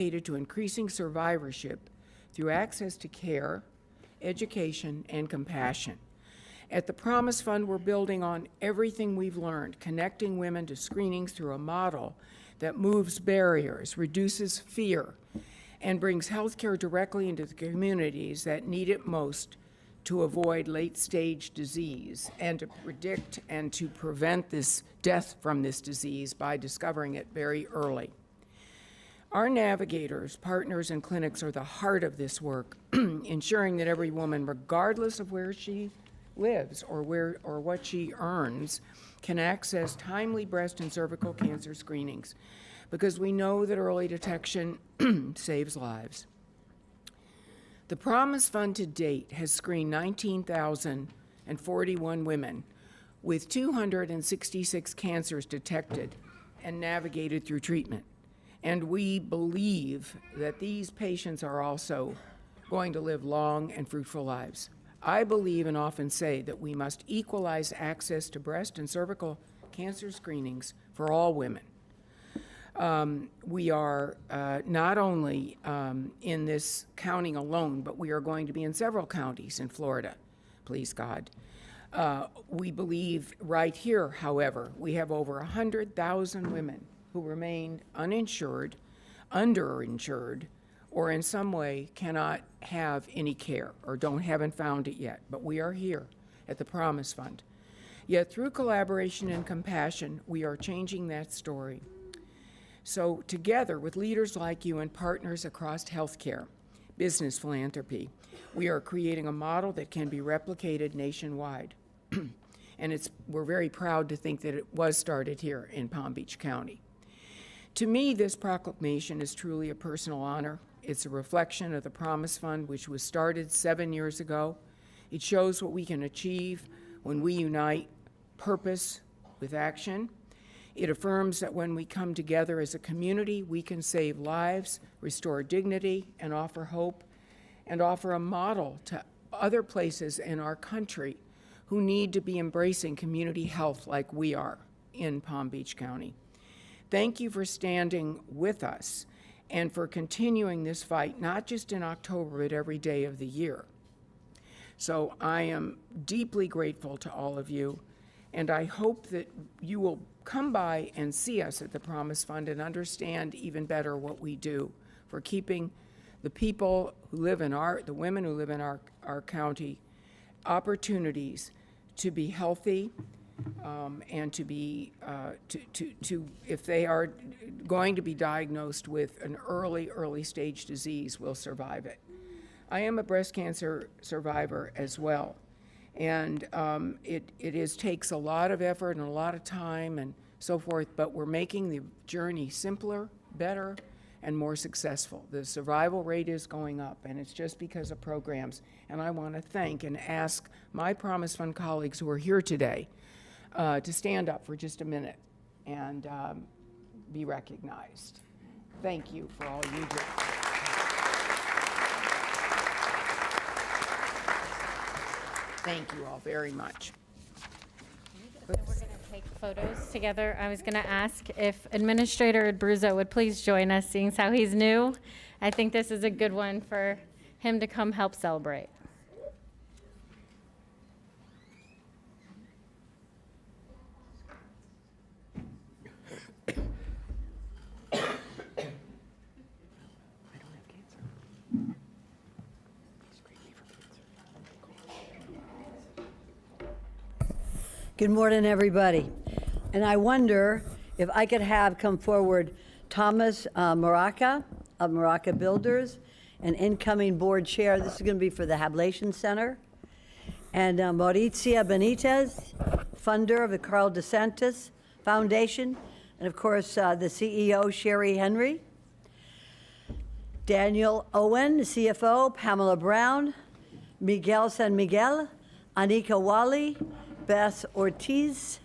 dedicated to increasing survivorship through access to care, education, and compassion. At the Promise Fund, we're building on everything we've learned, connecting women to screenings through a model that moves barriers, reduces fear, and brings healthcare directly into the communities that need it most to avoid late-stage disease and to predict and to prevent this death from this disease by discovering it very early. Our navigators, partners, and clinics are the heart of this work, ensuring that every woman, regardless of where she lives or what she earns, can access timely breast and cervical cancer screenings, because we know that early detection saves lives. The Promise Fund to date has screened 19,041 women with 266 cancers detected and navigated through treatment. And we believe that these patients are also going to live long and fruitful lives. I believe and often say that we must equalize access to breast and cervical cancer screenings for all women. We are not only in this county alone, but we are going to be in several counties in Florida, please God. We believe right here, however, we have over 100,000 women who remain uninsured, underinsured, or in some way cannot have any care or haven't found it yet. But we are here at the Promise Fund. Yet through collaboration and compassion, we are changing that story. So together with leaders like you and partners across healthcare, business, philanthropy, we are creating a model that can be replicated nationwide. And we're very proud to think that it was started here in Palm Beach County. To me, this proclamation is truly a personal honor. It's a reflection of the Promise Fund, which was started 7 years ago. It shows what we can achieve when we unite purpose with action. It affirms that when we come together as a community, we can save lives, restore dignity, and offer hope, and offer a model to other places in our country who need to be embracing community health like we are in Palm Beach County. Thank you for standing with us and for continuing this fight, not just in October, but every day of the year. So I am deeply grateful to all of you, and I hope that you will come by and see us at the Promise Fund and understand even better what we do for keeping the people who live in the women who live in our county opportunities to be healthy, and to be, if they are going to be diagnosed with an early stage disease, will survive it. I am a breast cancer survivor as well. And it takes a lot of effort and a lot of time and so forth, but we're making the journey simpler, better, and more successful. The survival rate is going up, and it's just because of programs. And I want to thank and ask my Promise Fund colleagues who are here today to stand up for just a minute and be recognized. Thank you for all you do. Thank you all very much. We're going to take photos together. I was going to ask if Administrator Abruzzo would please join us, seeing as how he's new. I think this is a good one for him to come help celebrate. Good morning, everybody. And I wonder if I could have come forward Thomas Maraca of Maraca Builders, an incoming board chair. This is going to be for the Hablation Center. And Mauricia Benitez, funder of the Carl DeSantis Foundation. And of course, the CEO, Sherry Henry. Daniel Owen, the CFO, Pamela Brown, Miguel San Miguel, Anika Wally, Beth Ortiz,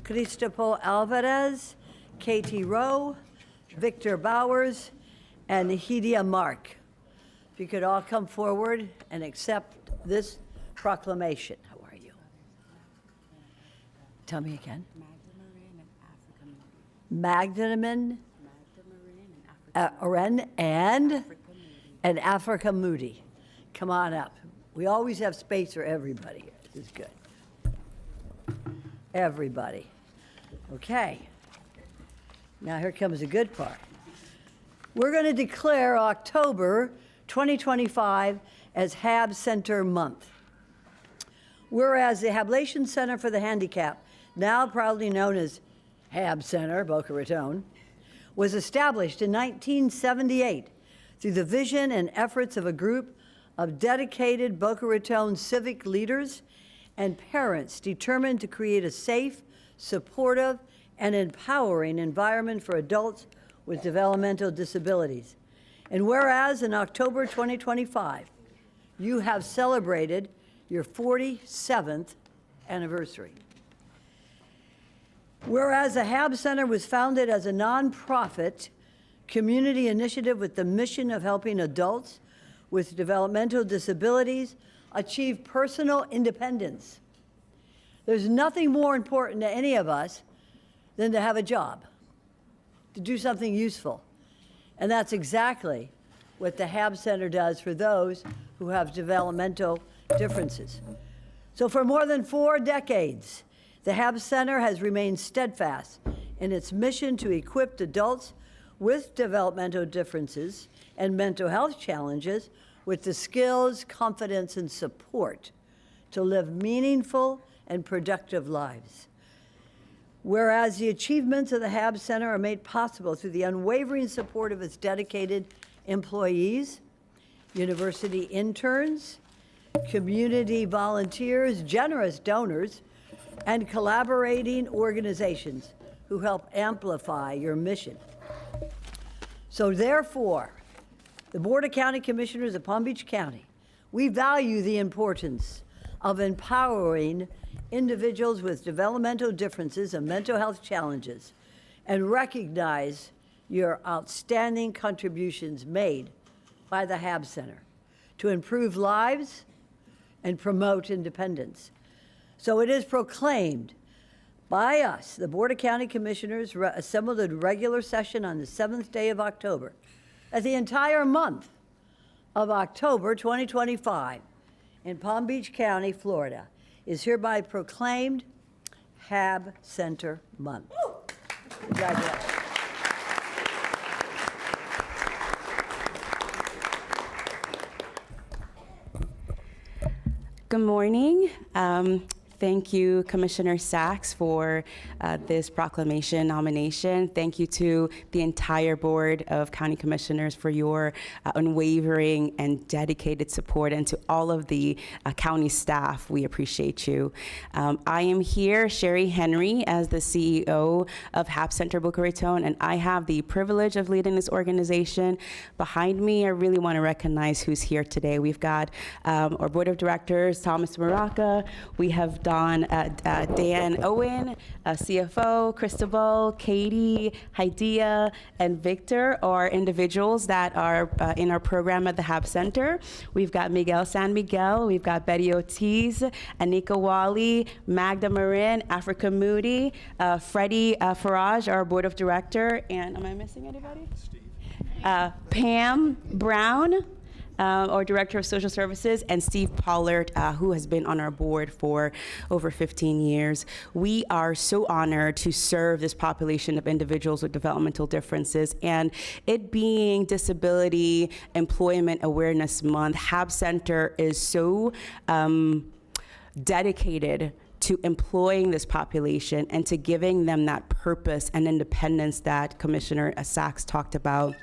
Cristopo Alvarez, Katie Rowe, Victor Bowers, and Hidia Mark. If you could all come forward and accept this proclamation. How are you? Tell me again. Magdalene Oren and Africa Moody. Come on up. We always have space for everybody. This is good. Everybody. Okay. Now here comes the good part. We're going to declare October 2025 as HAB Center Month. Whereas the Hablation Center for the Handicapped, now proudly known as HAB Center, Boca Raton, was established in 1978 through the vision and efforts of a group of dedicated Boca Raton civic leaders and parents determined to create a safe, supportive, and empowering environment for adults with developmental disabilities. And whereas in October 2025, you have celebrated your 47th anniversary. Whereas the HAB Center was founded as a nonprofit community initiative with the mission of helping adults with developmental disabilities achieve personal independence. There's nothing more important to any of us than to have a job, to do something useful. And that's exactly what the HAB Center does for those who have developmental differences. So for more than 4 decades, the HAB Center has remained steadfast in its mission to equip adults with developmental differences and mental health challenges with the skills, confidence, and support to live meaningful and productive lives. Whereas the achievements of the HAB Center are made possible through the unwavering support of its dedicated employees, university interns, community volunteers, generous donors, and collaborating organizations who help amplify your mission. So therefore, the Board of County Commissioners of Palm Beach County, we value the importance of empowering individuals with developmental differences and mental health challenges and recognize your outstanding contributions made by the HAB Center to improve lives and promote independence. So it is proclaimed by us, the Board of County Commissioners assembled in regular session on the 7th day of October, that the entire month of October 2025 in Palm Beach County, Florida, is hereby proclaimed HAB Center Month. Congratulations. Good morning. Thank you, Commissioner Sachs, for this proclamation nomination. Thank you to the entire Board of County Commissioners for your unwavering and dedicated support, and to all of the county staff. We appreciate you. I am here, Sherry Henry, as the CEO of HAB Center Boca Raton, and I have the privilege of leading this organization. Behind me, I really want to recognize who's here today. We've got our Board of Directors, Thomas Maraca. We have Dan Owen, CFO, Cristobal, Katie, Haidia, and Victor are individuals that are in our program at the HAB Center. We've got Miguel San Miguel, we've got Betty Ortiz, Anika Wally, Magda Marin, Africa Moody, Freddie Faraj, our Board of Director, and am I missing anybody? Pam Brown, our Director of Social Services, and Steve Pollard, who has been on our board for over 15 years. We are so honored to serve this population of individuals with developmental differences, and it being Disability Employment Awareness Month, HAB Center is so dedicated to employing this population and to giving them that purpose and independence that Commissioner Sachs talked about.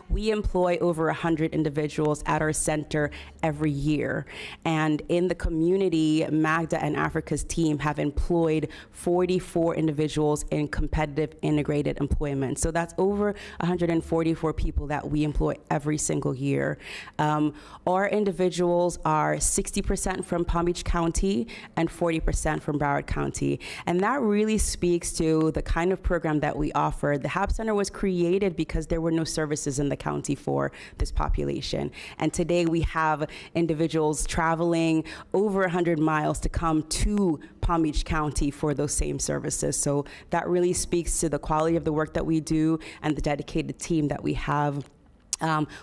We employ over 100 individuals at our center every year. And in the community, Magda and Africa's team have employed 44 individuals in competitive integrated employment. So that's over 144 people that we employ every single year. Our individuals are 60% from Palm Beach County and 40% from Broward County. And that really speaks to the kind of program that we offer. The HAB Center was created because there were no services resources in the county for this population. And today we have individuals traveling over 100 miles to come to Palm Beach County for those same services. So that really speaks to the quality of the work that we do and the dedicated team that we have.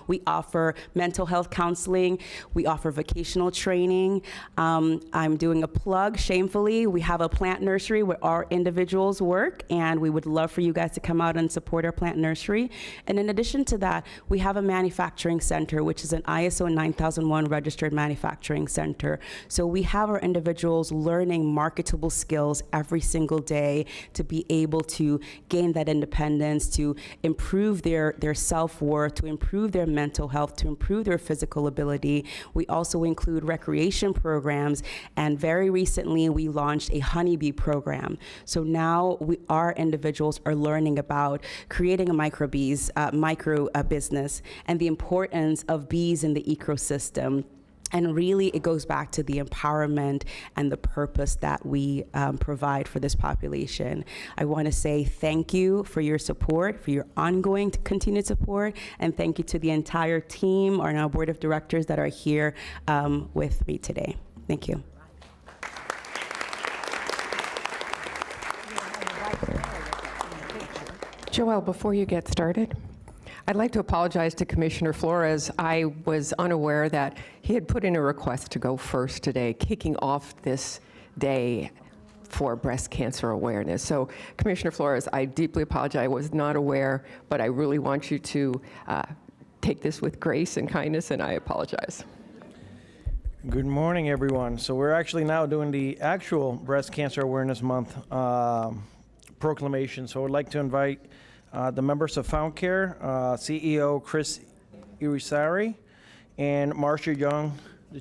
We offer mental health counseling. We offer vocational training. I'm doing a plug, shamefully. We have a plant nursery where our individuals work, and we would love for you guys to come out and support our plant nursery. And in addition to that, we have a manufacturing center, which is an ISO 9001 registered manufacturing center. So we have our individuals learning marketable skills every single day to be able to gain that independence, to improve their self-worth, to improve their mental health, to improve their physical ability. We also include recreation programs, and very recently we launched a honeybee program. So now our individuals are learning about creating a micro business and the importance of bees in the ecosystem. And really, it goes back to the empowerment and the purpose that we provide for this population. I want to say thank you for your support, for your ongoing continued support, and thank you to the entire team and our board of directors that are here with me today. Thank you. Joelle, before you get started, I'd like to apologize to Commissioner Flores. I was unaware that he had put in a request to go first today, kicking off this day for breast cancer awareness. So, Commissioner Flores, I deeply apologize. I was not aware, but I really want you to take this with grace and kindness, and I apologize. Good morning, everyone. So we're actually now doing the actual Breast Cancer Awareness Month proclamation. So I'd like to invite the members of Found Care, CEO Chris Irizarry, and Marcia Young, the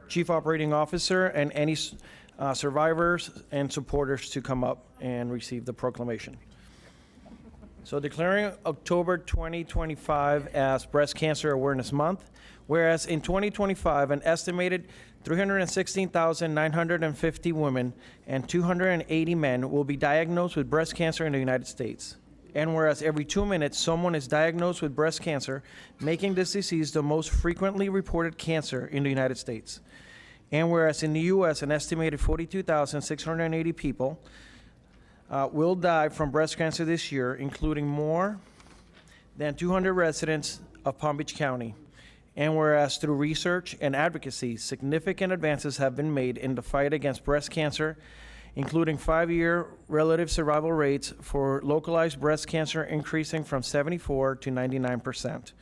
Chief Operating Officer, and any survivors and supporters to come up and receive the proclamation. So declaring October 2025 as Breast Cancer Awareness Month, whereas in 2025, an estimated 316,950 women and 280 men will be diagnosed with breast cancer in the United States. And whereas every 2 minutes, someone is diagnosed with breast cancer, making this disease the most frequently reported cancer in the United States. And whereas in the U.S., an estimated 42,680 people will die from breast cancer this year, including more than 200 residents of Palm Beach County. And whereas through research and advocacy, significant advances have been made in the fight against breast cancer, including 5-year relative survival rates for localized breast cancer increasing from 74 to 99%.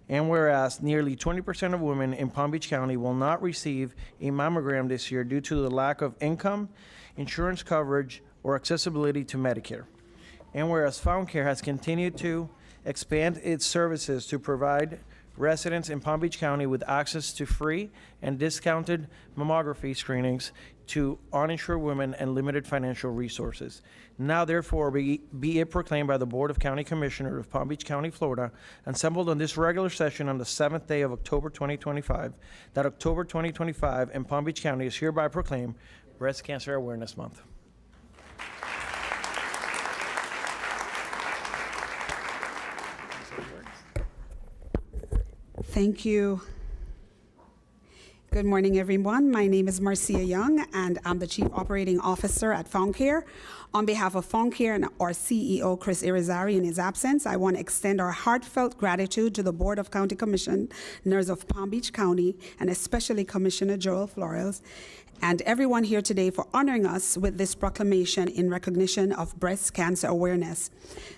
And whereas nearly 20% of women in Palm Beach County will not receive a mammogram this year due to the lack of income, insurance coverage, or accessibility to Medicare. And whereas Found Care has continued to expand its services to provide residents in Palm Beach County with access to free and discounted mammography screenings to uninsured women and limited financial resources. Now therefore be it proclaimed by the Board of County Commissioners of Palm Beach County, Florida, assembled on this regular session on the 7th day of October 2025, that October 2025 in Palm Beach County is hereby proclaimed Breast Cancer Awareness Month. Thank you. Good morning, everyone. My name is Marcia Young, and I'm the Chief Operating Officer at Found Care. On behalf of Found Care and our CEO, Chris Irizarry, in his absence, I want to extend our heartfelt gratitude to the Board of County Commissioners of Palm Beach County, and especially Commissioner Joel Flores, and everyone here today for honoring us with this proclamation in recognition of breast cancer awareness.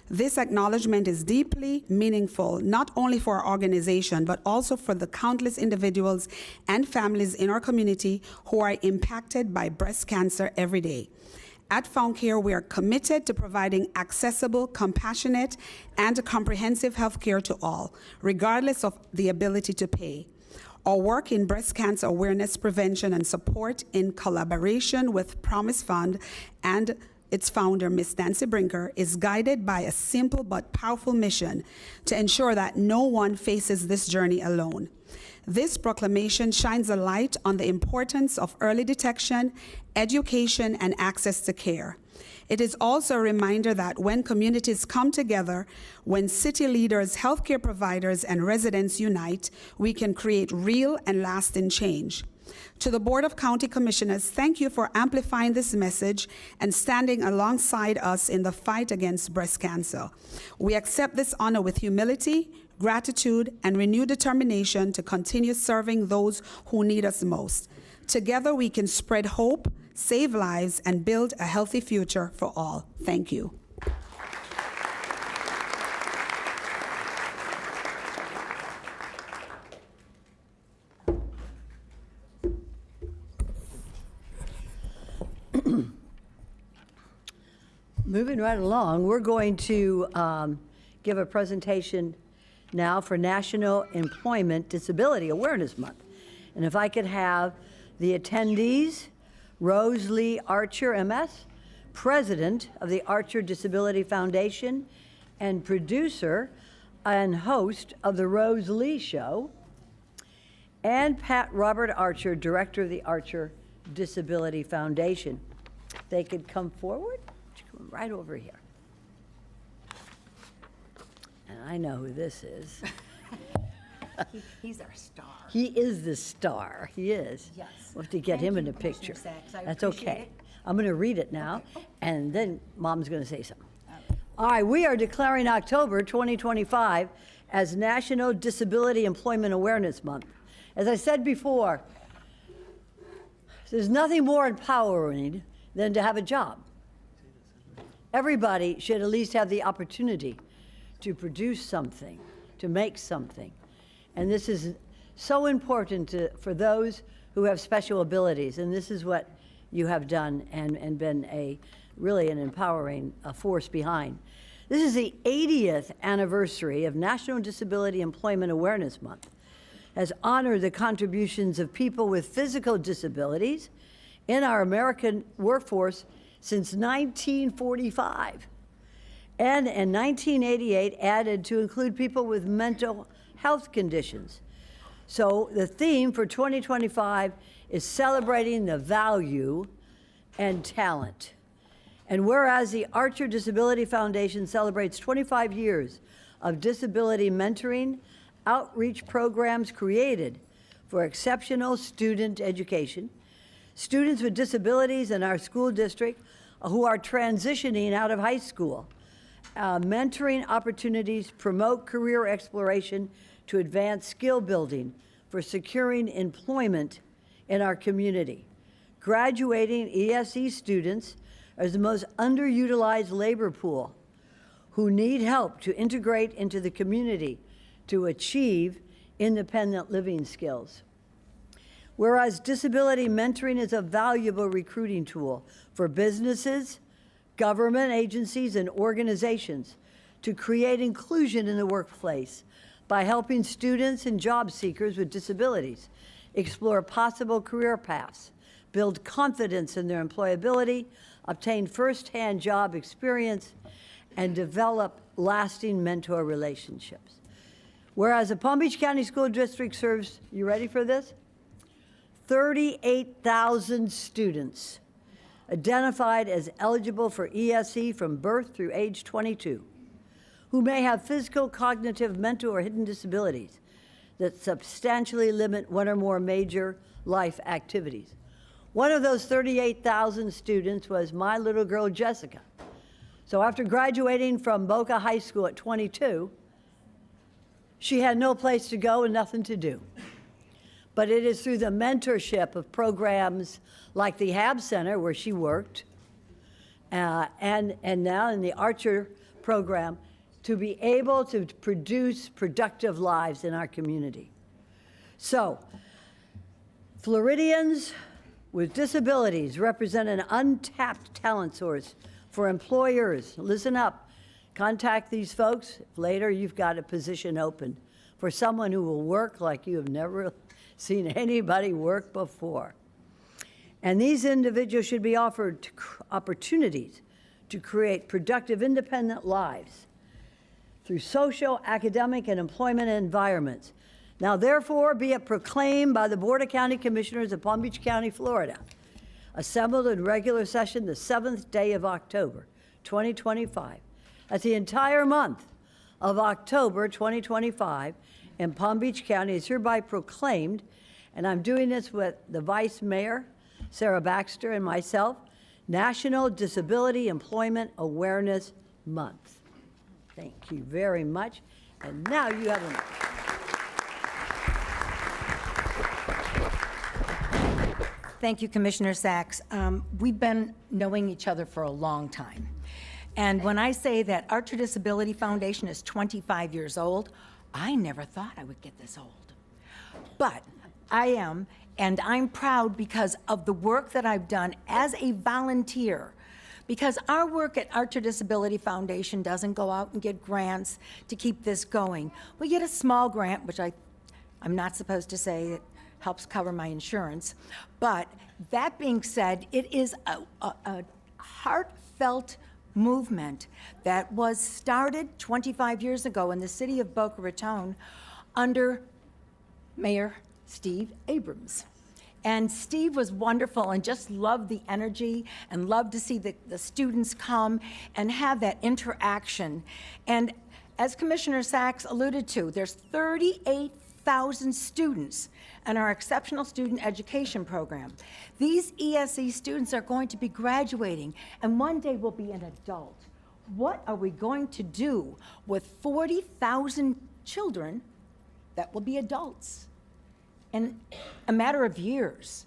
This acknowledgement is deeply meaningful, not only for our organization, but also for the countless individuals and families in our community who are impacted by breast cancer every day. At Found Care, we are committed to providing accessible, compassionate, and comprehensive health care to all, regardless of the ability to pay. Our work in breast cancer awareness, prevention, and support in collaboration with Promise Fund and its founder, Ms. Nancy Brinker, is guided by a simple but powerful mission to ensure that no one faces this journey alone. This proclamation shines a light on the importance of early detection, education, and access to care. It is also a reminder that when communities come together, when city leaders, healthcare providers, and residents unite, we can create real and lasting change. To the Board of County Commissioners, thank you for amplifying this message and standing alongside us in the fight against breast cancer. We accept this honor with humility, gratitude, and renewed determination to continue serving those who need us most. Together, we can spread hope, save lives, and build a healthy future for all. Thank you. Moving right along, we're going to give a presentation now for National Employment Disability Awareness Month. And if I could have the attendees, Rose Lee Archer, MS, President of the Archer Disability Foundation and producer and host of the Rose Lee Show, and Pat Robert Archer, Director of the Archer Disability Foundation. If they could come forward. Come right over here. And I know who this is. He's our star. He is the star. He is. Yes. We'll have to get Thank him you, in the Commissioner picture. Sachs. I That's appreciate okay. it. I'm going to read it now, and then Mom's going to say something. All right, we are declaring October 2025 as National Disability Employment Awareness Month. As I said before, there's nothing more empowering than to have a job. Everybody should at least have the opportunity to produce something, to make something. And this is so important for those who have special abilities. And this is what you have done and been really an empowering force behind. This is the 80th anniversary of National Disability Employment Awareness Month, has honored the contributions of people with physical disabilities in our American workforce since 1945, and in 1988 added to include people with mental health conditions. So the theme for 2025 is celebrating the value and talent. And whereas the Archer Disability Foundation celebrates 25 years of disability mentoring, outreach programs created for exceptional student education, students with disabilities in our school district who are transitioning out of high school, mentoring opportunities promote career exploration to advance skill building for securing employment in our community. Graduating ESE students are the most underutilized labor pool who need help to integrate into the community to achieve independent living skills. Whereas disability mentoring is a valuable recruiting tool for businesses, government agencies, and organizations to create inclusion in the workplace by helping students and job seekers with disabilities explore possible career paths, build confidence in their employability, obtain firsthand job experience, and develop lasting mentor relationships. Whereas the Palm Beach County School District serves, you ready for this? 38,000 students identified as eligible for ESE from birth through age 22, who may have physical, cognitive, mental, or hidden disabilities that substantially limit one or more major life activities. One of those 38,000 students was my little girl, Jessica. So after graduating from Boca High School at 22, she had no place to go and nothing to do. But it is through the mentorship of programs like the HAB Center, where she worked, and now in the Archer program, to be able to produce productive lives in our community. So, Floridians with disabilities represent an untapped talent source for employers. Listen up, contact these folks. Later, you've got a position open for someone who will work like you have never seen anybody work before. And these individuals should be offered opportunities to create productive, independent lives through social, academic, and employment environments. Now, therefore, be it proclaimed by the Board of County Commissioners of Palm Beach County, Florida, assembled in regular session the 7th day of October, 2025. That the entire month of October 2025 in Palm Beach County is hereby proclaimed, and I'm doing this with the Vice Mayor, Sarah Baxter, and myself, National Disability Employment Awareness Month. Thank you very much. And now you have a... Thank you, Commissioner Sachs. We've been knowing each other for a long time. And when I say that Archer Disability Foundation is 25 years old, I never thought I would get this old. But I am, and I'm proud because of the work that I've done as a volunteer. Because our work at Archer Disability Foundation doesn't go out and get grants to keep this going. We get a small grant, which I'm not supposed to say, it helps cover my insurance. But that being said, it is a heartfelt movement that was started 25 years ago in the city of Boca Raton under Mayor Steve Abrams. And Steve was wonderful and just loved the energy and loved to see the students come and have that interaction. And as Commissioner Sachs alluded to, there's 38,000 students in our Exceptional Student Education Program. These ESE students are going to be graduating and one day will be an adult. What are we going to do with 40,000 children that will be adults in a matter of years?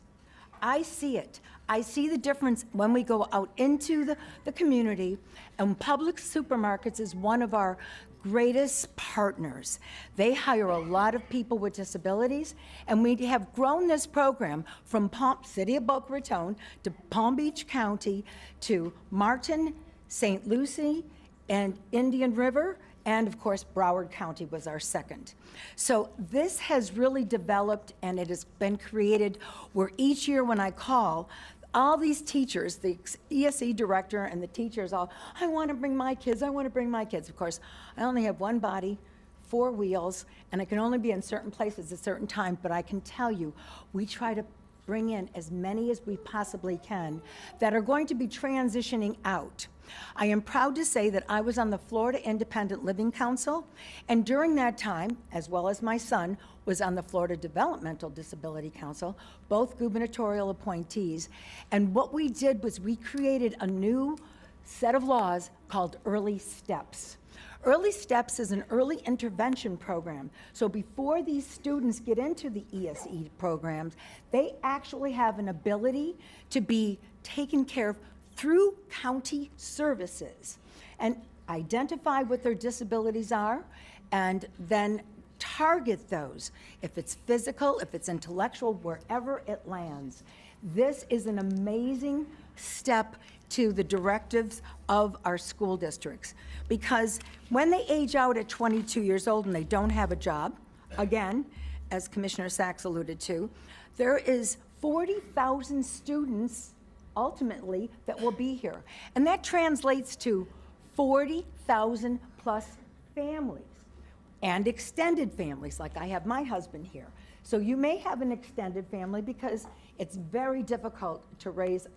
I see it. I see the difference when we go out into the community, and Publix supermarkets is one of our greatest partners. They hire a lot of people with disabilities, and we have grown this program from City of Boca Raton to Palm Beach County to Martin, St. Lucie, and Indian River, and of course, Broward County was our second. So this has really developed, and it has been created where each year when I call, all these teachers, the ESE director and the teachers all, I want to bring my kids, I want to bring my kids. Of course, I only have one body, 4 wheels, and I can only be in certain places at certain times, but I can tell you, we try to bring in as many as we possibly can that are going to be transitioning out. I am proud to say that I was on the Florida Independent Living Council, and during that time, as well as my son, was on the Florida Developmental Disability Council, both gubernatorial appointees. And what we did was we created a new set of laws called Early Steps. Early Steps is an early intervention program. So before these students get into the ESE programs, they actually have an ability to be taken care of through county services and identify what their disabilities are and then target those. If it's physical, if it's intellectual, wherever it lands. This is an amazing step to the directives of our school districts, because when they age out at 22 years old and they don't have a job, again, as Commissioner Sachs alluded to, there is 40,000 students ultimately that will be here. And that translates to 40,000 plus families and extended families, like I have my husband here. So you may have an extended family because it's very difficult to raise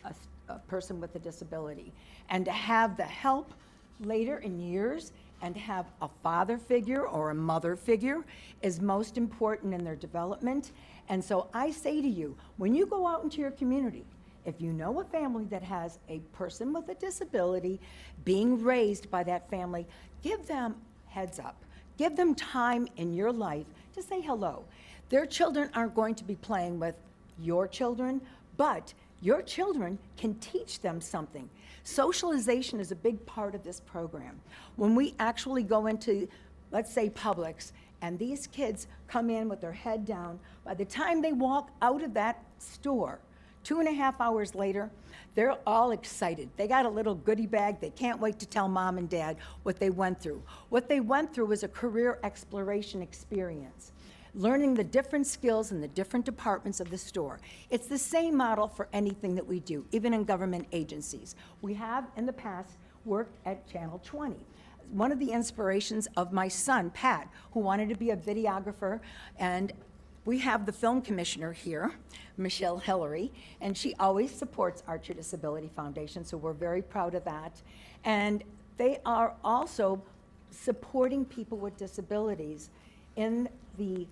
a person with a disability. And to have the help later in years and to have a father figure or a mother figure is most important in their development. And so I say to you, when you go out into your community, if you know a family that has a person with a disability being raised by that family, give them heads up. Give them time in your life to say hello. Their children aren't going to be playing with your children, but your children can teach them something. Socialization is a big part of this program. When we actually go into, let's say, Publix, and these kids come in with their head down, by the time they walk out of that store, 2.5 hours later, they're all excited. They got a little goodie bag. They can't wait to tell mom and dad what they went through. What they went through was a career exploration experience, learning the different skills in the different departments of the store. It's the same model for anything that we do, even in government agencies. We have, in the past, worked at Channel 20. One of the inspirations of my son, Pat, who wanted to be a videographer and we have the film commissioner here, Michelle Hillary, and she always supports Archer Disability Foundation, so we're very proud of that. And they are also supporting people with disabilities in the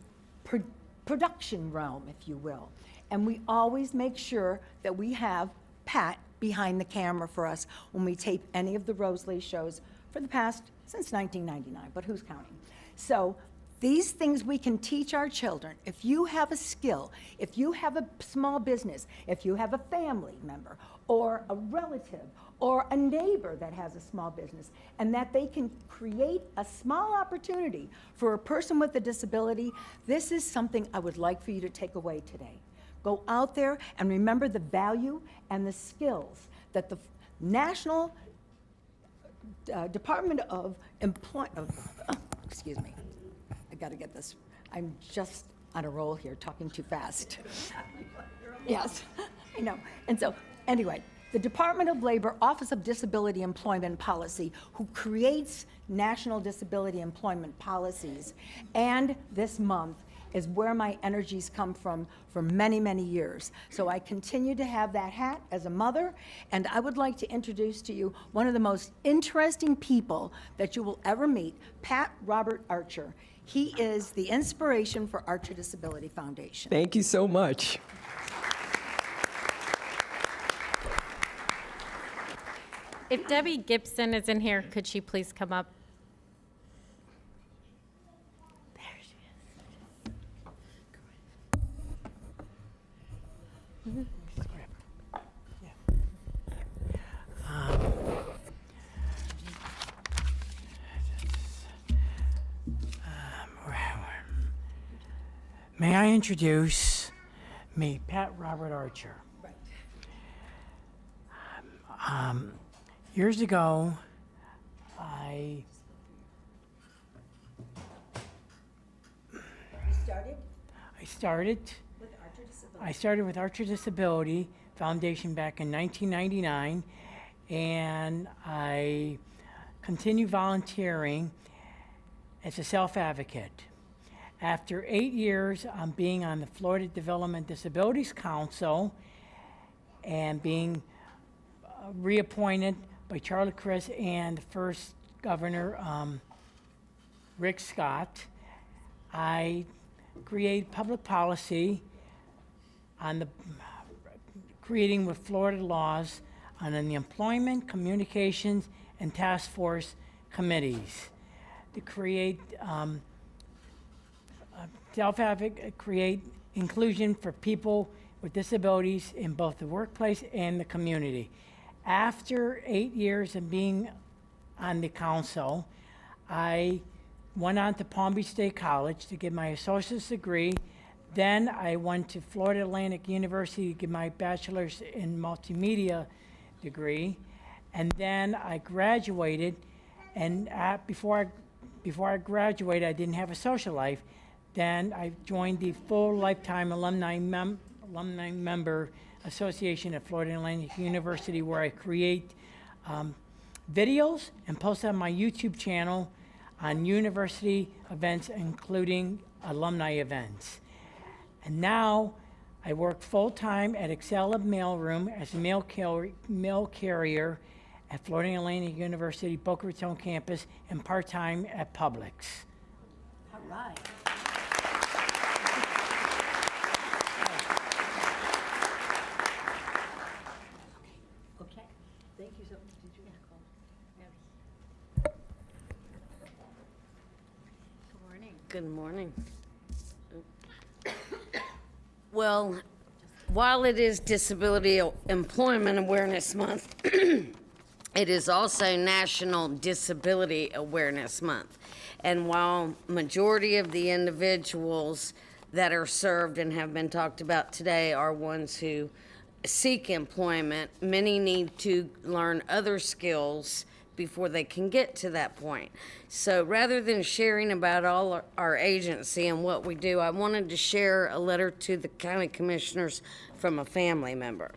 production realm, if you will. And we always make sure that we have Pat behind the camera for us when we tape any of the Rosalie shows for the past, since 1999, but who's counting? So these things we can teach our children. If you have a skill, if you have a small business, if you have a family member or a relative or a neighbor that has a small business, and that they can create a small opportunity for a person with a disability, this is something I would like for you to take away today. Go out there and remember the value and the skills that the National Department of Employment, excuse me, I gotta get this, I'm just on a roll here, talking too fast. Yes, I know. And so, anyway, the Department of Labor, Office of Disability Employment Policy, who creates national disability employment policies, and this month is where my energies come from for many, many years. So I continue to have that hat as a mother, and I would like to introduce to you one of the most interesting people that you will ever meet, Pat Robert Archer. He is the inspiration for Archer Disability Foundation. Thank you so much. If Debbie Gibson is in here, could she please come up? There she is. May I introduce me, Pat Robert Archer. Years ago, I started with Archer Disability Foundation back in 1999, and I continued volunteering as a self-advocate. After 8 years on being on the Florida Development Disabilities Council and being reappointed by Charlie Crist and the first governor, Rick Scott, I created public policy on the creating with Florida laws on the employment, communications, and task force committees to create create inclusion for people with disabilities in both the workplace and the community. After 8 years of being on the council, I went on to Palm Beach State College to get my associate's degree. Then I went to Florida Atlantic University to get my bachelor's in multimedia degree. And then I graduated, and before I graduated, I didn't have a social life. Then I joined the full lifetime alumni member association at Florida Atlantic University, where I create videos and post on my YouTube channel on university events, including alumni events. And now I work full-time at Excel Mailroom as a mail carrier at Florida Atlantic University Boca Raton campus and part-time at Publix. All right. Okay, thank you so much. Did you Good morning. Well, while it is Disability Employment Awareness Month, it is also National Disability Awareness Month. And while majority of the individuals that are served and have been talked about today are ones who seek employment, many need to learn other skills before they can get to that point. So rather than sharing about all our agency and what we do, I wanted to share a letter to the county commissioners from a family member.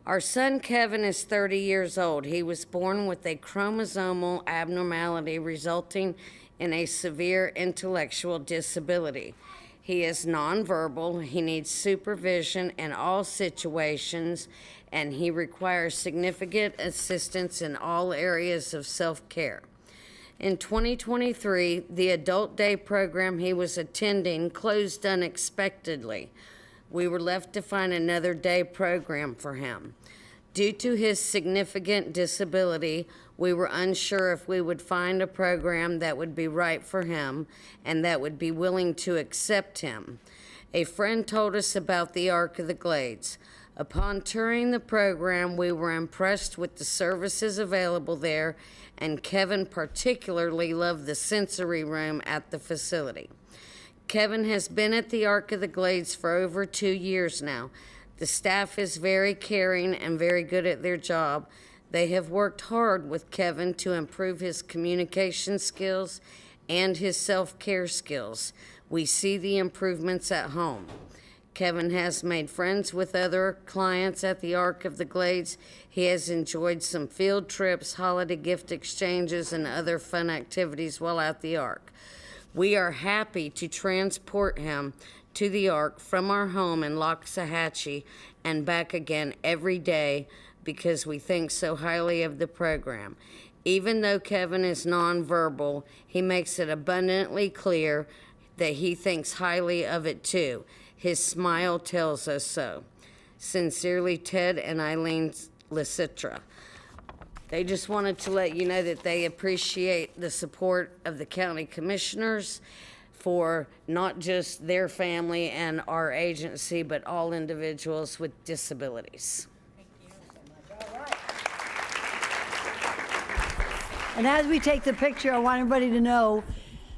Our son Kevin is 30 years old. He was born with a chromosomal abnormality resulting in a severe intellectual disability. He is nonverbal, he needs supervision in all situations, and he requires significant assistance in all areas of self-care. In 2023, the adult day program he was attending closed unexpectedly. We were left to find another day program for him. Due to his significant disability, we were unsure if we would find a program that would be right for him and that would be willing to accept him. A friend told us about the Arc of the Glades. Upon touring the program, we were impressed with the services available there, and Kevin particularly loved the sensory room at the facility. Kevin has been at the Arc of the Glades for over 2 years now. The staff is very caring and very good at their job. They have worked hard with Kevin to improve his communication skills and his self-care skills. We see the improvements at home. Kevin has made friends with other clients at the Arc of the Glades. He has enjoyed some field trips, holiday gift exchanges, and other fun activities while at the Arc. We are happy to transport him to the Arc from our home in Loxahatchee and back again every day because we think so highly of the program. Even though Kevin is nonverbal, he makes it abundantly clear that he thinks highly of it too. His smile tells us so. Sincerely, Ted and Eileen Licitra. They just wanted to let you know that they appreciate the support of the county commissioners for not just their family and our agency, but all individuals with disabilities. And as we take the picture, I want everybody to know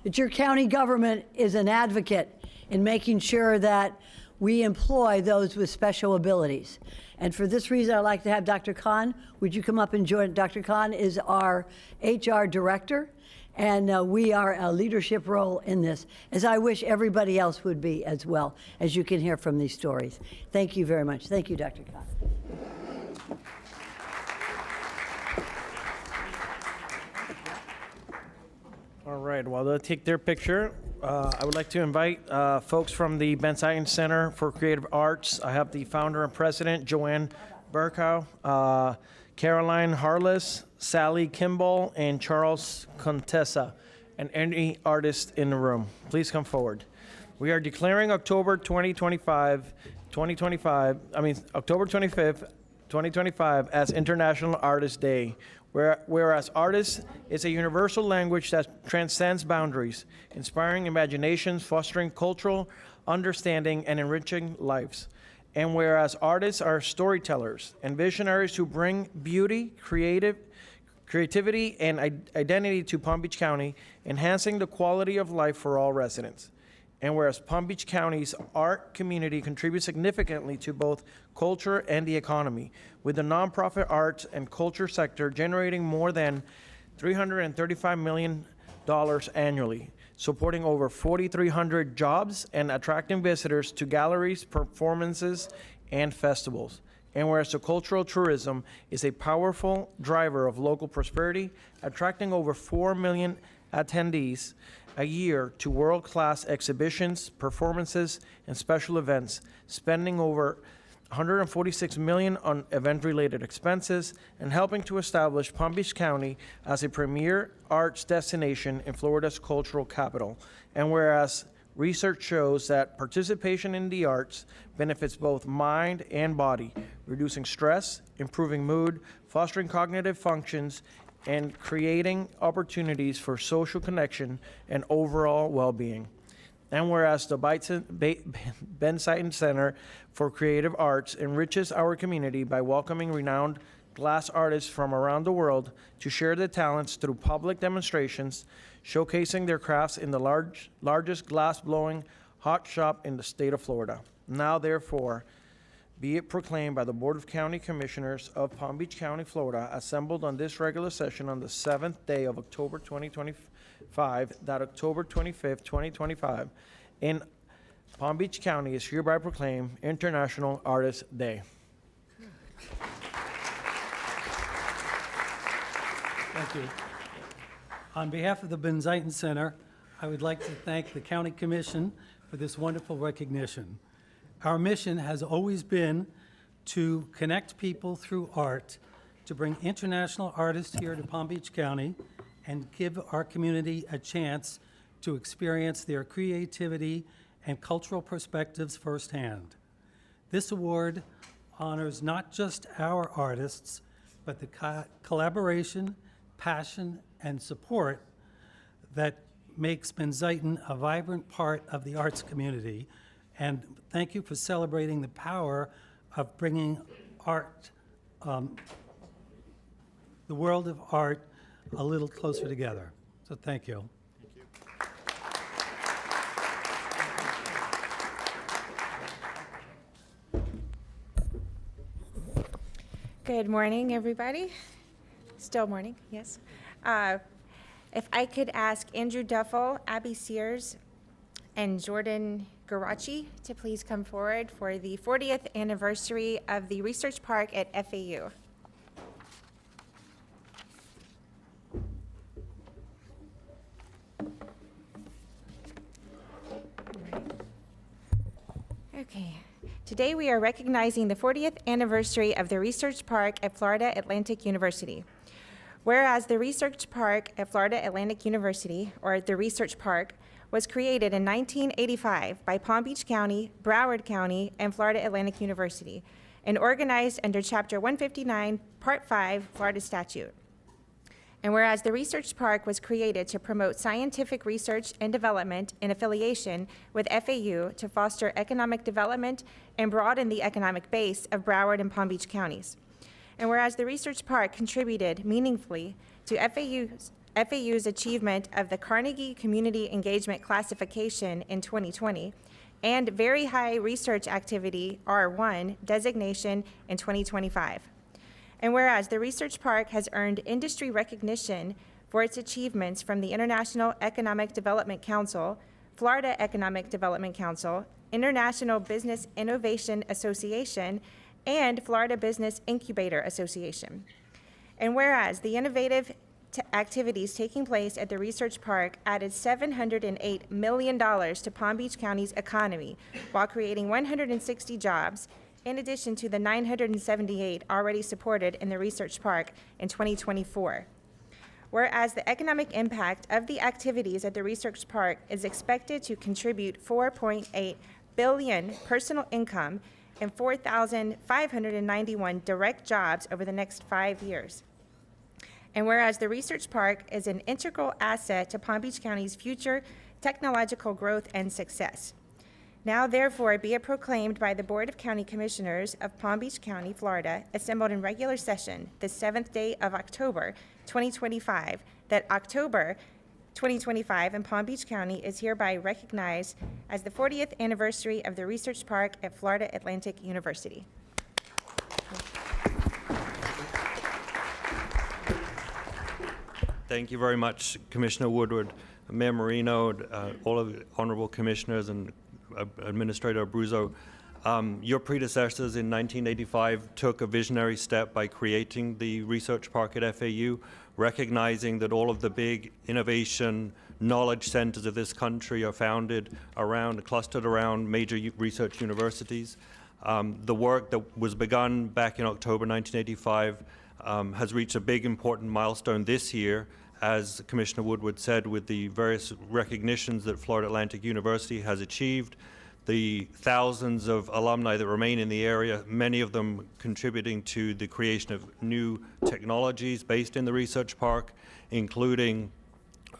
that your county government is an advocate in making sure that we employ those with special abilities. And for this reason, I'd like to have Dr. Khan. Would you come up and join? Dr. Khan is our HR director, and we are a leadership role in this, as I wish everybody else would be as well, as you can hear from these stories. Thank you very much. Thank you, Dr. Khan. All right, while they take their picture, I would like to invite folks from the Ben Sighton Center for Creative Arts. I have the founder and president, Joanne Burkow, Caroline Harless, Sally Kimball, and Charles Contessa, and any artist in the room. Please come forward. We are declaring October 25th, 2025 as International Artist Day. Whereas artists is a universal language that transcends boundaries, inspiring imaginations, fostering cultural understanding, and enriching lives. And whereas artists are storytellers and visionaries who bring beauty, creativity, and identity to Palm Beach County, enhancing the quality of life for all residents. And whereas Palm Beach County's art community contributes significantly to both culture and the economy, with the nonprofit arts and culture sector generating more than $335 million annually, supporting over 4,300 jobs and attracting visitors to galleries, performances, and festivals. And whereas the cultural tourism is a powerful driver of local prosperity, attracting over 4 million attendees a year to world-class exhibitions, performances, and special events, spending over $146 million on event-related expenses, and helping to establish Palm Beach County as a premier arts destination in Florida's cultural capital. And whereas research shows that participation in the arts benefits both mind and body, reducing stress, improving mood, fostering cognitive functions, and creating opportunities for social connection and overall well-being. And whereas the Ben Sighton Center for Creative Arts enriches our community by welcoming renowned glass artists from around the world to share their talents through public demonstrations, showcasing their crafts in the largest glass-blowing hot shop in the state of Florida. Now, therefore, be it proclaimed by the Board of County Commissioners of Palm Beach County, Florida, assembled on this regular session on the 7th day of October 2025, that October 25th, 2025, in Palm Beach County is hereby proclaimed International Artist Day. Thank you. On behalf of the Ben Sighton Center, I would like to thank the County Commission for this wonderful recognition. Our mission has always been to connect people through art, to bring international artists here to Palm Beach County, and give our community a chance to experience their creativity and cultural perspectives firsthand. This award honors not just our artists, but the collaboration, passion, and support that makes Benzaiten a vibrant part of the arts community. And thank you for celebrating the power of bringing art, the world of art, a little closer together. So thank you. Good morning, everybody. Still morning, yes. If I could ask Andrew Duffel, Abby Sears, and Jordan Garachi to please come forward for the 40th anniversary of the Research Park at FAU. Okay. Today we are recognizing the 40th anniversary of the Research Park at Florida Atlantic University. Whereas the Research Park at Florida Atlantic University, or the Research Park, was created in 1985 by Palm Beach County, Broward County, and Florida Atlantic University, and organized under Chapter 159, Part 5, Florida Statute. And whereas the Research Park was created to promote scientific research and development in affiliation with FAU to foster economic development and broaden the economic base of Broward and Palm Beach counties. And whereas the Research Park contributed meaningfully to FAU's achievement of the Carnegie Community Engagement Classification in 2020 and Very High Research Activity R1 designation in 2025. And whereas the Research Park has earned industry recognition for its achievements from the International Economic Development Council, Florida Economic Development Council, International Business Innovation Association, and Florida Business Incubator Association. And whereas the innovative activities taking place at the Research Park added $708 million to Palm Beach County's economy while creating 160 jobs, in addition to the 978 already supported in the Research Park in 2024. Whereas the economic impact of the activities at the Research Park is expected to contribute $4.8 billion personal income and 4,591 direct jobs over the next 5 years. And whereas the Research Park is an integral asset to Palm Beach County's future technological growth and success. Now therefore be it proclaimed by the Board of County Commissioners of Palm Beach County, Florida, assembled in regular session the 7th day of October 2025, that October 2025 in Palm Beach County is hereby recognized as the 40th anniversary of the Research Park at Florida Atlantic University. Thank you very much, Commissioner Woodward, Mayor Marino, all of the honorable commissioners, and Administrator Abruzzo. Your predecessors in 1985 took a visionary step by creating the Research Park at FAU, recognizing that all of the big innovation knowledge centers of this country are clustered around major research universities. The work that was begun back in October 1985 has reached a big important milestone this year, as Commissioner Woodward said, with the various recognitions that Florida Atlantic University has achieved, the thousands of alumni that remain in the area, many of them contributing to the creation of new technologies based in the Research Park, including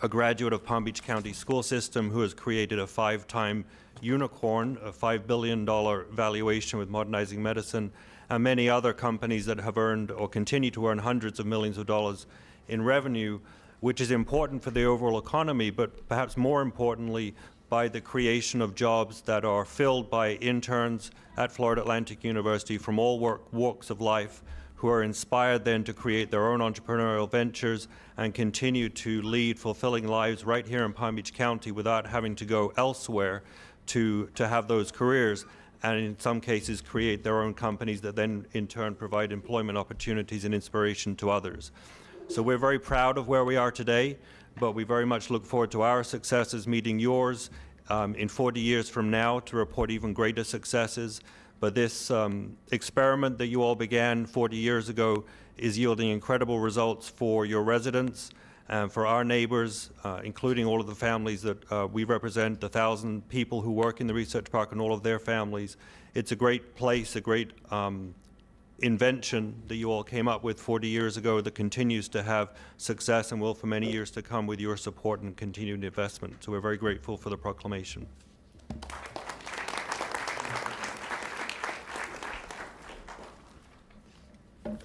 a graduate of Palm Beach County School System who has created a 5-time unicorn, a $5 billion valuation with Modernizing Medicine, and many other companies that have earned or continue to earn hundreds of millions of dollars in revenue, which is important for the overall economy, but perhaps more importantly, by the creation of jobs that are filled by interns at Florida Atlantic University from all walks of life, who are inspired then to create their own entrepreneurial ventures and continue to lead fulfilling lives right here in Palm Beach County without having to go elsewhere to have those careers, and in some cases create their own companies that then in turn provide employment opportunities and inspiration to others. So we're very proud of where we are today, but we very much look forward to our successes meeting yours in 40 years from now to report even greater successes. But this experiment that you all began 40 years ago is yielding incredible results for your residents and for our neighbors, including all of the families that we represent, the 1,000 people who work in the research park and all of their families. It's a great place, a great invention that you all came up with 40 years ago that continues to have success and will for many years to come with your support and continued investment. So we're very grateful for the proclamation.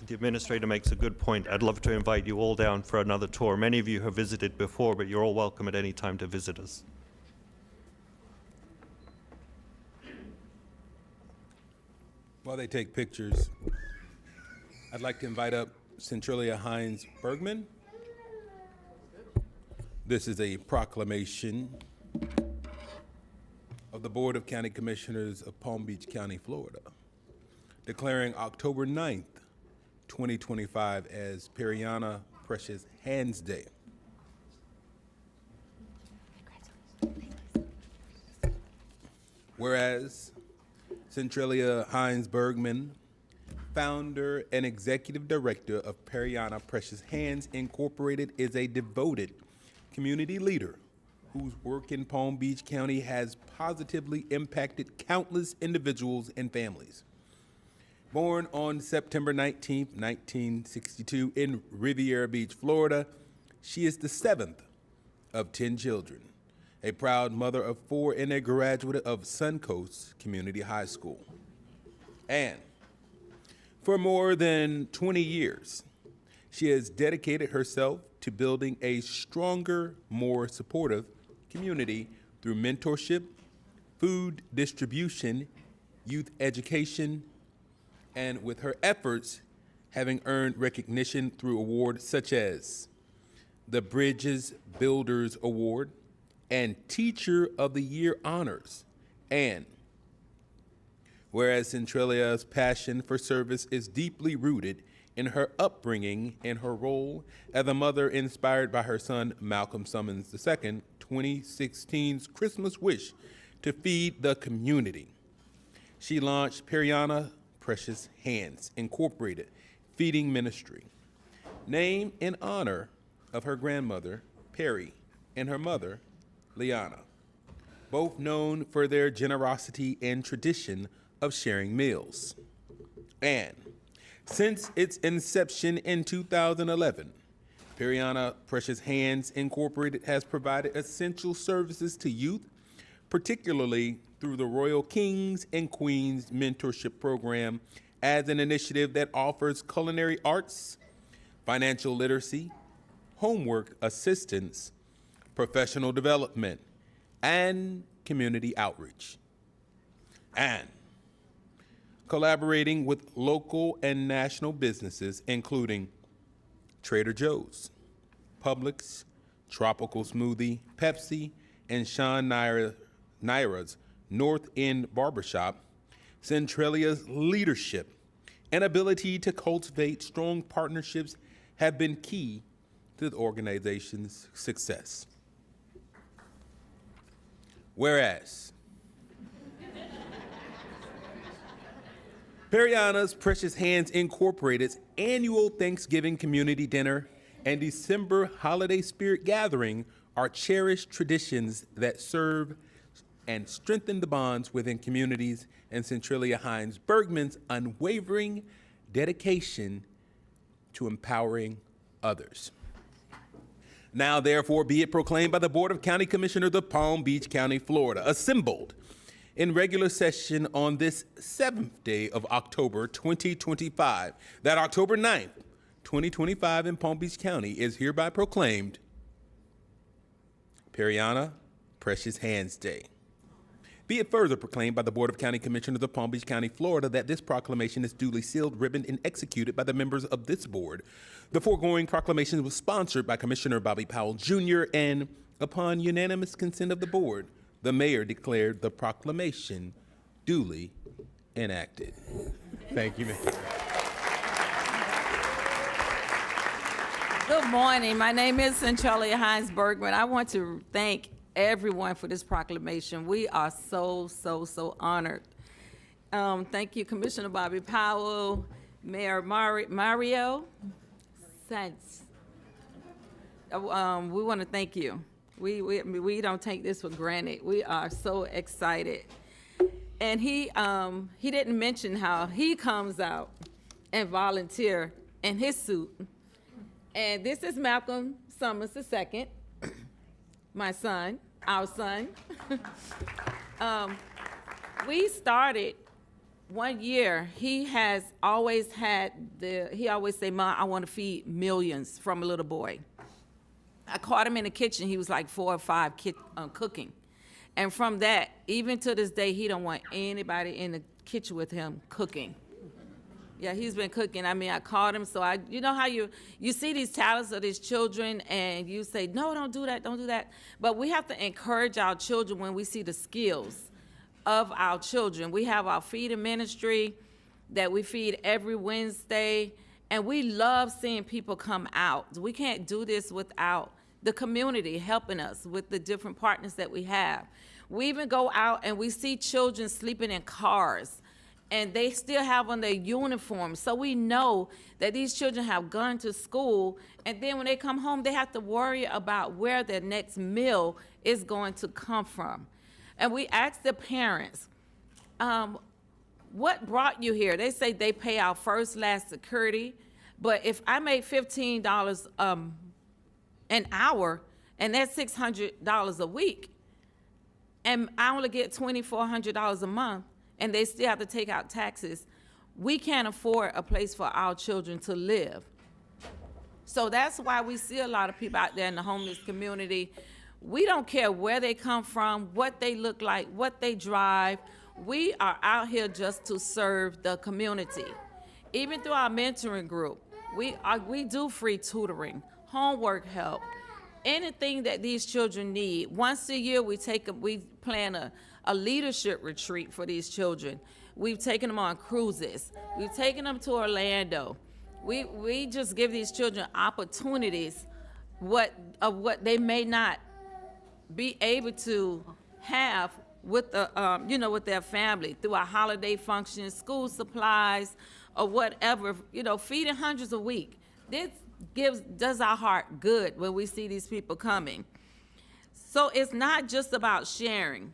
The administrator makes a good point. I'd love to invite you all down for another tour. Many of you have visited before, but you're all welcome at any time to visit us. While they take pictures, I'd like to invite up Centralia Hines Bergman. This is a proclamation of the Board of County Commissioners of Palm Beach County, Florida, declaring October 9th, 2025 as Periana Precious Hands Day. Whereas Centralia Hines Bergman, founder and executive director of Periana Precious Hands Incorporated, is a devoted community leader whose work in Palm Beach County has positively impacted countless individuals and families. Born on September 19, 1962 in Riviera Beach, Florida, she is the seventh of 10 children, a proud mother of 4 and a graduate of Suncoast Community High School. And for more than 20 years, she has dedicated herself to building a stronger, more supportive community through mentorship, food distribution, youth education, and with her efforts having earned recognition through awards such as the Bridges Builders Award and Teacher of the Year honors. And whereas Centralia's passion for service is deeply rooted in her upbringing and her role as a mother inspired by her son Malcolm Summons II, 2016's Christmas wish to feed the community, she launched Periana Precious Hands Incorporated Feeding Ministry, named in honor of her grandmother, Perry, and her mother, Liana, both known for their generosity and tradition of sharing meals. And since its inception in 2011, Periana Precious Hands Incorporated has provided essential services to youth, particularly through the Royal Kings and Queens Mentorship Program as an initiative that offers culinary arts, financial literacy, homework assistance, professional development, and community outreach. And collaborating with local and national businesses, including Trader Joe's, Publix, Tropical Smoothie, Pepsi, and Sean Naira's North End Barbershop, Centralia's leadership and ability to cultivate strong partnerships have been key to the organization's success. Whereas Periana's Precious Hands Incorporated's annual Thanksgiving community dinner and December holiday spirit gathering are cherished traditions that serve and strengthen the bonds within communities, and Centralia Hines Bergman's unwavering dedication to empowering others. Now, therefore, be it proclaimed by the Board of County Commissioners of Palm Beach County, Florida, assembled in regular session on this 7th day of October 2025, that October 9th, 2025 in Palm Beach County is hereby proclaimed Periana Precious Hands Day. Be it further proclaimed by the Board of County Commissioners of Palm Beach County, Florida, that this proclamation is duly sealed, ribboned, and executed by the members of this board. The foregoing proclamation was sponsored by Commissioner Bobby Powell, Jr., and upon unanimous consent of the board, the mayor declared the proclamation duly enacted. Thank you, Mayor. Good morning. My name is Centralia Hines Bergman. I want to thank everyone for this proclamation. We are so, so, so honored. Thank you, Commissioner Bobby Powell, Mayor Mario Sanz. We want to thank you. We don't take this for granted. We are so excited. And he didn't mention how he comes out and volunteer in his suit. And this is Malcolm Summers II, my son, our son. We started 1 year. He always say, "Mom, I want to feed millions," from a little boy. I caught him in the kitchen. He was like 4 or 5 cooking. And from that, even to this day, he don't want anybody in the kitchen with him cooking. Yeah, he's been cooking. I mean, I caught him, so you know how you see these talents of these children and you say, no, don't do that, don't do that. But we have to encourage our children when we see the skills of our children. We have our feeding ministry that we feed every Wednesday, and we love seeing people come out. We can't do this without the community helping us with the different partners that we have. We even go out and we see children sleeping in cars, and they still have on their uniforms. So we know that these children have gone to school, and then when they come home, they have to worry about where their next meal is going to come from. And we ask the parents, what brought you here? They say they pay our first, last security, but if I make $15 an hour, and that's $600 a week, and I only get $2,400 a month, and they still have to take out taxes, we can't afford a place for our children to live. So that's why we see a lot of people out there in the homeless community. We don't care where they come from, what they look like, what they drive. We are out here just to serve the community. Even through our mentoring group, we do free tutoring, homework help, anything that these children need. Once a year, we plan a leadership retreat for these children. We've taken them on cruises. We've taken them to Orlando. We just give these children opportunities of what they may not be able to have with with their family through our holiday functions, school supplies, or whatever. Feeding hundreds a week. This does our heart good when we see these people coming. So it's not just about sharing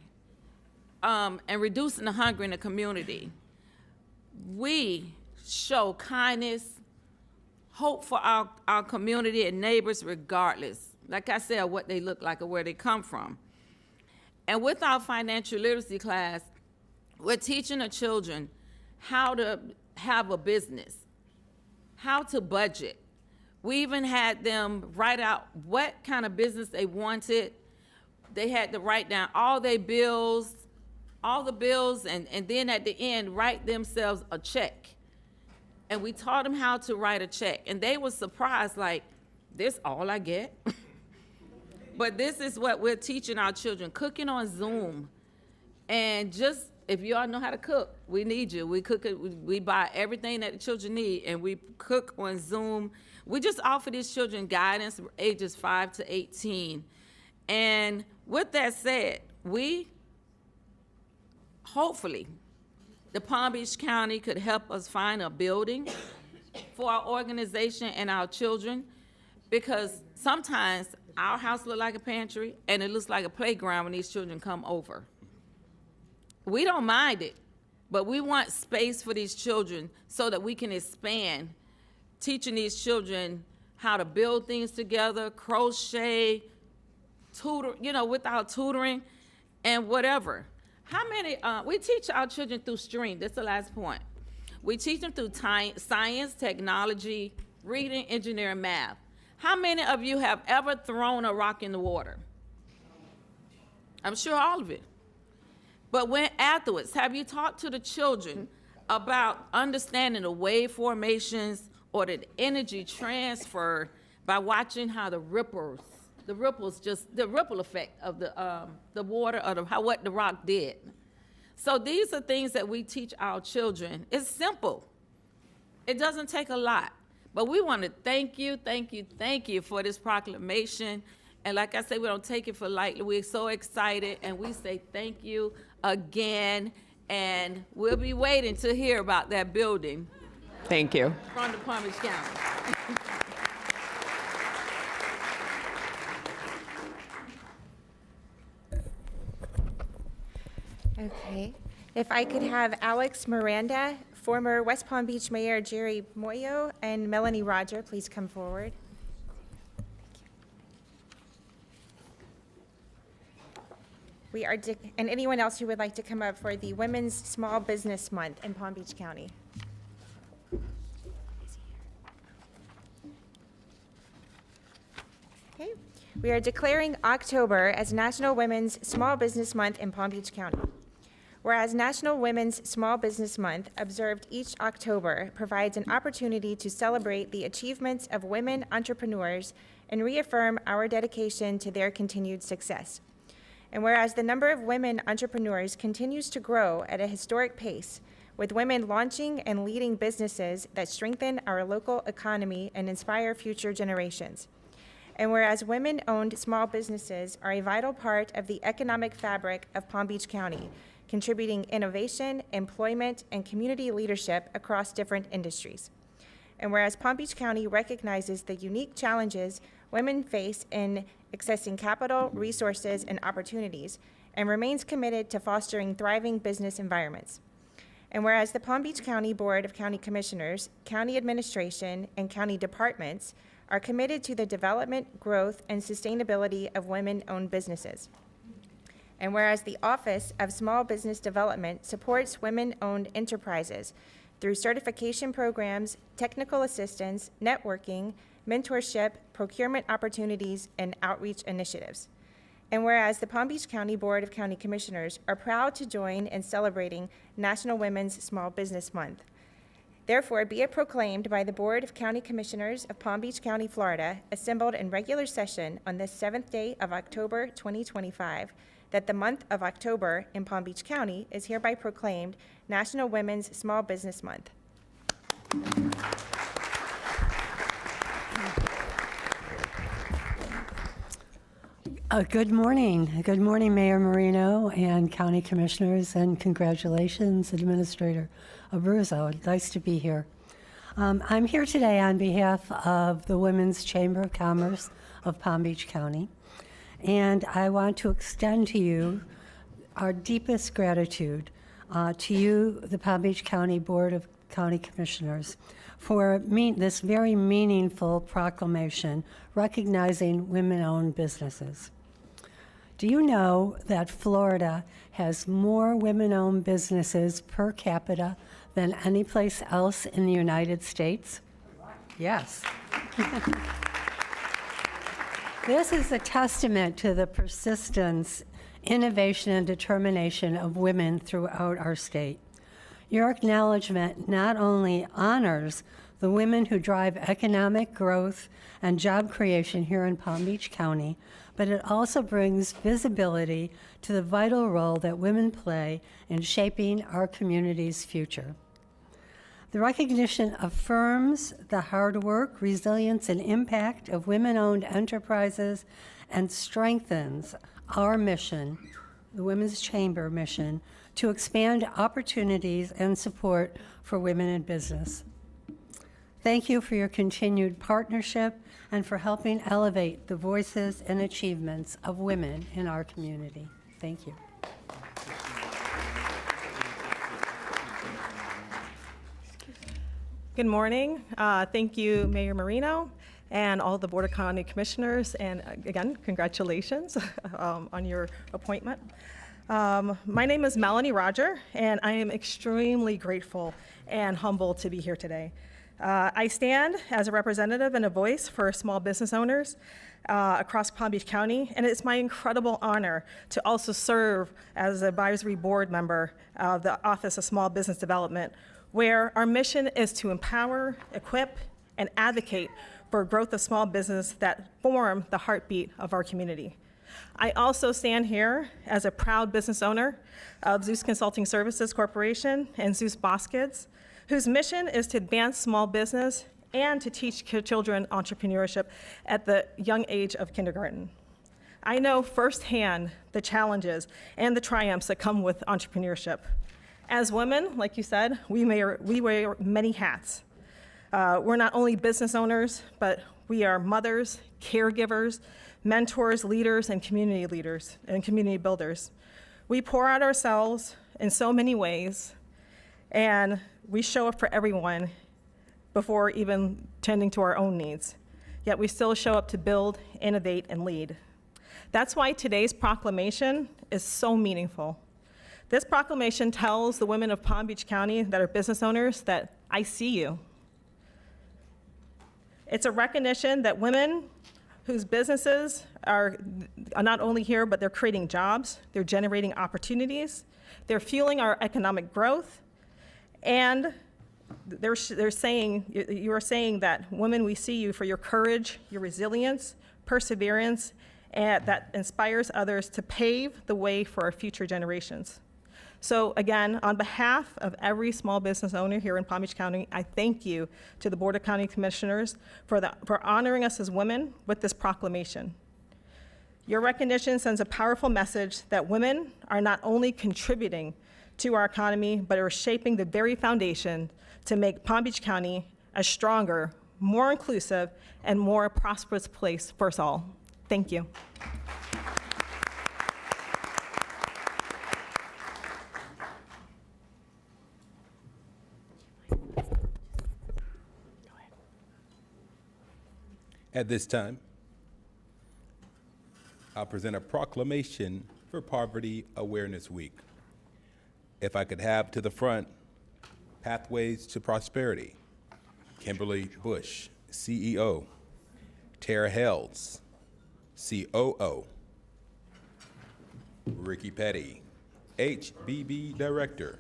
and reducing the hunger in the community. We show kindness, hope for our community and neighbors regardless, like I said, what they look like or where they come from. And with our financial literacy class, we're teaching the children how to have a business, how to budget. We even had them write out what kind of business they wanted. They had to write down all the bills, and then at the end, write themselves a check. And we taught them how to write a check. And they were surprised, like, this all I get? But this is what we're teaching our children, cooking on Zoom. And just, if you all know how to cook, we need you. We cook it, we buy everything that the children need, and we cook on Zoom. We just offer these children guidance ages 5 to 18. And with that said, hopefully, the Palm Beach County could help us find a building for our organization and our children, because sometimes our house looks like a pantry and it looks like a playground when these children come over. We don't mind it, but we want space for these children so that we can expand, teaching these children how to build things together, crochet, tutor, with our tutoring and whatever. How many, we teach our children through STREAM, that's the last point. We teach them through science, technology, reading, engineering, math. How many of you have ever thrown a rock in the water? I'm sure all of it. But when afterwards, have you talked to the children about understanding the wave formations or the energy transfer by watching how the ripple effect of the water or what the rock did? So these are things that we teach our children. It's simple. It doesn't take a lot. But we want to thank you for this proclamation. And like I say, we don't take it for lightly. We're so excited, and we say thank you again. And we'll be waiting to hear about that building Thank you. from the Palm Beach County. Okay. If I could have Alex Miranda, former West Palm Beach Mayor Jerry Moyo, and Melanie Roger, please come forward. And anyone else who would like to come up for the Women's Small Business Month in Palm Beach County. Okay. We are declaring October as National Women's Small Business Month in Palm Beach County. Whereas National Women's Small Business Month, observed each October, provides an opportunity to celebrate the achievements of women entrepreneurs and reaffirm our dedication to their continued success. And whereas the number of women entrepreneurs continues to grow at a historic pace, with women launching and leading businesses that strengthen our local economy and inspire future generations. And whereas women-owned small businesses are a vital part of the economic fabric of Palm Beach County, contributing innovation, employment, and community leadership across different industries. And whereas Palm Beach County recognizes the unique challenges women face in accessing capital, resources, and opportunities, and remains committed to fostering thriving business environments. And whereas the Palm Beach County Board of County Commissioners, county administration, and county departments are committed to the development, growth, and sustainability of women-owned businesses. And whereas the Office of Small Business Development supports women-owned enterprises through certification programs, technical assistance, networking, mentorship, procurement opportunities, and outreach initiatives. And whereas the Palm Beach County Board of County Commissioners are proud to join in celebrating National Women's Small Business Month. Therefore, be it proclaimed by the Board of County Commissioners of Palm Beach County, Florida, assembled in regular session on this 7th day of October 2025, that the month of October in Palm Beach County is hereby proclaimed National Women's Small Business Month. Good morning. Good morning, Mayor Marino and County Commissioners, and congratulations, Administrator Abruzzo. Nice to be here. I'm here today on behalf of the Women's Chamber of Commerce of Palm Beach County, and I want to extend to you our deepest gratitude to you, the Palm Beach County Board of County Commissioners, for this very meaningful proclamation recognizing women-owned businesses. Do you know that Florida has more women-owned businesses per capita than any place else in the United States? Yes. This is a testament to the persistence, innovation, and determination of women throughout our state. Your acknowledgement not only honors the women who drive economic growth and job creation here in Palm Beach County, but it also brings visibility to the vital role that women play in shaping our community's future. The recognition affirms the hard work, resilience, and impact of women-owned enterprises and strengthens our mission, the Women's Chamber mission, to expand opportunities and support for women in business. Thank you for your continued partnership and for helping elevate the voices and achievements of women in our community. Thank you. Good morning. Thank you, Mayor Marino, and all the Board of County Commissioners, and again, congratulations on your appointment. My name is Melanie Roger, and I am extremely grateful and humbled to be here today. I stand as a representative and a voice for small business owners across Palm Beach County, and it's my incredible honor to also serve as an advisory board member of the Office of Small Business Development, where our mission is to empower, equip, and advocate for growth of small business that form the heartbeat of our community. I also stand here as a proud business owner of Zeus Consulting Services Corporation and Zeus Boss Kids, whose mission is to advance small business and to teach children entrepreneurship at the young age of kindergarten. I know firsthand the challenges and the triumphs that come with entrepreneurship. As women, like you said, we wear many hats. We're not only business owners, but we are mothers, caregivers, mentors, leaders, and community leaders and community builders. We pour out ourselves in so many ways, and we show up for everyone before even tending to our own needs. Yet we still show up to build, innovate, and lead. That's why today's proclamation is so meaningful. This proclamation tells the women of Palm Beach County that are business owners that I see you. It's a recognition that women whose businesses are not only here, but they're creating jobs, they're generating opportunities, they're fueling our economic growth, and they're saying, you are saying that, women, we see you for your courage, your resilience, perseverance, and that inspires others to pave the way for our future generations. So again, on behalf of every small business owner here in Palm Beach County, I thank you to the Board of County Commissioners for honoring us as women with this proclamation. Your recognition sends a powerful message that women are not only contributing to our economy, but are shaping the very foundation to make Palm Beach County a stronger, more inclusive, and more prosperous place for us all. Thank you. At this time, I'll present a proclamation for Poverty Awareness Week. If I could have to the front, Pathways to Prosperity, Kimberly Bush, CEO, Tara Hells, COO, Ricky Petty, HBB Director,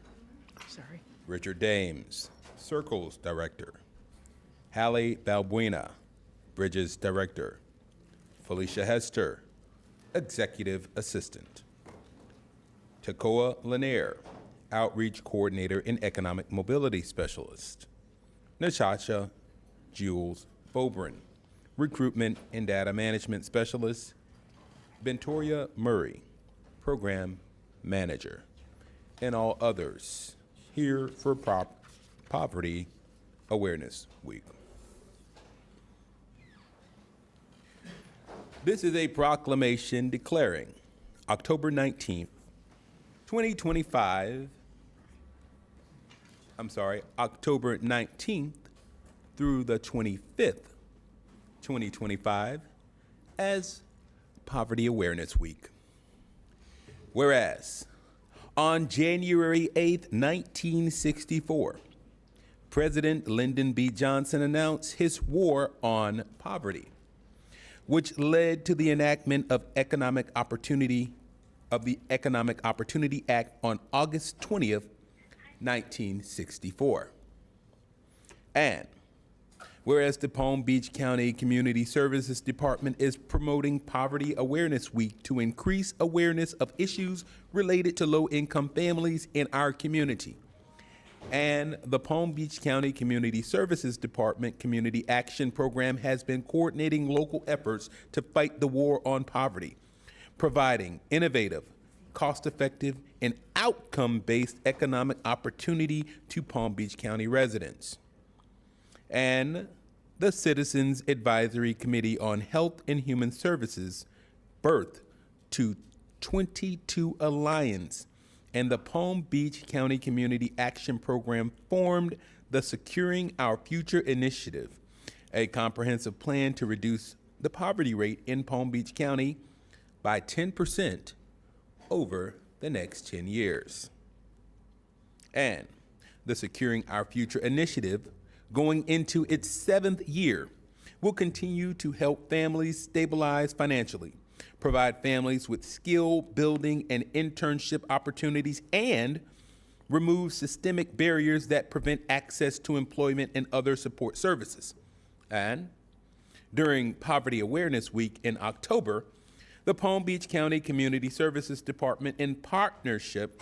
Richard Dames, Circles Director, Hallie Balbuena, Bridges Director, Felicia Hester, Executive Assistant, Takoa Lanier, Outreach Coordinator and Economic Mobility Specialist, Natasha Jules Bobrin, Recruitment and Data Management Specialist, Ventoria Murray, Program Manager, and all others here for Poverty Awareness Week. This is a proclamation declaring October 19th, 2025, October 19th through the 25th, 2025, as Poverty Awareness Week. Whereas, on January 8th, 1964, President Lyndon B. Johnson announced his war on poverty, which led to the enactment of the Economic Opportunity Act on August 20th, 1964. And whereas the Palm Beach County Community Services Department is promoting Poverty Awareness Week to increase awareness of issues related to low-income families in our community. And the Palm Beach County Community Services Department Community Action Program has been coordinating local efforts to fight the war on poverty, providing innovative, cost-effective, and outcome-based economic opportunity to Palm Beach County residents. And the Citizens Advisory Committee on Health and Human Services, Birth to 22 Alliance, and the Palm Beach County Community Action Program formed the Securing Our Future Initiative, a comprehensive plan to reduce the poverty rate in Palm Beach County by 10% over the next 10 years. And the Securing Our Future Initiative, going into its 7th year, will continue to help families stabilize financially, provide families with skill building and internship opportunities, and remove systemic barriers that prevent access to employment and other support services. And during Poverty Awareness Week in October, the Palm Beach County Community Services Department, in partnership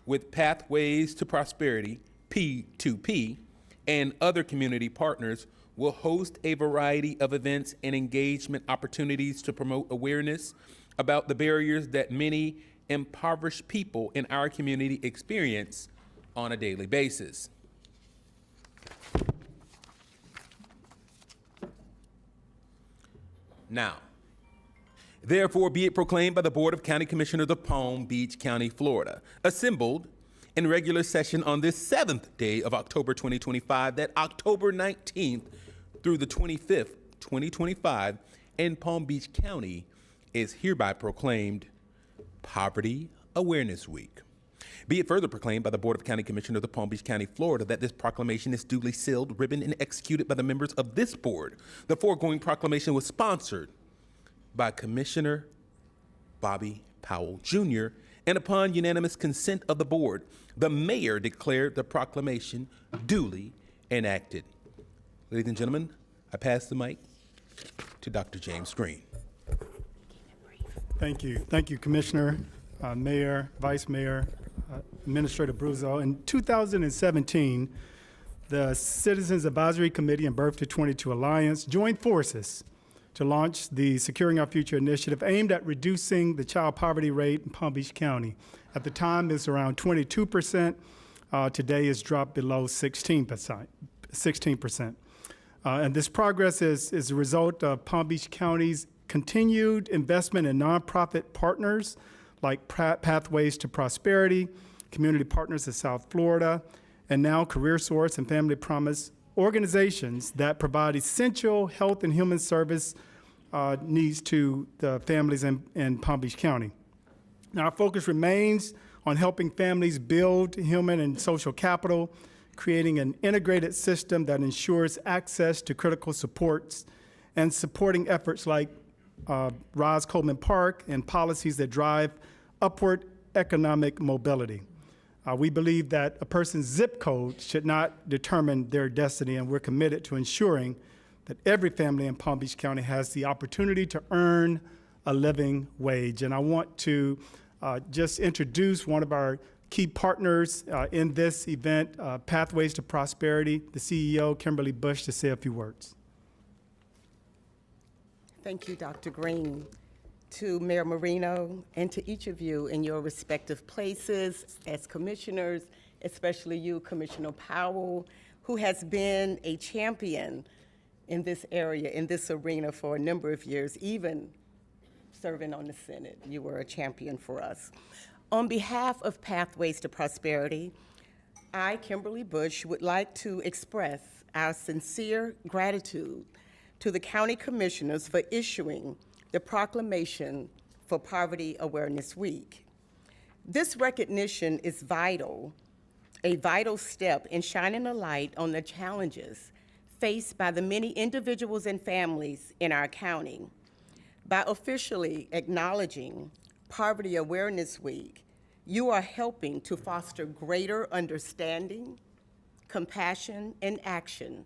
with Pathways to Prosperity, P2P, and other community partners, will host a variety of events and engagement opportunities to promote awareness about the barriers that many impoverished people in our community experience on a daily basis. Now, therefore be it proclaimed by the Board of County Commissioners of Palm Beach County, Florida, assembled in regular session on this 7th day of October 2025, that October 19th through the 25th, 2025, in Palm Beach County is hereby proclaimed Poverty Awareness Week. Be it further proclaimed by the Board of County Commissioners of Palm Beach County, Florida, that this proclamation is duly sealed, ribboned, and executed by the members of this board. The foregoing proclamation was sponsored by Commissioner Bobby Powell, Jr., and upon unanimous consent of the board, the mayor declared the proclamation duly enacted. Ladies and gentlemen, I pass the mic to Dr. James Green. Thank you. Thank you, Commissioner, Mayor, Vice Mayor, Administrator Bruzzo. In 2017, the Citizens Advisory Committee and Birth to 22 Alliance joined forces to launch the Securing Our Future initiative aimed at reducing the child poverty rate in Palm Beach County. At the time, it was around 22%. Today, it's dropped below 16%. And this progress is a result of Palm Beach County's continued investment in nonprofit partners like Pathways to Prosperity, Community Partners of South Florida, and now CareerSource and Family Promise, organizations that provide essential health and human service needs to the families in Palm Beach County. Now, our focus remains on helping families build human and social capital, creating an integrated system that ensures access to critical supports, and supporting efforts like Roz Coleman Park and policies that drive upward economic mobility. We believe that a person's zip code should not determine their destiny, and we're committed to ensuring that every family in Palm Beach County has the opportunity to earn a living wage. And I want to just introduce one of our key partners in this event, Pathways to Prosperity, the CEO, Kimberly Bush, to say a few words. Thank you, Dr. Green. To Mayor Marino and to each of you in your respective places as commissioners, especially you, Commissioner Powell, who has been a champion in this area, in this arena for a number of years, even serving on the Senate. You were a champion for us. On behalf of Pathways to Prosperity, I, Kimberly Bush, would like to express our sincere gratitude to the county commissioners for issuing the proclamation for Poverty Awareness Week. This recognition is vital, a vital step in shining a light on the challenges faced by the many individuals and families in our county. By officially acknowledging Poverty Awareness Week, you are helping to foster greater understanding, compassion, and action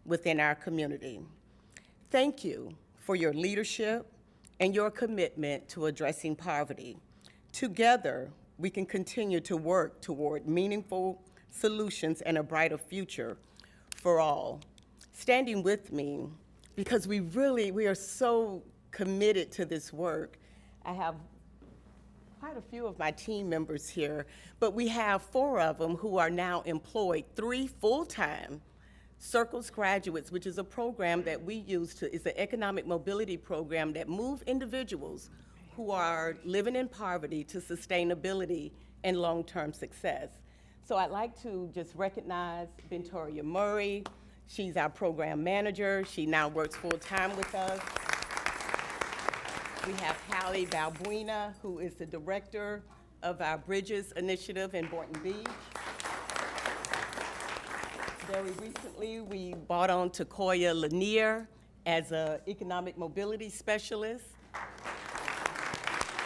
within our community. Thank you for your leadership and your commitment to addressing poverty. Together, we can continue to work toward meaningful solutions and a brighter future for all. Standing with me, because we are so committed to this work. I have quite a few of my team members here, but we have 4 of them who are now employed, 3 full-time Circles Graduates, which is a program that we use is an economic mobility program that move individuals who are living in poverty to sustainability and long-term success. So I'd like to just recognize Ventoria Murray. She's our program manager. She now works full-time with us. We have Hallie Balbuena, who is the director of our Bridges Initiative in Boynton Beach. Very recently, we brought on Takoya Lanier as an economic mobility specialist.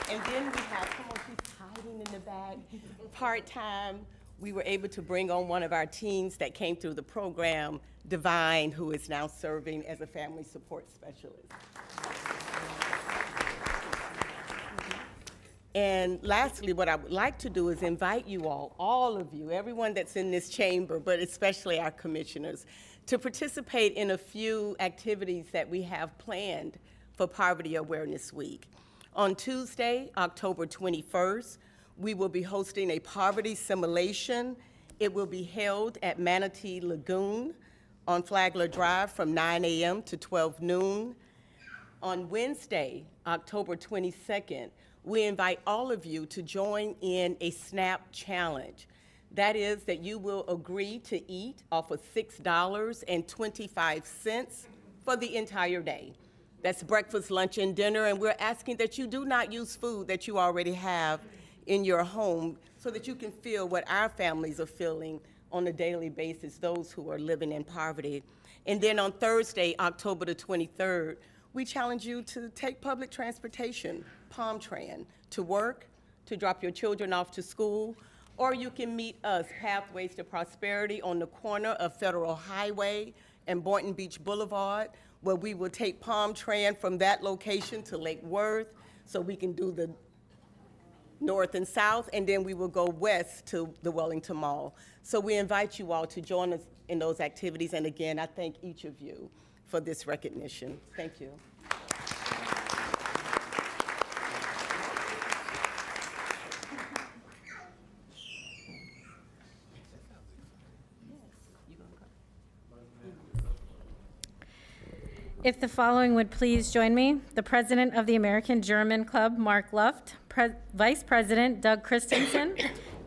And then we have someone who's hiding in the back, part-time. We were able to bring on one of our teens that came through the program, Divine, who is now serving as a family support specialist. And lastly, what I would like to do is invite you all of you, everyone that's in this chamber, but especially our commissioners, to participate in a few activities that we have planned for Poverty Awareness Week. On Tuesday, October 21st, we will be hosting a poverty simulation. It will be held at Manatee Lagoon on Flagler Drive from 9 a.m. to 12 noon. On Wednesday, October 22nd, we invite all of you to join in a SNAP challenge. That is that you will agree to eat off of $6.25 for the entire day. That's breakfast, lunch, and dinner, and we're asking that you do not use food that you already have in your home so that you can feel what our families are feeling on a daily basis, those who are living in poverty. And then on Thursday, October the 23rd, we challenge you to take public transportation, PalmTran, to work, to drop your children off to school, or you can meet us, Pathways to Prosperity, on the corner of Federal Highway and Boynton Beach Boulevard, where we will take PalmTran from that location to Lake Worth, so we can do the north and south, and then we will go west to the Wellington Mall. So we invite you all to join us in those activities, and again, I thank each of you for this recognition. Thank you. If the following would please join me, the President of the American German Club, Mark Luft, Vice President Doug Christensen,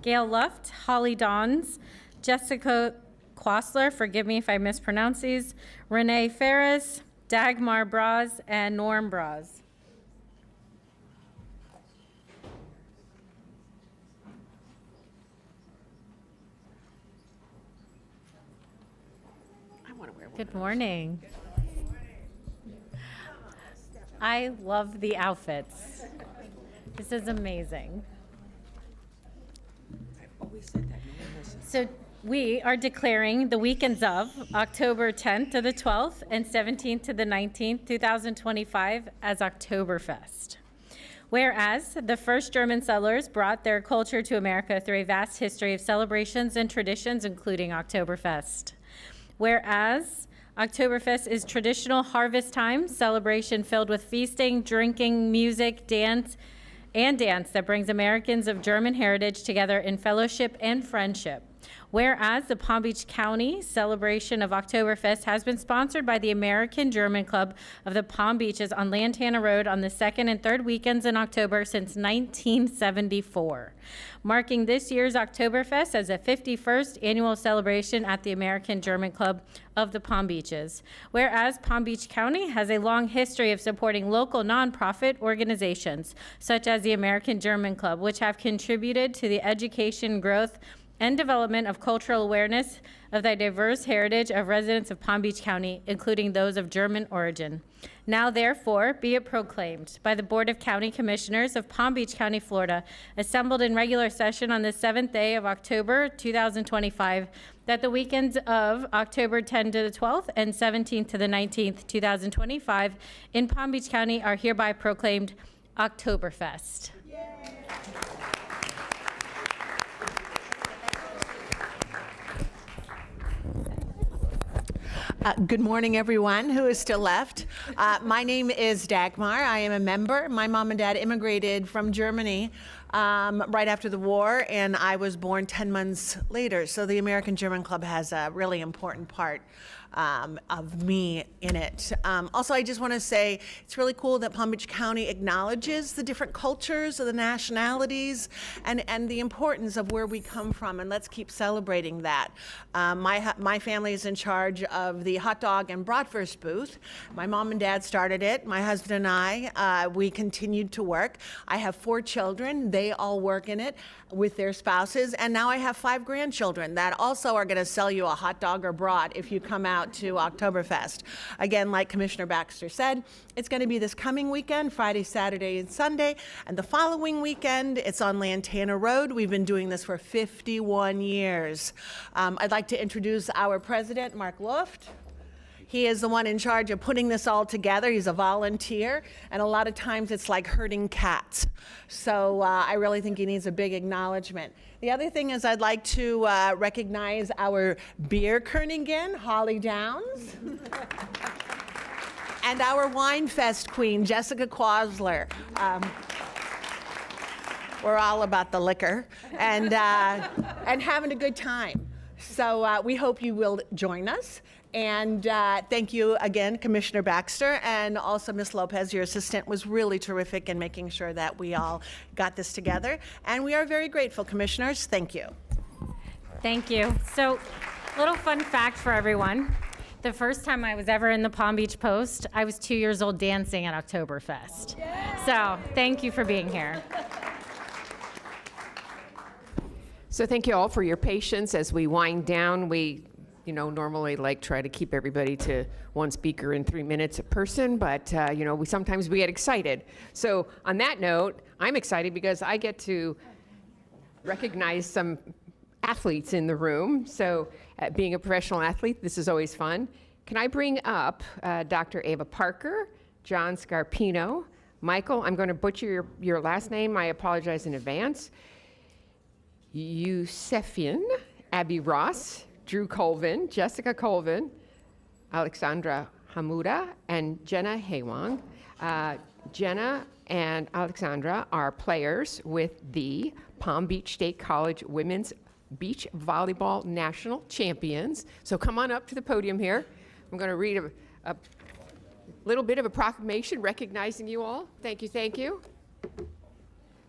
Gail Luft, Holly Dons, Jessica Quasler, forgive me if I mispronounce these, Renee Ferris, Dagmar Braz, and Norm Braz. Good morning. I love the outfits. This is amazing. So we are declaring the weekends of October 10th to the 12th and 17th to the 19th, 2025 as Oktoberfest. Whereas the first German settlers brought their culture to America through a vast history of celebrations and traditions, including Oktoberfest. Whereas Oktoberfest is traditional harvest time celebration filled with feasting, drinking, music, dance that brings Americans of German heritage together in fellowship and friendship. Whereas the Palm Beach County celebration of Oktoberfest has been sponsored by the American German Club of the Palm Beaches on Lantana Road on the second and third weekends in October since 1974, marking this year's Oktoberfest as a 51st annual celebration at the American German Club of the Palm Beaches. Whereas Palm Beach County has a long history of supporting local nonprofit organizations, such as the American German Club, which have contributed to the education, growth, and development of cultural awareness of the diverse heritage of residents of Palm Beach County, including those of German origin. Now, therefore, be it proclaimed by the Board of County Commissioners of Palm Beach County, Florida, assembled in regular session on the 7th day of October 2025, that the weekends of October 10 to the 12th and 17th to the 19th, 2025, in Palm Beach County are hereby proclaimed Oktoberfest. Good morning, everyone who is still left. My name is Dagmar. I am a member. My mom and dad immigrated from Germany right after the war, and I was born 10 months later. So the American German Club has a really important part of me in it. Also, I just want to say it's really cool that Palm Beach County acknowledges the different cultures of the nationalities and the importance of where we come from, and let's keep celebrating that. My family is in charge of the hot dog and bratwurst booth. My mom and dad started it. My husband and I, we continued to work. I have 4 children. They all work in it with their spouses, and now I have 5 grandchildren that also are going to sell you a hot dog or brat if you come out to Oktoberfest. Again, like Commissioner Baxter said, it's going to be this coming weekend, Friday, Saturday, and Sunday, and the following weekend, it's on Lantana Road. We've been doing this for 51 years. I'd like to introduce our president, Mark Luft. He is the one in charge of putting this all together. He's a volunteer, and a lot of times it's like herding cats. So I really think he needs a big acknowledgement. The other thing is I'd like to recognize our beer Königin, Holly Downs, and our Wine Fest queen, Jessica Quasler. We're all about the liquor and having a good time. So we hope you will join us. And thank you again, Commissioner Baxter, and also Ms. Lopez, your assistant, was really terrific in making sure that we all got this together. And we are very grateful, Commissioners. Thank you. Thank you. So, little fun fact for everyone. The first time I was ever in the Palm Beach Post, I was 2 years old dancing at Oktoberfest. So, thank you for being here. So thank you all for your patience as we wind down. We, normally try to keep everybody to one speaker in 3 minutes a person, but we sometimes get excited. So on that note, I'm excited because I get to recognize some athletes in the room. So being a professional athlete, this is always fun. Can I bring up Dr. Ava Parker, John Scarpino, Michael, I'm going to butcher your last name. I apologize in advance. Yusefian, Abby Ross, Drew Colvin, Jessica Colvin, Alexandra Hamuda, and Jenna Haywang. Jenna and Alexandra are players with the Palm Beach State College Women's Beach Volleyball National Champions. So come on up to the podium here. I'm going to read a little bit of a proclamation recognizing you all. Thank you, thank you.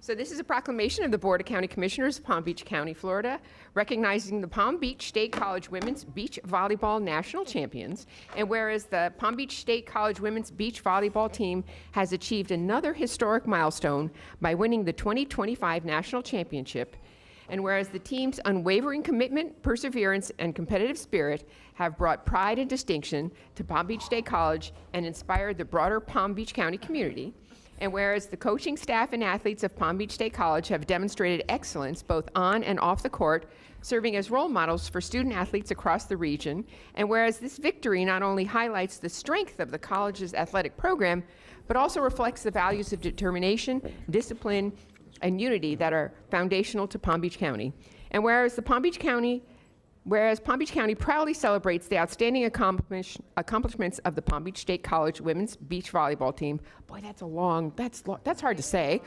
So this is a proclamation of the Board of County Commissioners of Palm Beach County, Florida, recognizing the Palm Beach State College Women's Beach Volleyball National Champions. And whereas the Palm Beach State College Women's Beach Volleyball team has achieved another historic milestone by winning the 2025 National Championship, and whereas the team's unwavering commitment, perseverance, and competitive spirit have brought pride and distinction to Palm Beach State College and inspired the broader Palm Beach County community, and whereas the coaching staff and athletes of Palm Beach State College have demonstrated excellence both on and off the court, serving as role models for student athletes across the region, and whereas this victory not only highlights the strength of the college's athletic program, but also reflects the values of determination, discipline, and unity that are foundational to Palm Beach County. And whereas Palm Beach County proudly celebrates the outstanding accomplishments of the Palm Beach State College Women's Beach Volleyball team. Boy, that's hard to say.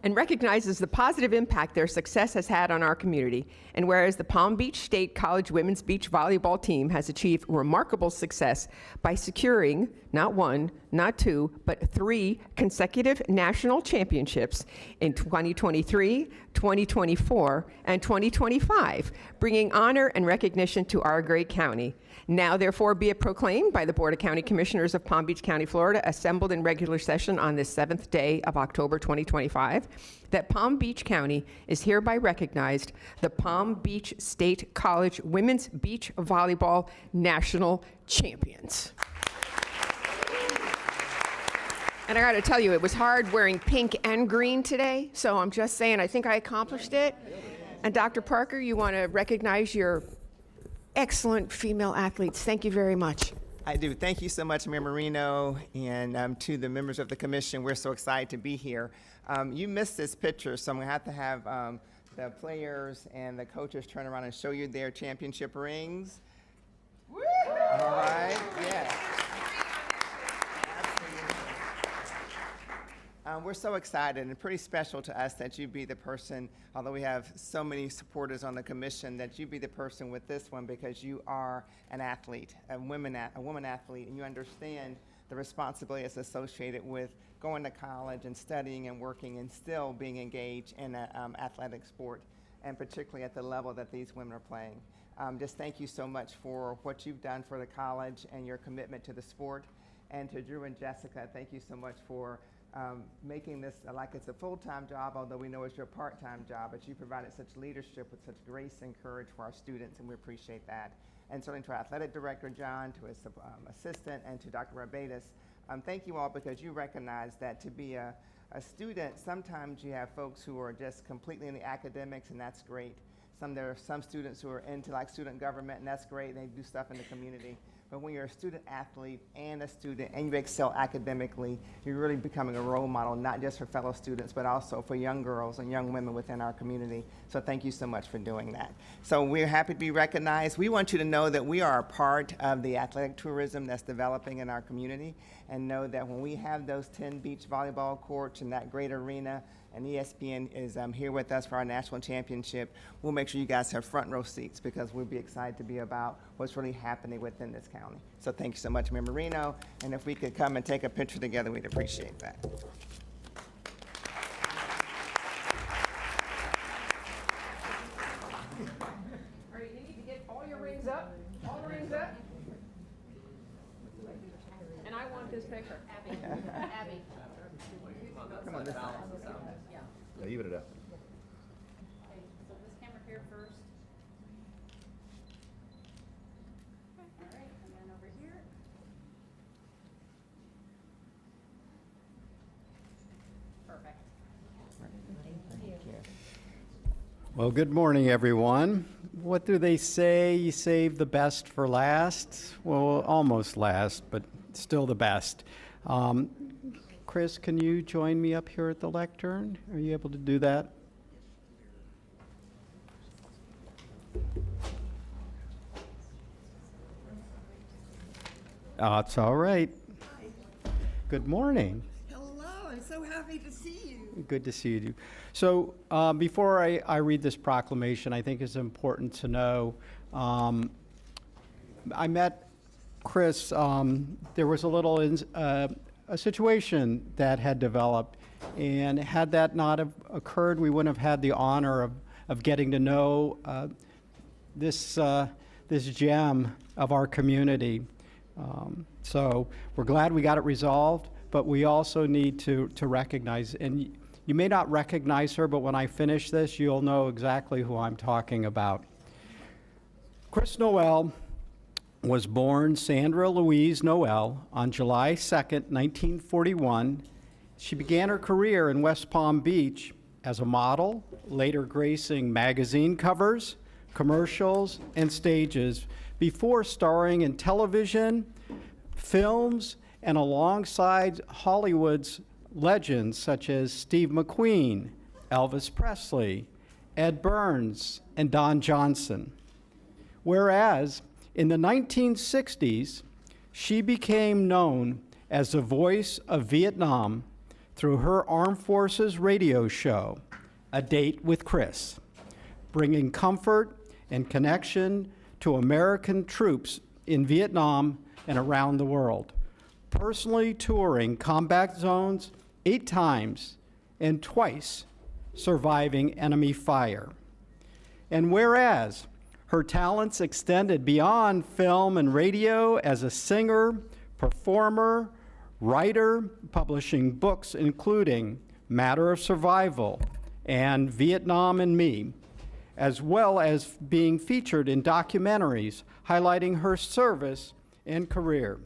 And recognizes the positive impact their success has had on our community. And whereas the Palm Beach State College Women's Beach Volleyball team has achieved remarkable success by securing not one, not two, but 3 consecutive national championships in 2023, 2024, and 2025, bringing honor and recognition to our great county. Now, therefore, be it proclaimed by the Board of County Commissioners of Palm Beach County, Florida, assembled in regular session on this 7th day of October 2025, that Palm Beach County is hereby recognized the Palm Beach State College Women's Beach Volleyball National Champions. And I got to tell you, it was hard wearing pink and green today, so I'm just saying I think I accomplished it. And Dr. Parker, you want to recognize your excellent female athletes. Thank you very much. I do. Thank you so much, Mayor Marino, and to the members of the commission. We're so excited to be here. You missed this picture, so I'm going to have the players and the coaches turn around and show you their championship rings. Woo! All right, yes. We're so excited and pretty special to us that you be the person, although we have so many supporters on the commission, that you be the person with this one because you are an athlete, a woman athlete, and you understand the responsibility that's associated with going to college and studying and working and still being engaged in an athletic sport, and particularly at the level that these women are playing. Just thank you so much for what you've done for the college and your commitment to the sport. And to Drew and Jessica, thank you so much for making this like it's a full-time job, although we know it's your part-time job, but you provided such leadership with such grace and courage for our students, and we appreciate that. And certainly to our athletic director, John, to his assistant, and to Dr. Rabatis, thank you all because you recognize that to be a student, sometimes you have folks who are just completely in the academics, and that's great. There are some students who are into like student government, and that's great, and they do stuff in the community. But when you're a student athlete and a student and you excel academically, you're really becoming a role model, not just for fellow students, but also for young girls and young women within our community. So thank you so much for doing that. So we're happy to be recognized. We want you to know that we are a part of the athletic tourism that's developing in our community, and know that when we have those 10 beach volleyball courts in that great arena, and ESPN is here with us for our national championship, we'll make sure you guys have front row seats, because we'll be excited to be about what's really happening within this county. So thank you so much, Mayor Marino, and if we could come and take a picture together, we'd appreciate that. All right, you need to get all your rings up, And I want this picture. Abby. Abby. Come on, this side. Yeah, leave it up. Okay, so this camera here first. All right, and then over here. Perfect. Thank you. Well, good morning, everyone. What do they say? You save the best for last? Well, almost last, but still the best. Chris, can you join me up here at the lectern? Are you able to do that? It's all right. Good morning. Hello, I'm so happy to see you. Good to see you. So before I read this proclamation, I think it's important to know, I met Chris, there was a little a situation that had developed, and had that not have occurred, we wouldn't have had the honor of getting to know this gem of our community. So we're glad we got it resolved, but we also need to recognize, and you may not recognize her, but when I finish this, you'll know exactly who I'm talking about. Chris Noel was born Sandra Louise Noel on July 2nd, 1941. She began her career in West Palm Beach as a model, later gracing magazine covers, commercials, and stages, before starring in television, films, and alongside Hollywood's legends such as Steve McQueen, Elvis Presley, Ed Burns, and Don Johnson. Whereas in the 1960s, she became known as the voice of Vietnam through her Armed Forces radio show, A Date with Chris, bringing comfort and connection to American troops in Vietnam and around the world, personally touring combat zones 8 times and twice surviving enemy fire. And whereas her talents extended beyond film and radio as a singer, performer, writer, publishing books including Matter of Survival and Vietnam and Me, as well as being featured in documentaries highlighting her service and career.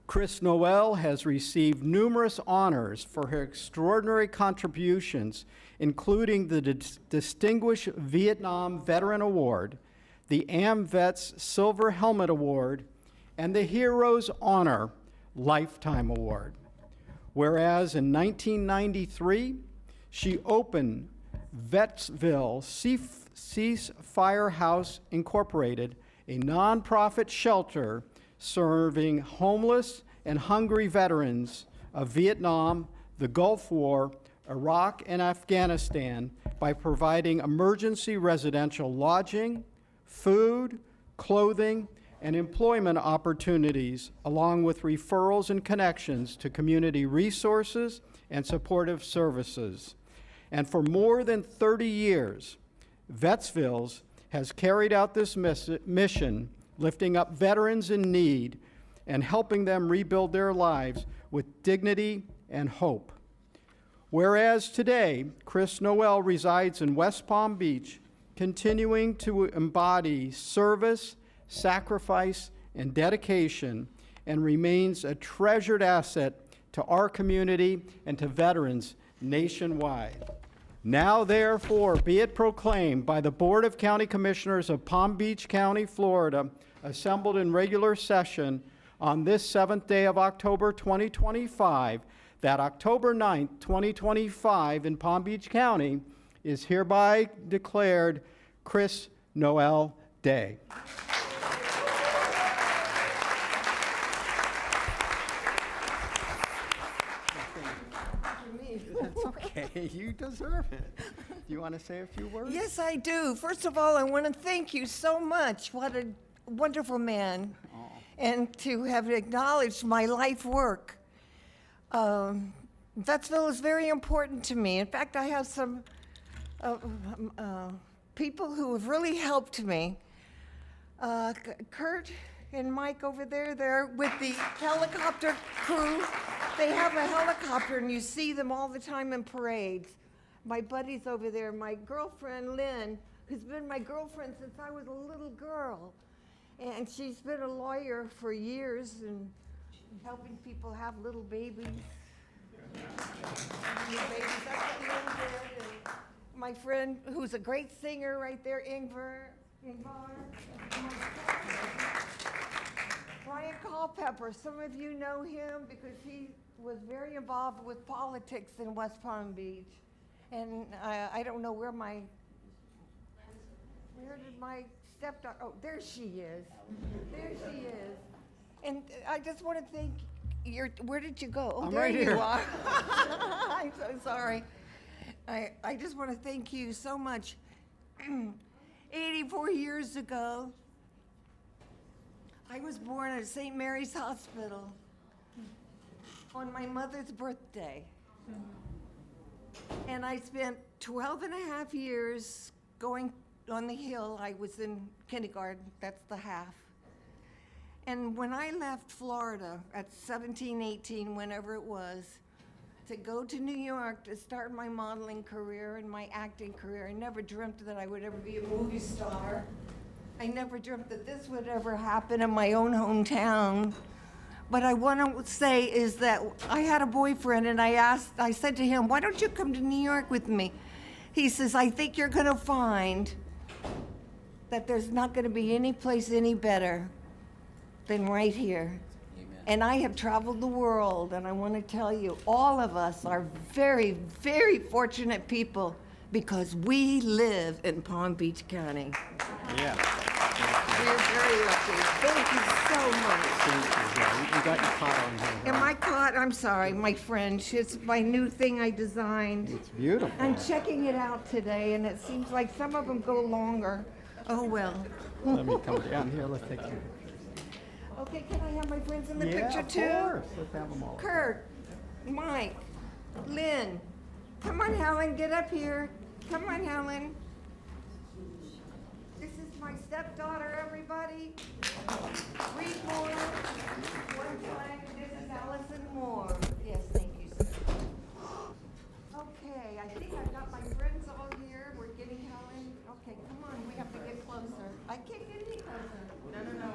Chris Noel has received numerous honors for her extraordinary contributions, including the Distinguished Vietnam Veteran Award, the AMVETS Silver Helmet Award, and the Heroes Honor Lifetime Award. Whereas in 1993, she opened Vetsville Ceasefire House Incorporated, a nonprofit shelter serving homeless and hungry veterans of Vietnam, the Gulf War, Iraq, and Afghanistan by providing emergency residential lodging, food, clothing, and employment opportunities, along with referrals and connections to community resources and supportive services. And for more than 30 years, Vetsville has carried out this mission, lifting up veterans in need and helping them rebuild their lives with dignity and hope. Whereas today, Chris Noel resides in West Palm Beach, continuing to embody service, sacrifice, and dedication, and remains a treasured asset to our community and to veterans nationwide. Now therefore be it proclaimed by the Board of County Commissioners of Palm Beach County, Florida, assembled in regular session on this 7th day of October 2025, that October 9th, 2025 in Palm Beach County is hereby declared Chris Noel Day. That's okay. You deserve it. Do you want to say a few words? Yes, I do. First of all, I want to thank you so much. What a wonderful man. And to have acknowledged my life work. Vetsville is very important to me. In fact, I have some people who have really helped me. Kurt and Mike over there, they're with the helicopter crew. They have a helicopter and you see them all the time in parades. My buddies over there, my girlfriend Lynn, who's been my girlfriend since I was a little girl. And she's been a lawyer for years and helping people have little babies. That's what Lynn did. And my friend, who's a great singer right there, Ingvar. Brian Culpepper, some of you know him because he was very involved with politics in West Palm Beach. And I don't know where did my stepdaughter, oh, there she is. There she is. And I just want to thank where did you go? Oh, I'm there right you here. are. I'm so sorry. I just want to thank you so much. 84 years ago, I was born at St. Mary's Hospital on my mother's birthday. And I spent 12 and a half years going on the hill. I was in kindergarten, that's the half. And when I left Florida at 17, 18, whenever it was, to go to New York to start my modeling career and my acting career, I never dreamt that I would ever be a movie star. I never dreamt that this would ever happen in my own hometown. But I want to say is that I had a boyfriend and I said to him, why don't you come to New York with me? He says, I think you're going to find that there's not going to be any place any better than right here. Amen. And I have traveled the world, and I want to tell you, all of us are very, very fortunate people because we live in Palm Beach County. Yeah. We're very lucky. Thank you so much. You got your pot on here. And my cot, I'm sorry, my friend, it's my new thing I designed. It's beautiful. I'm checking it out today, and it seems like some of them go longer. Oh, well. Let me come down here. Let's take you. Okay, can I have my friends in the Yeah, picture of too? course. Let's have them all. Kurt, Mike, Lynn. Come on, Helen, get up here. Come on, Helen. This is my stepdaughter, everybody. Reed Moore. One flag, this is Allison Moore. Yes, thank you, sir. Okay, I think I've got my friends all here. We're getting Helen. Okay, come on, we have to get closer. I can't get any closer. No.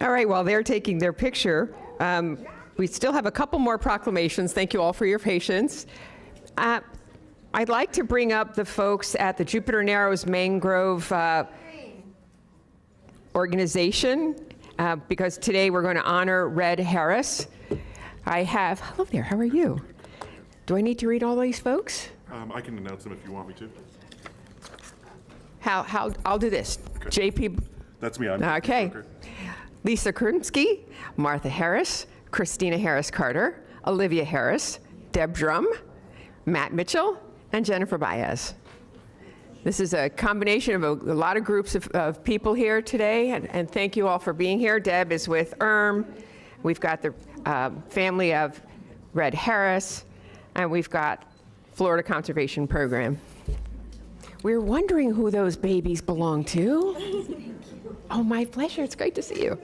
All right, while they're taking their picture, we still have a couple more proclamations. Thank you all for your patience. I'd like to bring up the folks at the Jupiter Narrows Mangrove organization because today we're going to honor Red Harris. Hello there, how are you? Do I need to read all these folks? I can announce them if you want me to. I'll do this. Okay. JP. That's me. I'm Okay. Lisa Kernsky, Martha Harris, Christina Harris Carter, Olivia Harris, Deb Drum, Matt Mitchell, and Jennifer Baez. This is a combination of a lot of groups of people here today, and thank you all for being here. Deb is with We've got the family of Red Harris, and we've got Florida Conservation Program. We're wondering who those babies belong to. Oh, my pleasure. It's great to see you.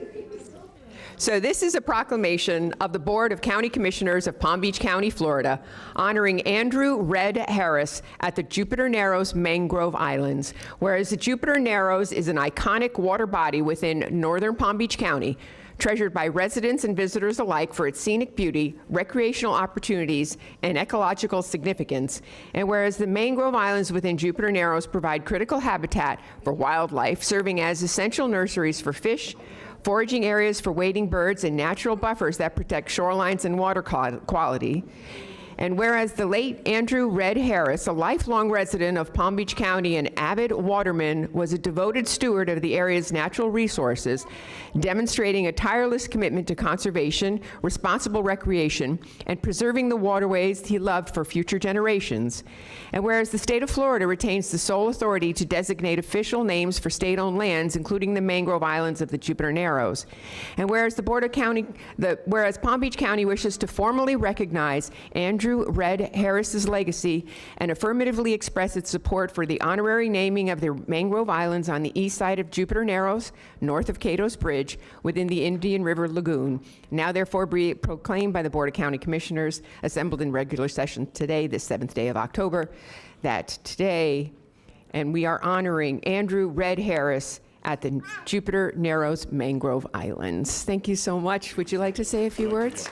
So this is a proclamation of the Board of County Commissioners of Palm Beach County, Florida, honoring Andrew Red Harris at the Jupiter Narrows Mangrove Islands. Whereas the Jupiter Narrows is an iconic water body within northern Palm Beach County, treasured by residents and visitors alike for its scenic beauty, recreational opportunities, and ecological significance. And whereas the mangrove islands within Jupiter Narrows provide critical habitat for wildlife, serving as essential nurseries for fish, foraging areas for wading birds, and natural buffers that protect shorelines and water quality. And whereas the late Andrew Red Harris, a lifelong resident of Palm Beach County and avid waterman, was a devoted steward of the area's natural resources, demonstrating a tireless commitment to conservation, responsible recreation, and preserving the waterways he loved for future generations. And whereas the state of Florida retains the sole authority to designate official names for state-owned lands, including the mangrove islands of the Jupiter Narrows. And whereas whereas Palm Beach County wishes to formally recognize Andrew Red Harris's legacy and affirmatively express its support for the honorary naming of the mangrove islands on the east side of Jupiter Narrows, north of Cato's Bridge, within the Indian River Lagoon. Now therefore be proclaimed by the Board of County Commissioners assembled in regular session today, the 7th day of October, that today, and we are honoring Andrew Red Harris at the Jupiter Narrows Mangrove Islands. Thank you so much. Would you like to say a few words?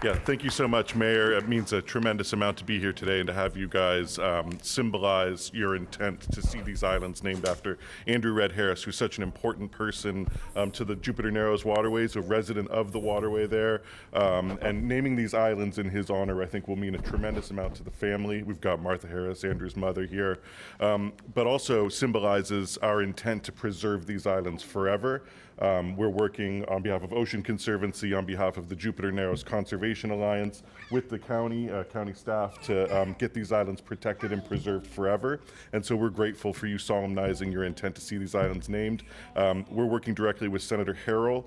Yeah, thank you so much, Mayor. It means a tremendous amount to be here today and to have you guys symbolize your intent to see these islands named after Andrew Red Harris, who's such an important person to the Jupiter Narrows waterways, a resident of the waterway there. And naming these islands in his honor, I think, will mean a tremendous amount to the family. We've got Martha Harris, Andrew's mother, here, but also symbolizes our intent to preserve these islands forever. We're working on behalf of Ocean Conservancy, on behalf of the Jupiter Narrows Conservation Alliance, with the county staff to get these islands protected and preserved forever. And so we're grateful for you solemnizing your intent to see these islands named. We're working directly with Senator Harrell,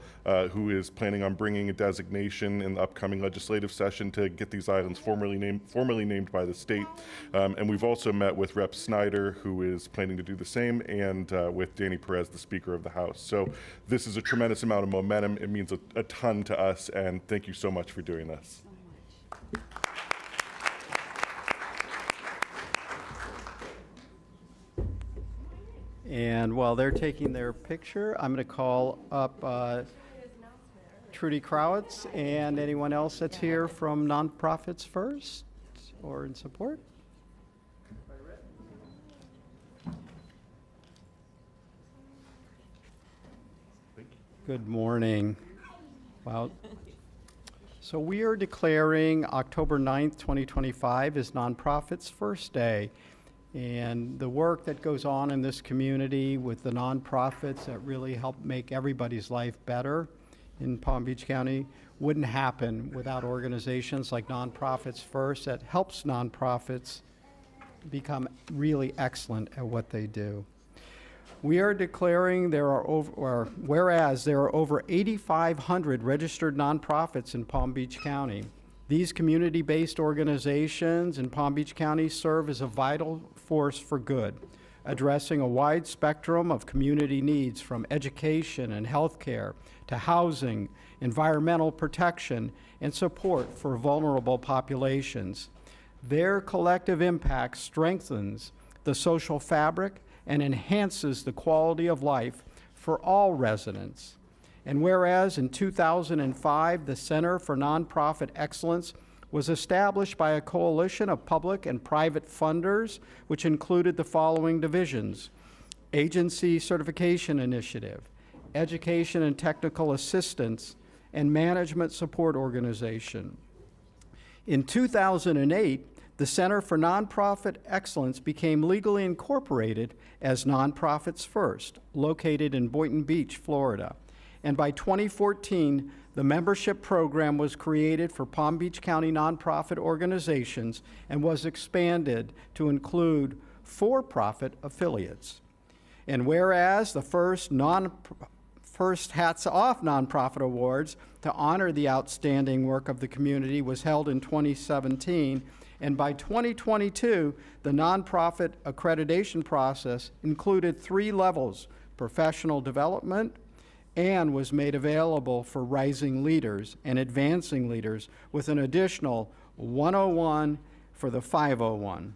who is planning on bringing a designation in the upcoming legislative session to get these islands formally named by the state. And we've also met with Rep. Snyder, who is planning to do the same, and with Danny Perez, the Speaker of the House. So this is a tremendous amount of momentum. It means a ton to us, and thank you so much for doing this. And while they're taking their picture, I'm going to call up Trudy Crowitz and anyone else that's here from Nonprofits First or in support. Good morning. Wow. So we are declaring October 9th, 2025 as Nonprofits First Day. And the work that goes on in this community with the nonprofits that really help make everybody's life better in Palm Beach County wouldn't happen without organizations like Nonprofits First that helps nonprofits become really excellent at what they do. We are declaring whereas there are over 8,500 registered nonprofits in Palm Beach County. These community-based organizations in Palm Beach County serve as a vital force for good, addressing a wide spectrum of community needs from education and healthcare to housing, environmental protection, and support for vulnerable populations. Their collective impact strengthens the social fabric and enhances the quality of life for all residents. And whereas in 2005, the Center for Nonprofit Excellence was established by a coalition of public and private funders, which included the following divisions: Agency Certification Initiative, Education and Technical Assistance, and Management Support Organization. In 2008, the Center for Nonprofit Excellence became legally incorporated as Nonprofits First, located in Boynton Beach, Florida. And by 2014, the membership program was created for Palm Beach County nonprofit organizations and was expanded to include for-profit affiliates. And whereas the first Hats Off Nonprofit Awards to honor the outstanding work of the community was held in 2017, and by 2022, the nonprofit accreditation process included 3 levels: professional development, and was made available for rising leaders and advancing leaders with an additional 101 for the 501.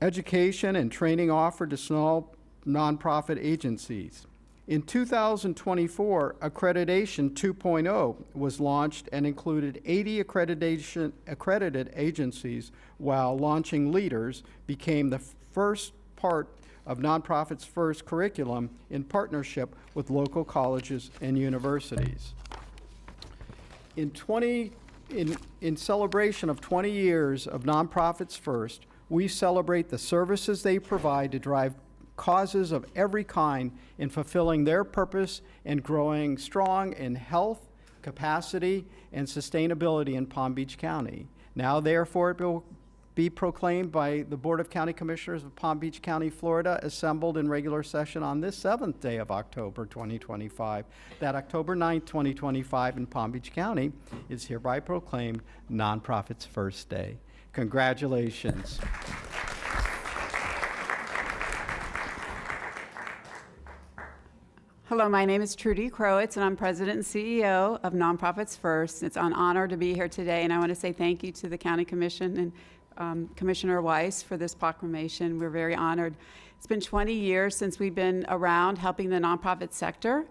Education and training offered to small nonprofit agencies. In 2024, Accreditation 2.0 was launched and included 80 accredited agencies, while Launching Leaders became the first part of Nonprofits First curriculum in partnership with local colleges and universities. In celebration of 20 years of Nonprofits First, we celebrate the services they provide to drive causes of every kind in fulfilling their purpose and growing strong in health, capacity, and sustainability in Palm Beach County. Now, therefore, it will be proclaimed by the Board of County Commissioners of Palm Beach County, Florida, assembled in regular session on this 7th day of October 2025, that October 9th, 2025 in Palm Beach County is hereby proclaimed Nonprofits First Day. Congratulations. Hello, my name is Trudy Crowitz, and I'm President and CEO of Nonprofits First. It's an honor to be here today, and I want to say thank you to the County Commission and Commissioner Weiss for this proclamation. We're very honored. It's been 20 years since we've been around helping the nonprofit sector.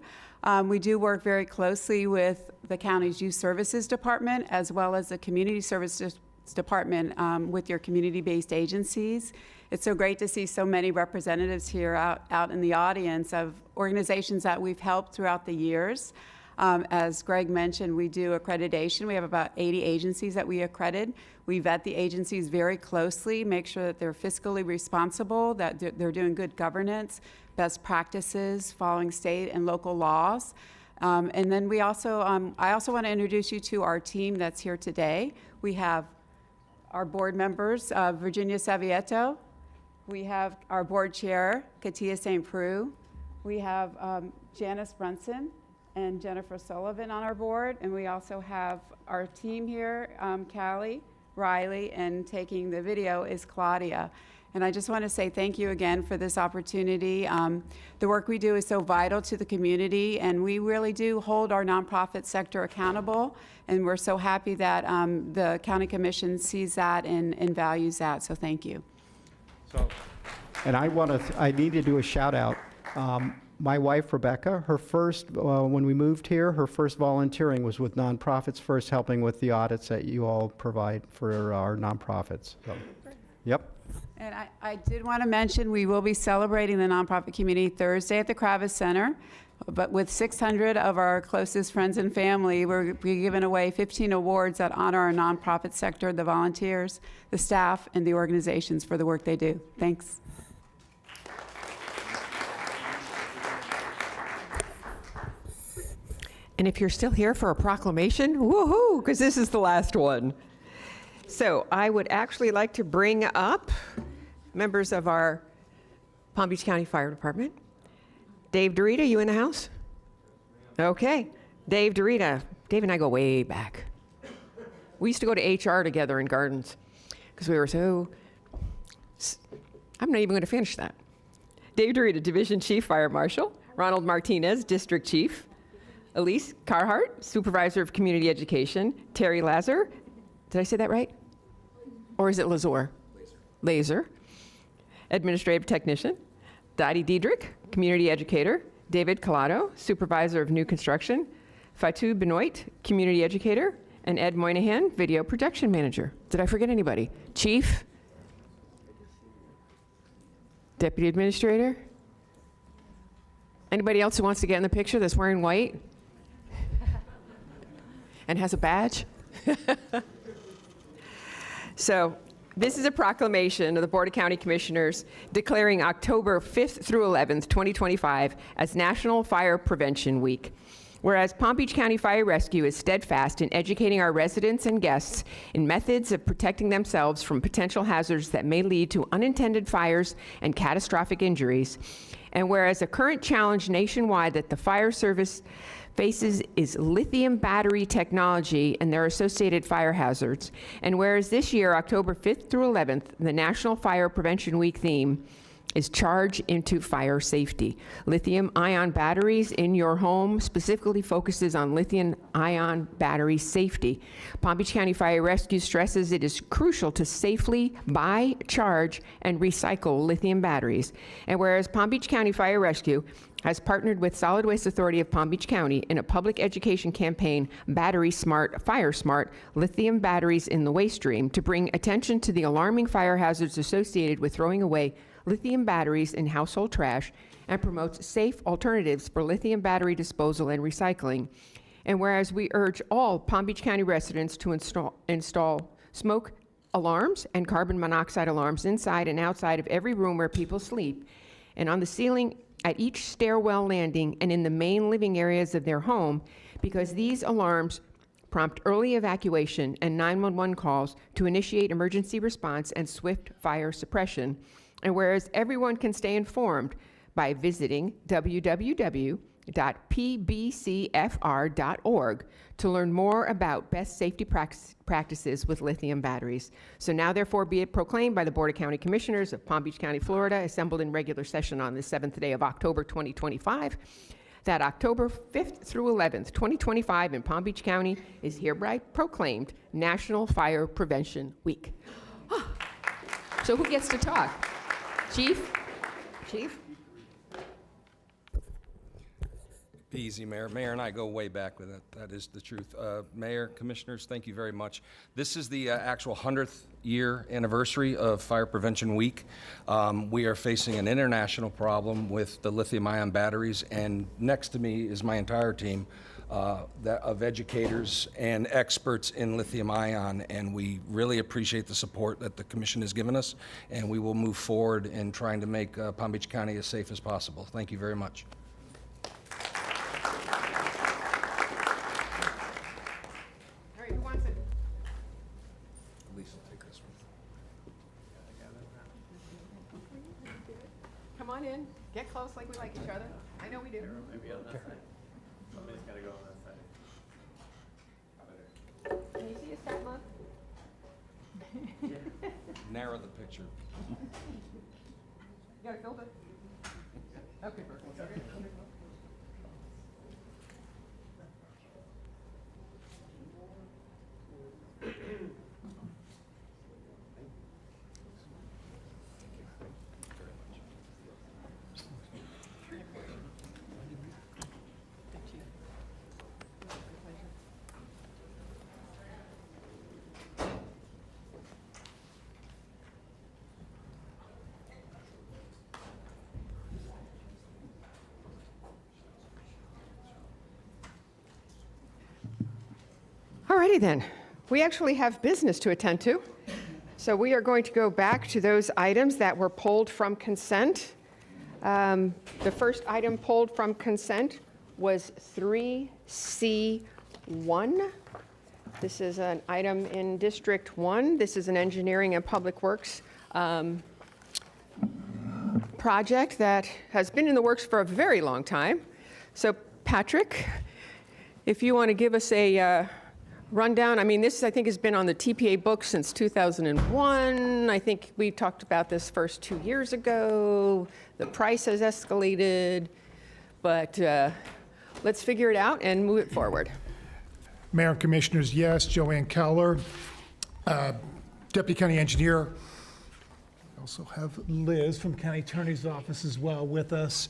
We do work very closely with the county's Youth Services Department as well as the Community Services Department with your community-based agencies. It's so great to see so many representatives here out in the audience of organizations that we've helped throughout the years. As Greg mentioned, we do accreditation. We have about 80 agencies that we accredit. We vet the agencies very closely, make sure that they're fiscally responsible, that they're doing good governance, best practices, following state and local laws. And then we also, I also want to introduce you to our team that's here today. We have our board members, Virginia Savieto. We have our board chair, Katia St. Preux. We have Janice Brunson and Jennifer Sullivan on our board. And we also have our team here, Callie, Riley, and taking the video is Claudia. And I just want to say thank you again for this opportunity. The work we do is so vital to the community, and we really do hold our nonprofit sector accountable. And we're so happy that the County Commission sees that and values that. So thank you. And I need to do a shout out. My wife, Rebecca, her first, when we moved here, her first volunteering was with Nonprofits First, helping with the audits that you all provide for our nonprofits. So, yep. And I did want to mention, we will be celebrating the nonprofit community Thursday at the Kravis Center. But with 600 of our closest friends and family, we're giving away 15 awards that honor our nonprofit sector, the volunteers, the staff, and the organizations for the work they do. Thanks. And if you're still here for a proclamation, woohoo, because this is the last one. So I would actually like to bring up members of our Palm Beach County Fire Department. Dave Dorita, you in the house? Okay. Dave Dorita. Dave and I go way back. We used to go to HR together in Gardens because we were so... I'm not even going to finish that. Dave Dorita, Division Chief Fire Marshal. Ronald Martinez, District Chief. Elise Carhart, Supervisor of Community Education. Terry Lazar. Did I say that right? Or is it Lazor? Laser. Administrative Technician. Dottie Diedrich, Community Educator. David Collado, Supervisor of New Construction. Fatou Benoit, Community Educator. And Ed Moynihan, Video Production Manager. Did I forget anybody? Chief? Deputy Administrator? Anybody else who wants to get in the picture that's wearing white? And has a badge? So this is a proclamation of the Board of County Commissioners declaring October 5th through 11th, 2025 as National Fire Prevention Week. Whereas Palm Beach County Fire Rescue is steadfast in educating our residents and guests in methods of protecting themselves from potential hazards that may lead to unintended fires and catastrophic injuries. And whereas a current challenge nationwide that the fire service faces is lithium battery technology and their associated fire hazards. And whereas this year, October 5th through 11th, the National Fire Prevention Week theme is Charge into Fire Safety. Lithium-ion batteries in your home specifically focuses on lithium-ion battery safety. Palm Beach County Fire Rescue stresses it is crucial to safely buy, charge, and recycle lithium batteries. And whereas Palm Beach County Fire Rescue has partnered with Solid Waste Authority of Palm Beach County in a public education campaign, Battery Smart, Fire Smart, lithium batteries in the waste stream, to bring attention to the alarming fire hazards associated with throwing away lithium batteries in household trash, and promotes safe alternatives for lithium battery disposal and recycling. And whereas we urge all Palm Beach County residents to install smoke alarms and carbon monoxide alarms inside and outside of every room where people sleep, and on the ceiling at each stairwell landing and in the main living areas of their home, because these alarms prompt early evacuation and 911 calls to initiate emergency response and swift fire suppression. And whereas everyone can stay informed by visiting www.pbcfr.org to learn more about best safety practices with lithium batteries. So now therefore be it proclaimed by the Board of County Commissioners of Palm Beach County, Florida, assembled in regular session on the 7th day of October 2025, that October 5th through 11th, 2025 in Palm Beach County is hereby proclaimed National Fire Prevention Week. So who gets to talk? Chief? Chief? Easy, Mayor. Mayor and I go way back with it. That is the truth. Mayor, Commissioners, thank you very much. This is the actual 100th year anniversary of Fire Prevention Week. We are facing an international problem with the lithium-ion batteries, and next to me is my entire team of educators and experts in lithium-ion, and we really appreciate the support that the Commission has given us, and we will move forward in trying to make Palm Beach County as safe as possible. Thank you very much. Come on in, get close like we like each other. I know we do. Maybe on that side. Somebody's gotta go on that side. Can you see us that month? Narrow the picture. You got it, Phil? Okay, perfect. Alrighty then, we actually have business to attend to. So we are going to go back to those items that were pulled from consent. The first item pulled from consent was 3C1. This is an item in District 1. This is an engineering and public works project that has been in the works for a very long time. So Patrick, if you want to give us a rundown. I mean, this, I think, has been on the TPA book since 2001. I think we talked about this first 2 years ago. The price has escalated, but let's figure it out and move it forward. Mayor and Commissioners, yes. Joanne Keller, Deputy County Engineer. I also have Liz from County Attorney's Office as well with us.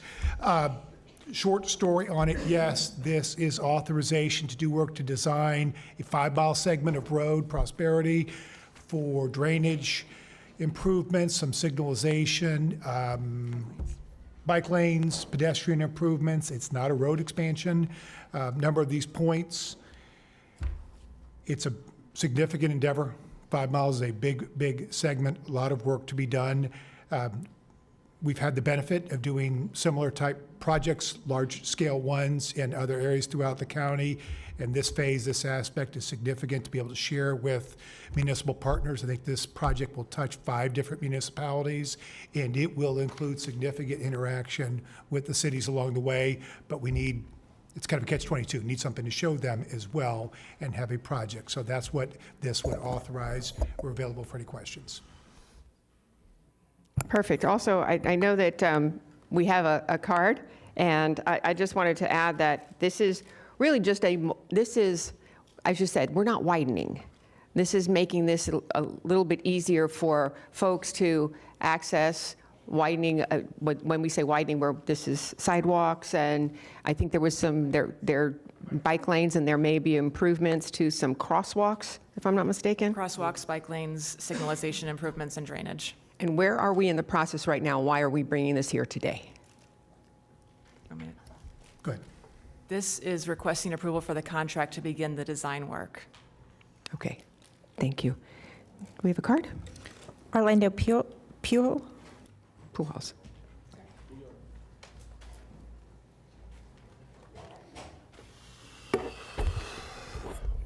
Short story on it, yes, this is authorization to do work to design a 5-mile segment of road, Prosperity, for drainage improvements, some signalization, bike lanes, pedestrian improvements. It's not a road expansion. Number of these points, it's a significant endeavor. 5 miles is a big segment, a lot of work to be done. We've had the benefit of doing similar type projects, large-scale ones in other areas throughout the county. And this phase, this aspect is significant to be able to share with municipal partners. I think this project will touch 5 different municipalities, and it will include significant interaction with the cities along the way. But we need, it's kind of a catch-22, need something to show them as well and have a project. So that's what this would authorize. We're available for any questions. Perfect. Also, I know that we have a card, and I just wanted to add that this is really just this is, as you said, we're not widening. This is making this a little bit easier for folks to access widening, when we say widening, this is sidewalks, and I think there was there are bike lanes, and there may be improvements to some crosswalks, if I'm not mistaken. Crosswalks, bike lanes, signalization improvements, and drainage. And where are we in the process right now? Why are we bringing this here today? Go ahead. This is requesting approval for the contract to begin the design work. Okay, thank you. Do we have a card? Orlando Pujols. Pujols.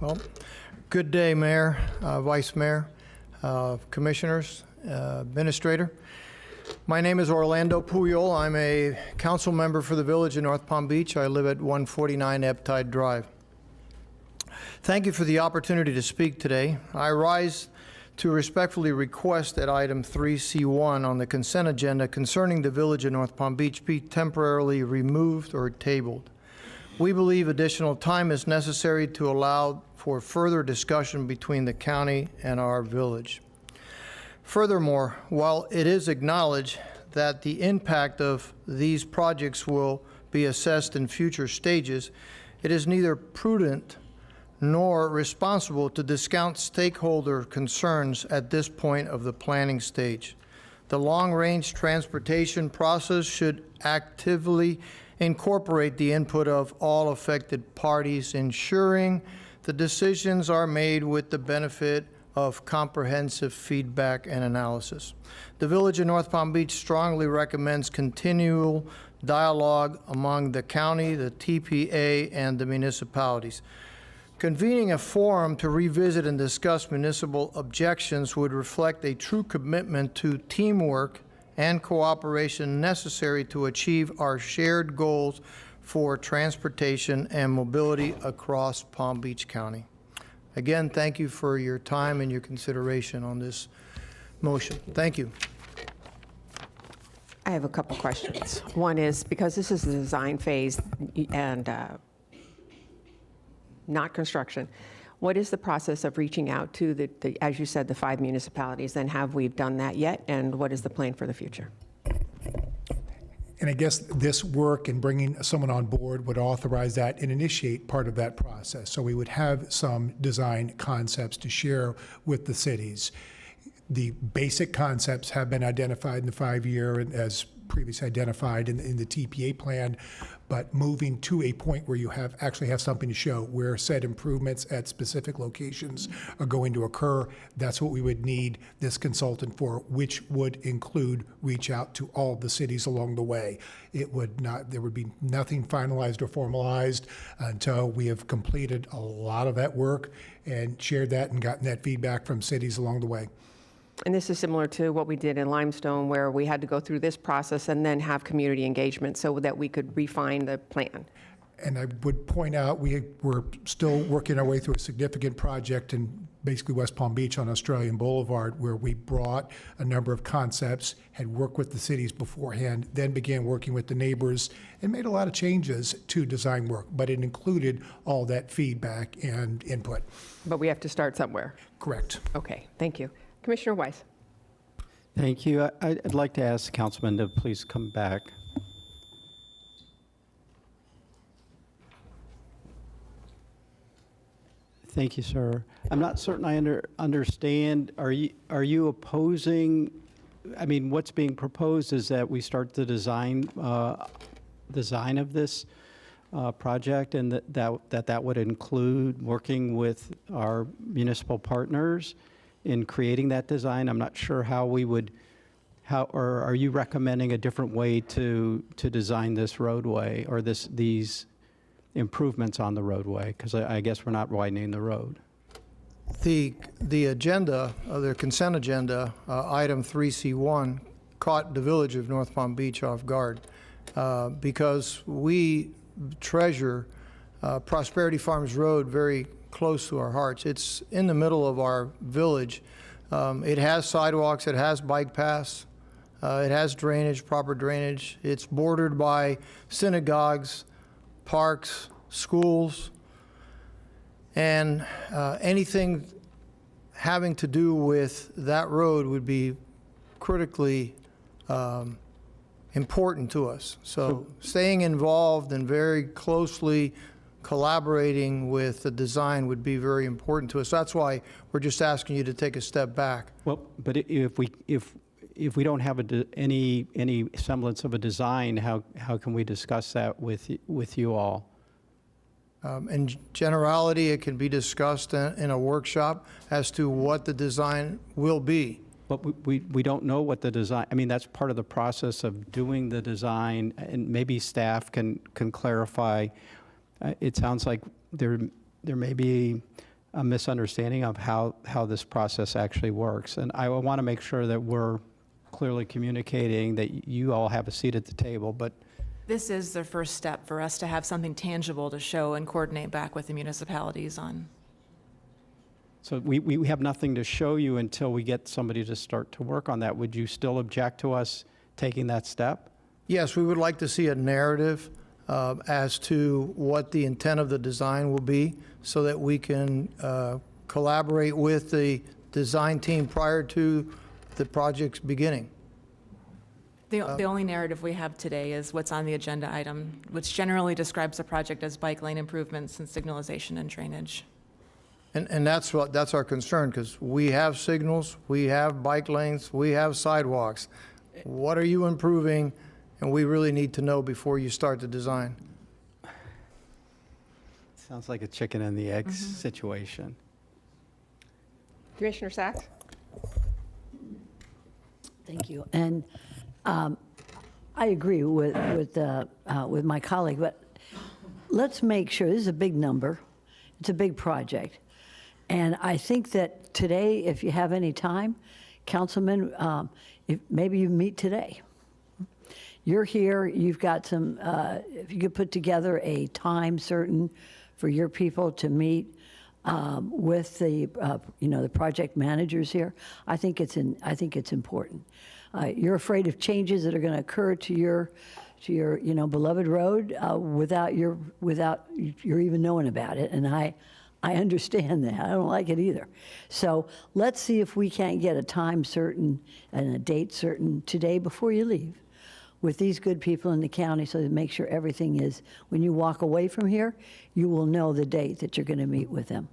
Well, good day, Mayor, Vice Mayor, Commissioners, Administrator. My name is Orlando Pujol. I'm a council member for the Village of North Palm Beach. I live at 149 Ebb-Tide Drive. Thank you for the opportunity to speak today. I rise to respectfully request that item 3C1 on the consent agenda concerning the Village of North Palm Beach be temporarily removed or tabled. We believe additional time is necessary to allow for further discussion between the county and our village. Furthermore, while it is acknowledged that the impact of these projects will be assessed in future stages, it is neither prudent nor responsible to discount stakeholder concerns at this point of the planning stage. The long-range transportation process should actively incorporate the input of all affected parties, ensuring the decisions are made with the benefit of comprehensive feedback and analysis. The Village of North Palm Beach strongly recommends continual dialogue among the county, the TPA, and the municipalities. Convening a forum to revisit and discuss municipal objections would reflect a true commitment to teamwork and cooperation necessary to achieve our shared goals for transportation and mobility across Palm Beach County. Again, thank you for your time and your consideration on this motion. Thank you. I have a couple questions. One is, because this is the design phase and not construction, what is the process of reaching out to as you said, the 5 municipalities, and have we done that yet? And what is the plan for the future? And I guess this work and bringing someone on board would authorize that and initiate part of that process. So we would have some design concepts to share with the cities. The basic concepts have been identified in the 5-year and as previously identified in the TPA plan, but moving to a point where you actually have something to show where said improvements at specific locations are going to occur. That's what we would need this consultant for, which would include reach out to all the cities along the way. There would be nothing finalized or formalized until we have completed a lot of that work and shared that and gotten that feedback from cities along the way. And this is similar to what we did in Limestone, where we had to go through this process and then have community engagement so that we could refine the plan. And I would point out, we're still working our way through a significant project in basically West Palm Beach on Australian Boulevard, where we brought a number of concepts, had worked with the cities beforehand, then began working with the neighbors, and made a lot of changes to design work, but it included all that feedback and input. But we have to start somewhere. Correct. Okay, thank you. Commissioner Weiss. Thank you. I'd like to ask the councilman to please come back. Thank you, sir. I'm not certain I understand. Are you opposing? I mean, what's being proposed is that we start the design of this project, and that would include working with our municipal partners in creating that design. I'm not sure how we would, or are you recommending a different way to design this roadway or these improvements on the roadway? Because I guess we're not widening the road. The agenda, the consent agenda, item 3C1, caught the Village of North Palm Beach off guard because we treasure Prosperity Farms Road very close to our hearts. It's in the middle of our village. It has sidewalks, it has bike paths, it has drainage, proper drainage. It's bordered by synagogues, parks, schools, and anything having to do with that road would be critically important to us. So staying involved and very closely collaborating with the design would be very important to us. That's why we're just asking you to take a step back. Well, but if we don't have any semblance of a design, how can we discuss that with you all? In generality, it can be discussed in a workshop as to what the design will be. But we don't know what the design, I mean, that's part of the process of doing the design, and maybe staff can clarify. It sounds like there may be a misunderstanding of how this process actually works. And I want to make sure that we're clearly communicating that you all have a seat at the table, but This is the first step for us to have something tangible to show and coordinate back with the municipalities on. so we have nothing to show you until we get somebody to start to work on that. Would you still object to us taking that step? Yes, we would like to see a narrative as to what the intent of the design will be so that we can collaborate with the design team prior to the project's beginning. The only narrative we have today is what's on the agenda item, which generally describes the project as bike lane improvements and signalization and drainage. And that's our concern, because we have signals, we have bike lanes, we have sidewalks. What are you improving? And we really need to know before you start the design. Sounds like a chicken and the egg situation. Commissioner Sacks? Thank you. And I agree with my colleague, but let's make sure, this is a big number, it's a big project. And I think that today, if you have any time, Councilman, if maybe you meet today. You're here, you've got some, if you could put together a time certain for your people to meet with the, the project managers here, I think it's important. You're afraid of changes that are going to occur to your beloved road without your even knowing about it, and I understand that. I don't like it either. So let's see if we can't get a time certain and a date certain today before you leave with these good people in the county, so to make sure everything is, when you walk away from here, you will know the date that you're going to meet with them.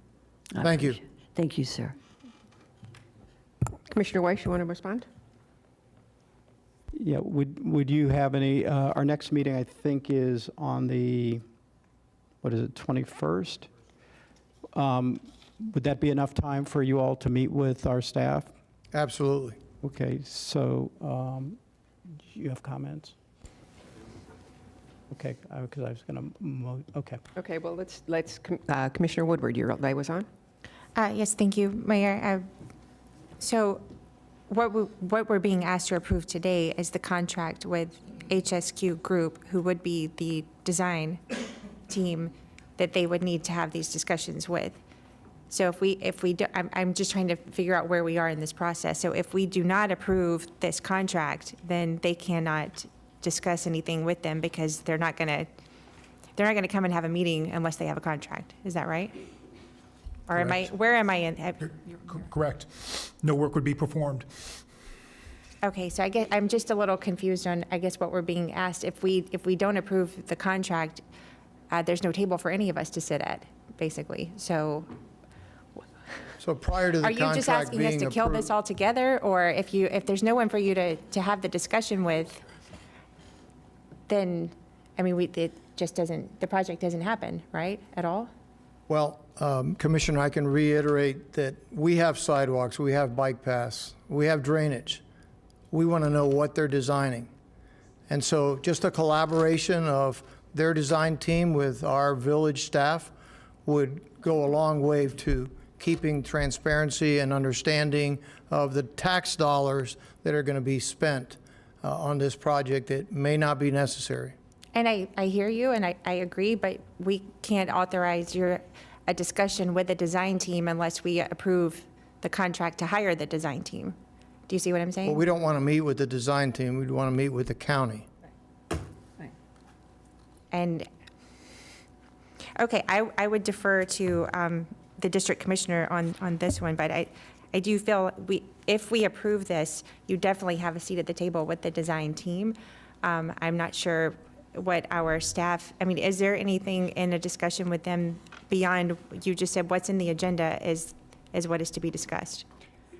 Thank you. Thank you, sir. Commissioner Weiss, you want to respond? Yeah, would you have any, our next meeting, I think, is on the, 21st? Would that be enough time for you all to meet with our staff? Absolutely. Okay, so do you have comments? Okay, because I was going to, okay. Okay, well, let's Commissioner Woodward, your light was on? Yes, thank you, Mayor. So what we're being asked to approve today is the contract with HSQ Group, who would be the design team that they would need to have these discussions with. So if we do, I'm just trying to figure out where we are in this process. So if we do not approve this contract, then they cannot discuss anything with them, because they're not going to come and have a meeting unless they have a contract. Is that right? Or where am I in? Correct. No work would be performed. Okay, so I guess I'm just a little confused on, I guess, what we're being asked. If we don't approve the contract, there's no table for any of us to sit at, basically. So prior to the are contract you just asking us to kill approved- this altogether? Or if there's no one for you to have the discussion with, then, I mean, it just doesn't, the project doesn't happen, right, at all? Well, Commissioner, I can reiterate that we have sidewalks, we have bike paths, we have drainage. We want to know what they're designing. And so just a collaboration of their design team with our village staff would go a long way to keeping transparency and understanding of the tax dollars that are going to be spent on this project that may not be necessary. And I hear you, and I agree, but we can't authorize a discussion with the design team unless we approve the contract to hire the design team. Do you see what I'm saying? Well, we don't want to meet with the design team, we'd want to meet with the county. And, okay, I would defer to the district commissioner on this one, but I do feel if we approve this, you definitely have a seat at the table with the design team. I'm not sure what our staff, I mean, is there anything in a discussion with them beyond, you just said what's in the agenda is what is to be discussed?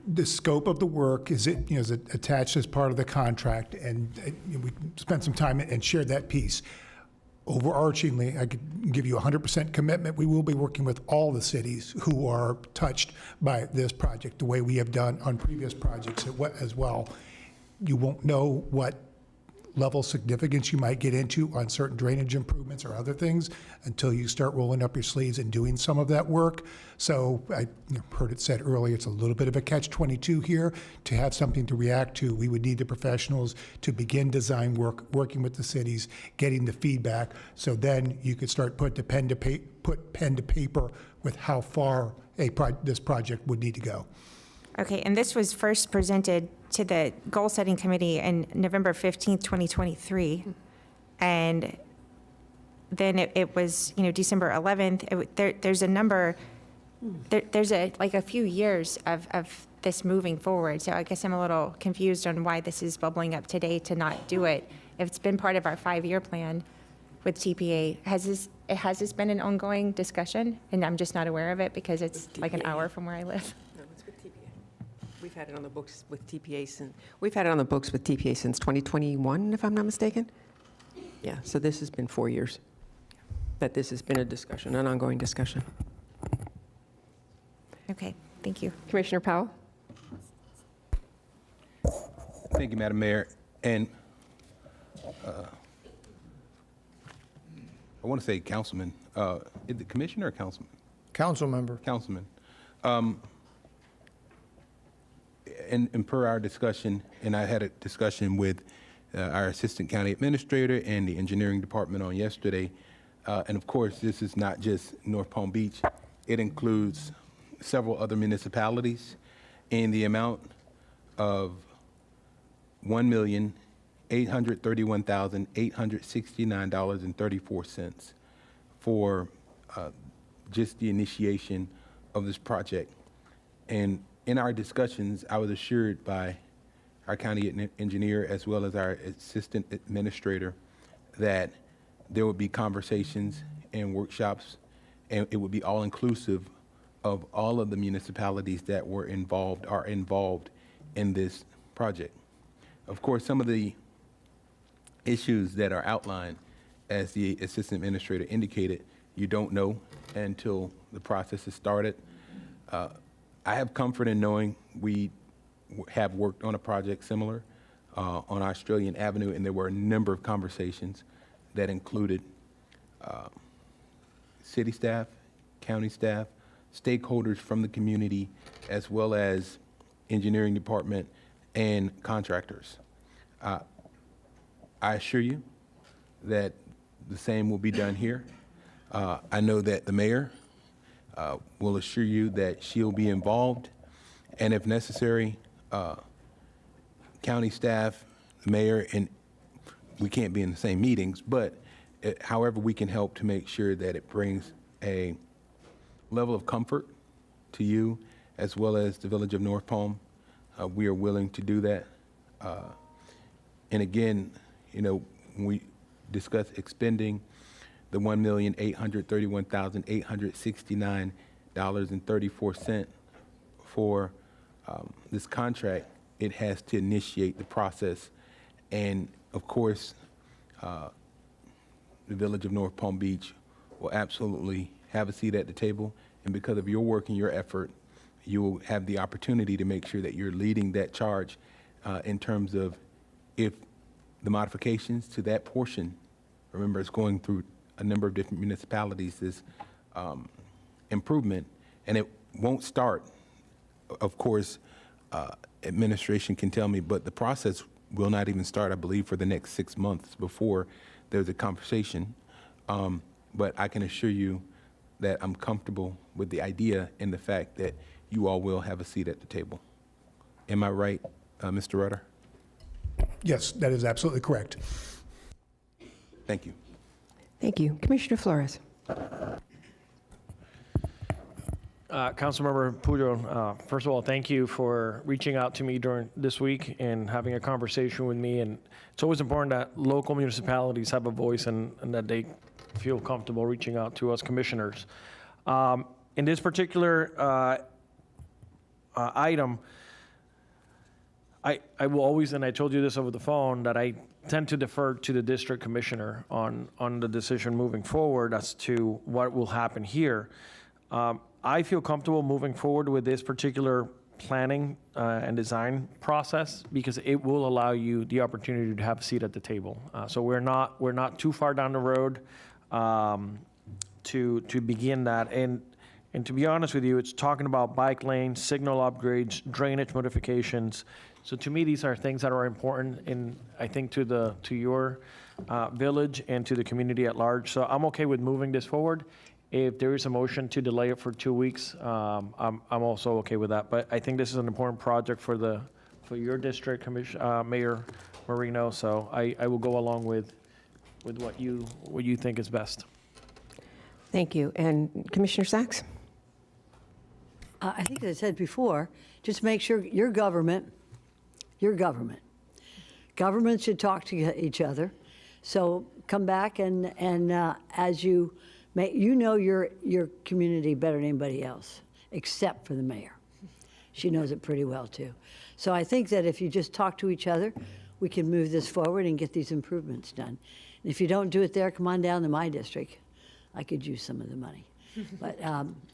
The scope of the work is attached as part of the contract, and we spent some time and shared that piece. Overarchingly, I could give you 100% commitment. We will be working with all the cities who are touched by this project, the way we have done on previous projects as well. You won't know what level significance you might get into on certain drainage improvements or other things until you start rolling up your sleeves and doing some of that work. So I heard it said earlier, it's a little bit of a catch-22 here. To have something to react to, we would need the professionals to begin design work, working with the cities, getting the feedback, so then you could start put pen to paper with how far this project would need to go. Okay, and this was first presented to the goal-setting committee in November 15th, 2023. And then it was, December 11th. There's a number, there's a few years of this moving forward. So I guess I'm a little confused on why this is bubbling up today to not do it. If it's been part of our 5-year plan with TPA, has this been an ongoing discussion? And I'm just not aware of it because it's like an hour from where I live. We've had it on the books with TPA since 2021, if I'm not mistaken. Yeah, so this has been 4 years that this has been a discussion, an ongoing discussion. Okay, thank you. Commissioner Powell? Thank you, Madam Mayor. And I want to say councilman. Is it commissioner or councilman? Council member. Councilman. And per our discussion, and I had a discussion with our assistant county administrator and the engineering department on yesterday. And of course, this is not just North Palm Beach. It includes several other municipalities in the amount of $1,831,869.34 for just the initiation of this project. And in our discussions, I was assured by our county engineer as well as our assistant administrator that there would be conversations and workshops, and it would be all inclusive of all of the municipalities that are involved in this project. Of course, some of the issues that are outlined, as the assistant administrator indicated, you don't know until the process is started. I have comfort in knowing we have worked on a project similar on Australian Avenue, and there were a number of conversations that included city staff, county staff, stakeholders from the community, as well as engineering department and contractors. I assure you that the same will be done here. I know that the mayor will assure you that she'll be involved, and if necessary, county staff, the mayor, and we can't be in the same meetings, but however we can help to make sure that it brings a level of comfort to you as well as the village of North Palm, we are willing to do that. And again, when we discuss expending the $1,831,869.34 for this contract, it has to initiate the process. And of course, the village of North Palm Beach will absolutely have a seat at the table. And because of your work and your effort, you will have the opportunity to make sure that you're leading that charge in terms of if the modifications to that portion, remember it's going through a number of different municipalities, this improvement, and it won't start. Of course, administration can tell me, but the process will not even start, I believe, for the next 6 months before there's a conversation. But I can assure you that I'm comfortable with the idea and the fact that you all will have a seat at the table. Am I right, Mr. Rutter? Yes, that is absolutely correct. Thank you. Thank you. Commissioner Flores. Councilmember Puyo, first of all, thank you for reaching out to me during this week and having a conversation with me. And it's always important that local municipalities have a voice and that they feel comfortable reaching out to us commissioners. In this particular item, I will always, and I told you this over the phone, that I tend to defer to the district commissioner on the decision moving forward as to what will happen here. I feel comfortable moving forward with this particular planning and design process because it will allow you the opportunity to have a seat at the table. So we're not too far down the road to begin that. And to be honest with you, it's talking about bike lanes, signal upgrades, drainage modifications. So to me, these are things that are important in, I think, to your village and to the community at large. So I'm okay with moving this forward. If there is a motion to delay it for 2 weeks, I'm also okay with that. But I think this is an important project for your district, Mayor Marino. So I will go along with what you think is best. Thank you. And Commissioner Sachs? I think as I said before, just make sure your government should talk to each other. So come back and as you know your community better than anybody else, except for the mayor. She knows it pretty well too. So I think that if you just talk to each other, we can move this forward and get these improvements done. And if you don't do it there, come on down to my district. I could use some of the money. But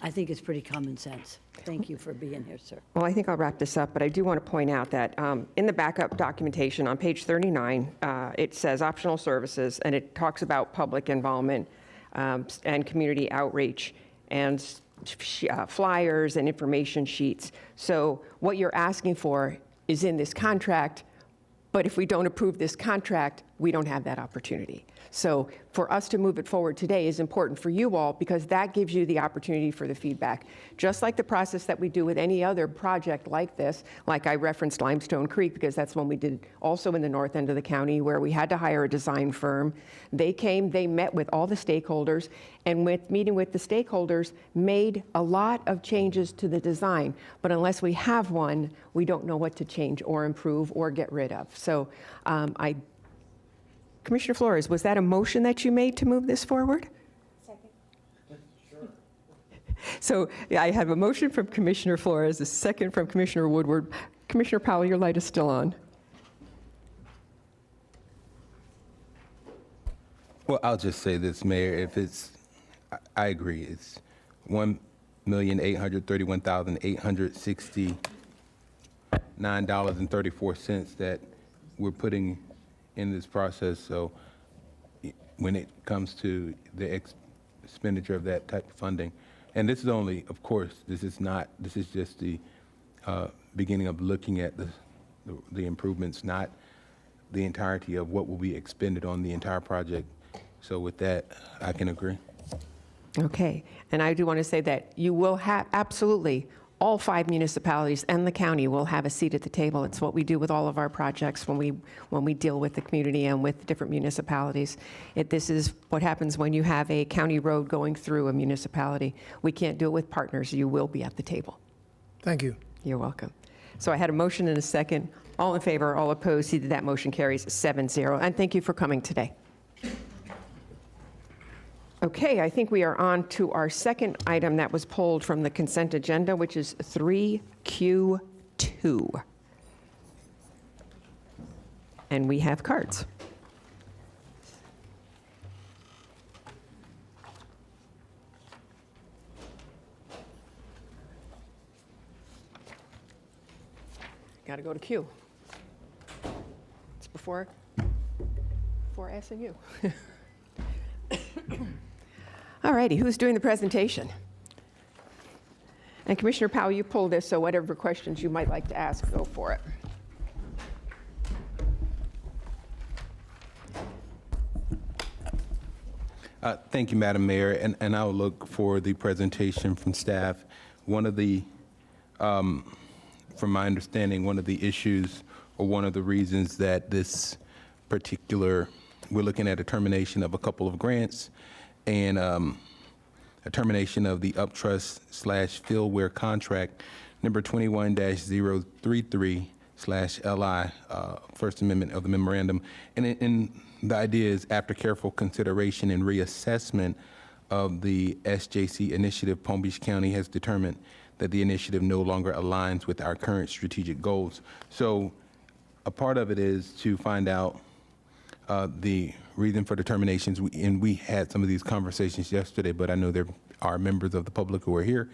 I think it's pretty common sense. Thank you for being here, sir. Well, I think I'll wrap this up, but I do want to point out that in the backup documentation on page 39, it says optional services, and it talks about public involvement and community outreach and flyers and information sheets. So what you're asking for is in this contract, but if we don't approve this contract, we don't have that opportunity. So for us to move it forward today is important for you all because that gives you the opportunity for the feedback. Just like the process that we do with any other project like this, like I referenced Limestone Creek because that's one we did also in the north end of the county where we had to hire a design firm. They came, they met with all the stakeholders, and with meeting with the stakeholders, made a lot of changes to the design. But unless we have one, we don't know what to change or improve or get rid of. So Commissioner Flores, was that a motion that you made to move this forward? Second. Sure. So I have a motion from Commissioner Flores, a second from Commissioner Woodward. Commissioner Powell, your light is still on. Well, I'll just say this, Mayor, I agree, it's $1,831,869.34 that we're putting in this process. So when it comes to the expenditure of that type of funding, and this is only, of course, this is just the beginning of looking at the improvements, not the entirety of what will be expended on the entire project. So with that, I can agree. Okay, and I do want to say that you will have, absolutely, all 5 municipalities and the county will have a seat at the table. It's what we do with all of our projects when we deal with the community and with different municipalities. This is what happens when you have a county road going through a municipality. We can't do it with partners. You will be at the table. Thank you. You're welcome. So I had a motion and a second. All in favor, all opposed, see that that motion carries 7-0. And thank you for coming today. Okay, I think we are on to our second item that was pulled from the consent agenda, which is 3Q2. And we have cards. Got to go to Q. It's before S and U. All righty, who's doing the presentation? And Commissioner Powell, you pulled this, so whatever questions you might like to ask, go for it. Thank you, Madam Mayor, and I'll look for the presentation from staff. One of the, from my understanding, one of the issues or one of the reasons that this particular, we're looking at a termination of a couple of grants, and a termination of the Uptrust/Fieldware contract number 21-033/LI, First Amendment of the memorandum. And the idea is, after careful consideration and reassessment of the SJC initiative, Palm Beach County has determined that the initiative no longer aligns with our current strategic goals. So a part of it is to find out the reason for determinations, and we had some of these conversations yesterday, but I know there are members of the public who are here,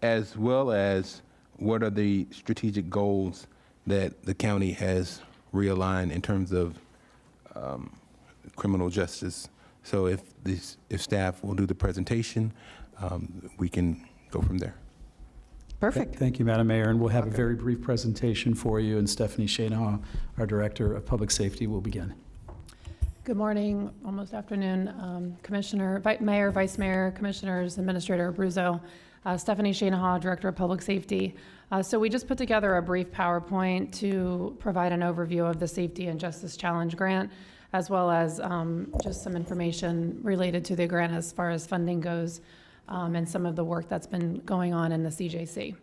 as well as what are the strategic goals that the county has realigned in terms of criminal justice. So if staff will do the presentation, we can go from there. Perfect. Thank you, Madam Mayor, and we'll have a very brief presentation for you, and Stephanie Shanahan, our Director of Public Safety, will begin. Good morning, almost afternoon, Commissioner, Mayor, Vice Mayor, Commissioners, Administrator Abruzzo, Stephanie Shanahan, Director of Public Safety. So we just put together a brief PowerPoint to provide an overview of the Safety and Justice Challenge Grant, as well as just some information related to the grant as far as funding goes, and some of the work that's been going on in the CJC.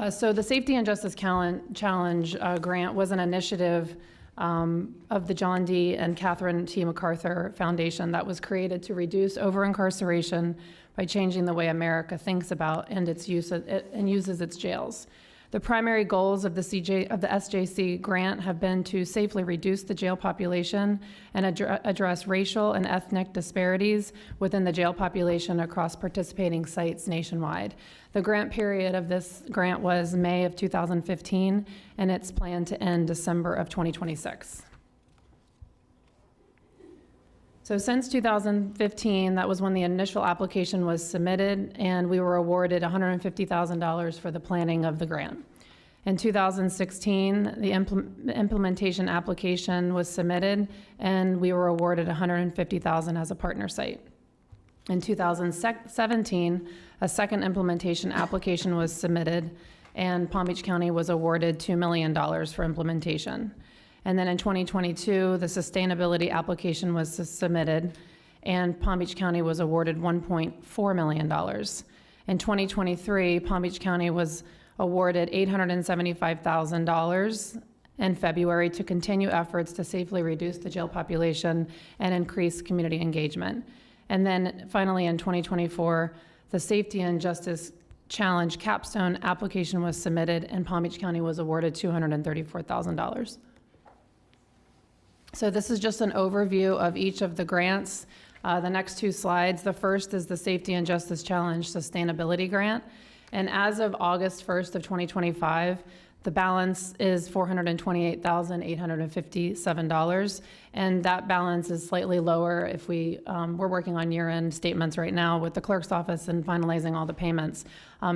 So the Safety and Justice Challenge Grant was an initiative of the John D. and Catherine T. MacArthur Foundation that was created to reduce over-incarceration by changing the way America thinks about and its use of and uses its jails. The primary goals of the SJC grant have been to safely reduce the jail population and address racial and ethnic disparities within the jail population across participating sites nationwide. The grant period of this grant was May of 2015, and it's planned to end December of 2026. So since 2015, that was when the initial application was submitted, and we were awarded $150,000 for the planning of the grant. In 2016, the implementation application was submitted, and we were awarded $150,000 as a partner site. In 2017, a second implementation application was submitted, and Palm Beach County was awarded $2 million for implementation. And then in 2022, the sustainability application was submitted, and Palm Beach County was awarded $1.4 million. In 2023, Palm Beach County was awarded $875,000 in February to continue efforts to safely reduce the jail population and increase community engagement. And then finally, in 2024, the Safety and Justice Challenge capstone application was submitted, and Palm Beach County was awarded $234,000. So this is just an overview of each of the grants. The next two slides, the first is the Safety and Justice Challenge Sustainability Grant. And as of August 1st of 2025, the balance is $428,857. And that balance is slightly lower if we're working on year-end statements right now with the clerk's office and finalizing all the payments.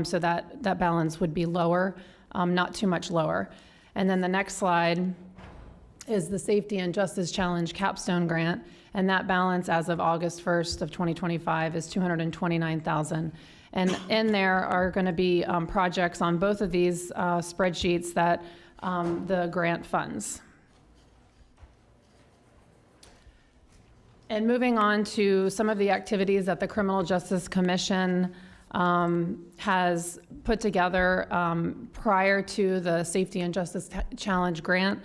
So that balance would be lower, not too much lower. And then the next slide is the Safety and Justice Challenge Capstone Grant, and that balance as of August 1st of 2025 is $229,000. And in there are going to be projects on both of these spreadsheets that the grant funds. And moving on to some of the activities that the Criminal Justice Commission has put together prior to the Safety and Justice Challenge Grant.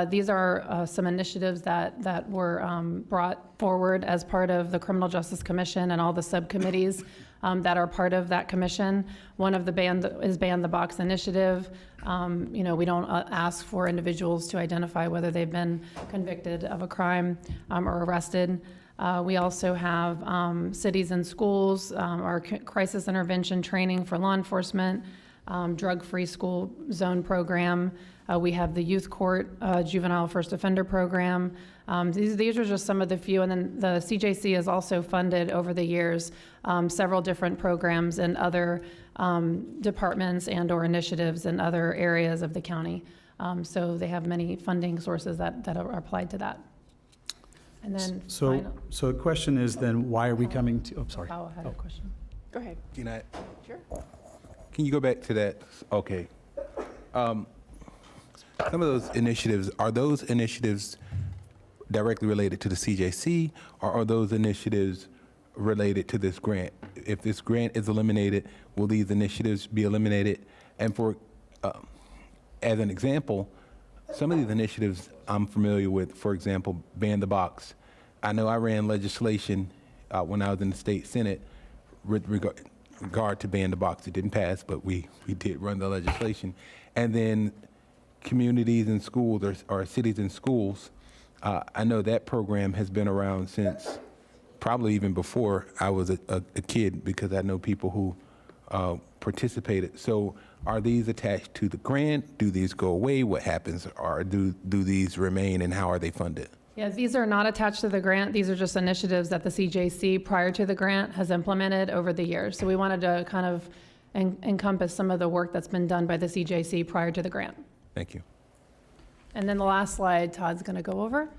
These are some initiatives that were brought forward as part of the Criminal Justice Commission and all the subcommittees that are part of that commission. One of the Ban the Box initiative. We don't ask for individuals to identify whether they've been convicted of a crime or arrested. We also have cities and schools, our crisis intervention training for law enforcement, drug-free school zone program. We have the youth court juvenile first offender program. These are just some of the few. And then the CJC has also funded over the years several different programs in other departments and or initiatives in other areas of the county. So they have many funding sources that are applied to that. And then So the question is then, why are we coming to, oh, sorry. I had a question. Go ahead. Sure. Can you go back to that? Okay. Some of those initiatives, are those initiatives directly related to the CJC, or are those initiatives related to this grant? If this grant is eliminated, will these initiatives be eliminated? And for, as an example, some of these initiatives I'm familiar with, for example, Ban the Box. I know I ran legislation when I was in the state Senate with regard to Ban the Box. It didn't pass, but we did run the legislation. And then communities and schools, or cities and schools, I know that program has been around since probably even before I was a kid, because I know people who participated. So are these attached to the grant? Do these go away? What happens? Or do these remain, and how are they funded? Yeah, these are not attached to the grant. These are just initiatives that the CJC prior to the grant has implemented over the years. So we wanted to kind of encompass some of the work that's been done by the CJC prior to the grant. Thank you. And then the last slide Todd's going to go over.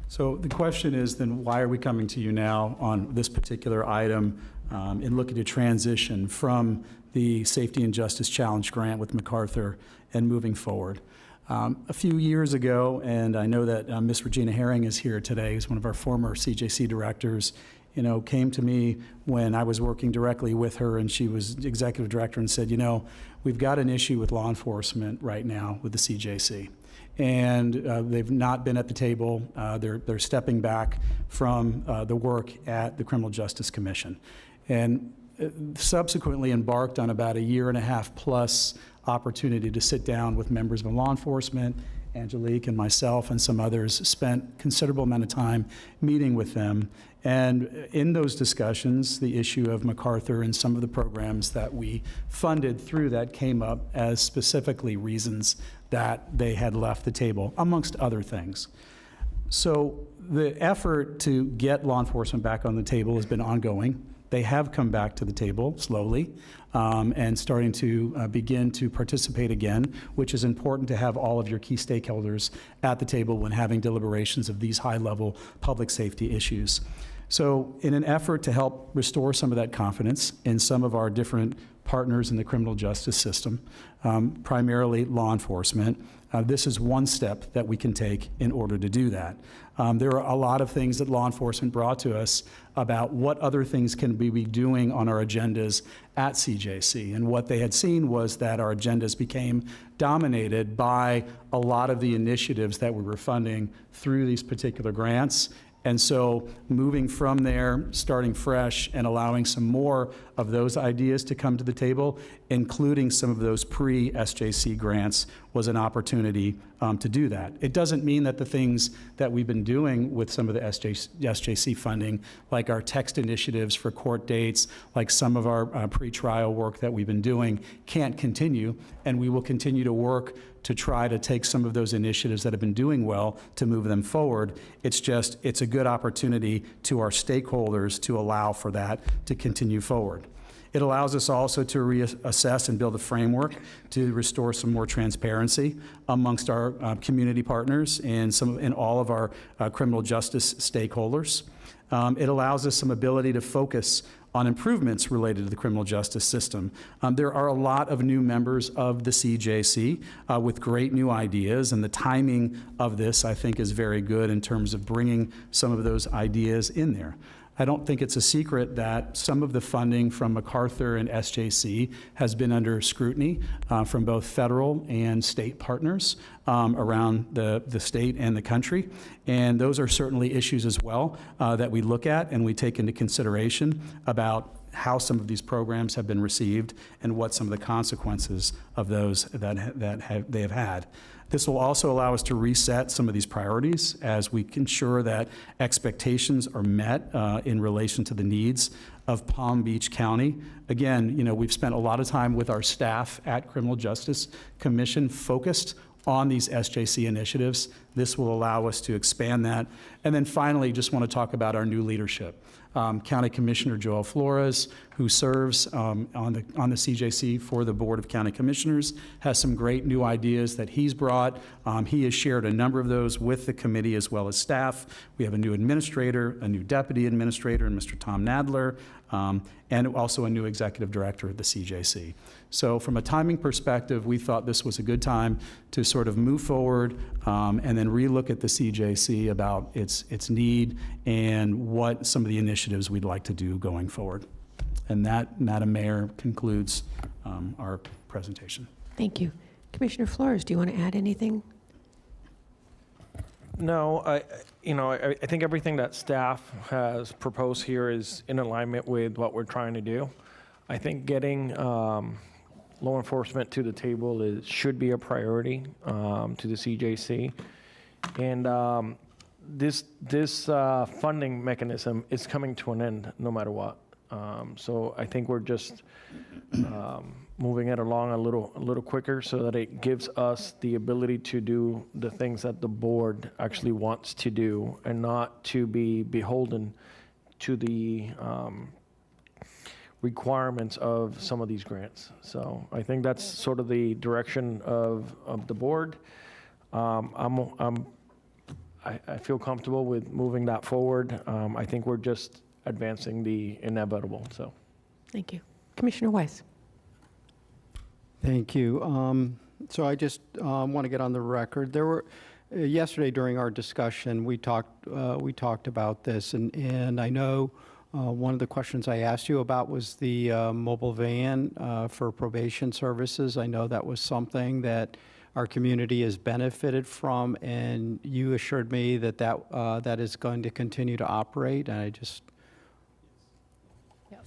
So the question is then, why are we coming to you now on this particular item and looking to transition from the Safety and Justice Challenge Grant with MacArthur and moving forward? A few years ago, and I know that Ms. Regina Herring is here today, who's one of our former CJC directors, came to me when I was working directly with her, and she was executive director, and said, we've got an issue with law enforcement right now with the CJC. And they've not been at the table. They're stepping back from the work at the Criminal Justice Commission. And subsequently embarked on about a 1.5 plus opportunity to sit down with members of law enforcement. Angelique and myself and some others spent considerable amount of time meeting with them. And in those discussions, the issue of MacArthur and some of the programs that we funded through that came up as specifically reasons that they had left the table, amongst other things. So the effort to get law enforcement back on the table has been ongoing. They have come back to the table slowly and starting to begin to participate again, which is important to have all of your key stakeholders at the table when having deliberations of these high-level public safety issues. So in an effort to help restore some of that confidence in some of our different partners in the criminal justice system, primarily law enforcement, this is one step that we can take in order to do that. There are a lot of things that law enforcement brought to us about what other things can we be doing on our agendas at CJC. And what they had seen was that our agendas became dominated by a lot of the initiatives that we were funding through these particular grants. And so moving from there, starting fresh, and allowing some more of those ideas to come to the table, including some of those pre-SJC grants, was an opportunity to do that. It doesn't mean that the things that we've been doing with some of the SJC funding, like our text initiatives for court dates, like some of our pretrial work that we've been doing, can't continue, and we will continue to work to try to take some of those initiatives that have been doing well to move them forward. It's a good opportunity to our stakeholders to allow for that to continue forward. It allows us also to reassess and build a framework to restore some more transparency amongst our community partners and all of our criminal justice stakeholders. It allows us some ability to focus on improvements related to the criminal justice system. There are a lot of new members of the CJC with great new ideas, and the timing of this, I think, is very good in terms of bringing some of those ideas in there. I don't think it's a secret that some of the funding from MacArthur and SJC has been under scrutiny from both federal and state partners around the state and the country. And those are certainly issues as well that we look at and we take into consideration about how some of these programs have been received and what some of the consequences of those that they have had. This will also allow us to reset some of these priorities as we ensure that expectations are met in relation to the needs of Palm Beach County. Again, we've spent a lot of time with our staff at Criminal Justice Commission focused on these SJC initiatives. This will allow us to expand that. And then finally, just want to talk about our new leadership. County Commissioner Joel Flores, who serves on the CJC for the Board of County Commissioners, has some great new ideas that he's brought. He has shared a number of those with the committee as well as staff. We have a new administrator, a new deputy administrator, and Mr. Tom Nadler. and also a new executive director at the CJC. So from a timing perspective, we thought this was a good time to sort of move forward and then relook at the CJC about its need and what some of the initiatives we'd like to do going forward. And that, Madam Mayor, concludes our presentation. Thank you. Commissioner Flores, do you want to add anything? No, I think everything that staff has proposed here is in alignment with what we're trying to do. I think getting law enforcement to the table should be a priority to the CJC. And this funding mechanism is coming to an end no matter what. So I think we're just moving it along a little quicker so that it gives us the ability to do the things that the board actually wants to do and not to be beholden to the requirements of some of these grants. So I think that's sort of the direction of the board. I feel comfortable with moving that forward. I think we're just advancing the inevitable, so. Thank you. Commissioner Weiss. Thank you. So I just want to get on the record. There were, yesterday during our discussion, we talked about this, and I know one of the questions I asked you about was the mobile van for probation services. I know that was something that our community has benefited from, and you assured me that that is going to continue to operate, and I just... Yes.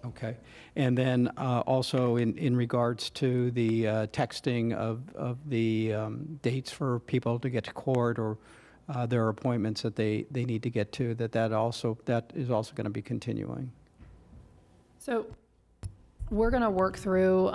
Okay. And then also in regards to the texting of the dates for people to get to court or their appointments that they need to get to, that is also going to be continuing. So we're going to work through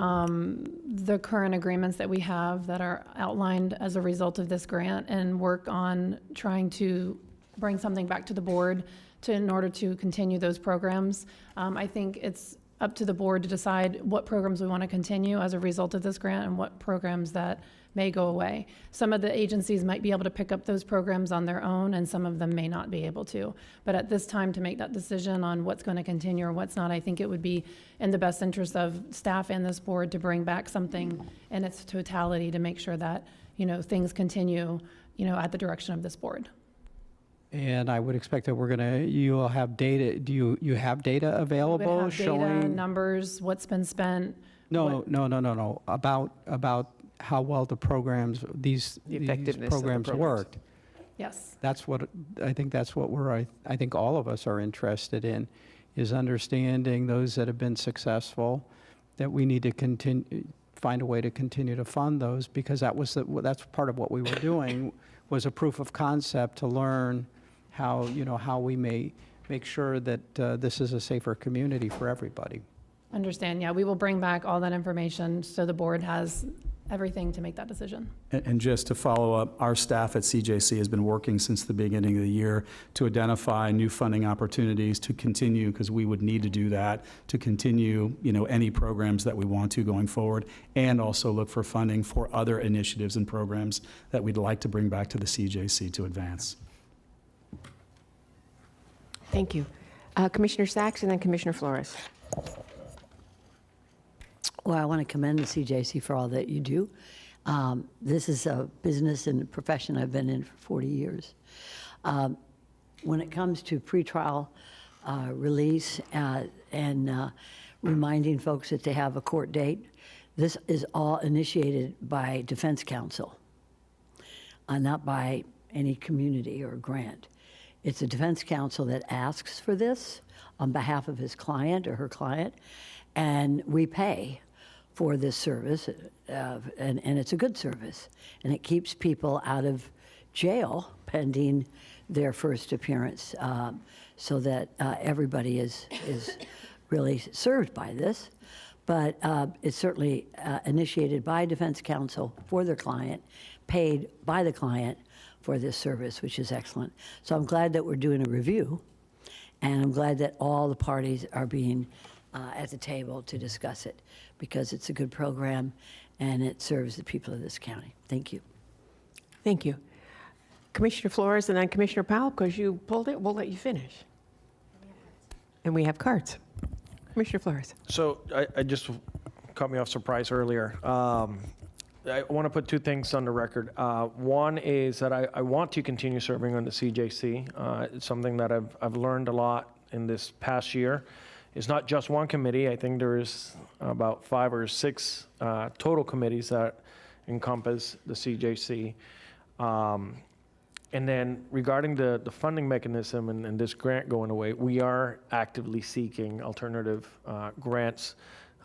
the current agreements that we have that are outlined as a result of this grant and work on trying to bring something back to the board in order to continue those programs. I think it's up to the board to decide what programs we want to continue as a result of this grant and what programs that may go away. Some of the agencies might be able to pick up those programs on their own, and some of them may not be able to. But at this time, to make that decision on what's going to continue or what's not, I think it would be in the best interest of staff and this board to bring back something in its totality to make sure that, things continue, at the direction of this board. And I would expect that you will have data. Do you have data available We would have showing? data, numbers, what's been spent. No. About how well the programs, these programs worked. Yes. That's what, I think that's what I think all of us are interested in, is understanding those that have been successful, that we need to find a way to continue to fund those, because that's part of what we were doing, was a proof of concept to learn how we may make sure that this is a safer community for everybody. Understand, yeah, we will bring back all that information so the board has everything to make that decision. And just to follow up, our staff at CJC has been working since the beginning of the year to identify new funding opportunities to continue, because we would need to do that, to continue, any programs that we want to going forward, and also look for funding for other initiatives and programs that we'd like to bring back to the CJC to advance. Thank you. Commissioner Sacks and then Commissioner Flores. Well, I want to commend the CJC for all that you do. This is a business and profession I've been in for 40 years. When it comes to pretrial release and reminding folks that they have a court date, this is all initiated by defense counsel, not by any community or grant. It's a defense counsel that asks for this on behalf of his client or her client, and we pay for this service, and it's a good service, and it keeps people out of jail pending their first appearance, so that everybody is really served by this. But it's certainly initiated by defense counsel for their client, paid by the client for this service, which is excellent. So I'm glad that we're doing a review, and I'm glad that all the parties are being at the table to discuss it, because it's a good program and it serves the people of this county. Thank you. Thank you. Commissioner Flores and then Commissioner Powell, because you pulled it, we'll let you finish. And we have cards. Commissioner Flores. So I just caught me off surprise earlier. I want to put two things on the record. One is that I want to continue serving on the CJC. It's something that I've learned a lot in this past year. It's not just one committee. I think there's about 5 or 6 total committees that encompass the CJC. And then regarding the funding mechanism and this grant going away, we are actively seeking alternative grants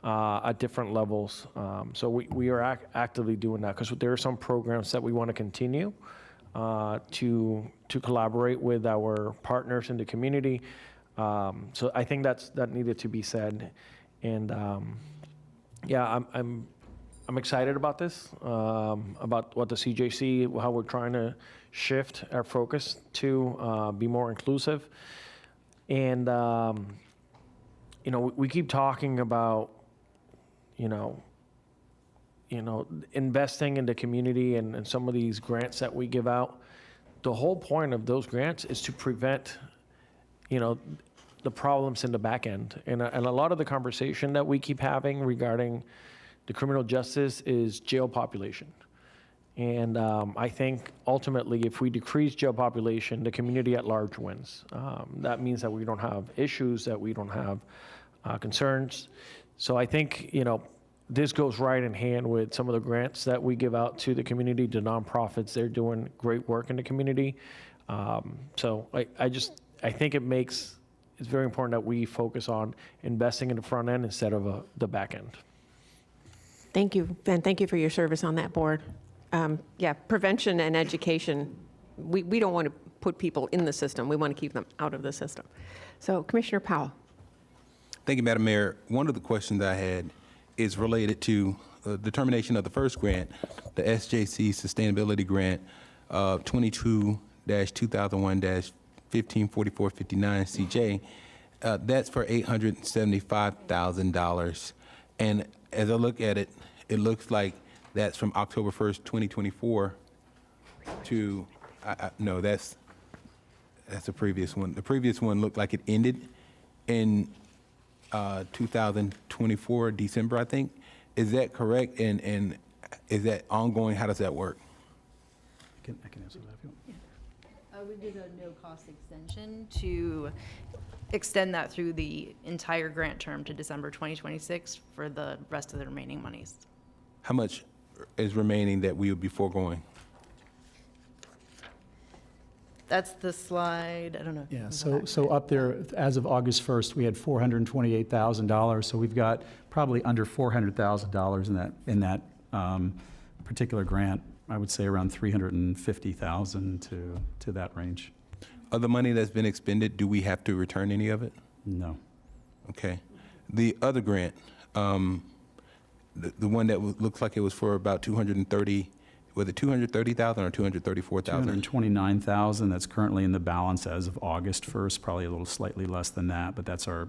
at different levels. So we are actively doing that because there are some programs that we want to continue to collaborate with our partners in the community. So I think that needed to be said. And yeah, I'm excited about this, about what the CJC, how we're trying to shift our focus to be more inclusive. And, you know, we keep talking about, you know, investing in the community and some of these grants that we give out. The whole point of those grants is to prevent, you know, the problems in the back end. And a lot of the conversation that we keep having regarding the criminal justice is jail population. And I think ultimately, if we decrease jail population, the community at large wins. That means that we don't have issues, that we don't have concerns. So I think, you know, this goes right in hand with some of the grants that we give out to the community, to nonprofits. They're doing great work in the community. So I think it's very important that we focus on investing in the front end instead of the back end. Thank you, Ben. Thank you for your service on that board. Yeah, prevention and education, we don't want to put people in the system. We want to keep them out of the system. So Commissioner Powell. Thank you, Madam Mayor. One of the questions I had is related to determination of the first grant, the SJC Sustainability Grant 22-2001-154459 CJ. That's for $875,000. And as I look at it, it looks like that's from October 1st, 2024 to, no, that's the previous one. The previous one looked like it ended in 2024, December, I think. Is that correct? And is that ongoing? How does that work? I can answer that if you want. We did a no-cost extension to extend that through the entire grant term to December 2026 for the rest of the remaining monies. How much is remaining that we would be foregoing? That's the slide, I don't know. Yeah, so up there, as of August 1st, we had $428,000, so we've got probably under $400,000 in that particular grant. I would say around $350,000 to that range. Of the money that's been expended, do we have to return any of it? No. Okay. The other grant, the one that looks like it was for about 230, was it 230,000 or 234,000? 229,000, that's currently in the balance as of August 1st, probably a little slightly less than that, but that's our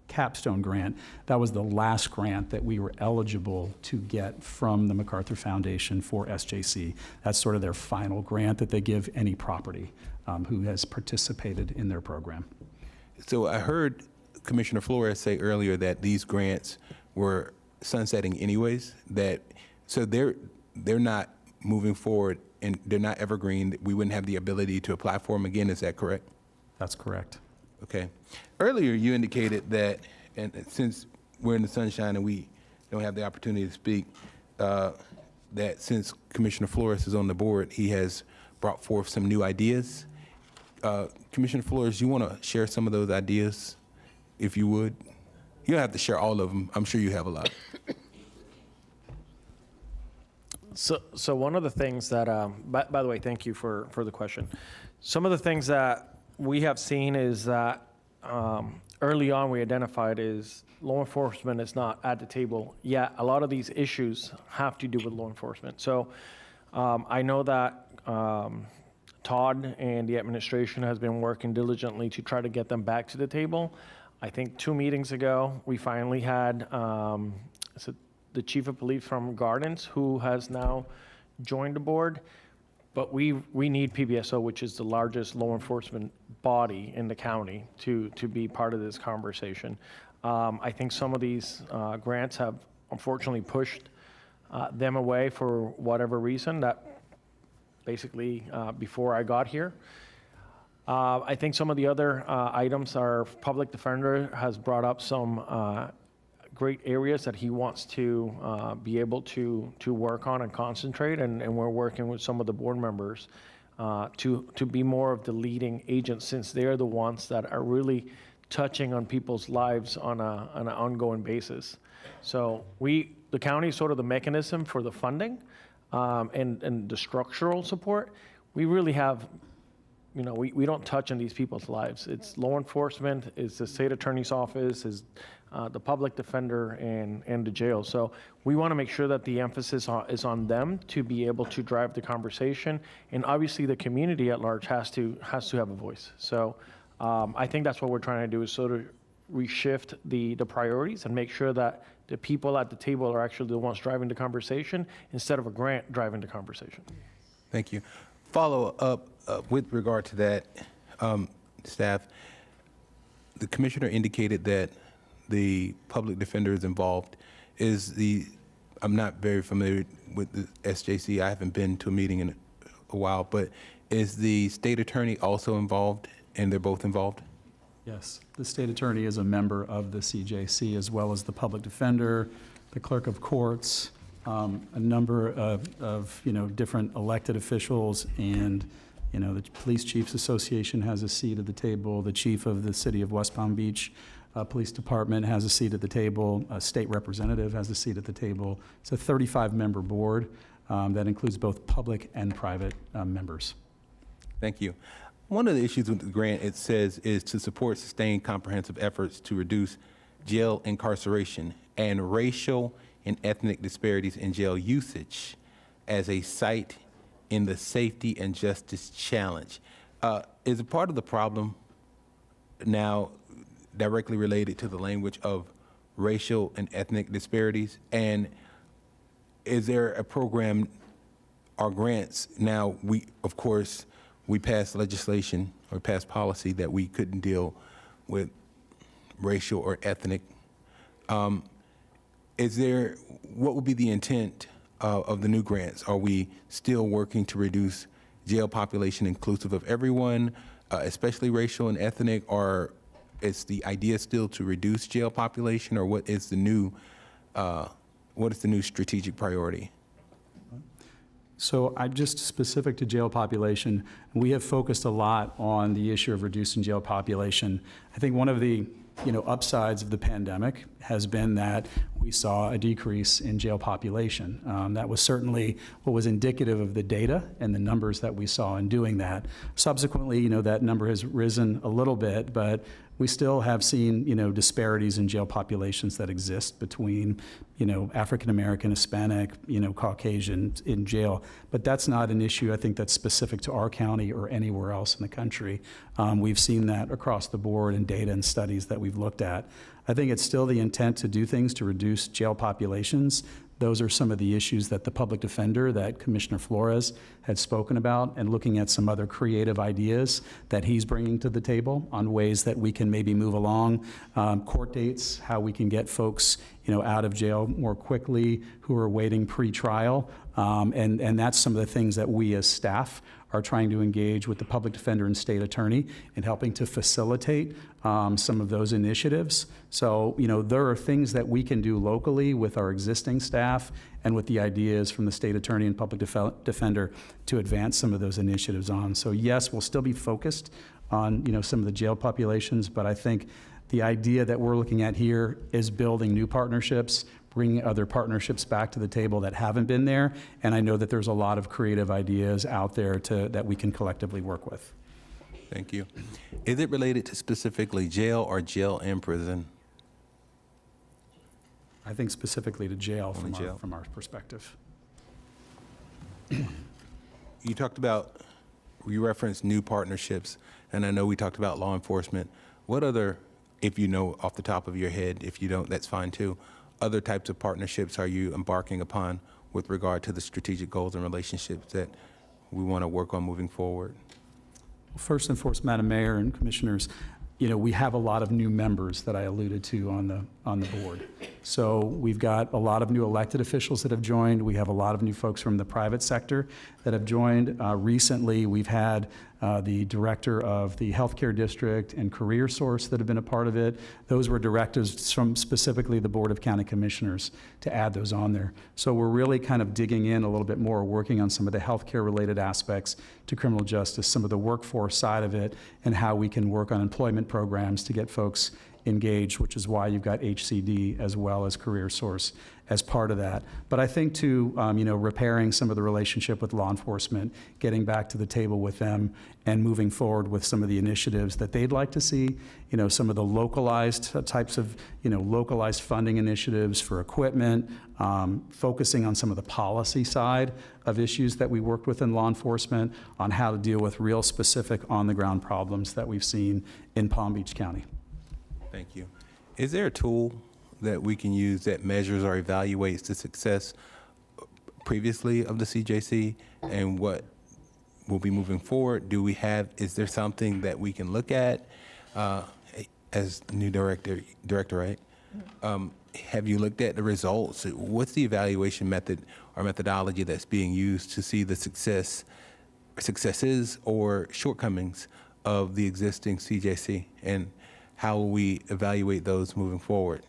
capstone grant. That was the last grant that we were eligible to get from the MacArthur Foundation for SJC. That's sort of their final grant that they give any property who has participated in their program. So I heard Commissioner Flores say earlier that these grants were sunsetting anyways, so they're not moving forward and they're not evergreen. We wouldn't have the ability to apply for them again. Is that correct? That's correct. Okay. Earlier, you indicated that, and since we're in the sunshine and we don't have the opportunity to speak, that since Commissioner Flores is on the board, he has brought forth some new ideas. Commissioner Flores, you want to share some of those ideas, if you would? You don't have to share all of them. I'm sure you have a lot. So one of the things that, by the way, thank you for the question. Some of the things that we have seen is that early on we identified is law enforcement is not at the table yet. A lot of these issues have to do with law enforcement. So I know that Todd and the administration has been working diligently to try to get them back to the table. I think 2 meetings ago, we finally had the chief of police from Gardens, who has now joined the board. But we need PBSO, which is the largest law enforcement body in the county to be part of this conversation. I think some of these grants have unfortunately pushed them away for whatever reason, that basically before I got here. I think some of the other items, our public defender has brought up some great areas that he wants to be able to work on and concentrate, and we're working with some of the board members to be more of the leading agent, since they're the ones that are really touching on people's lives on an ongoing basis. So the county is sort of the mechanism for the funding and the structural support. We really have, we don't touch on these people's lives. It's law enforcement, it's the state attorney's office, is the public defender, and the jail. So we want to make sure that the emphasis is on them to be able to drive the conversation, and obviously the community at large has to have a voice. So I think that's what we're trying to do, is sort of reshift the priorities and make sure that the people at the table are actually the ones driving the conversation instead of a grant driving the conversation. Thank you. Follow up with regard to that, staff, the commissioner indicated that the public defender is involved. I'm not very familiar with the SJC. I haven't been to a meeting in a while, but is the state attorney also involved, and they're both involved? Yes, the state attorney is a member of the CJC, as well as the public defender, the clerk of courts, a number of different elected officials, and the Police Chiefs Association has a seat at the table. The chief of the city of West Palm Beach Police Department has a seat at the table. A state representative has a seat at the table. It's a 35-member board that includes both public and private members. Thank you. One of the issues with the grant, it says, is to support sustained comprehensive efforts to reduce jail incarceration and racial and ethnic disparities in jail usage as a site in the safety and justice challenge. Is a part of the problem now directly related to the language of racial and ethnic disparities? And is there a program or grants now? Of course, we passed legislation or passed policy that we couldn't deal with racial or ethnic. What would be the intent of the new grants? Are we still working to reduce jail population inclusive of everyone, especially racial and ethnic, or is the idea still to reduce jail population, or what is the new strategic priority? So I'm just specific to jail population. We have focused a lot on the issue of reducing jail population. I think one of the upsides of the pandemic has been that we saw a decrease in jail population. That was certainly what was indicative of the data and the numbers that we saw in doing that. Subsequently, that number has risen a little bit, but we still have seen, disparities in jail populations that exist between, African American, Hispanic, Caucasian in jail. But that's not an issue, I think, that's specific to our county or anywhere else in the country. We've seen that across the board in data and studies that we've looked at. I think it's still the intent to do things to reduce jail populations. Those are some of the issues that the public defender, that Commissioner Flores had spoken about, and looking at some other creative ideas that he's bringing to the table on ways that we can maybe move along. Court dates, how we can get folks, out of jail more quickly who are waiting pre-trial. And that's some of the things that we as staff are trying to engage with the public defender and state attorney in helping to facilitate some of those initiatives. So, there are things that we can do locally with our existing staff and with the ideas from the state attorney and public defender to advance some of those initiatives on. So yes, we'll still be focused on, some of the jail populations, but I think the idea that we're looking at here is building new partnerships, bringing other partnerships back to the table that haven't been there. And I know that there's a lot of creative ideas out there that we can collectively work with. Thank you. Is it related to specifically jail or jail and prison? I think specifically to jail from our perspective. You referenced new partnerships, and I know we talked about law enforcement. What other, if you know off the top of your head, if you don't, that's fine too, other types of partnerships are you embarking upon with regard to the strategic goals and relationships that we want to work on moving forward? First and foremost, Madam Mayor and Commissioners, we have a lot of new members that I alluded to on the board. So we've got a lot of new elected officials that have joined. We have a lot of new folks from the private sector that have joined. Recently, we've had the director of the healthcare district and Career Source that have been a part of it. Those were directives from specifically the Board of County Commissioners to add those on there. So we're really kind of digging in a little bit more, working on some of the healthcare related aspects to criminal justice, some of the workforce side of it, and how we can work on employment programs to get folks engaged, which is why you've got HCD as well as Career Source as part of that. But I think too, repairing some of the relationship with law enforcement, getting back to the table with them and moving forward with some of the initiatives that they'd like to see, some of the localized types of, localized funding initiatives for equipment, focusing on some of the policy side of issues that we worked with in law enforcement on how to deal with real specific on-the-ground problems that we've seen in Palm Beach County. Thank you. Is there a tool that we can use that measures or evaluates the success previously of the CJC and what will be moving forward? Is there something that we can look at as new director, right? Have you looked at the results? What's the evaluation method or methodology that's being used to see the successes or shortcomings of the existing CJC? And how will we evaluate those moving forward?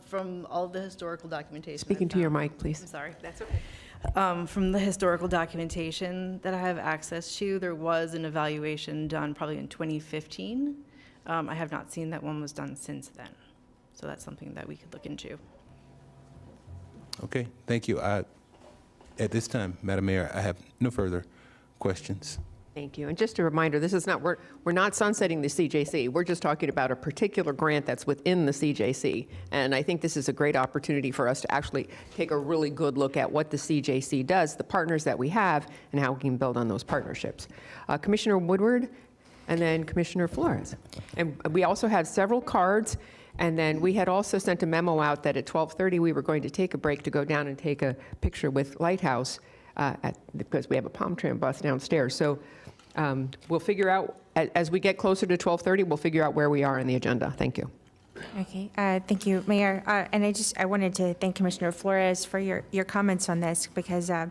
From all the historical documentation. Speaking to your mic, please. I'm sorry, that's okay. From the historical documentation that I have access to, there was an evaluation done probably in 2015. I have not seen that one was done since then. So that's something that we could look into. Okay, thank you. At this time, Madam Mayor, I have no further questions. Thank you. And just a reminder, this is not, we're not sunsetting the CJC. We're just talking about a particular grant that's within the CJC. And I think this is a great opportunity for us to actually take a really good look at what the CJC does, the partners that we have, and how we can build on those partnerships. Commissioner Woodward, and then Commissioner Flores. And we also have several cards. And then we had also sent a memo out that at 12:30 we were going to take a break to go down and take a picture with Lighthouse because we have a palm tram bus downstairs. So we'll figure out, as we get closer to 12:30, we'll figure out where we are in the agenda. Thank you. Okay, thank you, Mayor. And I wanted to thank Commissioner Flores for your comments on this because I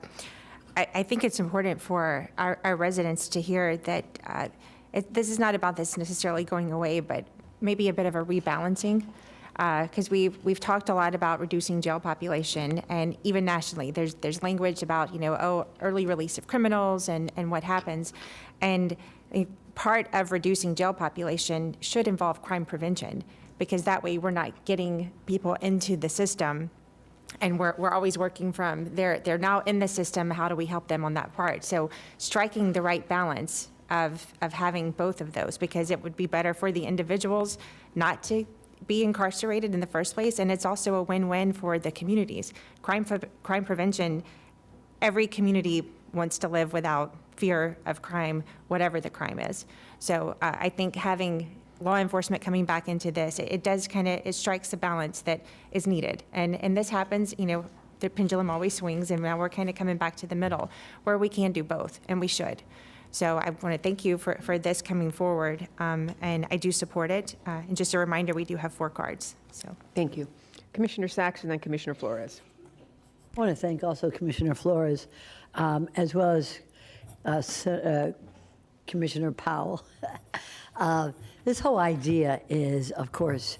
think it's important for our residents to hear that this is not about this necessarily going away, but maybe a bit of a rebalancing. Because we've talked a lot about reducing jail population, and even nationally, there's language about early release of criminals and what happens, and part of reducing jail population should involve crime prevention, because that way we're not getting people into the system, and we're always working from they're now in the system. How do we help them on that part? So striking the right balance of having both of those, because it would be better for the individuals not to be incarcerated in the first place, and it's also a win-win for the communities. Crime prevention, every community wants to live without fear of crime, whatever the crime is. So I think having law enforcement coming back into this, it strikes a balance that is needed. And this happens, the pendulum always swings, and now we're kind of coming back to the middle where we can do both, and we should. So I want to thank you for this coming forward, and I do support it. And just a reminder, we do have 4 cards. So thank you. Commissioner Sachs and then Commissioner Flores. I want to thank also Commissioner Flores, as well as Commissioner Powell. This whole idea is, of course,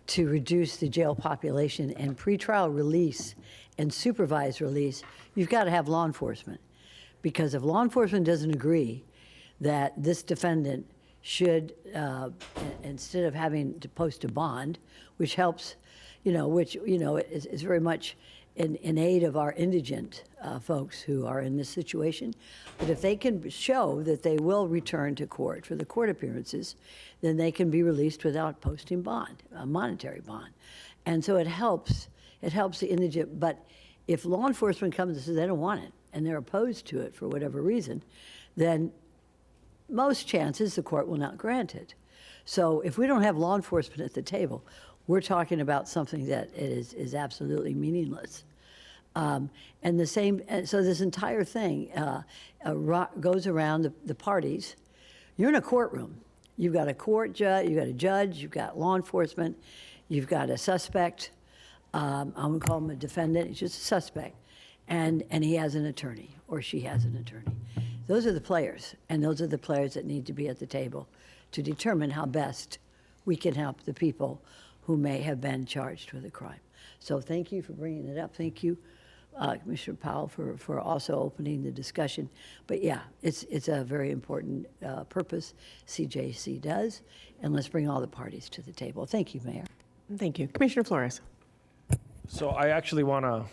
to reduce the jail population and pretrial release and supervised release. You've got to have law enforcement. Because if law enforcement doesn't agree that this defendant should, instead of having to post a bond, which helps, is very much in aid of our indigent folks who are in this situation. But if they can show that they will return to court for the court appearances, then they can be released without posting bond, a monetary bond. And so it helps the indigent. But if law enforcement comes and says they don't want it, and they're opposed to it for whatever reason, then most chances the court will not grant it. So if we don't have law enforcement at the table, we're talking about something that is absolutely meaningless. And so this entire thing goes around the parties You're in a courtroom. You've got a court judge, you've got a judge, you've got law enforcement, you've got a suspect. I'm going to call him a defendant. He's just a suspect. And he has an attorney, or she has an attorney. Those are the players, and those are the players that need to be at the table to determine how best we can help the people who may have been charged with a crime. So thank you for bringing it up. Thank you, Commissioner Powell, for also opening the discussion. But yeah, it's a very important purpose CJC does, and let's bring all the parties to the table. Thank you, Mayor. Thank you. Commissioner Flores. So I actually want to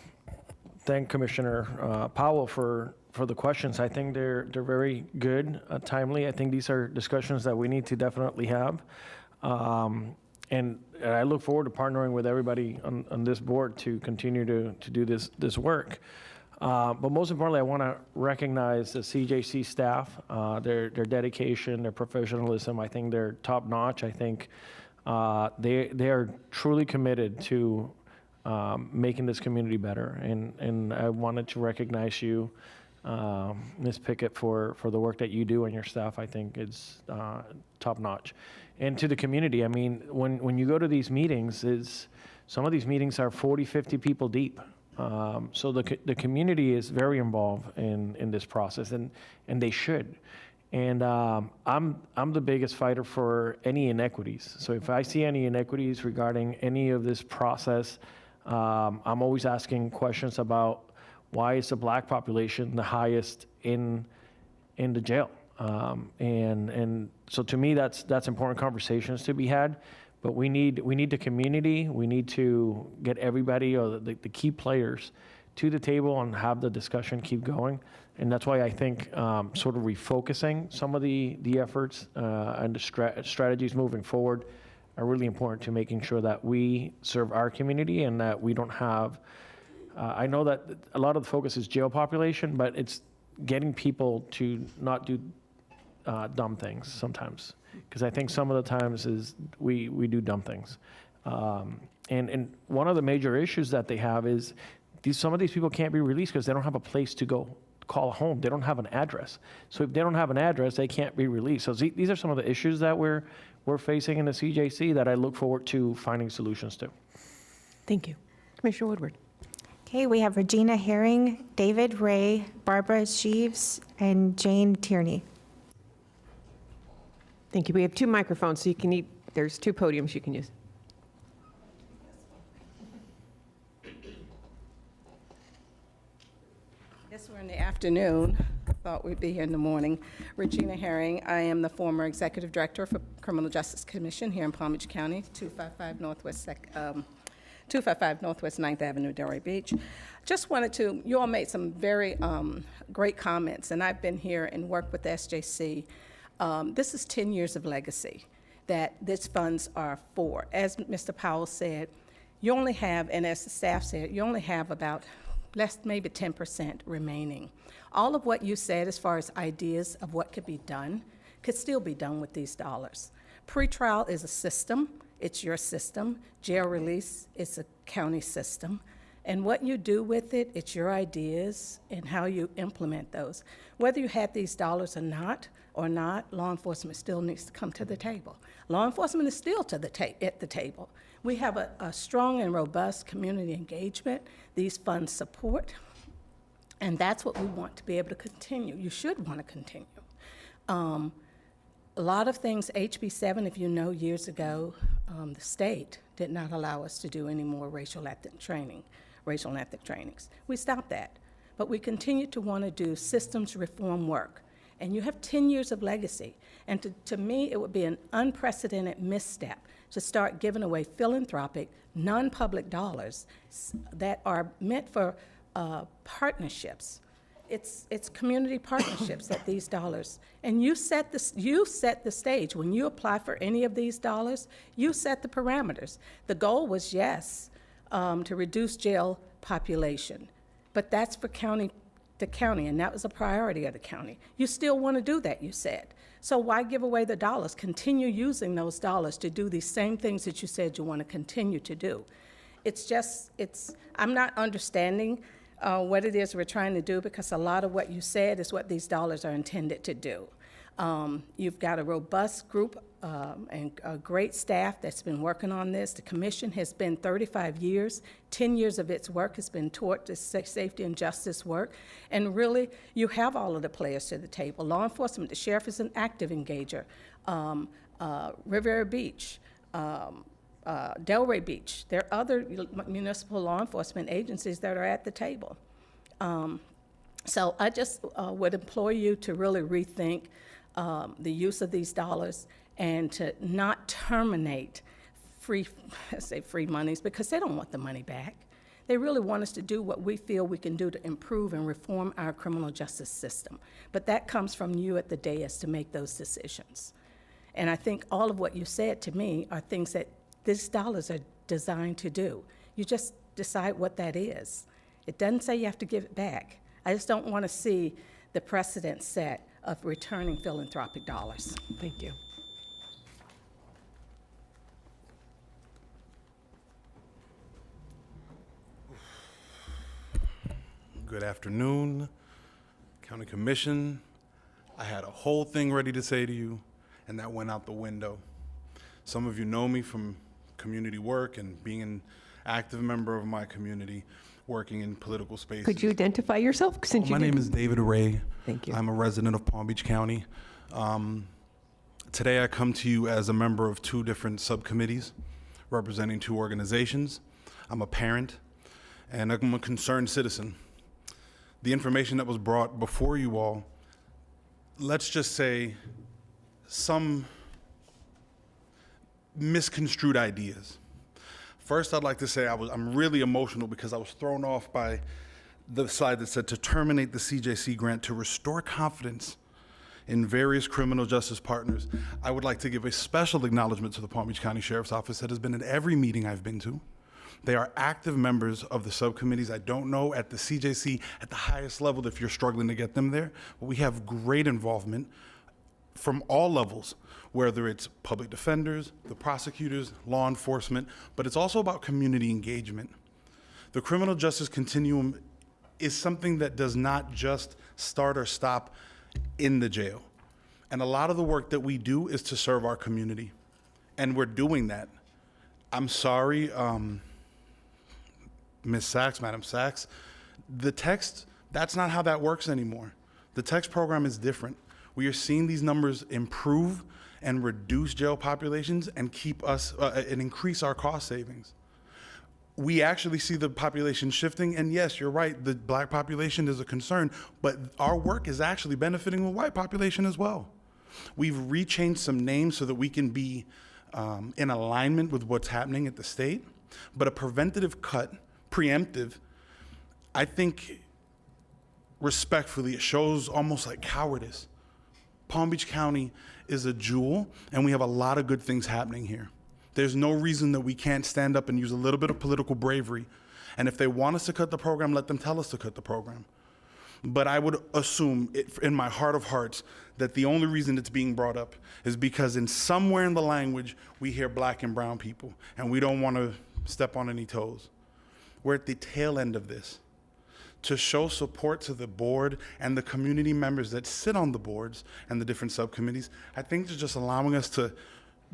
thank Commissioner Powell for the questions. I think they're very good, timely. I think these are discussions that we need to definitely have. And I look forward to partnering with everybody on this board to continue to do this work. But most importantly, I want to recognize the CJC staff, their dedication, their professionalism. I think they're top notch. I think they are truly committed to making this community better. And I wanted to recognize you, Ms. Pickett, for the work that you do and your staff. I think is top notch. And to the community, I mean, when you go to these meetings, some of these meetings are 40, 50 people deep. So the community is very involved in this process, and they should. And I'm the biggest fighter for any inequities. So if I see any inequities regarding any of this process, I'm always asking questions about why is the black population the highest in the jail. And so to me, that's important conversations to be had. But we need the community. We need to get everybody, or the key players, to the table and have the discussion keep going. And that's why I think sort of refocusing some of the efforts and the strategies moving forward are really important to making sure that we serve our community and that we don't have. I know that a lot of the focus is jail population, but it's getting people to not do dumb things sometimes, because I think some of the times is we do dumb things. And one of the major issues that they have is some of these people can't be released because they don't have a place to go call home. They don't have an address. So if they don't have an address, they can't be released. So these are some of the issues that we're facing in the CJC that I look forward to finding solutions to. Thank you. Commissioner Woodward. Okay, we have Regina Herring, David Ray, Barbara Sheaves, and Jane Tierney. Thank you. We have two microphones, so there's two podiums you can use. Yes, we're in the afternoon. Thought we'd be here in the morning. Regina Herring. I am the former executive director for Criminal Justice Commission here in Palm Beach County, 255 Northwest 9th Avenue, Delray Beach. Just wanted to, you all made some very great comments, and I've been here and worked with the SJC. This is 10 years of legacy that these funds are for. As Mr. Powell said, you only have, and as the staff said, you only have about maybe 10% remaining. All of what you said as far as ideas of what could be done could still be done with these dollars. Pretrial is a system. It's your system. Jail release is a county system. And what you do with it, it's your ideas and how you implement those. Whether you had these dollars or not, law enforcement still needs to come to the table. Law enforcement is still at the table. We have a strong and robust community engagement. These funds support, and that's what we want to be able to continue. You should want to continue. A lot of things, HB 7, if you know, years ago, the state did not allow us to do any more racial and ethnic trainings. We stopped that, but we continue to want to do systems reform work. And you have 10 years of legacy. And to me, it would be an unprecedented misstep to start giving away philanthropic, non-public dollars that are meant for partnerships. It's community partnerships that these dollars, and you set the stage. When you apply for any of these dollars, you set the parameters. The goal was, yes, to reduce jail population, but that's for the county, and that was a priority of the county. You still want to do that, you said. So why give away the dollars? Continue using those dollars to do these same things that you said you want to continue to do. I'm not understanding what it is we're trying to do, because a lot of what you said is what these dollars are intended to do. You've got a robust group and a great staff that's been working on this. The commission has been 35 years. 10 years of its work has been toward this safety and justice work. And really, you have all of the players to the table. Law enforcement, the sheriff is an active engager. Riviera Beach, Delray Beach. There are other municipal law enforcement agencies that are at the table. So I just would implore you to really rethink the use of these dollars and to not terminate free monies, because they don't want the money back. They really want us to do what we feel we can do to improve and reform our criminal justice system. But that comes from you at the dais to make those decisions. And I think all of what you said to me are things that these dollars are designed to do. You just decide what that is. It doesn't say you have to give it back. I just don't want to see the precedent set of returning philanthropic dollars. Thank you. Good afternoon, County Commission. I had a whole thing ready to say to you, and that went out the window. Some of you know me from community work and being an active member of my community, working in political spaces. Could you identify yourself? Since My name is David Ray. Thank you. I'm a resident of Palm Beach County. Today I come to you as a member of two different subcommittees representing two organizations. I'm a parent and I'm a concerned citizen. The information that was brought before you all, let's just say some misconstrued ideas. First, I'd like to say I'm really emotional because I was thrown off by the slide that said to terminate the CJC grant to restore confidence in various criminal justice partners. I would like to give a special acknowledgement to the Palm Beach County Sheriff's Office that has been at every meeting I've been to. They are active members of the subcommittees. I don't know at the CJC at the highest level if you're struggling to get them there, but we have great involvement from all levels, whether it's public defenders, the prosecutors, law enforcement, but it's also about community engagement. The criminal justice continuum is something that does not just start or stop in the jail. And a lot of the work that we do is to serve our community, and we're doing that. I'm sorry, Ms. Sachs, Madam Sachs, the text, that's not how that works anymore. The text program is different. We are seeing these numbers improve and reduce jail populations and keep us and increase our cost savings. We actually see the population shifting, and yes, you're right, the black population is a concern, but our work is actually benefiting the white population as well. We've rechanged some names so that we can be in alignment with what's happening at the state, but a preventative cut, preemptive, I think respectfully, it shows almost like cowardice. Palm Beach County is a jewel, and we have a lot of good things happening here. There's no reason that we can't stand up and use a little bit of political bravery. And if they want us to cut the program, let them tell us to cut the program. But I would assume in my heart of hearts that the only reason it's being brought up is because in somewhere in the language, we hear black and brown people, and we don't want to step on any toes. We're at the tail end of this. To show support to the board and the community members that sit on the boards and the different subcommittees, I think it's just allowing us to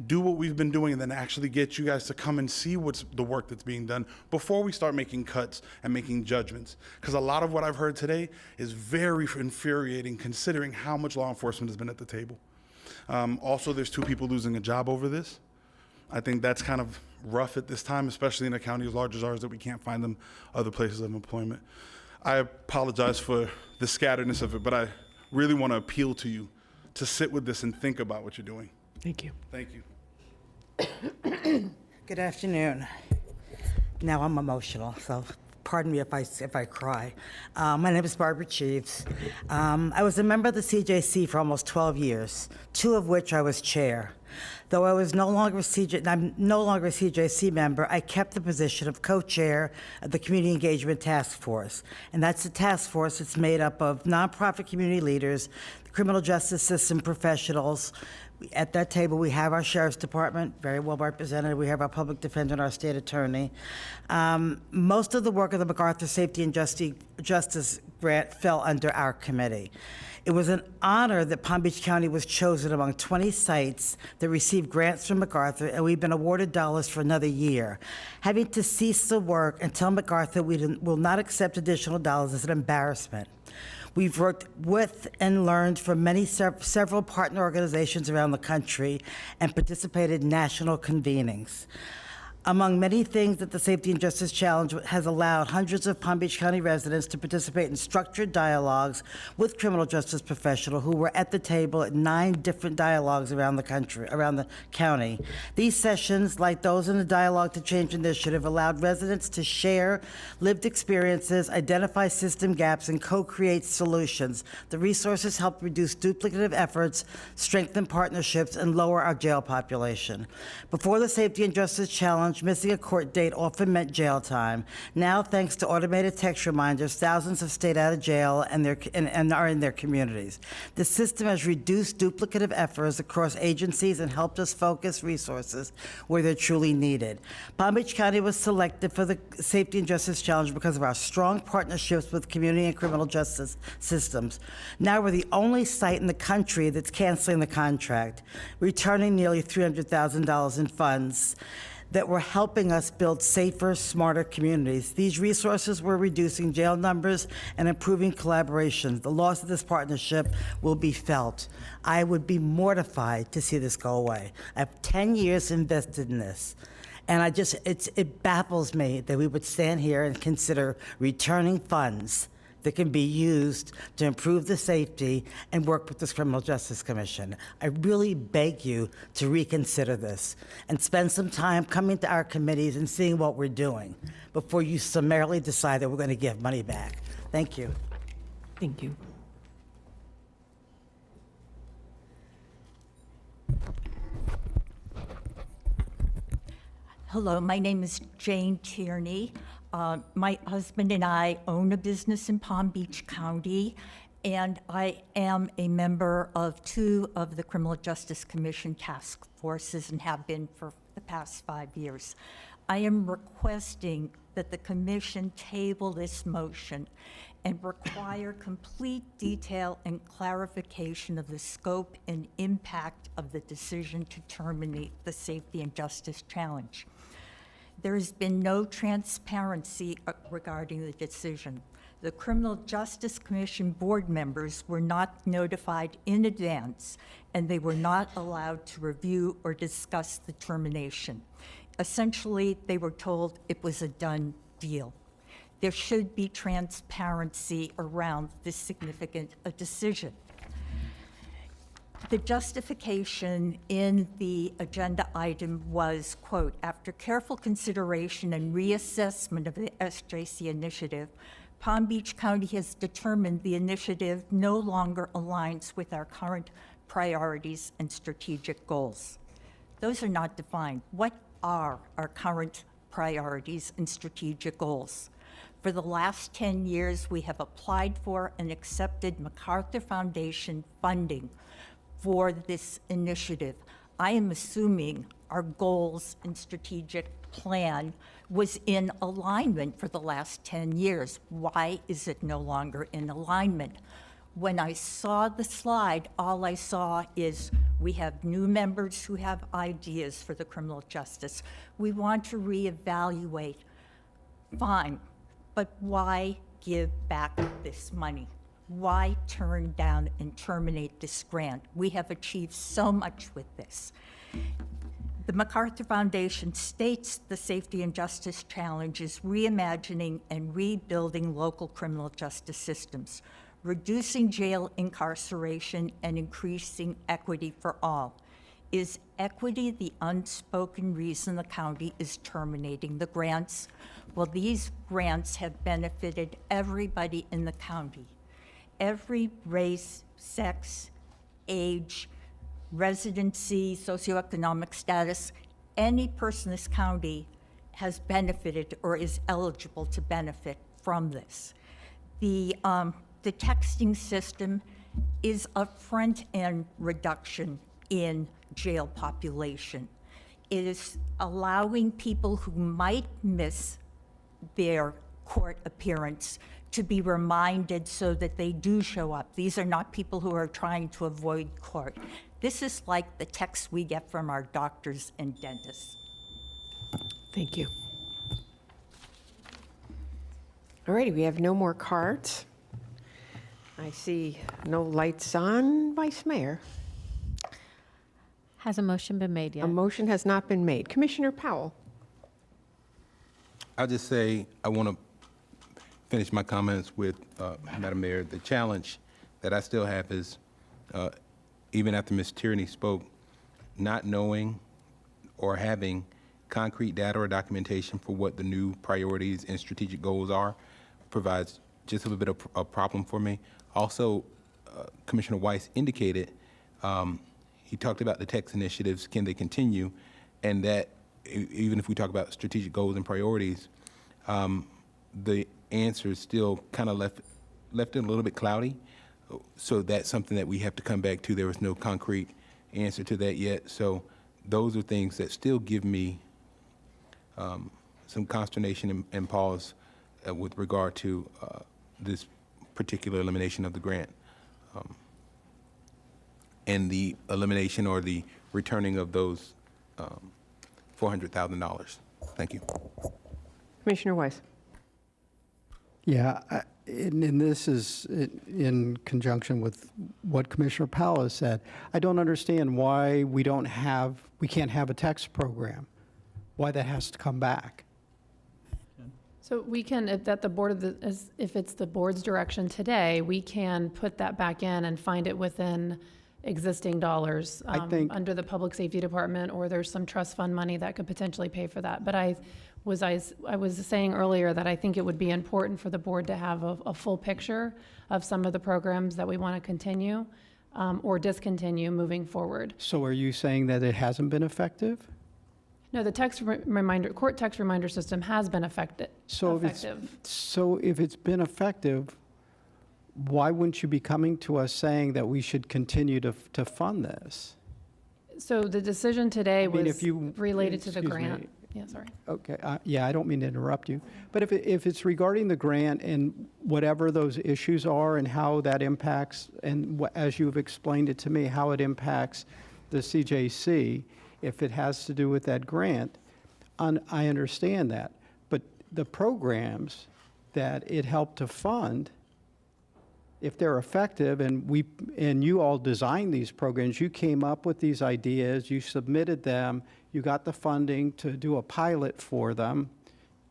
do what we've been doing and then actually get you guys to come and see what's the work that's being done before we start making cuts and making judgments. Because a lot of what I've heard today is very infuriating considering how much law enforcement has been at the table. Also, there's 2 people losing a job over this. I think that's kind of rough at this time, especially in a county as large as ours that we can't find them other places of employment. I apologize for the scatteredness of it, but I really want to appeal to you to sit with this and think about what you're doing. Thank you. Thank you. Good afternoon. Now I'm emotional, so pardon me if I cry. My name is Barbara Cheeves. I was a member of the CJC for almost 12 years, 2 of which I was chair. Though I was no longer I'm no longer a CJC member, I kept the position of co-chair of the Community Engagement Task Force. And that's a task force that's made up of nonprofit community leaders, the criminal justice system professionals. At that table, we have our sheriff's department, very well represented. We have our public defender and our state attorney. Most of the work of the MacArthur Safety and Justice Grant fell under our committee. It was an honor that Palm Beach County was chosen among 20 sites that received grants from MacArthur, and we've been awarded dollars for another year. Having to cease the work and tell MacArthur we will not accept additional dollars is an embarrassment. We've worked with and learned from several partner organizations around the country and participated in national convenings. Among many things that the Safety and Justice Challenge has allowed hundreds of Palm Beach County residents to participate in structured dialogues with criminal justice professionals who were at the table at 9 different dialogues around the county. These sessions, like those in the Dialogue to Change initiative, allowed residents to share lived experiences, identify system gaps, and co-create solutions. The resources helped reduce duplicative efforts, strengthen partnerships, and lower our jail population. Before the Safety and Justice Challenge, missing a court date often meant jail time. Now, thanks to automated text reminders, thousands have stayed out of jail and are in their communities. The system has reduced duplicative efforts across agencies and helped us focus resources where they're truly needed. Palm Beach County was selected for the Safety and Justice Challenge because of our strong partnerships with community and criminal justice systems. Now we're the only site in the country that's canceling the contract, returning nearly $300,000 in funds that were helping us build safer, smarter communities. These resources were reducing jail numbers and improving collaboration. The loss of this partnership will be felt. I would be mortified to see this go away. I have 10 years invested in this. And it baffles me that we would stand here and consider returning funds that can be used to improve the safety and work with this Criminal Justice Commission. I really beg you to reconsider this and spend some time coming to our committees and seeing what we're doing before you summarily decide that we're going to give money back. Thank you. Thank you. Hello, my name is Jane Tierney. My husband and I own a business in Palm Beach County, and I am a member of 2 of the Criminal Justice Commission task forces and have been for the past 5 years. I am requesting that the commission table this motion and require complete detail and clarification of the scope and impact of the decision to terminate the Safety and Justice Challenge. There has been no transparency regarding the decision. The Criminal Justice Commission board members were not notified in advance, and they were not allowed to review or discuss the termination. Essentially, they were told it was a done deal. There should be transparency around this significant decision. The justification in the agenda item was, quote, after careful consideration and reassessment of the SJC initiative, Palm Beach County has determined the initiative no longer aligns with our current priorities and strategic goals. Those are not defined. What are our current priorities and strategic goals? For the last 10 years, we have applied for and accepted MacArthur Foundation funding for this initiative. I am assuming our goals and strategic plan was in alignment for the last 10 years. Why is it no longer in alignment? When I saw the slide, all I saw is we have new members who have ideas for the criminal justice. We want to reevaluate. Fine, but why give back this money? Why turn down and terminate this grant? We have achieved so much with this. The MacArthur Foundation states the Safety and Justice Challenge is reimagining and rebuilding local criminal justice systems, reducing jail incarceration and increasing equity for all. Is equity the unspoken reason the county is terminating the grants? Well, these grants have benefited everybody in the county. Every race, sex, age, residency, socioeconomic status, any person in this county has benefited or is eligible to benefit from this. The texting system is a front-end reduction in jail population. It is allowing people who might miss their court appearance to be reminded so that they do show up. These are not people who are trying to avoid court. This is like the texts we get from our doctors and dentists. Thank you. All righty, we have no more cards. I see no lights on. Vice Mayor. Has a motion been made yet? A motion has not been made. Commissioner Powell. I'll just say, I want to finish my comments with, Madam Mayor, the challenge that I still have is, even after Ms. Tierney spoke, not knowing or having concrete data or documentation for what the new priorities and strategic goals are provides just a little bit of a problem for me. Also, Commissioner Weiss indicated, he talked about the text initiatives, can they continue? And that even if we talk about strategic goals and priorities, the answer is still kind of left it a little bit cloudy. So that's something that we have to come back to. There was no concrete answer to that yet. So those are things that still give me some consternation and pause with regard to this particular elimination of the grant and the elimination or the returning of those $400,000. Thank you. Commissioner Weiss. Yeah, and this is in conjunction with what Commissioner Powell has said. I don't understand why we can't have a text program, why that has to come back. So we can, if it's the board's direction today, we can put that back in and find it within existing dollars I think- under the Public Safety Department, or there's some trust fund money that could potentially pay for that. But I was saying earlier that I think it would be important for the board to have a full picture of some of the programs that we want to continue or discontinue moving forward. So are you saying that it hasn't been effective? No, the court text reminder system has been effective. So if it's been effective, why wouldn't you be coming to us saying that we should continue to fund this? So the decision today mean, was if you- related to the excuse me. grant. Yeah, sorry. Okay, yeah, I don't mean to interrupt you, but if it's regarding the grant and whatever those issues are and how that impacts, and as you've explained it to me, how it impacts the CJC, if it has to do with that grant, I understand that. But the programs that it helped to fund, if they're effective, and you all designed these programs, you came up with these ideas, you submitted them, you got the funding to do a pilot for them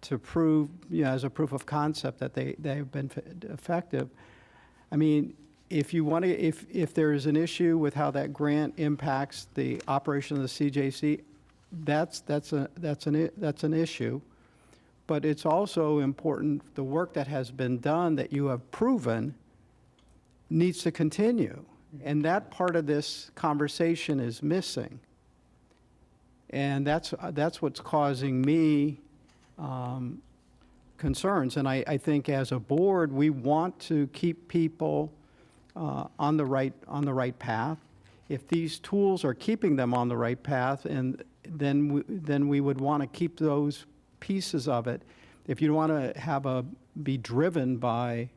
to prove, as a proof of concept that they've been effective. I mean, if there is an issue with how that grant impacts the operation of the CJC, that's an issue. But it's also important, the work that has been done that you have proven needs to continue. And that part of this conversation is missing. And that's what's causing me concerns. And I think as a board, we want to keep people on the right path. If these tools are keeping them on the right path, and then we would want to keep those pieces of it. If you want to be driven by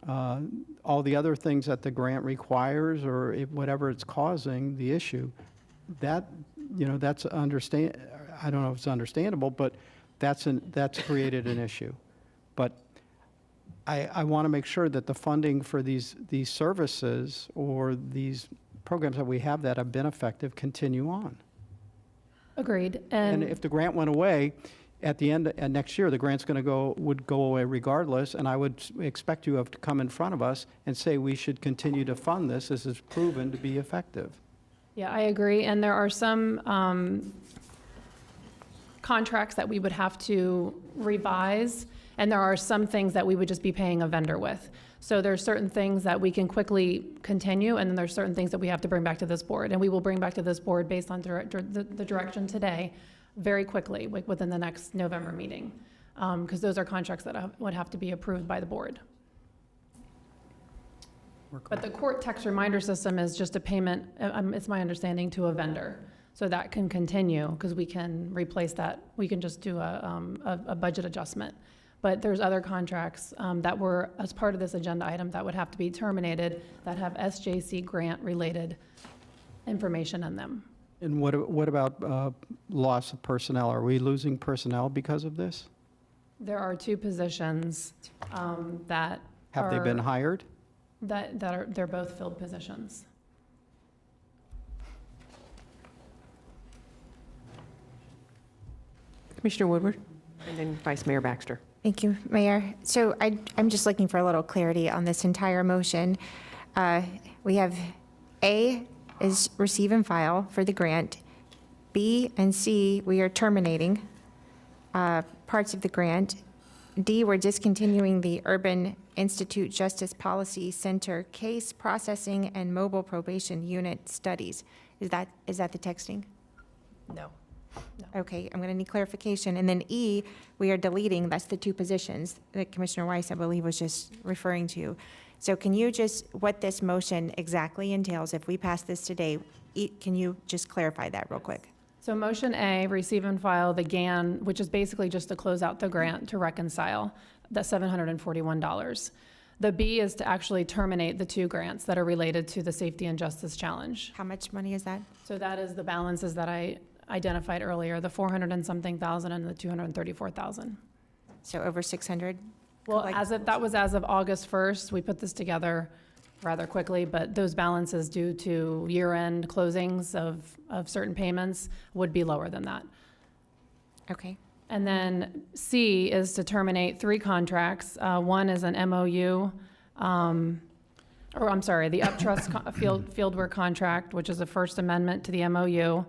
all the other things that the grant requires, or whatever it's causing the issue, that's I don't know if it's understandable, but that's created an issue. But I want to make sure that the funding for these services or these programs that we have that have been effective continue on. Agreed. And if the grant went away at the end next year, the grant's would go away regardless, and I would expect you to come in front of us and say we should continue to fund this. This is proven to be effective. Yeah, I agree. And there are some contracts that we would have to revise, and there are some things that we would just be paying a vendor with. So there's certain things that we can quickly continue, and then there's certain things that we have to bring back to this board. And we will bring back to this board based on the direction today very quickly, within the next November meeting, because those are contracts that would have to be approved by the board. But the court text reminder system is just a payment, it's my understanding, to a vendor. So that can continue, because we can replace that. We can just do a budget adjustment. But there's other contracts that were, as part of this agenda item, that would have to be terminated, that have SJC grant-related information in them. And what about loss of personnel? Are we losing personnel because of this? There are 2 positions that Have they been hired? they're both filled positions. Commissioner Woodward, and then Vice Mayor Baxter. Thank you, Mayor. So I'm just looking for a little clarity on this entire motion. We have A is receive and file for the grant. B and C, we are terminating parts of the grant. D, we're discontinuing the Urban Institute Justice Policy Center case processing and mobile probation unit studies. Is that the texting? No. Okay, I'm going to need clarification. And then E, we are deleting, that's the 2 positions that Commissioner Weiss, I believe, was just referring to. So can you just, what this motion exactly entails, if we pass this today, can you just clarify that real quick? So motion A, receive and file the GAN, which is basically just to close out the grant to reconcile the $741. The B is to actually terminate the 2 grants that are related to the Safety and Justice Challenge. How much money is that? So that is the balances that I identified earlier, the 400 and something thousand and the 234,000. So over 600? Well, that was as of August 1st. We put this together rather quickly, but those balances due to year-end closings of certain payments would be lower than that. Okay. And then C is to terminate 3 contracts. One is an MOU, or I'm sorry, the Uptrust Fieldwork contract, which is a First Amendment to the MOU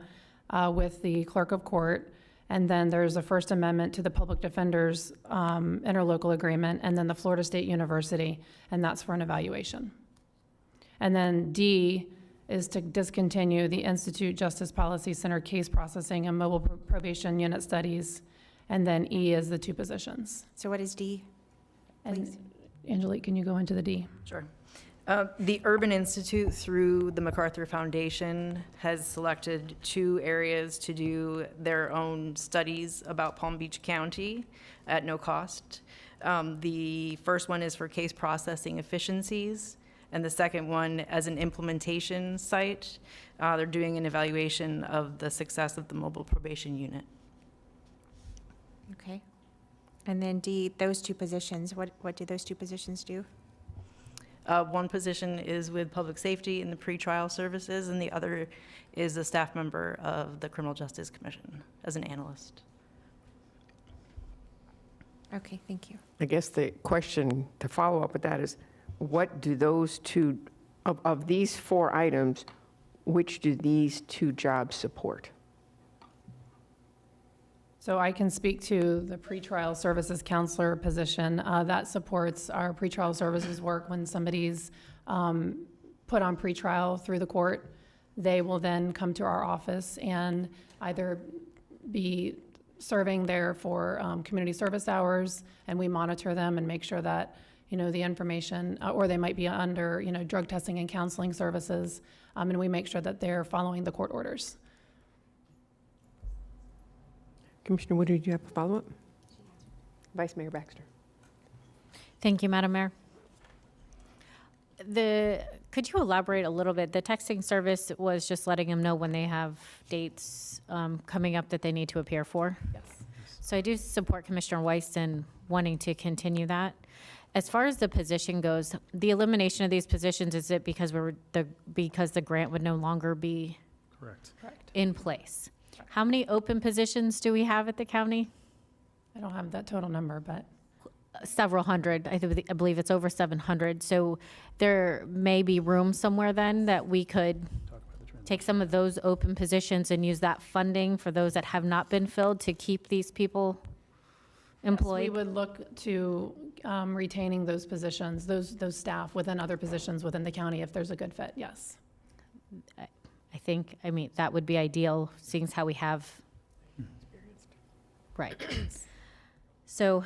with the Clerk of Court. And then there's a First Amendment to the Public Defender's interlocal agreement, and then the Florida State University, and that's for an evaluation. And then D is to discontinue the Institute Justice Policy Center case processing and mobile probation unit studies. And then E is the 2 positions. So what is D? And Angelique, can you go into the D? Sure. The Urban Institute, through the MacArthur Foundation, has selected 2 areas to do their own studies about Palm Beach County at no cost. The first one is for case processing efficiencies, and the second one as an implementation site. They're doing an evaluation of the success of the mobile probation unit. Okay. And then D, those 2 positions, what do those 2 positions do? One position is with public safety in the pretrial services, and the other is a staff member of the Criminal Justice Commission as an analyst. Okay, thank you. I guess the question to follow up with that is, what do those 2, of these 4 items, which do these 2 jobs support? So I can speak to the pretrial services counselor position. That supports our pretrial services work when somebody's put on pretrial through the court. They will then come to our office and either be serving there for community service hours, and we monitor them and make sure that, the information, or they might be under, drug testing and counseling services, and we make sure that they're following the court orders. Commissioner Woodward, do you have a follow-up? Vice Mayor Baxter. Thank you, Madam Mayor. Could you elaborate a little bit? The texting service was just letting them know when they have dates coming up that they need to appear for? Yes. So I do support Commissioner Weiss in wanting to continue that. As far as the position goes, the elimination of these positions, is it because because the grant would no longer be Correct. in place? How many open positions do we have at the county? I don't have that total number, but Several hundred. I believe it's over 700. So there may be room somewhere then that we could take some of those open positions and use that funding for those that have not been filled to keep these people employed. yes, we would look to retaining those positions, those staff within other positions within the county if there's a good fit, yes. I mean, that would be ideal, seeing as how we have. Right. So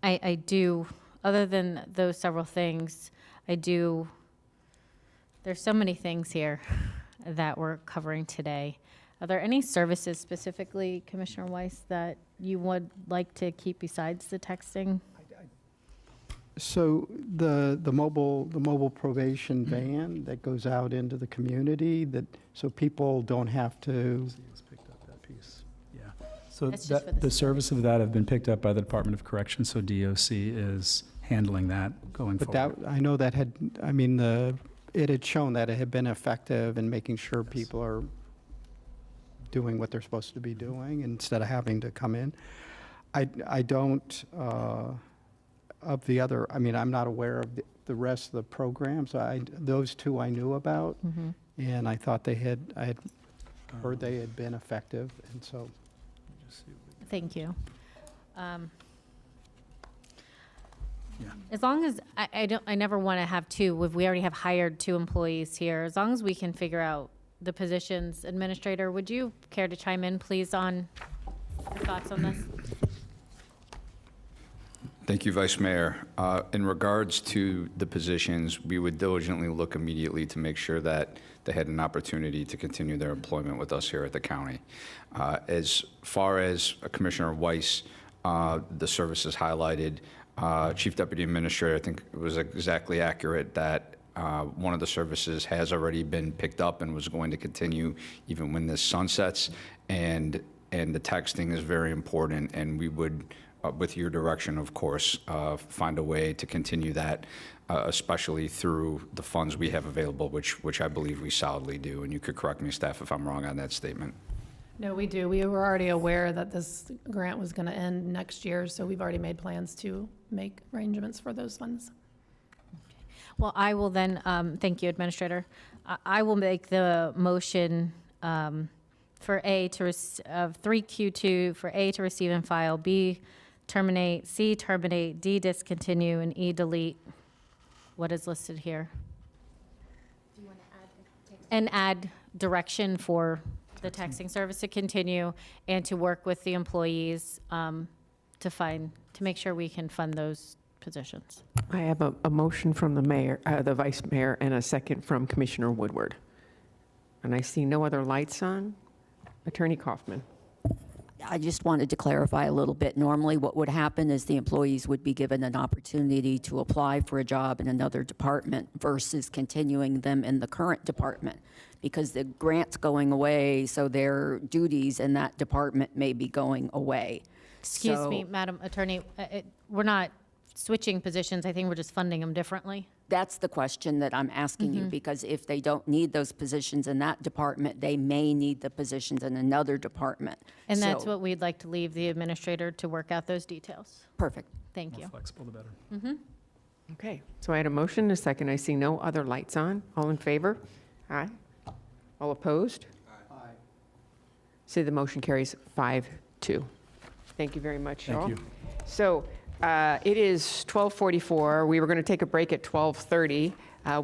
I do other than those several things, there's so many things here that we're covering today. Are there any services specifically, Commissioner Weiss, that you would like to keep besides the texting? So the mobile probation van that goes out into the community, so people don't have to. Picked up that piece. Yeah. So That's just for the the service of that have been picked up by the Department of Corrections, so DOC is handling that going But forward. that, I know that it had shown that it had been effective in making sure people are doing what they're supposed to be doing instead of having to come in. I don't, of the other, I'm not aware of the rest of the programs. Those two I knew about, and I thought I had heard they had been effective, and so. Thank you. As long as, I never want to have two, if we already have hired 2 employees here, as long as we can figure out the positions. Administrator, would you care to chime in, please, on your thoughts on this? Thank you, Vice Mayor. In regards to the positions, we would diligently look immediately to make sure that they had an opportunity to continue their employment with us here at the county. As far as Commissioner Weiss, the services highlighted, Chief Deputy Administrator, I think it was exactly accurate that one of the services has already been picked up and was going to continue even when this sunsets. And the texting is very important, and we would, with your direction, of course, find a way to continue that, especially through the funds we have available, which I believe we solidly do. And you could correct me, staff, if I'm wrong on that statement. No, we do. We were already aware that this grant was going to end next year, so we've already made plans to make arrangements for those funds. Well, I will then, thank you, Administrator. I will make the motion for A of 3Q2, for A to receive and file, B terminate, C terminate, D discontinue, and E delete what is listed here. Do you want to add? And add direction for the texting service to continue and to work with the employees to make sure we can fund those positions. I have a motion from the mayor, the vice mayor, and a second from Commissioner Woodward. And I see no other lights on. Attorney Kaufman. I just wanted to clarify a little bit. Normally, what would happen is the employees would be given an opportunity to apply for a job in another department versus continuing them in the current department, because the grant's going away, so their duties in that department may be going away. Excuse me, Madam Attorney, we're not switching positions. I think we're just funding them differently. That's the question that I'm asking you, because if they don't need those positions in that department, they may need the positions in another department. And that's So- what we'd like to leave the administrator to work out those details. Perfect. Thank More you. flexible, the better. Okay, so I had a motion and a second. I see no other lights on. All in favor? Aye. All opposed? Aye. So the motion carries 5-2. Thank you very much, Thank all. you. So it is 12:44. We were going to take a break at 12:30.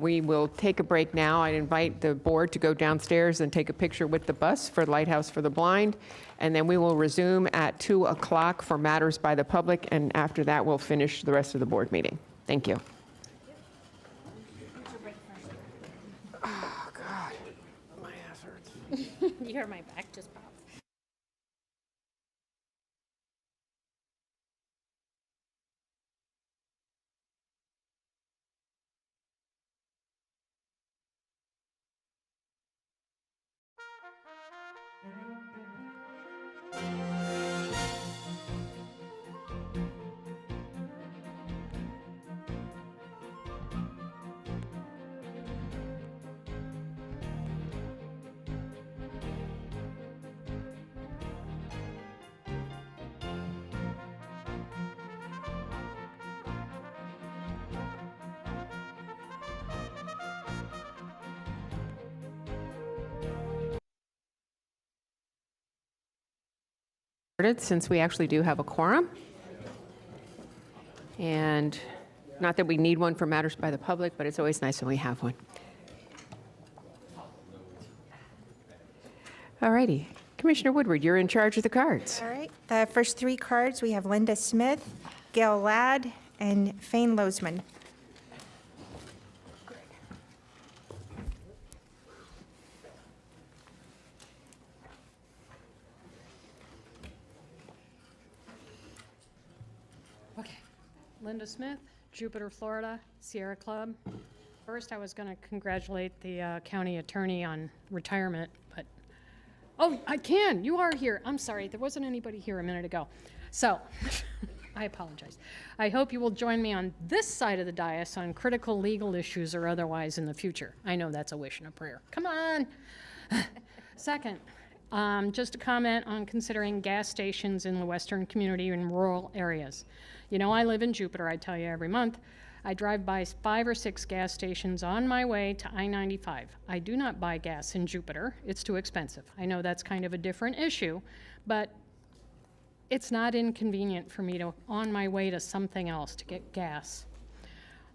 We will take a break now. I'd invite the board to go downstairs and take a picture with the bus for Lighthouse for the Blind. And then we will resume at 2 o'clock for Matters by the Public. And after that, we'll finish the rest of the board meeting. Thank you. Oh, God. My ass hurts. You heard my back just pop. Since we actually do have a quorum. And not that we need one for Matters by the Public, but it's always nice when we have one. All righty. Commissioner Woodward, you're in charge of the cards. All right, the first 3 cards, we have Linda Smith, Gail Ladd, and Fane Lozman. Okay. Linda Smith, Jupiter, Florida, Sierra Club. First, I was going to congratulate the county attorney on retirement, but, oh, I can. You are here. I'm sorry. There wasn't anybody here a minute ago. So, I apologize. I hope you will join me on this side of the dais on critical legal issues or otherwise in the future. I know that's a wish and a prayer. Come on. Second, just a comment on considering gas stations in the western community in rural areas. You know, I live in Jupiter, I tell you every month. I drive by 5 or 6 gas stations on my way to I-95. I do not buy gas in Jupiter. It's too expensive. I know that's kind of a different issue, but it's not inconvenient for me to, on my way to something else, to get gas.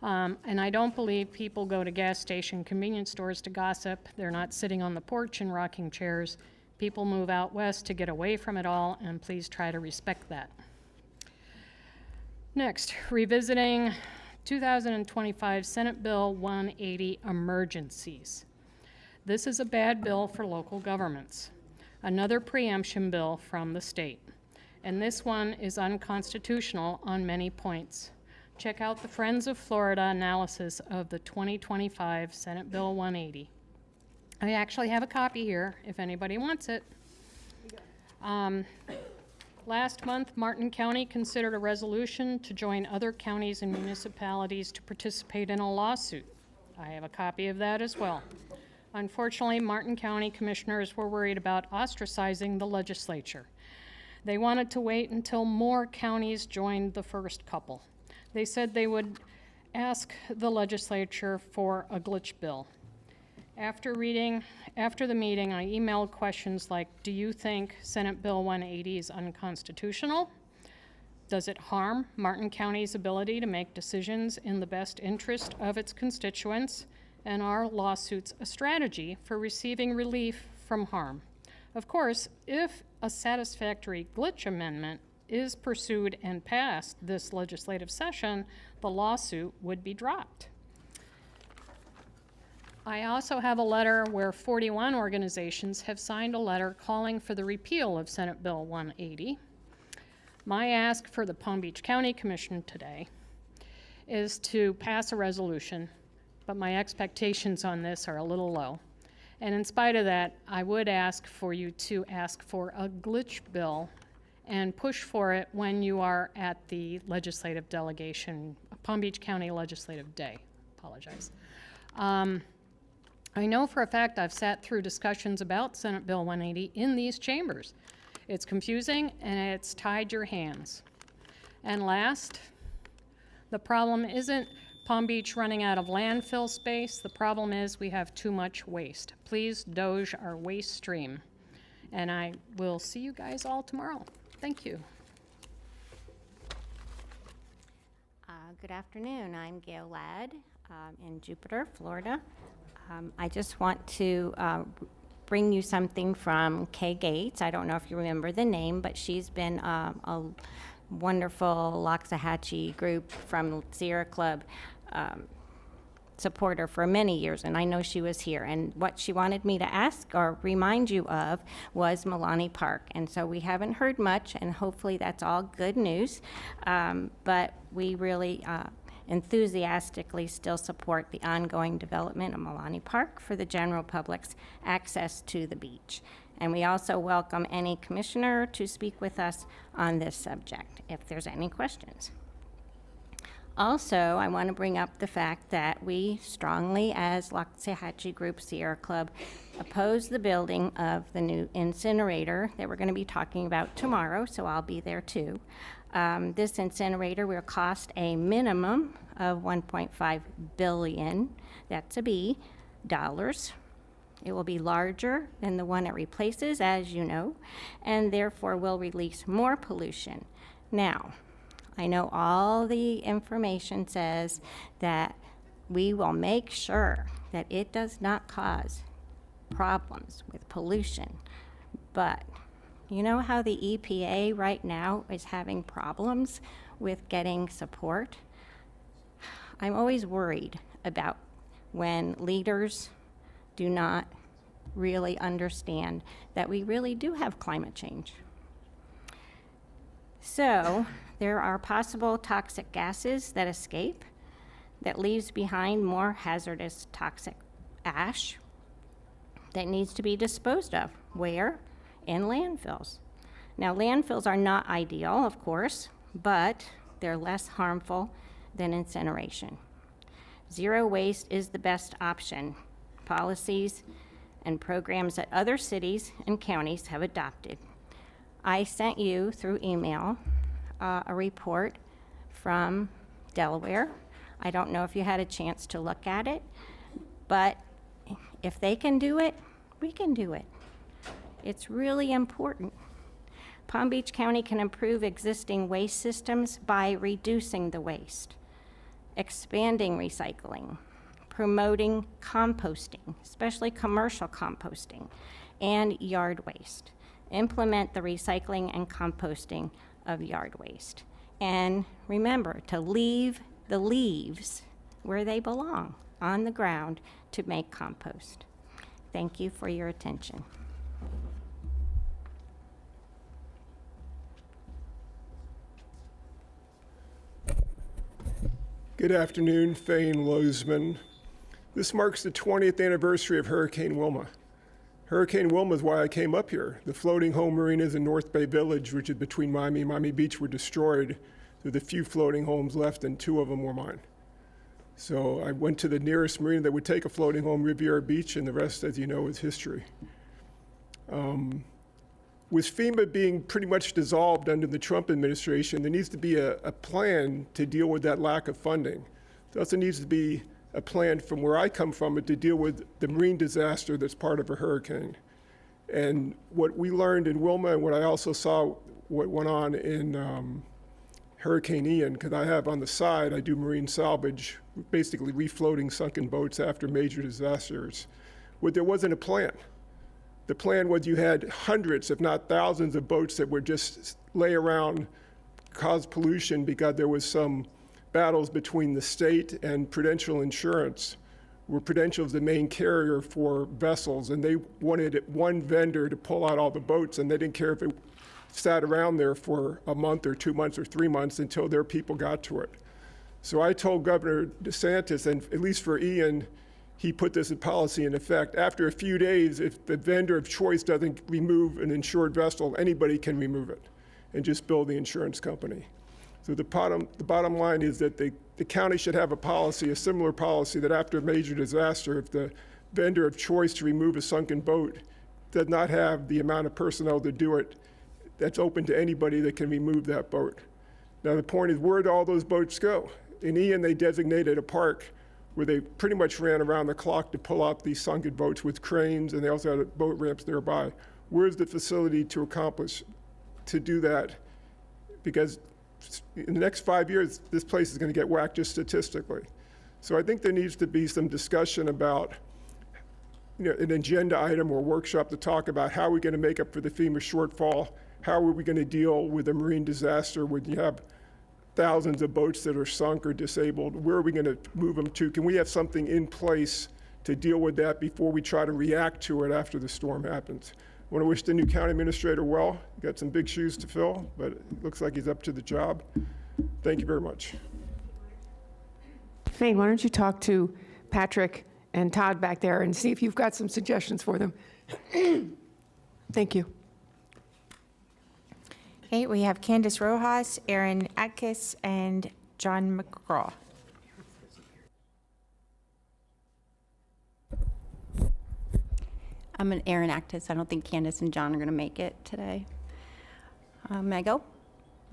And I don't believe people go to gas station convenience stores to gossip. They're not sitting on the porch and rocking chairs. People move out west to get away from it all, and please try to respect that. Next, revisiting 2025 Senate Bill 180 emergencies. This is a bad bill for local governments. Another preemption bill from the state. And this one is unconstitutional on many points. Check out the Friends of Florida analysis of the 2025 Senate Bill 180. I actually have a copy here if anybody wants it. Last month, Martin County considered a resolution to join other counties and municipalities to participate in a lawsuit. I have a copy of that as well. Unfortunately, Martin County commissioners were worried about ostracizing the legislature. They wanted to wait until more counties joined the first couple. They said they would ask the legislature for a glitch bill. After the meeting, I emailed questions like, do you think Senate Bill 180 is unconstitutional? Does it harm Martin County's ability to make decisions in the best interest of its constituents? And are lawsuits a strategy for receiving relief from harm? Of course, if a satisfactory glitch amendment is pursued and passed this legislative session, the lawsuit would be dropped. I also have a letter where 41 organizations have signed a letter calling for the repeal of Senate Bill 180. My ask for the Palm Beach County Commission today is to pass a resolution, but my expectations on this are a little low. And in spite of that, I would ask for you to ask for a glitch bill and push for it when you are at the legislative delegation, Palm Beach County Legislative Day. Apologize. I know for a fact I've sat through discussions about Senate Bill 180 in these chambers. It's confusing and it's tied your hands. And last, the problem isn't Palm Beach running out of landfill space. The problem is we have too much waste. Please doge our waste stream. And I will see you guys all tomorrow. Thank you. Good afternoon. I'm Gail Ladd in Jupiter, Florida. I just want to bring you something from Kay Gates. I don't know if you remember the name, but she's been a wonderful Loxahatchee group from Sierra Club supporter for many years, and I know she was here. And what she wanted me to ask or remind you of was Milani Park. And so we haven't heard much, and hopefully that's all good news. But we really enthusiastically still support the ongoing development of Milani Park for the general public's access to the beach. And we also welcome any commissioner to speak with us on this subject if there's any questions. Also, I want to bring up the fact that we strongly, as Loxahatchee Group Sierra Club, oppose the building of the new incinerator that we're going to be talking about tomorrow, so I'll be there too. This incinerator will cost a minimum of $1.5 billion, that's a B, dollars. It will be larger than the one it replaces, as you know, and therefore will release more pollution. Now, I know all the information says that we will make sure that it does not cause problems with pollution, but you know how the EPA right now is having problems with getting support I'm always worried about when leaders do not really understand that we really do have climate change. So there are possible toxic gases that escape that leaves behind more hazardous toxic ash that needs to be disposed of. Where? In landfills. Now, landfills are not ideal, of course, but they're less harmful than incineration. Zero waste is the best option. Policies and programs that other cities and counties have adopted. I sent you through email a report from Delaware. I don't know if you had a chance to look at it, but if they can do it, we can do it. It's really important. Palm Beach County can improve existing waste systems by reducing the waste, expanding recycling, promoting composting, especially commercial composting, and yard waste. Implement the recycling and composting of yard waste. And remember to leave the leaves where they belong, on the ground, to make compost. Thank you for your attention. Good afternoon, Thane Lozman. This marks the 20th anniversary of Hurricane Wilma. Hurricane Wilma is why I came up here. The floating home marinas in North Bay Village, which is between Miami and Miami Beach, were destroyed. There were the few floating homes left, and 2 of them were mine. So I went to the nearest marina that would take a floating home, Riviera Beach, and the rest, as you know, is history. With FEMA being pretty much dissolved under the Trump administration, there needs to be a plan to deal with that lack of funding. There also needs to be a plan from where I come from to deal with the marine disaster that's part of a hurricane. And what we learned in Wilma, and what I also saw what went on in Hurricane Ian, because I have on the side, I do marine salvage, basically refloating sunken boats after major disasters, where there wasn't a plan. The plan was you had hundreds, if not thousands, of boats that would just lay around, cause pollution because there was some battles between the state and Prudential Insurance, where Prudential is the main carrier for vessels, and they wanted one vendor to pull out all the boats, and they didn't care if it sat around there for a month or 2 months or 3 months until their people got to it. So I told Governor DeSantis, and at least for Ian, he put this policy in effect. After a few days, if the vendor of choice doesn't remove an insured vessel, anybody can remove it and just bill the insurance company. So the bottom line is that the county should have a policy, a similar policy, that after a major disaster, if the vendor of choice to remove a sunken boat does not have the amount of personnel to do it, that's open to anybody that can remove that boat. Now the point is, where do all those boats go? In Ian, they designated a park where they pretty much ran around the clock to pull out these sunken boats with cranes, and they also had boat ramps nearby. Where's the facility to do that? Because in the next 5 years, this place is going to get whacked just statistically. So I think there needs to be some discussion about, an agenda item or workshop to talk about how we're going to make up for the FEMA shortfall. How are we going to deal with a marine disaster when you have thousands of boats that are sunk or disabled? Where are we going to move them to? Can we have something in place to deal with that before we try to react to it after the storm happens? I want to wish the new county administrator well. Got some big shoes to fill, but it looks like he's up to the job. Thank you very much. Thane, why don't you talk to Patrick and Todd back there and see if you've got some suggestions for them. Thank you. Okay, we have Candace Rojas, Aaron Atkis, and John McGraw. I'm an Aaron Actis. I don't think Candace and John are going to make it today. May I go?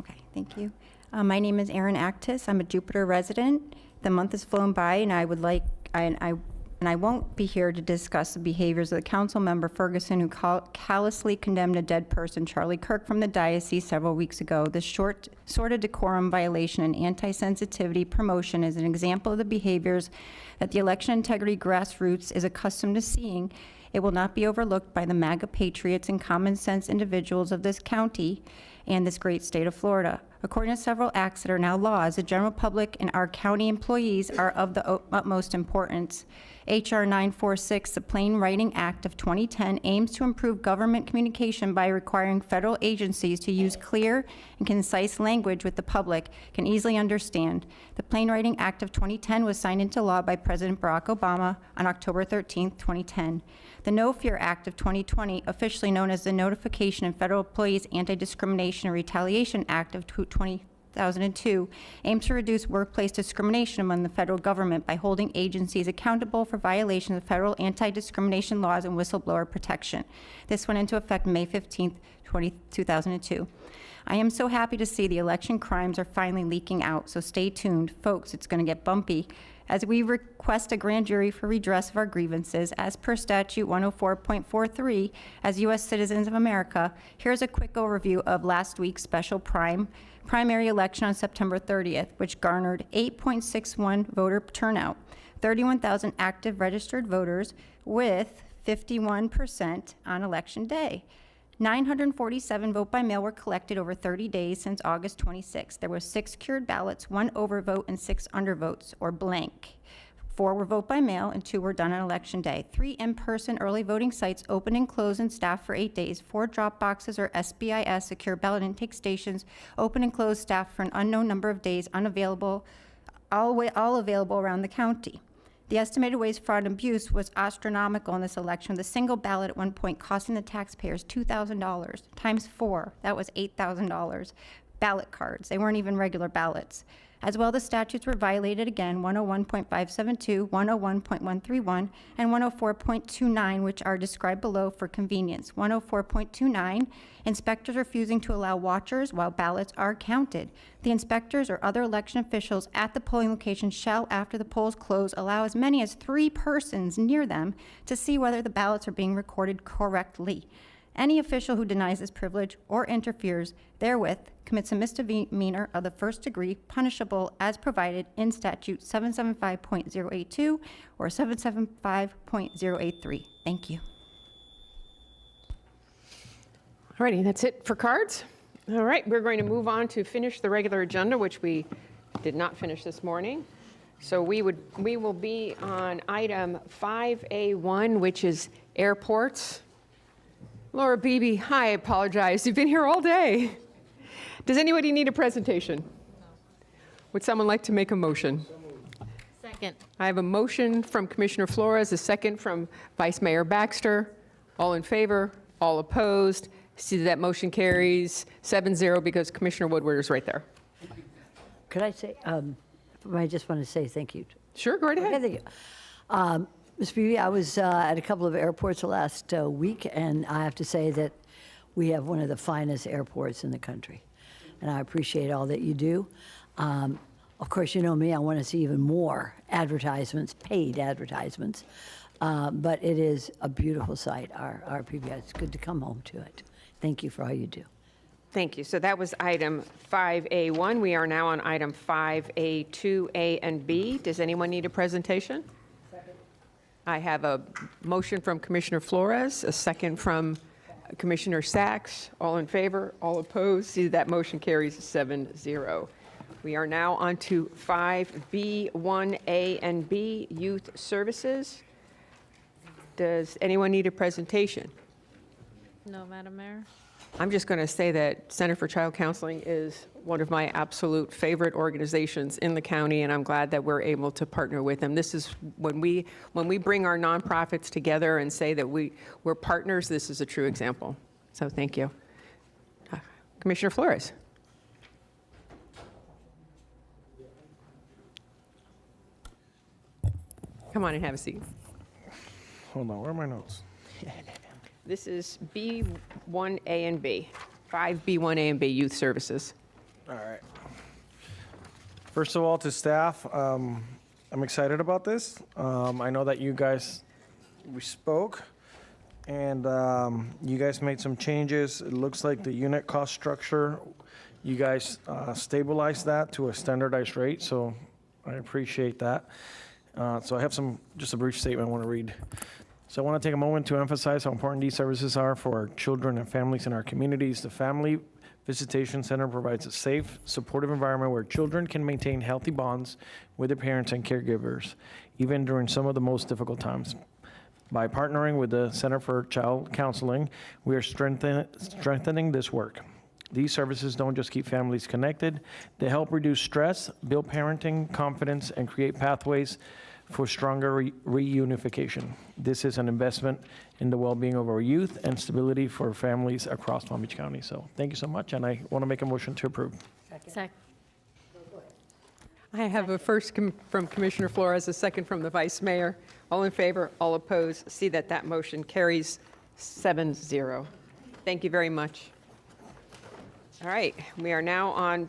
Okay, thank you. My name is Aaron Actis. I'm a Jupiter resident. The month has flown by, and I won't be here to discuss the behaviors of the council member Ferguson, who callously condemned a dead person, Charlie Kirk, from the diocese several weeks ago. This sort of decorum violation and anti-sensitivity promotion is an example of the behaviors that the election integrity grassroots is accustomed to seeing. It will not be overlooked by the MAGA patriots and common sense individuals of this county and this great state of Florida. According to several acts that are now laws, the general public and our county employees are of the utmost importance. H.R. 946, the Plain Writing Act of 2010, aims to improve government communication by requiring federal agencies to use clear and concise language with the public can easily understand. The Plain Writing Act of 2010 was signed into law by President Barack Obama on October 13, 2010. The No Fear Act of 2020, officially known as the Notification of Federal Employees Anti-Discrimination and Retaliation Act of 2002, aims to reduce workplace discrimination among the federal government by holding agencies accountable for violations of federal anti-discrimination laws and whistleblower protection. This went into effect May 15, 2002. I am so happy to see the election crimes are finally leaking out, so stay tuned. Folks, it's going to get bumpy. As we request a grand jury for redress of our grievances, as per statute 104.43, as U.S. citizens of America, here's a quick overview of last week's special primary election on September 30th, which garnered 8.61 voter turnout, 31,000 active registered voters, with 51% on election day. 947 vote by mail were collected over 30 days since August 26. There were 6 cured ballots, 1 overvote, and 6 undervotes, or blank. 4 were vote by mail, and 2 were done on election day. 3 in-person early voting sites opened and closed and staffed for 8 days. 4 drop boxes, or SBIS, secure ballot intake stations, open and closed staffed for an unknown number of days, unavailable, all available around the county. The estimated waste, fraud, and abuse was astronomical in this election, with a single ballot at one point costing the taxpayers $2,000 times 4. That was $8,000. Ballot cards. They weren't even regular ballots. As well, the statutes were violated again, 101.572, 101.131, and 104.29, which are described below for convenience. 104.29, inspectors refusing to allow watchers while ballots are counted. The inspectors or other election officials at the polling location shall, after the polls close, allow as many as 3 persons near them to see whether the ballots are being recorded correctly. Any official who denies this privilege or interferes therewith commits a misdemeanor of the first degree, punishable as provided in statute 775.082 or 775.083. Thank you. All righty, that's it for cards. All right, we're going to move on to finish the regular agenda, which we did not finish this morning. So we will be on item 5A1, which is airports. Laura Beebe, hi, I apologize. You've been here all day. Does anybody need a presentation? Would someone like to make a motion? Second. I have a motion from Commissioner Flores, a second from Vice Mayor Baxter. All in favor? All opposed? See that motion carries 7-0 because Commissioner Woodward is right there. Could I say, I just want to say thank you. Sure, go right ahead. Okay, thank you. Ms. Beebe, I was at a couple of airports last week, and I have to say that we have one of the finest airports in the country, and I appreciate all that you do. Of course, you know me, I want to see even more advertisements, paid advertisements, but it is a beautiful site, our PBS. It's good to come home to it. Thank you for all you do. Thank you. So that was item 5A1. We are now on item 5A2, A, and B. Does anyone need a presentation? I have a motion from Commissioner Flores, a second from Commissioner Sachs. All in favor, all opposed. See, that motion carries 7-0. We are now on to 5B, 1A, and B, Youth Services. Does anyone need a presentation? No, Madam Mayor. I'm just going to say that Center for Child Counseling is one of my absolute favorite organizations in the county, and I'm glad that we're able to partner with them. This is when we bring our nonprofits together and say that we're partners, this is a true example. So thank you. Commissioner Flores. Come on and have a seat. Hold on, where are my notes? This is B1A and B, 5B1A and B, Youth Services. All right. First of all, to staff, I'm excited about this. I know that you guys, we spoke, and you guys made some changes. It looks like the unit cost structure, you guys stabilized that to a standardized rate, so I appreciate that. So I have just a brief statement I want to read. So I want to take a moment to emphasize how important these services are for our children and families in our communities. The Family Visitation Center provides a safe, supportive environment where children can maintain healthy bonds with their parents and caregivers, even during some of the most difficult times. By partnering with the Center for Child Counseling, we are strengthening this work. These services don't just keep families connected, they help reduce stress, build parenting confidence, and create pathways for stronger reunification. This is an investment in the well-being of our youth and stability for families across Palm Beach County. So thank you so much, and I want to make a motion to approve. Second. I have a first from Commissioner Flores, a second from the Vice Mayor. All in favor, all opposed. See that that motion carries 7-0. Thank you very much. All right, we are now on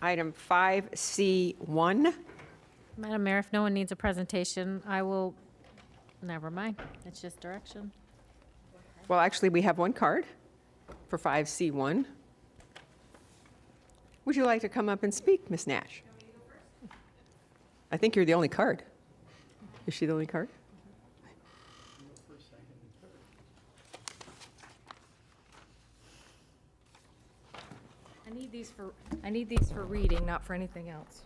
item 5C1. Madam Mayor, if no one needs a presentation, I will, never mind. It's just direction. Well, actually, we have one card for 5C1. Would you like to come up and speak, Ms. Nash? I think you're the only card. Is she the only card? I need these for reading, not for anything else.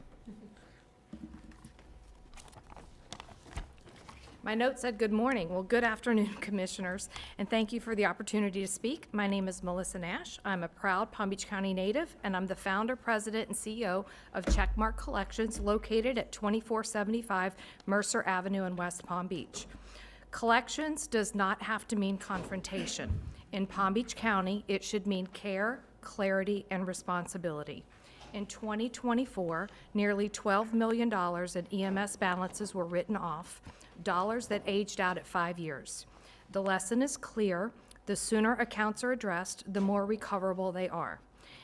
My note said, "Good morning." Well, good afternoon, Commissioners, and thank you for the opportunity to speak. My name is Melissa Nash. I'm a proud Palm Beach County native, and I'm the founder, president, and CEO of Checkmark Collections, located at 2475 Mercer Avenue in West Palm Beach. Collections does not have to mean confrontation. In Palm Beach County, it should mean care, clarity, and responsibility. In 2024, nearly $12 million in EMS balances were written off, dollars that aged out at 5 years. The lesson is clear. The sooner accounts are addressed, the more recoverable they are.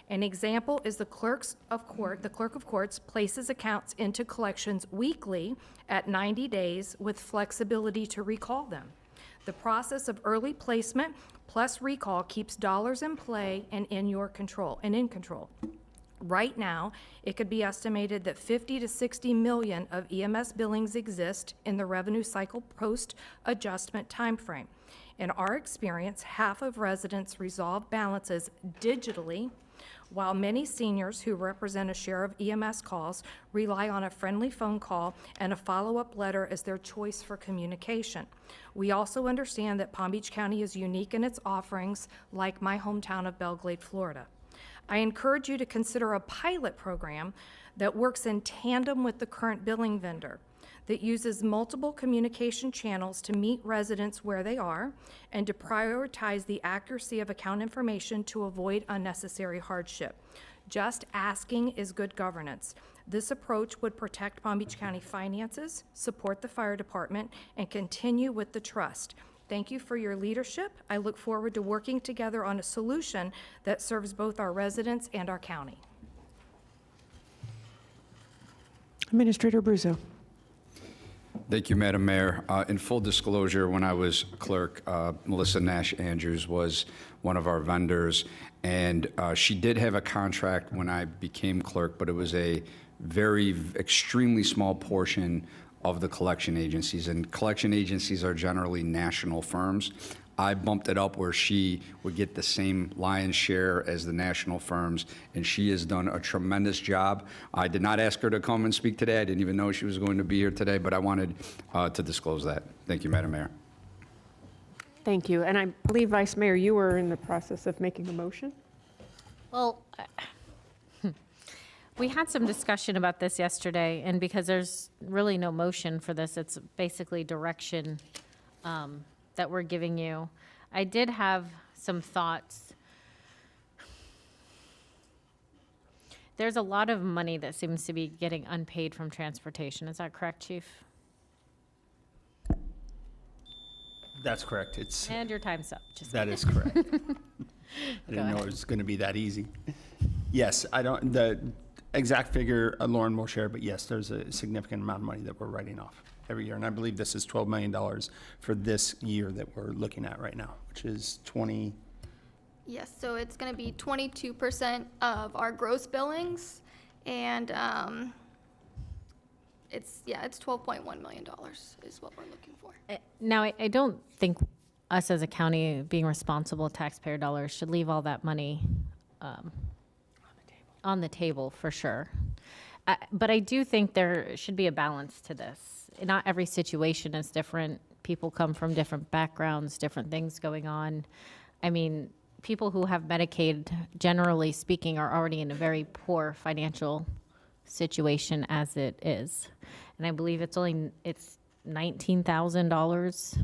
An example is the clerk of courts places accounts into collections weekly at 90 days with flexibility to recall them. The process of early placement plus recall keeps dollars in play and in control. Right now, it could be estimated that 50 to 60 million of EMS billings exist in the revenue cycle post-adjustment timeframe. In our experience, half of residents resolve balances digitally, while many seniors who represent a share of EMS calls rely on a friendly phone call and a follow-up letter as their choice for communication. We also understand that Palm Beach County is unique in its offerings, like my hometown of Belglade, Florida. I encourage you to consider a pilot program that works in tandem with the current billing vendor, that uses multiple communication channels to meet residents where they are and to prioritize the accuracy of account information to avoid unnecessary hardship. Just asking is good governance. This approach would protect Palm Beach County finances, support the fire department, and continue with the trust. Thank you for your leadership. I look forward to working together on a solution that serves both our residents and our county. Administrator Abruzzo. Thank you, Madam Mayor. In full disclosure, when I was clerk, Melissa Nash Andrews was one of our vendors, and she did have a contract when I became clerk, but it was a extremely small portion of the collection agencies, and collection agencies are generally national firms. I bumped it up where she would get the same lion's share as the national firms, and she has done a tremendous job. I did not ask her to come and speak today. I didn't even know she was going to be here today, but I wanted to disclose that. Thank you, Madam Mayor. Thank you. And I believe, Vice Mayor, you were in the process of making a motion? Well, we had some discussion about this yesterday, and because there's really no motion for this, it's basically direction that we're giving you. I did have some thoughts. There's a lot of money that seems to be getting unpaid from transportation. Is that correct, Chief? That's correct. And your time's up. That is correct. I didn't know it was going to be that easy. Yes, the exact figure Lauren will share, but yes, there's a significant amount of money that we're writing off every year. And I believe this is $12 million for this year that we're looking at right now, which is 20. Yes, so it's going to be 22% of our gross billings, and it's $12.1 million is what we're looking for. Now, I don't think us as a county being responsible taxpayer dollars should leave all that money on the table for sure. But I do think there should be a balance to this. Not every situation is different. People come from different backgrounds, different things going on. I mean, people who have Medicaid, generally speaking, are already in a very poor financial situation as it is. And I believe it's $19,000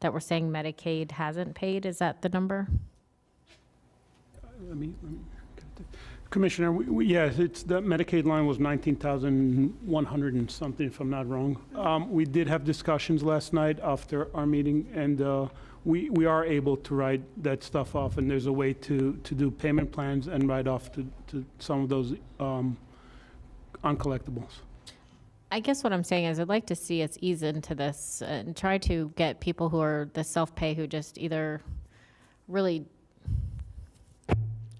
that we're saying Medicaid hasn't paid. Is that the number? Commissioner, yes, it's, the Medicaid line was 19,100 and something, if I'm not wrong. We did have discussions last night after our meeting, and we are able to write that stuff off, and there's a way to do payment plans and write off to some of those uncollectibles. I guess what I'm saying is I'd like to see us ease into this and try to get people who are the self-pay who just either really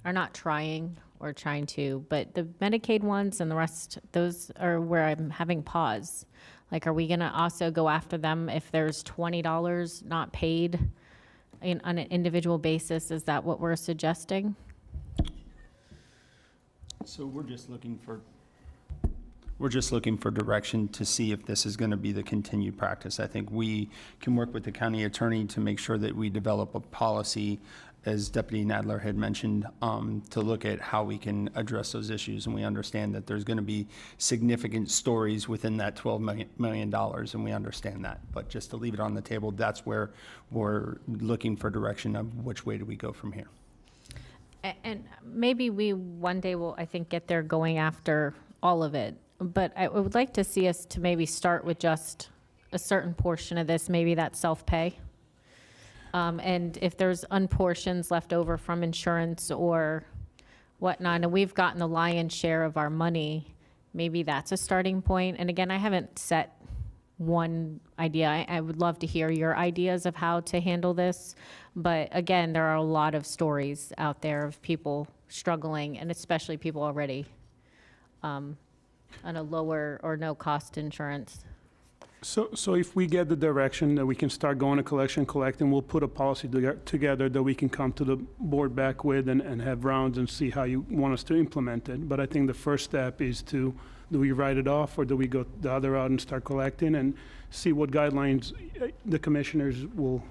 are not trying or trying to, but the Medicaid ones and the rest, those are where I'm having pause. Like, are we gonna also go after them if there's $20 not paid on an individual basis? Is that what we're suggesting? So we're just looking for direction to see if this is going to be the continued practice. I think we can work with the county attorney to make sure that we develop a policy, as Deputy Nadler had mentioned, to look at how we can address those issues. And we understand that there's going to be significant stories within that $12 million, and we understand that. But just to leave it on the table, that's where we're looking for direction of which way do we go from here. And maybe we one day will, I think, get there going after all of it. But I would like to see us to maybe start with just a certain portion of this, maybe that self-pay. And if there's unportions left over from insurance or whatnot, and we've gotten the lion's share of our money, maybe that's a starting point. And again, I haven't set one idea. I would love to hear your ideas of how to handle this. But again, there are a lot of stories out there of people struggling, and especially people already on a lower or no cost insurance. So if we get the direction that we can start going to collecting, we'll put a policy together that we can come to the board back with and have rounds and see how you want us to implement it. But I think the first step is do we write it off, or do we go the other route and start collecting and see what guidelines the commissioners will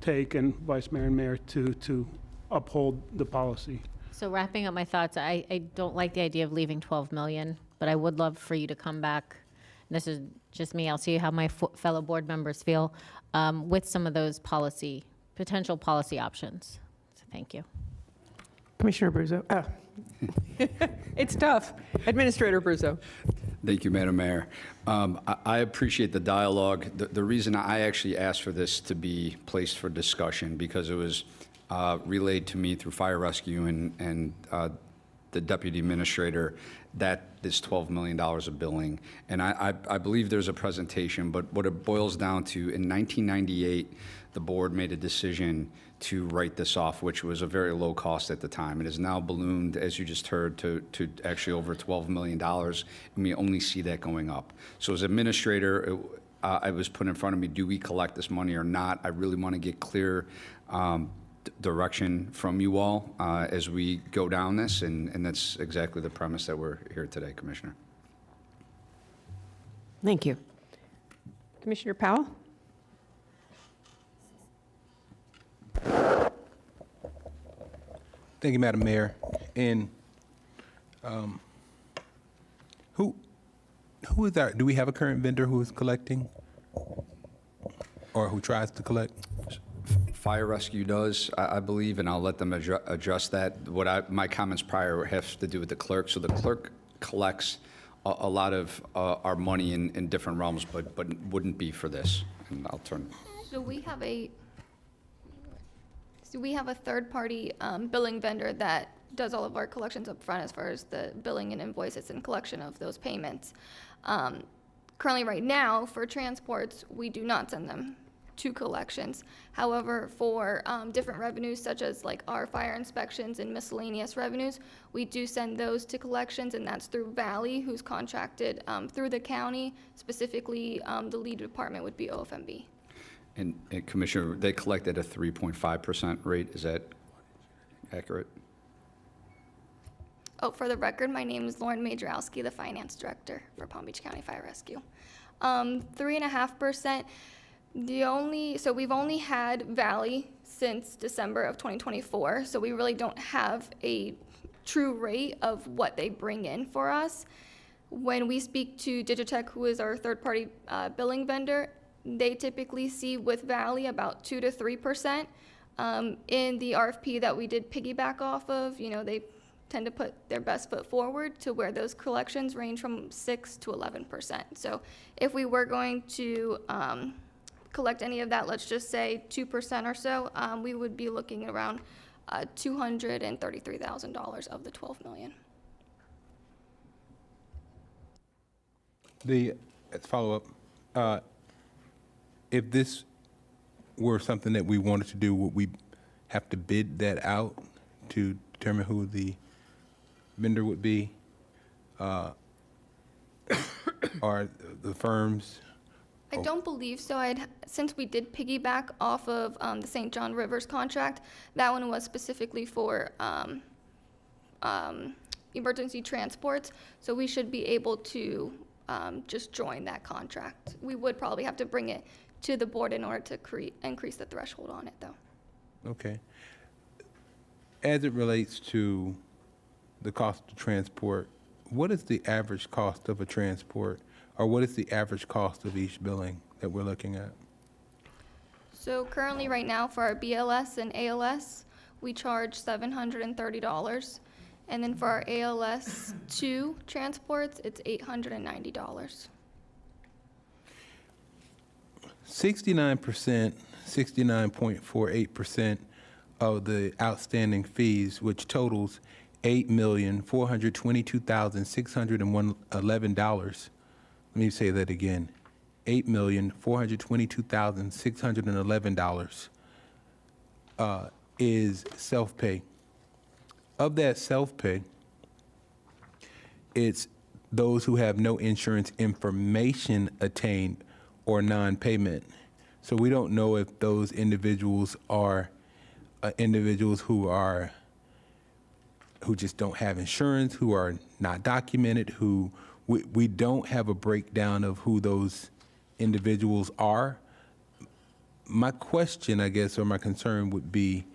take, and vice mayor and mayor, to uphold the policy. So wrapping up my thoughts, I don't like the idea of leaving 12 million, but I would love for you to come back. And this is just me. I'll see how my fellow board members feel with some of those potential policy options. So thank you. Commissioner Abruzzo. Oh. It's tough. Administrator Abruzzo. Thank you, Madam Mayor. I appreciate the dialogue. The reason I actually asked for this to be placed for discussion, because it was relayed to me through fire rescue and the deputy administrator that this $12 million of billing. And I believe there's a presentation, but what it boils down to, in 1998, the board made a decision to write this off, which was a very low cost at the time. It has now ballooned, as you just heard, to actually over $12 million, and we only see that going up. So as administrator, I was put in front of me, do we collect this money or not? I really want to get clear direction from you all as we go down this, and that's exactly the premise that we're here today, Commissioner. Thank you. Commissioner Powell? Thank you, Madam Mayor. And who is our, do we have a current vendor who is collecting or who tries to collect? Fire rescue does, I believe, and I'll let them adjust that. My comments prior have to do with the clerk. So the clerk collects a lot of our money in different realms, but wouldn't be for this. And I'll turn. So we have a third-party billing vendor that does all of our collections up front, as far as the billing and invoices and collection of those payments. Currently, right now, for transports, we do not send them to collections. However, for different revenues, such as like our fire inspections and miscellaneous revenues, we do send those to collections, and that's through Valley, who's contracted through the county. Specifically, the lead department would be OFMB. And Commissioner, they collect at a 3.5% rate. Is that accurate? Oh, for the record, my name is Lauren Majorowski, the Finance Director for Palm Beach County Fire Rescue. 3.5%, so we've only had Valley since December of 2024, so we really don't have a true rate of what they bring in for us. When we speak to Digitech, who is our third-party billing vendor, they typically see with Valley about 2 to 3%. In the RFP that we did piggyback off of, they tend to put their best foot forward to where those collections range from 6 to 11%. So if we were going to collect any of that, let's just say 2% or so, we would be looking around $233,000 of the $12 million. As follow-up, if this were something that we wanted to do, would we have to bid that out to determine who the vendor would be? Or the firms? I don't believe so. Since we did piggyback off of the St. John Rivers contract, that one was specifically for emergency transports, so we should be able to just join that contract. We would probably have to bring it to the board in order to increase the threshold on it, though. Okay. As it relates to the cost of transport, what is the average cost of a transport, or what is the average cost of each billing that we're looking at? So currently, right now, for our BLS and ALS, we charge $730. And then for our ALS 2 transports, it's $890. 69.48% of the outstanding fees, which totals $8,422,611. Let me say that again. $8,422,611 is self-pay. Of that self-pay, it's those who have no insurance information attained or non-payment. So we don't know if those individuals are individuals who just don't have insurance, who are not documented, who we don't have a breakdown of who those individuals are. My question, I guess, or my concern would be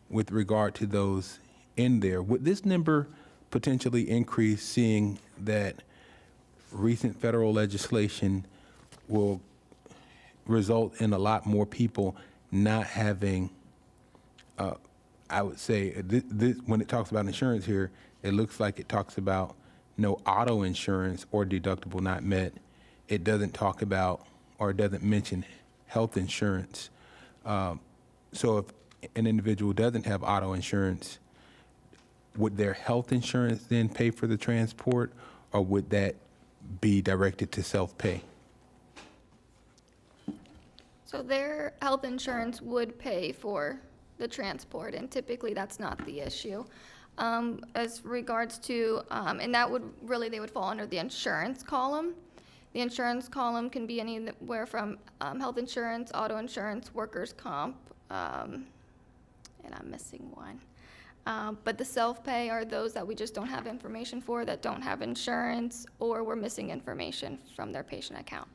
with regard to those in there. Would this number potentially increase, seeing that recent federal legislation will result in a lot more people not having, I would say, when it talks about insurance here, it looks like it talks about no auto insurance or deductible not met. It doesn't talk about, or it doesn't mention health insurance. So if an individual doesn't have auto insurance, would their health insurance then pay for the transport, or would that be directed to self-pay? So their health insurance would pay for the transport, and typically that's not the issue. As regards to, and that would really, they would fall under the insurance column. The insurance column can be anywhere from health insurance, auto insurance, workers' comp, and I'm missing one. But the self-pay are those that we just don't have information for, that don't have insurance, or we're missing information from their patient account.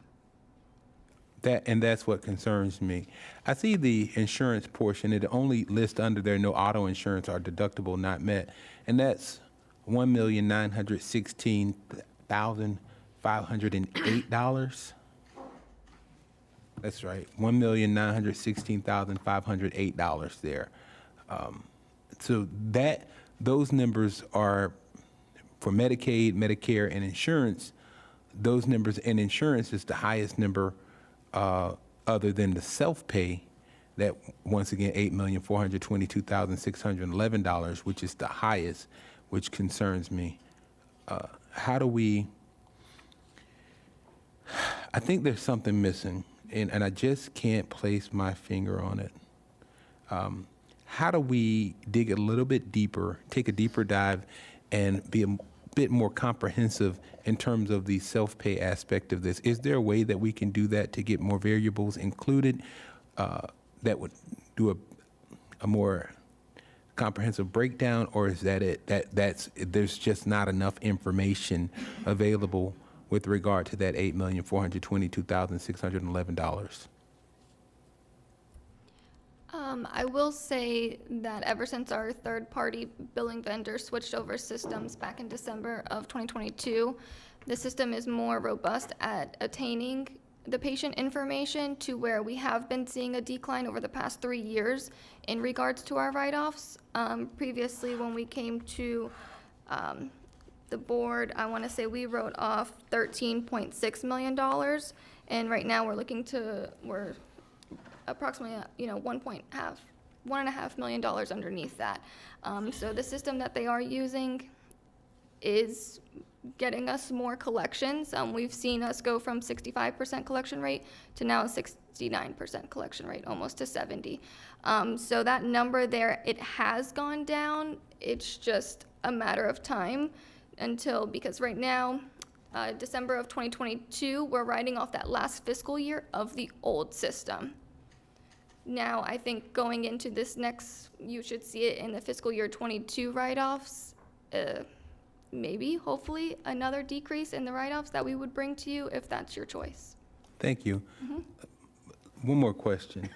That's what concerns me. I see the insurance portion, it only lists under there no auto insurance or deductible not met, and that's $1,916,508. That's right, $1,916,508 there. So those numbers are for Medicaid, Medicare, and insurance. Those numbers in insurance is the highest number other than the self-pay, that once again, $8,422,611, which is the highest, which concerns me. How do we, I think there's something missing, and I just can't place my finger on it. How do we dig a little bit deeper, take a deeper dive, and be a bit more comprehensive in terms of the self-pay aspect of this? Is there a way that we can do that to get more variables included that would do a more comprehensive breakdown, or is that it? There's just not enough information available with regard to that $8,422,611. I will say that ever since our third-party billing vendor switched over systems back in December of 2022, the system is more robust at attaining the patient information to where we have been seeing a decline over the past 3 years in regards to our write-offs. Previously, when we came to the board, I want to say we wrote off $13.6 million, and right now we're approximately, $1.5 million underneath that. So the system that they are using is getting us more collections. We've seen us go from 65% collection rate to now a 69% collection rate, almost to 70. So that number there, it has gone down. It's just a matter of time because right now, December of 2022, we're writing off that last fiscal year of the old system. Now, I think going into this next, you should see it in the fiscal year 22 write-offs. Maybe, hopefully, another decrease in the write-offs that we would bring to you if that's your choice. Thank you. One more question.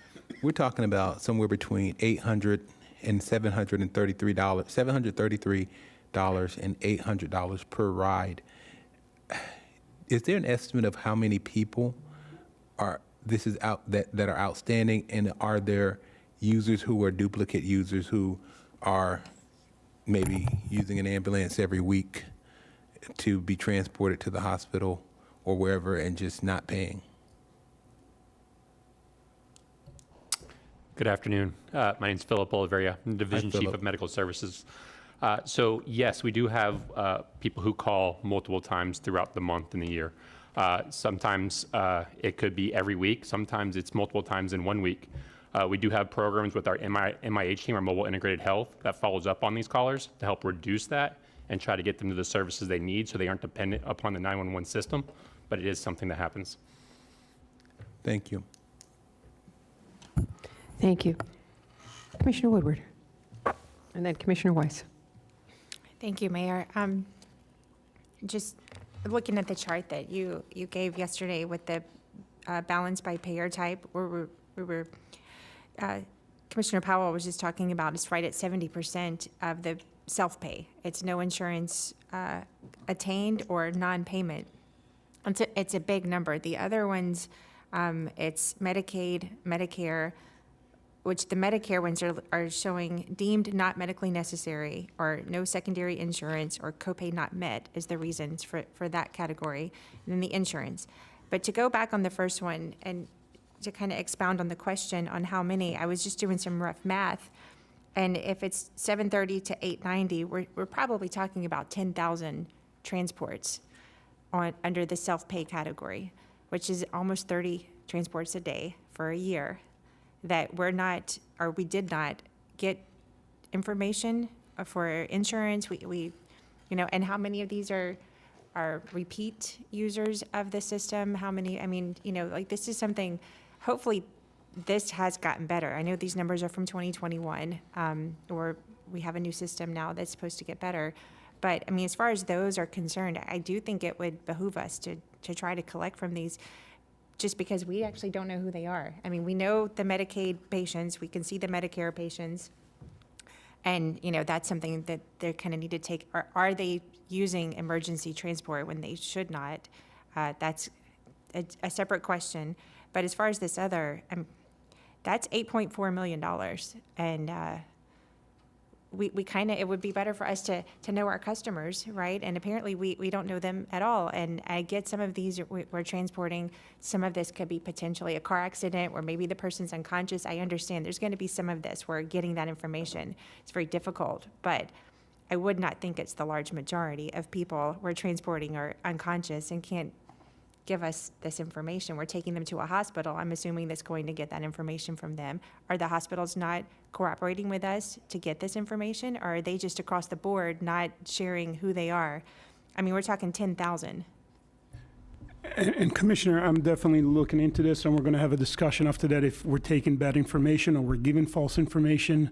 We're talking about somewhere between $800 and $733 and $800 per ride. Is there an estimate of how many people that are outstanding, and are there users who are duplicate users who are maybe using an ambulance every week to be transported to the hospital or wherever and just not paying? Good afternoon. My name is Philip Oliveria. I'm Division Chief of Medical Services. So yes, we do have people who call multiple times throughout the month and the year. Sometimes it could be every week. Sometimes it's multiple times in 1 week. We do have programs with our MIH team, our Mobile Integrated Health, that follows up on these callers to help reduce that and try to get them to the services they need so they aren't dependent upon the 911 system. But it is something that happens. Thank you. Thank you. Commissioner Woodward. And then Commissioner Weiss. Thank you, Mayor. Just looking at the chart that you gave yesterday with the balance by payer type, Commissioner Powell was just talking about, it's right at 70% of the self-pay. It's no insurance attained or non-payment. It's a big number. The other ones, it's Medicaid, Medicare, which the Medicare ones are showing deemed not medically necessary or no secondary insurance or copay not met is the reasons for that category, and then the insurance. But to go back on the first one and to kind of expound on the question on how many, I was just doing some rough math, and if it's 730 to 890, we're probably talking about 10,000 transports under the self-pay category, which is almost 30 transports a day for a year that we did not get information for insurance. We and how many of these are repeat users of the system? How many, this is something, hopefully this has gotten better. I know these numbers are from 2021, or we have a new system now that's supposed to get better. But as far as those are concerned, I do think it would behoove us to try to collect from these, just because we actually don't know who they are. We know the Medicaid patients, we can see the Medicare patients, and that's something that they kind of need to take. Are they using emergency transport when they should not? That's a separate question. But as far as this other, that's $8.4 million, and we kind of, it would be better for us to know our customers, right? And apparently we don't know them at all. And I get some of these, we're transporting, some of this could be potentially a car accident where maybe the person's unconscious. I understand there's going to be some of this where getting that information is very difficult, but I would not think it's the large majority of people we're transporting are unconscious and can't give us this information. We're taking them to a hospital. I'm assuming that's going to get that information from them. Are the hospitals not cooperating with us to get this information, or are they just across the board not sharing who they are? We're talking 10,000. And Commissioner, I'm definitely looking into this, and we're going to have a discussion after that if we're taking bad information or we're giving false information.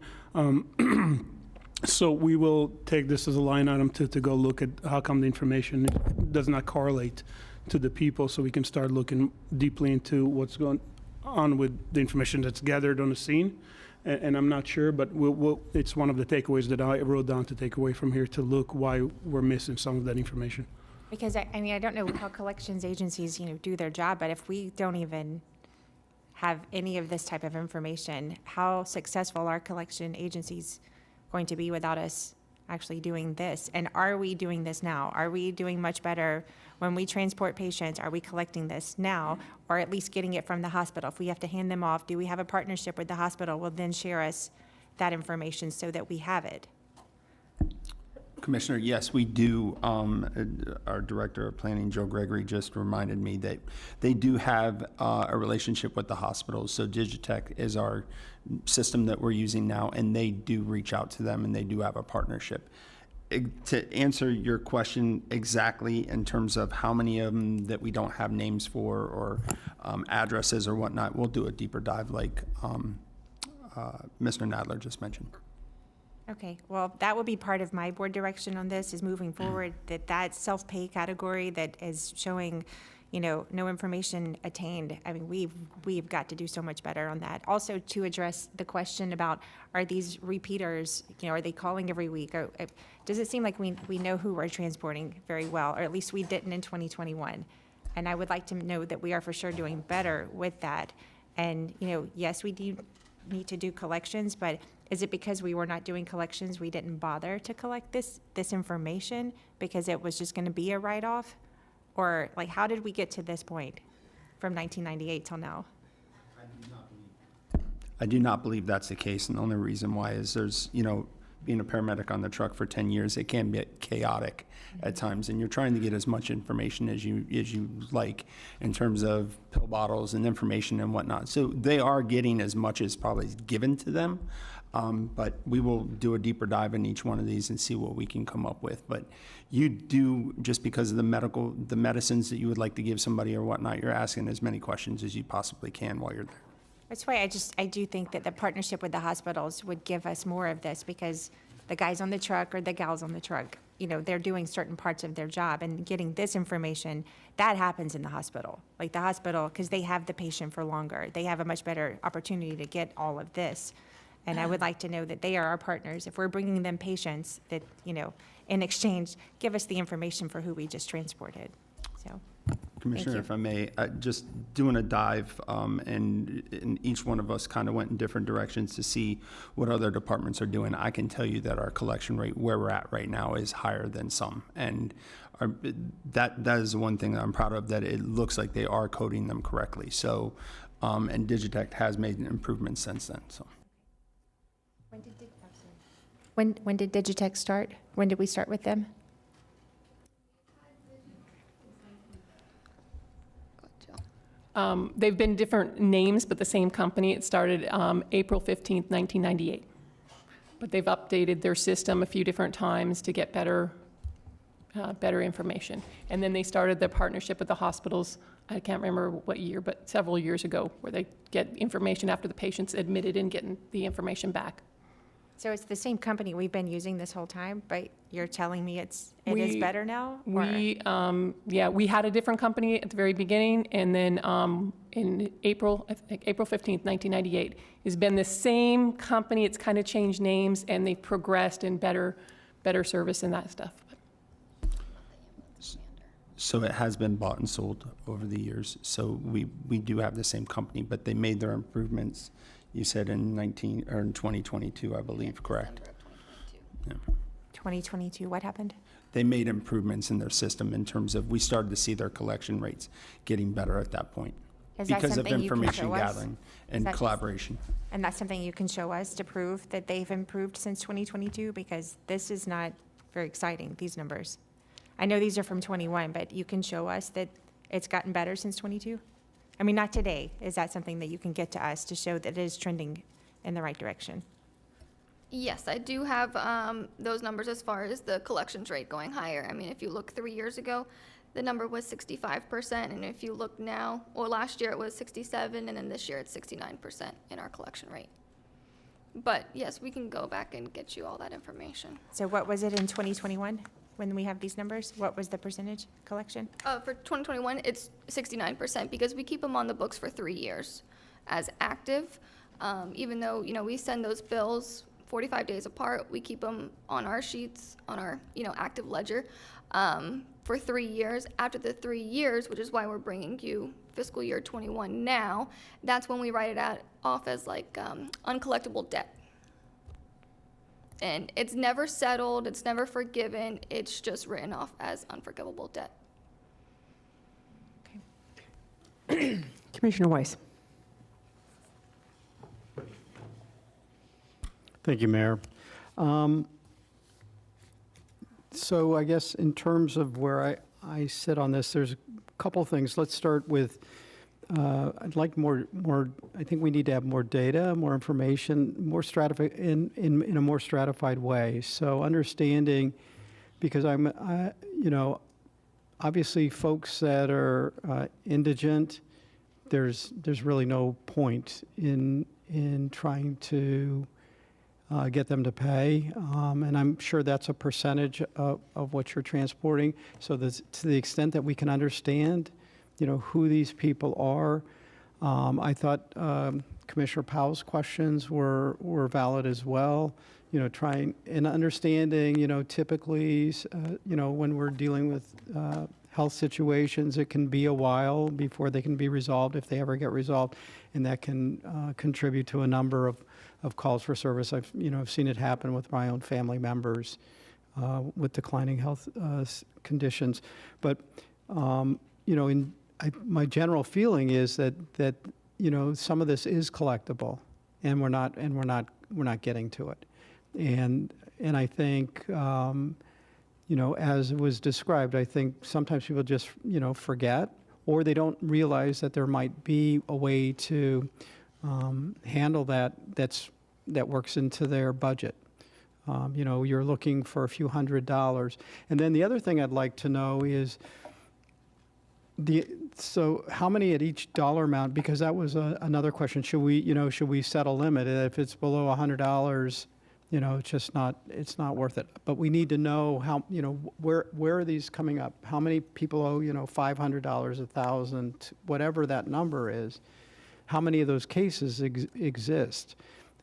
So we will take this as a line item to go look at how come the information does not correlate to the people, so we can start looking deeply into what's going on with the information that's gathered on the scene. And I'm not sure, but it's one of the takeaways that I wrote down to take away from here, to look why we're missing some of that information. Because I mean, I don't know how collections agencies, do their job, but if we don't even have any of this type of information, how successful are collection agencies going to be without us actually doing this? And are we doing this now? Are we doing much better when we transport patients? Are we collecting this now, or at least getting it from the hospital? If we have to hand them off, do we have a partnership with the hospital? Will then share us that information so that we have it? Commissioner, yes, we do. Our Director of Planning, Joe Gregory, just reminded me that they do have a relationship with the hospitals. So Digitech is our system that we're using now, and they do reach out to them, and they do have a partnership. To answer your question exactly in terms of how many of them that we don't have names for or addresses or whatnot, we'll do a deeper dive like Mr. Nadler just mentioned. Okay, well, that will be part of my board direction on this, is moving forward, that self-pay category that is showing, no information attained. I mean, we've got to do so much better on that. Also, to address the question about, are these repeaters, are they calling every week? Or does it seem like we know who we're transporting very well, or at least we didn't in 2021? And I would like to know that we are for sure doing better with that. And, yes, we do need to do collections, but is it because we were not doing collections, we didn't bother to collect this information because it was just going to be a write-off? Or how did we get to this point from 1998 till now? I do not believe that's the case, and the only reason why is there's, being a paramedic on the truck for 10 years, it can be chaotic at times, and you're trying to get as much information as you like in terms of pill bottles and information and whatnot. So they are getting as much as probably is given to them, but we will do a deeper dive in each one of these and see what we can come up with. But you do, just because of the medicines that you would like to give somebody or whatnot, you're asking as many questions as you possibly can while you're there. That's why I do think that the partnership with the hospitals would give us more of this, because the guys on the truck or the gals on the truck, they're doing certain parts of their job, and getting this information, that happens in the hospital. Like the hospital, because they have the patient for longer, they have a much better opportunity to get all of this. And I would like to know that they are our partners. If we're bringing them patients, that, in exchange, give us the information for who we just transported, so. Commissioner, if I may, just doing a dive, and each one of us kind of went in different directions to see what other departments are doing. I can tell you that our collection rate, where we're at right now, is higher than some. And that is the one thing that I'm proud of, that it looks like they are coding them correctly. So, and Digitech has made an improvement since then, so. When did Digitech start? When did we start with them? They've been different names, but the same company. It started April 15th, 1998. But they've updated their system a few different times to get better information. And then they started their partnership with the hospitals, I can't remember what year, but several years ago, where they get information after the patient's admitted and getting the information back. So it's the same company we've been using this whole time, but you're telling me it is better now? Or? We had a different company at the very beginning, and then in April, I think April 15th, 1998, has been the same company. It's kind of changed names, and they've progressed in better service and that stuff. So it has been bought and sold over the years. So we do have the same company, but they made their improvements. You said in 2022, I believe, correct? Yeah. 2022, what happened? They made improvements in their system in terms of, we started to see their collection rates getting better at that point. Is that because of something you can information show us? gathering and collaboration. And that's something you can show us to prove that they've improved since 2022? Because this is not very exciting, these numbers. I know these are from 21, but you can show us that it's gotten better since 22? I mean, not today. Is that something that you can get to us to show that it is trending in the right direction? Yes, I do have those numbers as far as the collections rate going higher. I mean, if you look 3 years ago, the number was 65%, and if you look now, or last year it was 67, and then this year it's 69% in our collection rate. But yes, we can go back and get you all that information. So what was it in 2021, when we have these numbers? What was the percentage collection? For 2021, it's 69% because we keep them on the books for 3 years as active. Even though, we send those bills 45 days apart, we keep them on our sheets, on our, active ledger for 3 years. After the 3 years, which is why we're bringing you fiscal year 21 now, that's when we write it off as like uncollectible debt. And it's never settled, it's never forgiven, it's just written off as unforgivable debt. Commissioner Weiss. Thank you, Mayor. So I guess in terms of where I sit on this, there's a couple things. Let's start with, I'd like more, I think we need to have more data, more information, more in a more stratified way. So understanding, because obviously folks that are indigent, there's really no point in trying to get them to pay, and I'm sure that's a percentage of what you're transporting. So to the extent that we can understand, who these people are, I thought Commissioner Powell's questions were valid as well. Trying and understanding, typically, when we're dealing with health situations, it can be a while before they can be resolved, if they ever get resolved, and that can contribute to a number of calls for service. I've seen it happen with my own family members with declining health conditions. But my general feeling is that some of this is collectible, and we're not getting to it. And I think as was described, I think sometimes people just forget, or they don't realize that there might be a way to handle that works into their budget. You're looking for a few $100s. And then the other thing I'd like to know is so how many at each dollar amount, because that was another question. Should we set a limit? If it's below $100, it's not worth it. But we need to know how, where are these coming up? How many people owe, $500, $1,000, whatever that number is? How many of those cases exist?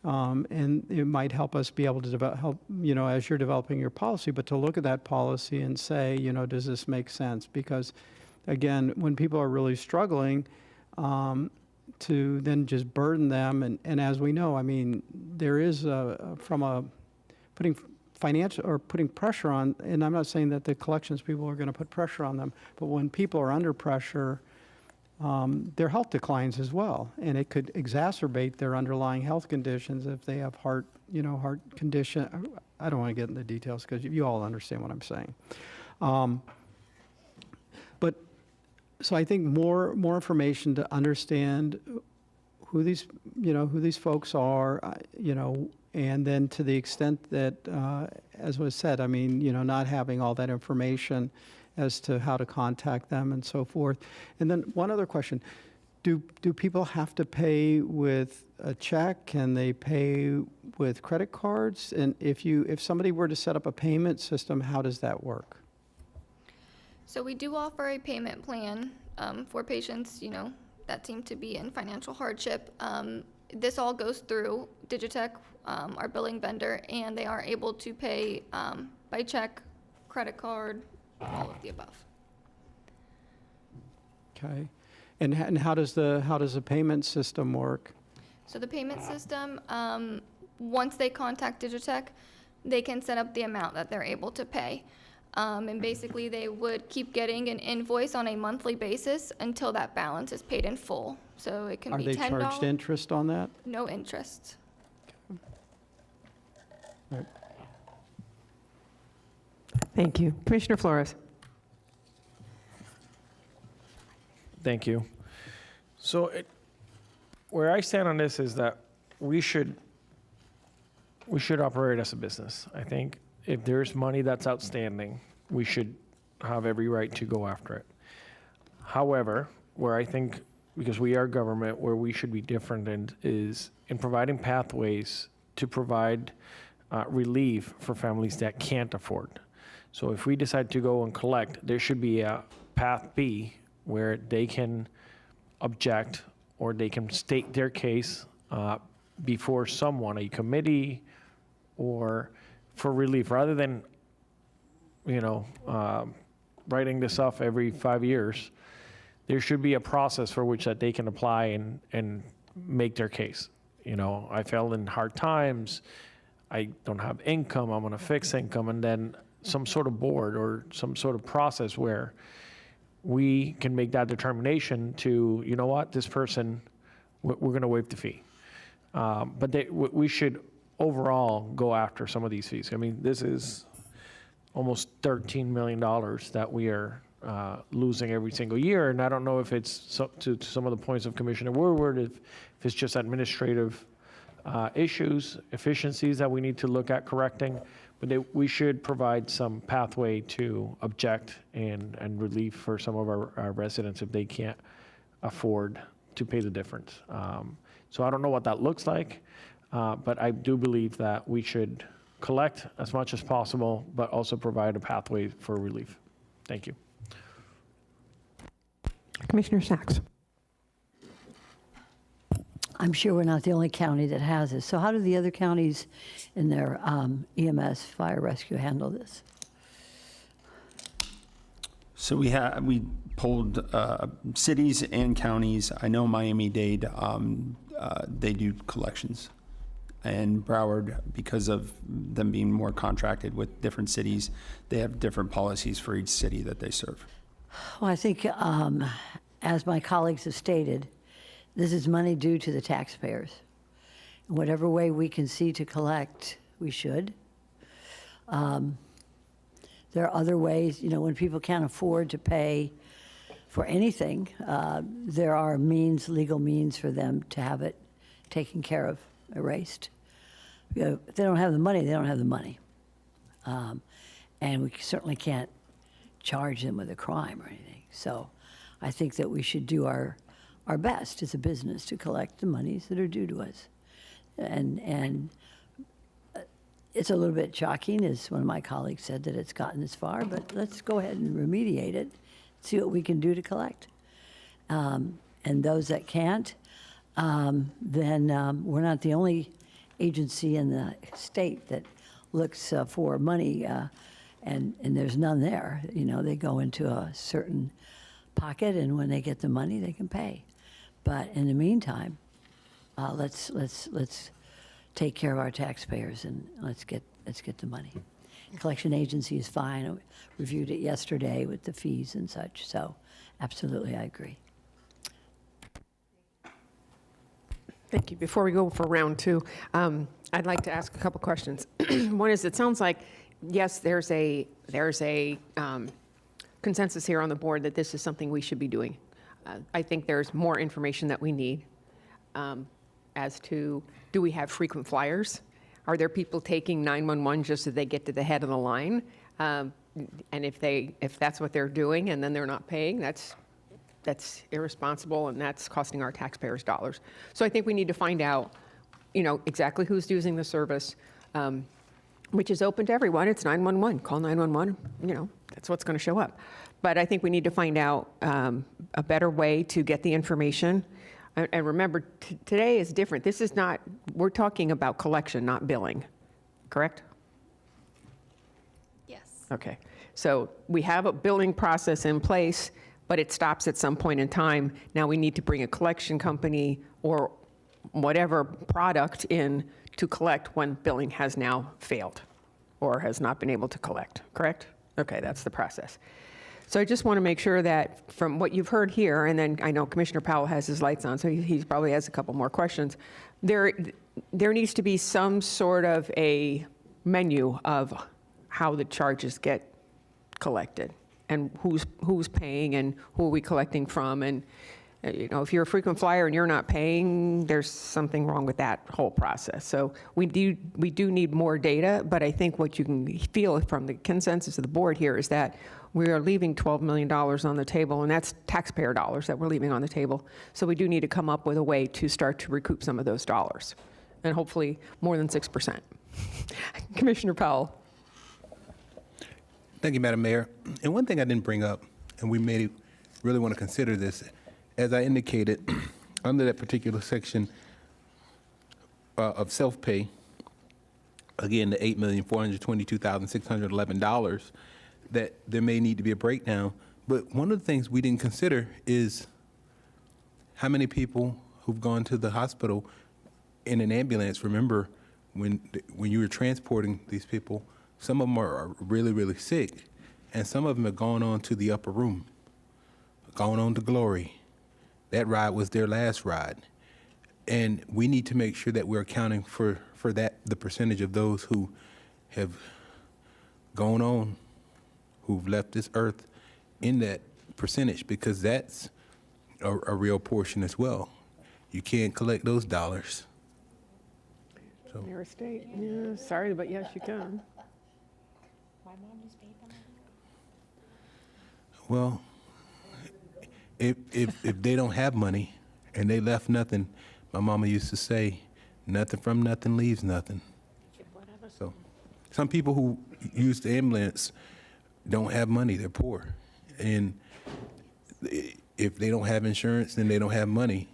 And it might help us be able to help, as you're developing your policy, but to look at that policy and say, does this make sense? Because again, when people are really struggling, to then just burden them, and as we know, there is putting financial or putting pressure on, and I'm not saying that the collections people are going to put pressure on them, but when people are under pressure, their health declines as well, and it could exacerbate their underlying health conditions if they have heart condition. I don't want to get into the details because you all understand what I'm saying. But so I think more information to understand who these folks are, and then to the extent that, as was said, not having all that information as to how to contact them and so forth. And then one other question, do people have to pay with a check? Can they pay with credit cards? And if somebody were to set up a payment system, how does that work? So we do offer a payment plan for patients, that seem to be in financial hardship. This all goes through Digitech, our billing vendor, and they are able to pay by check, credit card, all of the above. Okay, and how does the payment system work? So the payment system, once they contact Digitech, they can set up the amount that they're able to pay. And basically they would keep getting an invoice on a monthly basis until that balance is paid in full. So it can be $10. Are they charged interest on that? No interest. Right. Thank you. Commissioner Flores. Thank you. So where I stand on this is that we should operate as a business. I think if there's money that's outstanding, we should have every right to go after it. However, where I think, because we are government, where we should be different is in providing pathways to provide relief for families that can't afford. So if we decide to go and collect, there should be a path B where they can object or they can state their case before someone, a committee, or for relief, rather than, writing this off every 5 years. There should be a process for which that they can apply and make their case. I fell in hard times, I don't have income, I'm on a fixed income, and then some sort of board or some sort of process where we can make that determination to, you know what, this person, we're going to waive the fee. But we should overall go after some of these fees. I mean, this is almost $13 million that we are losing every single year. And I don't know if it's to some of the points of Commissioner Woodward, if it's just administrative issues, efficiencies that we need to look at correcting. But we should provide some pathway to object and relief for some of our residents if they can't afford to pay the difference. So I don't know what that looks like, but I do believe that we should collect as much as possible, but also provide a pathway for relief. Thank you. Commissioner Sachs. I'm sure we're not the only county that has this. So how do the other counties in their EMS fire rescue handle this? So we polled cities and counties. I know Miami-Dade, they do collections. And Broward, because of them being more contracted with different cities, they have different policies for each city that they serve. Well, I think, as my colleagues have stated, this is money due to the taxpayers. In whatever way we can see to collect, we should. There are other ways, when people can't afford to pay for anything, there are legal means for them to have it taken care of, erased. If they don't have the money, they don't have the money. And we certainly can't charge them with a crime or anything. So I think that we should do our best as a business to collect the monies that are due to us. And it's a little bit shocking, as one of my colleagues said, that it's gotten this far, but let's go ahead and remediate it, see what we can do to collect. And those that can't, then we're not the only agency in the state that looks for money, and there's none there. They go into a certain pocket, and when they get the money, they can pay. But in the meantime, let's take care of our taxpayers, and let's get the money. Collection agency is fine. I reviewed it yesterday with the fees and such. So, absolutely, I agree. Thank you. Before we go for round two, I'd like to ask a couple questions. One is, it sounds like, yes, there's a consensus here on the board that this is something we should be doing. I think there's more information that we need as to, do we have frequent flyers? Are there people taking 911 just so they get to the head of the line? And if that's what they're doing and then they're not paying, that's irresponsible, and that's costing our taxpayers dollars. So I think we need to find out, exactly who's using the service, which is open to everyone. It's 911. Call 911. That's what's going to show up. But I think we need to find out a better way to get the information. And remember, today is different. This is not, we're talking about collection, not billing, correct? Yes. Okay. So we have a billing process in place, but it stops at some point in time. Now we need to bring a collection company or whatever product in to collect when billing has now failed or has not been able to collect, correct? Okay, that's the process. So I just want to make sure that from what you've heard here, and then I know Commissioner Powell has his lights on, so he probably has a couple more questions. There needs to be some sort of a menu of how the charges get collected and who's paying and who are we collecting from, and You know, if you're a frequent flyer and you're not paying, there's something wrong with that whole process. So we do need more data, but I think what you can feel from the consensus of the board here is that we are leaving $12 million on the table, and that's taxpayer dollars that we're leaving on the table. So we do need to come up with a way to start to recoup some of those dollars, and hopefully more than 6%. Commissioner Powell. Thank you, Madam Mayor. And one thing I didn't bring up, and we may really want to consider this, as I indicated, under that particular section of self-pay, again, the $8,422,611, that there may need to be a breakdown. But one of the things we didn't consider is how many people who've gone to the hospital in an ambulance. Remember, when you were transporting these people, some of them are really, really sick, and some of them have gone on to the upper room, gone on to glory. That ride was their last ride. And we need to make sure that we're accounting for that, the percentage of those who have gone on, who've left this earth in that percentage, because that's a real portion as well. You can't collect those dollars. So. Mayor State, yeah, sorry, but yes, you can. Well, if they don't have money and they left nothing, my mama used to say, nothing from nothing leaves nothing. So some people who use the ambulance don't have money, they're poor. And if they don't have insurance, then they don't have money.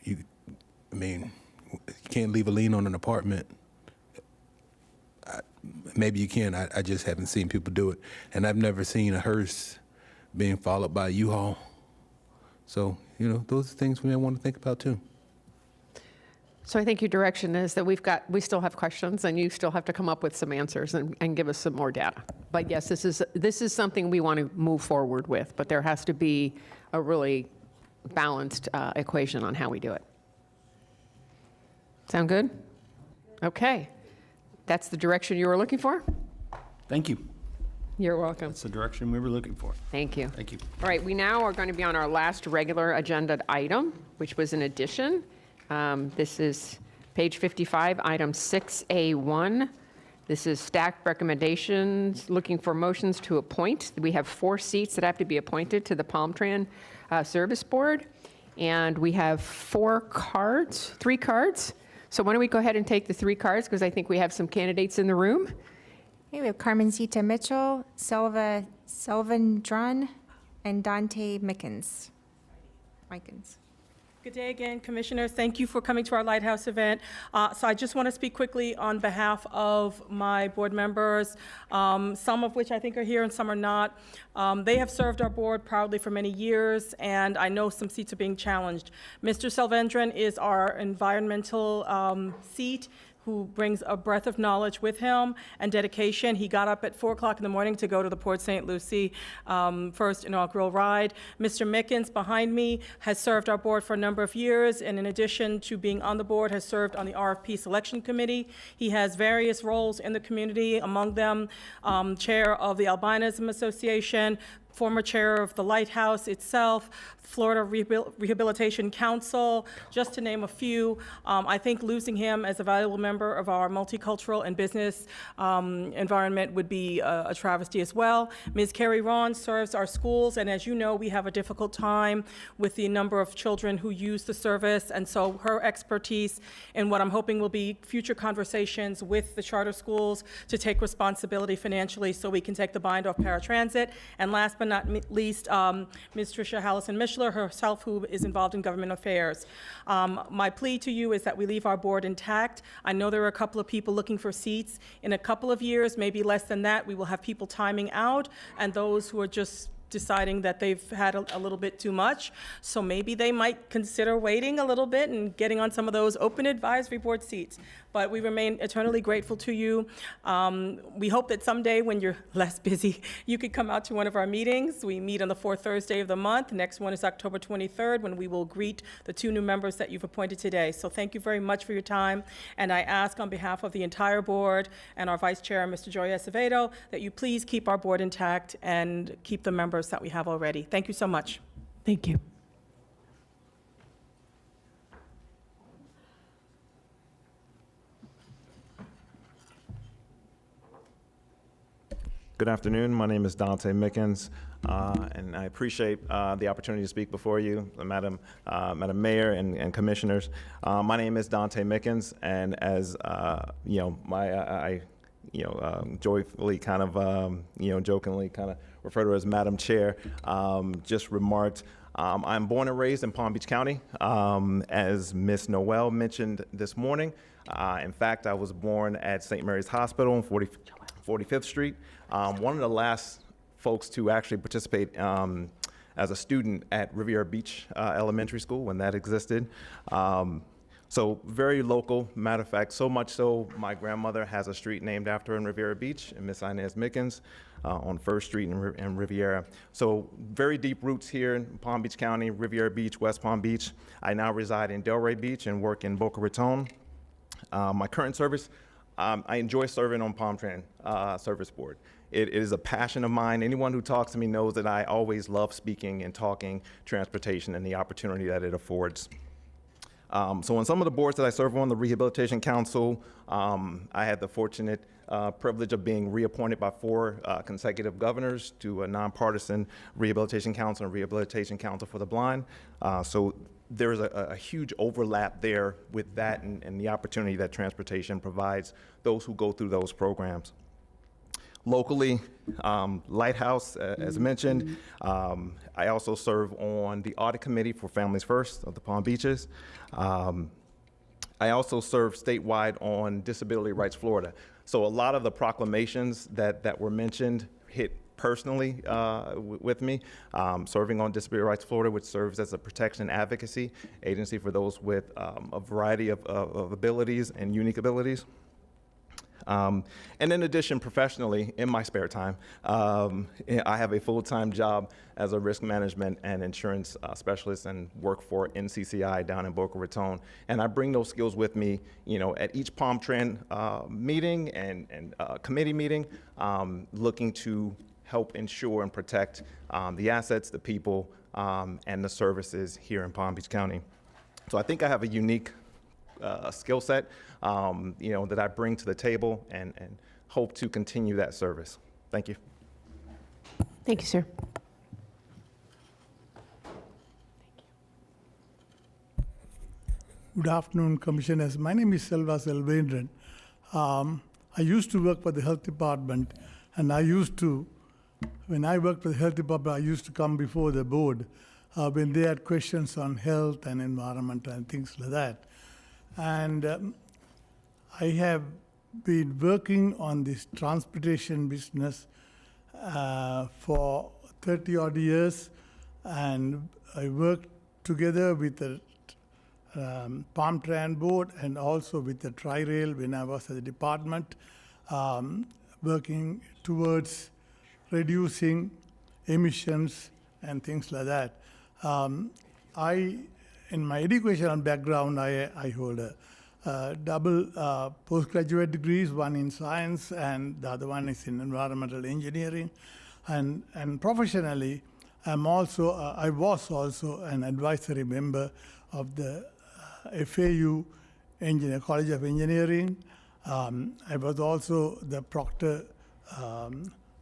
You can't leave a lien on an apartment. Maybe you can, I just haven't seen people do it. And I've never seen a hearse being followed by a U-Haul. So, you know, those are things we may want to think about too. So I think your direction is that we still have questions, and you still have to come up with some answers and give us some more data. But yes, this is something we want to move forward with, but there has to be a really balanced equation on how we do it. Sound good? Okay. That's the direction you were looking for? Thank you. You're welcome. That's the direction we were looking for. Thank you. Thank you. All right, we now are going to be on our last regular agenda item, which was an addition. This is page 55, item 6A1. This is staff recommendations, looking for motions to appoint. We have 4 seats that have to be appointed to the Palm Tran Service Board, and we have 3 cards. So why don't we go ahead and take the 3 cards, because I think we have some candidates in the room. Okay, we have Carmencita Mitchell, Selva Selvandrun, and Dante Mickens. Good day again, Commissioners. Thank you for coming to our Lighthouse event. So I just want to speak quickly on behalf of my board members, some of which I think are here and some are not. They have served our board proudly for many years, and I know some seats are being challenged. Mr. Selvandrun is our environmental seat, who brings a breadth of knowledge with him and dedication. He got up at 4 o'clock in the morning to go to the Port St. Lucie first inaugural ride. Mr. Mickens, behind me, has served our board for a number of years, and in addition to being on the board, has served on the RFP Selection Committee. He has various roles in the community, among them chair of the Albinism Association, former chair of the Lighthouse itself, Florida Rehabilitation Council, just to name a few. I think losing him as a valuable member of our multicultural and business environment would be a travesty as well. Ms. Carrie Ron serves our schools, and as you know, we have a difficult time with the number of children who use the service, and so her expertise in what I'm hoping will be future conversations with the charter schools to take responsibility financially so we can take the bind off paratransit. And last but not least, Ms. Tricia Hallison-Mishler herself, who is involved in government affairs. My plea to you is that we leave our board intact. I know there are a couple of people looking for seats. In a couple of years, maybe less than that, we will have people timing out, and those who are just deciding that they've had a little bit too much. So maybe they might consider waiting a little bit and getting on some of those open advisory board seats. But we remain eternally grateful to you. We hope that someday when you're less busy, you could come out to one of our meetings. We meet on the 4th Thursday of the month. The next one is October 23rd, when we will greet the 2 new members that you've appointed today. So thank you very much for your time. And I ask on behalf of the entire board and our Vice Chair, Mr. Joey Acevedo, that you please keep our board intact and keep the members that we have already. Thank you so much. Thank you. Good afternoon. My name is Dante Mickens, and I appreciate the opportunity to speak before you, Madam Mayor and Commissioners. My name is Dante Mickens, and as you know, I joyfully kind of jokingly kind of refer to her as Madam Chair. Just remarked. I'm born and raised in Palm Beach County, as Miss Noel mentioned this morning. In fact, I was born at St. Mary's Hospital on 45th Street. One of the last folks to actually participate as a student at Riviera Beach Elementary School when that existed. So very local, matter of fact, so much so my grandmother has a street named after her in Riviera Beach, and Miss Inez Mickens on 1st Street in Riviera. So very deep roots here in Palm Beach County, Riviera Beach, West Palm Beach. I now reside in Delray Beach and work in Boca Raton. My current service, I enjoy serving on PalmTran Service Board. It is a passion of mine. Anyone who talks to me knows that I always love speaking and talking transportation and the opportunity that it affords. So on some of the boards that I serve on, the Rehabilitation Council, I had the fortunate privilege of being reappointed by 4 consecutive governors to a nonpartisan Rehabilitation Council and Rehabilitation Council for the Blind. So there's a huge overlap there with that and the opportunity that transportation provides those who go through those programs. Locally, Lighthouse, as mentioned. I also serve on the Audit Committee for Families First of the Palm Beaches. I also serve statewide on Disability Rights Florida. So a lot of the proclamations that were mentioned hit personally with me. Serving on Disability Rights Florida, which serves as a protection and advocacy agency for those with a variety of abilities and unique abilities. And in addition, professionally, in my spare time, I have a full-time job as a risk management and insurance specialist and work for NCCI down in Boca Raton. And I bring those skills with me, at each PalmTran meeting and committee meeting, looking to help ensure and protect the assets, the people, and the services here in Palm Beach County. So I think I have a unique skill set, that I bring to the table and hope to continue that service. Thank you. Thank you, sir. Good afternoon, Commissioners. My name is Selva Selvendran. I used to work for the Health Department, and when I worked for the Health Department, I used to come before the board when they had questions on health and environment and things like that. And I have been working on this transportation business for 30-odd years, and I worked together with the PalmTran board and also with the Tri-Rail when I was at the department, working towards reducing emissions and things like that. In my educational background, I hold a double postgraduate degrees, one in science and the other one is in environmental engineering. And professionally, I was also an advisory member of the FAU College of Engineering. I was also the proctor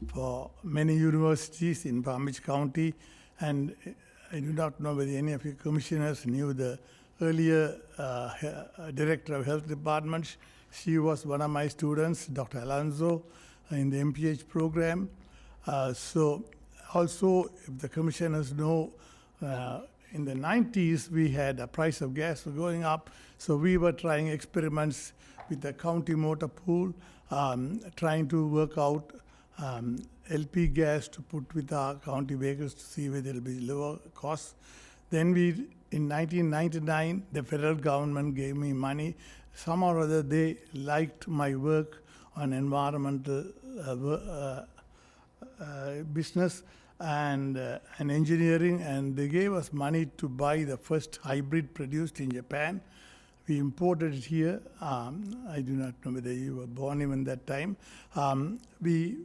for many universities in Palm Beach County, and I do not know whether any of you commissioners knew the earlier director of health departments. She was one of my students, Dr. Alonso, in the MPH program. So also, if the commissioners know, in the 90s, we had the price of gas going up. So we were trying experiments with the county motor pool, trying to work out LP gas to put with our county vehicles to see whether it will be lower cost. Then in 1999, the federal government gave me money. Somehow or other, they liked my work on environmental business and engineering, and they gave us money to buy the first hybrid produced in Japan. We imported it here. I do not know whether you were born even that time. We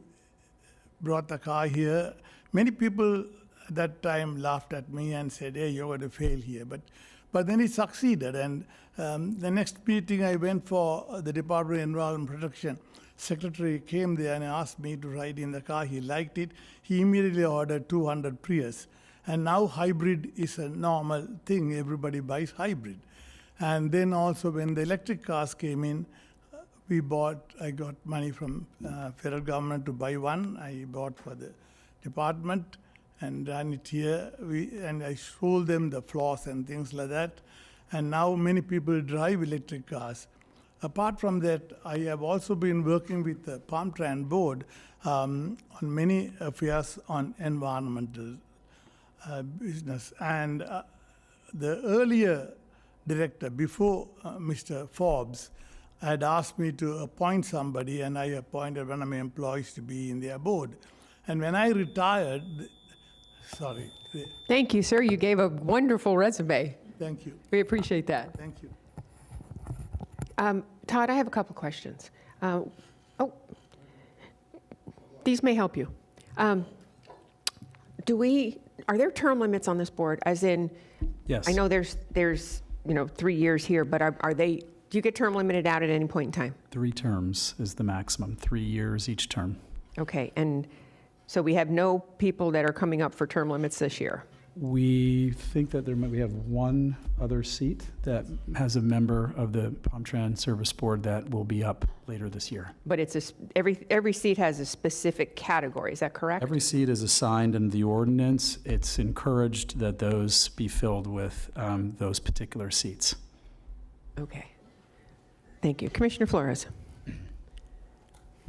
brought the car here. Many people at that time laughed at me and said, hey, you're going to fail here. But then it succeeded. And the next meeting I went for the Department of Environment Protection, secretary came there and asked me to ride in the car. He liked it. He immediately ordered 200 Prius. And now hybrid is a normal thing. Everybody buys hybrid. And then also when the electric cars came in, I got money from federal government to buy one. I bought for the department and ran it here. And I showed them the flaws and things like that. And now many people drive electric cars. Apart from that, I have also been working with the Palm Tran board on many affairs on environmental business. And the earlier director, before Mr. Forbes, had asked me to appoint somebody, and I appointed one of my employees to be in their board. And when I retired, sorry. Thank you, sir. You gave a wonderful resume. Thank you. We appreciate that. Thank you. Todd, I have a couple questions. These may help you. Are there term limits on this board? As in, Yes. I know there's 3 years here, but do you get term limited out at any point in time? 3 terms is the maximum, 3 years each term. Okay, and so we have no people that are coming up for term limits this year? We think that we have one other seat that has a member of the Palm Tran Service Board that will be up later this year. But it's every seat has a specific category, is that correct? Every seat is assigned in the ordinance. It's encouraged that those be filled with those particular seats. Okay. Thank you. Commissioner Flores.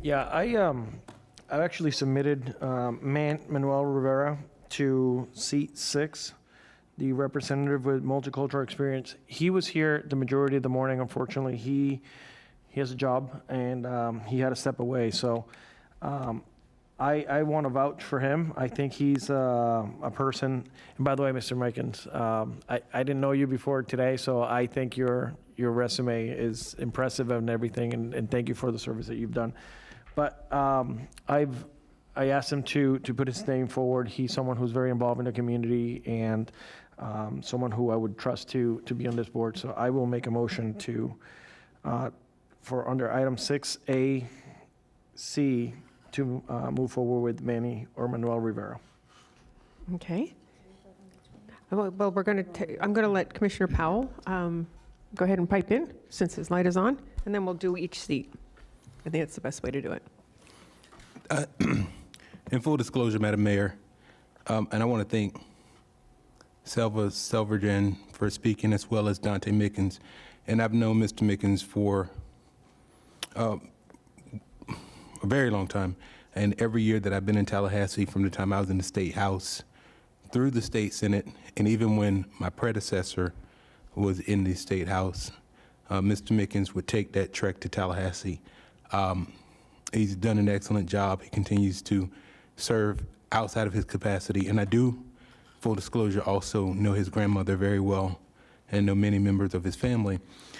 Yeah, I've actually submitted Manuel Rivera to seat 6, the representative with multicultural experience. He was here the majority of the morning. Unfortunately, he has a job and he had to step away. So I want to vouch for him. I think he's a person. And by the way, Mr. Mikens, I didn't know you before today, so I think your resume is impressive and everything, and thank you for the service that you've done. But I asked him to put his name forward. He's someone who's very involved in the community and someone who I would trust to be on this board. So I will make a motion for under item 6A, C, to move forward with Manny or Manuel Rivera. Okay. Well, I'm going to let Commissioner Powell go ahead and pipe in since his light is on, and then we'll do each seat. I think that's the best way to do it. In full disclosure, Madam Mayor, and I want to thank Selva Selvergen for speaking, as well as Dante Mickens. And I've known Mr. Mickens for a very long time. And every year that I've been in Tallahassee, from the time I was in the State House, through the State Senate, and even when my predecessor was in the State House, Mr. Mickens would take that trek to Tallahassee. He's done an excellent job. He continues to serve outside of his capacity. And I do, full disclosure, also know his grandmother very well and know many members of his family.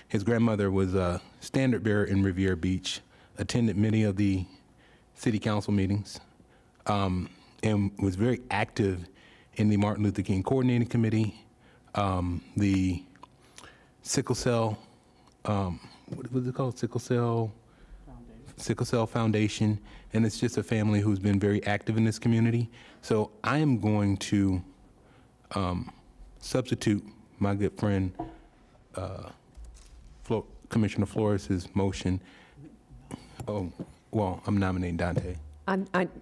His grandmother was a standard bearer in Riviera Beach, attended many of the city council meetings, and was very active in the Martin Luther King Coordinating Committee, the sickle cell, what was it called? Sickle Cell Foundation, and it's just a family who's been very active in this community. So I am going to substitute my good friend Commissioner Flores' motion. Oh, well, I'm nominating Dante.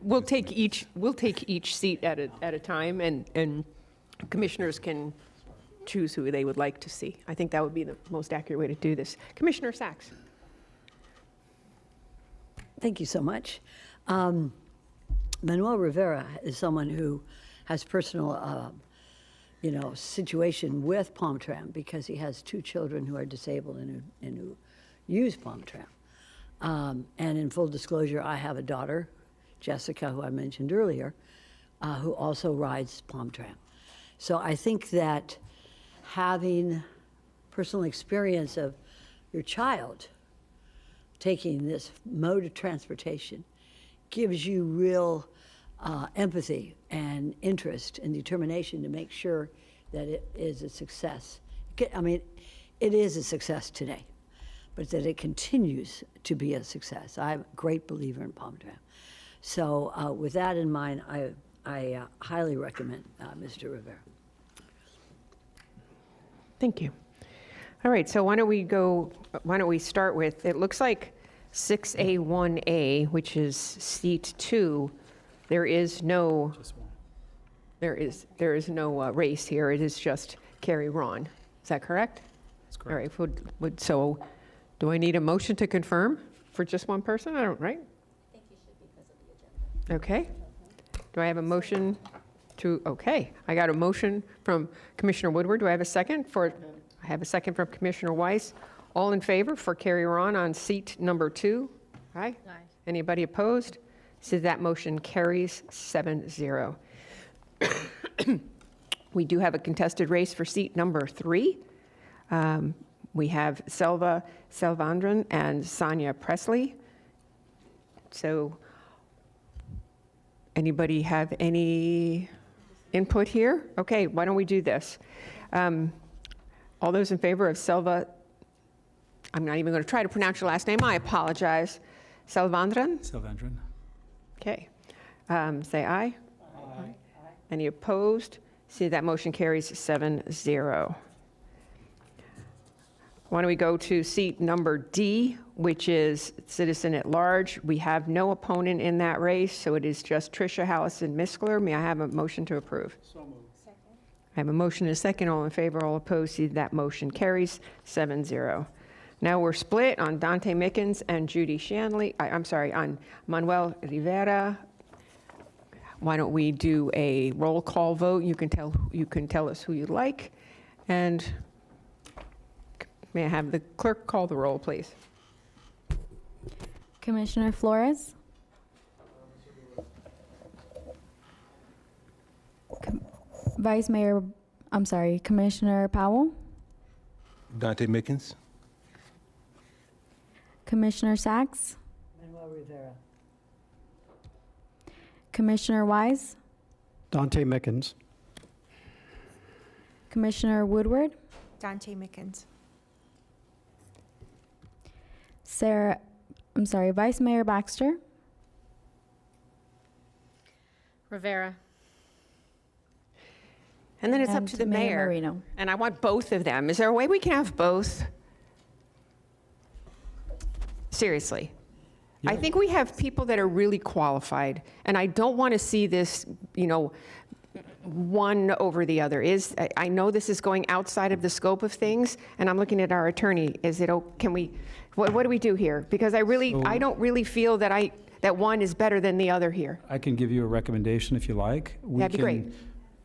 We'll take each seat at a time, and commissioners can choose who they would like to see. I think that would be the most accurate way to do this. Commissioner Sachs. Thank you so much. Manuel Rivera is someone who has personal, situation with Palm Tran because he has 2 children who are disabled and who use Palm Tran. And in full disclosure, I have a daughter, Jessica, who I mentioned earlier, who also rides Palm Tran. So I think that having personal experience of your child taking this mode of transportation gives you real empathy and interest and determination to make sure that it is a success. I mean, it is a success today. but that it continues to be a success. I'm a great believer in Palm Tran. So with that in mind, I highly recommend Mr. Rivera. Thank you. All right, so why don't we start with, it looks like 6A1A, which is seat 2, there is no race here. It is just Carrie Ron. Is that correct? That's correct. All right, so do I need a motion to confirm for just one person? I don't, right? I think you should because of the agenda. Okay. Do I have a motion to, okay. I got a motion from Commissioner Woodward. Do I have a second for, I have a second from Commissioner Weiss. All in favor for Carrie Ron on seat number 2? Aye. Aye. Anybody opposed? So that motion carries 7-0. We do have a contested race for seat number 3. We have Selva Selvandran and Sonia Presley. So anybody have any input here? Okay, why don't we do this? All those in favor of Selva, I'm not even going to try to pronounce your last name. I apologize. Selvandran? Selvandran. Okay. Say aye. Aye. Any opposed? See, that motion carries 7-0. Why don't we go to seat number D, which is citizen at large. We have no opponent in that race, so it is just Tricia Hallison Miskler. May I have a motion to approve? So moved. Second. I have a motion and a second. All in favor, all opposed. See, that motion carries 7-0. Now we're split on Dante Mickens and Judy Shanley. I'm sorry, on Manuel Rivera. Why don't we do a roll call vote? You can tell us who you like, and may I have the clerk call the roll, please? Commissioner Flores? Commissioner Powell? Dante Mickens. Commissioner Sachs? Manuel Rivera. Commissioner Wise? Dante Mickens. Commissioner Woodward? Dante Mickens. Vice Mayor Baxter? Rivera. And then it's up to the mayor. Marino. And I want both of them. Is there a way we can have both? Seriously. I think we have people that are really qualified, and I don't want to see this, one over the other. I know this is going outside of the scope of things, and I'm looking at our attorney. What do we do here? Because I don't really feel that one is better than the other here. I can give you a recommendation if you like. That'd be great.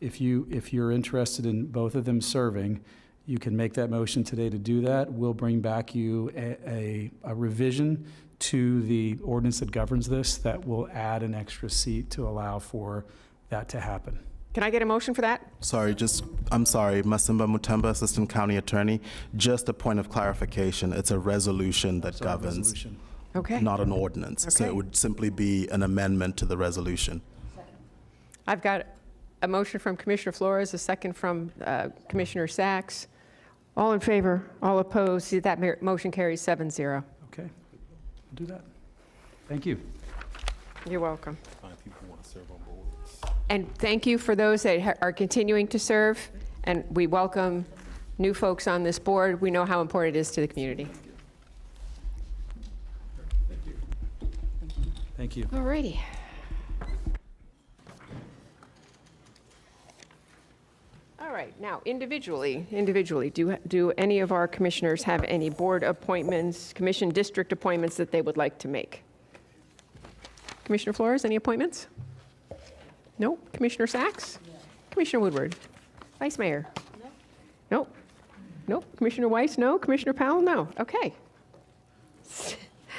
If you're interested in both of them serving, you can make that motion today to do that. We'll bring back you a revision to the ordinance that governs this that will add an extra seat to allow for that to happen. Can I get a motion for that? I'm sorry, Masimba Mutemba, Assistant County Attorney. Just a point of clarification. It's a resolution that governs, Okay. not an ordinance. So Okay. it would simply be an amendment to the resolution. I've got a motion from Commissioner Flores, a second from Commissioner Sachs. All in favor, all opposed. See, that motion carries 7-0. Okay, we'll do that. Thank you. You're welcome. Find people who want to serve on boards. And thank you for those that are continuing to serve, and we welcome new folks on this board. We know how important it is to the community. Thank you. All righty. All right, now individually, do any of our commissioners have any board appointments, commission district appointments that they would like to make? Commissioner Flores, any appointments? No? Commissioner Sachs? No. Commissioner Woodward? Vice Mayor? No. Nope. Nope. Commissioner Weiss? No. Commissioner Powell? No. Okay.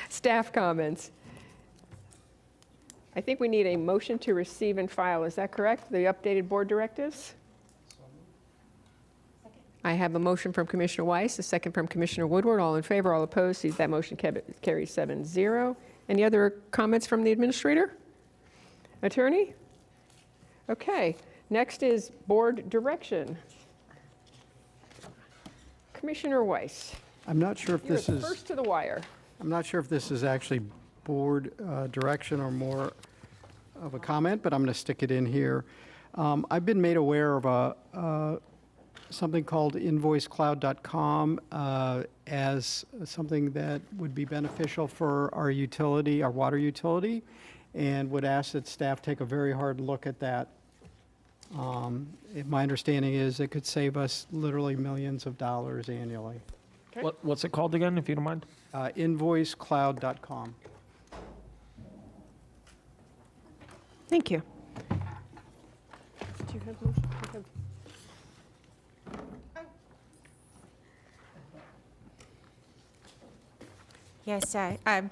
Staff comments. I think we need a motion to receive and file. Is that correct? The updated board directives? I have a motion from Commissioner Weiss, a second from Commissioner Woodward. All in favor, all opposed. See, that motion carries 7-0. Any other comments from the administrator? Attorney? Okay. Next is board direction. Commissioner Weiss. I'm not sure if You're this is, first to the wire. I'm not sure if this is actually board direction or more of a comment, but I'm going to stick it in here. I've been made aware of something called invoicecloud.com as something that would be beneficial for our utility, our water utility, and would ask that staff take a very hard look at that. My understanding is it could save us literally millions of dollars annually. What's it called again, if you don't mind? Invoicecloud.com. Thank you. Yes,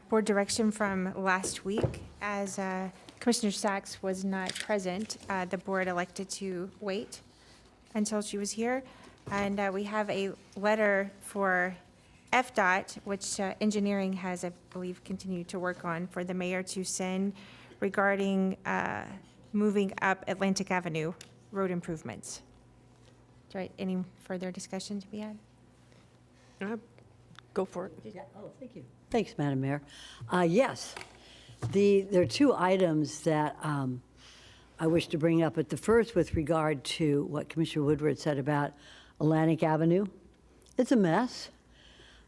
board direction from last week, as Commissioner Sachs was not present, the board elected to wait until she was here. And we have a letter for FDOT, which engineering has, I believe, continued to work on, for the mayor to send regarding moving up Atlantic Avenue road improvements. Right, any further discussion to be had? Go for it. Oh, thank you. Thanks, Madam Mayor. Yes, there are two items that I wish to bring up. But the first, with regard to what Commissioner Woodward said about Atlantic Avenue, it's a mess.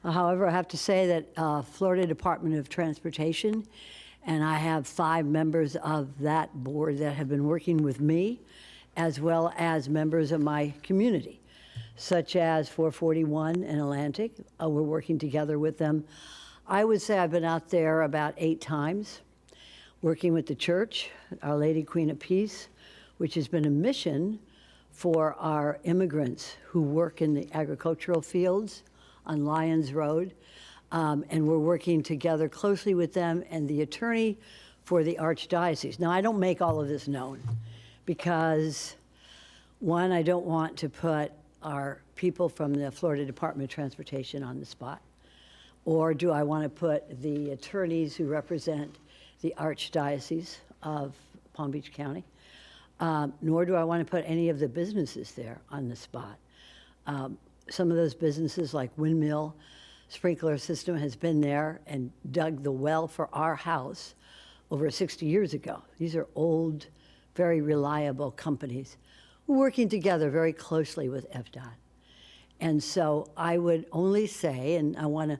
However, I have to say that Florida Department of Transportation, and I have 5 members of that board that have been working with me, as well as members of my community, such as 441 and Atlantic. We're working together with them. I would say I've been out there about 8 times, working with the church, Our Lady Queen of Peace, which has been a mission for our immigrants who work in the agricultural fields on Lyons Road. And we're working together closely with them and the attorney for the Archdiocese. Now, I don't make all of this known because, one, I don't want to put our people from the Florida Department of Transportation on the spot, or do I want to put the attorneys who represent the Archdiocese of Palm Beach County, nor do I want to put any of the businesses there on the spot. Some of those businesses, like Windmill Sprinkler System, has been there and dug the well for our house over 60 years ago. These are old, very reliable companies working together very closely with FDOT. And so I would only say, and I want to,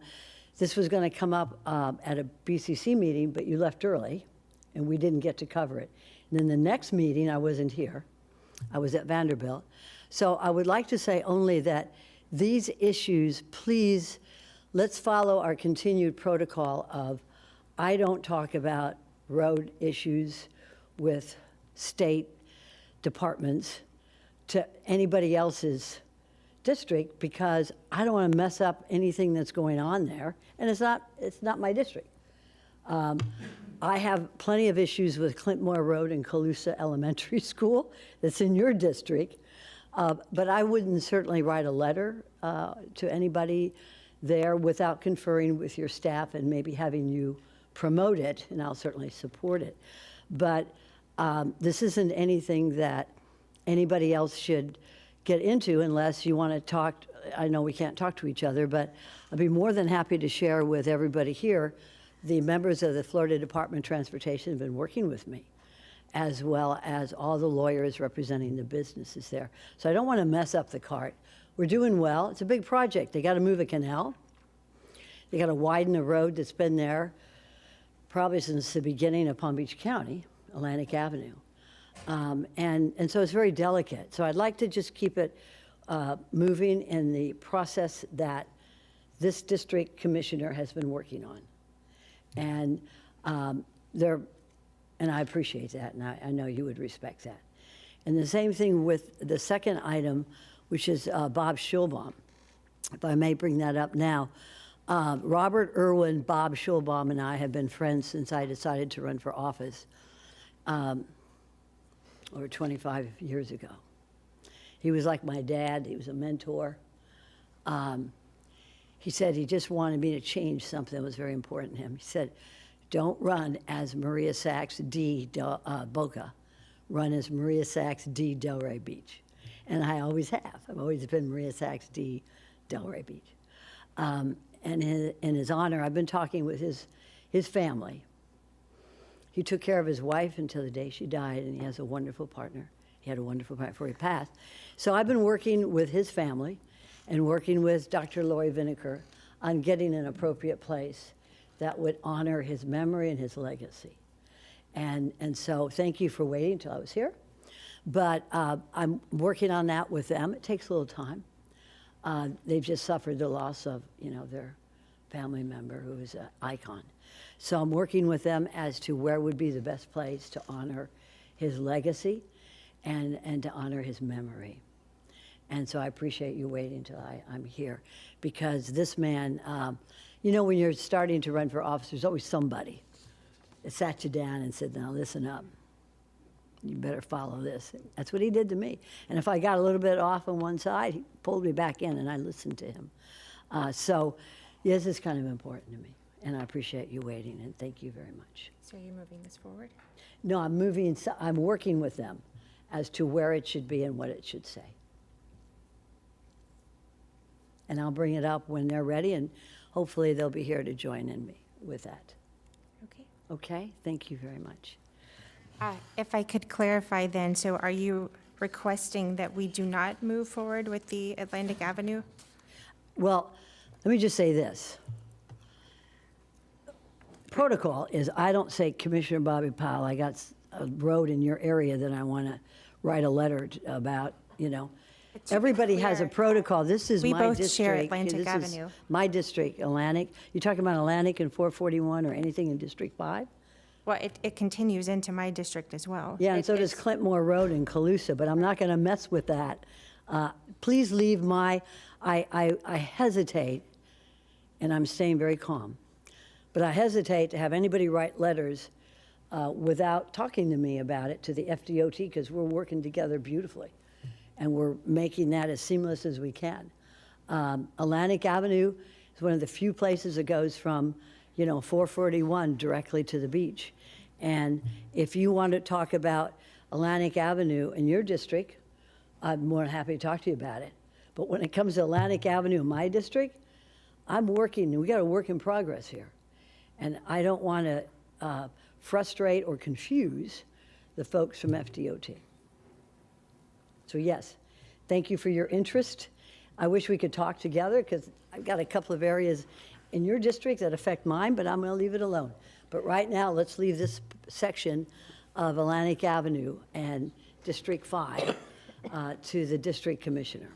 this was going to come up at a BCC meeting, but you left early, and we didn't get to cover it. And then the next meeting, I wasn't here. I was at Vanderbilt. So I would like to say only that these issues, please, let's follow our continued protocol of, I don't talk about road issues with state departments to anybody else's district, because I don't want to mess up anything that's going on there, and it's not my district. I have plenty of issues with Clintmore Road and Calusa Elementary School that's in your district, but I wouldn't certainly write a letter to anybody there without conferring with your staff and maybe having you promote it, and I'll certainly support it. But this isn't anything that anybody else should get into unless you want to talk. I know we can't talk to each other, but I'd be more than happy to share with everybody here. The members of the Florida Department of Transportation have been working with me, as well as all the lawyers representing the businesses there. So I don't want to mess up the cart. We're doing well. It's a big project. They got to move a canal. They got to widen a road that's been there probably since the beginning of Palm Beach County, Atlantic Avenue. And so it's very delicate. So I'd like to just keep it moving in the process that this district commissioner has been working on. And and I appreciate that, and I know you would respect that. And the same thing with the second item, which is Bob Schulbaum. If I may bring that up now. Robert Irwin, Bob Schulbaum, and I have been friends since I decided to run for office over 25 years ago. He was like my dad. He was a mentor. He said he just wanted me to change something that was very important to him. He said, don't run as Maria Sachs D. Boca. Run as Maria Sachs D. Delray Beach. And I always have. I've always been Maria Sachs D. Delray Beach. And in his honor, I've been talking with his family. He took care of his wife until the day she died, and he has a wonderful partner. He had a wonderful partner before he passed. So I've been working with his family and working with Dr. Lori Vineker on getting an appropriate place that would honor his memory and his legacy. And so thank you for waiting until I was here. But I'm working on that with them. It takes a little time. They've just suffered the loss of, their family member who is an icon. So I'm working with them as to where would be the best place to honor his legacy and to honor his memory. And so I appreciate you waiting until I'm here, because this man, when you're starting to run for office, there's always somebody that sat you down and said, now listen up. You better follow this. That's what he did to me. And if I got a little bit off on one side, he pulled me back in, and I listened to him. So this is kind of important to me, and I appreciate you waiting, and thank you very much. So you're moving this forward? No, I'm working with them as to where it should be and what it should say. And I'll bring it up when they're ready, and hopefully they'll be here to join in me with that. Okay. Okay? Thank you very much. If I could clarify then, so are you requesting that we do not move forward with the Atlantic Avenue? Well, let me just say this. Protocol is, I don't say, Commissioner Bobby Powell, I got a road in your area that I want to write a letter about, Everybody has a protocol. This is We my both district. share Atlantic This is Avenue. my district, Atlantic. You talking about Atlantic and 441 or anything in District 5? Well, it continues into my district as well. Yeah, and so does Clintmore Road in Calusa, but I'm not going to mess with that. Please leave I hesitate, and I'm staying very calm, but I hesitate to have anybody write letters without talking to me about it to the FDOT, because we're working together beautifully, and we're making that as seamless as we can. Atlantic Avenue is one of the few places that goes from 441 directly to the beach. And if you want to talk about Atlantic Avenue in your district, I'm more than happy to talk to you about it. But when it comes to Atlantic Avenue in my district, I'm working, and we got a work in progress here. And I don't want to frustrate or confuse the folks from FDOT. So yes, thank you for your interest. I wish we could talk together, because I've got a couple of areas in your district that affect mine, but I'm going to leave it alone. But right now, let's leave this section of Atlantic Avenue and District 5 to the district commissioner.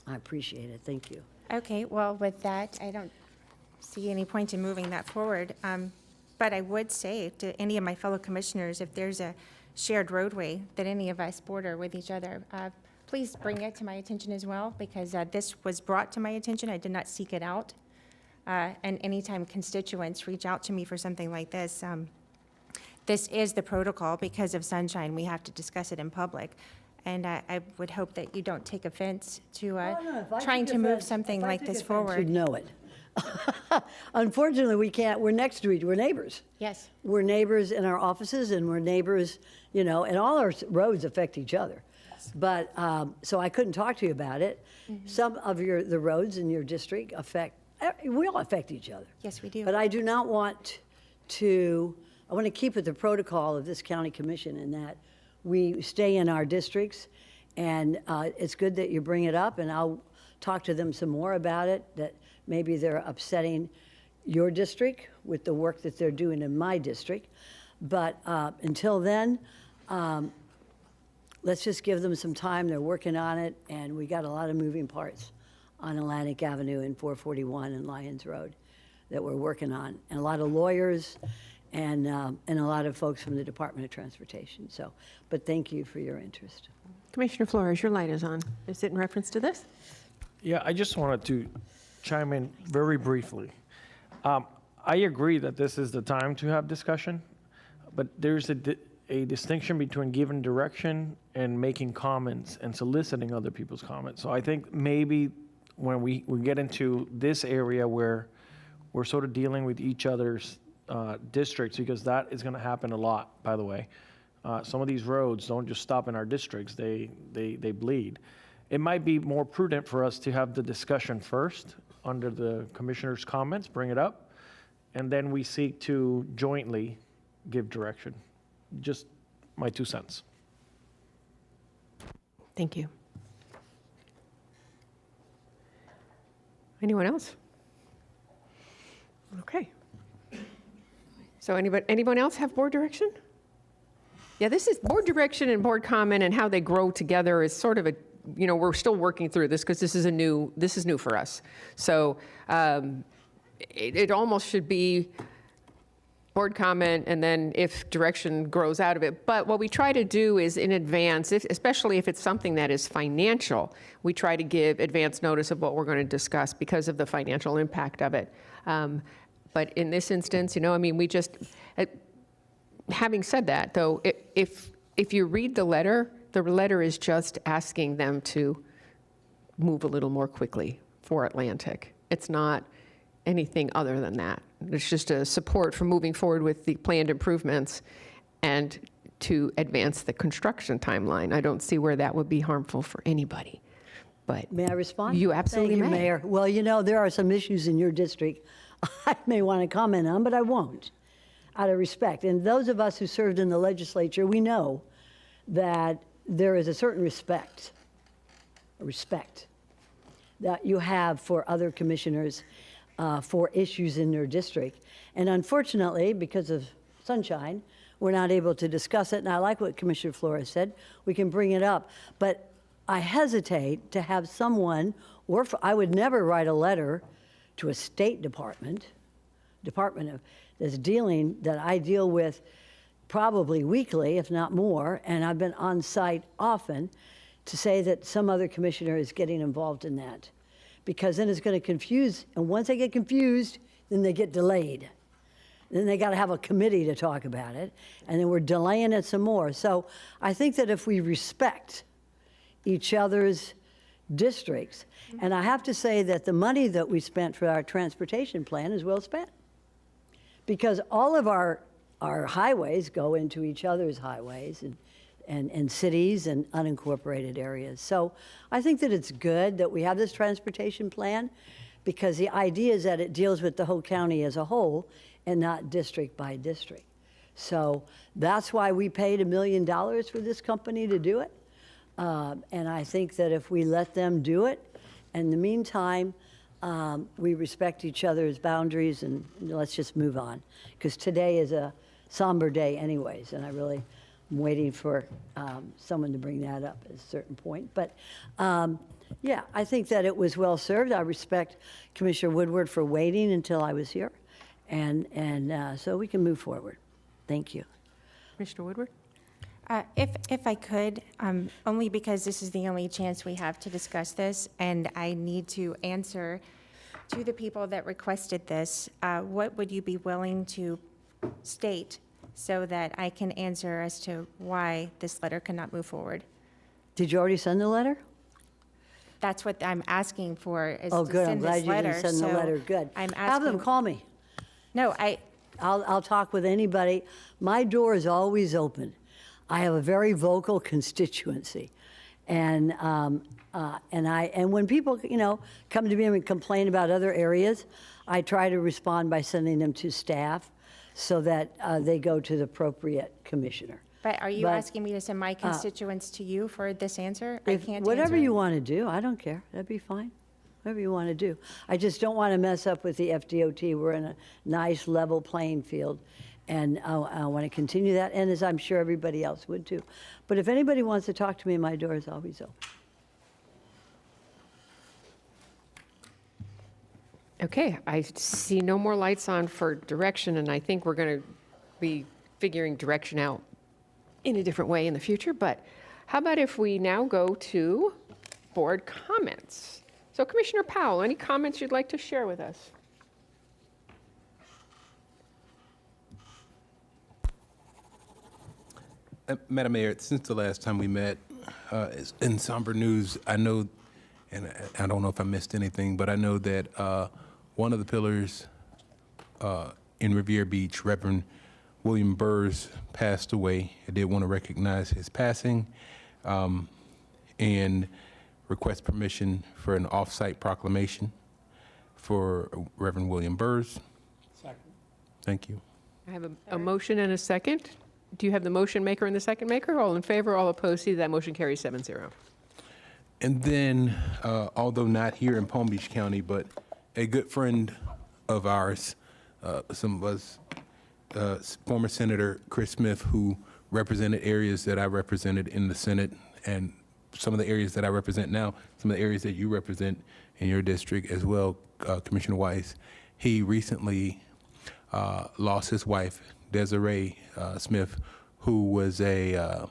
I appreciate it. Thank you. Okay, well, with that, I don't see any point in moving that forward. But I would say to any of my fellow commissioners, if there's a shared roadway that any of us border with each other, please bring it to my attention as well, because this was brought to my attention. I did not seek it out. And anytime constituents reach out to me for something like this, this is the protocol. Because of sunshine, we have to discuss it in public. And I would hope that you don't take offense to trying to move something like this forward. You know it. Unfortunately, we can't. We're next to each. We're neighbors. Yes. We're neighbors in our offices, and we're neighbors, and all our roads affect each other. But so I couldn't talk to you about it. Mm-hmm. Some of the roads in your district we all affect each other. Yes, we do. But I do not want to. I want to keep with the protocol of this county commission in that we stay in our districts, and it's good that you bring it up, and I'll talk to them some more about it, that maybe they're upsetting your district with the work that they're doing in my district. But until then, let's just give them some time. They're working on it, and we got a lot of moving parts on Atlantic Avenue and 441 and Lyons Road that we're working on, and a lot of lawyers and a lot of folks from the Department of Transportation. So, but thank you for your interest. Commissioner Flores, your light is on. Is it in reference to this? Yeah, I just wanted to chime in very briefly. I agree that this is the time to have discussion, but there's a distinction between giving direction and making comments and soliciting other people's comments. So I think maybe when we get into this area where we're sort of dealing with each other's districts, because that is going to happen a lot, by the way. Some of these roads don't just stop in our districts, they bleed. It might be more prudent for us to have the discussion first under the commissioner's comments, bring it up, and then we seek to jointly give direction. Just my 2 cents. Thank you. Anyone else? Okay. So anyone else have board direction? Yeah, this is board direction and board comment, and how they grow together is sort of a, we're still working through this because this is new for us. So it almost should be board comment, and then if direction grows out of it. But what we try to do is in advance, especially if it's something that is financial, we try to give advance notice of what we're going to discuss because of the financial impact of it. But in this instance, we just, having said that, though, if you read the letter is just asking them to move a little more quickly for Atlantic. It's not anything other than that. It's just a support for moving forward with the planned improvements and to advance the construction timeline. I don't see where that would be harmful for anybody. But may I respond? You absolutely Thank you, may. Mayor. Well, there are some issues in your district I may want to comment on, but I won't, out of respect. And those of us who served in the legislature, we know that there is a certain respect that you have for other commissioners for issues in their district. And unfortunately, because of sunshine, we're not able to discuss it. And I like what Commissioner Flores said. We can bring it up. But I hesitate to have someone, or I would never write a letter to a state department that I deal with probably weekly, if not more, and I've been on site often, to say that some other commissioner is getting involved in that. Because then it's going to confuse, and once they get confused, then they get delayed. Then they got to have a committee to talk about it, and then we're delaying it some more. So I think that if we respect each other's districts, and I have to say that the money that we spent for our transportation plan is well spent. Because all of our highways go into each other's highways and cities and unincorporated areas. So I think that it's good that we have this transportation plan, because the idea is that it deals with the whole county as a whole and not district by district. So that's why we paid $1 million for this company to do it. And I think that if we let them do it, in the meantime, we respect each other's boundaries, and let's just move on. Because today is a somber day anyways, and I really am waiting for someone to bring that up at a certain point. But yeah, I think that it was well served. I respect Commissioner Woodward for waiting until I was here. And so we can move forward. Thank you. Commissioner Woodward? If I could, only because this is the only chance we have to discuss this, and I need to answer to the people that requested this, what would you be willing to state so that I can answer as to why this letter cannot move forward? Did you already send the letter? That's what I'm asking for, is Oh, to good. I'm send glad this you letter. didn't send the So letter. Good. I'm Have them asking. call me. No, I'll talk with anybody. My door is always open. I have a very vocal constituency, and when people come to me and complain about other areas, I try to respond by sending them to staff so that they go to the appropriate commissioner. But are you asking me to send my constituents to you for this answer? I can't Whatever answer. you want to do, I don't care. That'd be fine. Whatever you want to do. I just don't want to mess up with the FDOT. We're in a nice level playing field. And I want to continue that, and as I'm sure everybody else would too. But if anybody wants to talk to me, my door is always open. Okay, I see no more lights on for direction, and I think we're going to be figuring direction out in a different way in the future. But how about if we now go to board comments? So Commissioner Powell, any comments you'd like to share with us? Madam Mayor, since the last time we met, in somber news, I know, and I don't know if I missed anything, but I know that one of the pillars in Revere Beach, Reverend William Burrs, passed away. I did want to recognize his passing and request permission for an off-site proclamation for Reverend William Burrs. Second. Thank you. I have a motion and a second. Do you have the motion maker and the second maker? All in favor, all opposed, see that motion carries 7-0. And then, although not here in Palm Beach County, but a good friend of ours, some of us, former Senator Chris Smith, who represented areas that I represented in the Senate, and some of the areas that I represent now, some of the areas that you represent in your district as well, Commissioner Weiss. He recently lost his wife, Desiree Smith, who was I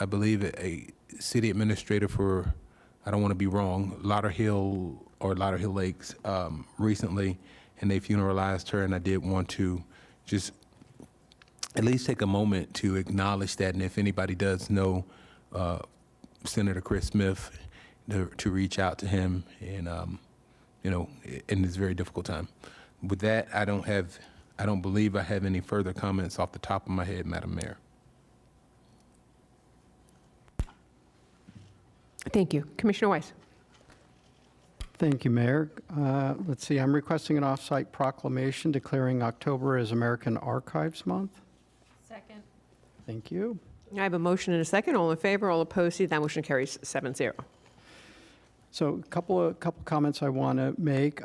believe, a city administrator for, I don't want to be wrong, Lauderhill Lakes recently, and they funeralized her, and I did want to just at least take a moment to acknowledge that, and if anybody does know Senator Chris Smith, to reach out to him, and in this very difficult time. With that, I don't believe I have any further comments off the top of my head, Madam Mayor. Thank you. Commissioner Weiss. Thank you, Mayor. Let's see, I'm requesting an off-site proclamation declaring October as American Archives Month. Second. Thank you. I have a motion and a second. All in favor, all opposed, see that motion carries 7-0. So a couple comments I want to make.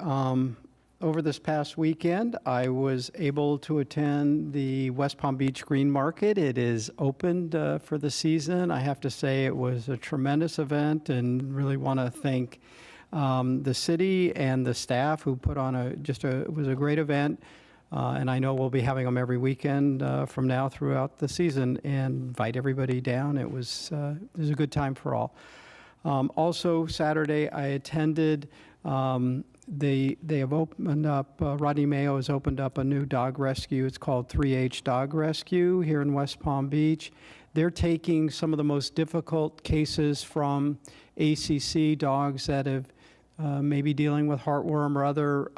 Over this past weekend, I was able to attend the West Palm Beach Green Market. It is opened for the season. I have to say it was a tremendous event, and really want to thank the city and the staff who put on it was a great event. And I know we'll be having them every weekend from now throughout the season, and invite everybody down. It was a good time for all. Also, Saturday, I attended, they have opened up, Rodney Mayo has opened up a new dog rescue. It's called 3H Dog Rescue here in West Palm Beach. They're taking some of the most difficult cases from ACC dogs that have maybe dealing with heartworm or other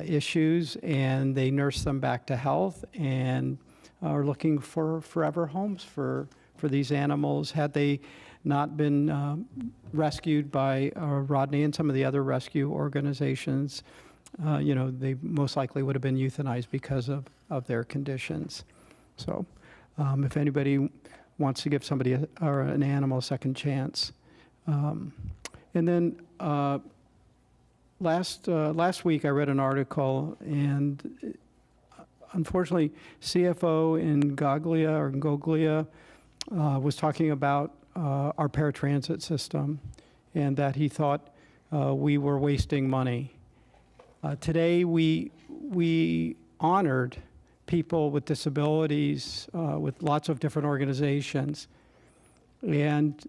issues, and they nurse them back to health, and are looking for forever homes for these animals. Had they not been rescued by Rodney and some of the other rescue organizations, they most likely would have been euthanized because of their conditions. So if anybody wants to give somebody or an animal a second chance. And then last week I read an article, and unfortunately CFO in Goglia was talking about our paratransit system, and that he thought we were wasting money. Today we honored people with disabilities with lots of different organizations, and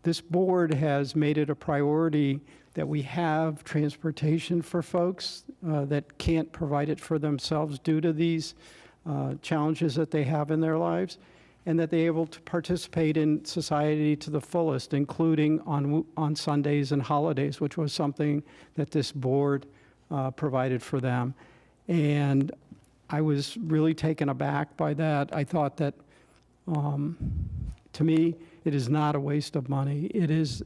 this board has made it a priority that we have transportation for folks that can't provide it for themselves due to these challenges that they have in their lives, and that they're able to participate in society to the fullest, including on Sundays and holidays, which was something that this board provided for them. And I was really taken aback by that. I thought that, to me, it is not a waste of money. It's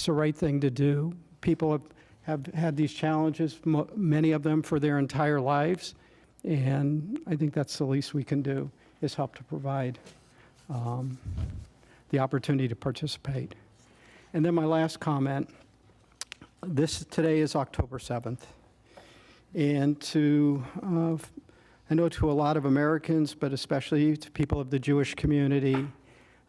the right thing to do. People have had these challenges, many of them for their entire lives, and I think that's the least we can do, is help to provide the opportunity to participate. And then my last comment, today is October 7th. And I know to a lot of Americans, but especially to people of the Jewish community,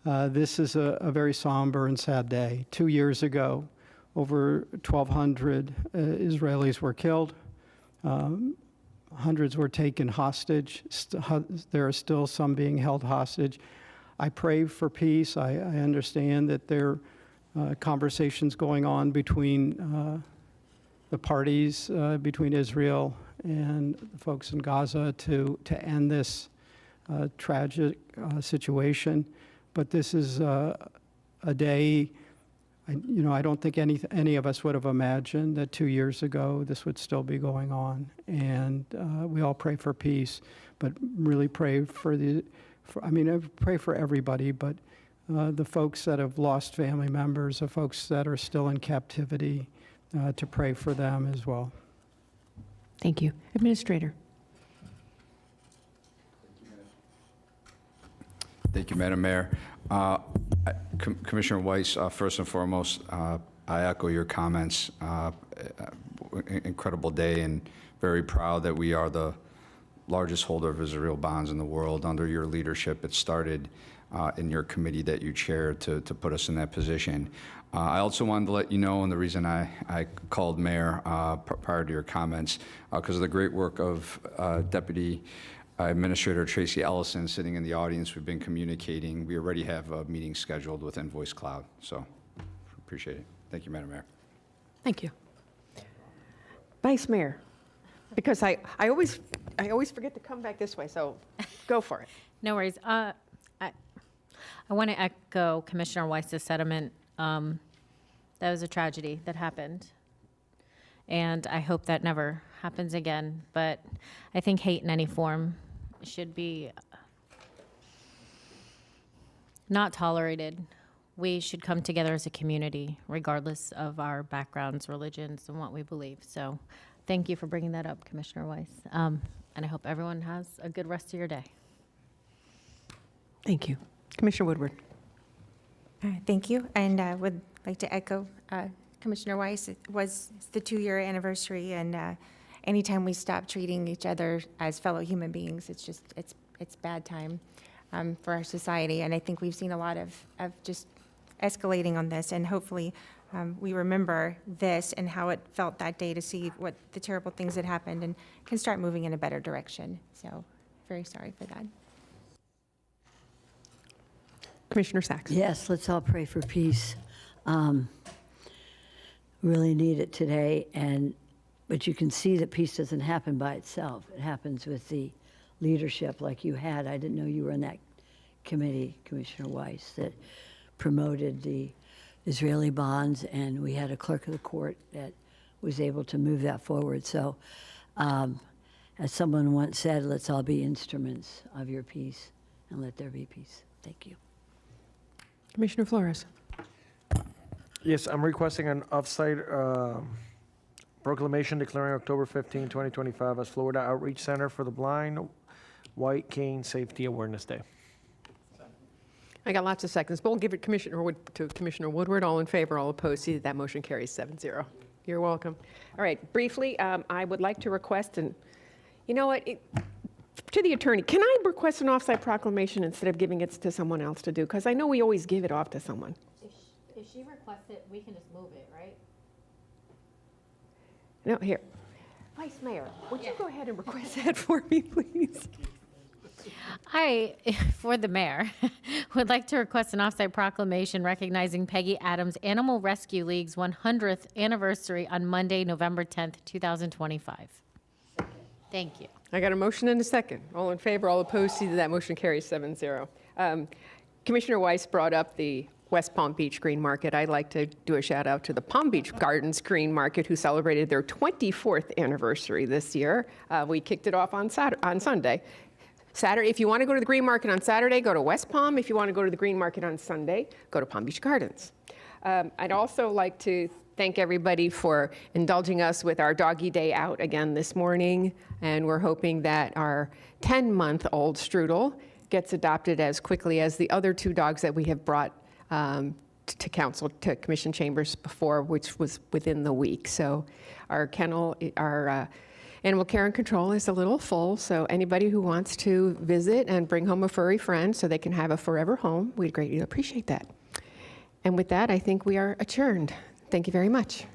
this is a very somber and sad day. 2 years ago, over 1,200 Israelis were killed. Hundreds were taken hostage. There are still some being held hostage. I pray for peace. I understand that there are conversations going on between the parties, between Israel and the folks in Gaza to end this tragic situation. But this is a day, I don't think any of us would have imagined that 2 years ago this would still be going on. And we all pray for peace, but really pray I pray for everybody, but the folks that have lost family members, the folks that are still in captivity, to pray for them as well. Thank you. Administrator. Thank you, Madam Mayor. Commissioner Weiss, first and foremost, I echo your comments. Incredible day, and very proud that we are the largest holder of Israel bonds in the world. Under your leadership, it started in your committee that you chaired to put us in that position. I also wanted to let you know, and the reason I called Mayor prior to your comments, because of the great work of Deputy Administrator Tracy Ellison sitting in the audience. We've been communicating. We already have a meeting scheduled with Invoice Cloud, so appreciate it. Thank you, Madam Mayor. Thank you. Vice Mayor, because I always forget to come back this way, so go for it. No worries. I want to echo Commissioner Weiss's sentiment. That was a tragedy that happened. And I hope that never happens again. But I think hate in any form should be not tolerated. We should come together as a community, regardless of our backgrounds, religions, and what we believe. So thank you for bringing that up, Commissioner Weiss. And I hope everyone has a good rest of your day. Thank you. Commissioner Woodward. Thank you, and I would like to echo Commissioner Weiss. It was the 2-year anniversary, and anytime we stop treating each other as fellow human beings, it's bad time for our society. And I think we've seen a lot of just escalating on this, and hopefully we remember this and how it felt that day to see what the terrible things that happened and can start moving in a better direction. So very sorry for that. Commissioner Sacks. Yes, let's all pray for peace. Really need it today, but you can see that peace doesn't happen by itself. It happens with the leadership like you had. I didn't know you were in that committee, Commissioner Weiss, that promoted the Israeli bonds, and we had a clerk of the court that was able to move that forward. So, as someone once said, let's all be instruments of your peace, and let there be peace. Thank you. Commissioner Flores. Yes, I'm requesting an off-site proclamation declaring October 15, 2025 as Florida Outreach Center for the Blind White Cane Safety Awareness Day. I got lots of seconds, but we'll give it to Commissioner Woodward. All in favor, all opposed. See that motion carries 7-0. You're welcome. All right, briefly, I would like to request, and you know what, to the attorney, can I request an off-site proclamation instead of giving it to someone else to do? Because I know we always give it off to someone. If she requests it, we can just move it, right? No, here. Vice Mayor, would you go ahead and request that for me, please? I, for the mayor, would like to request an off-site proclamation recognizing Peggy Adams Animal Rescue League's 100th anniversary on Monday, November 10th, 2025. Thank you. I got a motion and a second. All in favor, all opposed, see that motion carries 7-0. Commissioner Weiss brought up the West Palm Beach Green Market. I'd like to do a shout out to the Palm Beach Gardens Green Market, who celebrated their 24th anniversary this year. We kicked it off on Sunday. Saturday, if you want to go to the Green Market on Saturday, go to West Palm. If you want to go to the Green Market on Sunday, go to Palm Beach Gardens. I'd also like to thank everybody for indulging us with our doggy day out again this morning. And we're hoping that our 10-month-old Strudel gets adopted as quickly as the other 2 dogs that we have brought to council, to commission chambers before, which was within the week. So our kennel, our animal care and control is a little full. So anybody who wants to visit and bring home a furry friend so they can have a forever home, we'd greatly appreciate that. And with that, I think we are adjourned. Thank you very much.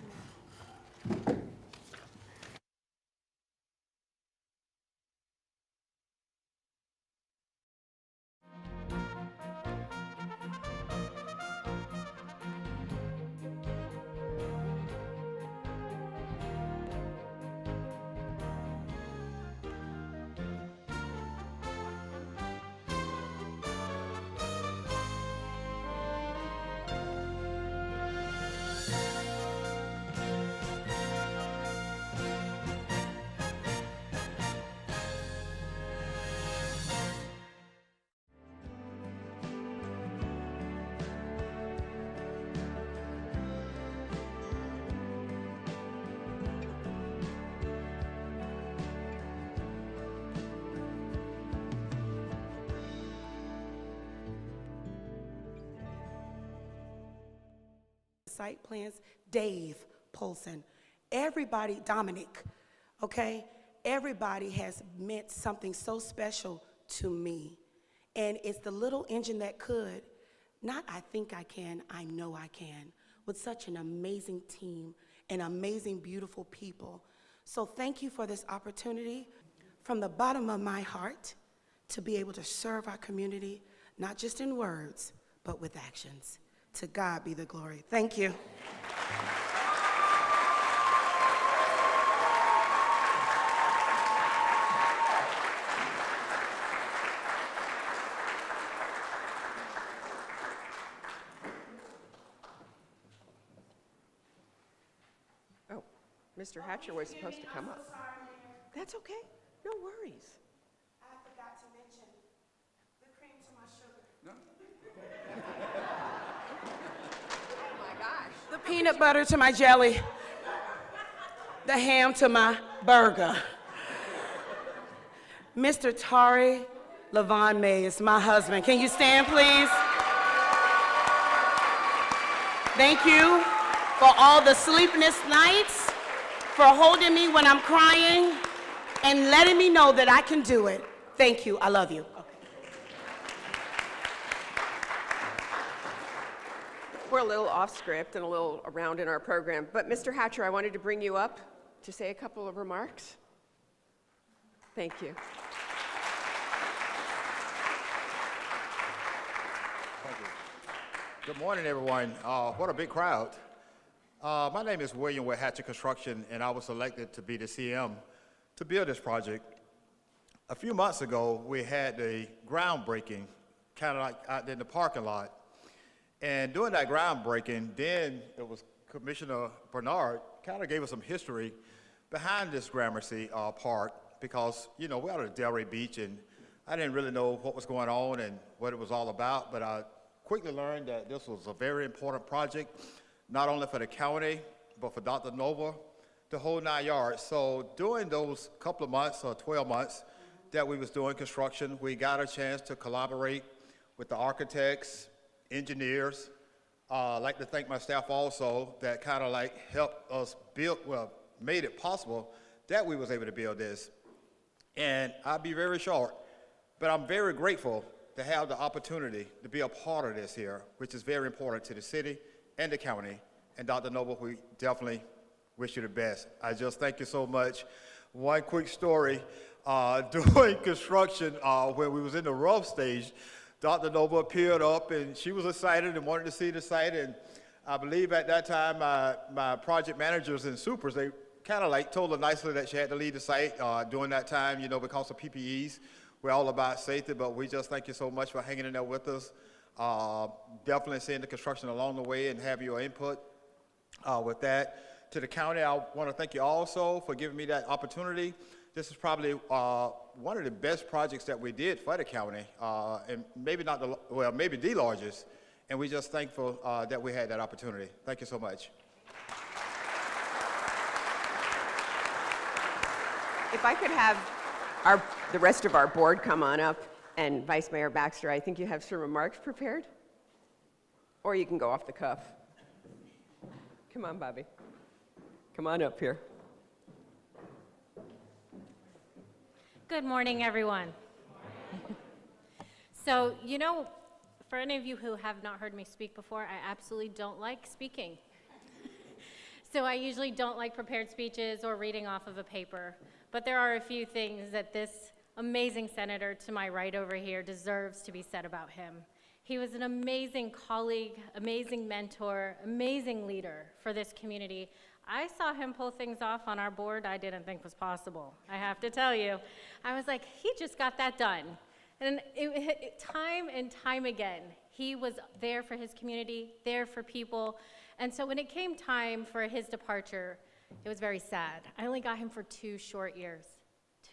site plans, Dave Polson, everybody, Dominic, okay? Everybody has meant something so special to me. And it's the little engine that could, not I think I can, I know I can, with such an amazing team and amazing, beautiful people. So thank you for this opportunity from the bottom of my heart to be able to serve our community, not just in words, but with actions. To God be the glory. Thank you. Oh, Mr. Hatcher was supposed to come up. That's okay. No worries. I forgot to mention the cream to my sugar. Oh my gosh. The peanut butter to my jelly. The ham to my burger. Mr. Tari Levon May is my husband. Can you stand, please? Thank you for all the sleepless nights, for holding me when I'm crying, and letting me know that I can do it. Thank you. I love you. We're a little off script and a little around in our program, but Mr. Hatcher, I wanted to bring you up to say a couple of remarks. Thank you. Thank you. Good morning, everyone. What a big crowd. My name is William with Hatcher Construction, and I was selected to be the CM to build this project. A few months ago, we had a groundbreaking, kind of like out there in the parking lot. And during that groundbreaking, then it was Commissioner Bernard kind of gave us some history behind this Gramercy Park, because, you know, we're out at Delray Beach, and I didn't really know what was going on and what it was all about, but I quickly learned that this was a very important project, not only for the county, but for Dr. Nova, the whole 9 yards. So during those couple of months, or 12 months, that we was doing construction, we got a chance to collaborate with the architects, engineers. I'd like to thank my staff also that kind of like helped us build, well, made it possible that we was able to build this. And I'll be very short, but I'm very grateful to have the opportunity to be a part of this here, which is very important to the city and the county. And Dr. Noble, we definitely wish you the best. I just thank you so much. One quick story, during construction, when we was in the rough stage, Dr. Nova appeared up and she was excited and wanted to see the site. And I believe at that time, my project managers and supers, they kind of like told her nicely that she had to leave the site during that time, you know, because of PPEs. We're all about safety, but we just thank you so much for hanging in there with us. Definitely seeing the construction along the way and have your input with that. To the county, I want to thank you also for giving me that opportunity. This is probably one of the best projects that we did for the county, and maybe not the, well, maybe the largest. And we're just thankful that we had that opportunity. Thank you so much. If I could have the rest of our board come on up, and Vice Mayor Baxter, I think you have some remarks prepared? Or you can go off the cuff. Come on, Bobby. Come on up here. Good morning, everyone. So, you know, for any of you who have not heard me speak before, I absolutely don't like speaking. So I usually don't like prepared speeches or reading off of a paper, but there are a few things that this amazing senator to my right over here deserves to be said about him. He was an amazing colleague, amazing mentor, amazing leader for this community. I saw him pull things off on our board I didn't think was possible, I have to tell you. I was like, he just got that done. And time and time again, he was there for his community, there for people. And so when it came time for his departure, it was very sad. I only got him for 2 short years.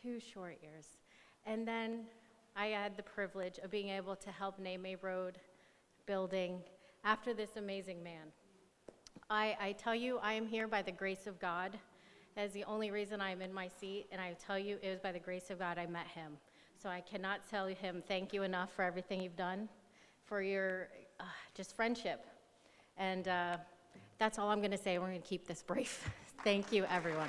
2 short years. And then I had the privilege of being able to help name a road building after this amazing man. I tell you, I am here by the grace of God. That is the only reason I'm in my seat, and I tell you, it was by the grace of God I met him. So I cannot tell him thank you enough for everything you've done, for your just friendship. And that's all I'm going to say. We're going to keep this brief. Thank you, everyone.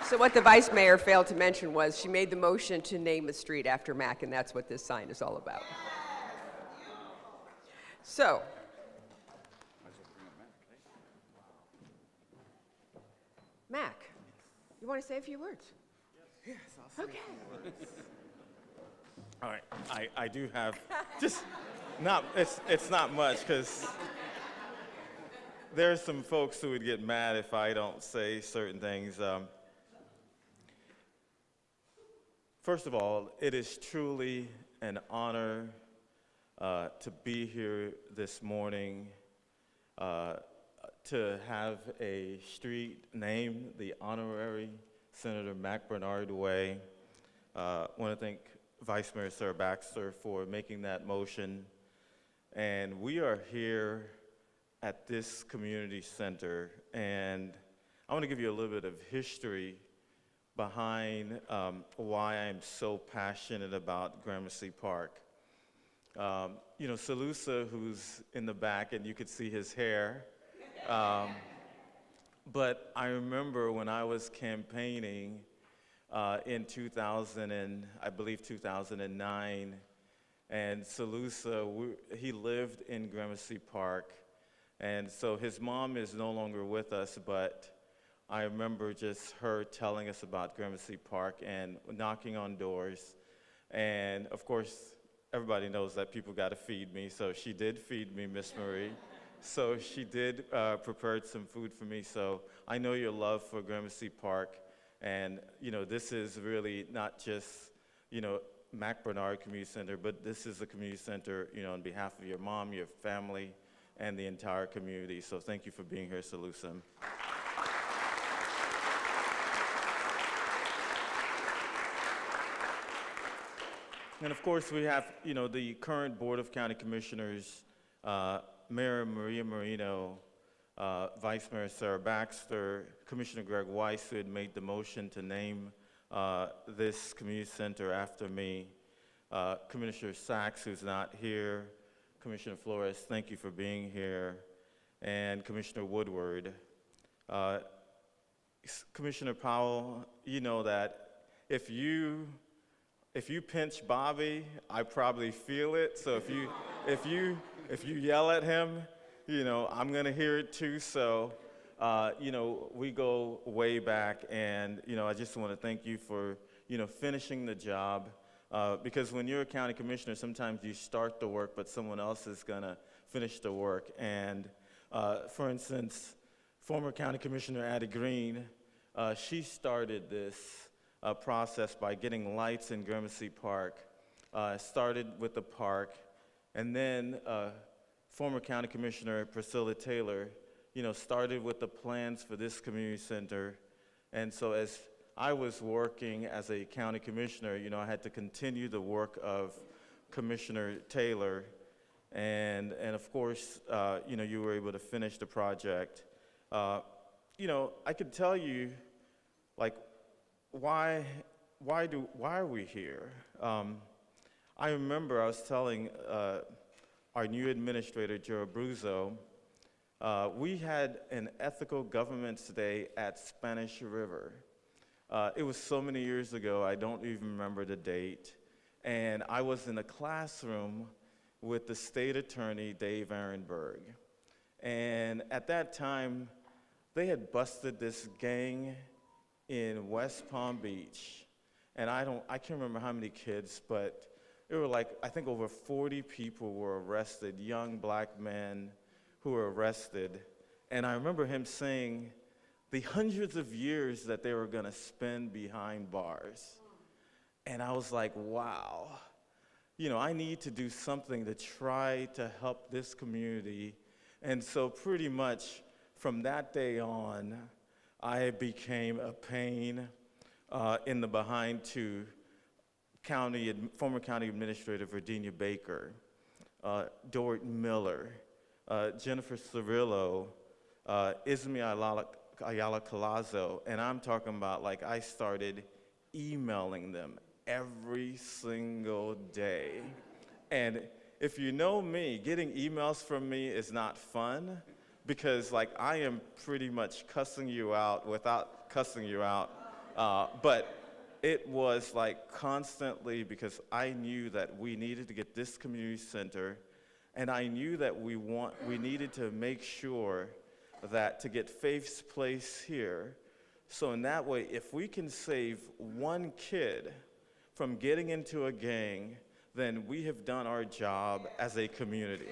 So what the vice mayor failed to mention was she made the motion to name a street after Mac, and that's what this sign is all about. So, Mac, you want to say a few words? Yes, I'll say. Okay. All right, I do have just not it's not much because there's some folks who would get mad if I don't say certain things. First of all, it is truly an honor to be here this morning, to have a street named the Honorary Senator Mac Bernard Way. I want to thank Vice Mayor Sarah Baxter for making that motion. And we are here at this community center, and I want to give you a little bit of history behind why I'm so passionate about Gramercy Park. You know, Salusa, who's in the back, and you could see his hair. But I remember when I was campaigning in 2000 and I believe 2009, and Salusa, he lived in Gramercy Park, and so his mom is no longer with us, but I remember just her telling us about Gramercy Park and knocking on doors. And of course, everybody knows that people got to feed me, so she did feed me, Miss Marie. So she did prepare some food for me, so I know your love for Gramercy Park. And, you know, this is really not just, you know, Mac Bernard Community Center, but this is a community center, you know, on behalf of your mom, your family, and the entire community. So thank you for being here, Salusa. And of course, we have, you know, the current Board of County Commissioners, Mayor Maria Marino, Vice Mayor Sarah Baxter, Commissioner Greg Weiss, who had made the motion to name this community center after me, Commissioner Sachs, who's not here, Commissioner Flores, thank you for being here, and Commissioner Woodward. Commissioner Powell, you know that if you pinch Bobby, I probably feel it. So if you yell at him, you know, I'm gonna hear it too. So, you know, we go way back, and you know, I just want to thank you for, you know, finishing the job. Because when you're a county commissioner, sometimes you start the work, but someone else is gonna finish the work. And for instance, former County Commissioner Addie Green, she started this process by getting lights in Gramercy Park. Started with the park, and then former County Commissioner Priscilla Taylor, you know, started with the plans for this community center. And so as I was working as a county commissioner, you know, I had to continue the work of Commissioner Taylor, and of course, you know, you were able to finish the project. You know, I could tell you, like, why are we here? I remember I was telling our new administrator, Joe Abruzzo, we had an Ethical Government's Day at Spanish River. It was so many years ago, I don't even remember the date. And I was in a classroom with the state attorney, Dave Ehrenberg. And at that time, they had busted this gang in West Palm Beach. And I can't remember how many kids, but it were like, I think over 40 people were arrested, young black men who were arrested. And I remember him saying the hundreds of years that they were gonna spend behind bars. And I was like, wow, you know, I need to do something to try to help this community And so pretty much from that day on, I became a pain in the behind to former County Administrator Virginia Baker, Dort Miller, Jennifer Cirillo, Ismi Ayala Colazo, and I'm talking about like I started emailing them every single day. And if you know me, getting emails from me is not fun because like I am pretty much cussing you out without cussing you out. But it was like constantly because I knew that we needed to get this community center, and I knew that we needed to make sure that to get Faith's Place here, so in that way, if we can save one kid from getting into a gang, then we have done our job as a community.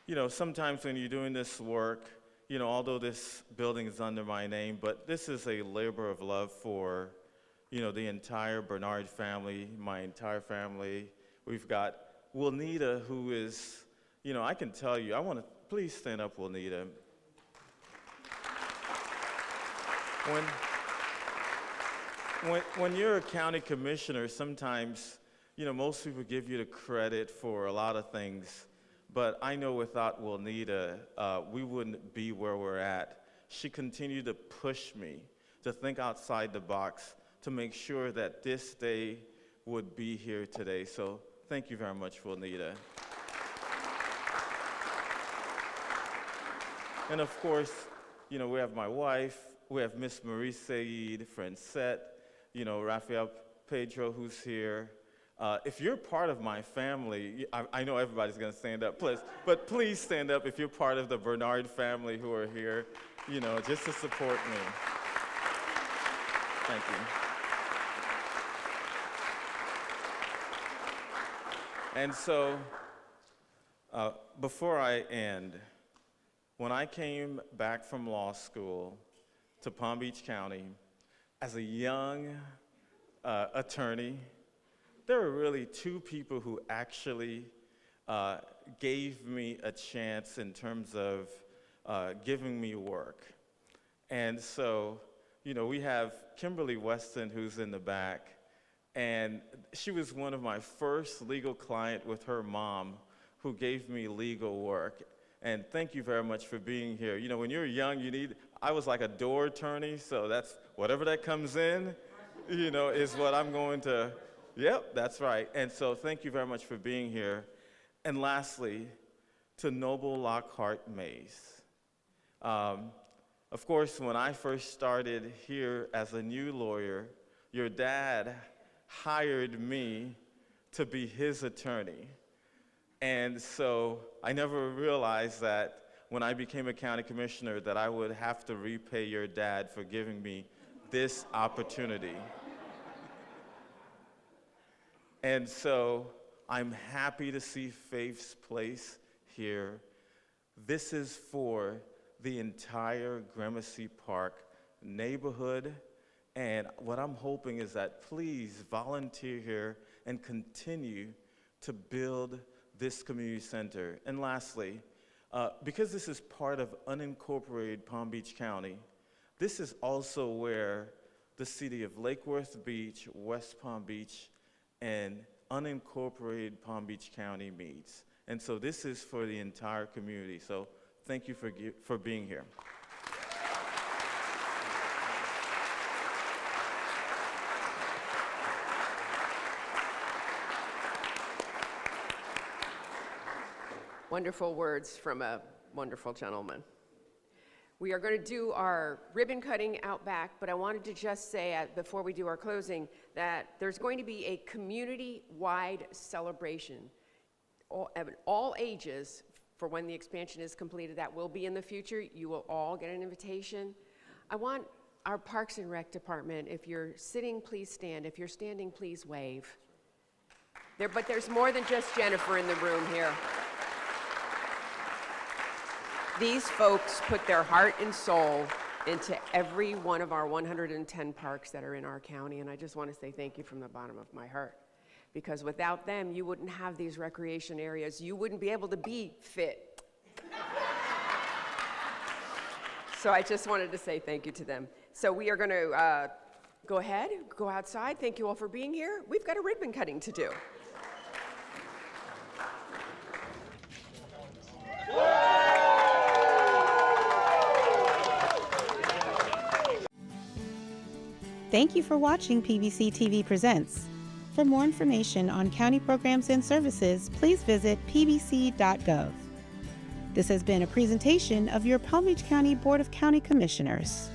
You know, sometimes when you're doing this work, you know, although this building is under my name, but this is a labor of love for, you know, the entire Bernard family, my entire family. We've got Wilnita, who is, you know, I can tell you, I want to, please stand up, Wilnita. When you're a county commissioner, sometimes, you know, most people give you the credit for a lot of things. But I know without Wilnita, we wouldn't be where we're at. She continued to push me to think outside the box to make sure that this day would be here today. So thank you very much, Wilnita. And of course, you know, we have my wife, we have Miss Marie Said, Francette, you know, Rafael Pedro, who's here. If you're part of my family, I know everybody's going to stand up, but please stand up if you're part of the Bernard family who are here, you know, just to support me. Thank you. And so, before I end, when I came back from law school to Palm Beach County as a young attorney, there were really two people who actually gave me a chance in terms of giving me work. And so, you know, we have Kimberly Weston, who's in the back, and she was one of my first legal client with her mom who gave me legal work. And thank you very much for being here. You know, when you're young, I was like a door attorney, so that's, whatever that comes in, you know, is what I'm going to. Yep, that's right. And so thank you very much for being here. And lastly, to Noble Lockhart Mays. Of course, when I first started here as a new lawyer, your dad hired me to be his attorney. And so I never realized that when I became a county commissioner that I would have to repay your dad for giving me this opportunity. And so I'm happy to see Faith's Place here. This is for the entire Gramercy Park neighborhood. And what I'm hoping is that please volunteer here and continue to build this community center. And lastly, because this is part of unincorporated Palm Beach County, this is also where the city of Lake Worth Beach, West Palm Beach, and unincorporated Palm Beach County meets. And so this is for the entire community. So thank you for being here. Wonderful words from a wonderful gentleman. We are going to do our ribbon cutting out back, but I wanted to just say before we do our closing that there's going to be a community-wide celebration, all ages, for when the expansion is completed. That will be in the future. You will all get an invitation. I want our Parks and Rec department, if you're sitting, please stand. If you're standing, please wave. But there's more than just Jennifer in the room here. These folks put their heart and soul into every one of our 110 parks that are in our county. And I just want to say thank you from the bottom of my heart. Because without them, you wouldn't have these recreation areas. You wouldn't be able to be fit. So I just wanted to say thank you to them. So we are going to go ahead, go outside. Thank you all for being here. We've got a ribbon cutting to do. Thank you for watching PBC TV Presents. For more information on county programs and services, please visit pbc.gov. This has been a presentation of your Palm Beach County Board of County Commissioners.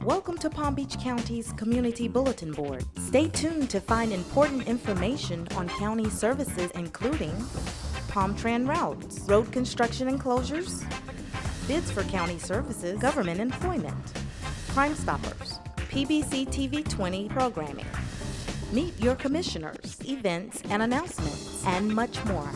Welcome to Palm Beach County's Community Bulletin Board. Stay tuned to find important information on county services including Palm-Tran routes, road construction and closures, bids for county services, government employment, Crime Stoppers, PBC TV 20 programming, meet your commissioners, events and announcements, and much more.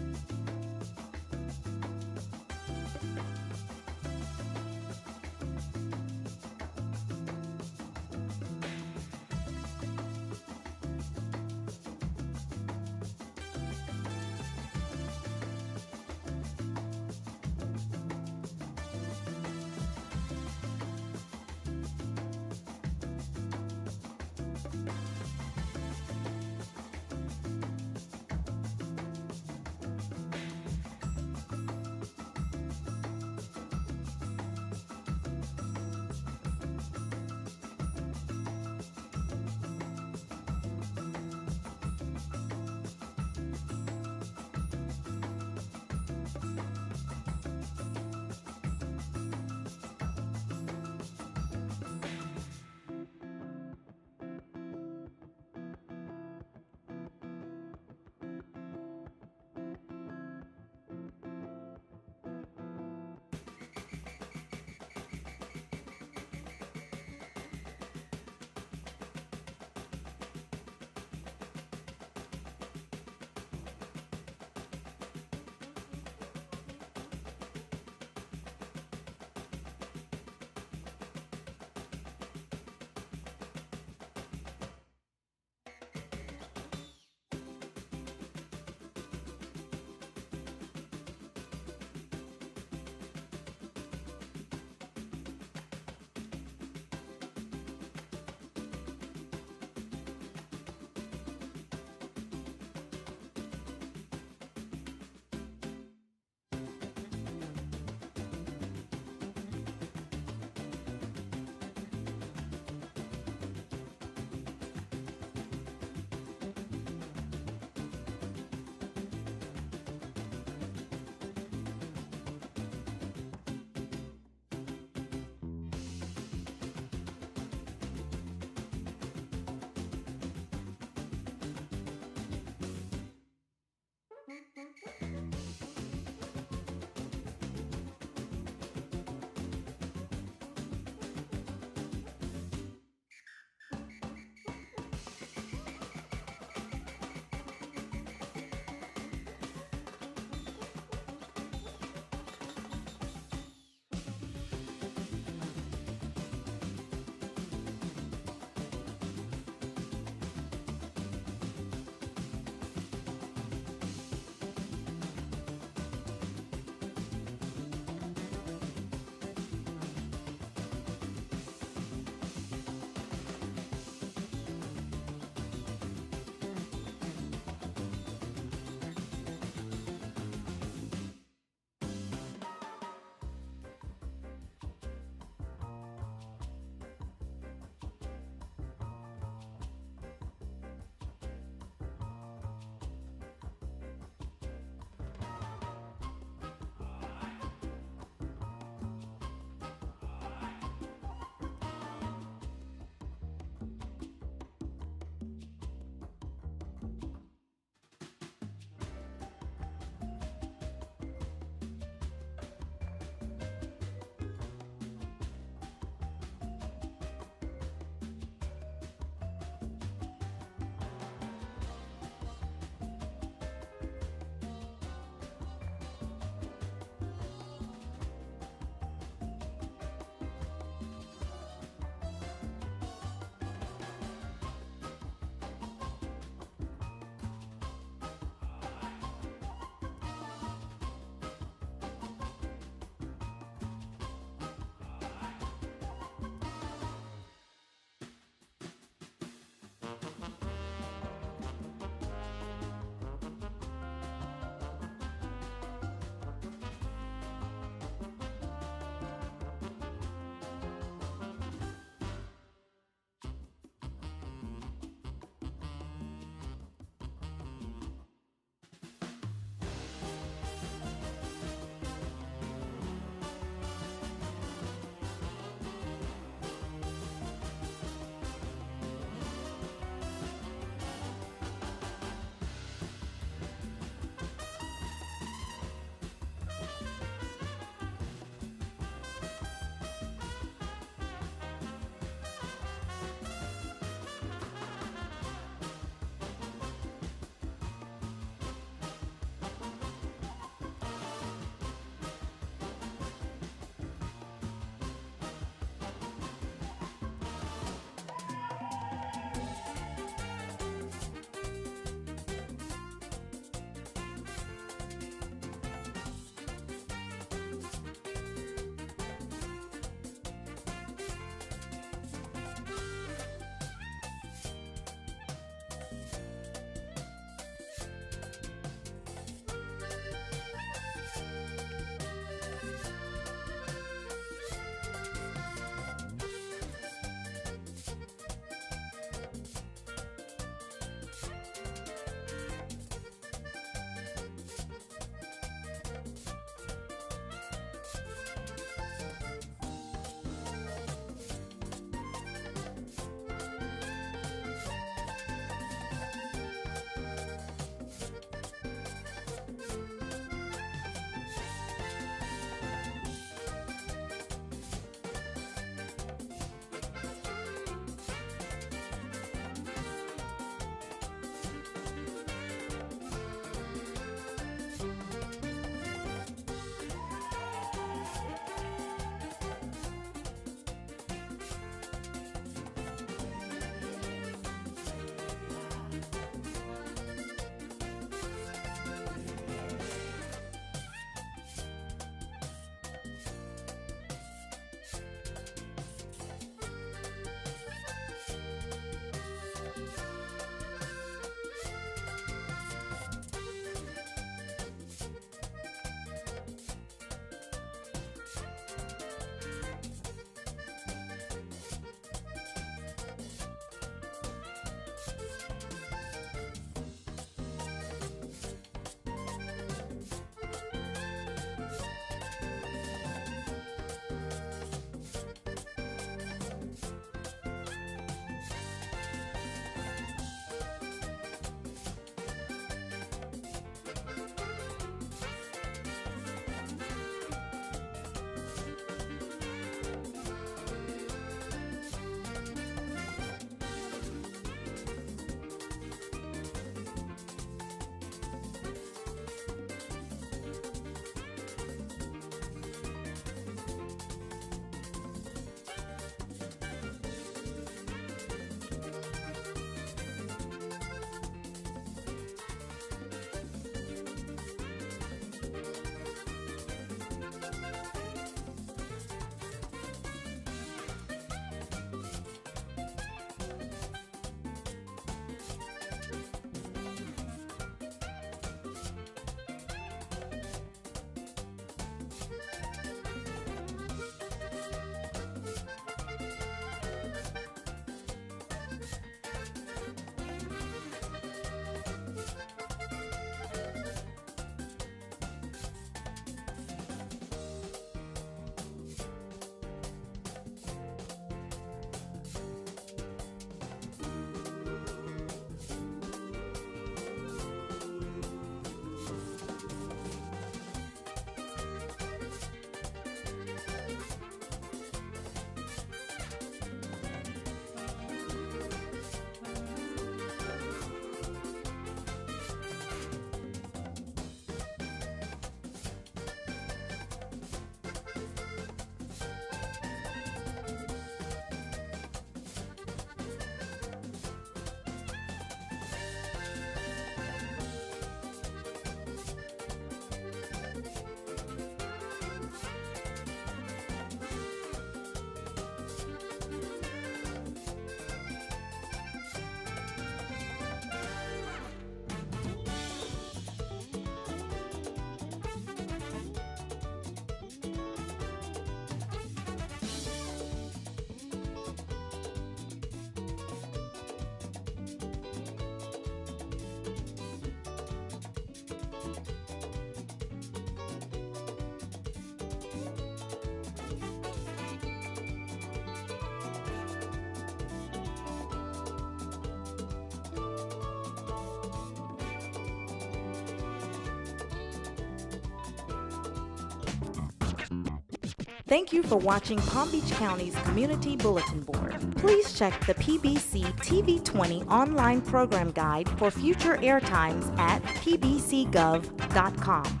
Thank you for watching Palm Beach County's Community Bulletin Board. Please check the PBC TV20 online program guide for future airtimes at pbcgov.com.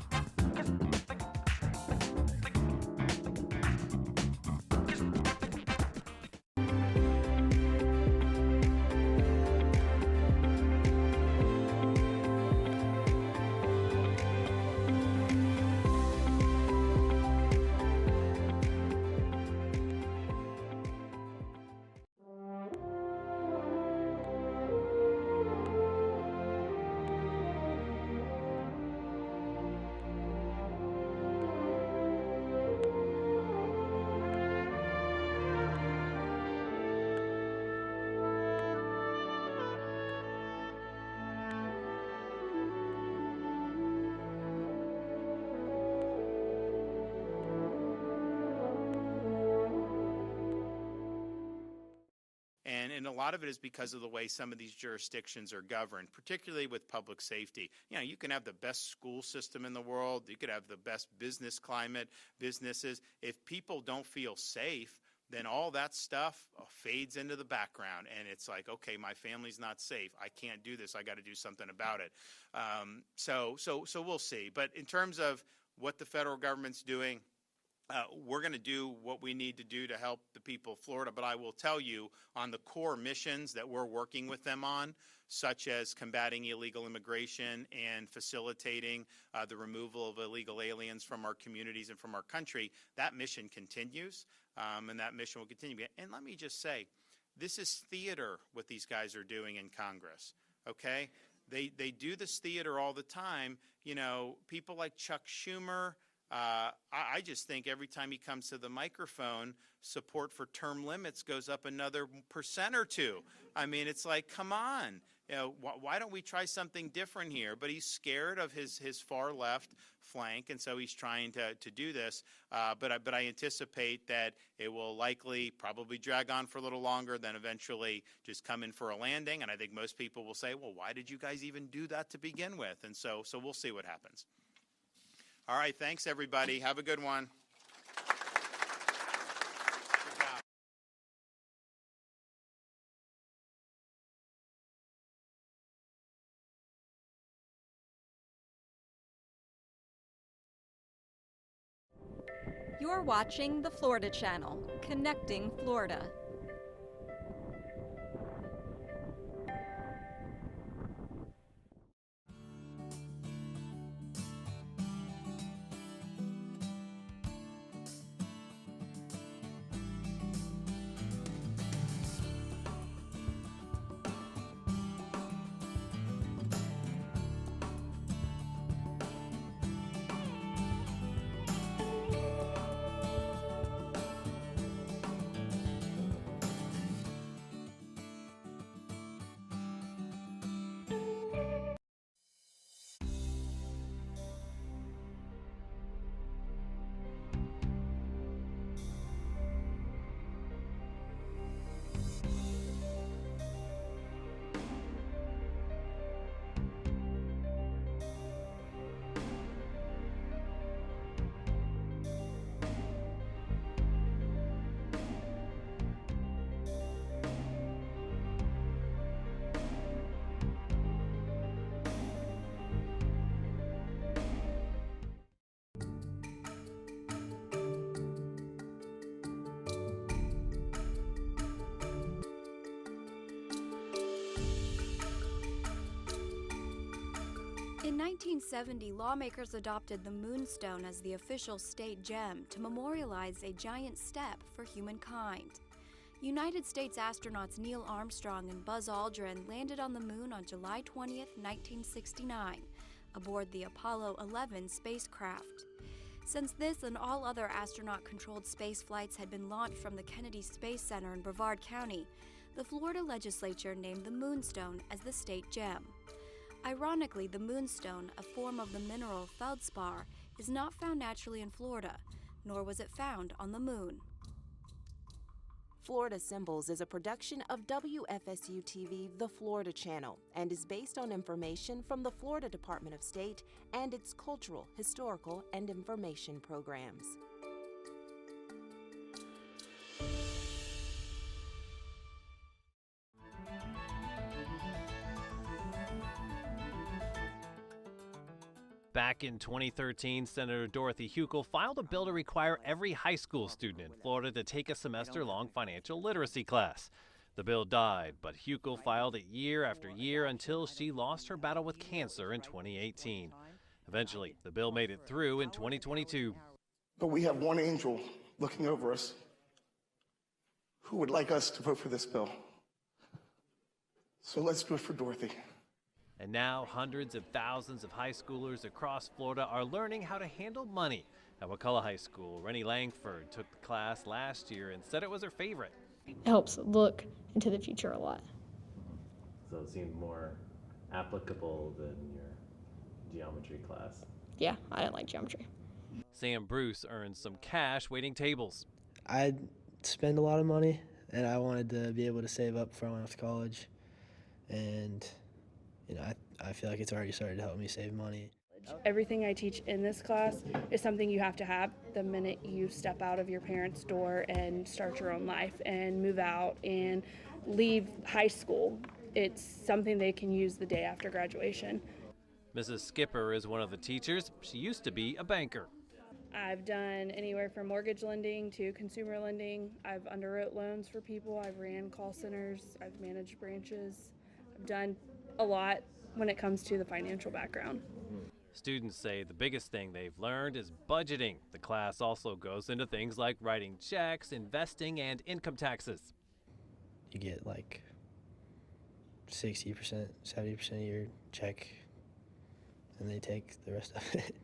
And a lot of it is because of the way some of these jurisdictions are governed, particularly with public safety. You know, you can have the best school system in the world, you could have the best business climate, businesses. If people don't feel safe, then all that stuff fades into the background, and it's like, okay, my family's not safe. I can't do this. I got to do something about it. So we'll see. But in terms of what the federal government's doing, we're going to do what we need to do to help the people of Florida, but I will tell you on the core missions that we're working with them on, such as combating illegal immigration and facilitating the removal of illegal aliens from our communities and from our country, that mission continues, and that mission will continue. And let me just say, this is theater what these guys are doing in Congress, okay? They do this theater all the time. You know, people like Chuck Schumer, I just think every time he comes to the microphone, support for term limits goes up another % or 2. I mean, it's like, come on. You know, why don't we try something different here? But he's scared of his far left flank, and so he's trying to do this. But I anticipate that it will likely probably drag on for a little longer, then eventually just come in for a landing. And I think most people will say, well, why did you guys even do that to begin with? And so we'll see what happens. All right, thanks, everybody. Have a good one. You're watching the Florida Channel, connecting Florida. In 1970, lawmakers adopted the Moonstone as the official state gem to memorialize a giant step for humankind. United States astronauts Neil Armstrong and Buzz Aldrin landed on the moon on July 20th, 1969, aboard the Apollo 11 spacecraft. Since this and all other astronaut-controlled space flights had been launched from the Kennedy Space Center in Brevard County, the Florida legislature named the Moonstone as the state gem. Ironically, the moonstone, a form of the mineral feldspar, is not found naturally in Florida, nor was it found on the moon. Florida Symbols is a production of WFSU-TV, The Florida Channel, and is based on information from the Florida Department of State and its cultural, historical, and information programs. Back in 2013, Senator Dorothy Huckel filed a bill to require every high school student in Florida to take a semester-long financial literacy class. The bill died, but Huckel filed it year after year until she lost her battle with cancer in 2018. Eventually, the bill made it through in 2022. But we have one angel looking over us who would like us to vote for this bill. So let's do it for Dorothy. And now hundreds of thousands of high schoolers across Florida are learning how to handle money. At Wakulla High School, Rennie Langford took the class last year and said it was her favorite. It helps look into the future a lot. So it seemed more applicable than your geometry class. Yeah, I didn't like geometry. Sam Bruce earned some cash waiting tables. I spend a lot of money, and I wanted to be able to save up before I went off to college. And I feel like it's already started to help me save money. Everything I teach in this class is something you have to have the minute you step out of your parents' door and start your own life and move out and leave high school. It's something they can use the day after graduation. Mrs. Skipper is one of the teachers. She used to be a banker. I've done anywhere from mortgage lending to consumer lending. I've underwrote loans for people. I've ran call centers. I've managed branches. I've done a lot when it comes to the financial background. Students say the biggest thing they've learned is budgeting. The class also goes into things like writing checks, investing, and income taxes. You get like 60%, 70% of your check, and they take the rest of it.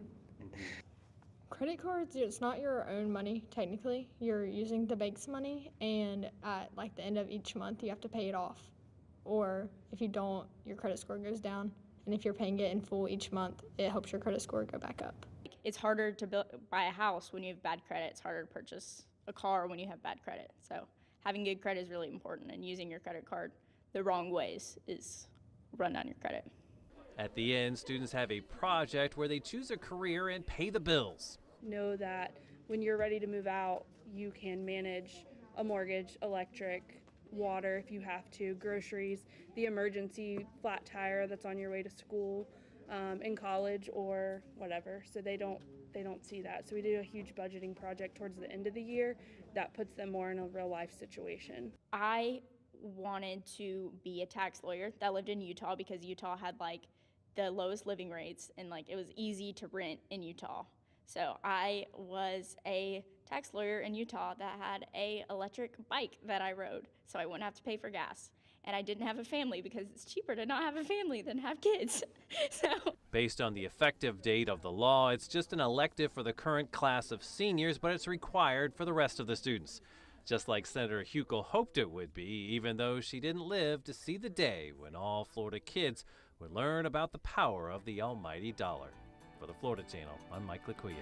Credit cards, it's not your own money, technically. You're using the bank's money, and at like the end of each month, you have to pay it off. Or if you don't, your credit score goes down. And if you're paying it in full each month, it helps your credit score go back up. It's harder to buy a house when you have bad credit. It's harder to purchase a car when you have bad credit. So having good credit is really important, and using your credit card the wrong ways is run down your credit. At the end, students have a project where they choose a career and pay the bills. Know that when you're ready to move out, you can manage a mortgage, electric, water if you have to, groceries, the emergency flat tire that's on your way to school, in college or whatever. So they don't see that. So we do a huge budgeting project towards the end of the year that puts them more in a real life situation. I wanted to be a tax lawyer that lived in Utah because Utah had like the lowest living rates, and like it was easy to rent in Utah. So I was a tax lawyer in Utah that had a electric bike that I rode, so I wouldn't have to pay for gas. And I didn't have a family because it's cheaper to not have a family than have kids. Based on the effective date of the law, it's just an elective for the current class of seniors, but it's required for the rest of the students. Just like Senator Huckel hoped it would be, even though she didn't live to see the day when all Florida kids would learn about the power of the almighty dollar. For the Florida Channel, I'm Mike Laquia.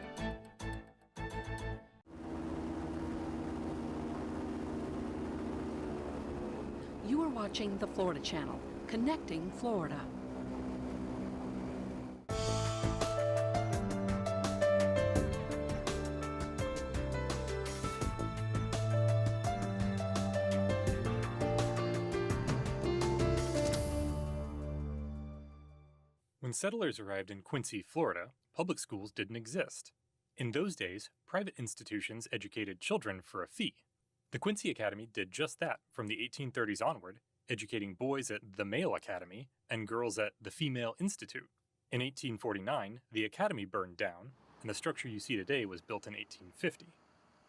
You are watching the Florida Channel, connecting Florida. When settlers arrived in Quincy, Florida, public schools didn't exist. In those days, private institutions educated children for a fee. The Quincy Academy did just that from the 1830s onward, educating boys at the Male Academy and girls at the Female Institute. In 1849, the academy burned down, and the structure you see today was built in 1850.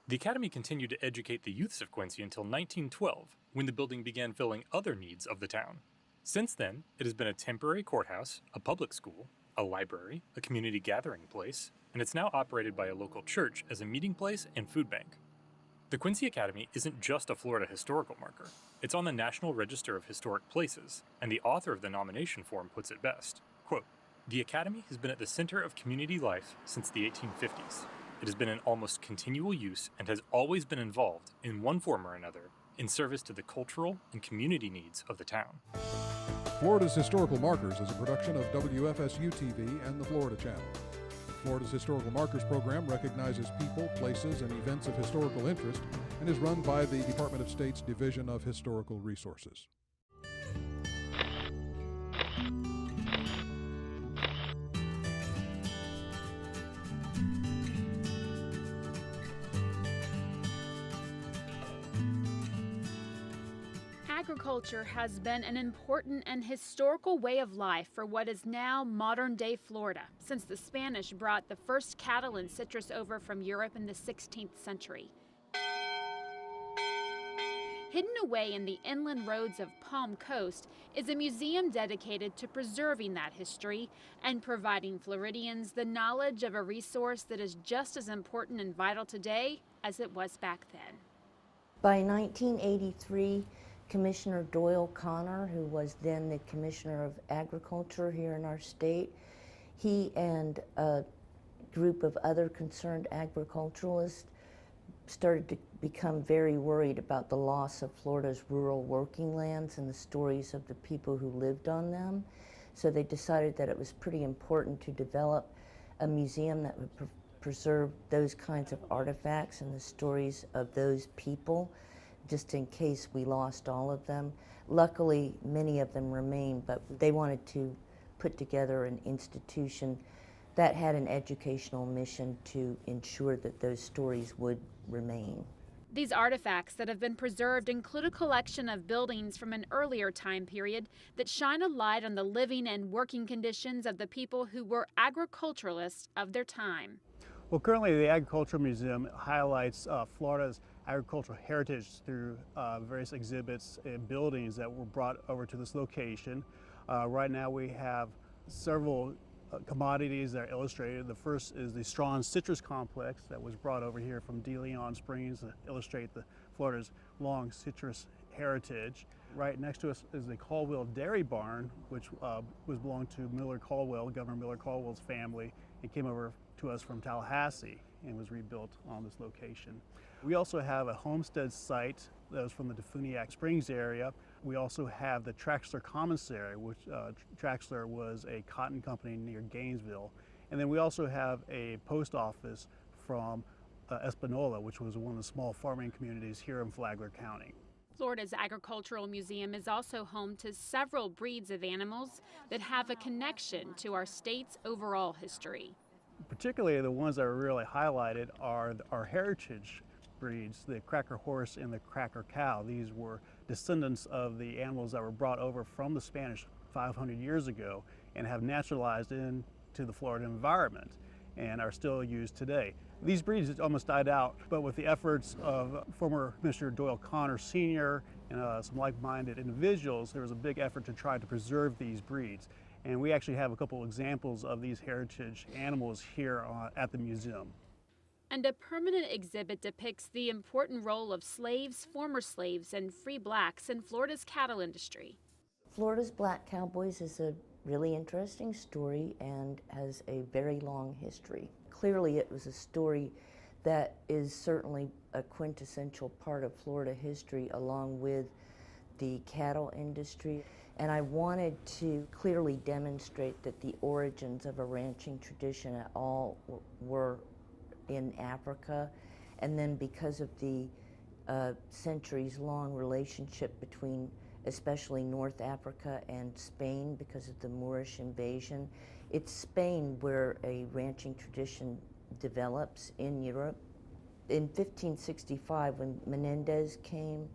The academy continued to educate the youths of Quincy until 1912, when the building began filling other needs of the town. Since then, it has been a temporary courthouse, a public school, a library, a community gathering place, and it's now operated by a local church as a meeting place and food bank. The Quincy Academy isn't just a Florida historical marker. It's on the National Register of Historic Places, and the author of the nomination form puts it best. Quote, "The Academy has been at the center of community life since the 1850s. It has been in almost continual use and has always been involved, in one form or another, in service to the cultural and community needs of the town." Florida's Historical Markers is a production of WFSU-TV and the Florida Channel. Florida's Historical Markers program recognizes people, places, and events of historical interest and is run by the Department of State's Division of Historical Resources. agriculture has been an important and historical way of life for what is now modern-day Florida, since the Spanish brought the first cattle and citrus over from Europe in the 16th century. Hidden away in the inland roads of Palm Coast is a museum dedicated to preserving that history and providing Floridians the knowledge of a resource that is just as important and vital today as it was back then. By 1983, Commissioner Doyle Connor, who was then the Commissioner of Agriculture here in our state, he and a group of other concerned agriculturalists started to become very worried about the loss of Florida's rural working lands and the stories of the people who lived on them. So they decided that it was pretty important to develop a museum that would preserve those kinds of artifacts and the stories of those people, just in case we lost all of them. Luckily, many of them remain, but they wanted to put together an institution that had an educational mission to ensure that those stories would remain. These artifacts that have been preserved include a collection of buildings from an earlier time period that shine a light on the living and working conditions of the people who were agriculturalists of their time. Well, currently the Agricultural Museum highlights Florida's agricultural heritage through various exhibits and buildings that were brought over to this location. Right now we have several commodities that are illustrated. The first is the Strawn Citrus Complex that was brought over here from De Leon Springs to illustrate Florida's long citrus heritage. Right next to us is the Caldwell Dairy Barn, which belonged to Miller Caldwell, Governor Miller Caldwell's family. It came over to us from Tallahassee and was rebuilt on this location. We also have a homestead site that was from the Defuniak Springs area. We also have the Traxler Commissary, which Traxler was a cotton company near Gainesville. And then we also have a post office from Espanola, which was one of the small farming communities here in Flagler County. Florida's Agricultural Museum is also home to several breeds of animals that have a connection to our state's overall history. Particularly the ones that are really highlighted are our heritage breeds, the Cracker Horse and the Cracker Cow. These were descendants of the animals that were brought over from the Spanish 500 years ago and have naturalized into the Florida environment and are still used today. These breeds almost died out, but with the efforts of former Commissioner Doyle Connor Sr. and some like-minded individuals, there was a big effort to try to preserve these breeds. And we actually have a couple examples of these heritage animals here at the museum. And a permanent exhibit depicts the important role of slaves, former slaves, and free blacks in Florida's cattle industry. Florida's Black Cowboys is a really interesting story and has a very long history. Clearly it was a story that is certainly a quintessential part of Florida history along with the cattle industry. And I wanted to clearly demonstrate that the origins of a ranching tradition at all were in Africa. And then because of the centuries-long relationship between especially North Africa and Spain because of the Moorish invasion, it's Spain where a ranching tradition develops in Europe. In 1565, when Menendez came,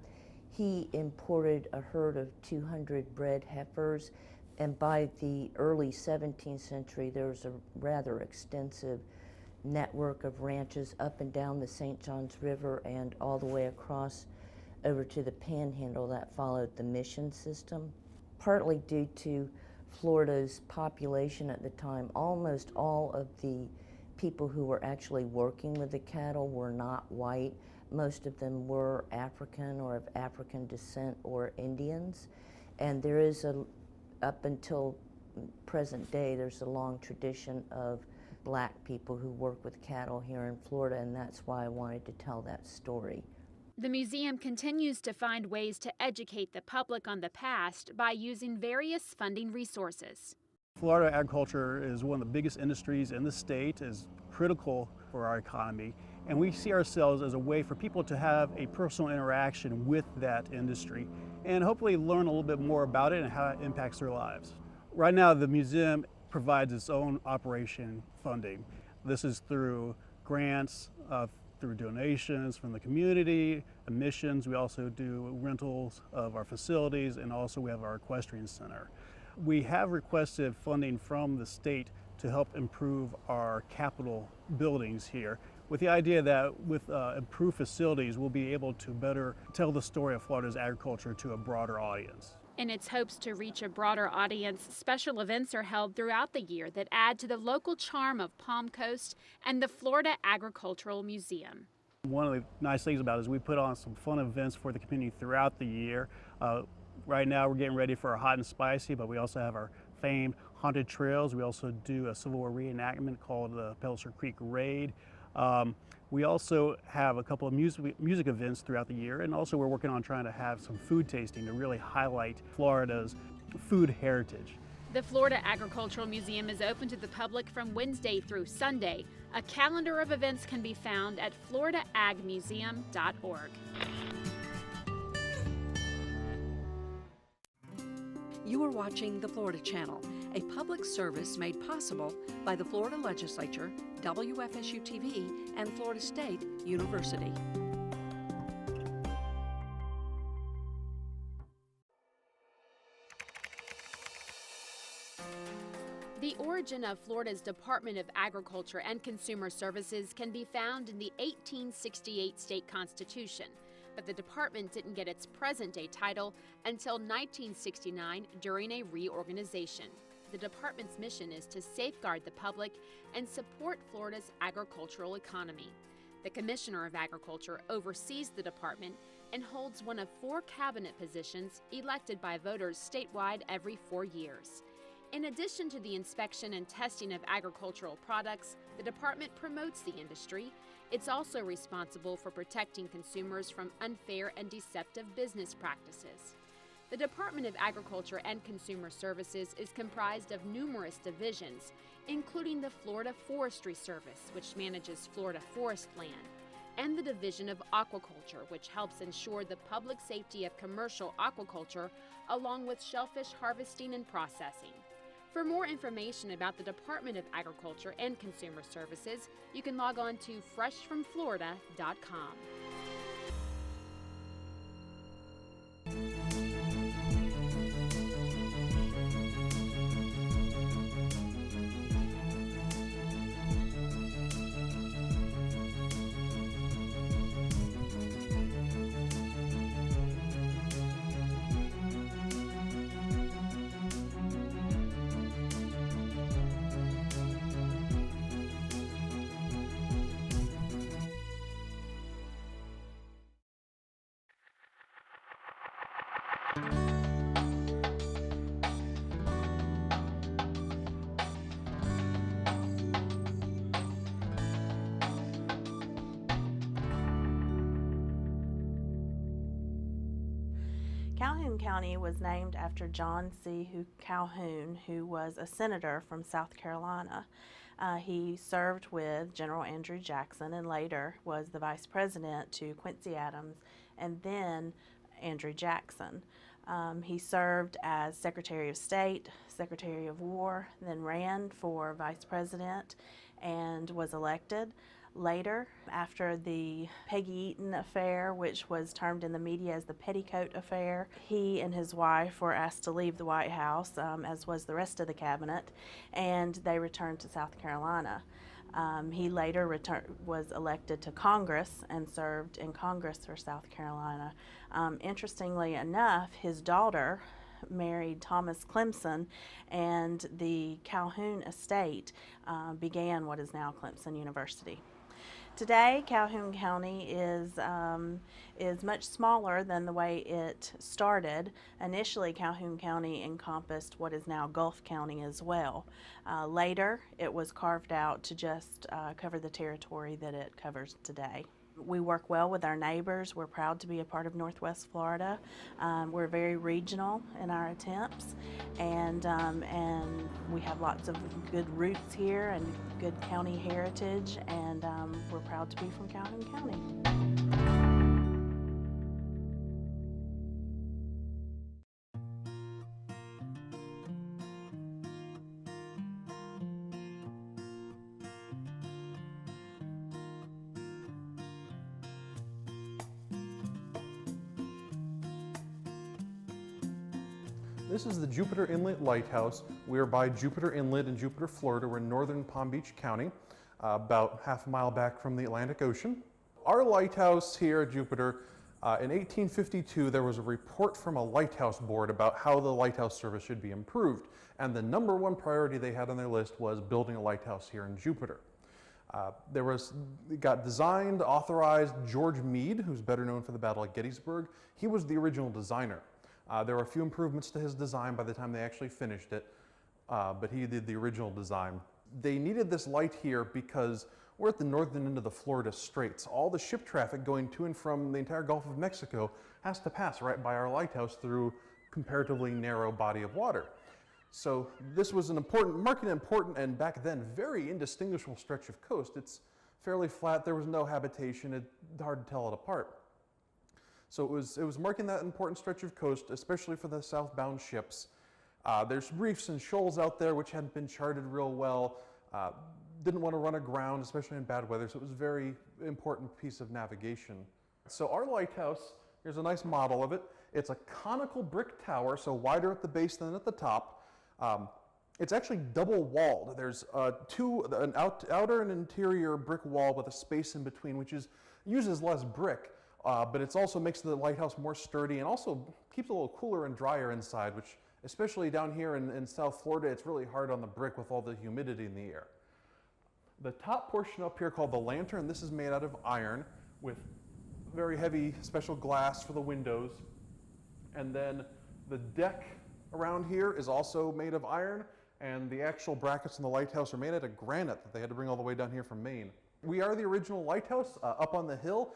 he imported a herd of 200 bred heifers, and by the early 17th century, there was a rather extensive network of ranches up and down the St. Johns River and all the way across over to the Panhandle that followed the mission system. Partly due to Florida's population at the time, almost all of the people who were actually working with the cattle were not white. Most of them were African or of African descent or Indians. And there is up until present day, there's a long tradition of black people who work with cattle here in Florida, and that's why I wanted to tell that story. The museum continues to find ways to educate the public on the past by using various funding resources. Florida agriculture is one of the biggest industries in the state, is critical for our economy, and we see ourselves as a way for people to have a personal interaction with that industry and hopefully learn a little bit more about it and how it impacts their lives. Right now, the museum provides its own operation funding. This is through grants through donations from the community, admissions. We also do rentals of our facilities, and also we have our equestrian center. We have requested funding from the state to help improve our Capitol buildings here, with the idea that with improved facilities, we'll be able to better tell the story of Florida's agriculture to a broader audience. In its hopes to reach a broader audience, special events are held throughout the year that add to the local charm of Palm Coast and the Florida Agricultural Museum. One of the nice things about it is we put on some fun events for the community throughout the year. Right now we're getting ready for our hot and spicy, but we also have our famed haunted trails. We also do a Civil War reenactment called the Pellicer Creek Raid. We also have a couple of music events throughout the year, and also we're working on trying to have some food tasting to really highlight Florida's food heritage. The Florida Agricultural Museum is open to the public from Wednesday through Sunday. A calendar of events can be found at floridaagmuseum.org. You are watching the Florida Channel, a public service made possible by the Florida Legislature, WFSU-TV, and Florida State University. The origin of Florida's Department of Agriculture and Consumer Services can be found in the 1868 state constitution, but the department didn't get its present-day title until 1969 during a reorganization. The department's mission is to safeguard the public and support Florida's agricultural economy. The Commissioner of Agriculture oversees the department and holds one of 4 cabinet positions elected by voters statewide every 4 years. In addition to the inspection and testing of agricultural products, the department promotes the industry. It's also responsible for protecting consumers from unfair and deceptive business practices. The Department of Agriculture and Consumer Services is comprised of numerous divisions, including the Florida Forestry Service, which manages Florida forest land, and the Division of Aquaculture, which helps ensure the public safety of commercial aquaculture, along with shellfish harvesting and processing. For more information about the Department of Agriculture and Consumer Services, you can log on to freshfromflorida.com. Calhoun County was named after John C. Calhoun, who was a senator from South Carolina. He served with General Andrew Jackson and later was the vice president to Quincy Adams and then Andrew Jackson. He served as Secretary of State, Secretary of War, then ran for vice president and was elected. Later, after the Peggy Eaton affair, which was termed in the media as the Petticoat affair, he and his wife were asked to leave the White House, as was the rest of the cabinet, and they returned to South Carolina. He later was elected to Congress and served in Congress for South Carolina. Interestingly enough, his daughter married Thomas Clemson, and the Calhoun estate began what is now Clemson University. Today, Calhoun County is much smaller than the way it started. Initially, Calhoun County encompassed what is now Gulf County as well. Later, it was carved out to just cover the territory that it covers today. We work well with our neighbors. We're proud to be a part of Northwest Florida. We're very regional in our attempts, and we have lots of good roots here and good county heritage, and we're proud to be from Calhoun County. This is the Jupiter Inlet Lighthouse. We're by Jupiter Inlet in Jupiter, Florida. We're in northern Palm Beach County, about half a mile back from the Atlantic Ocean. Our lighthouse here at Jupiter, in 1852, there was a report from a lighthouse board about how the lighthouse service should be improved. And the #1 priority they had on their list was building a lighthouse here in Jupiter. It got designed, authorized. George Meade, who's better known for the Battle of Gettysburg, he was the original designer. There were a few improvements to his design by the time they actually finished it, but he did the original design. They needed this light here because we're at the northern end of the Florida Straits. All the ship traffic going to and from the entire Gulf of Mexico has to pass right by our lighthouse through a comparatively narrow body of water. So this was an important and back then very indistinguishable stretch of coast. It's fairly flat, there was no habitation, it's hard to tell it apart. So it was marking that important stretch of coast, especially for the southbound ships. There's reefs and shoals out there which hadn't been charted real well, didn't want to run aground, especially in bad weather, so it was a very important piece of navigation. So our lighthouse, here's a nice model of it. It's a conical brick tower, so wider at the base than at the top. It's actually double walled. There's an outer and interior brick wall with a space in between, which uses less brick, but it also makes the lighthouse more sturdy and also keeps it a little cooler and drier inside, which especially down here in South Florida, it's really hard on the brick with all the humidity in the air. The top portion up here called the lantern, this is made out of iron with very heavy special glass for the windows. And then the deck around here is also made of iron, and the actual brackets in the lighthouse are made out of granite that they had to bring all the way down here from Maine. We are the original lighthouse up on the hill.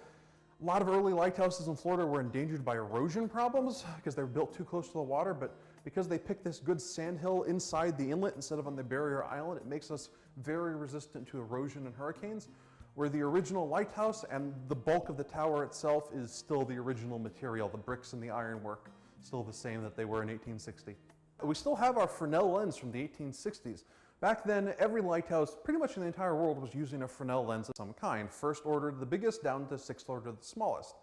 A lot of early lighthouses in Florida were endangered by erosion problems because they were built too close to the water, but because they picked this good sandhill inside the inlet instead of on the barrier island, it makes us very resistant to erosion and hurricanes. We're the original lighthouse, and the bulk of the tower itself is still the original material. The bricks and the ironwork still the same that they were in 1860. We still have our Fresnel lens from the 1860s. Back then, every lighthouse, pretty much in the entire world, was using a Fresnel lens of some kind, first order the biggest down to sixth order the smallest.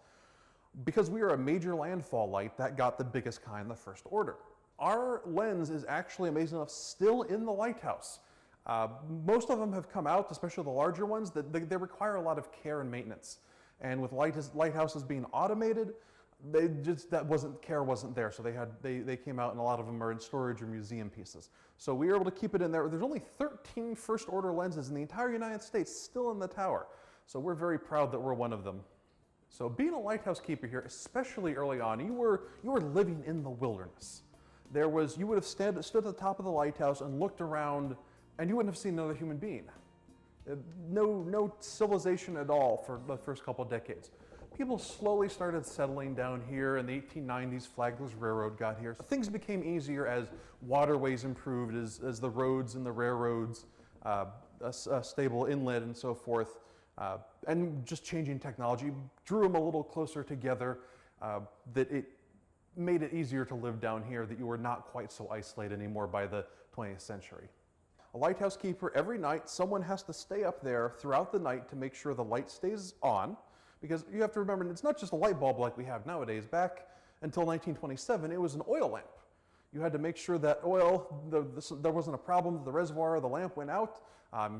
Because we are a major landfall light, that got the biggest kind the first order. Our lens is actually, amazing enough, still in the lighthouse. Most of them have come out, especially the larger ones, that they require a lot of care and maintenance. And with lighthouses being automated, care wasn't there, so they came out, and a lot of them are in storage or museum pieces. So we were able to keep it in there. There's only 13 first order lenses in the entire United States still in the tower. So we're very proud that we're one of them. So being a lighthouse keeper here, especially early on, you were living in the wilderness. You would have stood at the top of the lighthouse and looked around, and you wouldn't have seen another human being. No civilization at all for the first couple of decades. People slowly started settling down here. In the 1890s, Flagler's Railroad got here. Things became easier as waterways improved, as the roads and the railroads, a stable inlet and so forth, and just changing technology drew them a little closer together, that it made it easier to live down here, that you were not quite so isolated anymore by the 20th century. A lighthouse keeper, every night, someone has to stay up there throughout the night to make sure the light stays on, because you have to remember, it's not just a light bulb like we have nowadays. Back until 1927, it was an oil lamp. You had to make sure that there wasn't a problem with the reservoir, the lamp went out.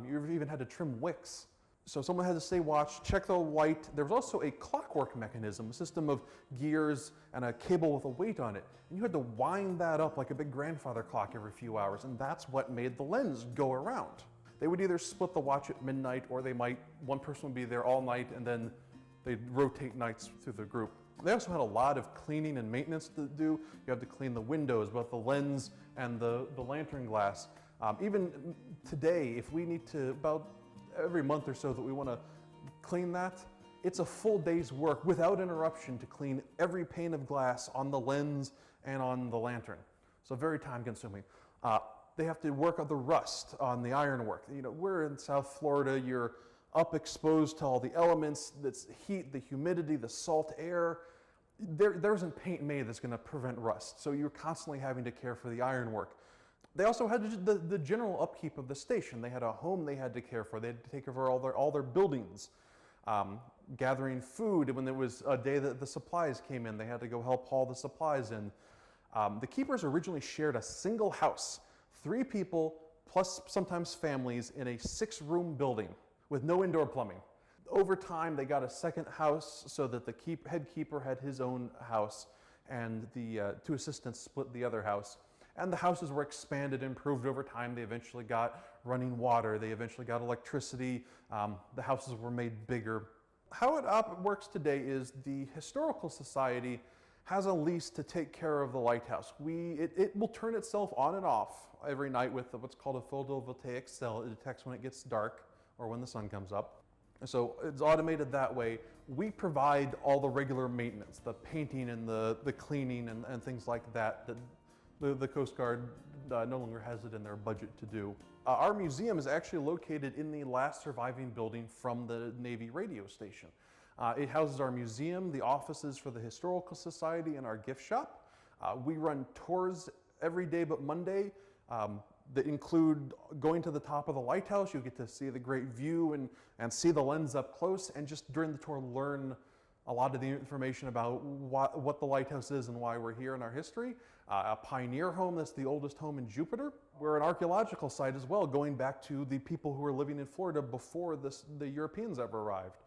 You even had to trim wicks. So someone had to stay watch, check the light. There was also a clockwork mechanism, a system of gears and a cable with a weight on it. And you had to wind that up like a big grandfather clock every few hours, and that's what made the lens go around. They would either split the watch at midnight, or one person would be there all night, and then they'd rotate nights through the group. They also had a lot of cleaning and maintenance to do. You have to clean the windows, both the lens and the lantern glass. Even today, if we need to, about every month or so that we want to clean that, it's a full day's work without interruption to clean every pane of glass on the lens and on the lantern. So very time consuming. They have to work on the rust on the ironwork. We're in South Florida, you're up exposed to all the elements, that's heat, the humidity, the salt air. There isn't paint made that's going to prevent rust, so you're constantly having to care for the ironwork. They also had the general upkeep of the station. They had a home they had to care for. They had to take care of all their buildings, gathering food. When there was a day that the supplies came in, they had to go help haul the supplies in. The keepers originally shared a single house, 3 people plus sometimes families in a 6-room building with no indoor plumbing. Over time, they got a second house so that the head keeper had his own house, and the 2 assistants split the other house. And the houses were expanded, improved over time. They eventually got running water. They eventually got electricity. The houses were made bigger. How it works today is the Historical Society has a lease to take care of the lighthouse. It will turn itself on and off every night with what's called a photovoltaic cell. It detects when it gets dark or when the sun comes up. And so it's automated that way. We provide all the regular maintenance, the painting and the cleaning and things like that the Coast Guard no longer has it in their budget to do. Our museum is actually located in the last surviving building from the Navy radio station. It houses our museum, the offices for the Historical Society, and our gift shop. We run tours every day but Monday that include going to the top of the lighthouse. You get to see the great view and see the lens up close, and just during the tour learn a lot of the information about what the lighthouse is and why we're here in our history. A pioneer home, that's the oldest home in Jupiter. We're an archaeological site as well, going back to the people who were living in Florida before the Europeans ever arrived.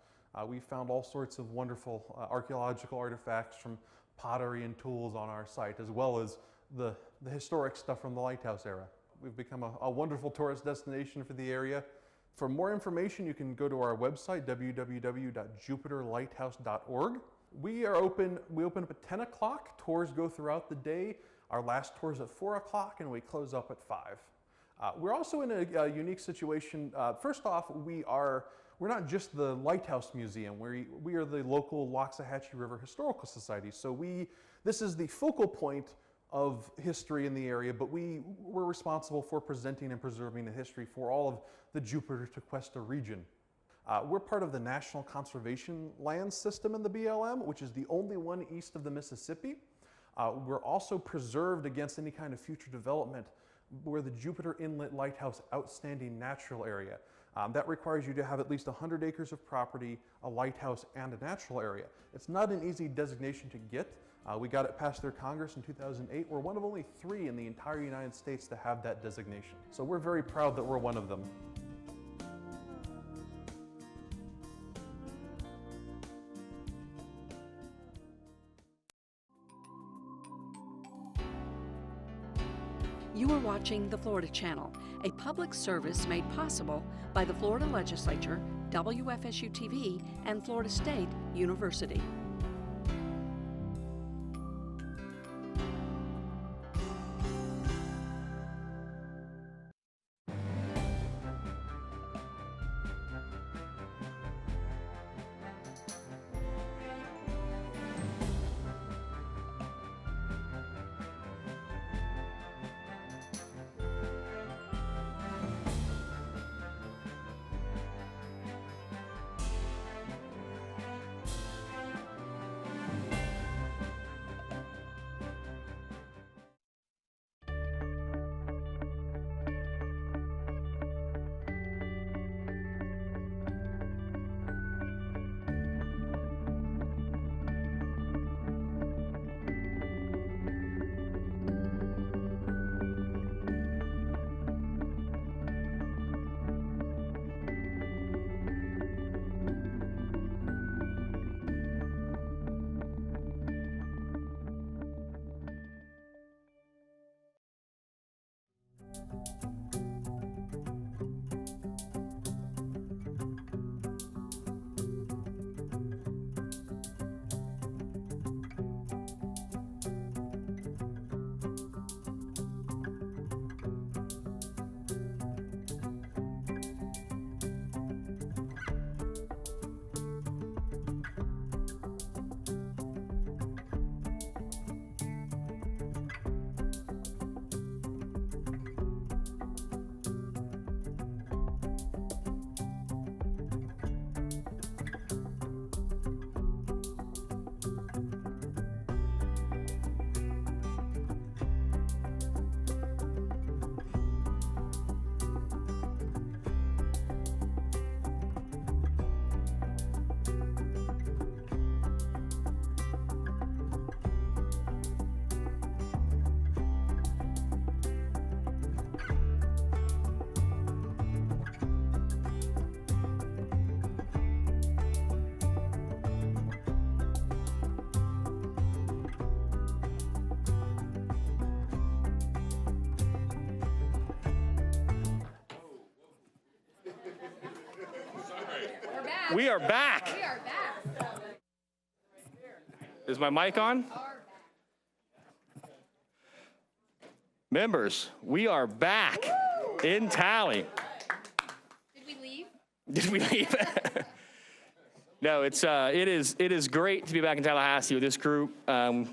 We found all sorts of wonderful archaeological artifacts from pottery and tools on our site, as well as the historic stuff from the lighthouse era. We've become a wonderful tourist destination for the area. For more information, you can go to our website, www.jupiterlighthouse.org. We open up at 10 o'clock. Tours go throughout the day. Our last tour is at 4 o'clock, and we close up at 5. We're also in a unique situation. First off, we're not just the Lighthouse Museum. We are the local Loxahatchee River Historical Society. So this is the focal point of history in the area, but we're responsible for presenting and preserving the history for all of the Jupiter to Cuesta region. We're part of the National Conservation Land System in the BLM, which is the only one east of the Mississippi. We're also preserved against any kind of future development. We're the Jupiter Inlet Lighthouse Outstanding Natural Area. That requires you to have at least 100 acres of property, a lighthouse, and a natural area. It's not an easy designation to get. We got it passed through Congress in 2008. We're one of only 3 in the entire United States to have that designation. So we're very proud that we're one of them. You are watching the Florida Channel, a public service made possible by the Florida Legislature, WFSU-TV, and Florida State University. We are back. We are back. Is my mic on? Members, we are back in Tally. Did we leave? Did we leave? No, it is great to be back in Tallahassee with this group.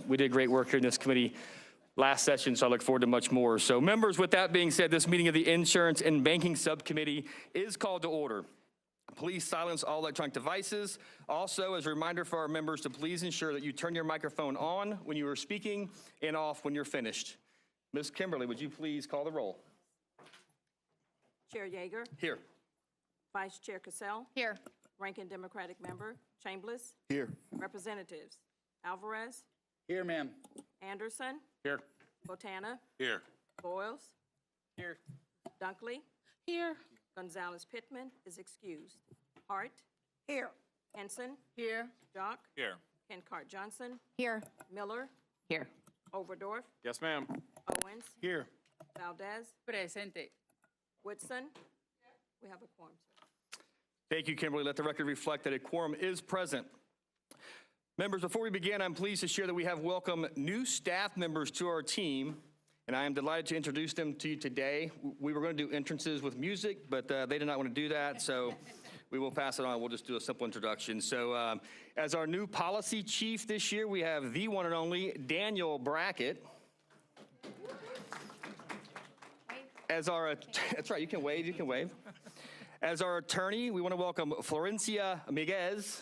We did great work here in this committee last session, so I look forward to much more. So members, with that being said, this meeting of the Insurance and Banking Subcommittee is called to order. Please silence all electronic devices. Also, as a reminder for our members to please ensure that you turn your microphone on when you are speaking and off when you're finished. Ms. Kimberly, would you please call the roll? Chair Yeager. Here. Vice Chair Cassell. Here. Ranking Democratic Member Chambliss. Here. Representatives Alvarez. Here, ma'am. Anderson. Here. Botana. Here. Boyles. Here. Dunkley. Here. Gonzalez Pittman is excused. Hart. Here. Henson. Here. Jock. Here. Kencart Johnson. Here. Miller. Here. Overdorf. Yes, ma'am. Owens. Here. Valdez. Presente. Woodson. We have a quorum. Thank you, Kimberly. Let the record reflect that a quorum is present. Members, before we begin, I'm pleased to share that we have welcomed new staff members to our team, and I am delighted to introduce them to you today. We were going to do entrances with music, but they did not want to do that, so we will pass it on. We'll just do a simple introduction. So as our new policy chief this year, we have the one and only Daniel Brackett. As our, that's right, you can wave, you can wave. As our attorney, we want to welcome Florencia Miguez.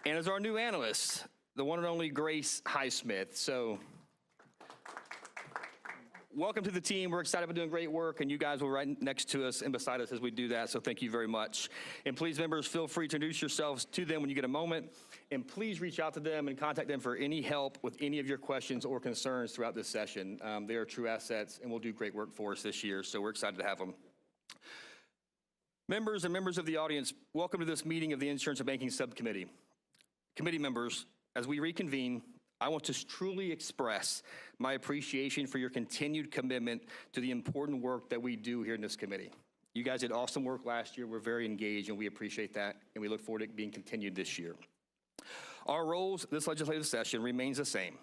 And as our new analyst, the one and only Grace Highsmith. So welcome to the team. We're excited about doing great work, and you guys will be right next to us and beside us as we do that, so thank you very much. And please, members, feel free to introduce yourselves to them when you get a moment, and please reach out to them and contact them for any help with any of your questions or concerns throughout this session. They are true assets and will do great work for us this year, so we're excited to have them. Members and members of the audience, welcome to this meeting of the Insurance and Banking Subcommittee. Committee members, as we reconvene, I want to truly express my appreciation for your continued commitment to the important work that we do here in this committee. You guys did awesome work last year. We're very engaged, and we appreciate that, and we look forward to it being continued this year. Our roles this legislative session remains the same: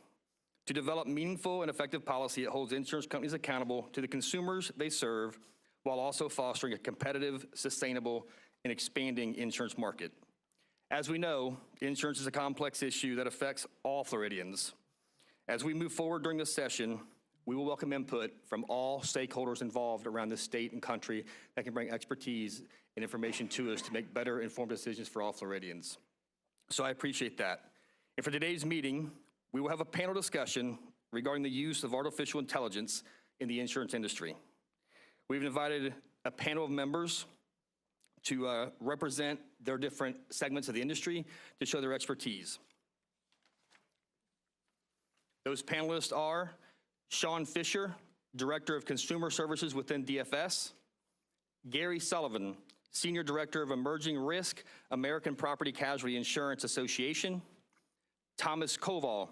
to develop meaningful and effective policy that holds insurance companies accountable to the consumers they serve, while also fostering a competitive, sustainable, and expanding insurance market. As we know, insurance is a complex issue that affects all Floridians. As we move forward during this session, we will welcome input from all stakeholders involved around the state and country that can bring expertise and information to us to make better informed decisions for all Floridians. So I appreciate that. And for today's meeting, we will have a panel discussion regarding the use of artificial intelligence in the insurance industry. We've invited a panel of members to represent their different segments of the industry to show their expertise. Those panelists are Sean Fisher, Director of Consumer Services within DFS, Gary Sullivan, Senior Director of Emerging Risk, American Property Casualty Insurance Association, Thomas Koval,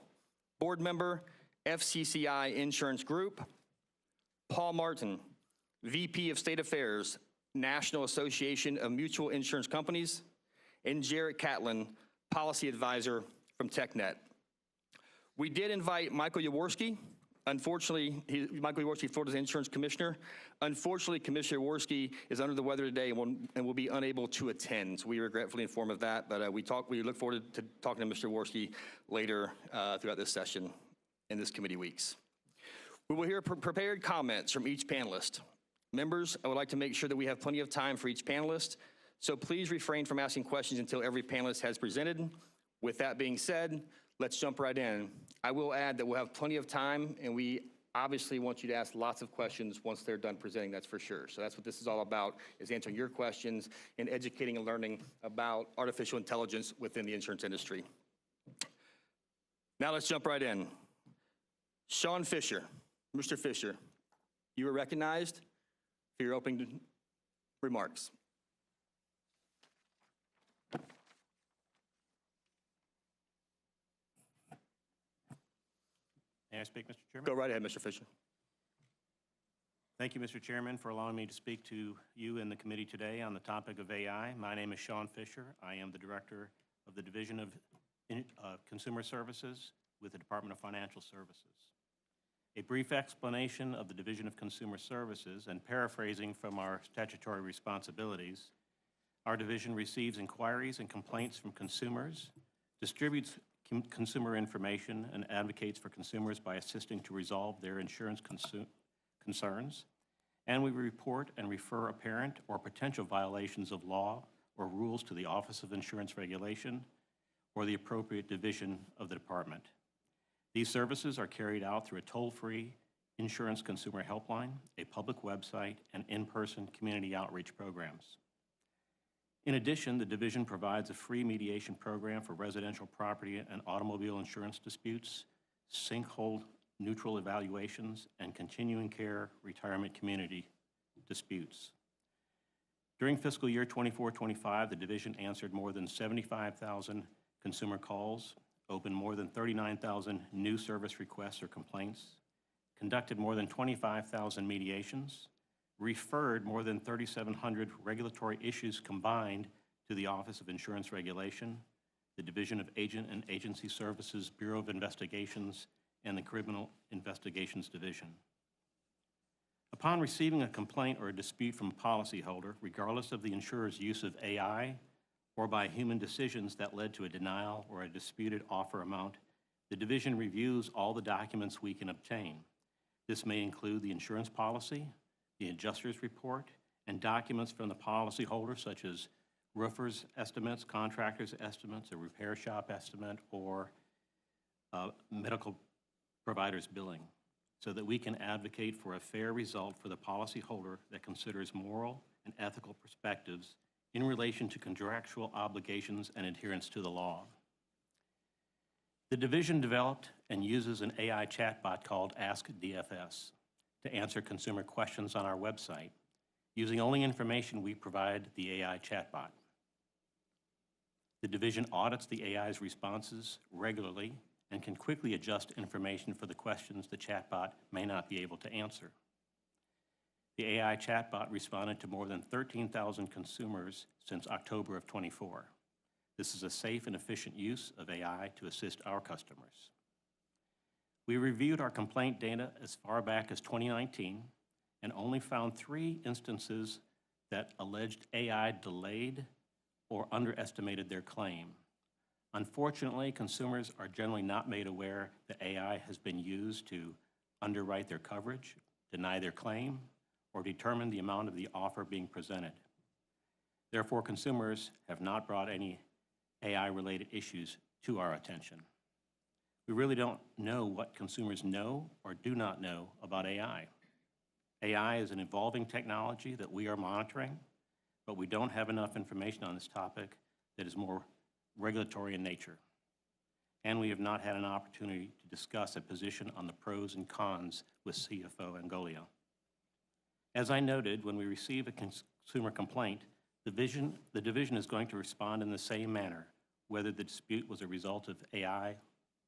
Board Member, FCCI Insurance Group, Paul Martin, VP of State Affairs, National Association of Mutual Insurance Companies, and Jarrett Catlin, Policy Advisor from TechNet. We did invite Michael Jaworski. Unfortunately, Michael Jaworski, Florida's Insurance Commissioner. Unfortunately, Commissioner Jaworski is under the weather today and will be unable to attend. So we regretfully inform of that, but we look forward to talking to Mr. Jaworski later throughout this session in this committee weeks. We will hear prepared comments from each panelist. Members, I would like to make sure that we have plenty of time for each panelist, so please refrain from asking questions until every panelist has presented. With that being said, let's jump right in. I will add that we'll have plenty of time, and we obviously want you to ask lots of questions once they're done presenting, that's for sure. So that's what this is all about, is answering your questions and educating and learning about artificial intelligence within the insurance industry. Now let's jump right in. Sean Fisher, Mr. Fisher, you are recognized for your opening remarks. May I speak, Mr. Chairman? Go right ahead, Mr. Fisher. Thank you, Mr. Chairman, for allowing me to speak to you and the committee today on the topic of AI. My name is Sean Fisher. I am the Director of the Division of Consumer Services with the Department of Financial Services. A brief explanation of the Division of Consumer Services, and paraphrasing from our statutory responsibilities, our division receives inquiries and complaints from consumers, distributes consumer information, and advocates for consumers by assisting to resolve their insurance concerns, and we report and refer apparent or potential violations of law or rules to the Office of Insurance Regulation or the appropriate division of the department. These services are carried out through a toll-free insurance consumer helpline, a public website, and in-person community outreach programs. In addition, the division provides a free mediation program for residential property and automobile insurance disputes, sinkhole neutral evaluations, and continuing care retirement community disputes. During fiscal year 24-25, the division answered more than 75,000 consumer calls, opened more than 39,000 new service requests or complaints, conducted more than 25,000 mediations, referred more than 3,700 regulatory issues combined to the Office of Insurance Regulation, the Division of Agent and Agency Services, Bureau of Investigations, and the Criminal Investigations Division. Upon receiving a complaint or a dispute from a policyholder, regardless of the insurer's use of AI or by human decisions that led to a denial or a disputed offer amount, the division reviews all the documents we can obtain. This may include the insurance policy, the adjuster's report, and documents from the policyholder such as roofer's estimates, contractor's estimates, a repair shop estimate, or medical provider's billing, so that we can advocate for a fair result for the policyholder that considers moral and ethical perspectives in relation to contractual obligations and adherence to the law. The division developed and uses an AI chatbot called Ask DFS to answer consumer questions on our website, using only information we provide the AI chatbot. The division audits the AI's responses regularly and can quickly adjust information for the questions the chatbot may not be able to answer. The AI chatbot responded to more than 13,000 consumers since October of 24. This is a safe and efficient use of AI to assist our customers. We reviewed our complaint data as far back as 2019 and only found 3 instances that alleged AI delayed or underestimated their claim. Unfortunately, consumers are generally not made aware that AI has been used to underwrite their coverage, deny their claim, or determine the amount of the offer being presented. Therefore, consumers have not brought any AI-related issues to our attention. We really don't know what consumers know or do not know about AI. AI is an evolving technology that we are monitoring, but we don't have enough information on this topic that is more regulatory in nature. And we have not had an opportunity to discuss a position on the pros and cons with CFO Angolia. As I noted, when we receive a consumer complaint, the division is going to respond in the same manner, whether the dispute was a result of AI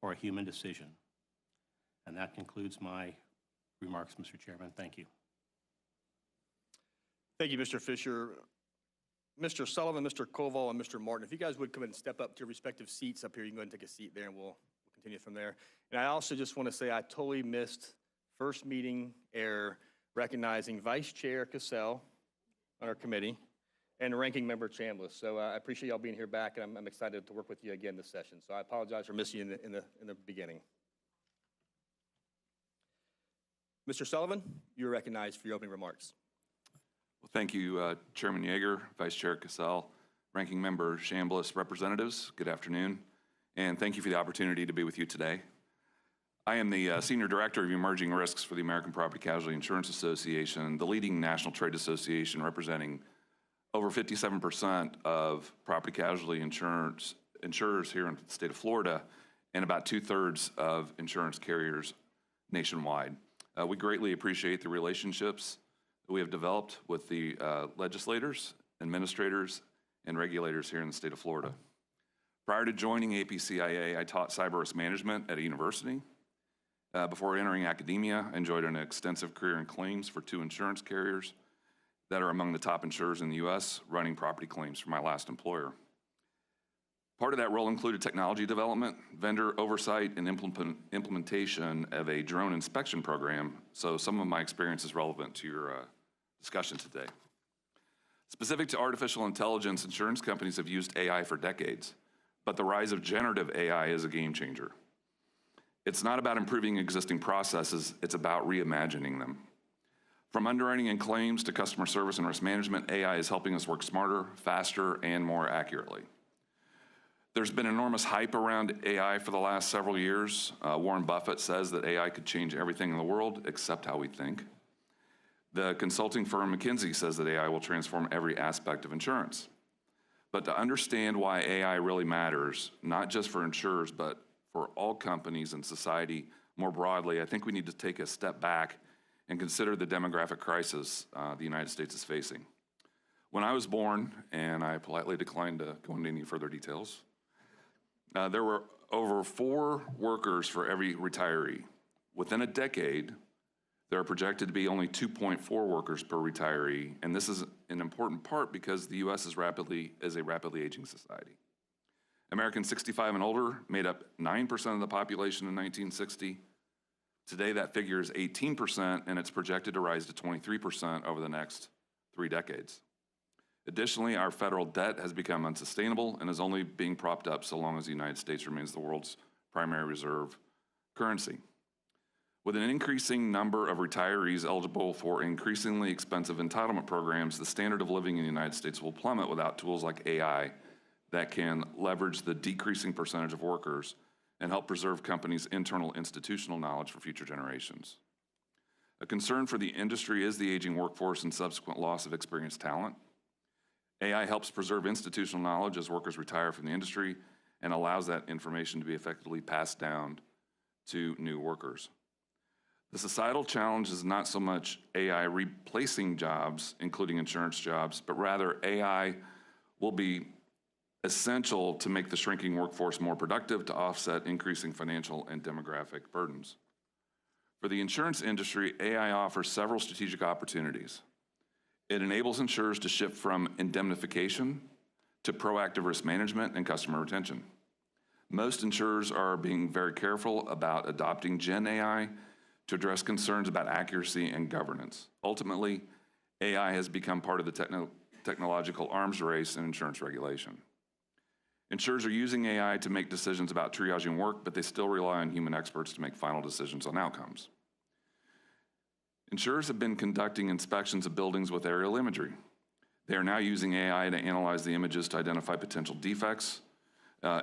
or a human decision. And that concludes my remarks, Mr. Chairman. Thank you. Thank you, Mr. Fisher. Mr. Sullivan, Mr. Koval, and Mr. Martin, if you guys would come and step up to your respective seats up here, you can go ahead and take a seat there, and we'll continue from there. And I also just want to say I totally missed first meeting error recognizing Vice Chair Cassell on our committee and Ranking Member Chambliss. So I appreciate y'all being here back, and I'm excited to work with you again this session. So I apologize for missing you in the beginning. Mr. Sullivan, you're recognized for your opening remarks. Well, thank you, Chairman Yeager, Vice Chair Cassell, Ranking Member Chambliss, representatives. Good afternoon, and thank you for the opportunity to be with you today. I am the Senior Director of Emerging Risks for the American Property Casualty Insurance Association, the leading national trade association representing over 57% of property casualty insurers here in the state of Florida, and about 2/3 of insurance carriers nationwide. We greatly appreciate the relationships that we have developed with the legislators, administrators, and regulators here in the state of Florida. Prior to joining APCIA, I taught cyber risk management at a university, Before entering academia, I enjoyed an extensive career in claims for 2 insurance carriers that are among the top insurers in the U.S., running property claims for my last employer. Part of that role included technology development, vendor oversight, and implementation of a drone inspection program, so some of my experience is relevant to your discussion today. Specific to artificial intelligence, insurance companies have used AI for decades, but the rise of generative AI is a game changer. It's not about improving existing processes, it's about reimagining them. From underwriting and claims to customer service and risk management, AI is helping us work smarter, faster, and more accurately. There's been enormous hype around AI for the last several years. Warren Buffett says that AI could change everything in the world except how we think. The consulting firm McKinsey says that AI will transform every aspect of insurance. But to understand why AI really matters, not just for insurers, but for all companies and society more broadly, I think we need to take a step back and consider the demographic crisis the United States is facing. When I was born, and I politely declined to go into any further details, there were over 4 workers for every retiree. Within a decade, there are projected to be only 2.4 workers per retiree, and this is an important part because the U.S. is a rapidly aging society. Americans 65 and older made up 9% of the population in 1960. Today, that figure is 18%, and it's projected to rise to 23% over the next 3 decades. Additionally, our federal debt has become unsustainable and is only being propped up so long as the United States remains the world's primary reserve currency. With an increasing number of retirees eligible for increasingly expensive entitlement programs, the standard of living in the United States will plummet without tools like AI that can leverage the decreasing percentage of workers and help preserve companies' internal institutional knowledge for future generations. A concern for the industry is the aging workforce and subsequent loss of experienced talent. AI helps preserve institutional knowledge as workers retire from the industry and allows that information to be effectively passed down to new workers. The societal challenge is not so much AI replacing jobs, including insurance jobs, but rather AI will be essential to make the shrinking workforce more productive to offset increasing financial and demographic burdens. For the insurance industry, AI offers several strategic opportunities. It enables insurers to shift from indemnification to proactive risk management and customer retention. Most insurers are being very careful about adopting Gen AI to address concerns about accuracy and governance. Ultimately, AI has become part of the technological arms race in insurance regulation. Insurers are using AI to make decisions about triaging work, but they still rely on human experts to make final decisions on outcomes. Insurers have been conducting inspections of buildings with aerial imagery. They are now using AI to analyze the images to identify potential defects.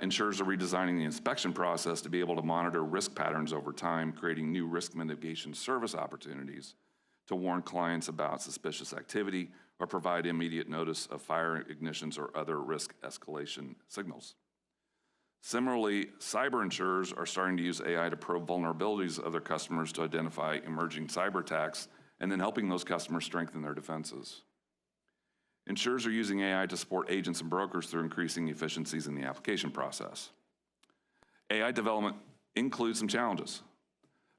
Insurers are redesigning the inspection process to be able to monitor risk patterns over time, creating new risk mitigation service opportunities to warn clients about suspicious activity or provide immediate notice of fire ignitions or other risk escalation signals. Similarly, cyber insurers are starting to use AI to probe vulnerabilities of their customers to identify emerging cyber attacks and then helping those customers strengthen their defenses. Insurers are using AI to support agents and brokers through increasing efficiencies in the application process. AI development includes some challenges.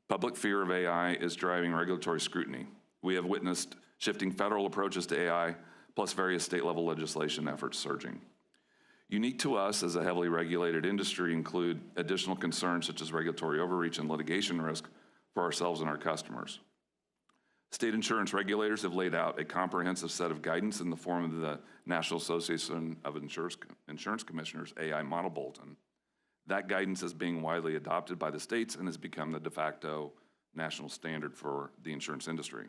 Public fear of AI is driving regulatory scrutiny. We have witnessed shifting federal approaches to AI, plus various state-level legislation efforts surging. Unique to us as a heavily regulated industry include additional concerns such as regulatory overreach and litigation risk for ourselves and our customers. State insurance regulators have laid out a comprehensive set of guidance in the form of the National Association of Insurance Commissioners AI Model Bulletin. That guidance is being widely adopted by the states and has become the de facto national standard for the insurance industry.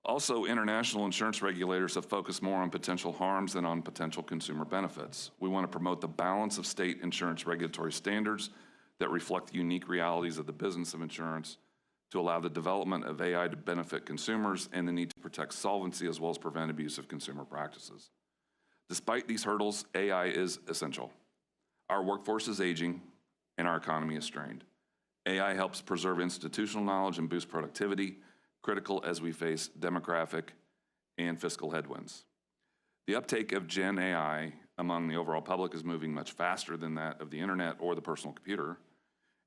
Also, international insurance regulators have focused more on potential harms than on potential consumer benefits. We want to promote the balance of state insurance regulatory standards that reflect the unique realities of the business of insurance to allow the development of AI to benefit consumers and the need to protect solvency as well as prevent abuse of consumer practices. Despite these hurdles, AI is essential. Our workforce is aging and our economy is strained. AI helps preserve institutional knowledge and boost productivity, critical as we face demographic and fiscal headwinds. The uptake of Gen AI among the overall public is moving much faster than that of the internet or the personal computer.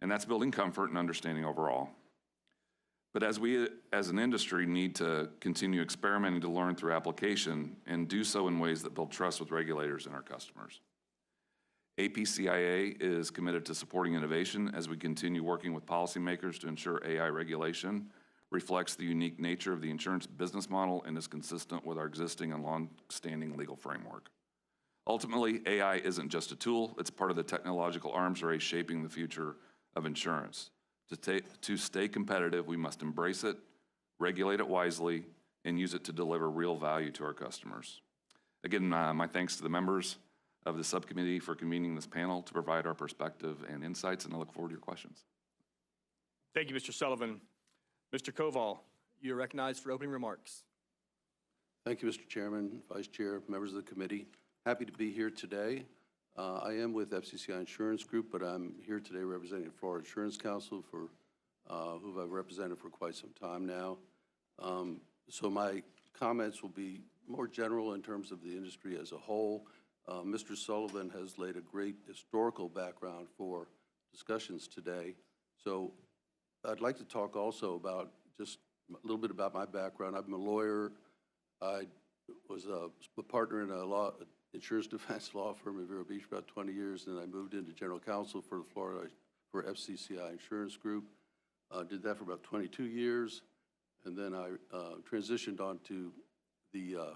and that's building comfort and understanding overall. But as we, as an industry, need to continue experimenting to learn through application and do so in ways that build trust with regulators and our customers. APCIA is committed to supporting innovation as we continue working with policymakers to ensure AI regulation reflects the unique nature of the insurance business model and is consistent with our existing and long-standing legal framework. Ultimately, AI isn't just a tool, it's part of the technological arms race shaping the future of insurance. To stay competitive, we must embrace it, regulate it wisely, and use it to deliver real value to our customers. Again, my thanks to the members of the subcommittee for convening this panel to provide our perspective and insights, and I look forward to your questions. Thank you, Mr. Sullivan. Mr. Koval, you're recognized for opening remarks. Thank you, Mr. Chairman, Vice Chair, members of the committee. Happy to be here today. I am with FCCI Insurance Group, but I'm here today representing Florida Insurance Council, for who I've represented for quite some time now. So my comments will be more general in terms of the industry as a whole. Mr. Sullivan has laid a great historical background for discussions today. So I'd like to talk also about just a little bit about my background. I'm a lawyer. I was a partner in a insurance defense law firm in Vero Beach for about 20 years, and I moved into general counsel for FCCI Insurance Group. Did that for about 22 years, and then I transitioned onto the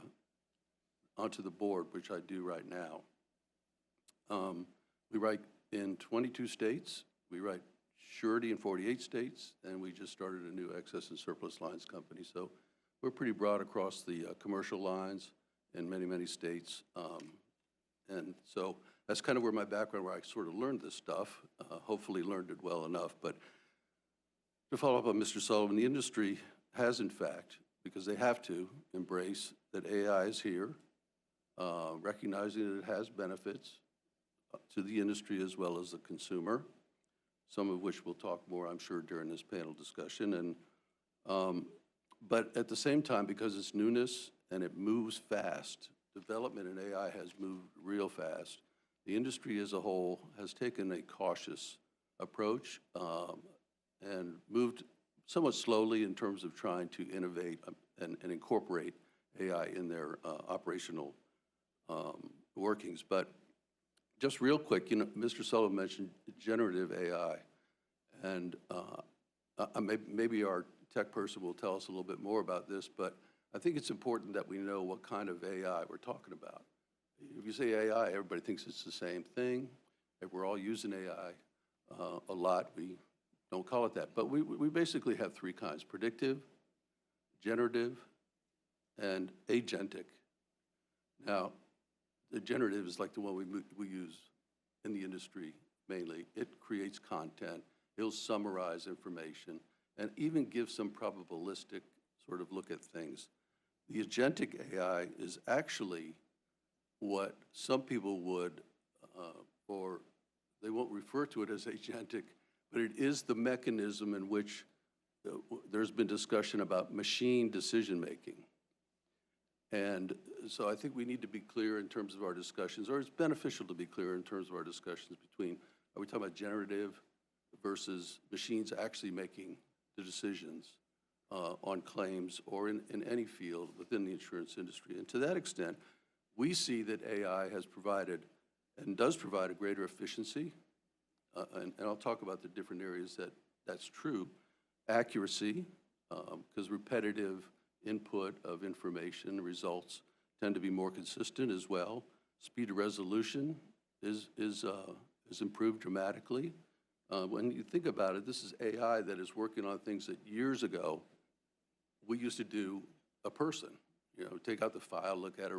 board, which I do right now. We write in 22 states. We write surety in 48 states, and we just started a new excess and surplus lines company. So we're pretty broad across the commercial lines in many, many states. And so that's kind of where my background, where I sort of learned this stuff, hopefully learned it well enough. But to follow up on Mr. Sullivan, the industry has, in fact, because they have to, embrace that AI is here, recognizing that it has benefits to the industry as well as the consumer, some of which we'll talk more, I'm sure, during this panel discussion. And but at the same time, because it's newness and it moves fast, development in AI has moved real fast. The industry as a whole has taken a cautious approach and moved somewhat slowly in terms of trying to innovate and incorporate AI in their operational workings. But just real quick, you know, Mr. Sullivan mentioned generative AI, and maybe our tech person will tell us a little bit more about this, but I think it's important that we know what kind of AI we're talking about. If you say AI, everybody thinks it's the same thing. If we're all using AI a lot, we don't call it that. But we basically have three kinds: predictive, generative, and agentic. Now, the generative is like the one we use in the industry mainly. It creates content. It'll summarize information and even give some probabilistic sort of look at things. The agentic AI is actually what some people would, or they won't refer to it as agentic, but it is the mechanism in which there's been discussion about machine decision-making. And so I think we need to be clear in terms of our discussions, or it's beneficial to be clear in terms of our discussions between, are we talking about generative versus machines actually making the decisions on claims or in any field within the insurance industry. And to that extent, we see that AI has provided and does provide a greater efficiency, and I'll talk about the different areas that's true. Accuracy, because repetitive input of information results tend to be more consistent as well. Speed of resolution is improved dramatically. When you think about it, this is AI that is working on things that years ago we used to do a person. You know, take out the file, look at it,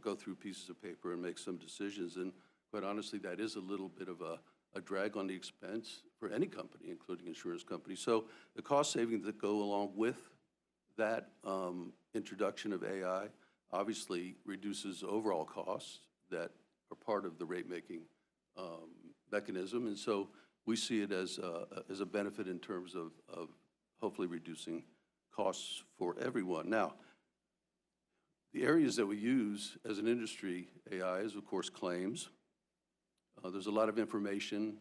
go through pieces of paper and make some decisions. And quite honestly, that is a little bit of a drag on the expense for any company, including insurance companies. So the cost savings that go along with that introduction of AI obviously reduces overall costs that are part of the rate-making mechanism. And so we see it as a benefit in terms of hopefully reducing costs for everyone. Now, the areas that we use as an industry, AI is, of course, claims. There's a lot of information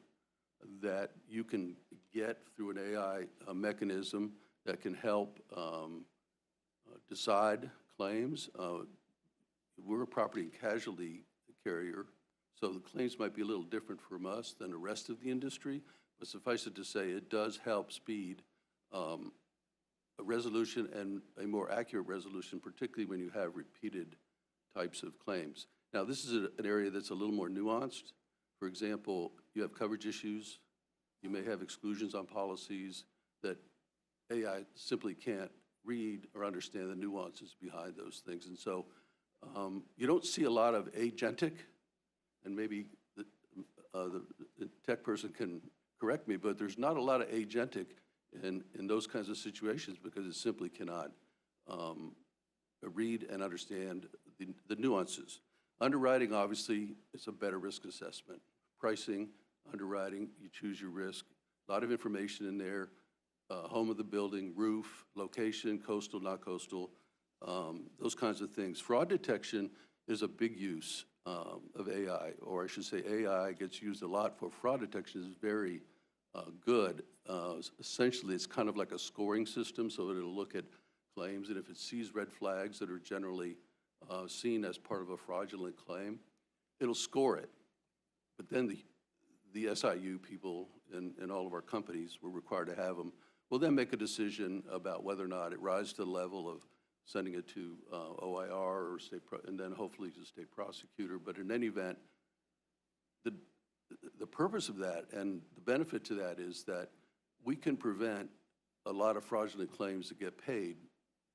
that you can get through an AI mechanism that can help decide claims. We're a property and casualty carrier, so the claims might be a little different from us than the rest of the industry, but suffice it to say, it does help speed a resolution and a more accurate resolution, particularly when you have repeated types of claims. Now, this is an area that's a little more nuanced. For example, you have coverage issues. You may have exclusions on policies that AI simply can't read or understand the nuances behind those things. And so you don't see a lot of agentic, and maybe the tech person can correct me, but there's not a lot of agentic in those kinds of situations because it simply cannot read and understand the nuances. Underwriting, obviously, is a better risk assessment. Pricing, underwriting, you choose your risk. A lot of information in there. Home of the building, roof, location, coastal, not coastal, those kinds of things. Fraud detection is a big use of AI, or I should say AI gets used a lot for fraud detection. Is very good. Essentially, it's kind of like a scoring system, so that it'll look at claims, and if it sees red flags that are generally seen as part of a fraudulent claim, it'll score it. But then the SIU people in all of our companies, we're required to have them, will then make a decision about whether or not it rises to the level of sending it to OIR or and then hopefully to state prosecutor. But in any event, the purpose of that and the benefit to that is that we can prevent a lot of fraudulent claims that get paid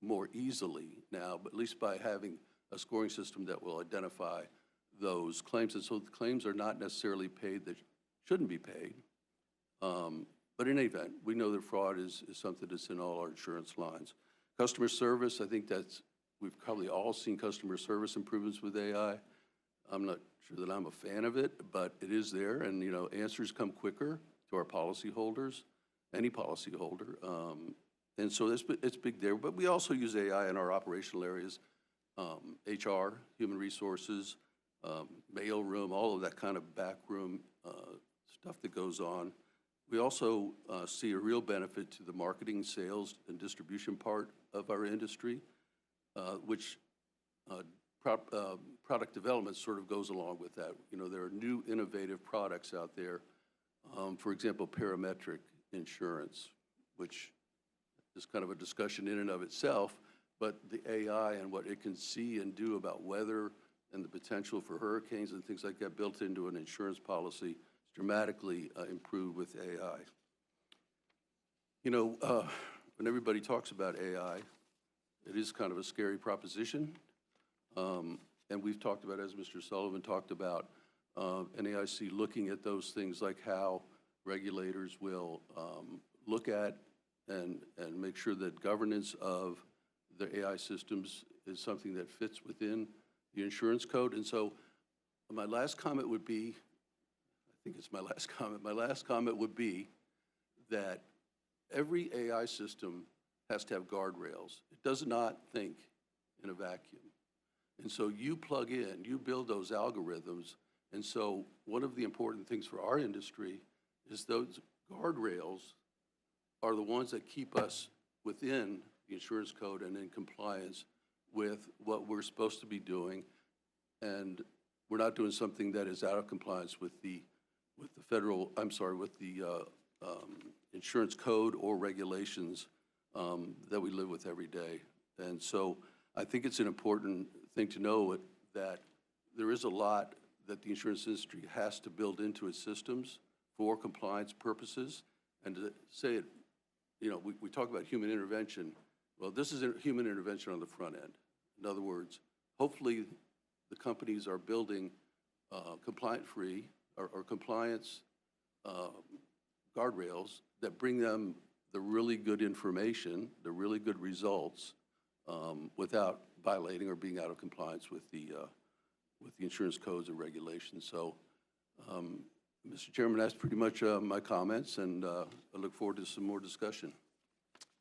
more easily now, but at least by having a scoring system that will identify those claims. And so the claims are not necessarily paid that shouldn't be paid. But in any event, we know that fraud is something that's in all our insurance lines. Customer service, I think we've probably all seen customer service improvements with AI. I'm not sure that I'm a fan of it, but it is there, and answers come quicker to our policyholders, any policyholder. And so it's big there, but we also use AI in our operational areas, HR, human resources, mail room, all of that kind of backroom stuff that goes on. We also see a real benefit to the marketing, sales, and distribution part of our industry, which product development sort of goes along with that. There are new innovative products out there. For example, parametric insurance, which is kind of a discussion in and of itself, but the AI and what it can see and do about weather and the potential for hurricanes and things like that built into an insurance policy is dramatically improved with AI. When everybody talks about AI, it is kind of a scary proposition. And we've talked about, as Mr. Sullivan talked about, NAIC looking at those things like how regulators will look at and make sure that governance of the AI systems is something that fits within the insurance code. And so my last comment would be, I think it's my last comment would be that every AI system has to have guardrails. It does not think in a vacuum. And so you plug in, you build those algorithms. And so one of the important things for our industry is those guardrails are the ones that keep us within the insurance code and in compliance with what we're supposed to be doing. And we're not doing something that is out of compliance with the insurance code or regulations that we live with every day. And so I think it's an important thing to know that there is a lot that the insurance industry has to build into its systems for compliance purposes. And to say it, we talk about human intervention. Well, this is a human intervention on the front end. In other words, hopefully the companies are building compliant-free or compliance guardrails that bring them the really good information, the really good results, without violating or being out of compliance with the insurance codes and regulations. So, Mr. Chairman, that's pretty much my comments, and I look forward to some more discussion.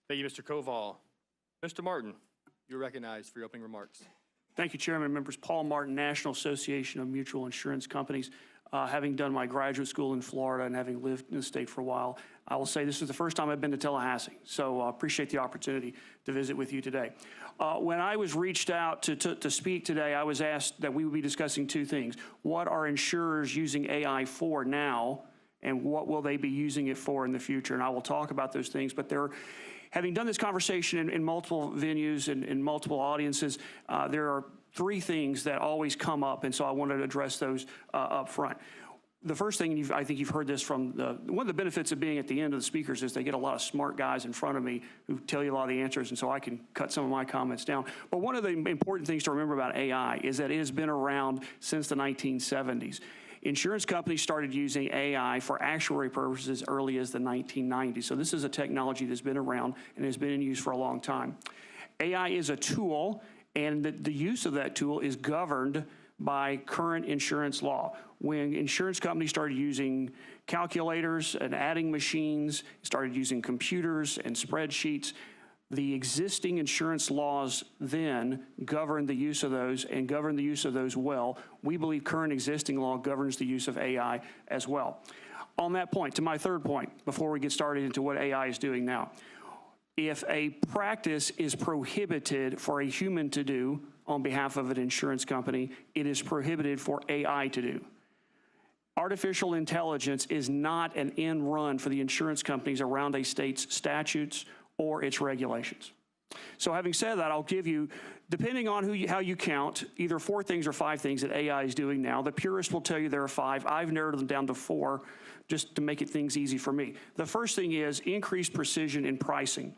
Thank you, Mr. Koval. Mr. Martin, you're recognized for your opening remarks. Thank you, Chairman, members. Paul Martin, National Association of Mutual Insurance Companies. Having done my graduate school in Florida and having lived in the state for a while, I will say this is the first time I've been to Tallahassee, so I appreciate the opportunity to visit with you today. When I was reached out to speak today, I was asked that we would be discussing two things. What are insurers using AI for now, and what will they be using it for in the future? And I will talk about those things, but having done this conversation in multiple venues and in multiple audiences, there are three things that always come up, and so I wanted to address those up front. The first thing, I think you've heard this from one of the benefits of being at the end of the speakers is they get a lot of smart guys in front of me who tell you a lot of the answers, and so I can cut some of my comments down. But one of the important things to remember about AI is that it has been around since the 1970s. Insurance companies started using AI for actuary purposes as early as the 1990s. So this is a technology that's been around and has been in use for a long time. AI is a tool, and the use of that tool is governed by current insurance law. When insurance companies started using calculators and adding machines, started using computers and spreadsheets, the existing insurance laws then governed the use of those and governed the use of those well. We believe current existing law governs the use of AI as well. On that point, to my third point, before we get started into what AI is doing now, if a practice is prohibited for a human to do on behalf of an insurance company, it is prohibited for AI to do. Artificial intelligence is not an end run for the insurance companies around a state's statutes or its regulations. So having said that, I'll give you, depending on how you count, either 4 things or 5 things that AI is doing now. The purist will tell you there are 5. I've narrowed them down to 4 just to make things easy for me. The first thing is increased precision in pricing.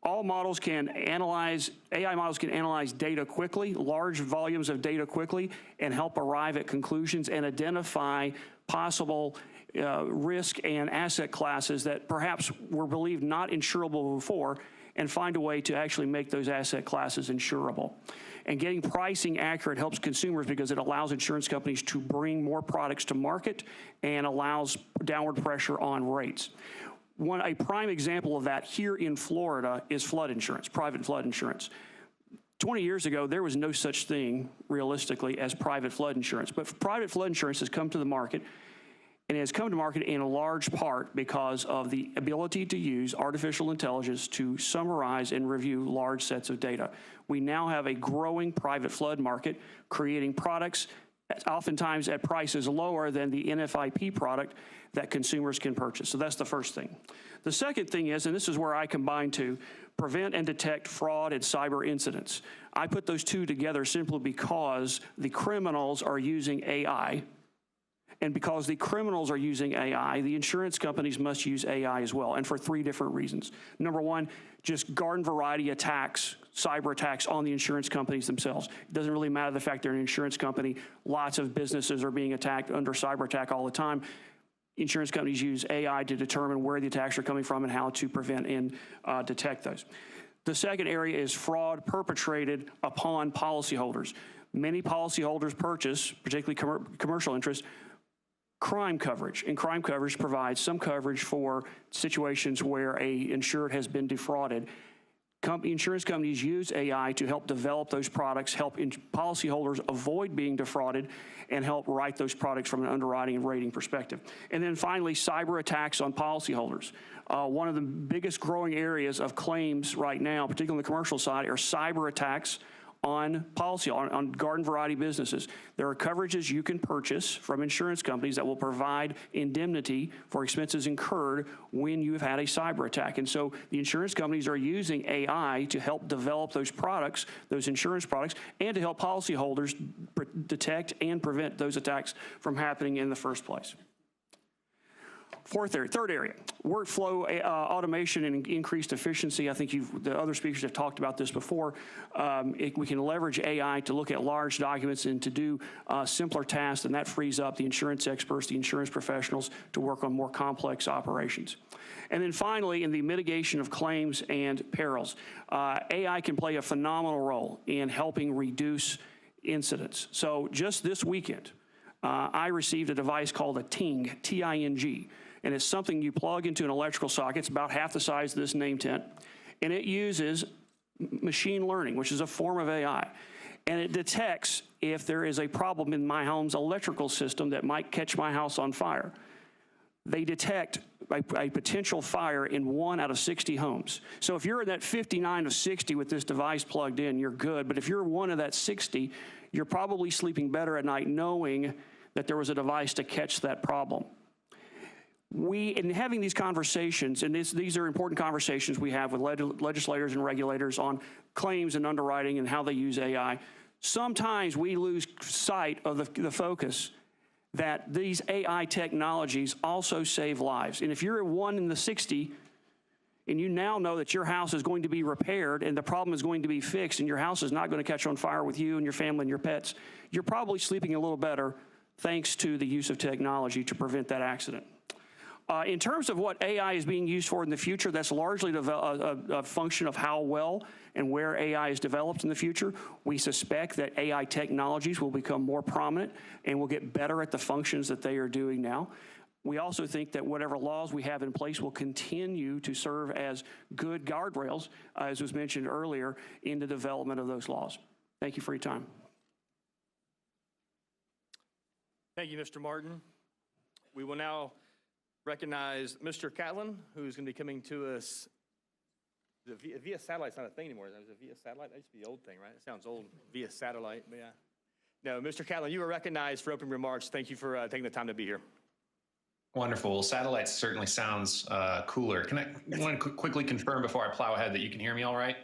All models can analyze, AI models can analyze data quickly, large volumes of data quickly, and help arrive at conclusions and identify possible risk and asset classes that perhaps were believed not insurable before, and find a way to actually make those asset classes insurable. And getting pricing accurate helps consumers because it allows insurance companies to bring more products to market and allows downward pressure on rates. A prime example of that here in Florida is flood insurance, private flood insurance. 20 years ago, there was no such thing, realistically, as private flood insurance. But private flood insurance has come to the market, and it has come to market in a large part because of the ability to use artificial intelligence to summarize and review large sets of data. We now have a growing private flood market, creating products oftentimes at prices lower than the NFIP product that consumers can purchase. So that's the first thing. The second thing is, and this is where I combine two, prevent and detect fraud and cyber incidents. I put those two together simply because the criminals are using AI, and because the criminals are using AI, the insurance companies must use AI as well, and for 3 different reasons. Number one, just garden variety attacks, cyber attacks on the insurance companies themselves. It doesn't really matter the fact they're an insurance company. Lots of businesses are being attacked under cyber attack all the time. Insurance companies use AI to determine where the attacks are coming from and how to prevent and detect those. The second area is fraud perpetrated upon policyholders. Many policyholders purchase, particularly commercial interests, crime coverage, and crime coverage provides some coverage for situations where a insured has been defrauded. Insurance companies use AI to help develop those products, help policyholders avoid being defrauded, and help write those products from an underwriting and rating perspective. And then finally, cyber attacks on policyholders. One of the biggest growing areas of claims right now, particularly on the commercial side, are cyber attacks on garden variety businesses. There are coverages you can purchase from insurance companies that will provide indemnity for expenses incurred when you've had a cyber attack. And so the insurance companies are using AI to help develop those products, those insurance products, and to help policyholders detect and prevent those attacks from happening in the first place. Third area, workflow automation and increased efficiency. I think the other speakers have talked about this before. We can leverage AI to look at large documents and to do simpler tasks, and that frees up the insurance experts, the insurance professionals to work on more complex operations. And then finally, in the mitigation of claims and perils, AI can play a phenomenal role in helping reduce incidents. So just this weekend, I received a device called a Ting, T-I-N-G. And it's something you plug into an electrical socket. It's about half the size of this name tent. And it uses machine learning, which is a form of AI. and it detects if there is a problem in my home's electrical system that might catch my house on fire. They detect a potential fire in 1 out of 60 homes. So if you're in that 59 of 60 with this device plugged in, you're good. But if you're one of that 60, you're probably sleeping better at night knowing that there was a device to catch that problem. In having these conversations, and these are important conversations we have with legislators and regulators on claims and underwriting and how they use AI, sometimes we lose sight of the focus that these AI technologies also save lives. And if you're 1 in the 60, and you now know that your house is going to be repaired and the problem is going to be fixed and your house is not going to catch on fire with you and your family and your pets, you're probably sleeping a little better thanks to the use of technology to prevent that accident. In terms of what AI is being used for in the future, that's largely a function of how well and where AI is developed in the future. We suspect that AI technologies will become more prominent and will get better at the functions that they are doing now. We also think that whatever laws we have in place will continue to serve as good guardrails, as was mentioned earlier, in the development of those laws. Thank you for your time. Thank you, Mr. Martin. We will now recognize Mr. Catlin, who's going to be coming to us. Via satellite's not a thing anymore. Is it via satellite? That used to be the old thing, right? It sounds old, via satellite, but yeah. No, Mr. Catlin, you are recognized for opening remarks. Thank you for taking the time to be here. Wonderful. Satellite certainly sounds cooler. Can I want to quickly confirm before I plow ahead that you can hear me all right?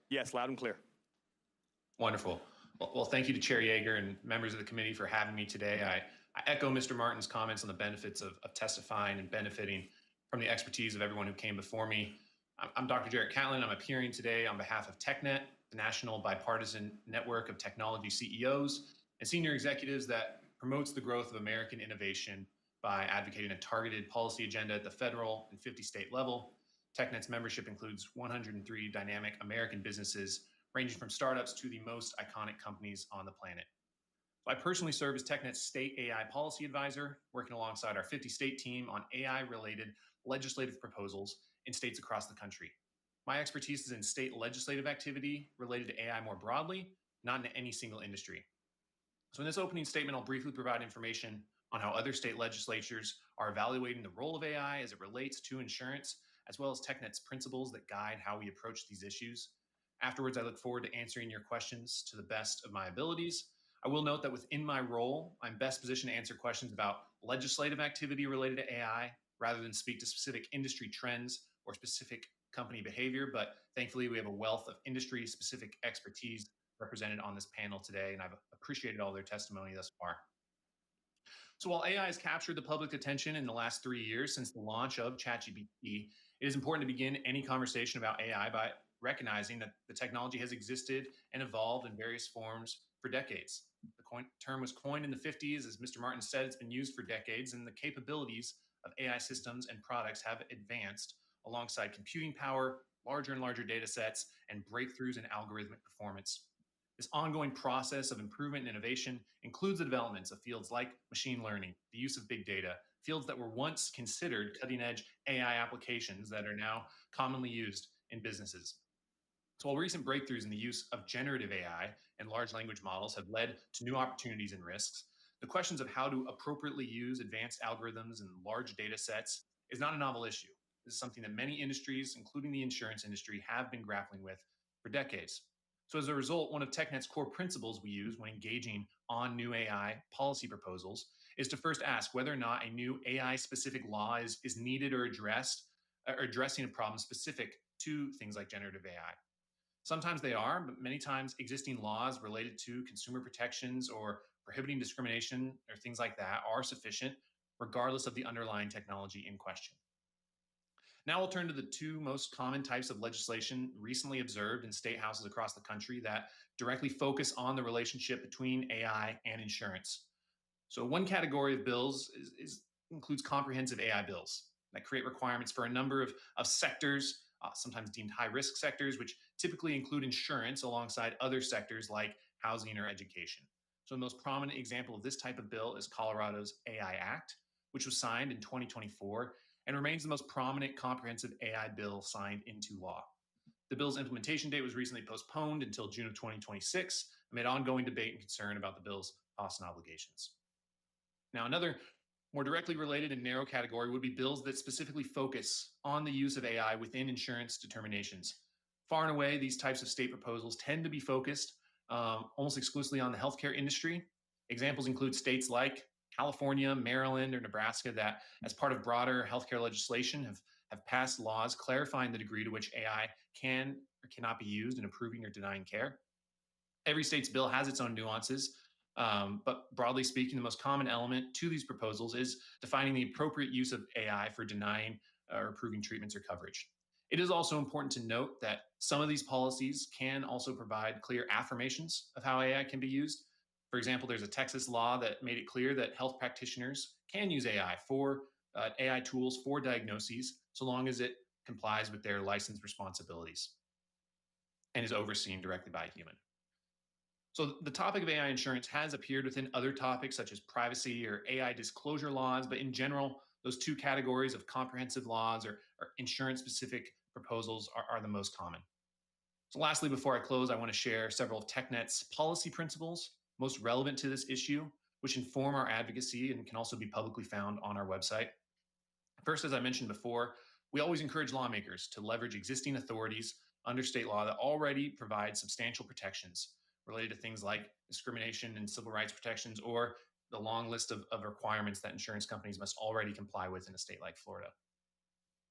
Yes, loud and clear. Wonderful. Well, thank you to Chair Yeager and members of the committee for having me today. I echo Mr. Martin's comments on the benefits of testifying and benefiting from the expertise of everyone who came before me. I'm Dr. Jarrett Catlin. I'm appearing today on behalf of TechNet, the national bipartisan network of technology CEOs and senior executives that promotes the growth of American innovation by advocating a targeted policy agenda at the federal and 50 state level. TechNet's membership includes 103 dynamic American businesses, ranging from startups to the most iconic companies on the planet. I personally serve as TechNet's state AI policy advisor, working alongside our 50 state team on AI-related legislative proposals in states across the country. My expertise is in state legislative activity related to AI more broadly, not in any single industry. So in this opening statement, I'll briefly provide information on how other state legislatures are evaluating the role of AI as it relates to insurance, as well as TechNet's principles that guide how we approach these issues. Afterwards, I look forward to answering your questions to the best of my abilities. I will note that within my role, I'm best positioned to answer questions about legislative activity related to AI, rather than speak to specific industry trends or specific company behavior. But thankfully, we have a wealth of industry-specific expertise represented on this panel today, and I've appreciated all their testimony thus far. So while AI has captured the public attention in the last 3 years since the launch of ChatGPT, it is important to begin any conversation about AI by recognizing that the technology has existed and evolved in various forms for decades. The term was coined in the 50s. As Mr. Martin said, it's been used for decades, and the capabilities of AI systems and products have advanced alongside computing power, larger and larger data sets, and breakthroughs in algorithmic performance. This ongoing process of improvement and innovation includes the developments of fields like machine learning, the use of big data, fields that were once considered cutting-edge AI applications that are now commonly used in businesses. So while recent breakthroughs in the use of generative AI and large language models have led to new opportunities and risks, the questions of how to appropriately use advanced algorithms and large data sets is not a novel issue. This is something that many industries, including the insurance industry, have been grappling with for decades. So as a result, one of TechNet's core principles we use when engaging on new AI policy proposals is to first ask whether or not a new AI-specific law is needed or addressing a problem specific to things like generative AI. Sometimes they are, but many times existing laws related to consumer protections or prohibiting discrimination or things like that are sufficient, regardless of the underlying technology in question. Now we'll turn to the two most common types of legislation recently observed in state houses across the country that directly focus on the relationship between AI and insurance. So one category of bills includes comprehensive AI bills that create requirements for a number of sectors, sometimes deemed high-risk sectors, which typically include insurance alongside other sectors like housing or education. So the most prominent example of this type of bill is Colorado's AI Act, which was signed in 2024 and remains the most prominent comprehensive AI bill signed into law. The bill's implementation date was recently postponed until June of 2026 amid ongoing debate and concern about the bill's costs and obligations. Now, another more directly related and narrow category would be bills that specifically focus on the use of AI within insurance determinations. Far and away, these types of state proposals tend to be focused almost exclusively on the healthcare industry. Examples include states like California, Maryland, or Nebraska that, as part of broader healthcare legislation, have passed laws clarifying the degree to which AI can or cannot be used in approving or denying care. Every state's bill has its own nuances, but broadly speaking, the most common element to these proposals is defining the appropriate use of AI for denying or approving treatments or coverage. It is also important to note that some of these policies can also provide clear affirmations of how AI can be used. For example, there's a Texas law that made it clear that health practitioners can use AI tools for diagnoses, so long as it complies with their license responsibilities and is overseen directly by a human. So the topic of AI insurance has appeared within other topics such as privacy or AI disclosure laws, but in general, those two categories of comprehensive laws or insurance-specific proposals are the most common. So lastly, before I close, I want to share several of TechNet's policy principles most relevant to this issue, which inform our advocacy and can also be publicly found on our website. First, as I mentioned before, we always encourage lawmakers to leverage existing authorities under state law that already provide substantial protections related to things like discrimination and civil rights protections, or the long list of requirements that insurance companies must already comply with in a state like Florida.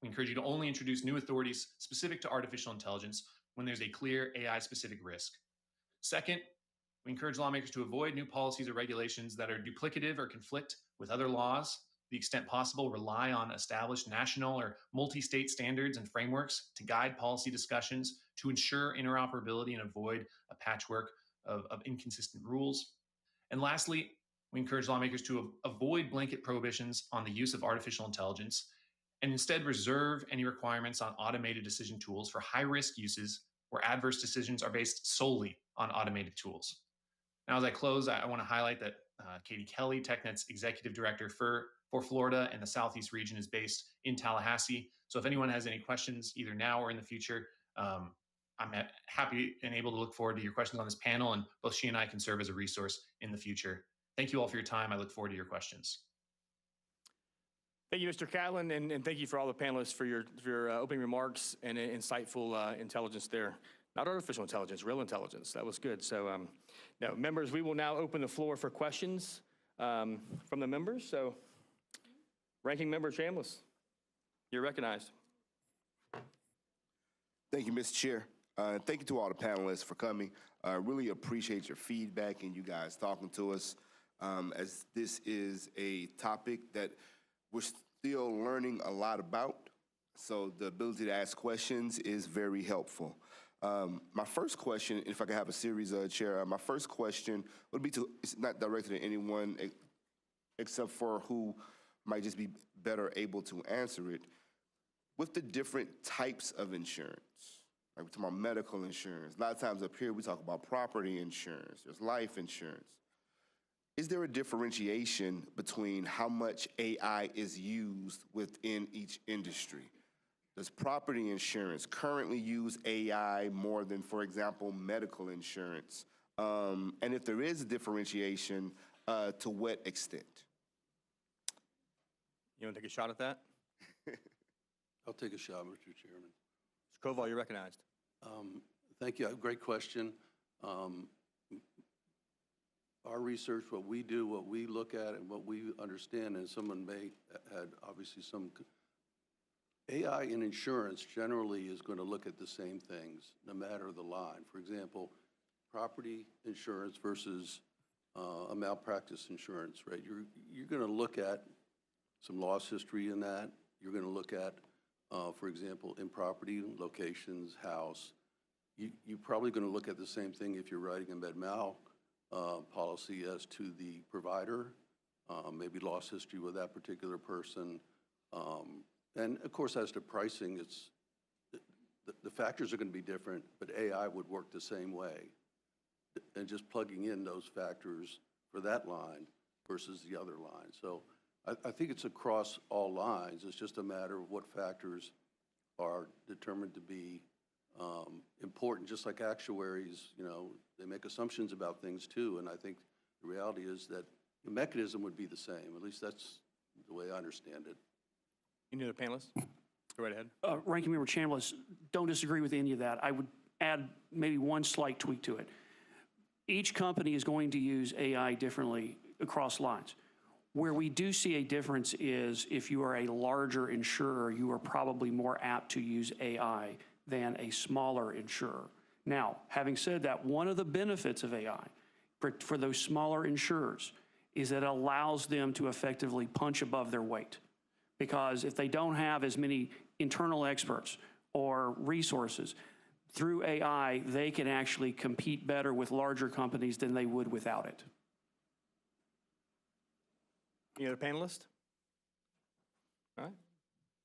We encourage you to only introduce new authorities specific to artificial intelligence when there's a clear AI-specific risk. Second, we encourage lawmakers to avoid new policies or regulations that are duplicative or conflict with other laws. To the extent possible, rely on established national or multi-state standards and frameworks to guide policy discussions to ensure interoperability and avoid a patchwork of inconsistent rules. And lastly, we encourage lawmakers to avoid blanket prohibitions on the use of artificial intelligence and instead reserve any requirements on automated decision tools for high-risk uses where adverse decisions are based solely on automated tools. Now, as I close, I want to highlight that Katie Kelly, TechNet's executive director for Florida and the Southeast region, is based in Tallahassee. So if anyone has any questions, either now or in the future, I'm happy and able to look forward to your questions on this panel, and both she and I can serve as a resource in the future. Thank you all for your time. I look forward to your questions. Thank you, Mr. Catlin, and thank you for all the panelists for your opening remarks and insightful intelligence there. Not artificial intelligence, real intelligence. That was good. So, now, members, we will now open the floor for questions from the members. So, Ranking Member Chambliss, you're recognized. Thank you, Mr. Chair. Thank you to all the panelists for coming. I really appreciate your feedback and you guys talking to us, as this is a topic that we're still learning a lot about. So the ability to ask questions is very helpful. My first question, if I could have a series, Chair, my first question would be it's not directed to anyone except for who might just be better able to answer it. With the different types of insurance, like we're talking about medical insurance, a lot of times up here we talk about property insurance, there's life insurance. Is there a differentiation between how much AI is used within each industry? Does property insurance currently use AI more than, for example, medical insurance? And if there is a differentiation, to what extent? You want to take a shot at that? I'll take a shot, Mr. Chairman. Mr. Koval, you're recognized. Thank you. Great question. Our research, what we do, what we look at, and what we understand, and someone may had obviously some AI in insurance generally is going to look at the same things, no matter the line. For example, property insurance versus a malpractice insurance, right? You're going to look at some loss history in that. You're going to look at, for example, in property, locations, house. You're probably going to look at the same thing if you're writing a med-mal policy as to the provider, maybe loss history with that particular person. And of course, as to pricing, the factors are going to be different, but AI would work the same way. And just plugging in those factors for that line versus the other line. So I think it's across all lines. It's just a matter of what factors are determined to be important, just like actuaries, you know, they make assumptions about things too, and I think the reality is that the mechanism would be the same. At least that's the way I understand it. Any other panelists? Go right ahead. Ranking Member Chambliss, don't disagree with any of that. I would add maybe one slight tweak to it. Each company is going to use AI differently across lines. Where we do see a difference is if you are a larger insurer, you are probably more apt to use AI than a smaller insurer. Now, having said that, one of the benefits of AI for those smaller insurers is that it allows them to effectively punch above their weight. Because if they don't have as many internal experts or resources, through AI, they can actually compete better with larger companies than they would without it. Any other panelists? All right.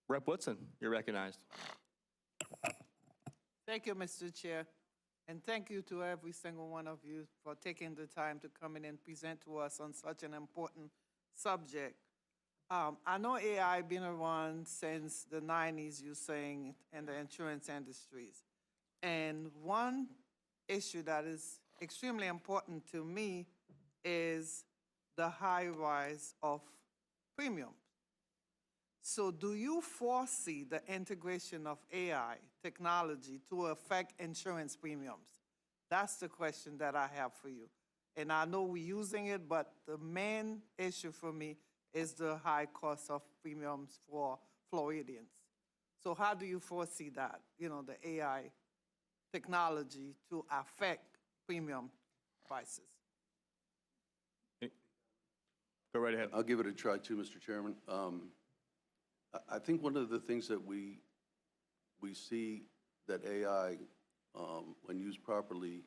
Rep. Woodson, you're recognized. Thank you, Mr. Chair. And thank you to every single one of you for taking the time to come in and present to us on such an important subject. I know AI been around since the 90s, you're saying, in the insurance industries. And one issue that is extremely important to me is the high rise of premiums. So do you foresee the integration of AI technology to affect insurance premiums? That's the question that I have for you. And I know we're using it, but the main issue for me is the high cost of premiums for Floridians. So how do you foresee that, you know, the AI technology to affect premium prices? Go right ahead. I'll give it a try too, Mr. Chairman. I think one of the things that we see that AI, when used properly,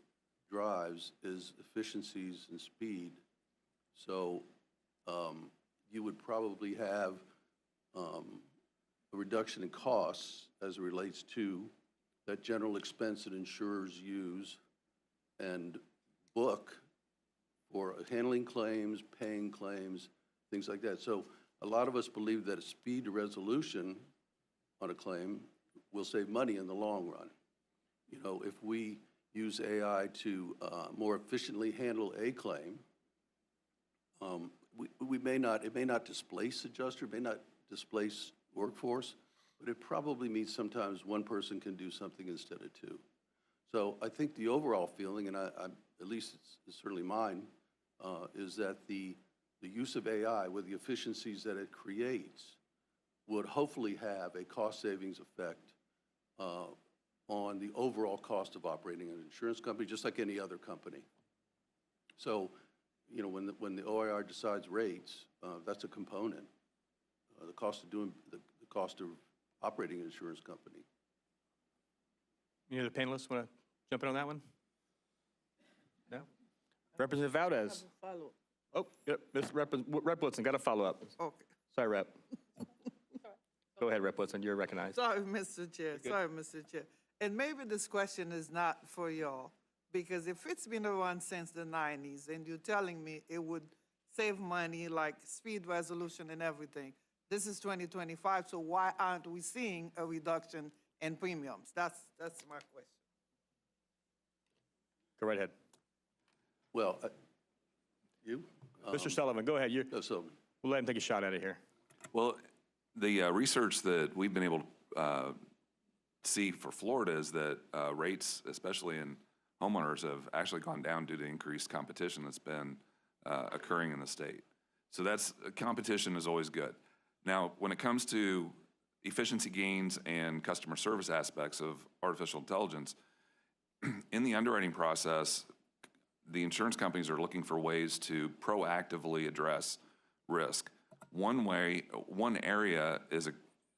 drives is efficiencies and speed. So you would probably have a reduction in costs as it relates to that general expense that insurers use and book for handling claims, paying claims, things like that. So a lot of us believe that a speed to resolution on a claim will save money in the long run. You know, if we use AI to more efficiently handle a claim, it may not displace adjuster, may not displace workforce, but it probably means sometimes one person can do something instead of two. So I think the overall feeling, and at least it's certainly mine, is that the use of AI with the efficiencies that it creates would hopefully have a cost savings effect on the overall cost of operating an insurance company, just like any other company. So, you know, when the OIR decides rates, that's a component. The cost of operating an insurance company. Any other panelists want to jump in on that one? No? Representative Valdez. Oh, yep, Rep. Woodson, got a follow-up. Okay. Sorry, Rep. Go ahead, Rep. Woodson, you're recognized. Sorry, Mr. Chair. Sorry, Mr. Chair. And maybe this question is not for y'all, because if it's been around since the 90s and you're telling me it would save money like speed resolution and everything, this is 2025, so why aren't we seeing a reduction in premiums? That's my question. Go right ahead. Well, you? Mr. Sullivan, go ahead. Sullivan. We'll let him take a shot at it here. Well, the research that we've been able to see for Florida is that rates, especially in homeowners, have actually gone down due to increased competition that's been occurring in the state. So competition is always good. Now, when it comes to efficiency gains and customer service aspects of artificial intelligence, in the underwriting process, the insurance companies are looking for ways to proactively address risk. One area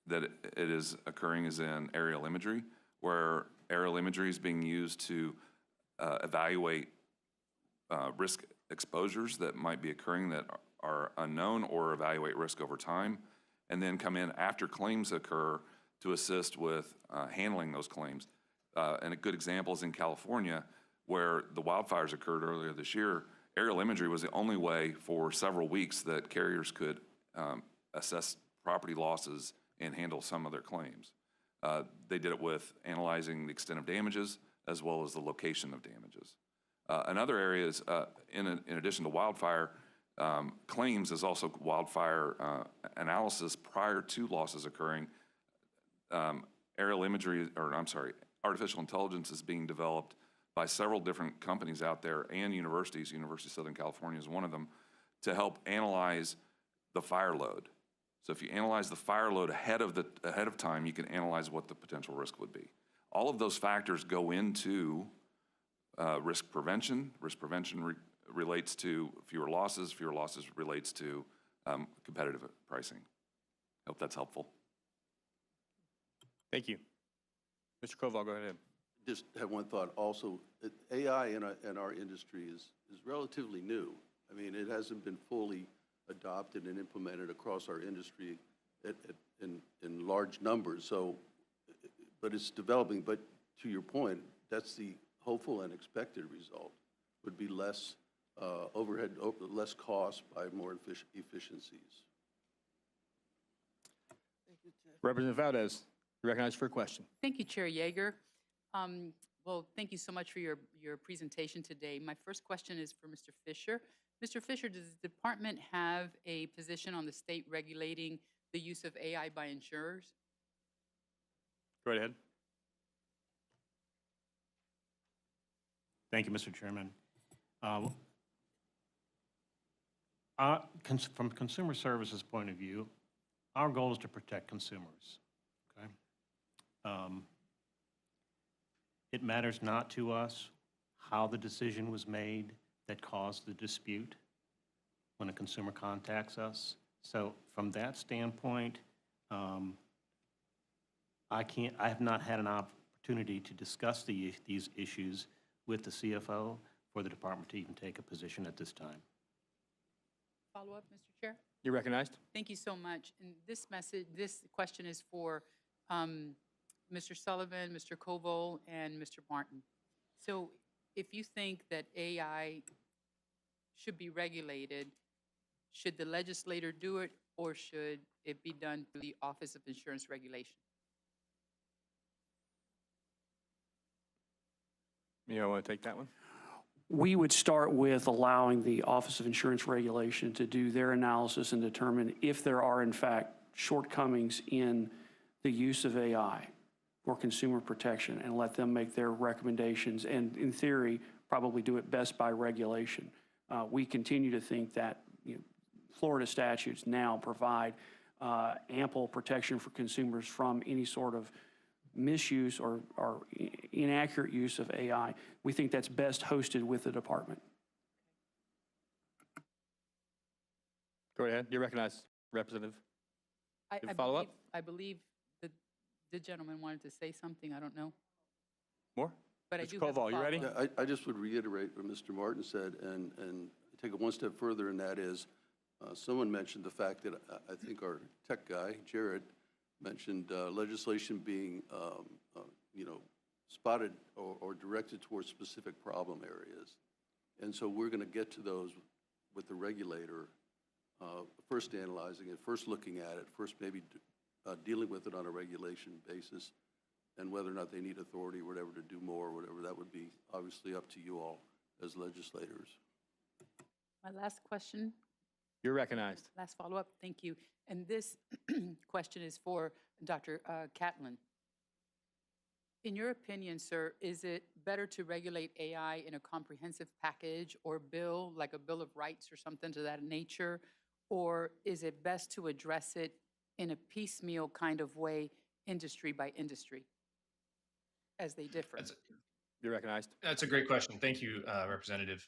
that it is occurring is in aerial imagery, where aerial imagery is being used to evaluate risk exposures that might be occurring that are unknown, or evaluate risk over time, and then come in after claims occur to assist with handling those claims. And a good example is in California, where the wildfires occurred earlier this year. Aerial imagery was the only way for several weeks that carriers could assess property losses and handle some of their claims. They did it with analyzing the extent of damages as well as the location of damages. Another area is, in addition to wildfire claims, is also wildfire analysis prior to losses occurring. Aerial imagery, or I'm sorry, artificial intelligence is being developed by several different companies out there and universities. University of Southern California is one of them, to help analyze the fire load. So if you analyze the fire load ahead of time, you can analyze what the potential risk would be. All of those factors go into risk prevention. Risk prevention relates to fewer losses. Fewer losses relates to competitive pricing. Hope that's helpful. Thank you. Mr. Koval, go ahead. Just have one thought also. AI in our industry is relatively new. I mean, it hasn't been fully adopted and implemented across our industry in large numbers. So, but it's developing. But to your point, that's the hopeful and expected result. Would be less overhead, less cost by more efficiencies. Representative Valdez, you're recognized for a question. Thank you, Chair Yeager. Well, thank you so much for your presentation today. My first question is for Mr. Fisher. Mr. Fisher, does the department have a position on the state regulating the use of AI by insurers? Go right ahead. Thank you, Mr. Chairman. From consumer services point of view, our goal is to protect consumers. Okay? It matters not to us how the decision was made that caused the dispute when a consumer contacts us. So from that standpoint, I have not had an opportunity to discuss these issues with the CFO for the department to even take a position at this time. Follow up, Mr. Chair? You're recognized. Thank you so much. And this question is for Mr. Sullivan, Mr. Koval, and Mr. Martin. So if you think that AI should be regulated, should the legislator do it, or should it be done through the Office of Insurance Regulation? You want to take that one? We would start with allowing the Office of Insurance Regulation to do their analysis and determine if there are, in fact, shortcomings in the use of AI for consumer protection, and let them make their recommendations, and in theory, probably do it best by regulation. We continue to think that Florida statutes now provide ample protection for consumers from any sort of misuse or inaccurate use of AI. We think that's best hosted with the department. Go ahead. You're recognized, Representative. Follow up? I believe that the gentleman wanted to say something. I don't know. More? But Mr. Koval, you ready? Yeah, I just would reiterate what Mr. Martin said and take it one step further, and that is someone mentioned the fact that I think our tech guy, Jared, mentioned legislation being spotted or directed towards specific problem areas. And so we're going to get to those with the regulator, first analyzing it, first looking at it, first maybe dealing with it on a regulation basis, and whether or not they need authority or whatever to do more or whatever, that would be obviously up to you all as legislators. My last question. You're recognized. Last follow-up. Thank you. And this question is for Dr. Catlin. In your opinion, sir, is it better to regulate AI in a comprehensive package or bill, like a Bill of Rights or something to that nature? Or is it best to address it in a piecemeal kind of way, industry by industry, as they differ? You're recognized. That's a great question. Thank you, Representative.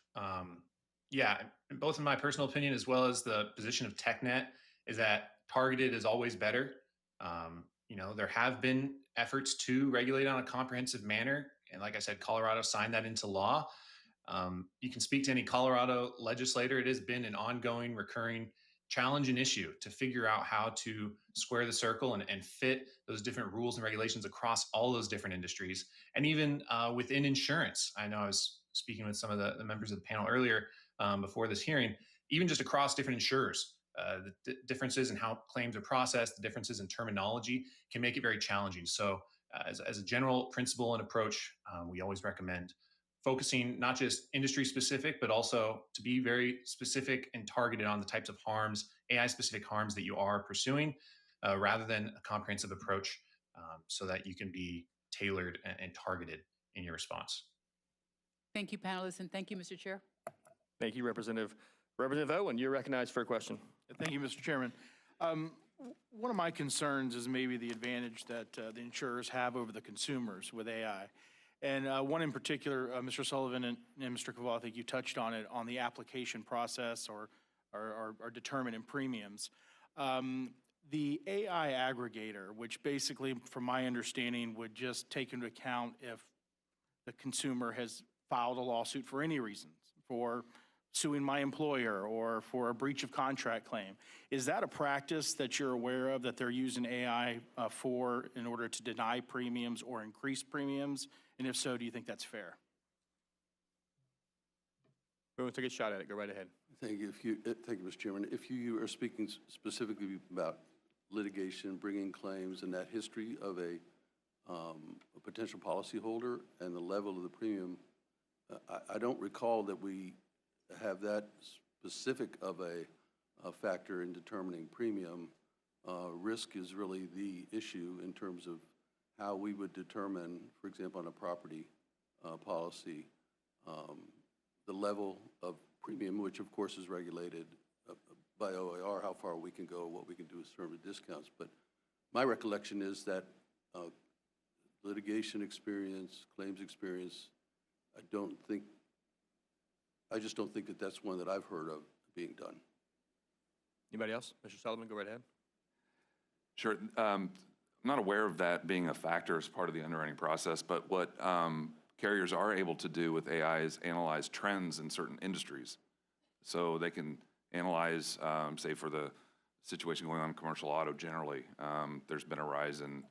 Yeah, both in my personal opinion as well as the position of TechNet is that targeted is always better. There have been efforts to regulate on a comprehensive manner. And like I said, Colorado signed that into law. You can speak to any Colorado legislator. It has been an ongoing, recurring challenge and issue to figure out how to square the circle and fit those different rules and regulations across all those different industries. And even within insurance, I know I was speaking with some of the members of the panel earlier before this hearing, even just across different insurers, the differences in how claims are processed, the differences in terminology can make it very challenging. So as a general principle and approach, we always recommend focusing not just industry specific, but also to be very specific and targeted on the types of harms, AI specific harms that you are pursuing, rather than a comprehensive approach, so that you can be tailored and targeted in your response. Thank you, panelists, and thank you, Mr. Chair. Thank you, Representative. Representative Owen, you're recognized for a question. Thank you, Mr. Chairman. One of my concerns is maybe the advantage that the insurers have over the consumers with AI. And one in particular, Mr. Sullivan and Mr. Cavall, I think you touched on it, on the application process or determining premiums. The AI aggregator, which basically, from my understanding, would just take into account if the consumer has filed a lawsuit for any reason, for suing my employer or for a breach of contract claim. Is that a practice that you're aware of that they're using AI for in order to deny premiums or increase premiums? And if so, do you think that's fair? We're going to take a shot at it. Go right ahead. Thank you. Thank you, Mr. Chairman. If you are speaking specifically about litigation, bringing claims, and that history of a potential policyholder and the level of the premium, I don't recall that we have that specific of a factor in determining premium. Risk is really the issue in terms of how we would determine, for example, on a property policy, the level of premium, which of course is regulated by OIR, how far we can go, what we can do in terms of discounts. But my recollection is that litigation experience, claims experience, I just don't think that that's one that I've heard of being done. Anybody else? Mr. Sullivan, go right ahead. Sure. I'm not aware of that being a factor as part of the underwriting process, but what carriers are able to do with AI is analyze trends in certain industries. So they can analyze, say, for the situation going on in commercial auto generally, there's been a rise in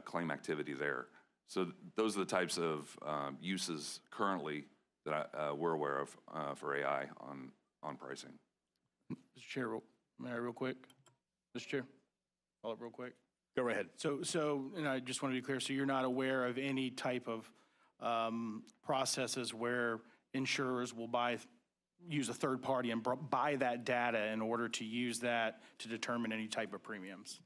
claim activity there. So those are the types of uses currently that we're aware of for AI on pricing. Mr. Chair, may I real quick? Mr. Chair, follow up real quick. Go right ahead. So, and I just want to be clear, so you're not aware of any type of processes where insurers will use a third party and buy that data in order to use that to determine any type of premiums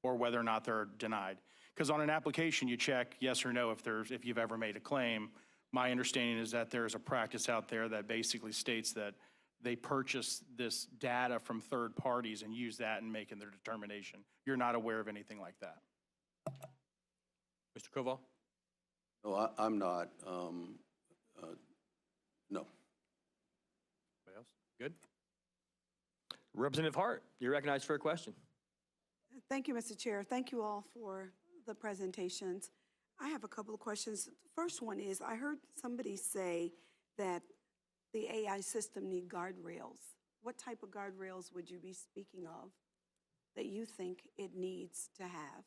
or whether or not they're denied? Because on an application, you check yes or no if you've ever made a claim. My understanding is that there's a practice out there that basically states that they purchase this data from third parties and use that in making their determination. You're not aware of anything like that? Mr. Koval? No, I'm not. No. Anybody else? Good. Representative Hart, you're recognized for a question. Thank you, Mr. Chair. Thank you all for the presentations. I have a couple of questions. The first one is, I heard somebody say that the AI system need guardrails. What type of guardrails would you be speaking of that you think it needs to have?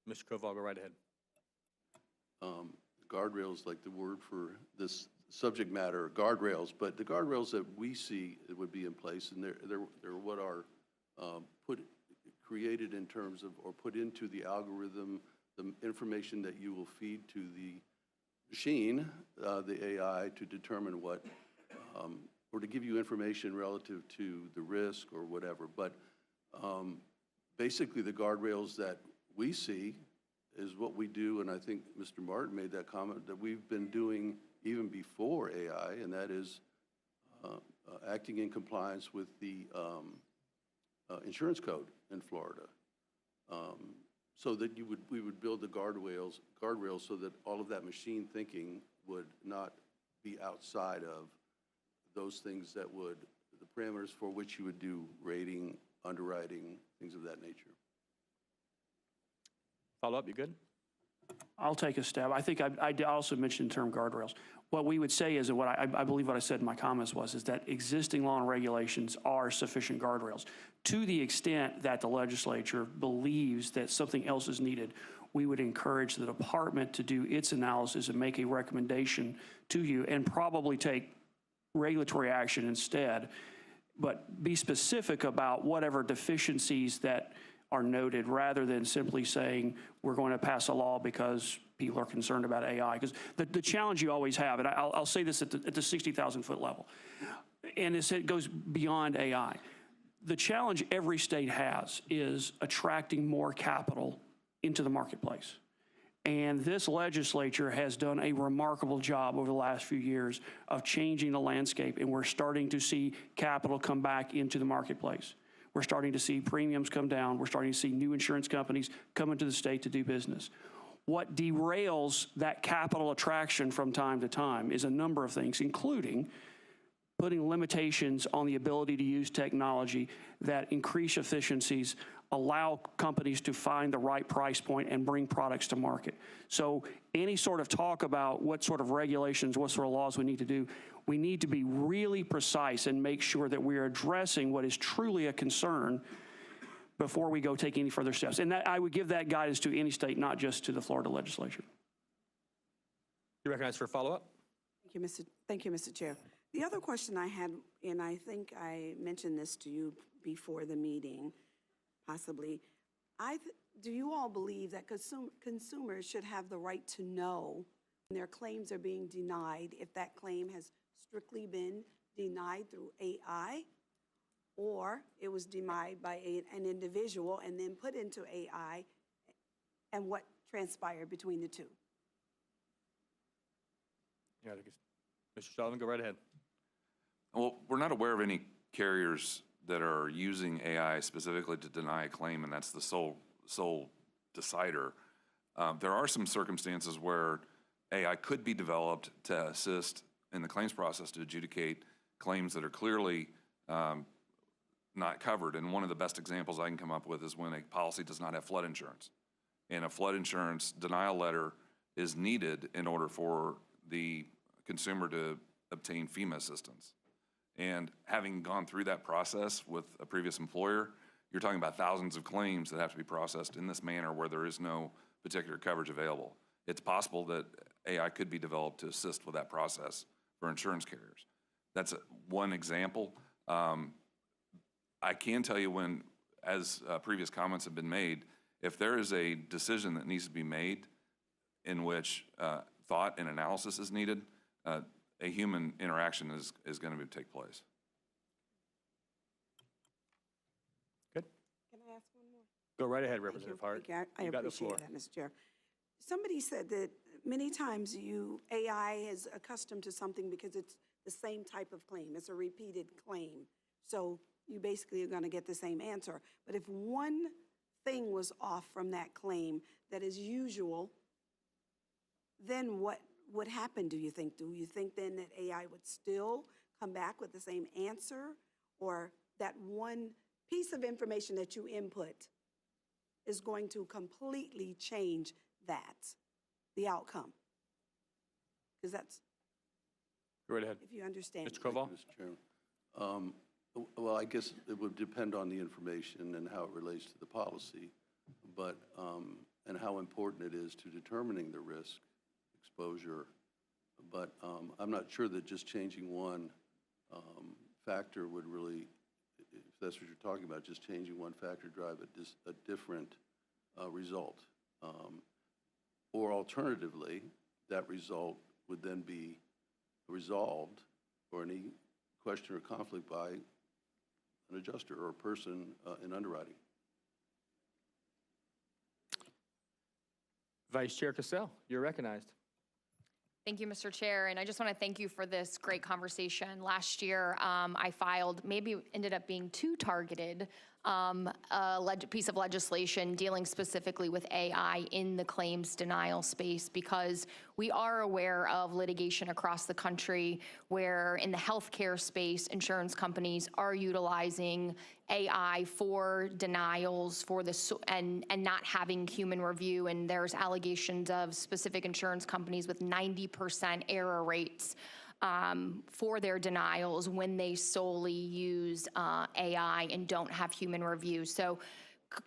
Mr. Koval, go right ahead. Guardrails, like the word for this subject matter, guardrails, but the guardrails that we see that would be in place, and they're what are created in terms of, or put into the algorithm, the information that you will feed to the machine, the AI, to determine what, or to give you information relative to the risk or whatever. But basically the guardrails that we see is what we do, and I think Mr. Martin made that comment, that we've been doing even before AI, and that is acting in compliance with the insurance code in Florida. So that we would build the guardrails so that all of that machine thinking would not be outside of those things that would, the parameters for which you would do rating, underwriting, things of that nature. Follow up, you good? I'll take a stab. I think I also mentioned the term guardrails. What we would say is, and what I believe what I said in my comments was, is that existing law and regulations are sufficient guardrails. To the extent that the legislature believes that something else is needed, we would encourage the department to do its analysis and make a recommendation to you and probably take regulatory action instead. but be specific about whatever deficiencies that are noted rather than simply saying we're going to pass a law because people are concerned about AI. Because the challenge you always have, and I'll say this at the 60,000 foot level, and it goes beyond AI. The challenge every state has is attracting more capital into the marketplace. And this legislature has done a remarkable job over the last few years of changing the landscape, and we're starting to see capital come back into the marketplace. We're starting to see premiums come down. We're starting to see new insurance companies come into the state to do business. What derails that capital attraction from time to time is a number of things, including putting limitations on the ability to use technology that increase efficiencies, allow companies to find the right price point and bring products to market. So any sort of talk about what sort of regulations, what sort of laws we need to do, we need to be really precise and make sure that we are addressing what is truly a concern before we go take any further steps. And that, I would give that guidance to any state, not just to the Florida legislature. You recognized for a follow-up? Thank you, Mr. Chair. The other question I had, and I think I mentioned this to you before the meeting, possibly, do you all believe that consumers should have the right to know when their claims are being denied, if that claim has strictly been denied through AI, or it was denied by an individual and then put into AI, and what transpired between the two? Yeah, Mr. Sullivan, go right ahead. Well, we're not aware of any carriers that are using AI specifically to deny a claim, and that's the sole decider. There are some circumstances where AI could be developed to assist in the claims process to adjudicate claims that are clearly not covered. And one of the best examples I can come up with is when a policy does not have flood insurance. And a flood insurance denial letter is needed in order for the consumer to obtain FEMA assistance. And having gone through that process with a previous employer, you're talking about thousands of claims that have to be processed in this manner where there is no particular coverage available. It's possible that AI could be developed to assist with that process for insurance carriers. That's one example. I can tell you when, as previous comments have been made, if there is a decision that needs to be made in which thought and analysis is needed, a human interaction is going to take place. Good. Can I ask one more? Go right ahead, Representative Hart. I appreciate that, Mr. Chair. Somebody said that many times AI is accustomed to something because it's the same type of claim. It's a repeated claim. So you basically are going to get the same answer. But if one thing was off from that claim that is usual, then what would happen, do you think? Do you think then that AI would still come back with the same answer, or that one piece of information that you input is going to completely change the outcome? Because that's, go right ahead. if you understand. Mr. Koval? Mr. Chairman. Well, I guess it would depend on the information and how it relates to the policy, but, and how important it is to determining the risk exposure. But I'm not sure that just changing one factor would really, if that's what you're talking about, just changing one factor drive a different result. Or alternatively, that result would then be resolved or any question or conflict by an adjuster or a person in underwriting. Vice Chair Cassell, you're recognized. Thank you, Mr. Chair, and I just want to thank you for this great conversation. Last year, I filed, maybe ended up being too targeted, a piece of legislation dealing specifically with AI in the claims denial space, because we are aware of litigation across the country where in the healthcare space, insurance companies are utilizing AI for denials for and not having human review, and there's allegations of specific insurance companies with 90% error rates for their denials when they solely use AI and don't have human review. So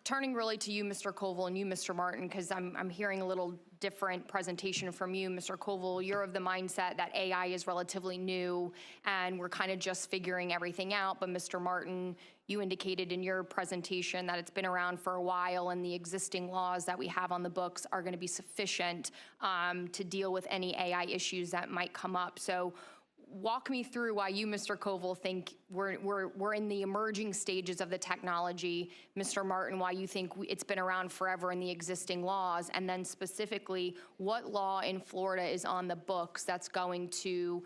turning really to you, Mr. Koval, and you, Mr. Martin, because I'm hearing a little different presentation from you, Mr. Koval. You're of the mindset that AI is relatively new and we're kind of just figuring everything out. But Mr. Martin, you indicated in your presentation that it's been around for a while and the existing laws that we have on the books are going to be sufficient to deal with any AI issues that might come up. So walk me through why you, Mr. Koval, think we're in the emerging stages of the technology. Mr. Martin, why you think it's been around forever in the existing laws, and then specifically what law in Florida is on the books that's going to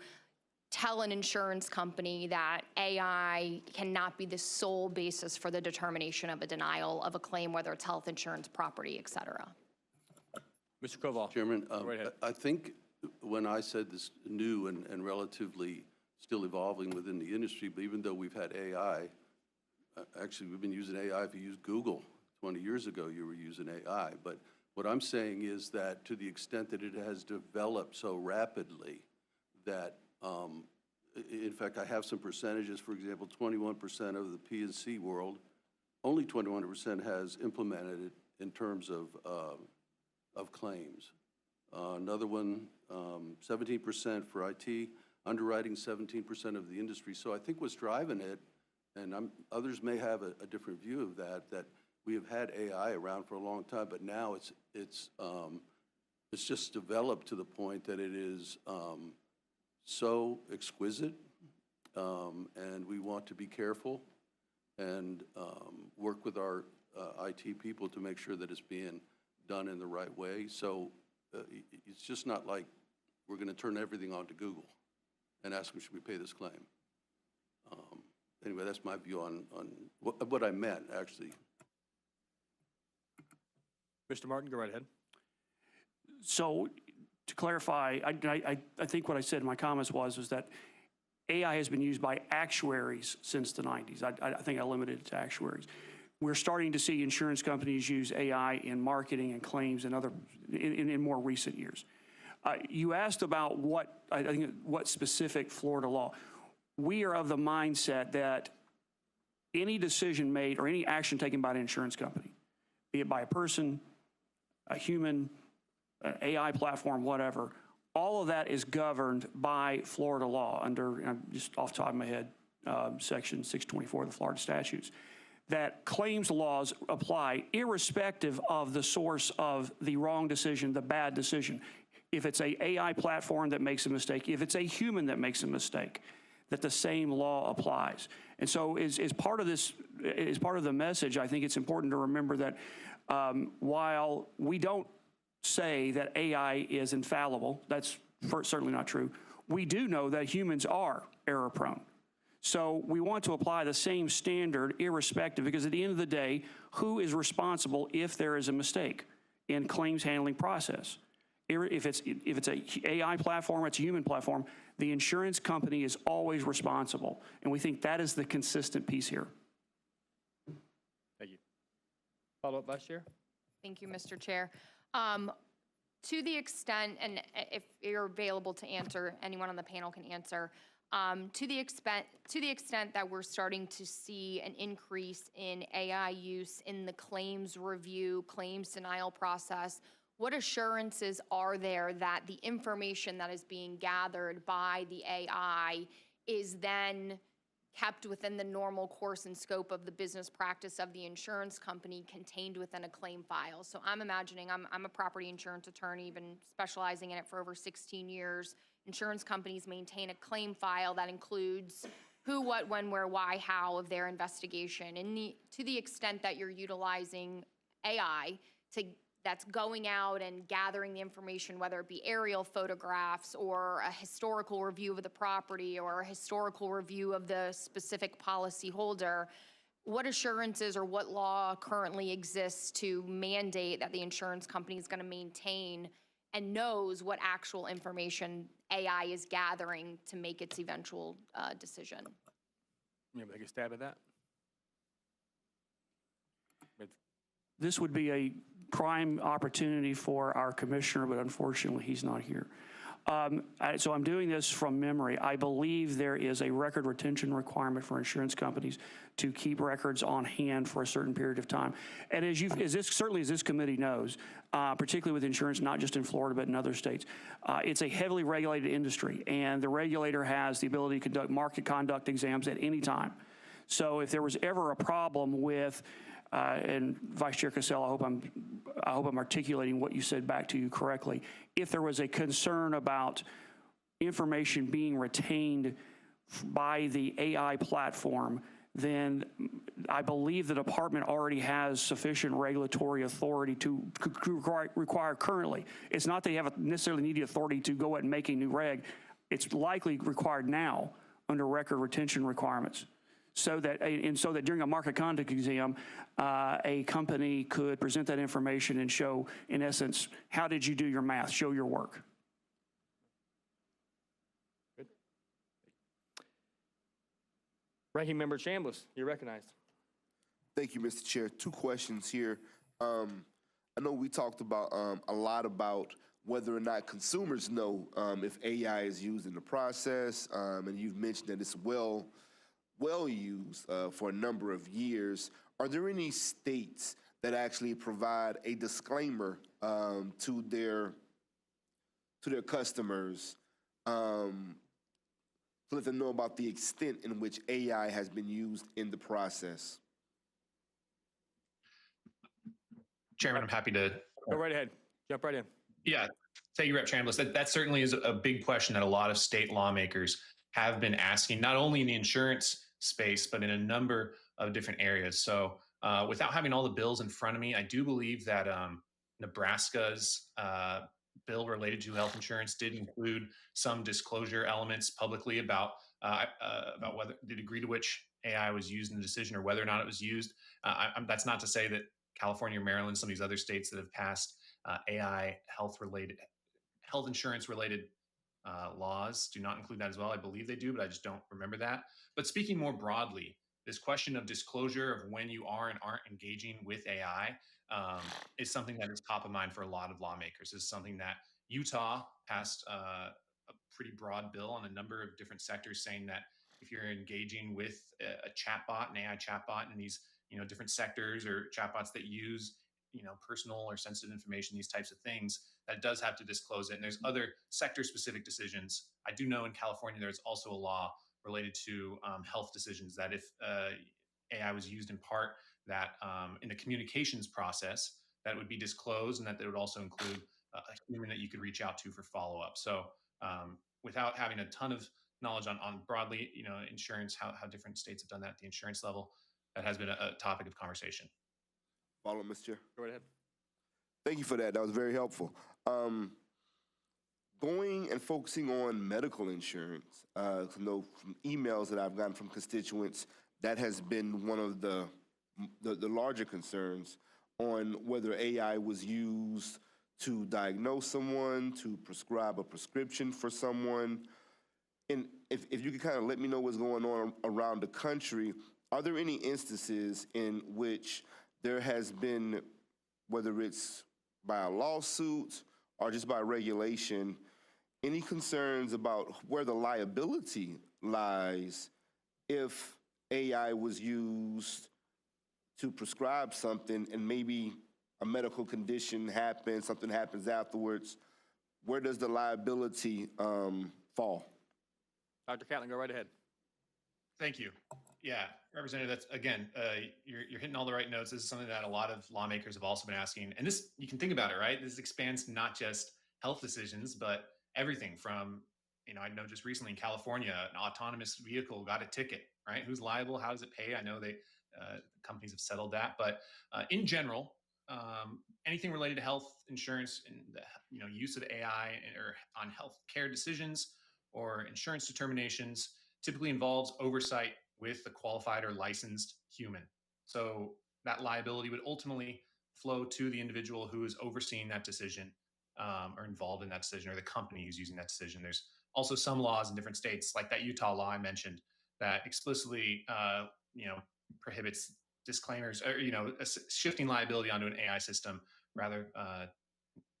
tell an insurance company that AI cannot be the sole basis for the determination of a denial of a claim, whether it's health insurance, property, et cetera. Mr. Koval. Chairman, right ahead. I think when I said this new and relatively still evolving within the industry, but even though we've had AI, actually we've been using AI. If you use Google 20 years ago, you were using AI. But what I'm saying is that to the extent that it has developed so rapidly that, in fact, I have some percentages. For example, 21% of the P&C world, only 21% has implemented it in terms of claims. Another one, 17% for IT, underwriting 17% of the industry. So I think what's driving it, and others may have a different view of that we have had AI around for a long time, but now it's just developed to the point that it is so exquisite, and we want to be careful and work with our IT people to make sure that it's being done in the right way. So it's just not like we're going to turn everything on to Google and ask them, should we pay this claim? Anyway, that's my view on what I meant, actually. Mr. Martin, go right ahead. So to clarify, I think what I said in my comments was that AI has been used by actuaries since the 90s. I think I limited it to actuaries. We're starting to see insurance companies use AI in marketing and claims and in more recent years. You asked about what specific Florida law. We are of the mindset that any decision made or any action taken by an insurance company, be it by a person, a human, an AI platform, whatever, all of that is governed by Florida law under, just off the top of my head, Section 624 of the Florida statutes. That claims laws apply irrespective of the source of the wrong decision, the bad decision. If it's an AI platform that makes a mistake, if it's a human that makes a mistake, that the same law applies. And so as part of this, as part of the message, I think it's important to remember that while we don't say that AI is infallible, that's certainly not true, we do know that humans are error prone. So we want to apply the same standard irrespective, because at the end of the day, who is responsible if there is a mistake in claims handling process? If it's an AI platform, it's a human platform, the insurance company is always responsible. And we think that is the consistent piece here. Thank you. Follow-up, Vice Chair? Thank you, Mr. Chair. To the extent, and if you're available to answer, anyone on the panel can answer, to the extent that we're starting to see an increase in AI use in the claims review, claims denial process, what assurances are there that the information that is being gathered by the AI is then kept within the normal course and scope of the business practice of the insurance company contained within a claim file? So I'm imagining, I'm a property insurance attorney, been specializing in it for over 16 years. Insurance companies maintain a claim file that includes who, what, when, where, why, how of their investigation. And to the extent that you're utilizing AI that's going out and gathering the information, whether it be aerial photographs or a historical review of the property or a historical review of the specific policy holder, what assurances or what law currently exists to mandate that the insurance company is going to maintain and knows what actual information AI is gathering to make its eventual decision? You take a stab at that? This would be a prime opportunity for our commissioner, but unfortunately he's not here. So I'm doing this from memory. I believe there is a record retention requirement for insurance companies to keep records on hand for a certain period of time. And certainly as this committee knows, particularly with insurance, not just in Florida, but in other states, it's a heavily regulated industry, and the regulator has the ability to conduct market conduct exams at any time. So if there was ever a problem with and Vice Chair Cassell, I hope I'm articulating what you said back to you correctly. If there was a concern about information being retained by the AI platform, then I believe the department already has sufficient regulatory authority to require currently. It's not they have necessarily need the authority to go ahead and make a new reg. It's likely required now under record retention requirements. So that during a market conduct exam, a company could present that information and show, in essence, how did you do your math, show your work. Good. Ranking Member Chambliss, you're recognized. Thank you, Mr. Chair. 2 questions here. I know we talked about a lot about whether or not consumers know if AI is used in the process, and you've mentioned that it's well used for a number of years. Are there any states that actually provide a disclaimer to their customers to let them know about the extent in which AI has been used in the process? Chairman, I'm happy to go right ahead. Jump right in. Yeah, thank you, Rep. Chambliss. That certainly is a big question that a lot of state lawmakers have been asking, not only in the insurance space, but in a number of different areas. So without having all the bills in front of me, I do believe that Nebraska's bill related to health insurance did include some disclosure elements publicly about whether the degree to which AI was used in the decision or whether or not it was used. That's not to say that California or Maryland, some of these other states that have passed AI health insurance related laws do not include that as well. I believe they do, but I just don't remember that. But speaking more broadly, this question of disclosure of when you are and aren't engaging with AI is something that is top of mind for a lot of lawmakers. This is something that Utah passed a pretty broad bill on a number of different sectors, saying that if you're engaging with a chatbot, an AI chatbot in these different sectors or chatbots that use personal or sensitive information, these types of things, that does have to disclose it. And there's other sector-specific decisions. I do know in California there's also a law related to health decisions that if AI was used in part, that in the communications process, that would be disclosed, and that they would also include a human that you could reach out to for follow-up. So without having a ton of knowledge on broadly, insurance, how different states have done that at the insurance level, that has been a topic of conversation. Follow up, Mr. Chair. Go right ahead. Thank you for that. That was very helpful. Going and focusing on medical insurance, from emails that I've gotten from constituents, that has been one of the larger concerns on whether AI was used to diagnose someone, to prescribe a prescription for someone. And if you could kind of let me know what's going on around the country, are there any instances in which there has been, whether it's by a lawsuit or just by regulation, any concerns about where the liability lies if AI was used to prescribe something and maybe a medical condition happens, something happens afterwards? Where does the liability fall? Dr. Catlin, go right ahead. Thank you. Yeah, Representative, that's, again, you're hitting all the right notes. This is something that a lot of lawmakers have also been asking. And this, you can think about it, right? This expands to not just health decisions, but everything from, I know just recently in California, an autonomous vehicle got a ticket, right? Who's liable? How does it pay? I know companies have settled that. But in general, anything related to health insurance and the use of AI or on health care decisions or insurance determinations typically involves oversight with the qualified or licensed human. So that liability would ultimately flow to the individual who is overseeing that decision or involved in that decision, or the company who's using that decision. There's also some laws in different states, like that Utah law I mentioned, that explicitly prohibits disclaimers or shifting liability onto an AI system, rather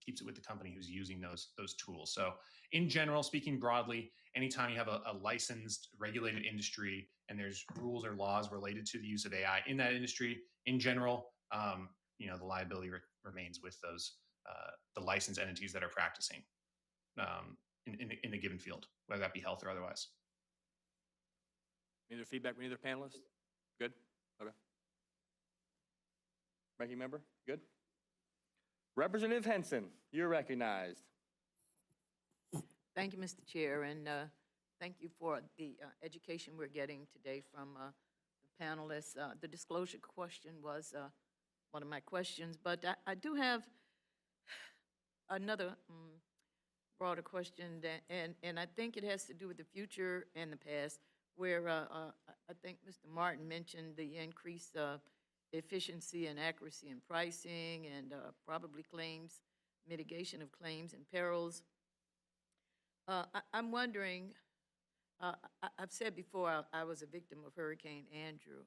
keeps it with the company who's using those tools. So in general, speaking broadly, anytime you have a licensed, regulated industry and there's rules or laws related to the use of AI in that industry, in general, the liability remains with those the licensed entities that are practicing in a given field, whether that be health or otherwise. Any other feedback from either panelist? Good? Okay. Ranking member, good? Representative Henson, you're recognized. Thank you, Mr. Chair, and thank you for the education we're getting today from the panelists. The disclosure question was one of my questions, but I do have another broader question, and I think it has to do with the future and the past, where I think Mr. Martin mentioned the increased efficiency and accuracy in pricing and probably claims, mitigation of claims and perils. I'm wondering, I've said before I was a victim of Hurricane Andrew.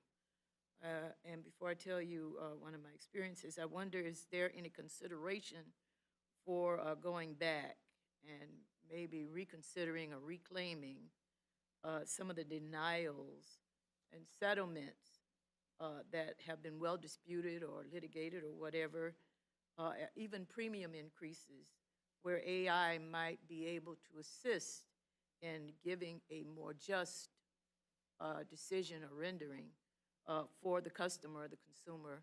And before I tell you one of my experiences, I wonder, is there any consideration for going back and maybe reconsidering or reclaiming some of the denials and settlements that have been well disputed or litigated or whatever, even premium increases, where AI might be able to assist in giving a more just decision or rendering for the customer or the consumer,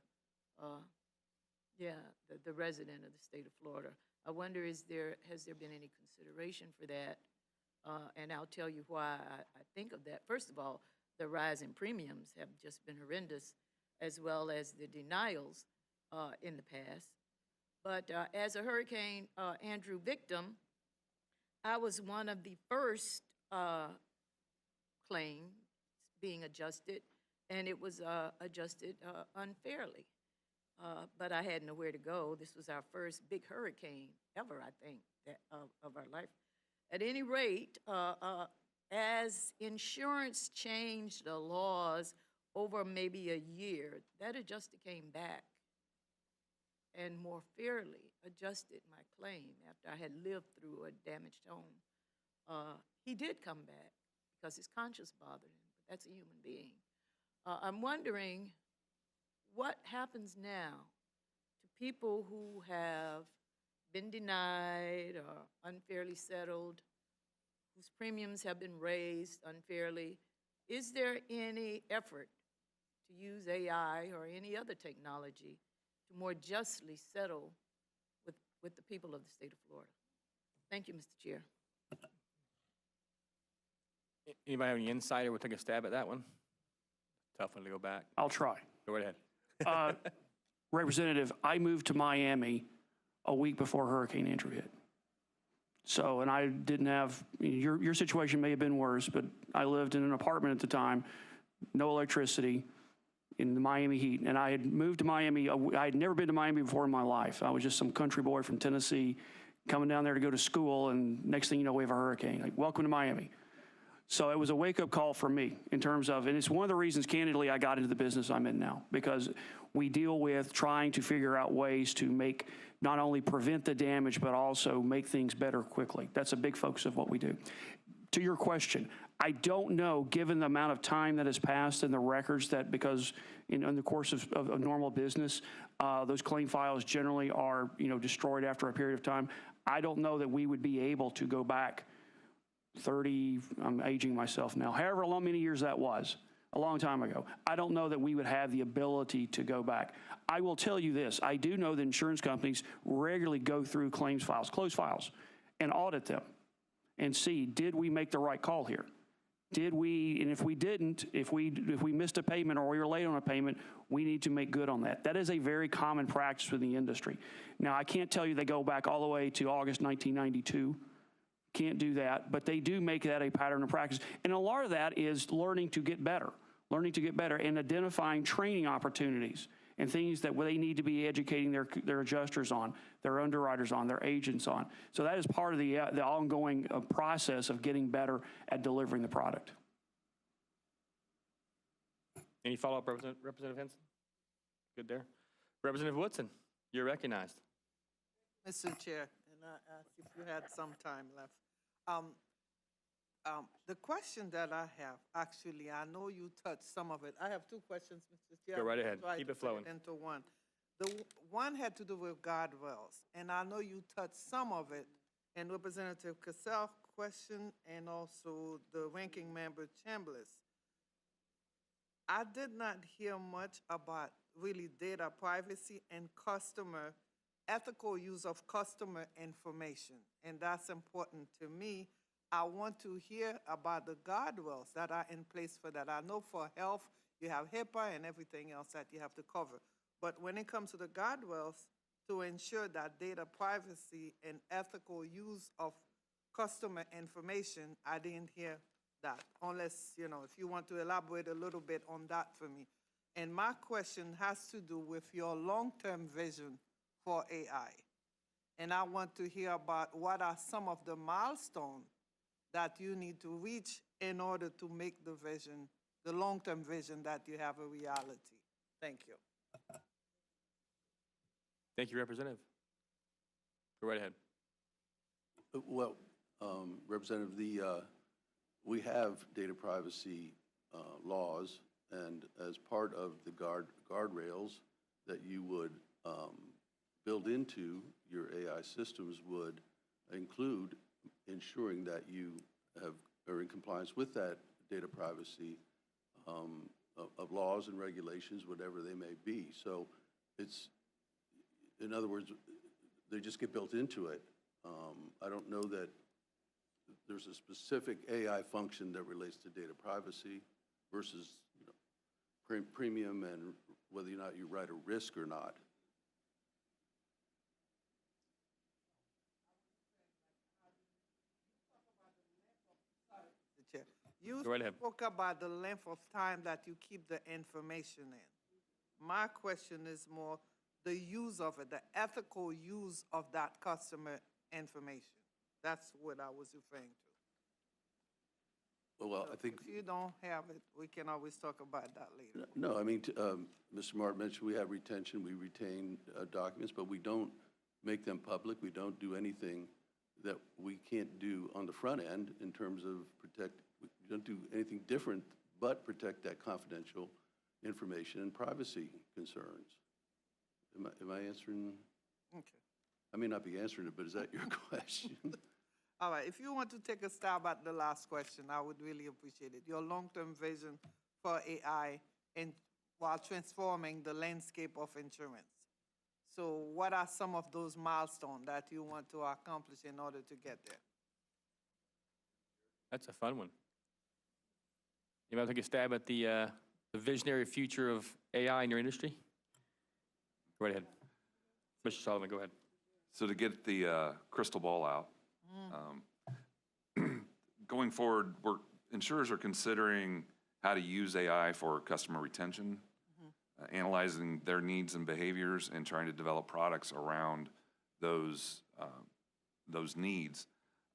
the resident of the state of Florida. I wonder, has there been any consideration for that? And I'll tell you why I think of that. First of all, the rise in premiums have just been horrendous, as well as the denials in the past. But as a Hurricane Andrew victim, I was one of the first claims being adjusted, and it was adjusted unfairly. But I had nowhere to go. This was our first big hurricane ever, I think, of our life. At any rate, as insurance changed the laws over maybe a year, that adjuster came back and more fairly adjusted my claim after I had lived through a damaged home. He did come back because his conscience bothered him, but that's a human being. I'm wondering what happens now to people who have been denied or unfairly settled, whose premiums have been raised unfairly. Is there any effort to use AI or any other technology to more justly settle with the people of the state of Florida? Thank you, Mr. Chair. Anybody have any insight or will take a stab at that one? Tough one to go back. I'll try. Go right ahead. Representative, I moved to Miami a week before Hurricane Andrew hit. So, and I didn't have, your situation may have been worse, but I lived in an apartment at the time, no electricity, in the Miami heat. And I had moved to Miami. I had never been to Miami before in my life. I was just some country boy from Tennessee coming down there to go to school, and next thing you know, we have a hurricane. Like, welcome to Miami. So it was a wake-up call for me in terms of, and it's one of the reasons, candidly, I got into the business I'm in now, because we deal with trying to figure out ways to make, not only prevent the damage, but also make things better quickly. That's a big focus of what we do. To your question, I don't know, given the amount of time that has passed and the records that, because in the course of normal business, those claim files generally are, destroyed after a period of time. I don't know that we would be able to go back 30, I'm aging myself now, however many years that was, a long time ago. I don't know that we would have the ability to go back. I will tell you this, I do know that insurance companies regularly go through claims files, closed files, and audit them and see, did we make the right call here? Did we, and if we didn't, if we missed a payment or we were late on a payment, we need to make good on that. That is a very common practice within the industry. Now, I can't tell you they go back all the way to August 1992. Can't do that, but they do make that a pattern of practice. And a lot of that is learning to get better and identifying training opportunities and things that they need to be educating their adjusters on, their underwriters on, their agents on. So that is part of the ongoing process of getting better at delivering the product. Any follow-up, Representative Henson? Good there. Representative Woodson, you're recognized. Mr. Chair, and if you had some time left. The question that I have, actually, I know you touched some of it. I have two questions, Mr. Chair. Go right ahead. Try Keep to it flowing. put into one. One had to do with guardrails, and I know you touched some of it, and Representative Cassell question, and also the ranking member Chambliss. I did not hear much about really data privacy and ethical use of customer information, and that's important to me. I want to hear about the guardrails that are in place for that. I know for health, you have HIPAA and everything else that you have to cover. But when it comes to the guardrails, to ensure that data privacy and ethical use of customer information, I didn't hear that, unless, if you want to elaborate a little bit on that for me. And my question has to do with your long-term vision for AI. And I want to hear about what are some of the milestones that you need to reach in order to make the vision, the long-term vision that you have a reality. Thank you. Thank you, Representative. Go right ahead. Well, Representative, we have data privacy laws, and as part of the guardrails that you would build into your AI systems would include ensuring that you are in compliance with that data privacy of laws and regulations, whatever they may be. So it's, in other words, they just get built into it. I don't know that there's a specific AI function that relates to data privacy versus premium and whether or not you write a risk or not. You Go right ahead. spoke about the length of time that you keep the information in. My question is more the use of it, the ethical use of that customer information. That's what I was referring to. Well, I think... If you don't have it, we can always talk about that later. No, I mean, Mr. Martin mentioned we have retention, we retain documents, but we don't make them public. We don't do anything that we can't do on the front end in terms of we don't do anything different but protect that confidential information and privacy concerns. Am I answering? Okay. I may not be answering it, but is that your question? All right, if you want to take a stab at the last question, I would really appreciate it. Your long-term vision for AI while transforming the landscape of insurance. So what are some of those milestones that you want to accomplish in order to get there? That's a fun one. You want to take a stab at the visionary future of AI in your industry? Go right ahead. Mr. Sullivan, go ahead. So to get the crystal ball out, going forward, insurers are considering how to use AI for customer retention, analyzing their needs and behaviors, and trying to develop products around those needs.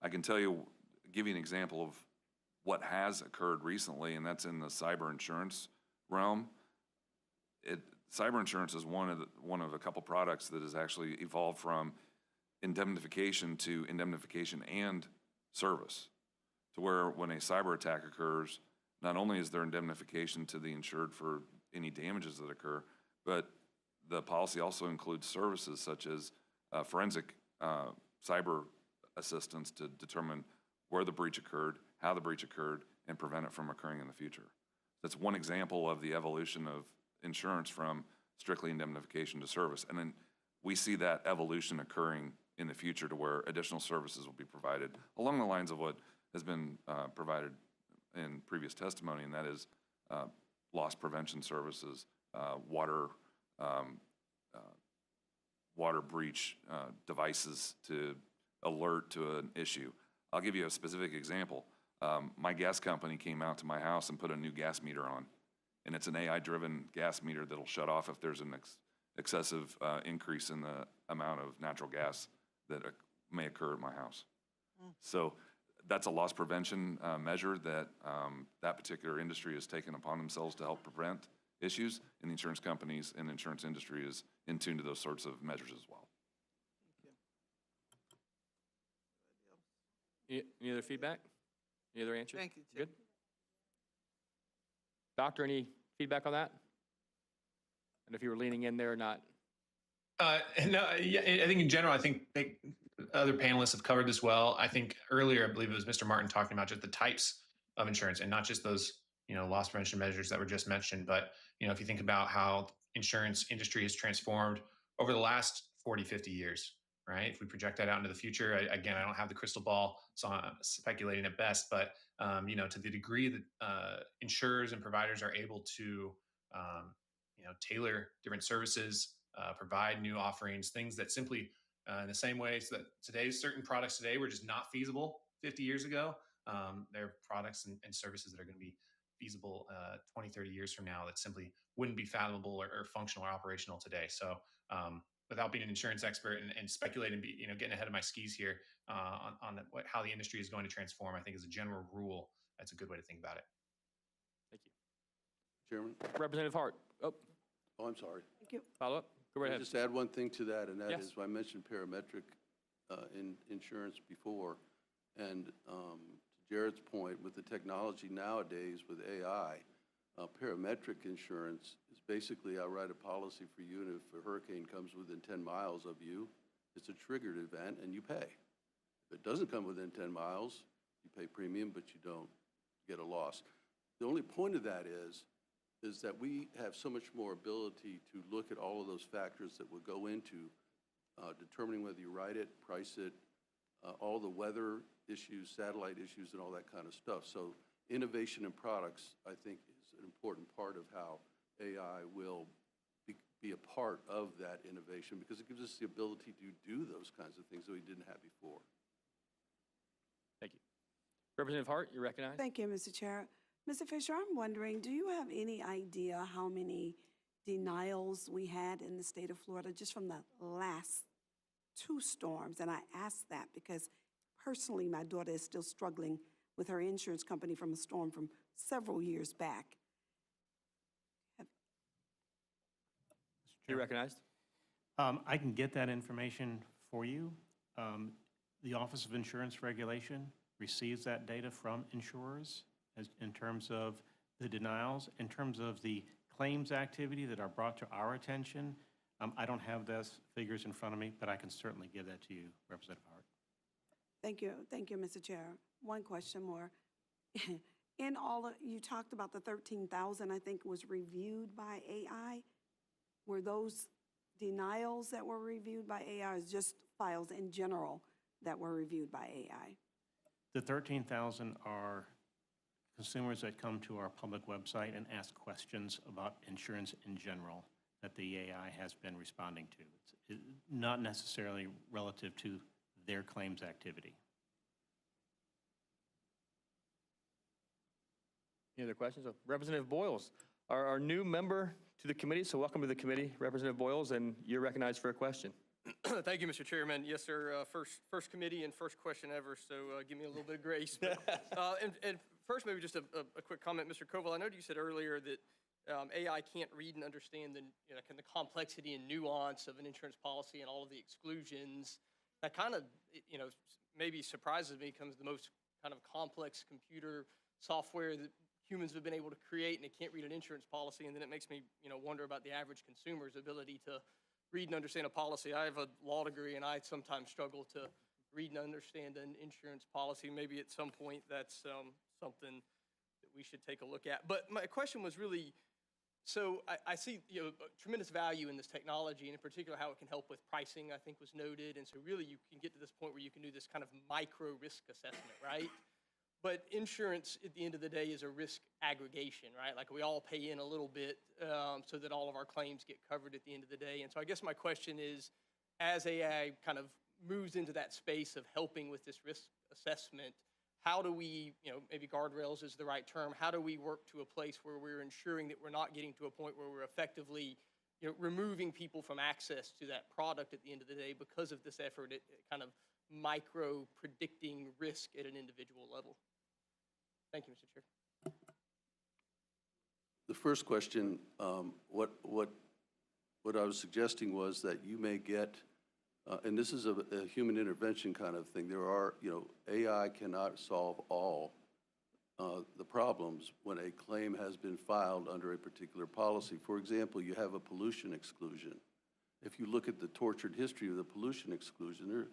I can tell you, give you an example of what has occurred recently, and that's in the cyber insurance realm. Cyber insurance is one of a couple products that has actually evolved from indemnification to indemnification and service, to where when a cyber attack occurs, not only is there indemnification to the insured for any damages that occur, but the policy also includes services such as forensic cyber assistance to determine where the breach occurred, how the breach occurred, and prevent it from occurring in the future. That's one example of the evolution of insurance from strictly indemnification to service. And then we see that evolution occurring in the future to where additional services will be provided along the lines of what has been provided in previous testimony, and that is loss prevention services, water breach devices to alert to an issue. I'll give you a specific example. My gas company came out to my house and put a new gas meter on, and it's an AI-driven gas meter that'll shut off if there's an excessive increase in the amount of natural gas that may occur at my house. So that's a loss prevention measure that that particular industry has taken upon themselves to help prevent issues, and the insurance companies and insurance industry is in tune to those sorts of measures as well. Any other feedback? Any other answers? Thank you, Chair. Good. Doctor, any feedback on that? And if you were leaning in there or not? No, yeah, I think in general, I think other panelists have covered this well. I think earlier, I believe it was Mr. Martin talking about just the types of insurance and not just those, loss prevention measures that were just mentioned. But, if you think about how insurance industry has transformed over the last 40, 50 years, right? If we project that out into the future, again, I don't have the crystal ball, so I'm speculating at best, but, to the degree that insurers and providers are able to, tailor different services, provide new offerings, things that simply, in the same way that today's certain products today were just not feasible 50 years ago, there are products and services that are going to be feasible 20, 30 years from now that simply wouldn't be fathomable or functional or operational today. So without being an insurance expert and speculating, getting ahead of my skis here on how the industry is going to transform, I think as a general rule, that's a good way to think about it. Thank you. Chairman? Representative Hart. Oh, I'm sorry. Thank you. follow up? Go right I'll ahead. just add one thing to that, and that Yes. is I mentioned parametric in insurance before. And to Jared's point, with the technology nowadays with AI, parametric insurance is basically I write a policy for you, and if a hurricane comes within 10 miles of you, it's a triggered event, and you pay. If it doesn't come within 10 miles, you pay premium, but you don't get a loss. The only point of that is that we have so much more ability to look at all of those factors that will go into determining whether you write it, price it, all the weather issues, satellite issues, and all that kind of stuff. So innovation in products, I think, is an important part of how AI will be a part of that innovation, because it gives us the ability to do those kinds of things that we didn't have before. Thank you. Representative Hart, you're recognized. Thank you, Mr. Chair. Mr. Fisher, I'm wondering, do you have any idea how many denials we had in the state of Florida just from the last 2 storms? And I ask that because personally, my daughter is still struggling with her insurance company from a storm from several years back. You're recognized. I can get that information for you. The Office of Insurance Regulation receives that data from insurers in terms of the denials, in terms of the claims activity that are brought to our attention. I don't have those figures in front of me, but I can certainly give that to you, Representative Hart. Thank you, Mr. Chair. One question more. In all, you talked about the 13,000, I think, was reviewed by AI. Were those denials that were reviewed by AI, or just files in general that were reviewed by AI? The 13,000 are consumers that come to our public website and ask questions about insurance in general that the AI has been responding to. It's not necessarily relative to their claims activity. Any other questions? Representative Boyles, our new member to the committee, so welcome to the committee, Representative Boyles, and you're recognized for a question. Thank you, Mr. Chairman. Yes, sir. First committee and first question ever, so give me a little bit of grace. But, and first, maybe just a quick comment, Mr. Koval. I know you said earlier that AI can't read and understand the kind of complexity and nuance of an insurance policy and all of the exclusions. That kind of maybe surprises me. Comes the most kind of complex computer software that humans have been able to create, and it can't read an insurance policy. And then it makes me wonder about the average consumer's ability to read and understand a policy. I have a law degree, and I sometimes struggle to read and understand an insurance policy. Maybe at some point that's something that we should take a look at. But my question was really, so I see tremendous value in this technology, and in particular how it can help with pricing, I think was noted. And so really you can get to this point where you can do this kind of micro risk assessment, right? But insurance, at the end of the day, is a risk aggregation, right? Like we all pay in a little bit so that all of our claims get covered at the end of the day. And so I guess my question is, as AI kind of moves into that space of helping with this risk assessment, how do we, maybe guardrails is the right term, how do we work to a place where we're ensuring that we're not getting to a point where we're effectively removing people from access to that product at the end of the day because of this effort at kind of micro predicting risk at an individual level? Thank you, Mr. Chair. The first question, what I was suggesting was that you may get And this is a human intervention kind of thing. There are, AI cannot solve all the problems when a claim has been filed under a particular policy. For example, you have a pollution exclusion. If you look at the tortured history of the pollution exclusion,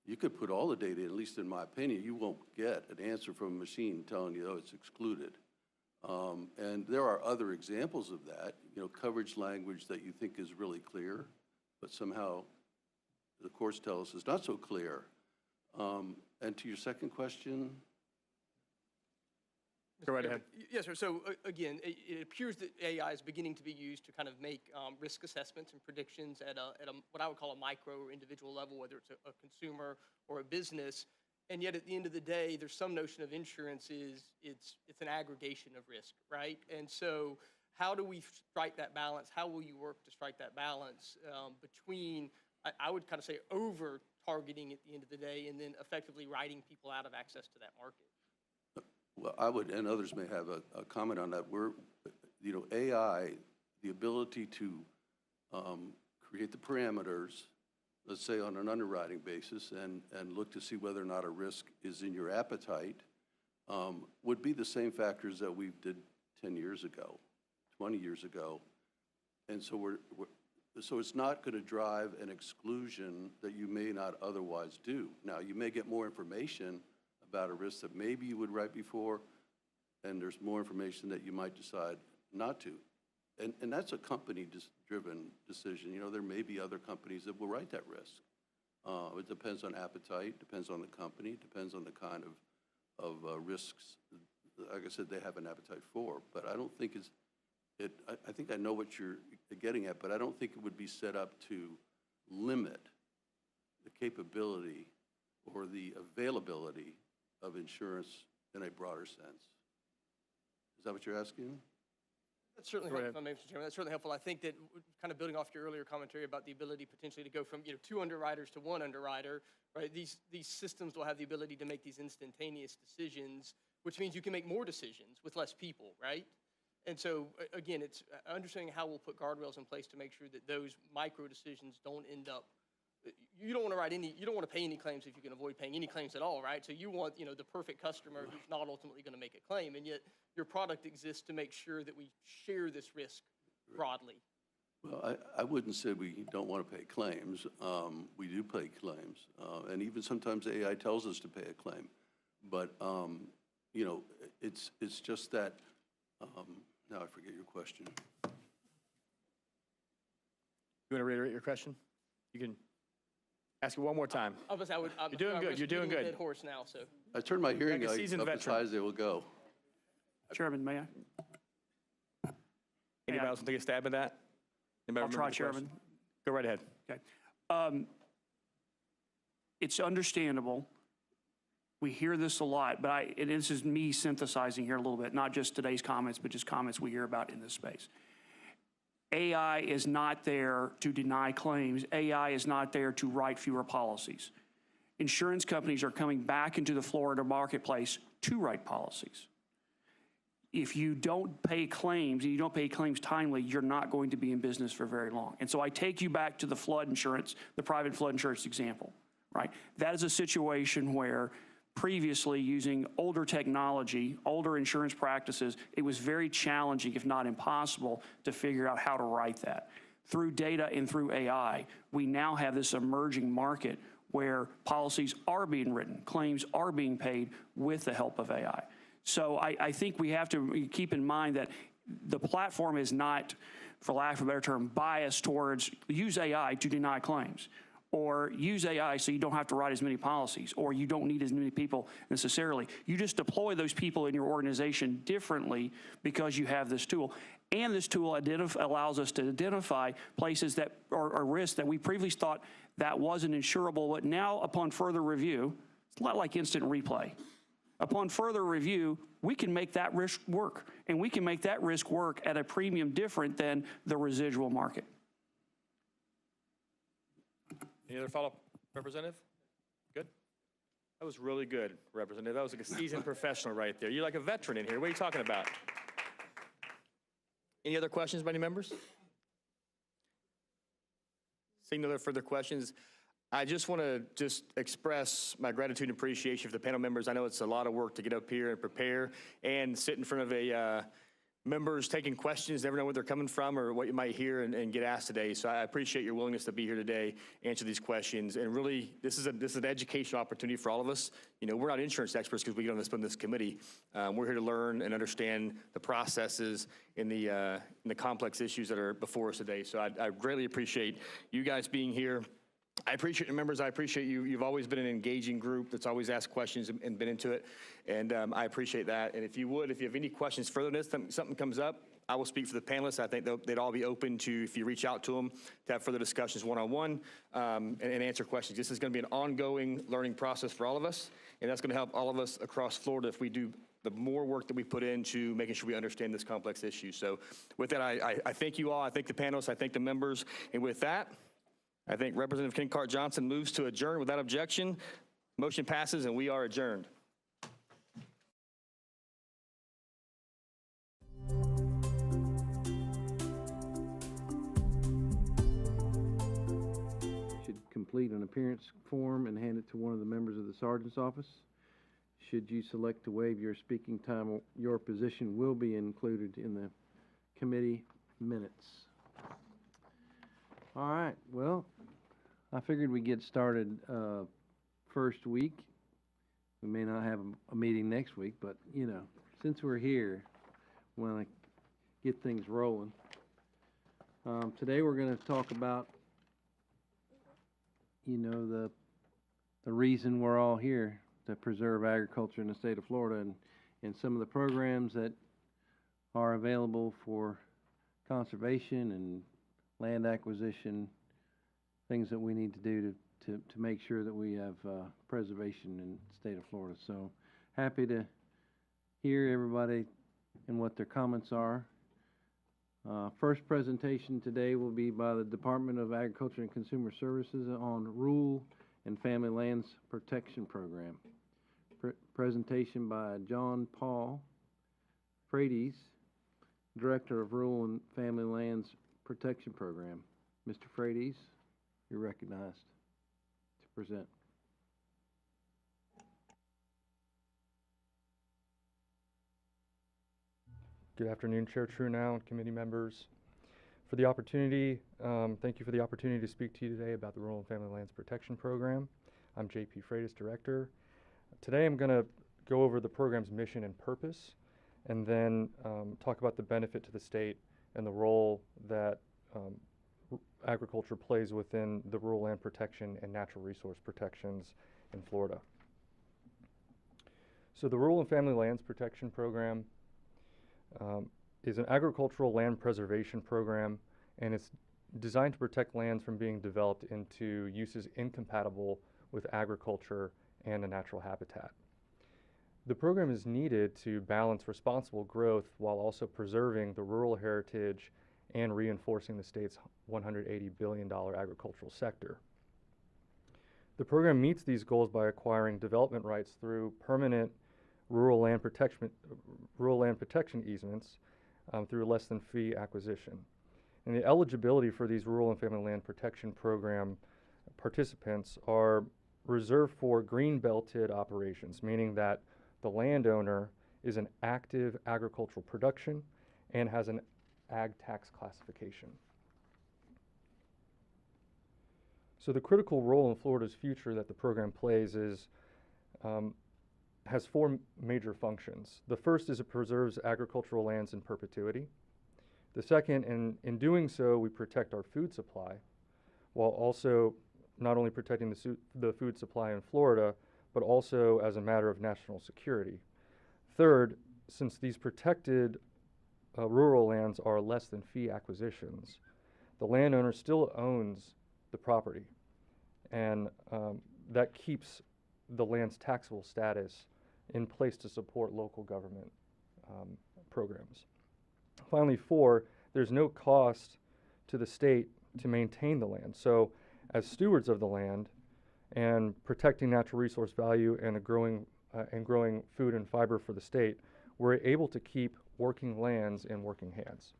you could put all the data in, at least in my opinion, you won't get an answer from a machine telling you, oh, it's excluded. And there are other examples of that, coverage language that you think is really clear, but somehow the courts tell us it's not so clear. And to your second question? Go right ahead. Yes, sir. So again, it appears that AI is beginning to be used to kind of make risk assessments and predictions at a what I would call a micro or individual level, whether it's a consumer or a business. And yet, at the end of the day, there's some notion of insurance is it's an aggregation of risk, right? And so, how do we strike that balance? How will you work to strike that balance between, I would kind of say, over targeting at the end of the day, and then effectively writing people out of access to that market? Well, I would, and others may have a comment on that. AI, the ability to create the parameters, let's say on an underwriting basis, and look to see whether or not a risk is in your appetite, would be the same factors that we did 10 years ago, 20 years ago. And so so it's not going to drive an exclusion that you may not otherwise do. Now, you may get more information about a risk that maybe you would write before, and there's more information that you might decide not to. And that's a company-driven decision. There may be other companies that will write that risk. It depends on appetite, depends on the company, depends on the kind of risks, like I said, they have an appetite for. But I don't think I think I know what you're getting at, but I don't think it would be set up to limit the capability or the availability of insurance in a broader sense. Is that what you're asking? That's certainly helpful, Mr. Chairman. That's certainly helpful. I think that kind of building off your earlier commentary about the ability potentially to go from 2 underwriters to 1 underwriter, right? These systems will have the ability to make these instantaneous decisions, which means you can make more decisions with less people, right? And so again, it's understanding how we'll put guardrails in place to make sure that those micro decisions don't end up. You don't want to pay any claims if you can avoid paying any claims at all, right? So you want, the perfect customer who's not ultimately going to make a claim, and yet your product exists to make sure that we share this risk broadly. Well, I wouldn't say we don't want to pay claims. We do pay claims, and even sometimes AI tells us to pay a claim. But it's just that. Now I forget your question. You want to reiterate your question? You can ask it one more time. You're doing good. You're doing good. Dead horse now, so. I turned my hearing Like a aids seasoned up as veteran. high as they will go. Chairman, may I? Anybody else want to take a stab at that? Anybody I'll remember try, the question? Chairman. Go right ahead. Okay. It's understandable. We hear this a lot, but this is me synthesizing here a little bit, not just today's comments, but just comments we hear about in this space. AI is not there to deny claims. AI is not there to write fewer policies. Insurance companies are coming back into the Florida marketplace to write policies. If you don't pay claims and you don't pay claims timely, you're not going to be in business for very long. And so I take you back to the flood insurance, the private flood insurance example, right? That is a situation where previously, using older technology, older insurance practices, it was very challenging, if not impossible, to figure out how to write that. Through data and through AI, we now have this emerging market where policies are being written, claims are being paid with the help of AI. So I think we have to keep in mind that the platform is not, for lack of a better term, biased towards use AI to deny claims, or use AI so you don't have to write as many policies, or you don't need as many people necessarily. You just deploy those people in your organization differently because you have this tool. And this tool allows us to identify places that are risks that we previously thought that wasn't insurable, but now upon further review, it's a lot like instant replay. Upon further review, we can make that risk work, and we can make that risk work at a premium different than the residual market. Any other follow-up, Representative? Good? That was really good, Representative. That was like a seasoned professional right there. You're like a veteran in here. What are you talking about? Any other questions by any members? Seeing no further questions, I just want to express my gratitude and appreciation for the panel members. I know it's a lot of work to get up here and prepare and sit in front of a members taking questions, never know where they're coming from or what you might hear and get asked today. So I appreciate your willingness to be here today, answer these questions. And really, this is an educational opportunity for all of us. You know, we're not insurance experts because we get on this committee. We're here to learn and understand the processes and the complex issues that are before us today. So I greatly appreciate you guys being here. I appreciate your members. I appreciate you. You've always been an engaging group that's always asked questions and been into it. And I appreciate that. And if you have any questions further than this, something comes up, I will speak for the panelists. I think they'd all be open to, if you reach out to them, to have further discussions one-on-one and answer questions. This is going to be an ongoing learning process for all of us. And that's going to help all of us across Florida if we do the more work that we put into making sure we understand this complex issue. So with that, I thank you all. I thank the panelists. I thank the members. And with that, I think Representative Kencart Johnson moves to adjourn without objection. Motion passes and we are adjourned. Should complete an appearance form and hand it to one of the members of the sergeant's office. Should you select to waive your speaking time, your position will be included in the committee minutes. All right, well, I figured we'd get started first week. We may not have a meeting next week, but, you know, since we're here, we want to get things rolling. Today we're going to talk about, you know, the reason we're all here, to preserve agriculture in the state of Florida, and some of the programs that are available for conservation and land acquisition, things that we need to do to make sure that we have preservation in the state of Florida. So happy to hear everybody and what their comments are. First presentation today will be by the Department of Agriculture and Consumer Services on Rural and Family Lands Protection Program. Presentation by John Paul Frates, Director of Rural and Family Lands Protection Program. Mr. Frates, you're recognized to present. Good afternoon, Chair Truenow and committee members. For the opportunity, thank you for the opportunity to speak to you today about the Rural and Family Lands Protection Program. I'm J.P. Frates, Director. Today I'm going to go over the program's mission and purpose, and then talk about the benefit to the state and the role that agriculture plays within the rural land protection and natural resource protections in Florida. So the Rural and Family Lands Protection Program is an agricultural land preservation program, and it's designed to protect lands from being developed into uses incompatible with agriculture and a natural habitat. The program is needed to balance responsible growth while also preserving the rural heritage and reinforcing the state's $180 billion agricultural sector. The program meets these goals by acquiring development rights through permanent rural land protection easements through less than fee acquisition. And the eligibility for these Rural and Family Land Protection Program participants are reserved for green belted operations, meaning that the landowner is an active agricultural production and has an ag tax classification. So the critical role in Florida's future that the program plays is has four major functions. The first is it preserves agricultural lands in perpetuity. The second, in doing so, we protect our food supply, while also not only protecting the food supply in Florida, but also as a matter of national security. Third, since these protected rural lands are less than fee acquisitions, the landowner still owns the property, and that keeps the land's taxable status in place to support local government programs. Finally, four, there's no cost to the state to maintain the land. So as stewards of the land and protecting natural resource value and growing food and fiber for the state, we're able to keep working lands in working hands.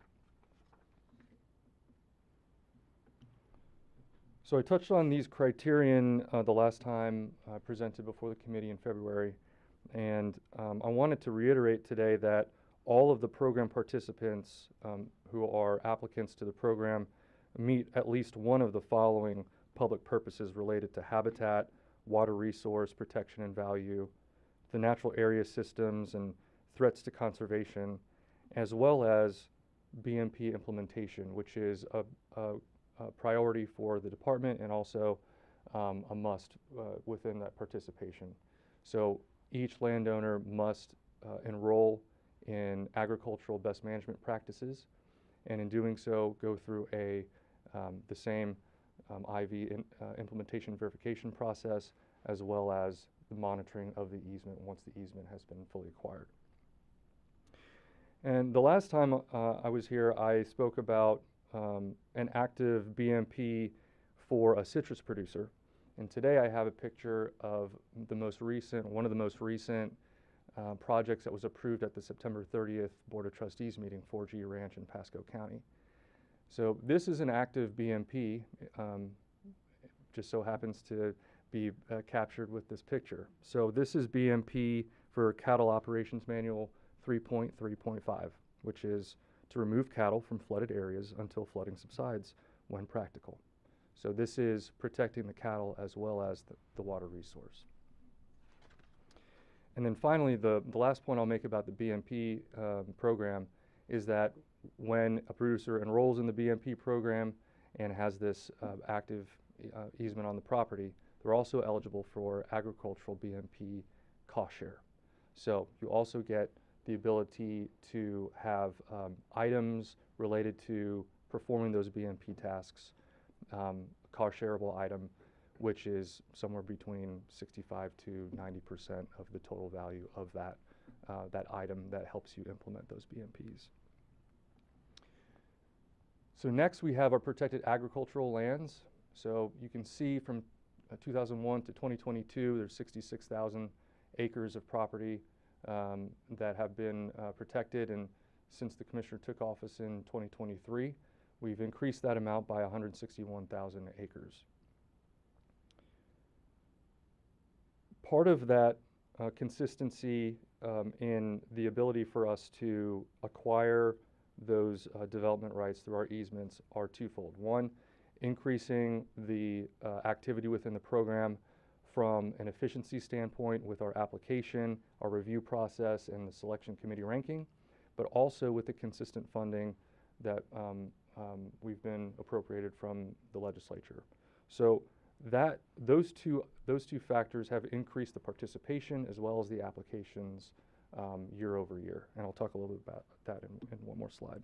So I touched on these criterion the last time I presented before the committee in February, and I wanted to reiterate today that all of the program participants who are applicants to the program meet at least one of the following public purposes related to habitat, water resource protection and value, the natural area systems and threats to conservation, as well as BMP implementation, which is a priority for the department and also a must within that participation. So each landowner must enroll in agricultural best management practices, and in doing so go through the same IV implementation verification process, as well as the monitoring of the easement once the easement has been fully acquired. And the last time I was here, I spoke about an active BMP for a citrus producer. And today I have a picture of one of the most recent projects that was approved at the September 30th Board of Trustees meeting, 4G Ranch in Pasco County. So this is an active BMP, just so happens to be captured with this picture. So this is BMP for Cattle Operations Manual 3.3.5, which is to remove cattle from flooded areas until flooding subsides when practical. So this is protecting the cattle as well as the water resource. And then finally, the last point I'll make about the BMP program is that when a producer enrolls in the BMP program and has this active easement on the property, they're also eligible for agricultural BMP cost share. So you also get the ability to have items related to performing those BMP tasks, cost shareable item, which is somewhere between 65 to 90% of the total value of that item that helps you implement those BMPs. So next we have our protected agricultural lands. So you can see from 2001 to 2022, there's 66,000 acres of property that have been protected, and since the commissioner took office in 2023, we've increased that amount by 161,000 acres. Part of that consistency in the ability for us to acquire those development rights through our easements are twofold. One, increasing the activity within the program from an efficiency standpoint with our application, our review process, and the selection committee ranking, but also with the consistent funding that we've been appropriated from the legislature. So those two factors have increased the participation as well as the applications year over year, and I'll talk a little bit about that in one more slide.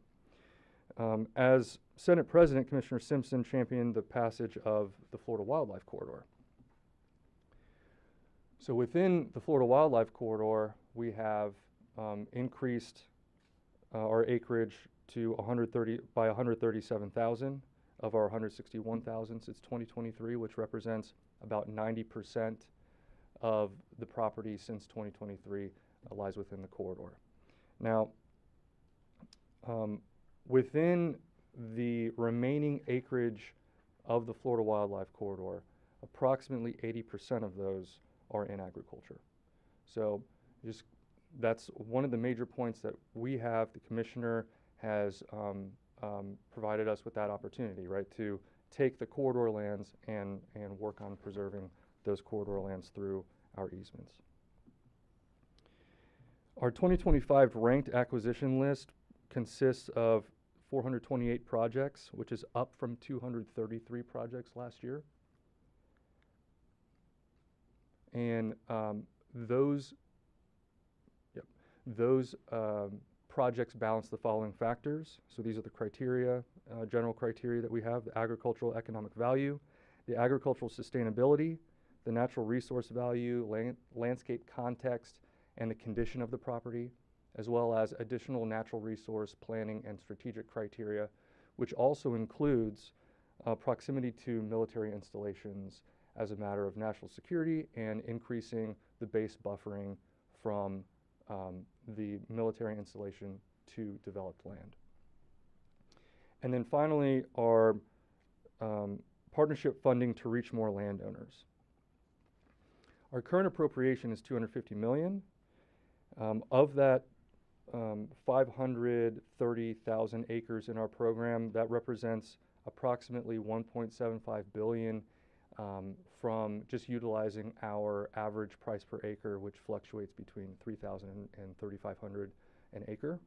As Senate President, Commissioner Simpson championed the passage of the Florida Wildlife Corridor. So within the Florida Wildlife Corridor, we have increased our acreage to 137,000 of our 161,000 since 2023, which represents about 90% of the property since 2023 lies within the corridor. Now, within the remaining acreage of the Florida Wildlife Corridor, approximately 80% of those are in agriculture. So that's one of the major points that we have. The commissioner has provided us with that opportunity, right, to take the corridor lands and work on preserving those corridor lands through our easements. Our 2025 ranked acquisition list consists of 428 projects, which is up from 233 projects last year. And those projects balance the following factors. So these are the criteria, general criteria that we have: the agricultural economic value, the agricultural sustainability, the natural resource value, landscape context, and the condition of the property, as well as additional natural resource planning and strategic criteria, which also includes proximity to military installations as a matter of national security and increasing the base buffering from the military installation to developed land. And then finally, our partnership funding to reach more landowners. Our current appropriation is $250 million. Of that 530,000 acres in our program, that represents approximately $1.75 billion from just utilizing our average price per acre, which fluctuates between $3,000 and $3,500 an acre.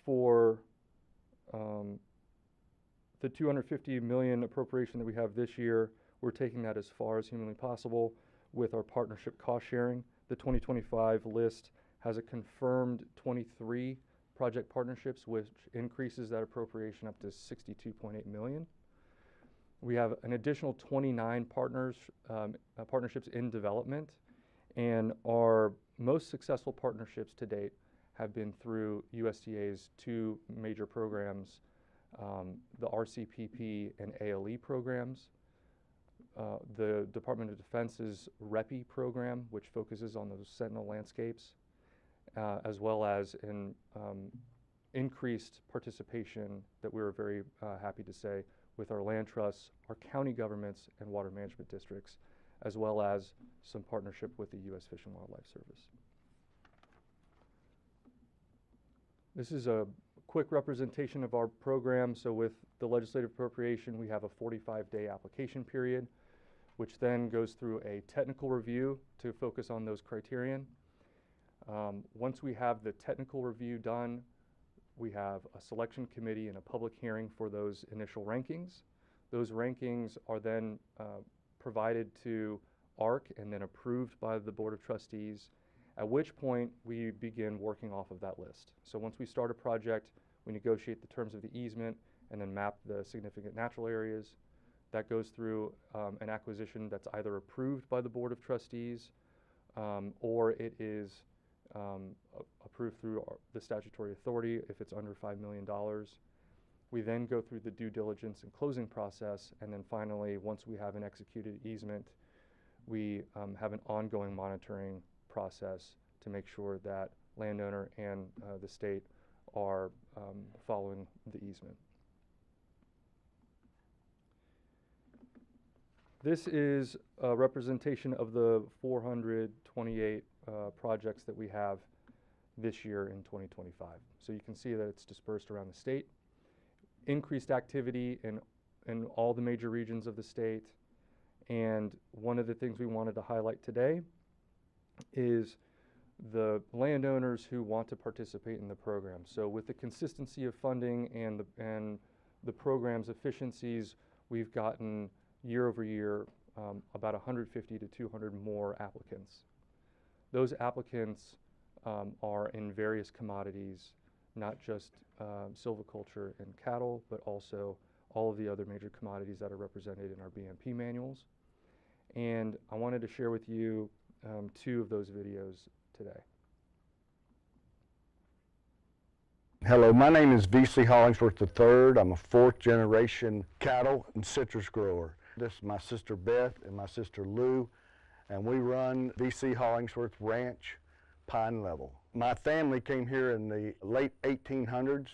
For the $250 million appropriation that we have this year, we're taking that as far as humanly possible with our partnership cost sharing. The 2025 list has a confirmed 23 project partnerships, which increases that appropriation up to $62.8 million. We have an additional 29 partnerships in development, and our most successful partnerships to date have been through USDA's two major programs, the RCPP and ALE programs, the Department of Defense's REPI program, which focuses on those sentinel landscapes, as well as in increased participation that we were very happy to say with our land trusts, our county governments, and water management districts, as well as some partnership with the U.S. Fish and Wildlife Service. This is a quick representation of our program. So with the legislative appropriation, we have a 45-day application period, which then goes through a technical review to focus on those criterion. Once we have the technical review done, we have a selection committee and a public hearing for those initial rankings. Those rankings are then provided to ARC and then approved by the Board of Trustees, at which point we begin working off of that list. So once we start a project, we negotiate the terms of the easement and then map the significant natural areas. That goes through an acquisition that's either approved by the Board of Trustees or it is approved through the statutory authority if it's under $5 million. We then go through the due diligence and closing process, and then finally, once we have an executed easement, we have an ongoing monitoring process to make sure that landowner and the state are following the easement. This is a representation of the 428 projects that we have this year in 2025. So you can see that it's dispersed around the state. Increased activity in all the major regions of the state. And one of the things we wanted to highlight today is the landowners who want to participate in the program. So with the consistency of funding and the program's efficiencies, we've gotten year over year about 150 to 200 more applicants. Those applicants are in various commodities, not just silviculture and cattle, but also all of the other major commodities that are represented in our BMP manuals. And I wanted to share with you two of those videos today. Hello, my name is V.C. Hollingsworth III. I'm a fourth generation cattle and citrus grower. This is my sister Beth and my sister Lou, and we run V.C. Hollingsworth Ranch, Pine Level. My family came here in the late 1800s,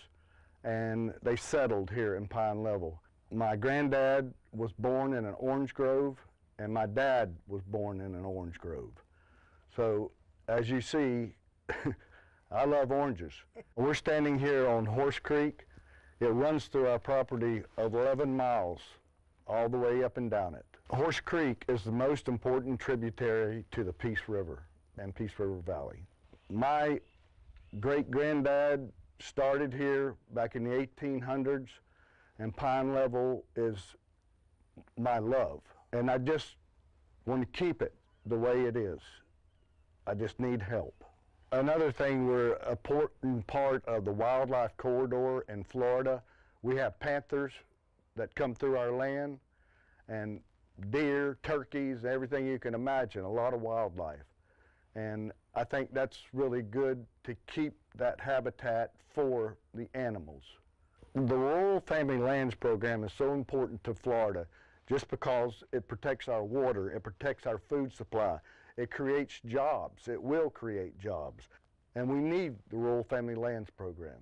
and they settled here in Pine Level. My granddad was born in an orange grove, and my dad was born in an orange grove. So, as you see, I love oranges. We're standing here on Horse Creek. It runs through our property of 11 miles, all the way up and down it. Horse Creek is the most important tributary to the Peace River and Peace River Valley. My great-granddad started here back in the 1800s, and Pine Level is my love. And I just want to keep it the way it is. I just need help. Another thing, we're an important part of the wildlife corridor in Florida. We have panthers that come through our land, and deer, turkeys, everything you can imagine, a lot of wildlife. And I think that's really good to keep that habitat for the animals. The Rural Family Lands Program is so important to Florida just because it protects our water, it protects our food supply, it creates jobs, it will create jobs. And we need the Rural Family Lands Program.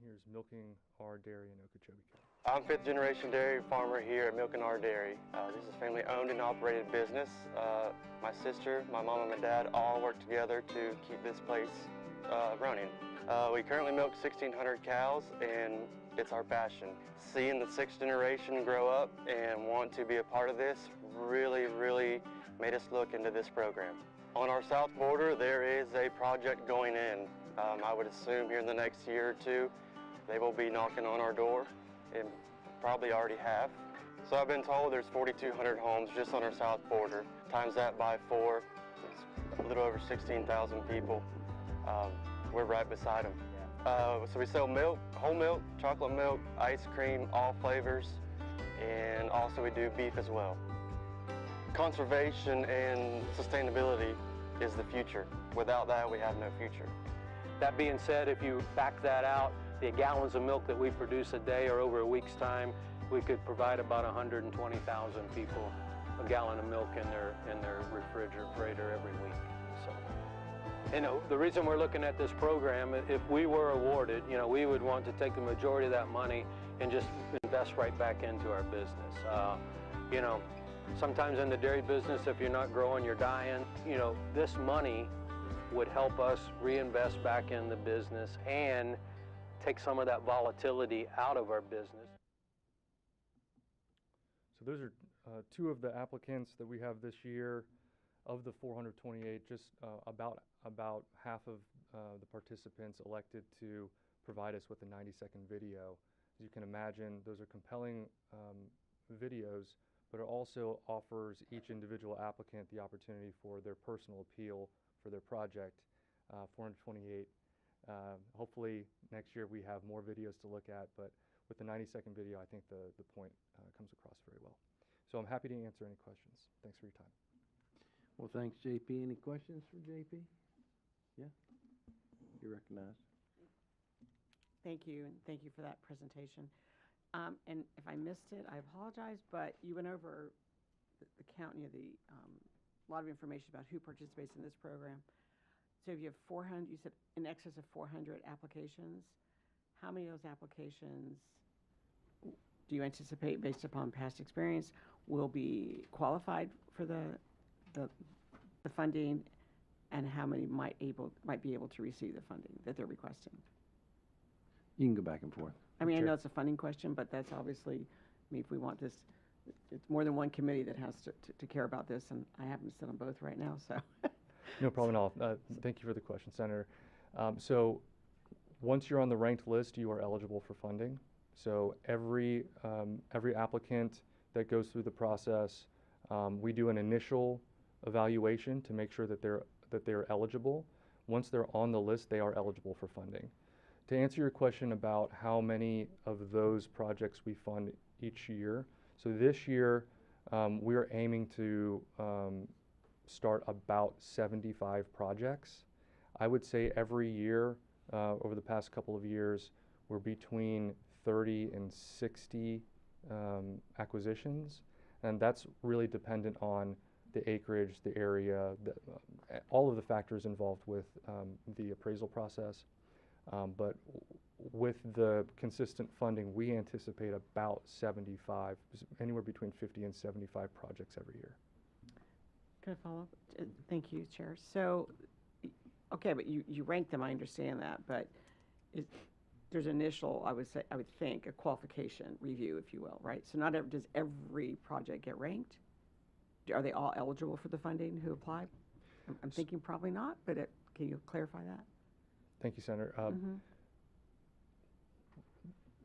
here is Milking Our Dairy in Okeechobee County. I'm fifth generation dairy farmer here at Milking Our Dairy. This is a family owned and operated business. My sister, my mom and my dad all work together to keep this place running. We currently milk 1,600 cows and it's our passion. Seeing the sixth generation grow up and want to be a part of this really made us look into this program. On our south border, there is a project going in. I would assume here in the next year or two, they will be knocking on our door, and probably already have. So I've been told there's 4,200 homes just on our south border. Times that by 4, it's a little over 16,000 people. We're right beside them. So we sell milk, whole milk, chocolate milk, ice cream, all flavors, and also we do beef as well. Conservation and sustainability is the future. Without that, we have no future. That being said, if you back that out, the gallons of milk that we produce a day or over a week's time, we could provide about 120,000 people a gallon of milk in their refrigerator every week. So, the reason we're looking at this program, if we were awarded, we would want to take the majority of that money and just invest right back into our business. Sometimes in the dairy business, if you're not growing, you're dying. This money would help us reinvest back in the business and take some of that volatility out of our business. So those are two of the applicants that we have this year. Of the 428, just about half of the participants elected to provide us with a 90-second video. As you can imagine, those are compelling videos, but it also offers each individual applicant the opportunity for their personal appeal for their project. 428. Hopefully next year we have more videos to look at, but with the 90-second video, I think the point comes across very well. So I'm happy to answer any questions. Thanks for your time. Well, thanks, JP. Any questions for JP? Yeah? You're recognized. Thank you, and thank you for that presentation. And if I missed it, I apologize, but you went over the county of a lot of information about who participates in this program. So if you have 400, you said in excess of 400 applications, how many of those applications do you anticipate, based upon past experience, will be qualified for the funding, and how many might be able to receive the funding that they're requesting? You can go back and forth. I mean, I know it's a funding question, but that's obviously, if we want this, it's more than one committee that has to care about this, and I happen to sit on both right now, so. No problem at all. Thank you for the question, Senator. So once you're on the ranked list, you are eligible for funding. So every applicant that goes through the process, we do an initial evaluation to make sure that they're eligible. Once they're on the list, they are eligible for funding. To answer your question about how many of those projects we fund each year, so this year we are aiming to start about 75 projects. I would say every year over the past couple of years, we're between 30 and 60 acquisitions, and that's really dependent on the acreage, the area, all of the factors involved with the appraisal process. But with the consistent funding, we anticipate about 75, anywhere between 50 and 75 projects every year. Can I follow up? Thank you, Chair. So, okay, but you rank them, I understand that, but there's initial, I would think, a qualification review, if you will, right? So does every project get ranked? Are they all eligible for the funding who applied? I'm thinking probably not, but can you clarify that? Thank you, Senator.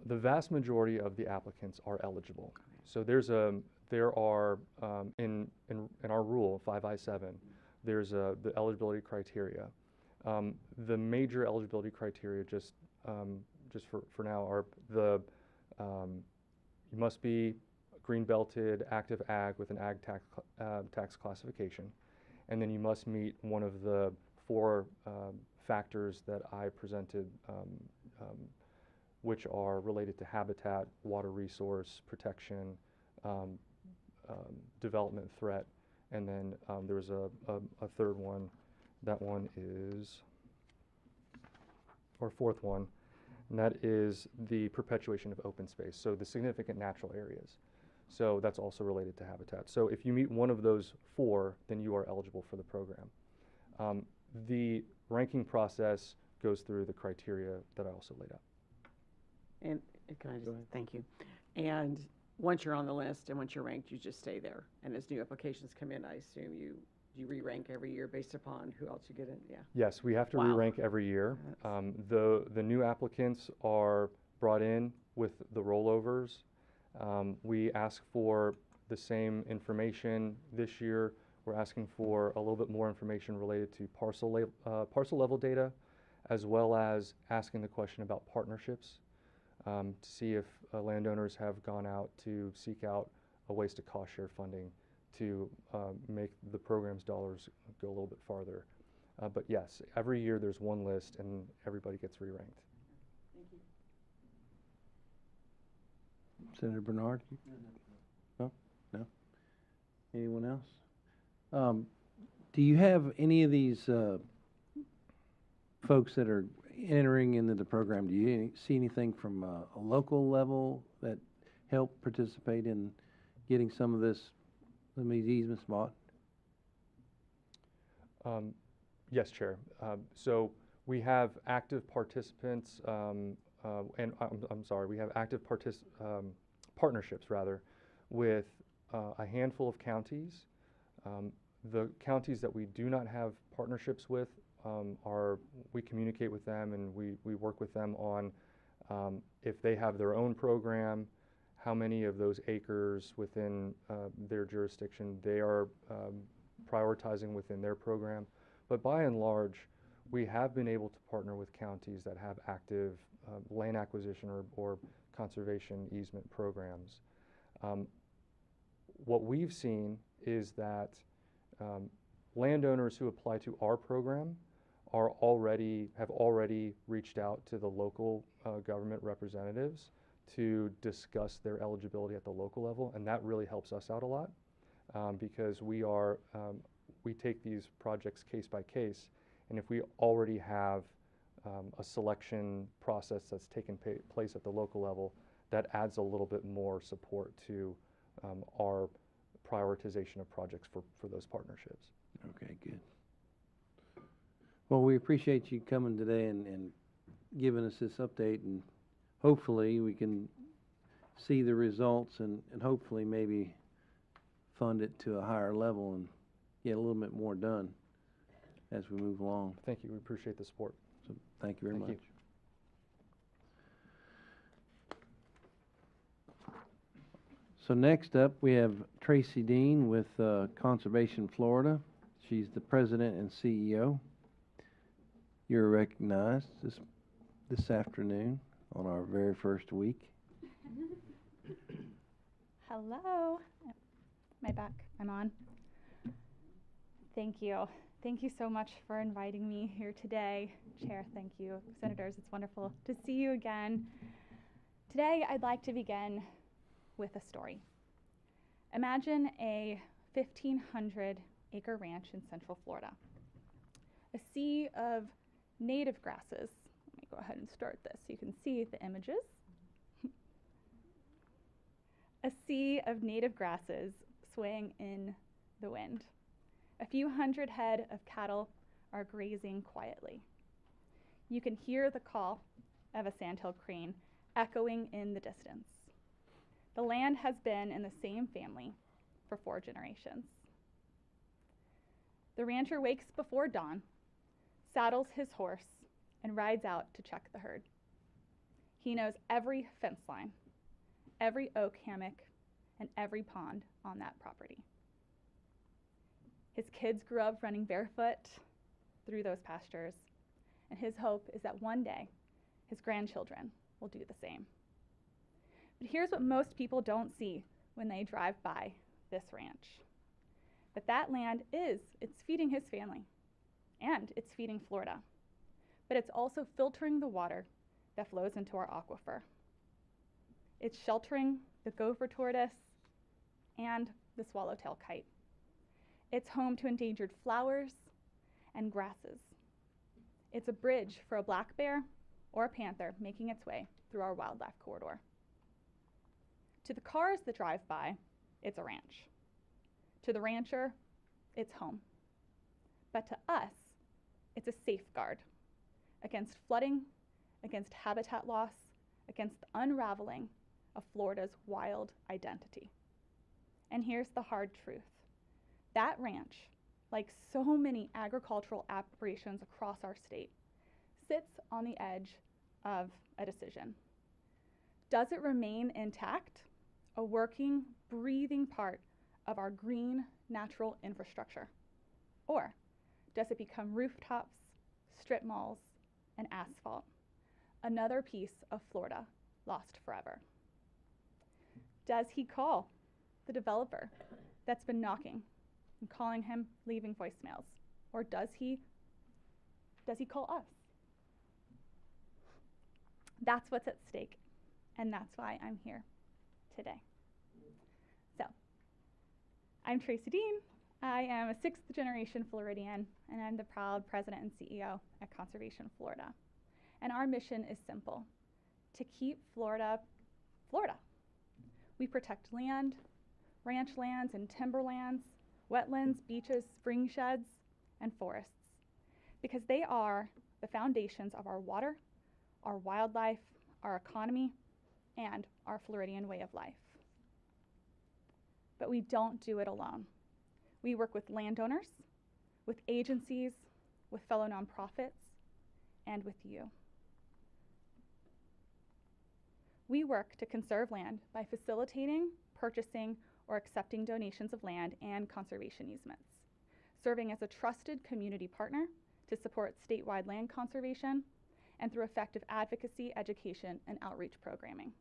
The vast majority of the applicants are eligible. Okay. So there are in our rule 5I-7, there's the eligibility criteria. The major eligibility criteria, just for now, are you must be green belted, active ag with an ag tax classification, and then you must meet one of the 4 factors that I presented, which are related to habitat, water resource protection, development threat, and then there's a third one. That one is, or fourth one, and that is the perpetuation of open space, so the significant natural areas. So that's also related to habitat. So if you meet one of those 4, then you are eligible for the program. The ranking process goes through the criteria that I also laid out. And can I just, thank you. And once you're on the list and once you're ranked, you just stay there. And as new applications come in, I assume you re-rank every year based upon who else you get in, yeah. Yes, we have to Wow. re-rank every year. The new applicants are brought in with the rollovers. We ask for the same information this year. We're asking for a little bit more information related to parcel level data, as well as asking the question about partnerships to see if landowners have gone out to seek out ways to cost share funding to make the program's dollars go a little bit farther. But yes, every year there's one list and everybody gets re-ranked. Thank you. Senator Bernard? No? No? Anyone else? Do you have any of these folks that are entering into the program, do you see anything from a local level that help participate in getting some of this, some of these easements bought? Yes, Chair. So we have active participants, and I'm sorry, we have active partnerships rather with a handful of counties. The counties that we do not have partnerships with we communicate with them and we work with them on if they have their own program, how many of those acres within their jurisdiction they are prioritizing within their program. But by and large, we have been able to partner with counties that have active land acquisition or conservation easement programs. What we've seen is that landowners who apply to our program have already reached out to the local government representatives to discuss their eligibility at the local level, and that really helps us out a lot because we take these projects case by case, and if we already have a selection process that's taken place at the local level, that adds a little bit more support to our prioritization of projects for those partnerships. Okay, good. Well, we appreciate you coming today and giving us this update, and hopefully we can see the results and hopefully maybe fund it to a higher level and get a little bit more done as we move along. Thank you. We appreciate the support. So thank you very much. So next up, we have Tracy Dean with Conservation Florida. She's the president and CEO. You're recognized this afternoon on our very first week. Hello. Am I back? I'm on. Thank you. Thank you so much for inviting me here today. Chair, thank you. Senators, it's wonderful to see you again. Today, I'd like to begin with a story. Imagine a 1,500-acre ranch in Central Florida. A sea of native grasses. Let me go ahead and start this so you can see the images. A sea of native grasses swaying in the wind. A few hundred head of cattle are grazing quietly. You can hear the call of a sandhill crane echoing in the distance. The land has been in the same family for 4 generations. The rancher wakes before dawn, saddles his horse, and rides out to check the herd. He knows every fence line, every oak hammock, and every pond on that property. His kids grew up running barefoot through those pastures, and his hope is that one day his grandchildren will do the same. But here's what most people don't see when they drive by this ranch. That land it's feeding his family, and it's feeding Florida. But it's also filtering the water that flows into our aquifer. It's sheltering the gopher tortoise and the swallowtail kite. It's home to endangered flowers and grasses. It's a bridge for a black bear or a panther making its way through our wildlife corridor. To the cars that drive by, it's a ranch. To the rancher, it's home. But to us, it's a safeguard against flooding, against habitat loss, against the unraveling of Florida's wild identity. And here's the hard truth. That ranch, like so many agricultural operations across our state, sits on the edge of a decision. Does it remain intact, a working, breathing part of our green natural infrastructure? Or does it become rooftops, strip malls, and asphalt? Another piece of Florida lost forever. Does he call the developer that's been knocking and calling him, leaving voicemails? Or does he call us? That's what's at stake, and that's why I'm here today. So, I'm Tracy Dean. I am a 6th generation Floridian, and I'm the proud president and CEO at Conservation Florida. And our mission is simple: to keep Florida, Florida. We protect land, ranch lands and timberlands, wetlands, beaches, spring sheds, and forests, because they are the foundations of our water, our wildlife, our economy, and our Floridian way of life. But we don't do it alone. We work with landowners, with agencies, with fellow nonprofits, and with you. We work to conserve land by facilitating, purchasing, or accepting donations of land and conservation easements, serving as a trusted community partner to support statewide land conservation, and through effective advocacy, education, and outreach programming.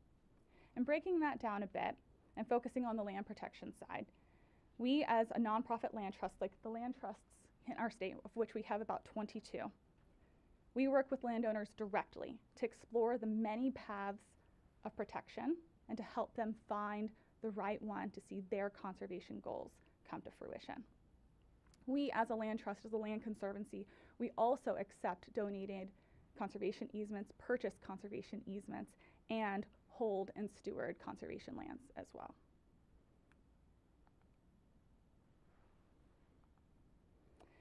And breaking that down a bit and focusing on the land protection side, we as a nonprofit land trust, like the land trusts in our state, of which we have about 22, we work with landowners directly to explore the many paths of protection and to help them find the right one to see their conservation goals come to fruition. We as a land trust, as a land conservancy, we also accept donated conservation easements, purchase conservation easements, and hold and steward conservation lands as well.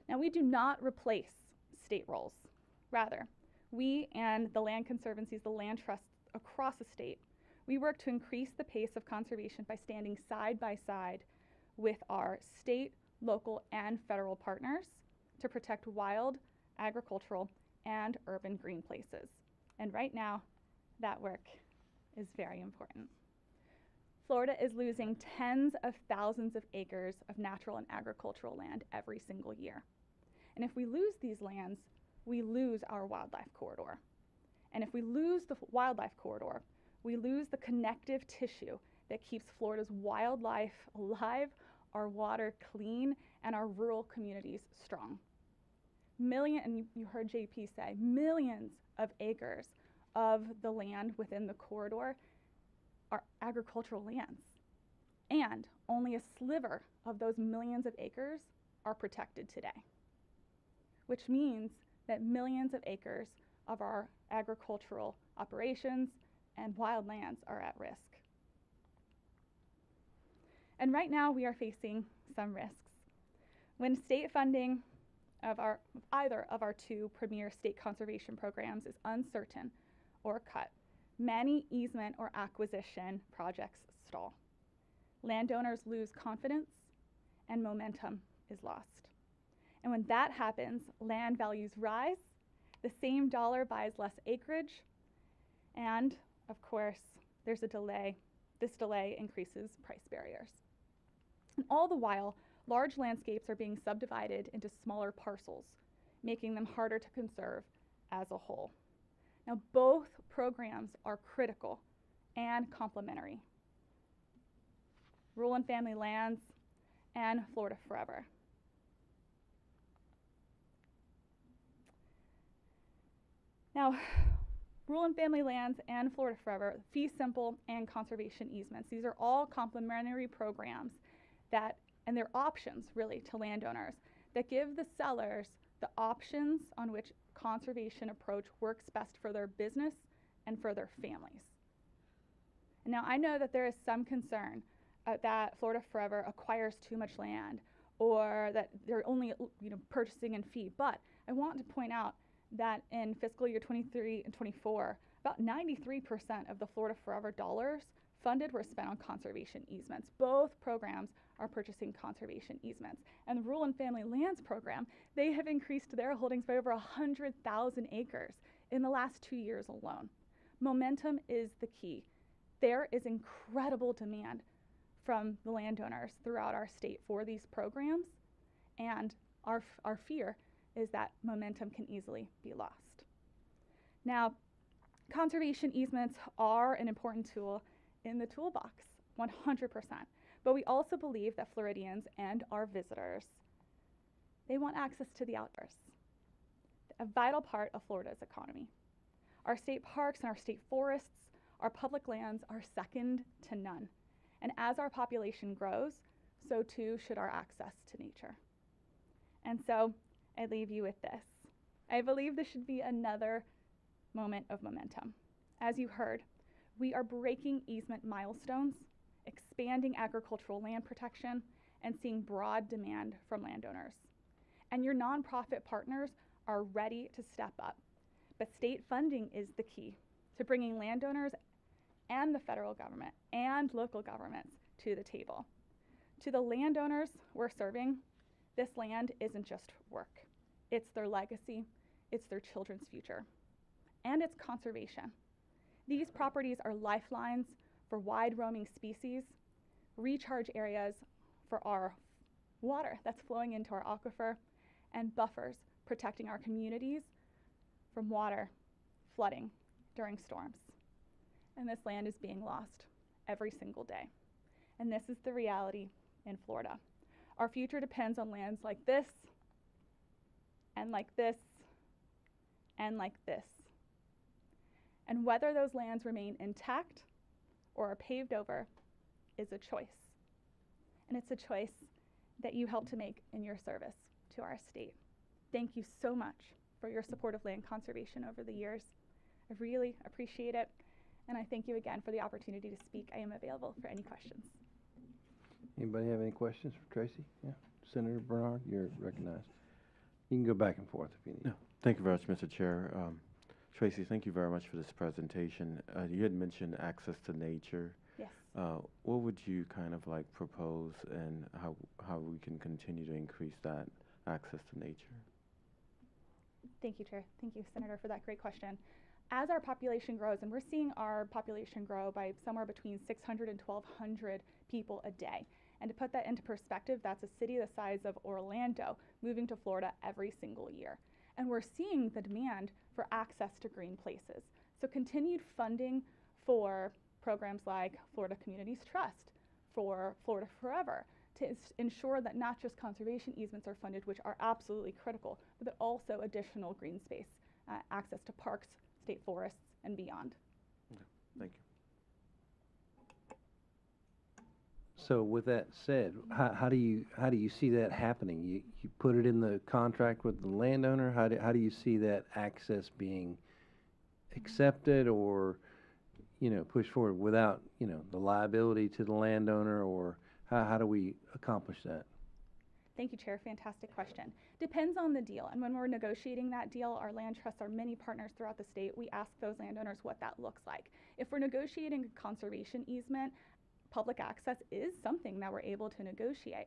Now, we do not replace state roles. Rather, we and the land conservancies, the land trusts across the state, we work to increase the pace of conservation by standing side by side with our state, local, and federal partners to protect wild, agricultural, and urban green places. And right now, that work is very important. Florida is losing tens of thousands of acres of natural and agricultural land every single year. And if we lose these lands, we lose our wildlife corridor. And if we lose the wildlife corridor, we lose the connective tissue that keeps Florida's wildlife alive, our water clean, and our rural communities strong. And you heard JP say, millions of acres of the land within the corridor are agricultural lands. And only a sliver of those millions of acres are protected today, which means that millions of acres of our agricultural operations and wild lands are at risk. And right now we are facing some risks. When state funding of either of our two premier state conservation programs is uncertain or cut, many easement or acquisition projects stall. Landowners lose confidence and momentum is lost. And when that happens, land values rise, the same dollar buys less acreage, and of course, there's a delay. This delay increases price barriers. And all the while, large landscapes are being subdivided into smaller parcels, making them harder to conserve as a whole. Now, both programs are critical and complementary. Rural and Family Lands and Florida Forever. Now, Rural and Family Lands and Florida Forever, fee simple and conservation easements. These are all complementary programs and they're options really to landowners that give the sellers the options on which conservation approach works best for their business and for their families. And now I know that there is some concern that Florida Forever acquires too much land or that they're only purchasing in fee, but I want to point out that in fiscal year 23 and 24, about 93% of the Florida Forever dollars funded were spent on conservation easements. Both programs are purchasing conservation easements. And the Rural and Family Lands Program, they have increased their holdings by over 100,000 acres in the last 2 years alone. Momentum is the key. There is incredible demand from the landowners throughout our state for these programs, and our fear is that momentum can easily be lost. Now, conservation easements are an important tool in the toolbox, 100%. But we also believe that Floridians and our visitors, they want access to the outdoors, a vital part of Florida's economy. Our state parks and our state forests, our public lands are second to none. And as our population grows, so too should our access to nature. And so I leave you with this. I believe this should be another moment of momentum. As you heard, we are breaking easement milestones, expanding agricultural land protection, and seeing broad demand from landowners. And your nonprofit partners are ready to step up. But state funding is the key to bringing landowners and the federal government and local governments to the table. To the landowners we're serving, this land isn't just work. It's their legacy, it's their children's future, and it's conservation. These properties are lifelines for wide-roaming species, recharge areas for our water that's flowing into our aquifer, and buffers protecting our communities from water flooding during storms. And this land is being lost every single day. And this is the reality in Florida. Our future depends on lands like this, and like this, and like this. And whether those lands remain intact or are paved over is a choice. And it's a choice that you help to make in your service to our state. Thank you so much for your support of land conservation over the years. I really appreciate it. And I thank you again for the opportunity to speak. I am available for any questions. Anybody have any questions for Tracy? Yeah. Senator Bernard, you're recognized. You can go back and forth if you need. No, thank you very much, Mr. Chair. Tracy, thank you very much for this presentation. You had mentioned access to nature. Yes. What would you kind of like propose and how we can continue to increase that access to nature? Thank you, Chair. Thank you, Senator, for that great question. As our population grows, and we're seeing our population grow by somewhere between 600 and 1,200 people a day. And to put that into perspective, that's a city the size of Orlando moving to Florida every single year. And we're seeing the demand for access to green places. So continued funding for programs like Florida Communities Trust, for Florida Forever, to ensure that not just conservation easements are funded, which are absolutely critical, but that also additional green space, access to parks, state forests, and beyond. Okay, thank you. So with that said, how do you see that happening? You put it in the contract with the landowner? How do you see that access being accepted or, pushed forward without, the liability to the landowner, or how do we accomplish that? Thank you, Chair. Fantastic question. Depends on the deal. And when we're negotiating that deal, our land trusts are many partners throughout the state. We ask those landowners what that looks like. If we're negotiating a conservation easement, public access is something that we're able to negotiate.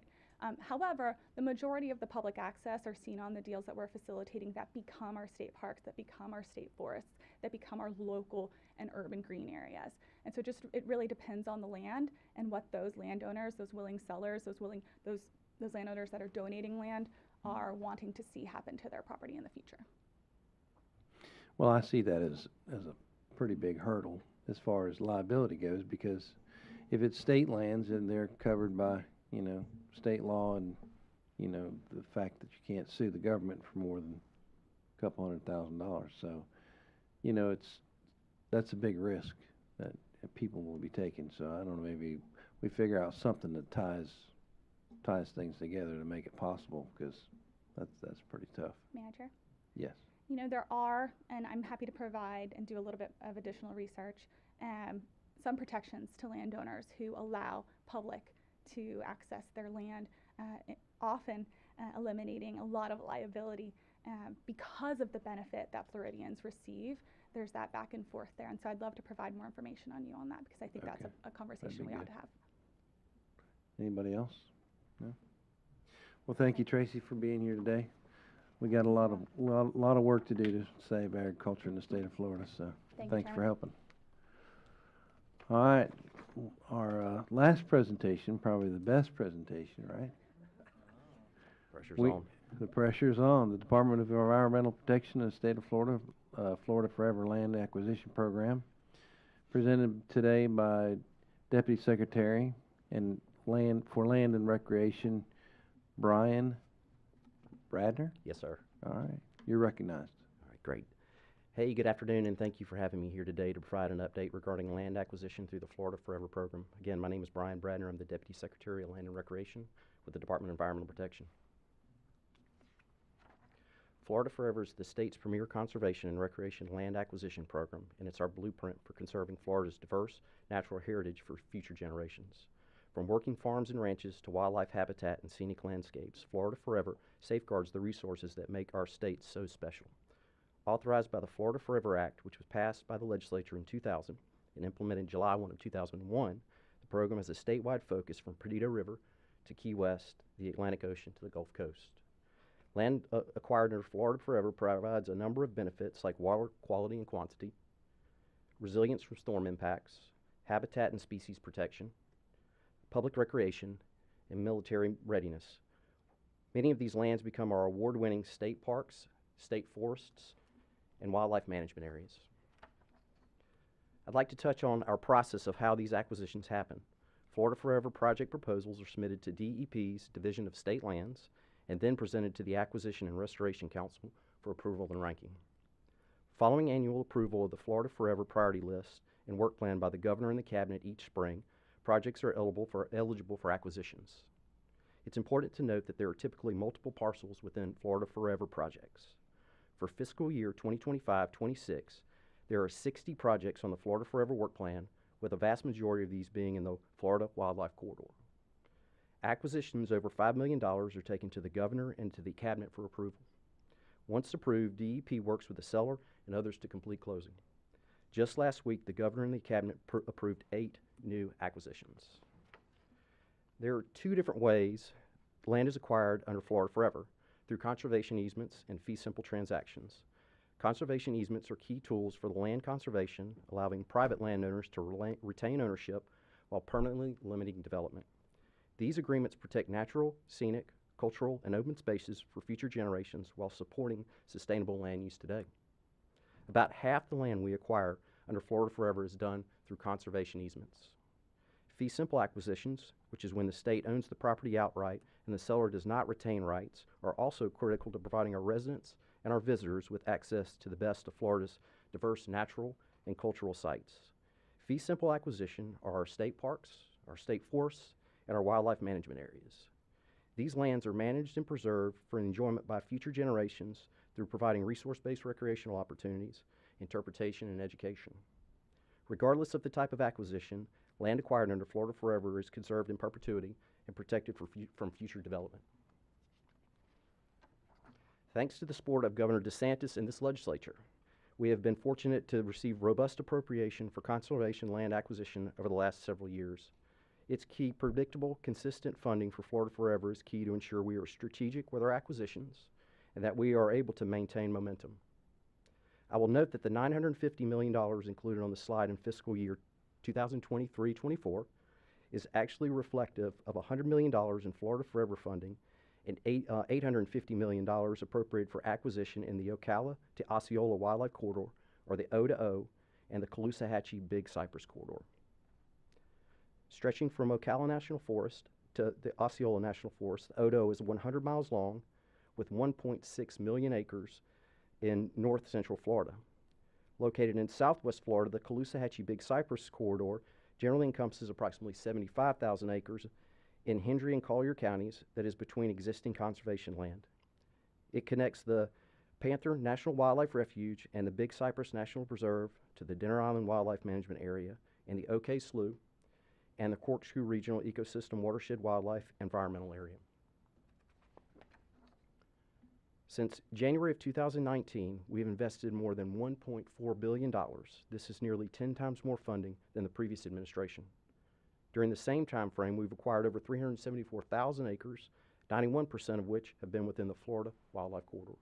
However, the majority of the public access are seen on the deals that we're facilitating that become our state parks, that become our state forests, that become our local and urban green areas. And so it really depends on the land and what those landowners, those willing sellers, those landowners that are donating land are wanting to see happen to their property in the future. Well, I see that as a pretty big hurdle as far as liability goes, because if it's state lands and they're covered by, state law and, the fact that you can't sue the government for more than a couple $100,000. So, that's a big risk that people will be taking. So I don't know, maybe we figure out something that ties things together to make it possible, because that's pretty tough. May I Chair? Yes. You know, there are, and I'm happy to provide and do a little bit of additional research, some protections to landowners who allow public to access their land, often eliminating a lot of liability because of the benefit that Floridians receive. There's that back and forth there, and so I'd love to provide more information on you on that because I think that's a conversation we ought to have. Anybody else? No? Well, thank you, Tracy, for being here today. We got a lot of work to do to save agriculture in the state of Florida, so thanks for helping. All right, our last presentation, probably the best presentation, right? Pressure's on. The pressure's on. The Department of Environmental Protection in the state of Florida, Florida Forever Land Acquisition Program, presented today by Deputy Secretary and Land and Recreation, Brian Bradner? Yes, sir. All right, you're recognized. All right, great. Hey, good afternoon, and thank you for having me here today to provide an update regarding land acquisition through the Florida Forever program. Again, my name is Brian Bradner. I'm the Deputy Secretary of Land and Recreation with the Department of Environmental Protection. Florida Forever is the state's premier conservation and recreation land acquisition program, and it's our blueprint for conserving Florida's diverse natural heritage for future generations. From working farms and ranches to wildlife habitat and scenic landscapes, Florida Forever safeguards the resources that make our state so special. Authorized by the Florida Forever Act, which was passed by the legislature in 2000 and implemented July 1 of 2001, the program has a statewide focus from Perdido River to Key West, the Atlantic Ocean to the Gulf Coast. Land acquired under Florida Forever provides a number of benefits like water quality and quantity, resilience from storm impacts, habitat and species protection, public recreation, and military readiness. Many of these lands become our award-winning state parks, state forests, and wildlife management areas. I'd like to touch on our process of how these acquisitions happen. Florida Forever project proposals are submitted to DEP's Division of State Lands and then presented to the Acquisition and Restoration Council for approval and ranking. Following annual approval of the Florida Forever priority list and work plan by the Governor and the Cabinet each spring, projects are eligible for acquisitions. It's important to note that there are typically multiple parcels within Florida Forever projects. For fiscal year 2025-26, there are 60 projects on the Florida Forever work plan, with a vast majority of these being in the Florida Wildlife Corridor. Acquisitions over $5 million are taken to the Governor and to the Cabinet for approval. Once approved, DEP works with the seller and others to complete closing. Just last week, the Governor and the Cabinet approved 8 new acquisitions. There are 2 different ways land is acquired under Florida Forever, through conservation easements and fee simple transactions. Conservation easements are key tools for the land conservation, allowing private landowners to retain ownership while permanently limiting development. These agreements protect natural, scenic, cultural, and open spaces for future generations while supporting sustainable land use today. About half the land we acquire under Florida Forever is done through conservation easements. Fee simple acquisitions, which is when the state owns the property outright and the seller does not retain rights, are also critical to providing our residents and our visitors with access to the best of Florida's diverse natural and cultural sites. Fee simple acquisition are our state parks, our state forests, and our wildlife management areas. These lands are managed and preserved for enjoyment by future generations through providing resource-based recreational opportunities, interpretation, and education. Regardless of the type of acquisition, land acquired under Florida Forever is conserved in perpetuity and protected from future development. Thanks to the support of Governor DeSantis and this legislature, we have been fortunate to receive robust appropriation for conservation land acquisition over the last several years. Its key, predictable, consistent funding for Florida Forever is key to ensure we are strategic with our acquisitions and that we are able to maintain momentum. I will note that the $950 million included on the slide in fiscal year 2023-24 is actually reflective of $100 million in Florida Forever funding and $850 million appropriated for acquisition in the Ocala to Osceola Wildlife Corridor, or the O2O, and the Caloosahatchee Big Cypress Corridor. Stretching from Ocala National Forest to the Osceola National Forest, the O2O is 100 miles long with 1.6 million acres in north central Florida. Located in southwest Florida, the Caloosahatchee Big Cypress Corridor generally encompasses approximately 75,000 acres in Hendry and Collier counties that is between existing conservation land. It connects the Panther National Wildlife Refuge and the Big Cypress National Preserve to the Dinner Island Wildlife Management Area and the OK Slough and the Corkscrew Regional Ecosystem Watershed Wildlife Environmental Area. Since January of 2019, we have invested more than $1.4 billion. This is nearly 10 times more funding than the previous administration. During the same time frame, we've acquired over 374,000 acres, 91% of which have been within the Florida Wildlife Corridor.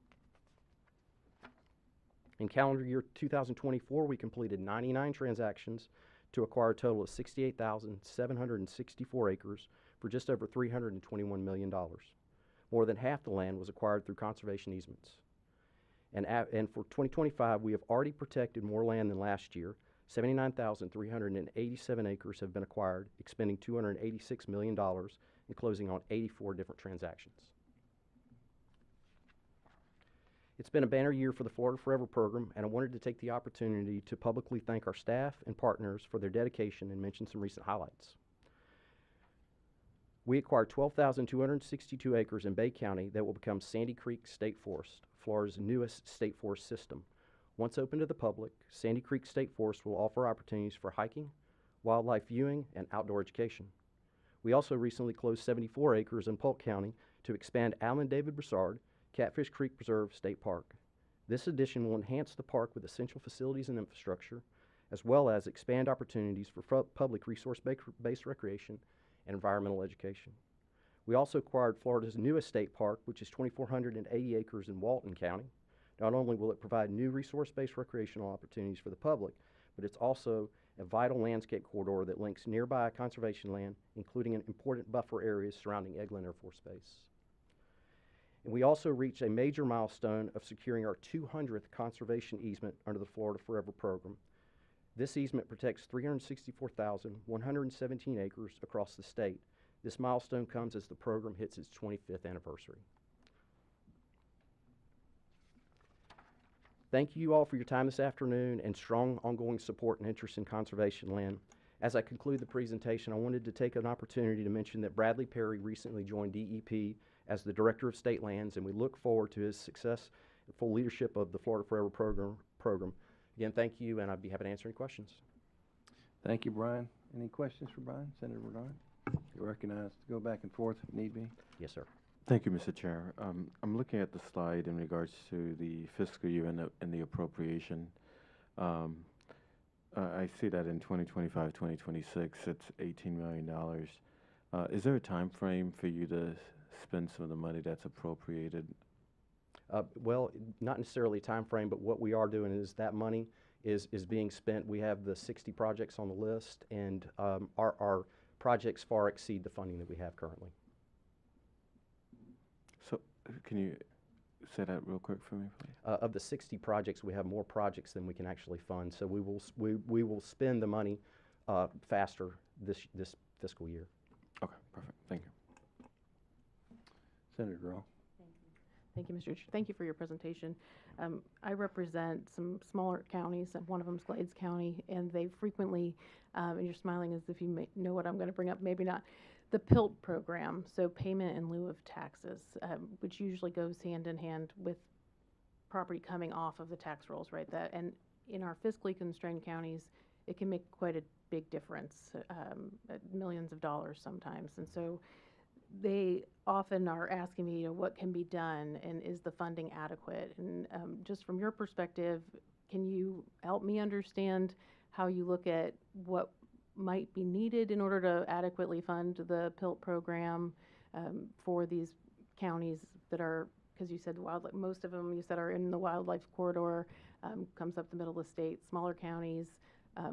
In calendar year 2024, we completed 99 transactions to acquire a total of 68,764 acres for just over $321 million. More than half the land was acquired through conservation easements. And for 2025, we have already protected more land than last year. 79,387 acres have been acquired, expending $286 million and closing on 84 different transactions. It's been a banner year for the Florida Forever program, and I wanted to take the opportunity to publicly thank our staff and partners for their dedication and mention some recent highlights. We acquired 12,262 acres in Bay County that will become Sandy Creek State Forest, Florida's newest state forest system. Once open to the public, Sandy Creek State Forest will offer opportunities for hiking, wildlife viewing, and outdoor education. We also recently closed 74 acres in Polk County to expand Alan David Broussard Catfish Creek Preserve State Park. This addition will enhance the park with essential facilities and infrastructure, as well as expand opportunities for public resource-based recreation and environmental education. We also acquired Florida's newest state park, which is 2,480 acres in Walton County. Not only will it provide new resource-based recreational opportunities for the public, but it's also a vital landscape corridor that links nearby conservation land, including important buffer areas surrounding Eglin Air Force Base. And we also reached a major milestone of securing our 200th conservation easement under the Florida Forever program. This easement protects 364,117 acres across the state. This milestone comes as the program hits its 25th anniversary. Thank you all for your time this afternoon and strong ongoing support and interest in conservation land. As I conclude the presentation, I wanted to take an opportunity to mention that Bradley Perry recently joined DEP as the Director of State Lands, and we look forward to his successful leadership of the Florida Forever program. Again, thank you, and I'd be happy to answer any questions. Thank you, Brian. Any questions for Brian? Senator Bernard? You're recognized to go back and forth if need be. Yes, sir. Thank you, Mr. Chair. I'm looking at the slide in regards to the fiscal year and the appropriation. I see that in 2025, 2026, it's $18 million. Is there a time frame for you to spend some of the money that's appropriated? Well, not necessarily a time frame, but what we are doing is that money is being spent. We have the 60 projects on the list, and our projects far exceed the funding that we have currently. So can you say that real quick for me, please? Of the 60 projects, we have more projects than we can actually fund. So we will spend the money faster this fiscal year. Okay, perfect. Thank you. Senator Grohl. Thank you, Mr. Chair. Thank you for your presentation. I represent some smaller counties, and one of them is Glades County, and they frequently, and you're smiling as if you may know what I'm going to bring up, maybe not, the PILT program, so payment in lieu of taxes, which usually goes hand in hand with property coming off of the tax rolls, right? And in our fiscally constrained counties, it can make quite a big difference, millions of dollars sometimes. And so they often are asking me, what can be done, and is the funding adequate? And just from your perspective, can you help me understand how you look at what might be needed in order to adequately fund the PILT program for these counties that are, because you said wildlife, most of them you said are in the wildlife corridor, comes up the middle of the state, smaller counties,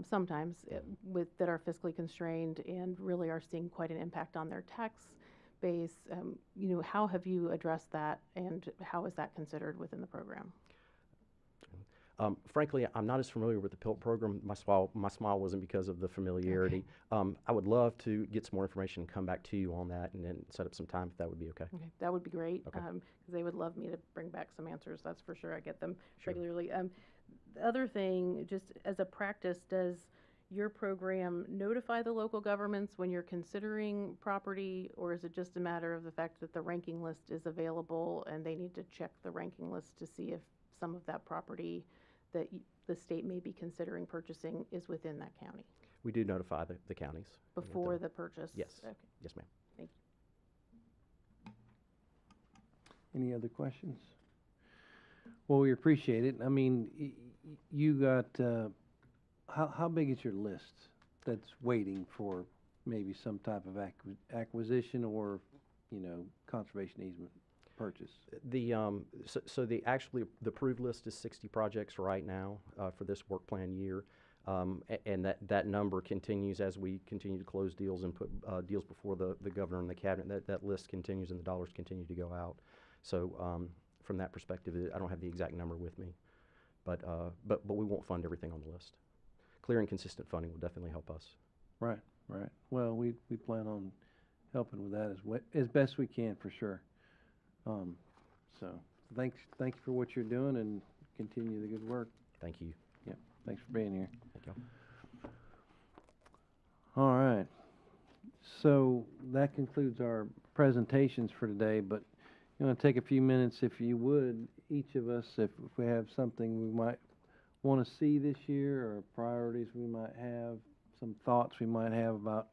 sometimes that are fiscally constrained and really are seeing quite an impact on their tax base. How have you addressed that, and how is that considered within the program? Frankly, I'm not as familiar with the PILT program. My smile wasn't because of the familiarity. Okay. I would love to get some more information and come back to you on that, and then set up some time if that would be okay. Okay, that would be great, because okay. They would love me to bring back some answers. That's for sure. I get them regularly. The other thing, just as a practice, does your program notify the local governments when you're considering property, or is it just a matter of the fact that the ranking list is available and they need to check the ranking list to see if some of that property that the state may be considering purchasing is within that county? We do notify the counties. and let Before them- the purchase? Yes. Okay. Yes, ma'am. Thank you. Any other questions? Well, we appreciate it. I mean, you got, how big is your list that's waiting for maybe some type of acquisition or, conservation easement purchase? The, so the the approved list is 60 projects right now for this work plan year. And that number continues as we continue to close deals and put deals before the governor and the cabinet. That list continues and the dollars continue to go out. So from that perspective, I don't have the exact number with me, but we won't fund everything on the list. Clear and consistent funding will definitely help us. Right, right. Well, we plan on helping with that as best we can, for sure. So thank you for what you're doing and continue the good work. Thank you. Yep, thanks for being here. Thank you. All right. So that concludes our presentations for today, but you want to take a few minutes, if you would, each of us, if we have something we might want to see this year or priorities we might have, some thoughts we might have about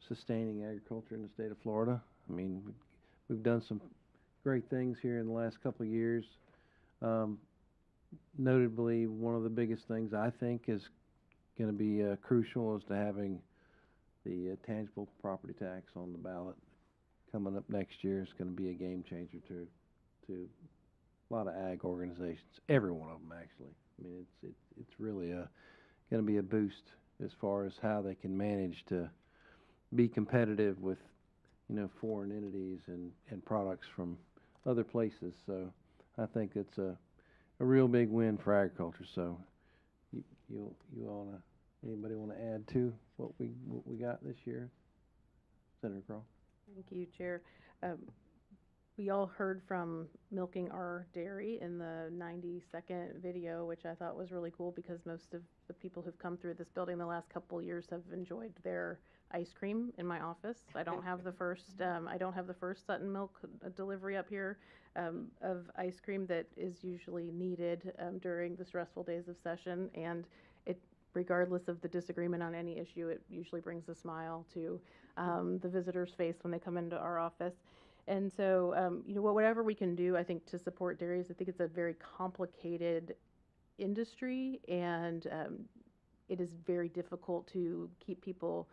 sustaining agriculture in the state of Florida. I mean, we've done some great things here in the last couple of years. Notably, one of the biggest things I think is going to be crucial is to having the tangible property tax on the ballot coming up next year. Is going to be a game changer to a lot of ag organizations, every one of them actually. I mean, it's really going to be a boost as far as how they can manage to be competitive with foreign entities and products from other places. So I think it's a real big win for agriculture. So anybody want to add to what we got this year? Senator Kroll. Thank you, Chair. We all heard from Milking Our Dairy in the 90-second video, which I thought was really cool because most of the people who've come through this building the last couple of years have enjoyed their ice cream in my office. I don't have the first Sutton Milk delivery up here of ice cream that is usually needed during the stressful days of session, and it, regardless of the disagreement on any issue, it usually brings a smile to the visitor's face when they come into our office. And so, whatever we can do, I think, to support dairies, I think it's a very complicated industry, and it is very difficult to keep people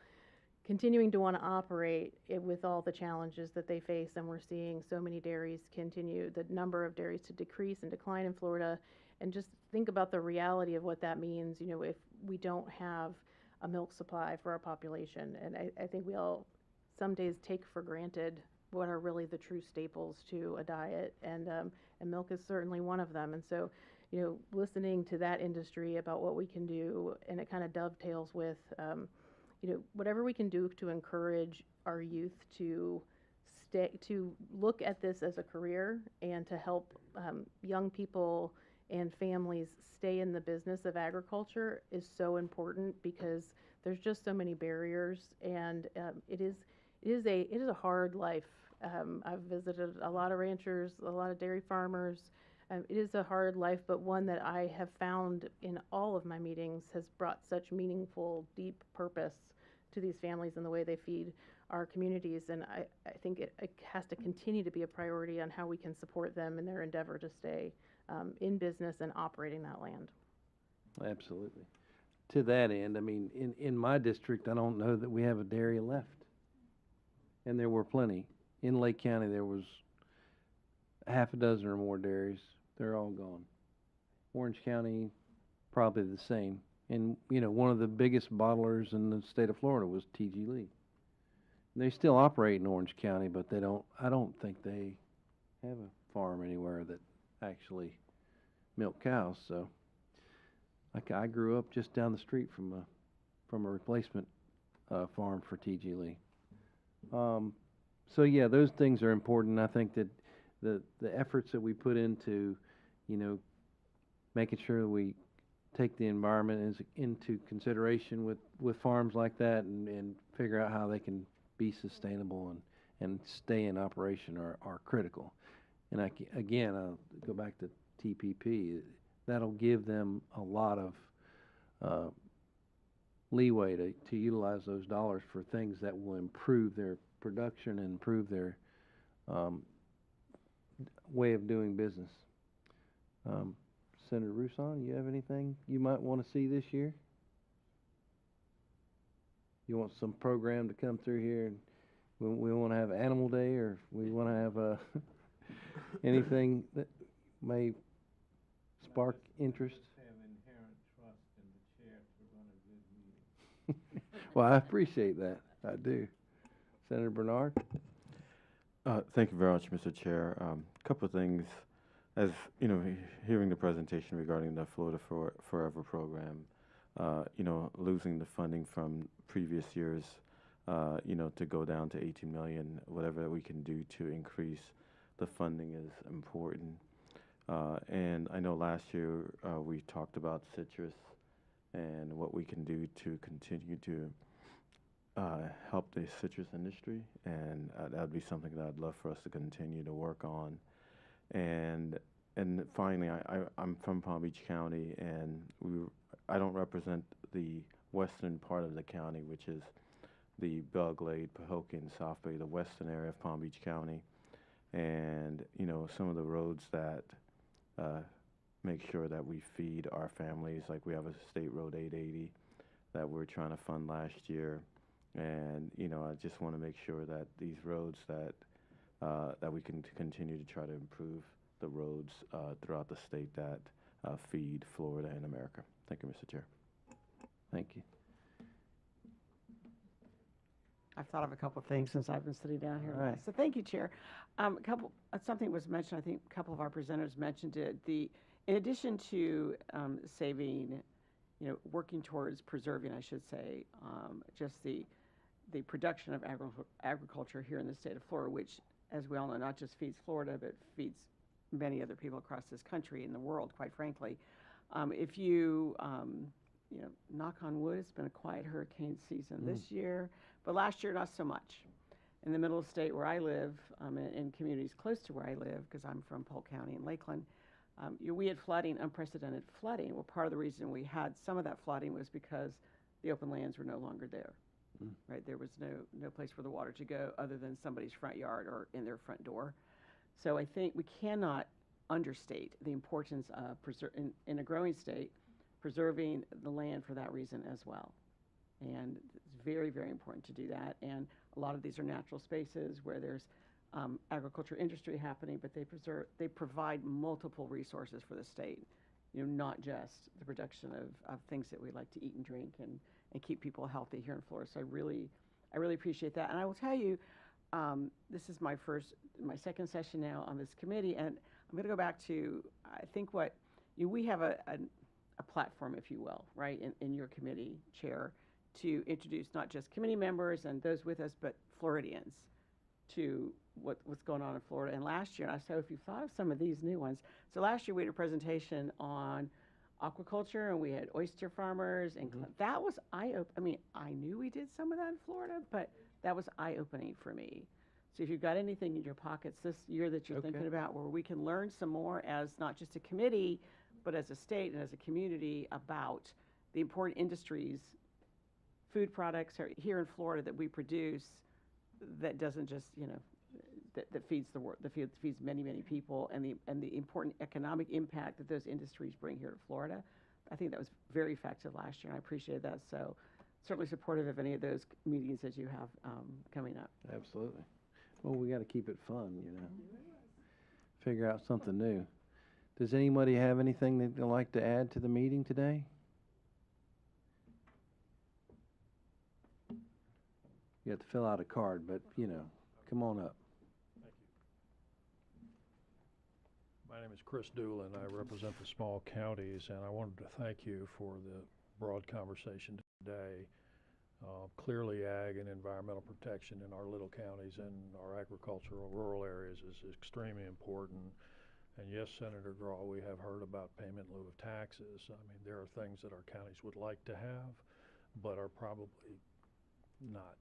continuing to want to operate with all the challenges that they face. And we're seeing so many dairies continue, the number of dairies to decrease and decline in Florida. And just think about the reality of what that means, if we don't have a milk supply for our population. And I think we all some days take for granted what are really the true staples to a diet, and milk is certainly one of them. And so, listening to that industry about what we can do, and it kind of dovetails with, whatever we can do to encourage our youth to look at this as a career and to help young people and families stay in the business of agriculture is so important, because there's just so many barriers, and it is a hard life. I've visited a lot of ranchers, a lot of dairy farmers. It is a hard life, but one that I have found in all of my meetings has brought such meaningful, deep purpose to these families and the way they feed our communities. And I think it has to continue to be a priority on how we can support them in their endeavor to stay in business and operating that land. Absolutely. To that end, I mean, in my district, I don't know that we have a dairy left. And there were plenty. In Lake County, there was half a dozen or more dairies. They're all gone. Orange County, probably the same. And, one of the biggest bottlers in the state of Florida was T.G. Lee. They still operate in Orange County, but I don't think they have a farm anywhere that actually milk cows. So I grew up just down the street from a replacement farm for T.G. Lee. So yeah, those things are important. I think that the efforts that we put into, making sure that we take the environment into consideration with farms like that and figure out how they can be sustainable and stay in operation are critical. And again, I'll go back to TPP. That'll give them a lot of leeway to utilize those dollars for things that will improve their production and improve their way of doing business. Senator Rousson, you have anything you might want to see this year? You want some program to come through here, and we want to have Animal Day, or we want to have anything that may spark interest? Well, I appreciate that. I do. Senator Bernard? Thank you very much, Mr. Chair. A couple of things. As you know, hearing the presentation regarding the Florida Forever program, you know, losing the funding from previous years, you know, to go down to 18 million, whatever we can do to increase the funding is important. And I know last year we talked about citrus and what we can do to continue to help the citrus industry, and that would be something that I'd love for us to continue to work on. And finally, I'm from Palm Beach County, and I don't represent the western part of the county, which is the Belle Glade, Pahokee, South Bay, the western area of Palm Beach County. And you know, some of the roads that make sure that we feed our families, like we have a State Road 880 that we're trying to fund last year. And you know, I just want to make sure that these roads that we can continue to try to improve the roads throughout the state that feed Florida and America. Thank you, Mr. Chair. Thank you. I've thought of a couple of things since I've been sitting down here. All right. So thank you, Chair. Something was mentioned, I think a couple of our presenters mentioned it. In addition to saving, you know, working towards preserving, I should say, just the production of agriculture here in the state of Florida, which, as we all know, not just feeds Florida, but feeds many other people across this country and the world, quite frankly. If you know, knock on wood, it's been a quiet hurricane season this year, but last year, not so much. In the middle of the state where I live, in communities close to where I live, because I'm from Polk County and Lakeland, we had flooding, unprecedented flooding. Well, part of the reason we had some of that flooding was because the open lands were no longer there. Right, there was no place for the water to go other than somebody's front yard or in their front door. So I think we cannot understate the importance of in a growing state, preserving the land for that reason as well. And it's very, very important to do that. And a lot of these are natural spaces where there's agriculture industry happening, but they provide multiple resources for the state. You know, not just the production of things that we like to eat and drink and keep people healthy here in Florida. So I really appreciate that. And I will tell you, this is my second session now on this committee, and I'm going to go back to, I think we have a platform, if you will, right, in your committee, Chair, to introduce not just committee members and those with us, but Floridians to what's going on in Florida. And last year, and I said, if you thought of some of these new ones. So last year we had a presentation on aquaculture, and we had oyster farmers, and that was eye-opening. I mean, I knew we did some of that in Florida, but that was eye-opening for me. So if you've got anything in your pockets this year that you're thinking about where we can learn some more as not just a committee, but as a state and as a community about the important industries, food products here in Florida that we produce that doesn't just, you know, that feeds the world, that feeds many, many people, and the important economic impact that those industries bring here to Florida. I think that was very effective last year, and I appreciate that. So certainly supportive of any of those meetings that you have coming up. Absolutely. Well, we got to keep it fun, you know. Figure out something new. Does anybody have anything they'd like to add to the meeting today? You have to fill out a card, but, you know, come on up. My name is Chris Doolin. I represent the small counties, and I wanted to thank you for the broad conversation today. Clearly, ag and environmental protection in our little counties and our agricultural rural areas is extremely important. And yes, Senator Grahl, we have heard about payment in lieu of taxes. I mean, there are things that our counties would like to have, but are probably not.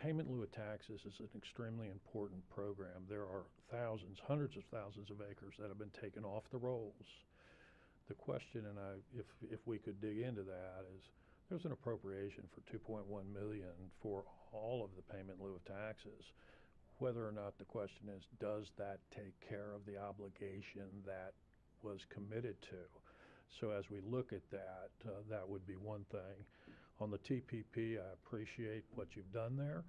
Payment in lieu of taxes is an extremely important program. There are thousands, hundreds of thousands of acres that have been taken off the rolls. The question, and if we could dig into that, is there's an appropriation for $2.1 million for all of the payment in lieu of taxes. Whether or not the question is, does that take care of the obligation that was committed to? So as we look at that, that would be one thing. On the TPP, I appreciate what you've done there.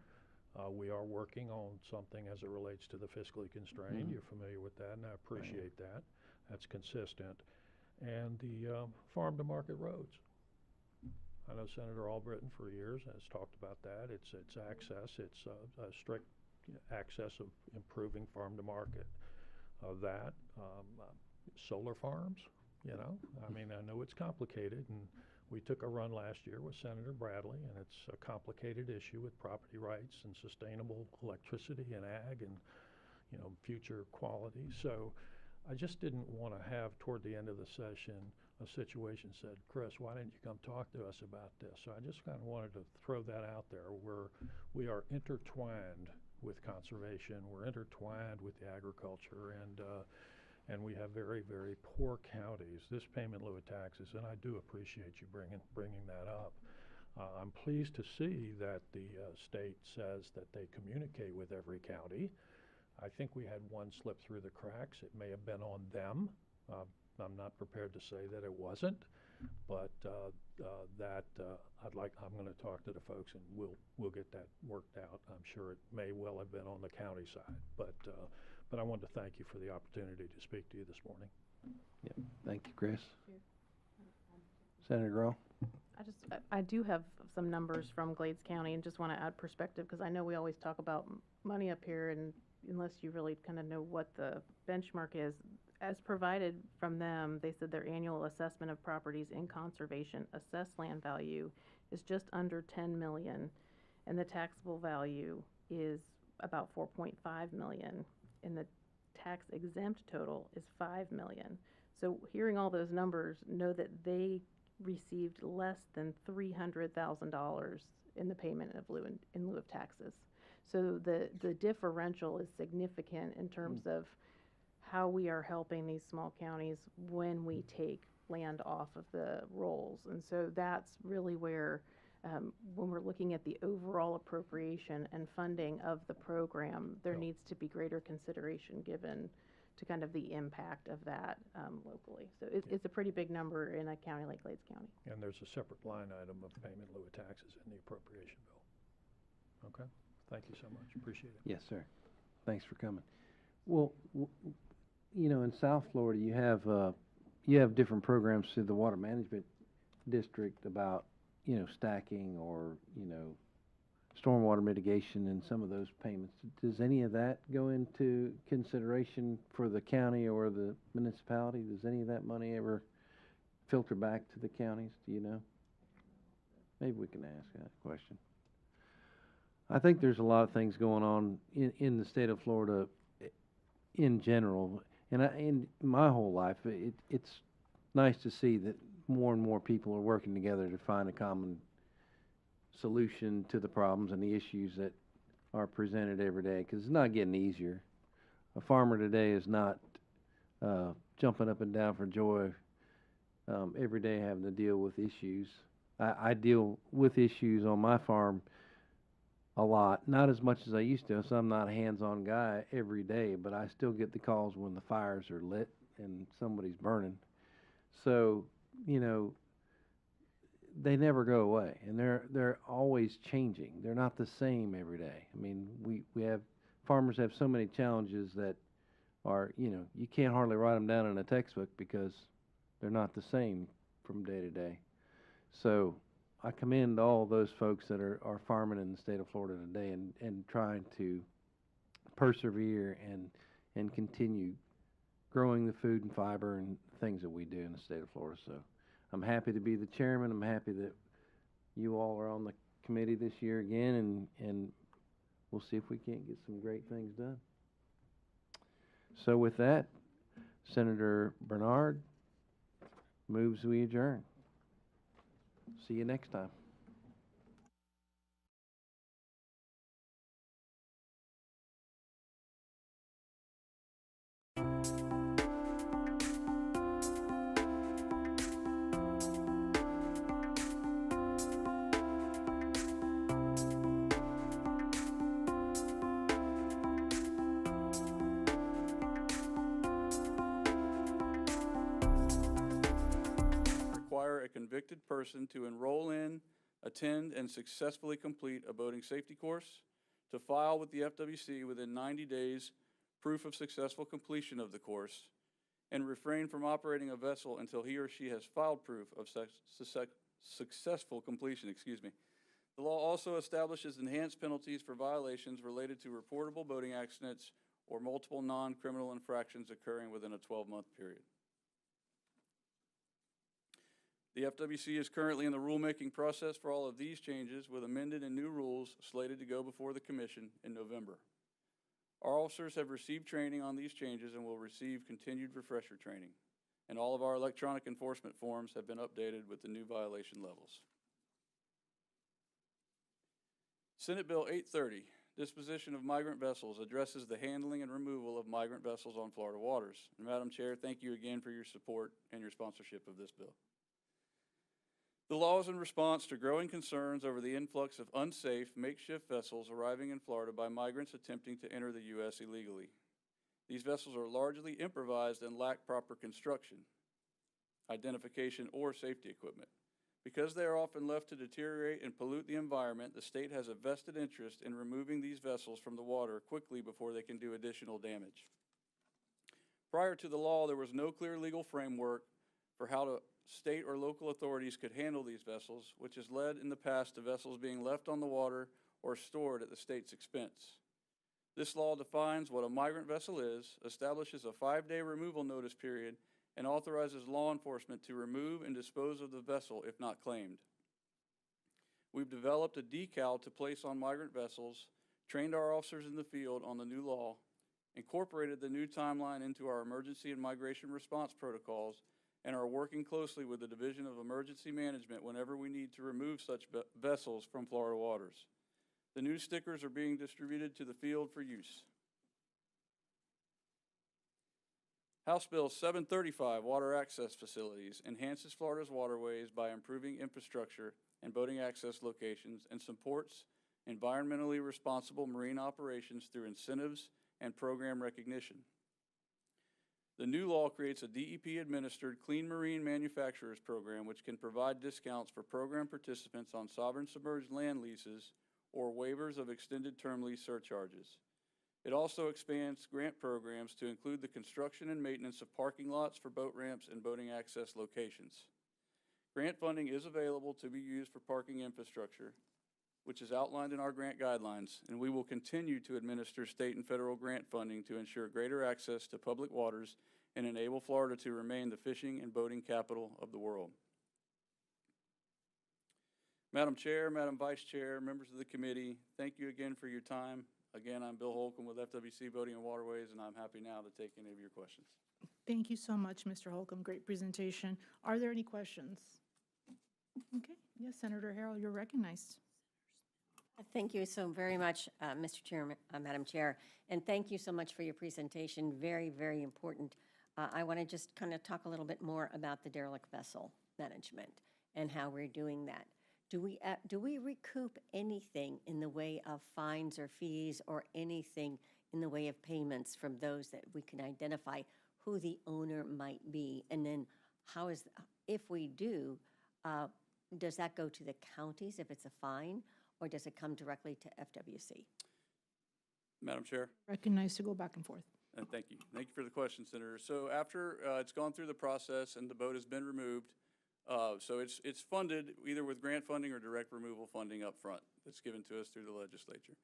We are working on something as it relates to the fiscally constrained. You're familiar with that, and I appreciate that. That's consistent. And the farm to market roads. I know Senator Albritton for years has talked about that. It's access. It's a strict access of improving farm to market. Solar farms, you know. I mean, I know it's complicated, and we took a run last year with Senator Bradley, and it's a complicated issue with property rights and sustainable electricity and ag and, you know, future quality. So I just didn't want to have, toward the end of the session, a situation said, Chris, why didn't you come talk to us about this? So I just kind of wanted to throw that out there, where we are intertwined with conservation, we're intertwined with the agriculture, and we have very, very poor counties. This payment in lieu of taxes, and I do appreciate you bringing that up. I'm pleased to see that the state says that they communicate with every county. I think we had one slip through the cracks. It may have been on them. I'm not prepared to say that it wasn't, but I'm going to talk to the folks, and we'll get that worked out. I'm sure it may well have been on the county side, but I wanted to thank you for the opportunity to speak to you this morning. Yep. Thank you, Chris. Senator Grahl? I do have some numbers from Glades County and just want to add perspective, because I know we always talk about money up here, and unless you really kind of know what the benchmark is, as provided from them, they said their annual assessment of properties in conservation assessed land value is just under 10 million, and the taxable value is about 4.5 million, and the tax exempt total is 5 million. So hearing all those numbers, know that they received less than $300,000 in the payment in lieu of taxes. So the differential is significant in terms of how we are helping these small counties when we take land off of the rolls. And so that's really where, when we're looking at the overall appropriation and funding of the program, there needs to be greater consideration given to kind of the impact of that locally. So it's a pretty big number in a county like Glades County. And there's a separate line item of payment in lieu of taxes in the appropriation bill. Okay? Thank you so much. Appreciate it. Yes, sir. Thanks for coming. Well, you know, in South Florida, you have different programs through the Water Management District about, you know, stacking or, you know, stormwater mitigation and some of those payments. Does any of that go into consideration for the county or the municipality? Does any of that money ever filter back to the counties? Do you know? Maybe we can ask that question. I think there's a lot of things going on in the state of Florida in general. And in my whole life, it's nice to see that more and more people are working together to find a common solution to the problems and the issues that are presented every day, because it's not getting easier. A farmer today is not jumping up and down for joy every day having to deal with issues. I deal with issues on my farm a lot, not as much as I used to, so I'm not a hands-on guy every day, but I still get the calls when the fires are lit and somebody's burning. So, you know, they never go away, and they're always changing. They're not the same every day. I mean, farmers have so many challenges that are, you know, you can't hardly write them down in a textbook because they're not the same from day to day. So I commend all those folks that are farming in the state of Florida today and trying to persevere and continue growing the food and fiber and things that we do in the state of Florida. So I'm happy to be the chairman. I'm happy that you all are on the committee this year again, and we'll see if we can't get some great things done. So with that, Senator Bernard moves we adjourn. See you next time. Require a convicted person to enroll in, attend, and successfully complete a boating safety course, to file with the FWC within 90 days proof of successful completion of the course, and refrain from operating a vessel until he or she has filed proof of successful completion. The law also establishes enhanced penalties for violations related to reportable boating accidents or multiple non-criminal infractions occurring within a 12-month period. The FWC is currently in the rulemaking process for all of these changes, with amended and new rules slated to go before the Commission in November. Our officers have received training on these changes and will receive continued refresher training. And all of our electronic enforcement forms have been updated with the new violation levels. Senate Bill 830, Disposition of Migrant Vessels, addresses the handling and removal of migrant vessels on Florida waters. And Madam Chair, thank you again for your support and your sponsorship of this bill. The law is in response to growing concerns over the influx of unsafe makeshift vessels arriving in Florida by migrants attempting to enter the U.S. illegally. These vessels are largely improvised and lack proper construction, identification, or safety equipment. Because they are often left to deteriorate and pollute the environment, the state has a vested interest in removing these vessels from the water quickly before they can do additional damage. Prior to the law, there was no clear legal framework for how state or local authorities could handle these vessels, which has led in the past to vessels being left on the water or stored at the state's expense. This law defines what a migrant vessel is, establishes a 5-day removal notice period, and authorizes law enforcement to remove and dispose of the vessel if not claimed. We've developed a decal to place on migrant vessels, trained our officers in the field on the new law, incorporated the new timeline into our emergency and migration response protocols, and are working closely with the Division of Emergency Management whenever we need to remove such vessels from Florida waters. The new stickers are being distributed to the field for use. House Bill 735, Water Access Facilities, enhances Florida's waterways by improving infrastructure and boating access locations and supports environmentally responsible marine operations through incentives and program recognition. The new law creates a DEP-administered Clean Marine Manufacturers Program, which can provide discounts for program participants on sovereign submerged land leases or waivers of extended term lease surcharges. It also expands grant programs to include the construction and maintenance of parking lots for boat ramps and boating access locations. Grant funding is available to be used for parking infrastructure, which is outlined in our grant guidelines, and we will continue to administer state and federal grant funding to ensure greater access to public waters and enable Florida to remain the fishing and boating capital of the world. Madam Chair, Madam Vice Chair, members of the committee, thank you again for your time. Again, I'm Bill Holcomb with FWC Boating and Waterways, and I'm happy now to take any of your questions. Thank you so much, Mr. Holcomb. Great presentation. Are there any questions? Okay. Yes, Senator Harrell, you're recognized. Thank you so very much, Mr. Chairman, Madam Chair, and thank you so much for your presentation. Very, very important. I want to just kind of talk a little bit more about the derelict vessel management and how we're doing that. Do we recoup anything in the way of fines or fees or anything in the way of payments from those that we can identify who the owner might be? And then how is, if we do, does that go to the counties if it's a fine, or does it come directly to FWC? Madam Chair. Recognized to go back and forth. Thank you. Thank you for the question, Senator. So after it's gone through the process and the boat has been removed, so it's funded either with grant funding or direct removal funding up front that's given to us through the legislature.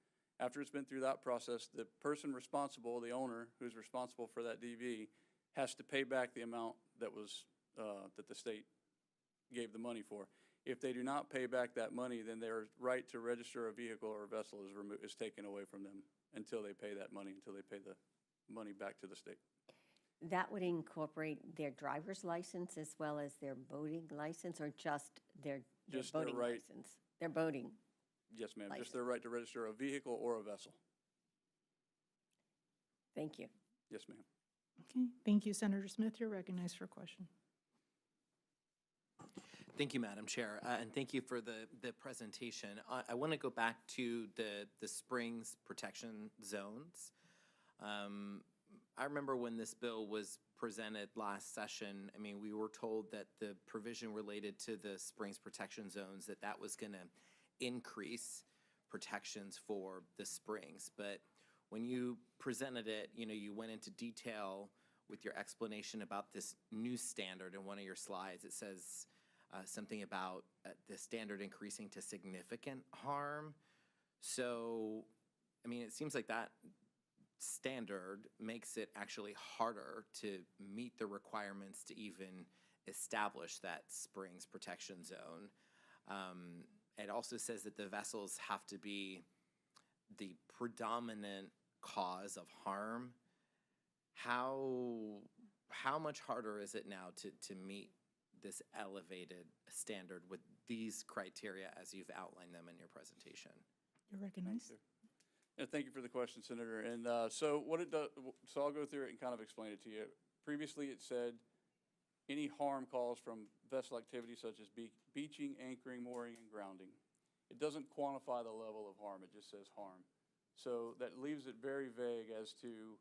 After it's been through that process, the person responsible, the owner who's responsible for that DV, has to pay back the amount that was that the state gave the money for. If they do not pay back that money, then their right to register a vehicle or a vessel is taken away from them until they pay that money, until they pay the money back to the state. That would incorporate their driver's license as well as their boating license, or just their Just their boating right- license? Their boating. Yes, ma'am, License. just their right to register a vehicle or a vessel. Thank you. Yes, ma'am. Okay, thank you. Senator Smith, you're recognized for a question. Thank you, Madam Chair, and thank you for the presentation. I want to go back to the Springs Protection Zones. I remember when this bill was presented last session, I mean, we were told that the provision related to the Springs Protection Zones, that was going to increase protections for the springs. But when you presented it, you went into detail with your explanation about this new standard. In one of your slides, it says something about the standard increasing to significant harm. So, I mean, it seems like that standard makes it actually harder to meet the requirements to even establish that Springs Protection Zone. It also says that the vessels have to be the predominant cause of harm. How much harder is it now to meet this elevated standard with these criteria as you've outlined them in your presentation? You're recognized. And thank you for the question, Senator. And so what it does, so I'll go through it and kind of explain it to you. Previously, it said any harm caused from vessel activity such as beaching, anchoring, mooring, and grounding. It doesn't quantify the level of harm. It just says harm. So that leaves it very vague as to,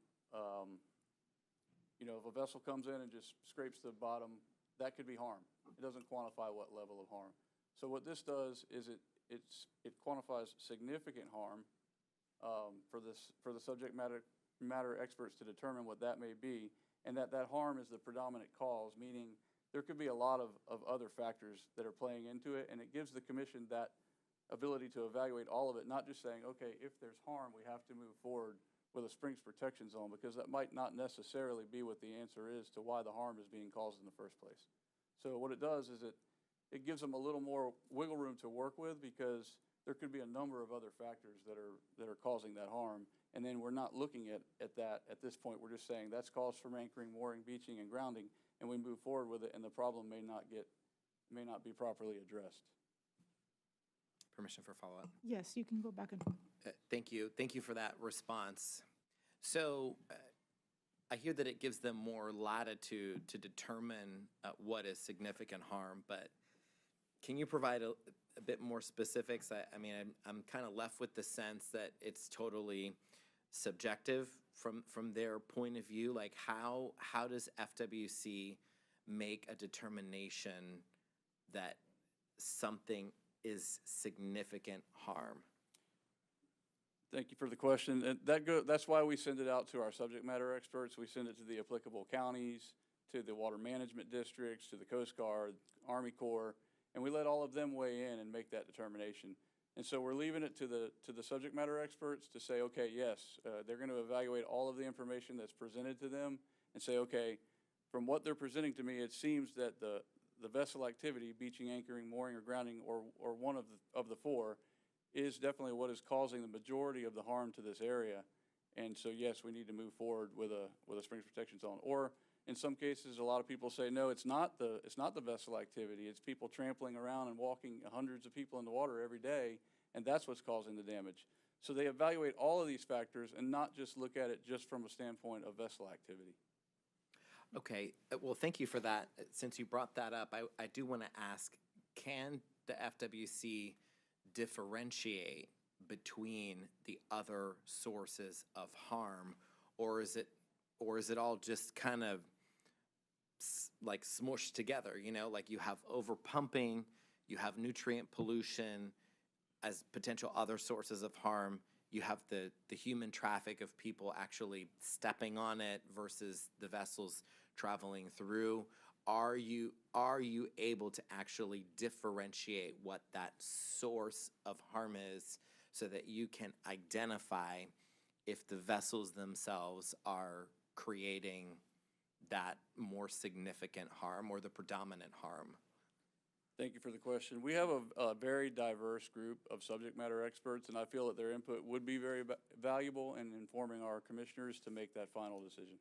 if a vessel comes in and just scrapes the bottom, that could be harm. It doesn't quantify what level of harm. So what this does is it quantifies significant harm for the subject matter experts to determine what that may be, and that harm is the predominant cause, meaning there could be a lot of other factors that are playing into it, and it gives the commission that ability to evaluate all of it, not just saying, okay, if there's harm, we have to move forward with a Springs Protection Zone, because that might not necessarily be what the answer is to why the harm is being caused in the first place. So what it does is it gives them a little more wiggle room to work with, because there could be a number of other factors that are causing that harm, and then we're not looking at that at this point. We're just saying that's caused from anchoring, mooring, beaching, and grounding, and we move forward with it, and the problem may not be properly addressed. Permission for follow-up? Yes, you can go back and. Thank you. Thank you for that response. So I hear that it gives them more latitude to determine what is significant harm, but can you provide a bit more specifics? I mean, I'm kind of left with the sense that it's totally subjective from their point of view. Like, how does FWC make a determination that something is significant harm? Thank you for the question. And that's why we send it out to our subject matter experts. We send it to the applicable counties, to the water management districts, to the Coast Guard, Army Corps, and we let all of them weigh in and make that determination. And so we're leaving it to the subject matter experts to say, okay, yes, they're going to evaluate all of the information that's presented to them and say, okay, from what they're presenting to me, it seems that the vessel activity, beaching, anchoring, mooring, or grounding, or one of the four, is definitely what is causing the majority of the harm to this area. And so, yes, we need to move forward with a Springs Protection Zone. Or in some cases, a lot of people say, no, it's not the vessel activity. It's people trampling around and walking hundreds of people in the water every day, and that's what's causing the damage. So they evaluate all of these factors and not just look at it just from a standpoint of vessel activity. Okay, well, thank you for that. Since you brought that up, I do want to ask, can the FWC differentiate between the other sources of harm, or is it all just kind of like smushed together? Like you have overpumping, you have nutrient pollution as potential other sources of harm, you have the human traffic of people actually stepping on it versus the vessels traveling through. Are you able to actually differentiate what that source of harm is so that you can identify if the vessels themselves are creating that more significant harm or the predominant harm? Thank you for the question. We have a very diverse group of subject matter experts, and I feel that their input would be very valuable in informing our commissioners to make that final decision.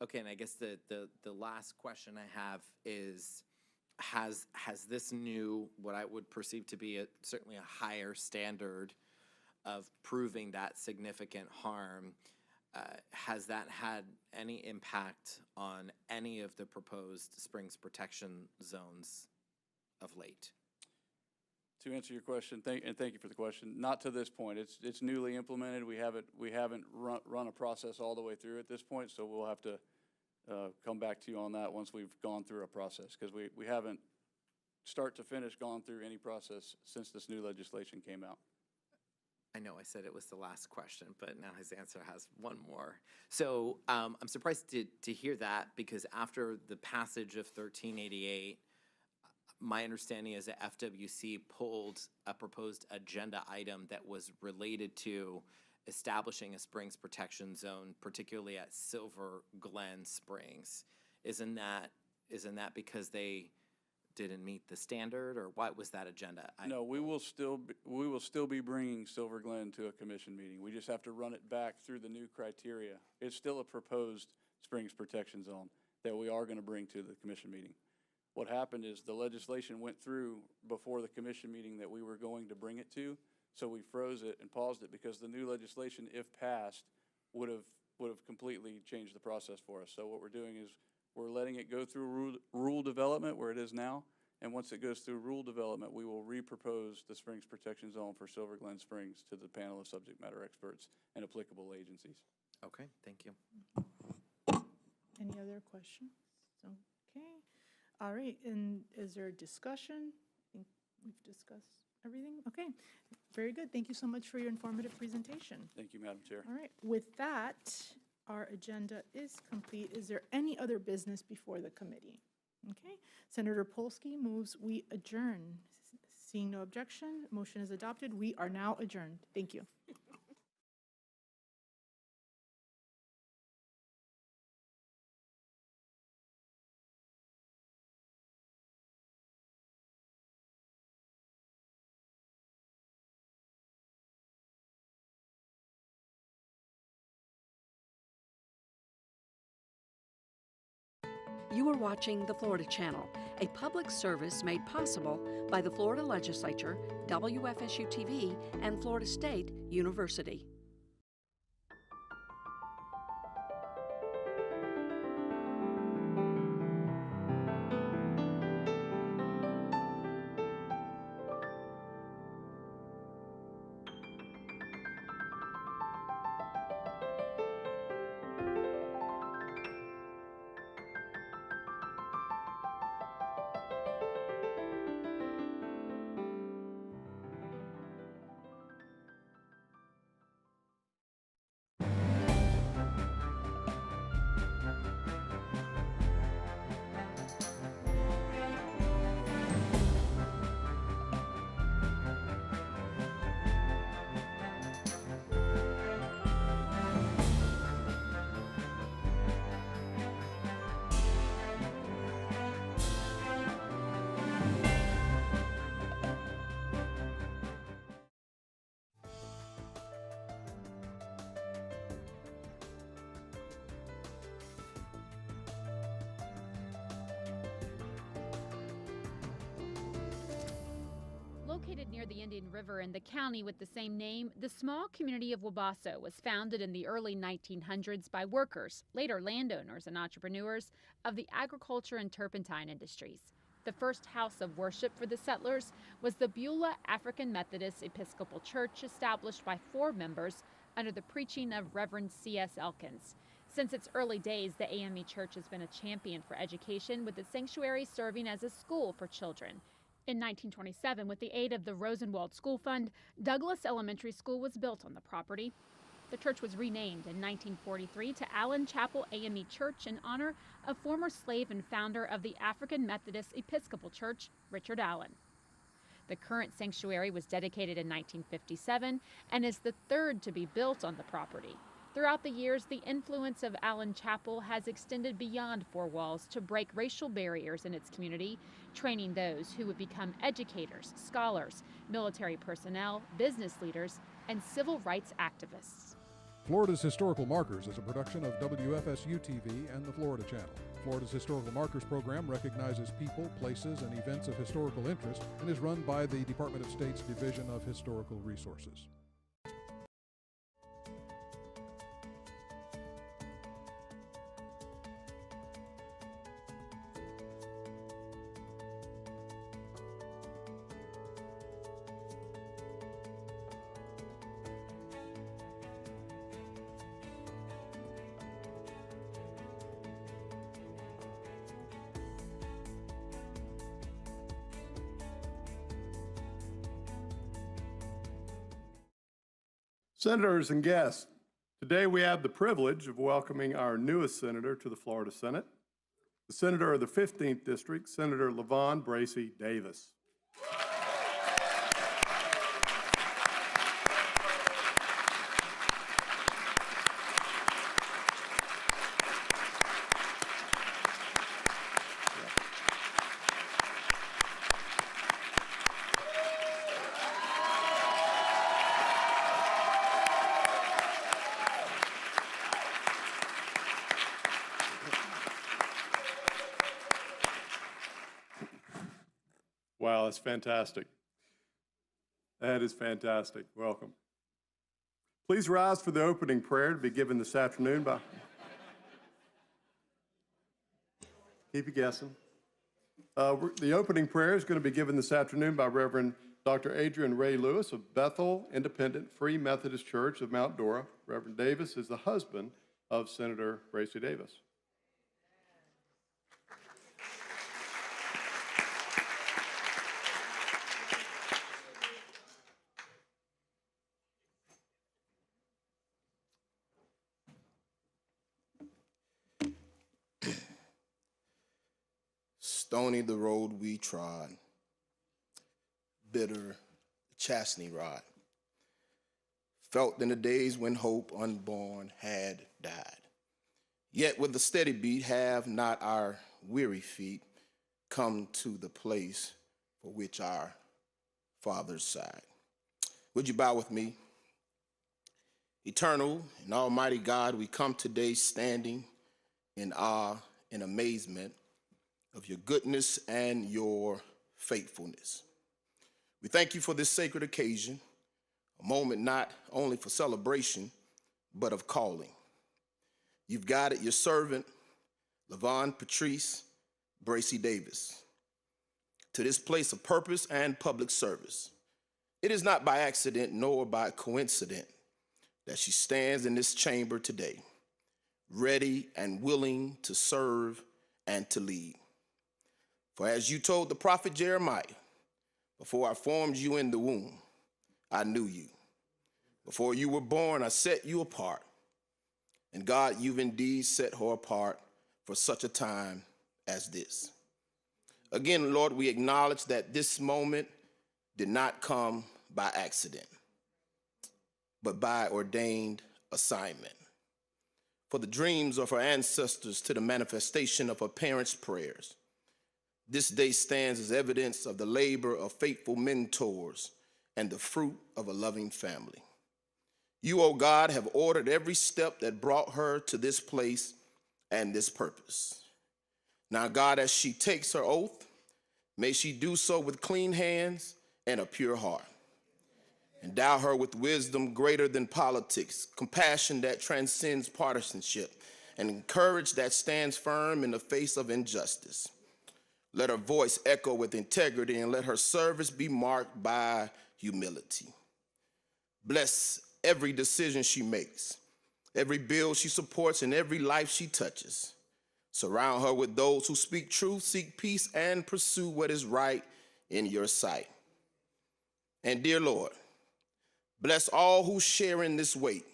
Okay, and I guess the last question I have is, has this new, what I would perceive to be certainly a higher standard of proving that significant harm, has that had any impact on any of the proposed springs protection zones of late? To answer your question, thank you for the question. Not to this point. It's newly implemented. We haven't run a process all the way through at this point, so we'll have to come back to you on that once we've gone through a process, because we haven't start to finish gone through any process since this new legislation came out. I know I said it was the last question, but now his answer has one more. So I'm surprised to hear that, because after the passage of 1388, my understanding is that FWC pulled a proposed agenda item that was related to establishing a springs protection zone, particularly at Silver Glen Springs. Isn't that because they didn't meet the standard, or what was that agenda? No, we will still be bringing Silver Glen to a commission meeting. We just have to run it back through the new criteria. It's still a proposed springs protection zone that we are going to bring to the commission meeting. What happened is the legislation went through before the commission meeting that we were going to bring it to, so we froze it and paused it, because the new legislation, if passed, would have completely changed the process for us. So what we're doing is we're letting it go through rule development where it is now, and once it goes through rule development, we will repropose the springs protection zone for Silver Glen Springs to the panel of subject matter experts and applicable agencies. Okay, thank you. Any other questions? Okay. All right, and is there a discussion? I think we've discussed everything. Okay, very good. Thank you so much for your informative presentation. Thank you, Madam Chair. All right, with that, our agenda is complete. Is there any other business before the committee? Okay, Senator Polsky moves we adjourn. Seeing no objection, motion is adopted. We are now adjourned. Thank you. You are watching the Florida Channel, a public service made possible by the Florida Legislature, WFSU-TV, and Florida State University. Located near the Indian River in the county with the same name, the small community of Wabasso was founded in the early 1900s by workers, later landowners and entrepreneurs, of the agriculture and turpentine industries. The first house of worship for the settlers was the Beulah African Methodist Episcopal Church, established by 4 members under the preaching of Reverend C.S. Elkins. Since its early days, the AME Church has been a champion for education, with the sanctuary serving as a school for children. In 1927, with the aid of the Rosenwald School Fund, Douglas Elementary School was built on the property. The church was renamed in 1943 to Allen Chapel AME Church in honor of former slave and founder of the African Methodist Episcopal Church, Richard Allen. The current sanctuary was dedicated in 1957 and is the third to be built on the property. Throughout the years, the influence of Allen Chapel has extended beyond 4 walls to break racial barriers in its community, training those who would become educators, scholars, military personnel, business leaders, and civil rights activists. Florida's Historical Markers is a production of WFSU-TV and the Florida Channel. Florida's Historical Markers program recognizes people, places, and events of historical interest and is run by the Department of State's Division of Historical Resources. Senators and guests, today we have the privilege of welcoming our newest senator to the Florida Senate, the senator of the 15th District, Senator LaVon Bracey Davis. Wow, that's fantastic. That is fantastic. Welcome. Please rise for the opening prayer to be given this afternoon by... Keep you guessing. The opening prayer is going to be given this afternoon by Reverend Dr. Adrian Ray Lewis of Bethel Independent Free Methodist Church of Mount Dora. Reverend Davis is the husband of Senator Bracey Davis. Stony the road we trod, bitter the chastening rod, felt in the days when hope unborn had died. Yet with a steady beat have not our weary feet come to the place for which our fathers sighed. Would you bow with me? Eternal and almighty God, we come today standing in awe and amazement of your goodness and your faithfulness. We thank you for this sacred occasion, a moment not only for celebration, but of calling. You've guided your servant, LaVon Patrice Bracey Davis, to this place of purpose and public service. It is not by accident nor by coincidence that she stands in this chamber today, ready and willing to serve and to lead. For as you told the prophet Jeremiah, before I formed you in the womb, I knew you. Before you were born, I set you apart. And God, you've indeed set her apart for such a time as this. Again, Lord, we acknowledge that this moment did not come by accident, but by ordained assignment. For the dreams of her ancestors to the manifestation of her parents' prayers, this day stands as evidence of the labor of faithful mentors and the fruit of a loving family. You, O God, have ordered every step that brought her to this place and this purpose. Now, God, as she takes her oath, may she do so with clean hands and a pure heart. Endow her with wisdom greater than politics, compassion that transcends partisanship, and courage that stands firm in the face of injustice. Let her voice echo with integrity, and let her service be marked by humility. Bless every decision she makes, every bill she supports, and every life she touches. Surround her with those who speak truth, seek peace, and pursue what is right in your sight. And dear Lord, bless all who share in this weight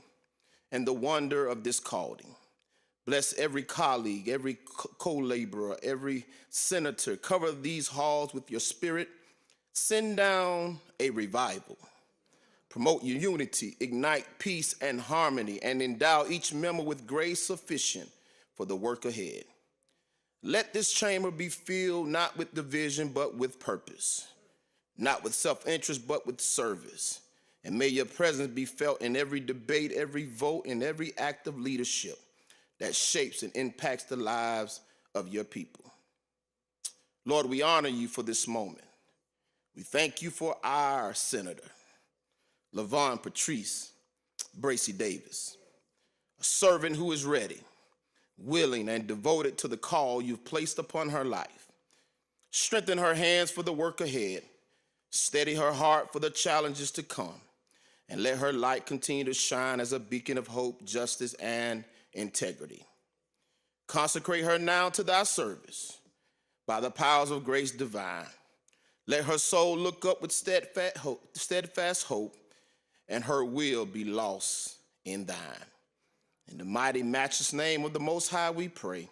and the wonder of this calling. Bless every colleague, every co-laborer, every senator. Cover these halls with your spirit. Send down a revival. Promote your unity, ignite peace and harmony, and endow each member with grace sufficient for the work ahead. Let this chamber be filled not with division, but with purpose. Not with self-interest, but with service. And may your presence be felt in every debate, every vote, and every act of leadership that shapes and impacts the lives of your people. Lord, we honor you for this moment. We thank you for our Senator, LaVon Patrice Bracey Davis, a servant who is ready, willing, and devoted to the call you've placed upon her life. Strengthen her hands for the work ahead, steady her heart for the challenges to come, and let her light continue to shine as a beacon of hope, justice, and integrity. Consecrate her now to thy service by the powers of grace divine. Let her soul look up with steadfast hope, and her will be lost in thine. In the mighty, matchless name of the Most High we pray.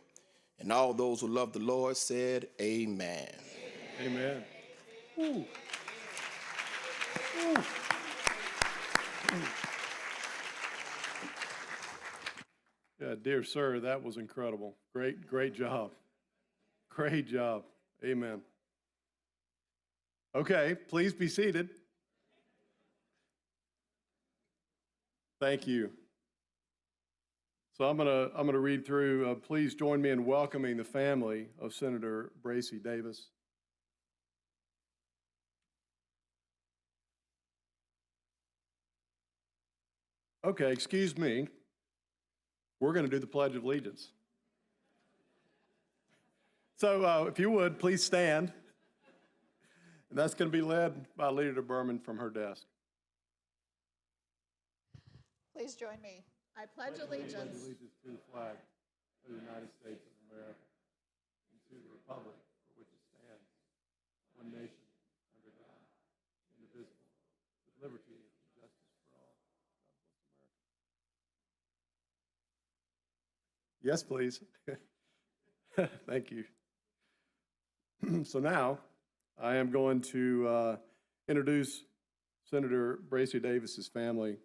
And all those who love the Lord said, amen. Amen. Ooh. Ooh. Yeah, dear sir, that was incredible. Great job. Great job. Amen. Okay, please be seated. Thank you. So I'm gonna read through. Please join me in welcoming the family of Senator Bracey Davis. Okay, excuse me. We're going to do the Pledge of Allegiance. So if you would, please stand. And that's going to be led by Leader Berman from her desk. Please join me. I pledge allegiance To the flag of the United States of America and to the republic for which it stands, one nation, under God, indivisible, with liberty and justice for all. God bless America. Yes, please. Thank you. So now I am going to introduce Senator Bracey Davis's family.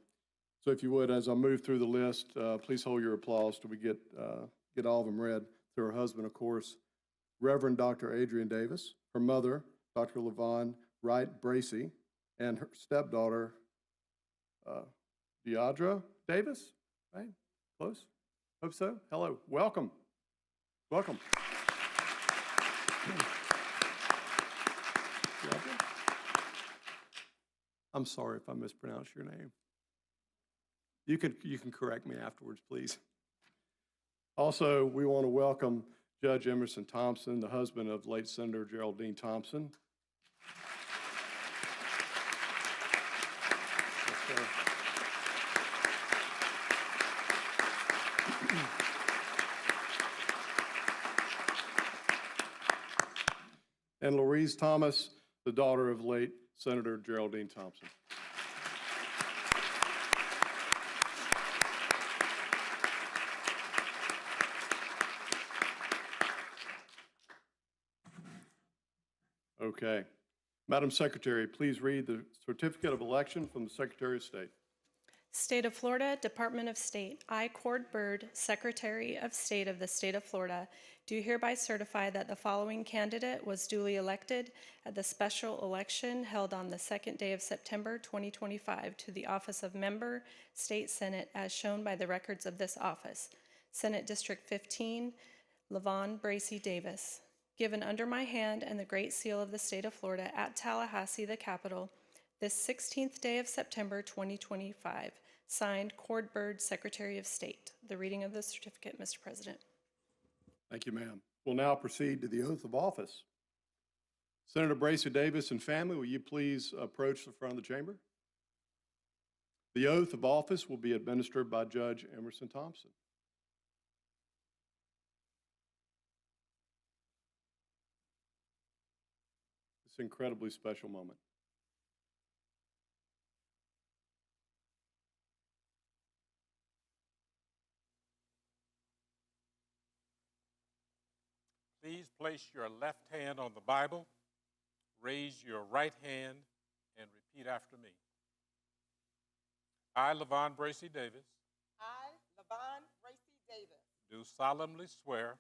So if you would, as I move through the list, please hold your applause till we get all of them read. To her husband, of course, Reverend Dr. Adrian Davis, her mother, Dr. LaVon Wright Bracey, and her stepdaughter, Deidra Davis, right? Close? Hope so. Hello. Welcome. Welcome. I'm sorry if I mispronounce your name. You can correct me afterwards, please. Also, we want to welcome Judge Emerson Thompson, the husband of late Senator Geraldine Thompson. And Louise Thomas, the daughter of late Senator Geraldine Thompson. Okay. Madam Secretary, please read the certificate of election from the Secretary of State. State of Florida, Department of State. I, Cord Bird, Secretary of State of the State of Florida, do hereby certify that the following candidate was duly elected at the special election held on the second day of September 2025 to the office of Member, State Senate, as shown by the records of this office. Senate District 15, LaVon Bracey Davis. Given under my hand and the Great Seal of the State of Florida at Tallahassee, the capital, this 16th day of September 2025. Signed, Cord Bird, Secretary of State. The reading of the certificate, Mr. President. Thank you, ma'am. We'll now proceed to the oath of office. Senator Bracey Davis and family, will you please approach the front of the chamber? The oath of office will be administered by Judge Emerson Thompson. This incredibly special moment. Please place your left hand on the Bible, raise your right hand, and repeat after me. I, LaVon Bracey Davis, I, LaVon Bracey Davis, do solemnly swear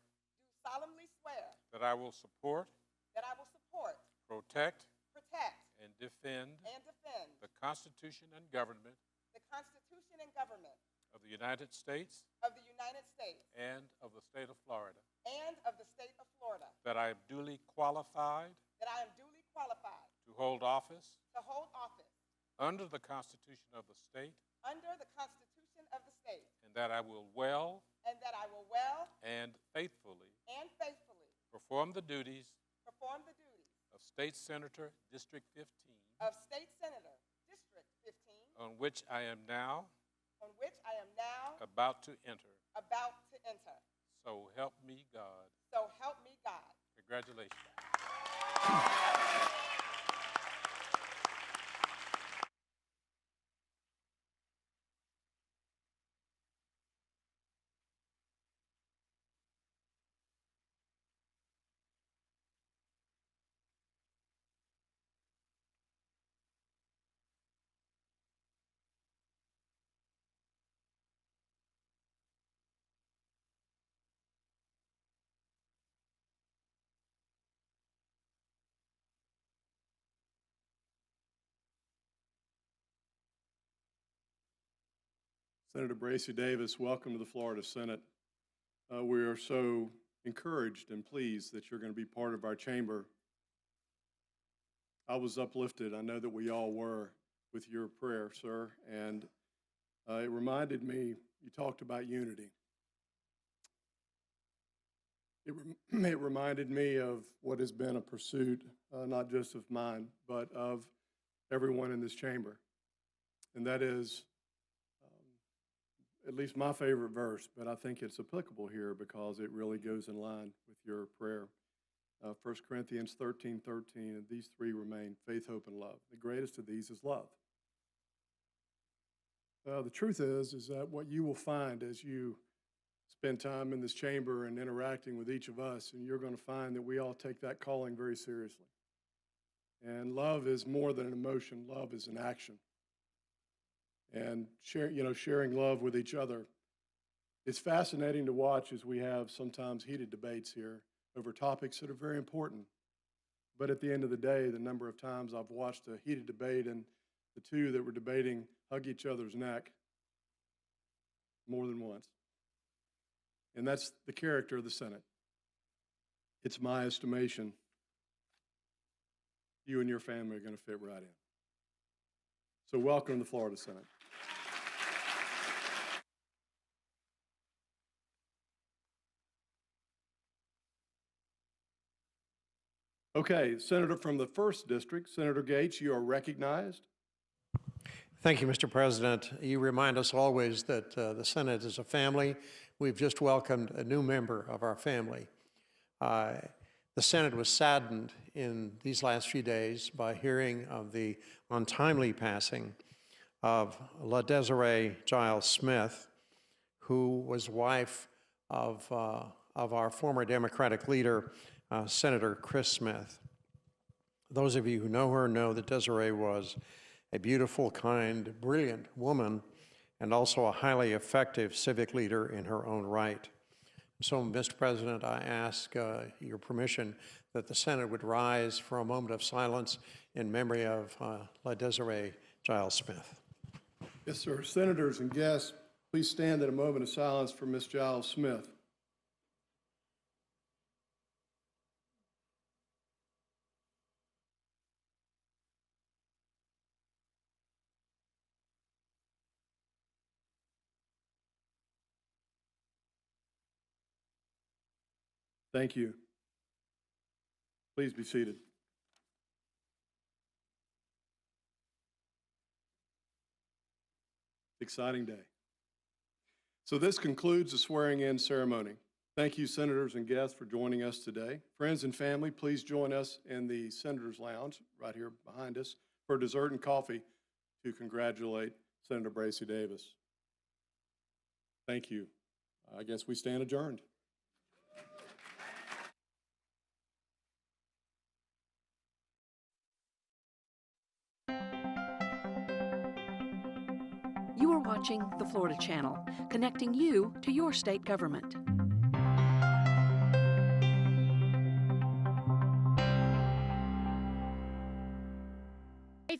do solemnly swear that I will support, that I will support, protect, protect, and defend the Constitution and government Constitution and government of the United States of the United States and of the state of Florida, and of the state of Florida, that I am duly qualified that I am duly qualified to hold office under the Constitution of the state, under the Constitution of the state, and that I will well and and faithfully faithfully perform the duties perform the duties of State Senator, District 15, of State Senator, District 15, on which I am now about to enter. So help me God. So help me God. Congratulations. Senator Bracy Davis, welcome to the Florida Senate. We are so encouraged and pleased that you're going to be part of our chamber. I was uplifted, I know that we all were, with your prayer, sir, and it reminded me, you talked about unity. It reminded me of what has been a pursuit, not just of mine, but of everyone in this chamber, and that is at least my favorite verse, but I think it's applicable here because it really goes in line with your prayer. 1 Corinthians 13:13, and these three remain: faith, hope, and love. The greatest of these is love. The truth is that what you will find as you spend time in this chamber and interacting with each of us, and you're going to find that we all take that calling very seriously. And love is more than an emotion. Love is an action. And sharing love with each other. It's fascinating to watch as we have sometimes heated debates here over topics that are very important. But at the end of the day, the number of times I've watched a heated debate and the two that were debating hug each other's neck more than once. And that's the character of the Senate. It's my estimation. You and your family are going to fit right in. So welcome to the Florida Senate. Okay, Senator from the 1st District, Senator Gates, you are recognized. Thank you, Mr. President. You remind us always that the Senate is a family. We've just welcomed a new member of our family. The Senate was saddened in these last few days by hearing of the untimely passing of LaDesiree Giles Smith, who was wife of our former Democratic leader, Senator Chris Smith. Those of you who know her know that Desiree was a beautiful, kind, brilliant woman, and also a highly effective civic leader in her own right. So, Mr. President, I ask your permission that the Senate would rise for a moment of silence in memory of LaDesiree Giles Smith. Yes, sir. Senators and guests, please stand at a moment of silence for Ms. Giles Smith. Thank you. Please be seated. Exciting day. So this concludes the swearing-in ceremony. Thank you, senators and guests, for joining us today. Friends and family, please join us in the Senators Lounge right here behind us for dessert and coffee to congratulate Senator Bracy Davis. Thank you. I guess we stand adjourned. You are watching the Florida Channel, connecting you to your state government.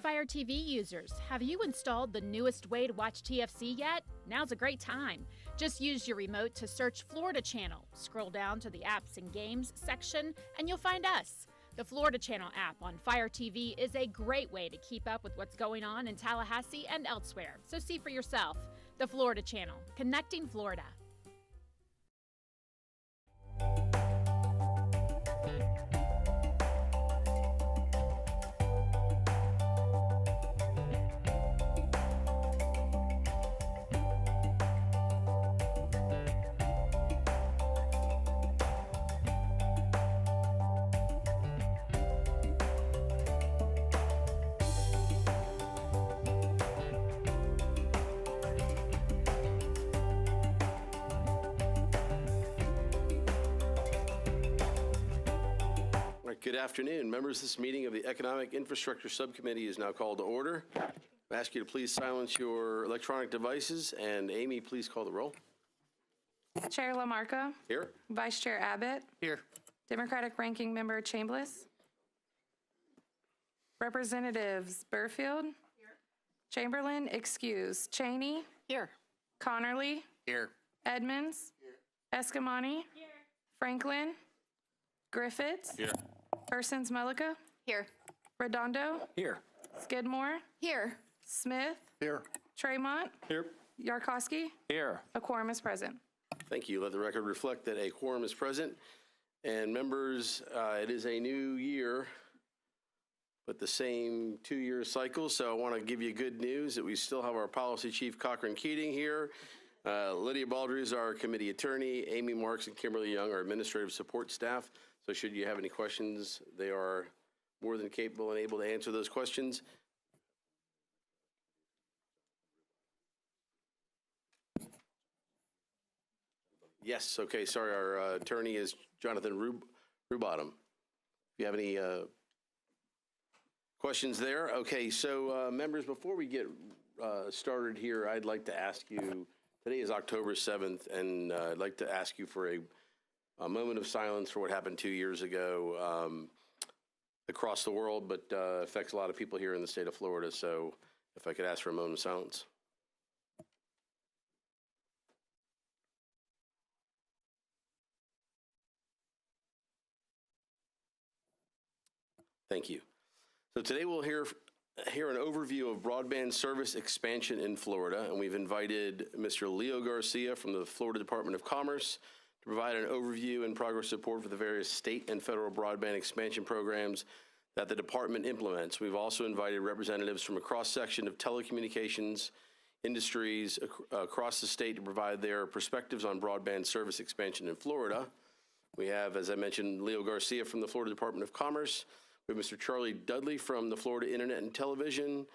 Fire TV users, have you installed the newest way to watch TFC yet? Now's a great time. Just use your remote to search Florida Channel. Scroll down to the Apps and Games section, and you'll find us. The Florida Channel app on Fire TV is a great way to keep up with what's going on in Tallahassee and elsewhere, so see for yourself. The Florida Channel, connecting Florida. Good afternoon. Members, this meeting of the Economic Infrastructure Subcommittee is now called to order. I ask you to please silence your electronic devices, and Amy, please call the roll. Chair LaMarca. Here. Vice Chair Abbott. Here. Democratic Ranking Member Chambliss. Representatives Burfield. Here. Chamberlain, excuse. Cheney. Here. Connerly. Here. Edmonds. Here. Escamani. Here. Franklin. Griffiths. Here. Persons Mullica. Here. Redondo. Here. Skidmore. Here. Smith. Here. Tremont. Here. Yarkowski. Here. A quorum is present. Thank you. Let the record reflect that a quorum is present. And members, it is a new year, but the same two-year cycle. So I want to give you good news that we still have our policy chief, Cochran Keating, here. Lydia Baldry is our committee attorney. Amy Marks and Kimberly Young are administrative support staff. So should you have any questions, they are more than capable and able to answer those questions. Yes, okay, sorry, our attorney is Jonathan Rubottom. If you have any questions there. Okay, so members, before we get started here, I'd like to ask you, today is October 7th, and I'd like to ask you for a moment of silence for what happened 2 years ago across the world, but affects a lot of people here in the state of Florida. So if I could ask for a moment of silence. Thank you. So today we'll hear an overview of broadband service expansion in Florida, and we've invited Mr. Leo Garcia from the Florida Department of Commerce to provide an overview and progress report for the various state and federal broadband expansion programs that the department implements. We've also invited representatives from a cross-section of telecommunications industries across the state to provide their perspectives on broadband service expansion in Florida. We have, as I mentioned, Leo Garcia from the Florida Department of Commerce. We have Mr. Charlie Dudley from the Florida Internet and Television.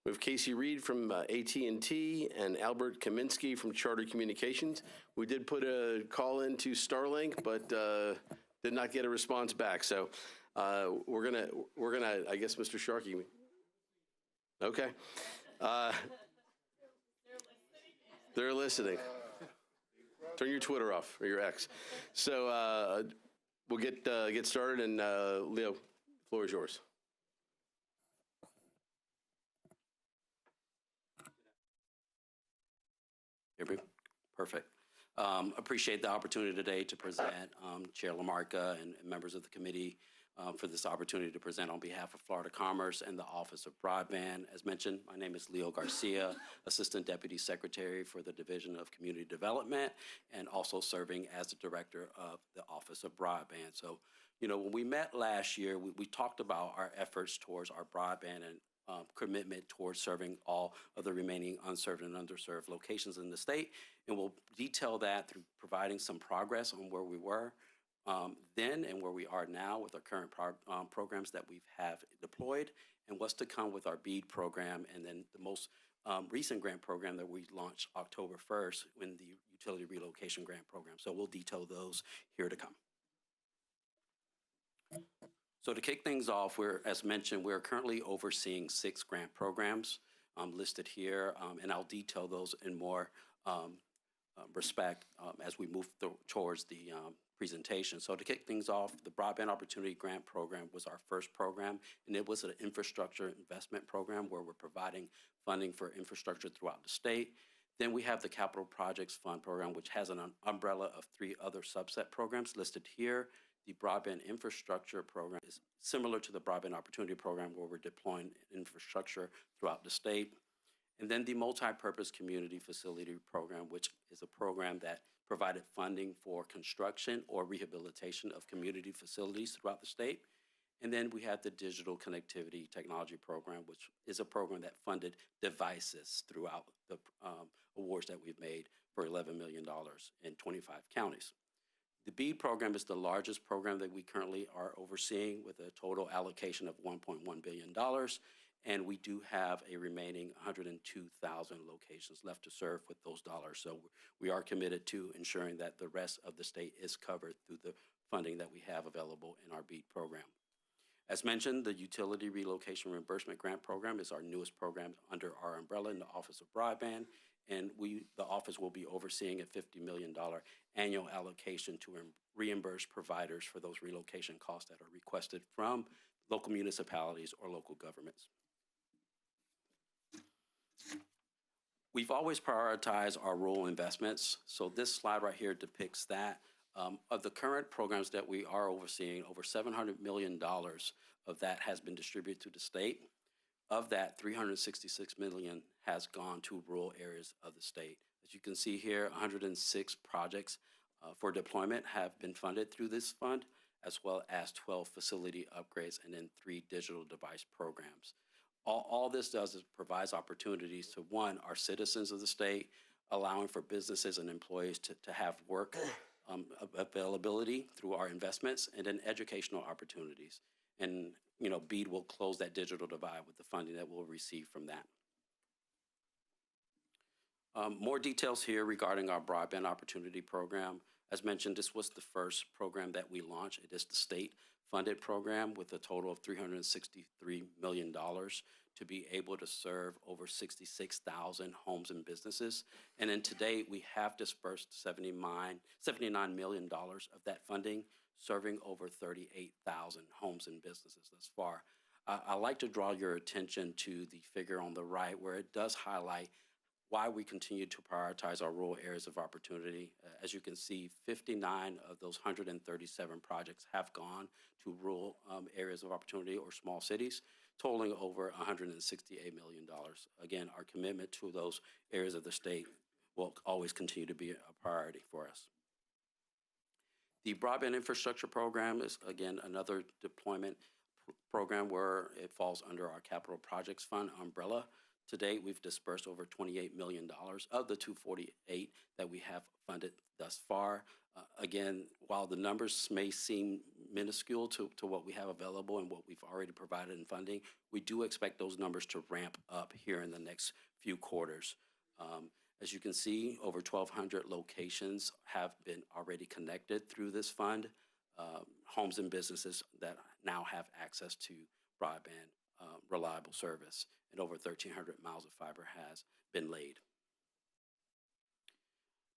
We have Casey Reed from AT&T and Albert Kaminsky from Charter Communications. We did put a call into Starlink, but did not get a response back. So we're gonna, I guess, Mr. Sharkey. Okay. They're listening. Turn your Twitter off or your X. So we'll get started, and Leo, the floor is yours. Perfect. Appreciate the opportunity today to present, Chair LaMarca and members of the committee for this opportunity to present on behalf of Florida Commerce and the Office of Broadband. As mentioned, my name is Leo Garcia, Assistant Deputy Secretary for the Division of Community Development, and also serving as the Director of the Office of Broadband. So, you know, when we met last year, we talked about our efforts towards our broadband and commitment towards serving all of the remaining unserved and underserved locations in the state. And we'll detail that through providing some progress on where we were then and where we are now with our current programs that we have deployed, and what's to come with our BEAD program, and then the most recent grant program that we launched October 1st in the Utility Relocation Grant Program. So we'll detail those here to come. So to kick things off, as mentioned, we're currently overseeing 6 grant programs listed here, and I'll detail those in more respect as we move towards the presentation. So to kick things off, the Broadband Opportunity Grant Program was our first program, and it was an infrastructure investment program where we're providing funding for infrastructure throughout the state. Then we have the Capital Projects Fund Program, which has an umbrella of 3 other subset programs listed here. The Broadband Infrastructure Program is similar to the Broadband Opportunity Program, where we're deploying infrastructure throughout the state. And then the Multi-Purpose Community Facility Program, which is a program that provided funding for construction or rehabilitation of community facilities throughout the state. And then we had the Digital Connectivity Technology Program, which is a program that funded devices throughout the awards that we've made for $11 million in 25 counties. The BEAD program is the largest program that we currently are overseeing, with a total allocation of $1.1 billion. And we do have a remaining 102,000 locations left to serve with those dollars. So we are committed to ensuring that the rest of the state is covered through the funding that we have available in our BEAD program. As mentioned, the Utility Relocation Reimbursement Grant Program is our newest program under our umbrella in the Office of Broadband, and the office will be overseeing a $50 million annual allocation to reimburse providers for those relocation costs that are requested from local municipalities or local governments. We've always prioritized our rural investments, so this slide right here depicts that. Of the current programs that we are overseeing, over $700 million of that has been distributed to the state. Of that, $366 million has gone to rural areas of the state. As you can see here, 106 projects for deployment have been funded through this fund, as well as 12 facility upgrades and then 3 digital device programs. All this does is provides opportunities to, one, our citizens of the state, allowing for businesses and employees to have work availability through our investments, and then educational opportunities. And, you know, BEAD will close that digital divide with the funding that we'll receive from that. More details here regarding our Broadband Opportunity Program. As mentioned, this was the first program that we launched. It is the state-funded program with a total of $363 million to be able to serve over 66,000 homes and businesses. And then to date, we have dispersed $79 million of that funding, serving over 38,000 homes and businesses thus far. I'd like to draw your attention to the figure on the right, where it does highlight why we continue to prioritize our rural areas of opportunity. As you can see, 59 of those 137 projects have gone to rural areas of opportunity or small cities, totaling over $168 million. Again, our commitment to those areas of the state will always continue to be a priority for us. The Broadband Infrastructure Program is, again, another deployment program where it falls under our Capital Projects Fund umbrella. To date, we've dispersed over $28 million of the $248 that we have funded thus far. Again, while the numbers may seem minuscule to what we have available and what we've already provided in funding, we do expect those numbers to ramp up here in the next few quarters. As you can see, over 1,200 locations have been already connected through this fund, homes and businesses that now have access to broadband reliable service, and over 1,300 miles of fiber has been laid.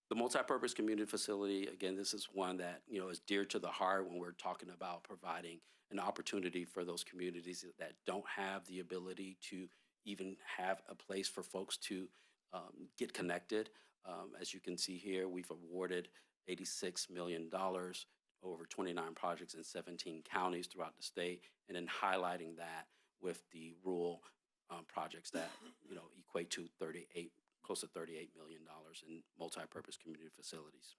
The multi-purpose community facility, again, this is one that, you know, is dear to the heart when we're talking about providing an opportunity for those communities that don't have the ability to even have a place for folks to get connected. As you can see here, we've awarded $86 million over 29 projects in 17 counties throughout the state, and then highlighting that with the rural projects that, you know, equate to close to $38 million in multi-purpose community facilities.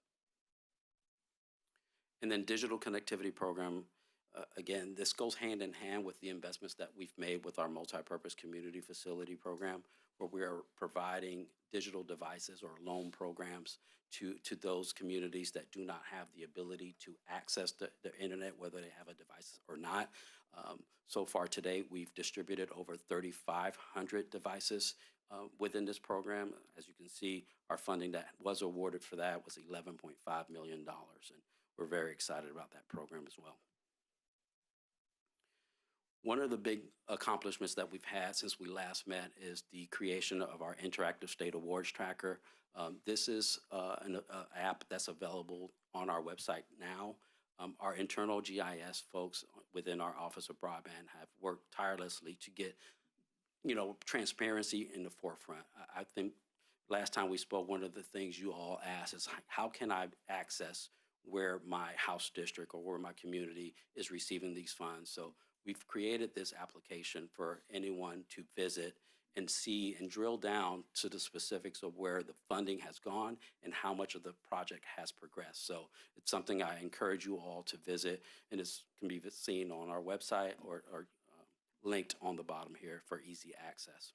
And then digital connectivity program, again, this goes hand in hand with the investments that we've made with our multi-purpose community facility program, where we are providing digital devices or loan programs to those communities that do not have the ability to access the internet, whether they have a device or not. So far today, we've distributed over 3,500 devices within this program. As you can see, our funding that was awarded for that was $11.5 million, and we're very excited about that program as well. One of the big accomplishments that we've had since we last met is the creation of our interactive state awards tracker. This is an app that's available on our website now. Our internal GIS folks within our Office of Broadband have worked tirelessly to get, transparency in the forefront. I think last time we spoke, one of the things you all asked is how can I access where my house district or where my community is receiving these funds? So we've created this application for anyone to visit and see and drill down to the specifics of where the funding has gone and how much of the project has progressed. So it's something I encourage you all to visit, and it can be seen on our website or linked on the bottom here for easy access.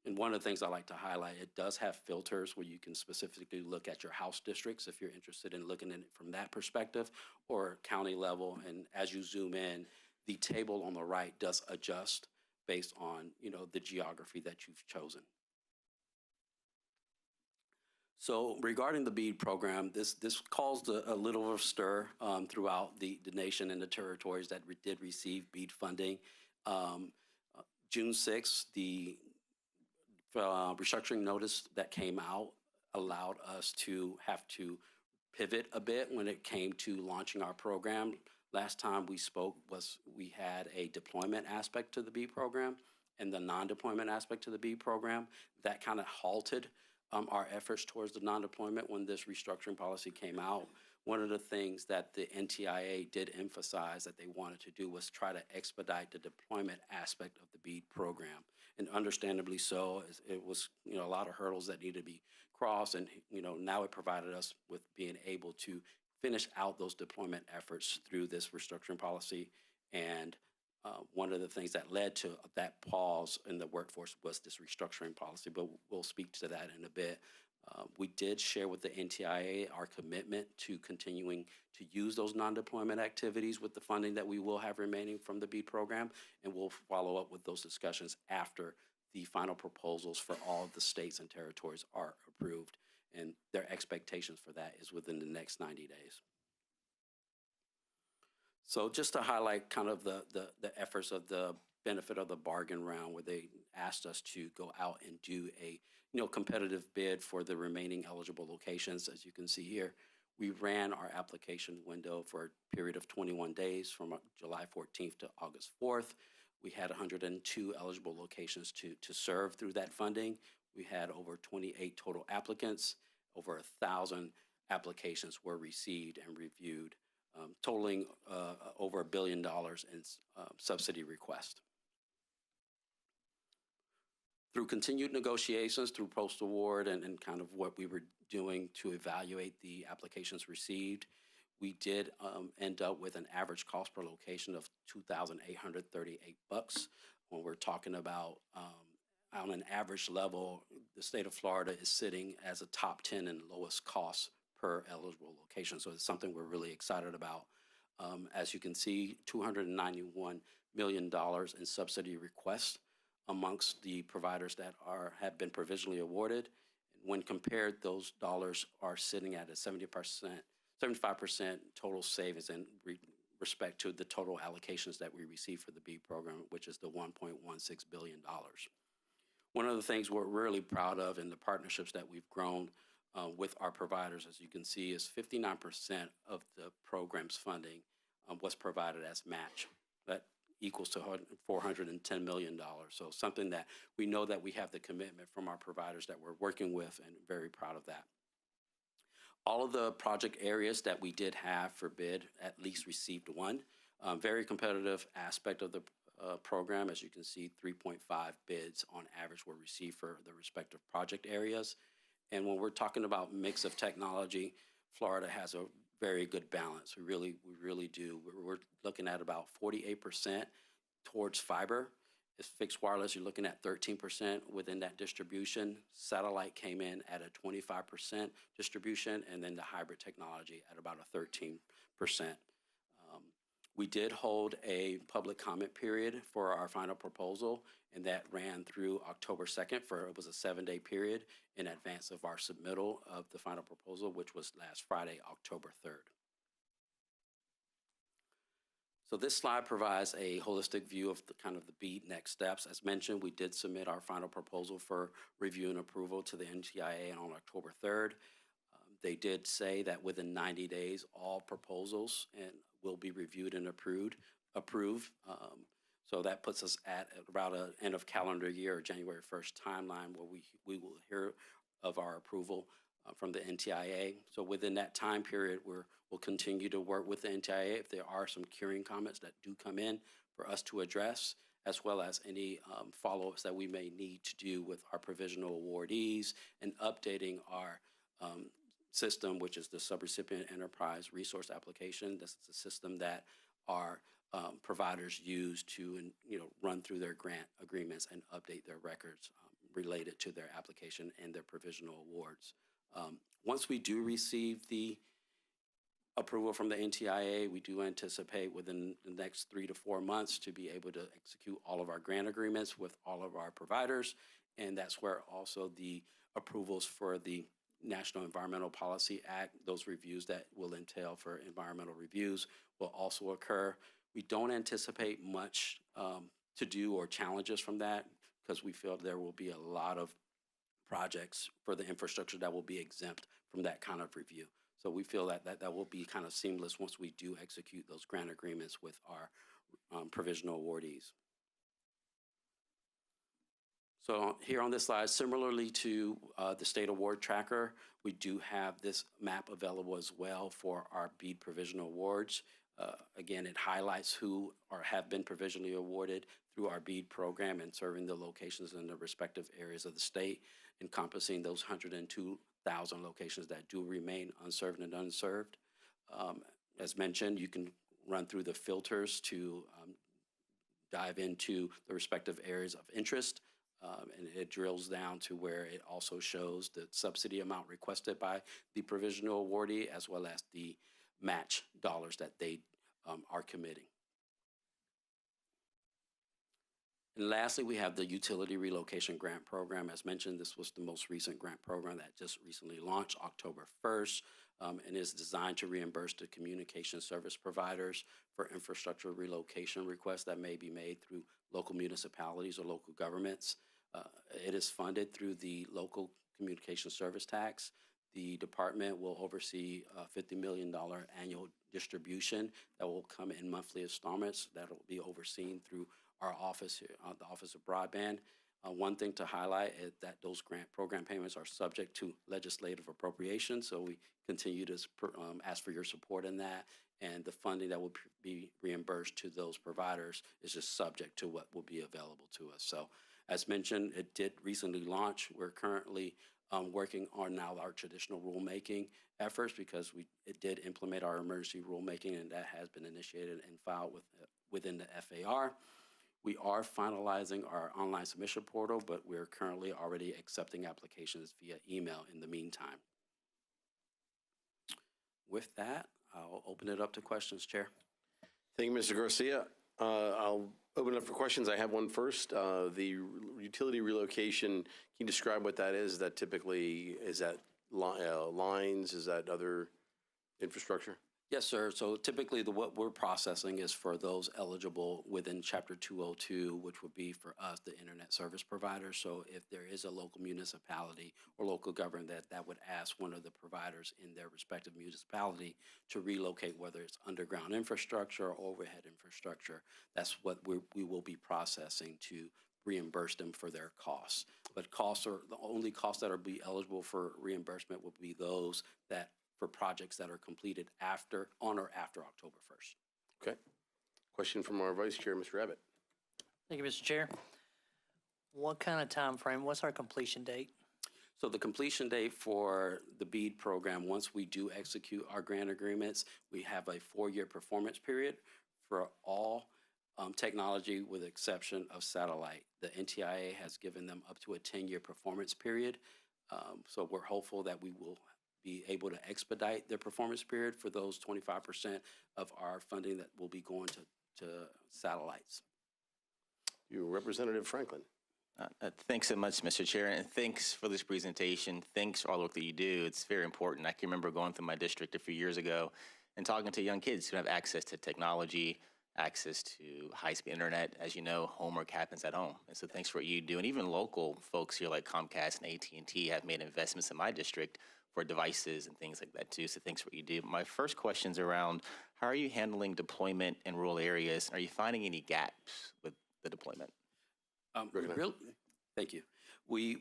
And one of the things I like to highlight, it does have filters where you can specifically look at your house districts if you're interested in looking at it from that perspective, or county level. And as you zoom in, the table on the right does adjust based on, the geography that you've chosen. So regarding the BEAD program, this caused a little of a stir throughout the nation and the territories that did receive BEAD funding. June 6th, the restructuring notice that came out allowed us to have to pivot a bit when it came to launching our program. Last time we spoke we had a deployment aspect to the BEAD program and the non-deployment aspect to the BEAD program. That kind of halted our efforts towards the non-deployment when this restructuring policy came out. One of the things that the NTIA did emphasize that they wanted to do was try to expedite the deployment aspect of the BEAD program. And understandably so, it was a lot of hurdles that needed to be crossed, and now it provided us with being able to finish out those deployment efforts through this restructuring policy. And one of the things that led to that pause in the workforce was this restructuring policy, but we'll speak to that in a bit. We did share with the NTIA our commitment to continuing to use those non-deployment activities with the funding that we will have remaining from the BEAD program, and we'll follow up with those discussions after the final proposals for all of the states and territories are approved, and their expectations for that is within the next 90 days. So just to highlight kind of the efforts of the benefit of the bargain round, where they asked us to go out and do a competitive bid for the remaining eligible locations. As you can see here, we ran our application window for a period of 21 days from July 14th to August 4th. We had 102 eligible locations to serve through that funding. We had over 28 total applicants. Over 1,000 applications were received and reviewed, totaling over $1 billion in subsidy requests. Through continued negotiations, through post-award and kind of what we were doing to evaluate the applications received, we did end up with an average cost per location of $2,838. When we're talking about on an average level, the state of Florida is sitting as a top 10 in lowest cost per eligible location. So it's something we're really excited about. As you can see, $291 million in subsidy requests amongst the providers that have been provisionally awarded. When compared, those dollars are sitting at a 75% total savings in respect to the total allocations that we receive for the BEAD program, which is the $1.16 billion. One of the things we're really proud of in the partnerships that we've grown with our providers, as you can see, is 59% of the program's funding was provided as match. That equals to $410 million. So something that we know that we have the commitment from our providers that we're working with, and very proud of that. All of the project areas that we did have for bid at least received one. Very competitive aspect of the program. As you can see, 3.5 bids on average were received for the respective project areas. And when we're talking about mix of technology, Florida has a very good balance. We really do. We're looking at about 48% towards fiber. As fixed wireless, you're looking at 13% within that distribution. Satellite came in at a 25% distribution, and then the hybrid technology at about a 13%. We did hold a public comment period for our final proposal, and that ran through October 2nd it was a 7-day period in advance of our submittal of the final proposal, which was last Friday, October 3rd. So this slide provides a holistic view of the kind of the BEAD next steps. As mentioned, we did submit our final proposal for review and approval to the NTIA on October 3rd. They did say that within 90 days, all proposals will be reviewed and approved. So that puts us at about an end of calendar year, or January 1st timeline, where we will hear of our approval from the NTIA. So within that time period, we'll continue to work with the NTIA if there are some curing comments that do come in for us to address, as well as any follow-ups that we may need to do with our provisional awardees and updating our system, which is the Subrecipient Enterprise Resource Application. This is a system that our providers use to run through their grant agreements and update their records related to their application and their provisional awards. Once we do receive the approval from the NTIA, we do anticipate within the next 3 to 4 months to be able to execute all of our grant agreements with all of our providers. And that's where also the approvals for the National Environmental Policy Act, those reviews that will entail for environmental reviews, will also occur. We don't anticipate much to do or challenges from that, because we feel there will be a lot of projects for the infrastructure that will be exempt from that kind of review. So we feel that that will be kind of seamless once we do execute those grant agreements with our provisional awardees. So here on this slide, similarly to the state award tracker, we do have this map available as well for our BEAD provisional awards. Again, it highlights who have been provisionally awarded through our BEAD program and serving the locations in the respective areas of the state, encompassing those 102,000 locations that do remain unserved and unserved. As mentioned, you can run through the filters to dive into the respective areas of interest. And it drills down to where it also shows the subsidy amount requested by the provisional awardee, as well as the match dollars that they are committing. And lastly, we have the Utility Relocation Grant Program. As mentioned, this was the most recent grant program that just recently launched October 1st, and is designed to reimburse the communication service providers for infrastructure relocation requests that may be made through local municipalities or local governments. It is funded through the local communication service tax. The department will oversee a $50 million annual distribution that will come in monthly installments that will be overseen through our office here, the Office of Broadband. One thing to highlight is that those grant program payments are subject to legislative appropriation, so we continue to ask for your support in that, and the funding that will be reimbursed to those providers is just subject to what will be available to us. So as mentioned, it did recently launch. We're currently working on now our traditional rulemaking efforts, because it did implement our emergency rulemaking, and that has been initiated and filed within the FAR. We are finalizing our online submission portal, but we're currently already accepting applications via email in the meantime. With that, I'll open it up to questions, Chair. Thank you, Mr. Garcia. I'll open it up for questions. I have one first. The utility relocation, can you describe what that is? Is that typically, is that lines? Is that other infrastructure? Yes, sir. So typically what we're processing is for those eligible within Chapter 202, which would be for us, the internet service provider. So if there is a local municipality or local government that would ask one of the providers in their respective municipality to relocate, whether it's underground infrastructure or overhead infrastructure, that's what we will be processing to reimburse them for their costs. But the only costs that are be eligible for reimbursement will be those that for projects that are completed on or after October 1st. Okay. Question from our Vice Chair, Mr. Abbott. Thank you, Mr. Chair. What kind of time frame? What's our completion date? So the completion date for the BEAD program, once we do execute our grant agreements, we have a 4-year performance period for all technology with the exception of satellite. The NTIA has given them up to a 10-year performance period. So we're hopeful that we will be able to expedite their performance period for those 25% of our funding that will be going to satellites. You, Representative Franklin. Thanks so much, Mr. Chair, and thanks for this presentation. Thanks for all the work that you do. It's very important. I can remember going through my district a few years ago and talking to young kids who have access to technology, access to high-speed internet. As you know, homework happens at home. And so thanks for what you do. And even local folks here like Comcast and AT&T have made investments in my district for devices and things like that too. So thanks for what you do. My first question's around how are you handling deployment in rural areas? Are you finding any gaps with the deployment? Thank you. We're,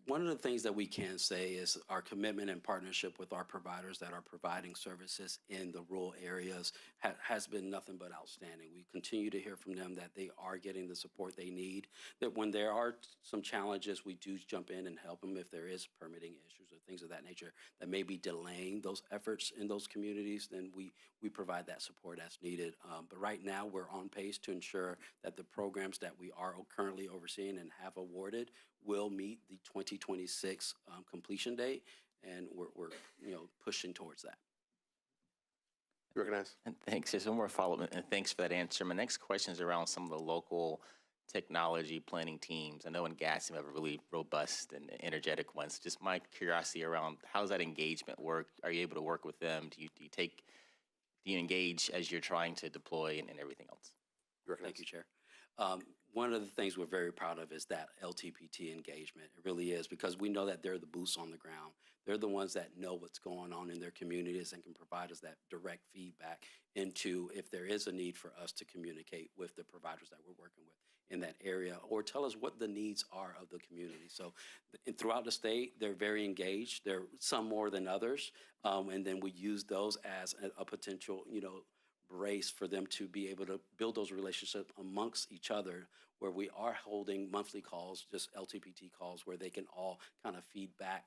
one of the things that we can say is our commitment and partnership with our providers that are providing services in the rural areas has been nothing but outstanding. We continue to hear from them that they are getting the support they need, that when there are some challenges, we do jump in and help them if there is permitting issues or things of that nature that may be delaying those efforts in those communities, then we provide that support as needed. But right now, we're on pace to ensure that the programs that we are currently overseeing and have awarded will meet the 2026 completion date, and we're pushing towards that. Recognize. And thanks. Just one more follow-up, and thanks for that answer. My next question is around some of the local technology planning teams. I know in GATS you have a really robust and energetic ones. Just my curiosity around how does that engagement work? Are you able to work with them? Do you engage as you're trying to deploy and everything else? Thank you, Chair. One of the things we're very proud of is that LTPT engagement. It really is, because we know that they're the boots on the ground. They're the ones that know what's going on in their communities and can provide us that direct feedback into if there is a need for us to communicate with the providers that we're working with in that area, or tell us what the needs are of the community. So throughout the state, they're very engaged. There are some more than others, and then we use those as a potential, brace for them to be able to build those relationships amongst each other, where we are holding monthly calls, just LTPT calls, where they can all kind of feedback,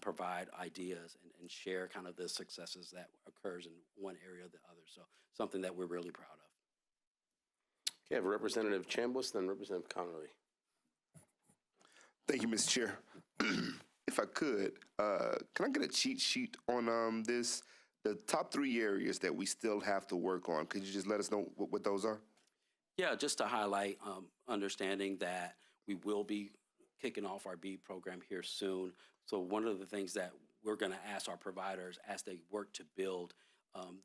provide ideas, and share kind of the successes that occurs in one area or the other. So something that we're really proud of. Okay, I have Representative Chambliss, then Representative Connerly. Thank you, Mr. Chair. If I could, can I get a cheat sheet on this? The top 3 areas that we still have to work on. Could you just let us know what those are? Yeah, just to highlight, understanding that we will be kicking off our BEAD program here soon. So one of the things that we're going to ask our providers as they work to build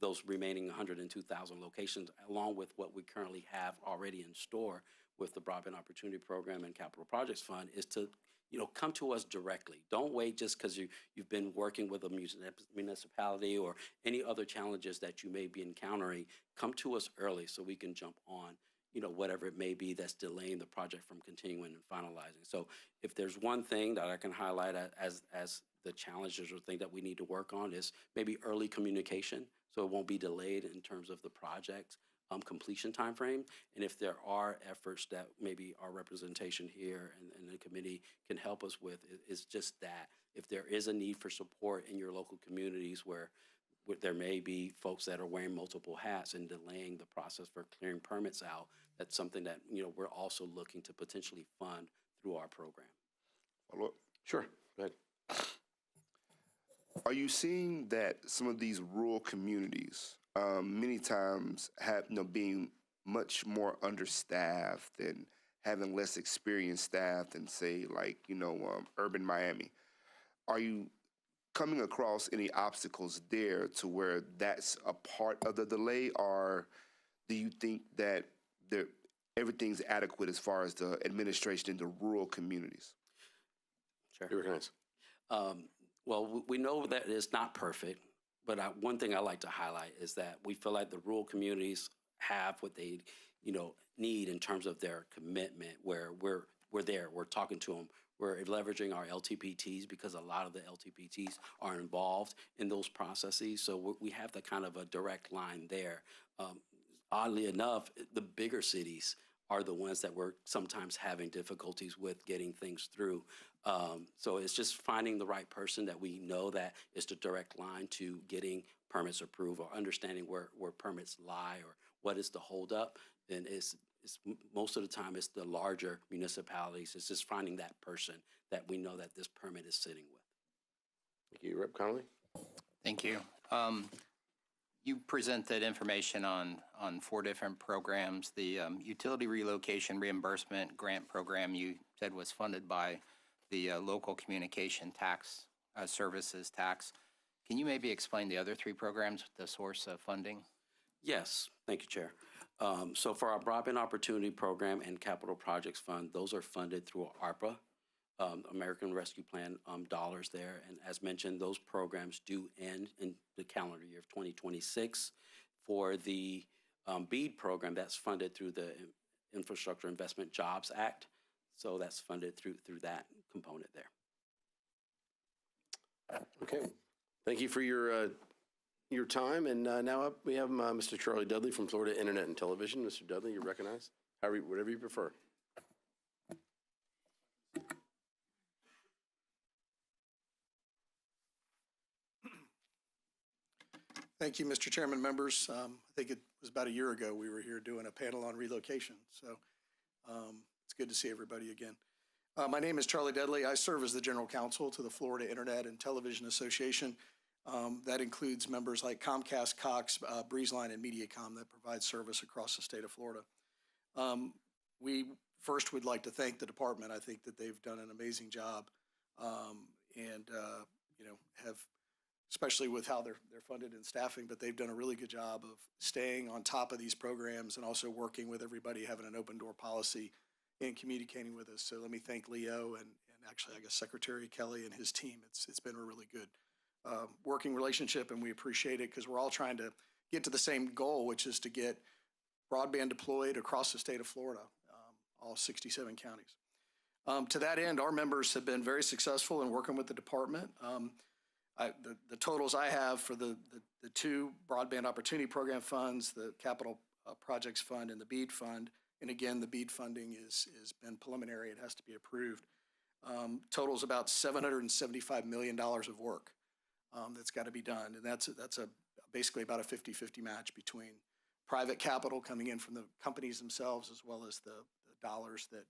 those remaining 102,000 locations, along with what we currently have already in store with the Broadband Opportunity Program and Capital Projects Fund, is to come to us directly. Don't wait just because you've been working with a municipality or any other challenges that you may be encountering. Come to us early so we can jump on, whatever it may be that's delaying the project from continuing and finalizing. So if there's one thing that I can highlight as the challenges or thing that we need to work on is maybe early communication, so it won't be delayed in terms of the project completion timeframe. And if there are efforts that maybe our representation here and the committee can help us with, is just that. If there is a need for support in your local communities where there may be folks that are wearing multiple hats and delaying the process for clearing permits out, that's something that we're also looking to potentially fund through our program. Follow-up? Sure, go ahead. Are you seeing that some of these rural communities many times have being much more understaffed and having less experienced staff than, say, like urban Miami? Are you coming across any obstacles there to where that's a part of the delay, or do you think that everything's adequate as far as the administration in the rural communities? Sure. You recognize. Well, we know that it's not perfect, but one thing I like to highlight is that we feel like the rural communities have what they, need in terms of their commitment. Where we're there, we're talking to them, we're leveraging our LTPTs because a lot of the LTPTs are involved in those processes. So we have the kind of a direct line there. Oddly enough, the bigger cities are the ones that we're sometimes having difficulties with getting things through. So it's just finding the right person that we know that is the direct line to getting permits approved, or understanding where permits lie or what is the holdup. And it's most of the time it's the larger municipalities. It's just finding that person that we know that this permit is sitting with. Thank you. Rep. Connolly? Thank you. You presented information on 4 different programs. The utility relocation reimbursement grant program you said was funded by the local communication tax services tax. Can you maybe explain the other 3 programs, the source of funding? Yes, thank you, Chair. So for our Broadband Opportunity Program and Capital Projects Fund, those are funded through ARPA, American Rescue Plan dollars there. And as mentioned, those programs do end in the calendar year of 2026. For the BEAD program, that's funded through the Infrastructure Investment Jobs Act. So that's funded through that component there. Okay. Thank you for your time. And now up we have Mr. Charlie Dudley from Florida Internet and Television. Mr. Dudley, you're recognized. Whatever you prefer. Thank you, Mr. Chairman, members. I think it was about a year ago we were here doing a panel on relocation. So it's good to see everybody again. My name is Charlie Dudley. I serve as the General Counsel to the Florida Internet and Television Association. That includes members like Comcast, Cox, Breezeline, and Mediacom that provide service across the state of Florida. We first would like to thank the department. I think that they've done an amazing job and have, especially with how they're funded and staffing, but they've done a really good job of staying on top of these programs and also working with everybody, having an open door policy and communicating with us. So let me thank Leo and actually, I guess, Secretary Kelly and his team. It's been a really good working relationship, and we appreciate it because we're all trying to get to the same goal, which is to get broadband deployed across the state of Florida, all 67 counties. To that end, our members have been very successful in working with the department. The totals I have for the two Broadband Opportunity Program funds, the Capital Projects Fund and the BEAD Fund, and again, the BEAD funding has been preliminary. It has to be approved. Totals about $775 million of work that's got to be done. And that's basically about a 50-50 match between private capital coming in from the companies themselves as well as the dollars that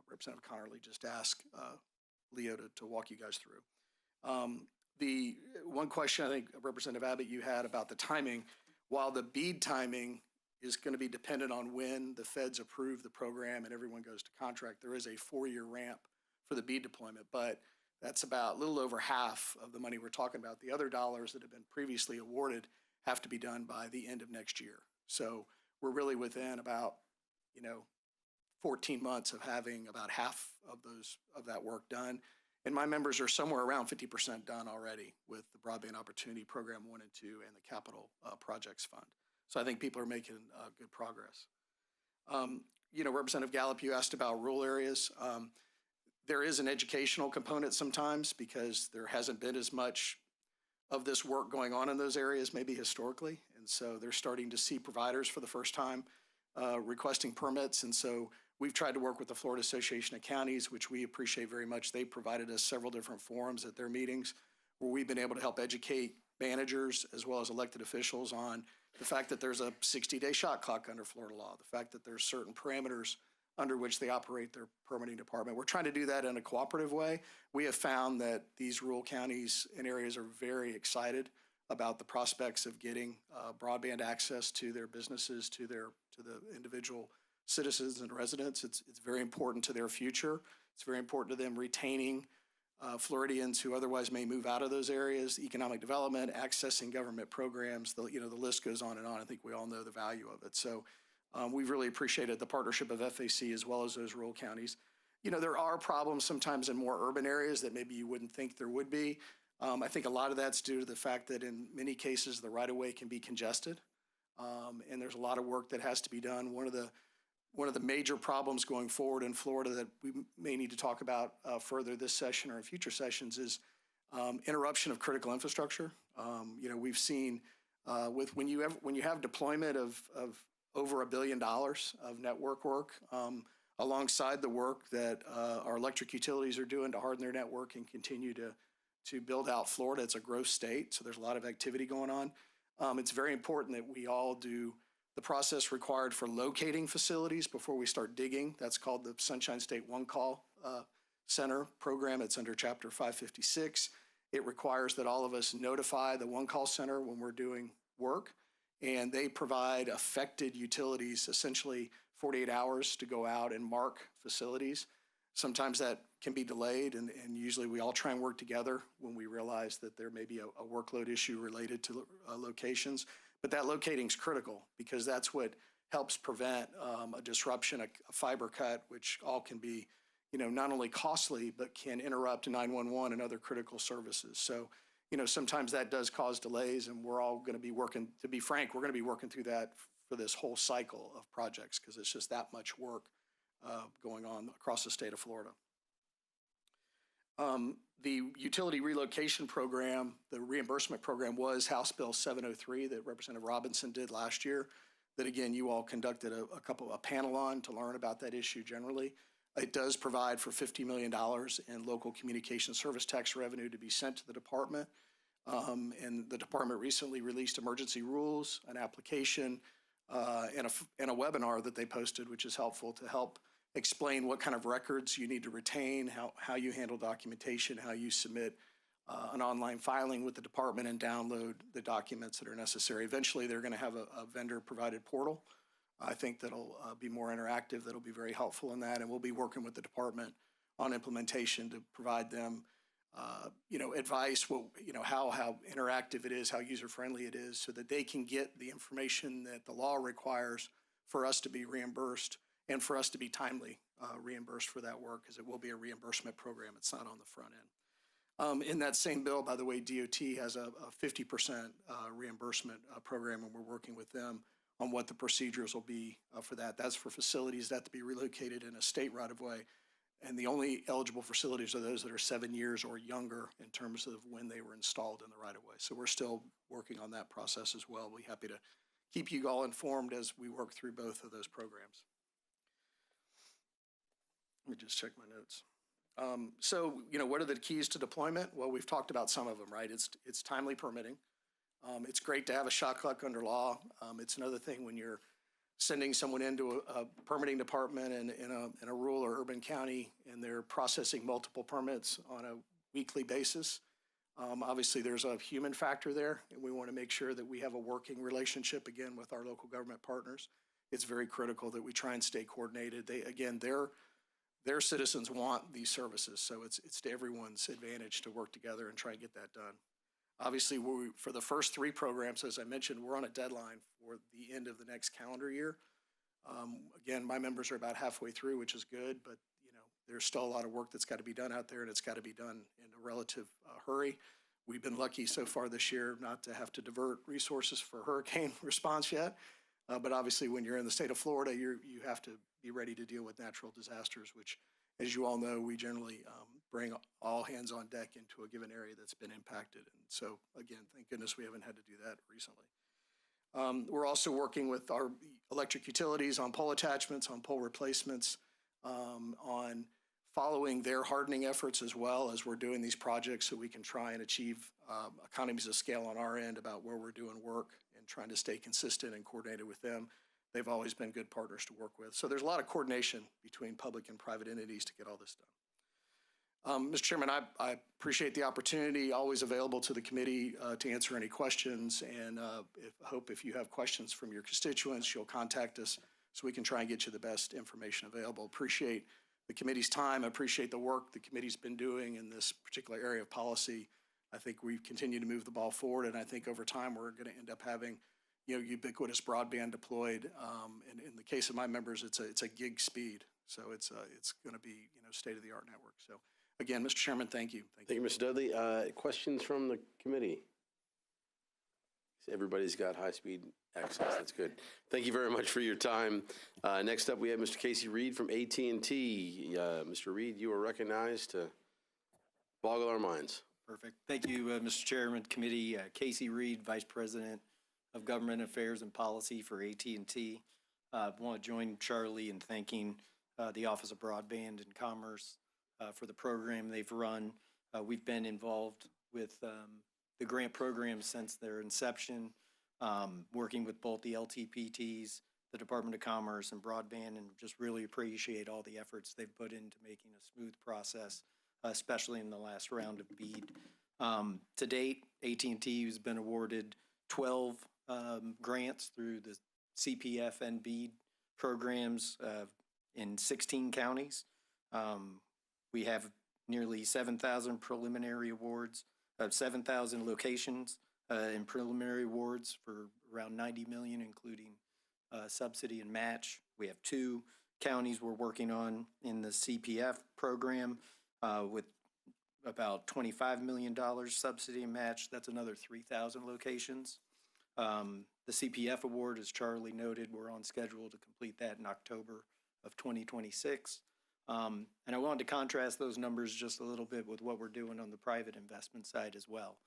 Representative Connerly just asked Leo to walk you guys through. The one question I think, Representative Abbott, you had about the timing, while the BEAD timing is going to be dependent on when the feds approve the program and everyone goes to contract, there is a 4-year ramp for the BEAD deployment, but that's about a little over half of the money we're talking about. The other dollars that have been previously awarded have to be done by the end of next year. So we're really within about, 14 months of having about half of that work done. And my members are somewhere around 50% done already with the Broadband Opportunity Program 1 and 2 and the Capital Projects Fund. So I think people are making good progress. Representative Gallup, you asked about rural areas. There is an educational component sometimes because there hasn't been as much of this work going on in those areas, maybe historically. And so they're starting to see providers for the first time requesting permits. And so we've tried to work with the Florida Association of Counties, which we appreciate very much. They provided us several different forums at their meetings where we've been able to help educate managers as well as elected officials on the fact that there's a 60-day shot clock under Florida law, the fact that there's certain parameters under which they operate their permitting department. We're trying to do that in a cooperative way. We have found that these rural counties and areas are very excited about the prospects of getting broadband access to their businesses, to the individual citizens and residents. It's very important to their future. It's very important to them retaining Floridians who otherwise may move out of those areas, economic development, accessing government programs, the list goes on and on. I think we all know the value of it. So we've really appreciated the partnership of FAC as well as those rural counties. There are problems sometimes in more urban areas that maybe you wouldn't think there would be. I think a lot of that's due to the fact that in many cases the right-of-way can be congested, and there's a lot of work that has to be done. One of the major problems going forward in Florida that we may need to talk about further this session or in future sessions is interruption of critical infrastructure. We've seen when you have deployment of over $1 billion of network work alongside the work that our electric utilities are doing to harden their network and continue to build out Florida. It's a growth state, so there's a lot of activity going on. It's very important that we all do the process required for locating facilities before we start digging. That's called the Sunshine State One Call Center program. It's under Chapter 556. It requires that all of us notify the One Call Center when we're doing work, and they provide affected utilities essentially 48 hours to go out and mark facilities. Sometimes that can be delayed, and usually we all try and work together when we realize that there may be a workload issue related to locations. But that locating is critical because that's what helps prevent a disruption, a fiber cut, which all can be, not only costly, but can interrupt 911 and other critical services. So, sometimes that does cause delays, and we're all going to be working, to be frank, we're going to be working through that for this whole cycle of projects because it's just that much work going on across the state of Florida. The utility relocation program, the reimbursement program, was House Bill 703 that Representative Robinson did last year. That again, you all conducted a panel on to learn about that issue generally. It does provide for $50 million in local communication service tax revenue to be sent to the department. And the department recently released emergency rules, an application, and a webinar that they posted, which is helpful to help explain what kind of records you need to retain, how you handle documentation, how you submit an online filing with the department and download the documents that are necessary. Eventually, they're going to have a vendor-provided portal. I think that'll be more interactive. That'll be very helpful in that, and we'll be working with the department on implementation to provide them, advice, how interactive it is, how user-friendly it is, so that they can get the information that the law requires for us to be reimbursed and for us to be timely reimbursed for that work, because it will be a reimbursement program. It's not on the front end. In that same bill, by the way, DOT has a 50% reimbursement program, and we're working with them on what the procedures will be for that. That's for facilities that have to be relocated in a state right-of-way. And the only eligible facilities are those that are 7 years or younger in terms of when they were installed in the right-of-way. So we're still working on that process as well. We'll be happy to keep you all informed as we work through both of those programs. Let me just check my notes. So, what are the keys to deployment? Well, we've talked about some of them, right? It's timely permitting. It's great to have a shot clock under law. It's another thing when you're sending someone into a permitting department in a rural or urban county and they're processing multiple permits on a weekly basis. Obviously, there's a human factor there, and we want to make sure that we have a working relationship, again, with our local government partners. It's very critical that we try and stay coordinated. Their citizens want these services, so it's to everyone's advantage to work together and try and get that done. Obviously, for the first 3 programs, as I mentioned, we're on a deadline for the end of the next calendar year. Again, my members are about halfway through, which is good, but there's still a lot of work that's got to be done out there, and it's got to be done in a relative hurry. We've been lucky so far this year not to have to divert resources for hurricane response yet. But obviously, when you're in the state of Florida, you have to be ready to deal with natural disasters, which, as you all know, we generally bring all hands on deck into a given area that's been impacted. And so, again, thank goodness we haven't had to do that recently. We're also working with our electric utilities on pole attachments, on pole replacements, on following their hardening efforts as well as we're doing these projects, so we can try and achieve economies of scale on our end about where we're doing work and trying to stay consistent and coordinated with them. They've always been good partners to work with. So there's a lot of coordination between public and private entities to get all this done. Mr. Chairman, I appreciate the opportunity, always available to the committee to answer any questions, and hope if you have questions from your constituents, you'll contact us so we can try and get you the best information available. Appreciate the committee's time. I appreciate the work the committee's been doing in this particular area of policy. I think we've continued to move the ball forward, and I think over time we're going to end up having ubiquitous broadband deployed. And in the case of my members, it's a gig speed, so it's going to be state-of-the-art network. So again, Mr. Chairman, thank you. Thank you, Mr. Dudley. Questions from the committee? Everybody's got high-speed access. That's good. Thank you very much for your time. Next up, we have Mr. Casey Reed from AT&T. Mr. Reed, you are recognized to boggle our minds. Perfect. Thank you, Mr. Chairman, Committee. Casey Reed, Vice President of Government Affairs and Policy for AT&T. I want to join Charlie in thanking the Office of Broadband and Commerce for the program they've run. We've been involved with the grant program since their inception, working with both the LTPTs, the Department of Commerce, and Broadband, and just really appreciate all the efforts they've put into making a smooth process, especially in the last round of BEAD. To date, AT&T has been awarded 12 grants through the CPF and BEAD programs in 16 counties. We have nearly 7,000 preliminary awards, 7,000 locations in preliminary awards for around $90 million, including subsidy and match. We have 2 counties we're working on in the CPF program with about $25 million subsidy and match. That's another 3,000 locations. The CPF award, as Charlie noted, we're on schedule to complete that in October of 2026. And I wanted to contrast those numbers just a little bit with what we're doing on the private investment side as well.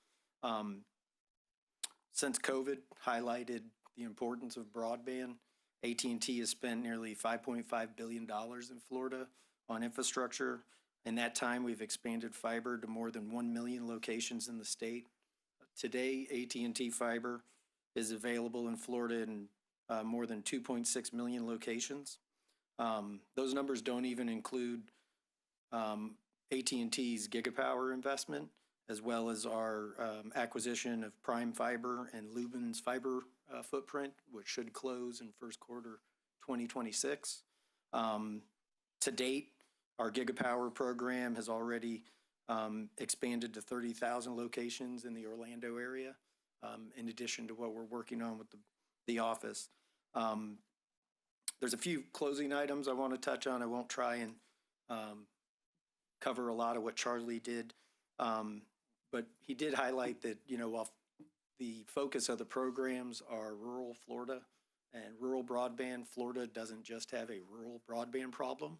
Since COVID highlighted the importance of broadband, AT&T has spent nearly $5.5 billion in Florida on infrastructure. In that time, we've expanded fiber to more than 1 million locations in the state. Today, AT&T fiber is available in Florida in more than 2.6 million locations. Those numbers don't even include AT&T's Gigapower investment, as well as our acquisition of Prime Fiber and Lubin's fiber footprint, which should close in first quarter 2026. To date, our Gigapower program has already expanded to 30,000 locations in the Orlando area, in addition to what we're working on with the office. There's a few closing items I want to touch on. I won't try and cover a lot of what Charlie did, but he did highlight that, while the focus of the programs are rural Florida and rural broadband, Florida doesn't just have a rural broadband problem.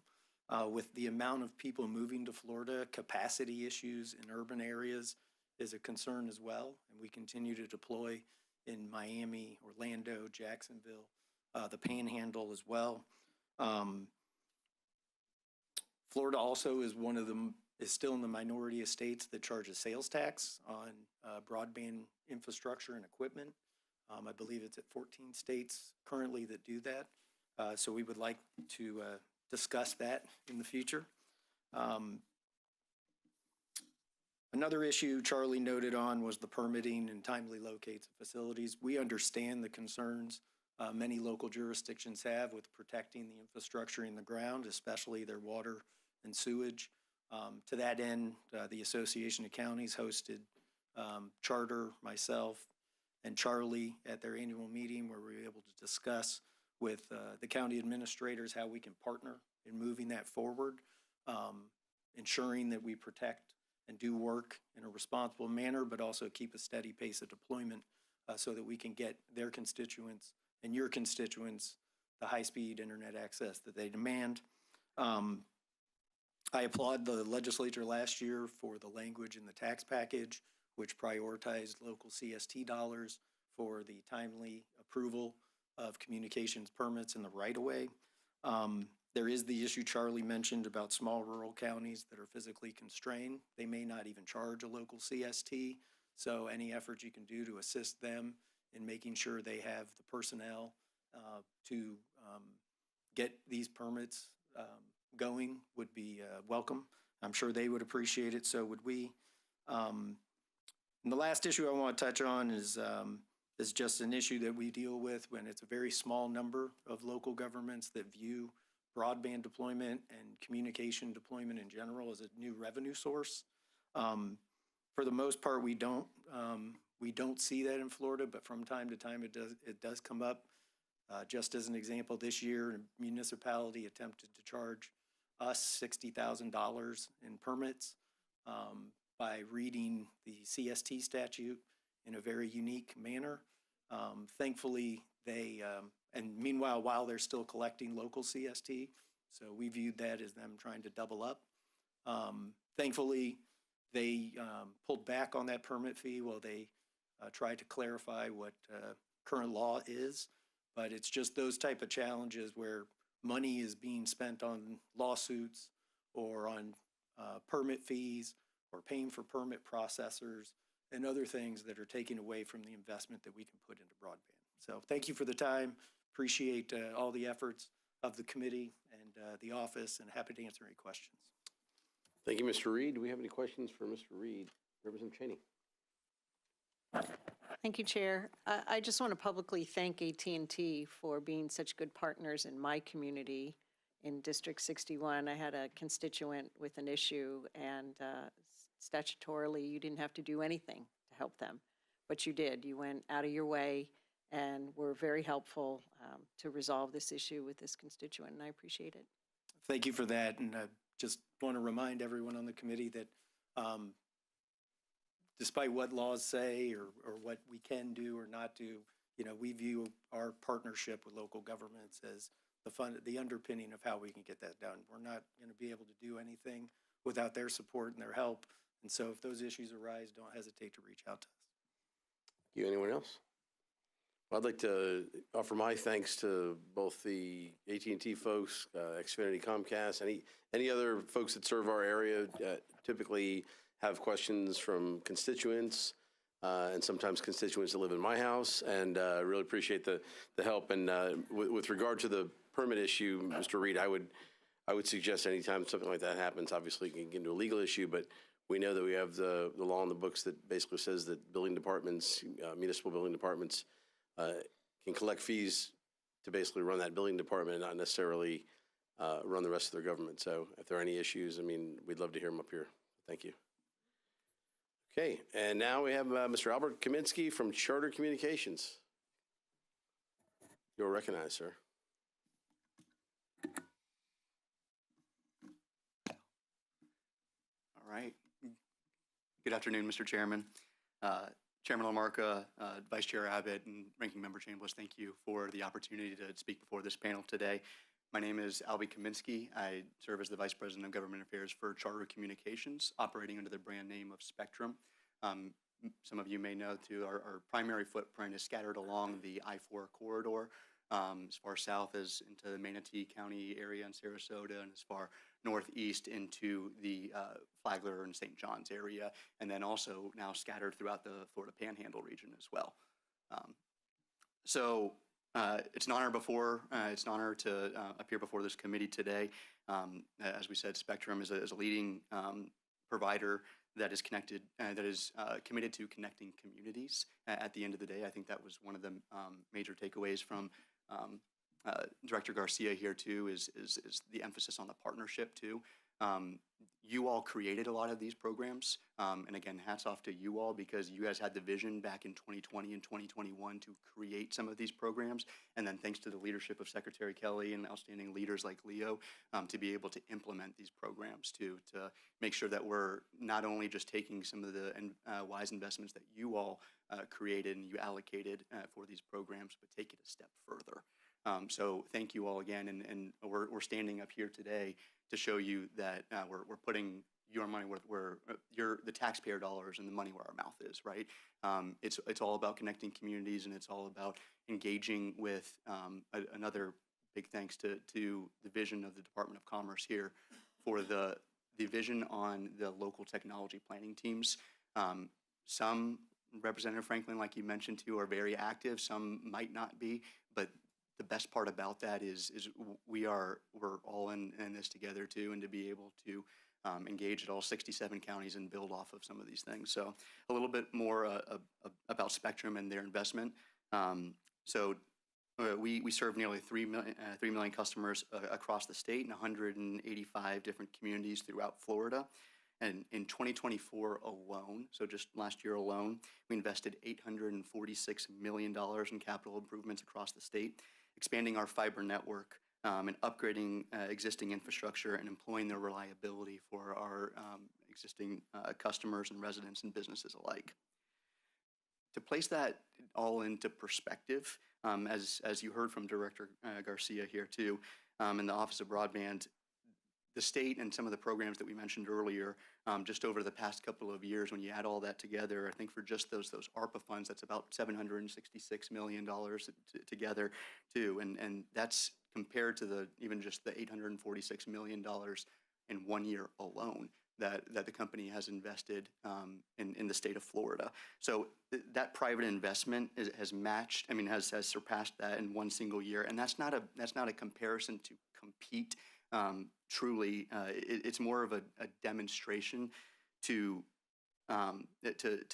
With the amount of people moving to Florida, capacity issues in urban areas is a concern as well, and we continue to deploy in Miami, Orlando, Jacksonville, the Panhandle as well. Florida also is is still in the minority of states that charge a sales tax on broadband infrastructure and equipment. I believe it's at 14 states currently that do that. So we would like to discuss that in the future. Another issue Charlie noted on was the permitting and timely locates of facilities. We understand the concerns many local jurisdictions have with protecting the infrastructure in the ground, especially their water and sewage. To that end, the Association of Counties hosted Charter, myself, and Charlie at their annual meeting where we were able to discuss with the county administrators how we can partner in moving that forward, ensuring that we protect and do work in a responsible manner, but also keep a steady pace of deployment so that we can get their constituents and your constituents the high-speed internet access that they demand. I applaud the legislature last year for the language in the tax package, which prioritized local CST dollars for the timely approval of communications permits in the right-of-way. There is the issue Charlie mentioned about small rural counties that are physically constrained. They may not even charge a local CST, so any effort you can do to assist them in making sure they have the personnel to get these permits going would be welcome. I'm sure they would appreciate it, so would we. And the last issue I want to touch on is just an issue that we deal with when it's a very small number of local governments that view broadband deployment and communication deployment in general as a new revenue source. For the most part, we don't see that in Florida, but from time to time it does come up. Just as an example, this year a municipality attempted to charge us $60,000 in permits by reading the CST statute in a very unique manner. Thankfully, and meanwhile, while they're still collecting local CST, so we viewed that as them trying to double up. Thankfully, they pulled back on that permit fee while they tried to clarify what current law is. But it's just those type of challenges where money is being spent on lawsuits or on permit fees or paying for permit processors and other things that are taking away from the investment that we can put into broadband. So thank you for the time. Appreciate all the efforts of the committee and the office, and happy to answer any questions. Thank you, Mr. Reed. Do we have any questions for Mr. Reed? Representative Cheney. Thank you, Chair. I just want to publicly thank AT&T for being such good partners in my community in District 61. I had a constituent with an issue, and statutorily you didn't have to do anything to help them, but you did. You went out of your way and were very helpful to resolve this issue with this constituent, and I appreciate it. Thank you for that, and I just want to remind everyone on the committee that despite what laws say or what we can do or not do, we view our partnership with local governments as the underpinning of how we can get that done. We're not going to be able to do anything without their support and their help, and so if those issues arise, don't hesitate to reach out to us. Thank you. Anyone else? I'd like to offer my thanks to both the AT&T folks, Xfinity, Comcast, any other folks that serve our area. Typically have questions from constituents and sometimes constituents that live in my house, and really appreciate the help. And with regard to the permit issue, Mr. Reed, I would suggest anytime something like that happens, obviously it can get into a legal issue, but we know that we have the law in the books that basically says that building departments, municipal building departments, can collect fees to basically run that building department and not necessarily run the rest of their government. So if there are any issues, we'd love to hear them up here. Thank you. Okay, and now we have Mr. Albert Kaminsky from Charter Communications. You're recognized, sir. All right. Good afternoon, Mr. Chairman. Chairman LaMarca, Vice Chair Abbott, and Ranking Member Chambliss, thank you for the opportunity to speak before this panel today. My name is Albie Kaminsky. I serve as the Vice President of Government Affairs for Charter Communications, operating under the brand name of Spectrum. Some of you may know, too, our primary footprint is scattered along the I-4 corridor, as far south as into the Manatee County area in Sarasota, and as far northeast into the Flagler and St. John's area, and then also now scattered throughout the Florida Panhandle region as well. It's an honor to appear before this committee today. As we said, Spectrum is a leading provider that is connected, committed to connecting communities. At the end of the day, I think that was one of the major takeaways from Director Garcia here too, is the emphasis on the partnership too. You all created a lot of these programs, and again, hats off to you all, because you guys had the vision back in 2020 and 2021 to create some of these programs, and then thanks to the leadership of Secretary Kelly and outstanding leaders like Leo, to be able to implement these programs to make sure that we're not only just taking some of the wise investments that you all created and you allocated for these programs, but take it a step further. So thank you all again, and we're standing up here today to show you that we're putting your money where the taxpayer dollars and the money where our mouth is, right? It's all about connecting communities, and it's all about engaging with another big thanks to the vision of the Department of Commerce here for the vision on the local technology planning teams. Some, Representative Franklin, like you mentioned too, are very active. Some might not be, but the best part about that is we're all in this together too, and to be able to engage at all 67 counties and build off of some of these things. So a little bit more about Spectrum and their investment. We serve nearly 3 million customers across the state in 185 different communities throughout Florida. And in 2024 alone, so just last year alone, we invested $846 million in capital improvements across the state, expanding our fiber network and upgrading existing infrastructure and employing the reliability for our existing customers and residents and businesses alike. To place that all into perspective, as you heard from Director Garcia here too, in the Office of Broadband, the state and some of the programs that we mentioned earlier, just over the past couple of years, when you add all that together, I think for just those ARPA funds, that's about $766 million together too, and that's compared to even just the $846 million in 1 year alone that the company has invested in the state of Florida. So that private investment has matched, has surpassed that in one single year, and that's not a comparison to compete. Truly, it's more of a demonstration to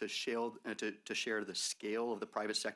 share the scale of the private sector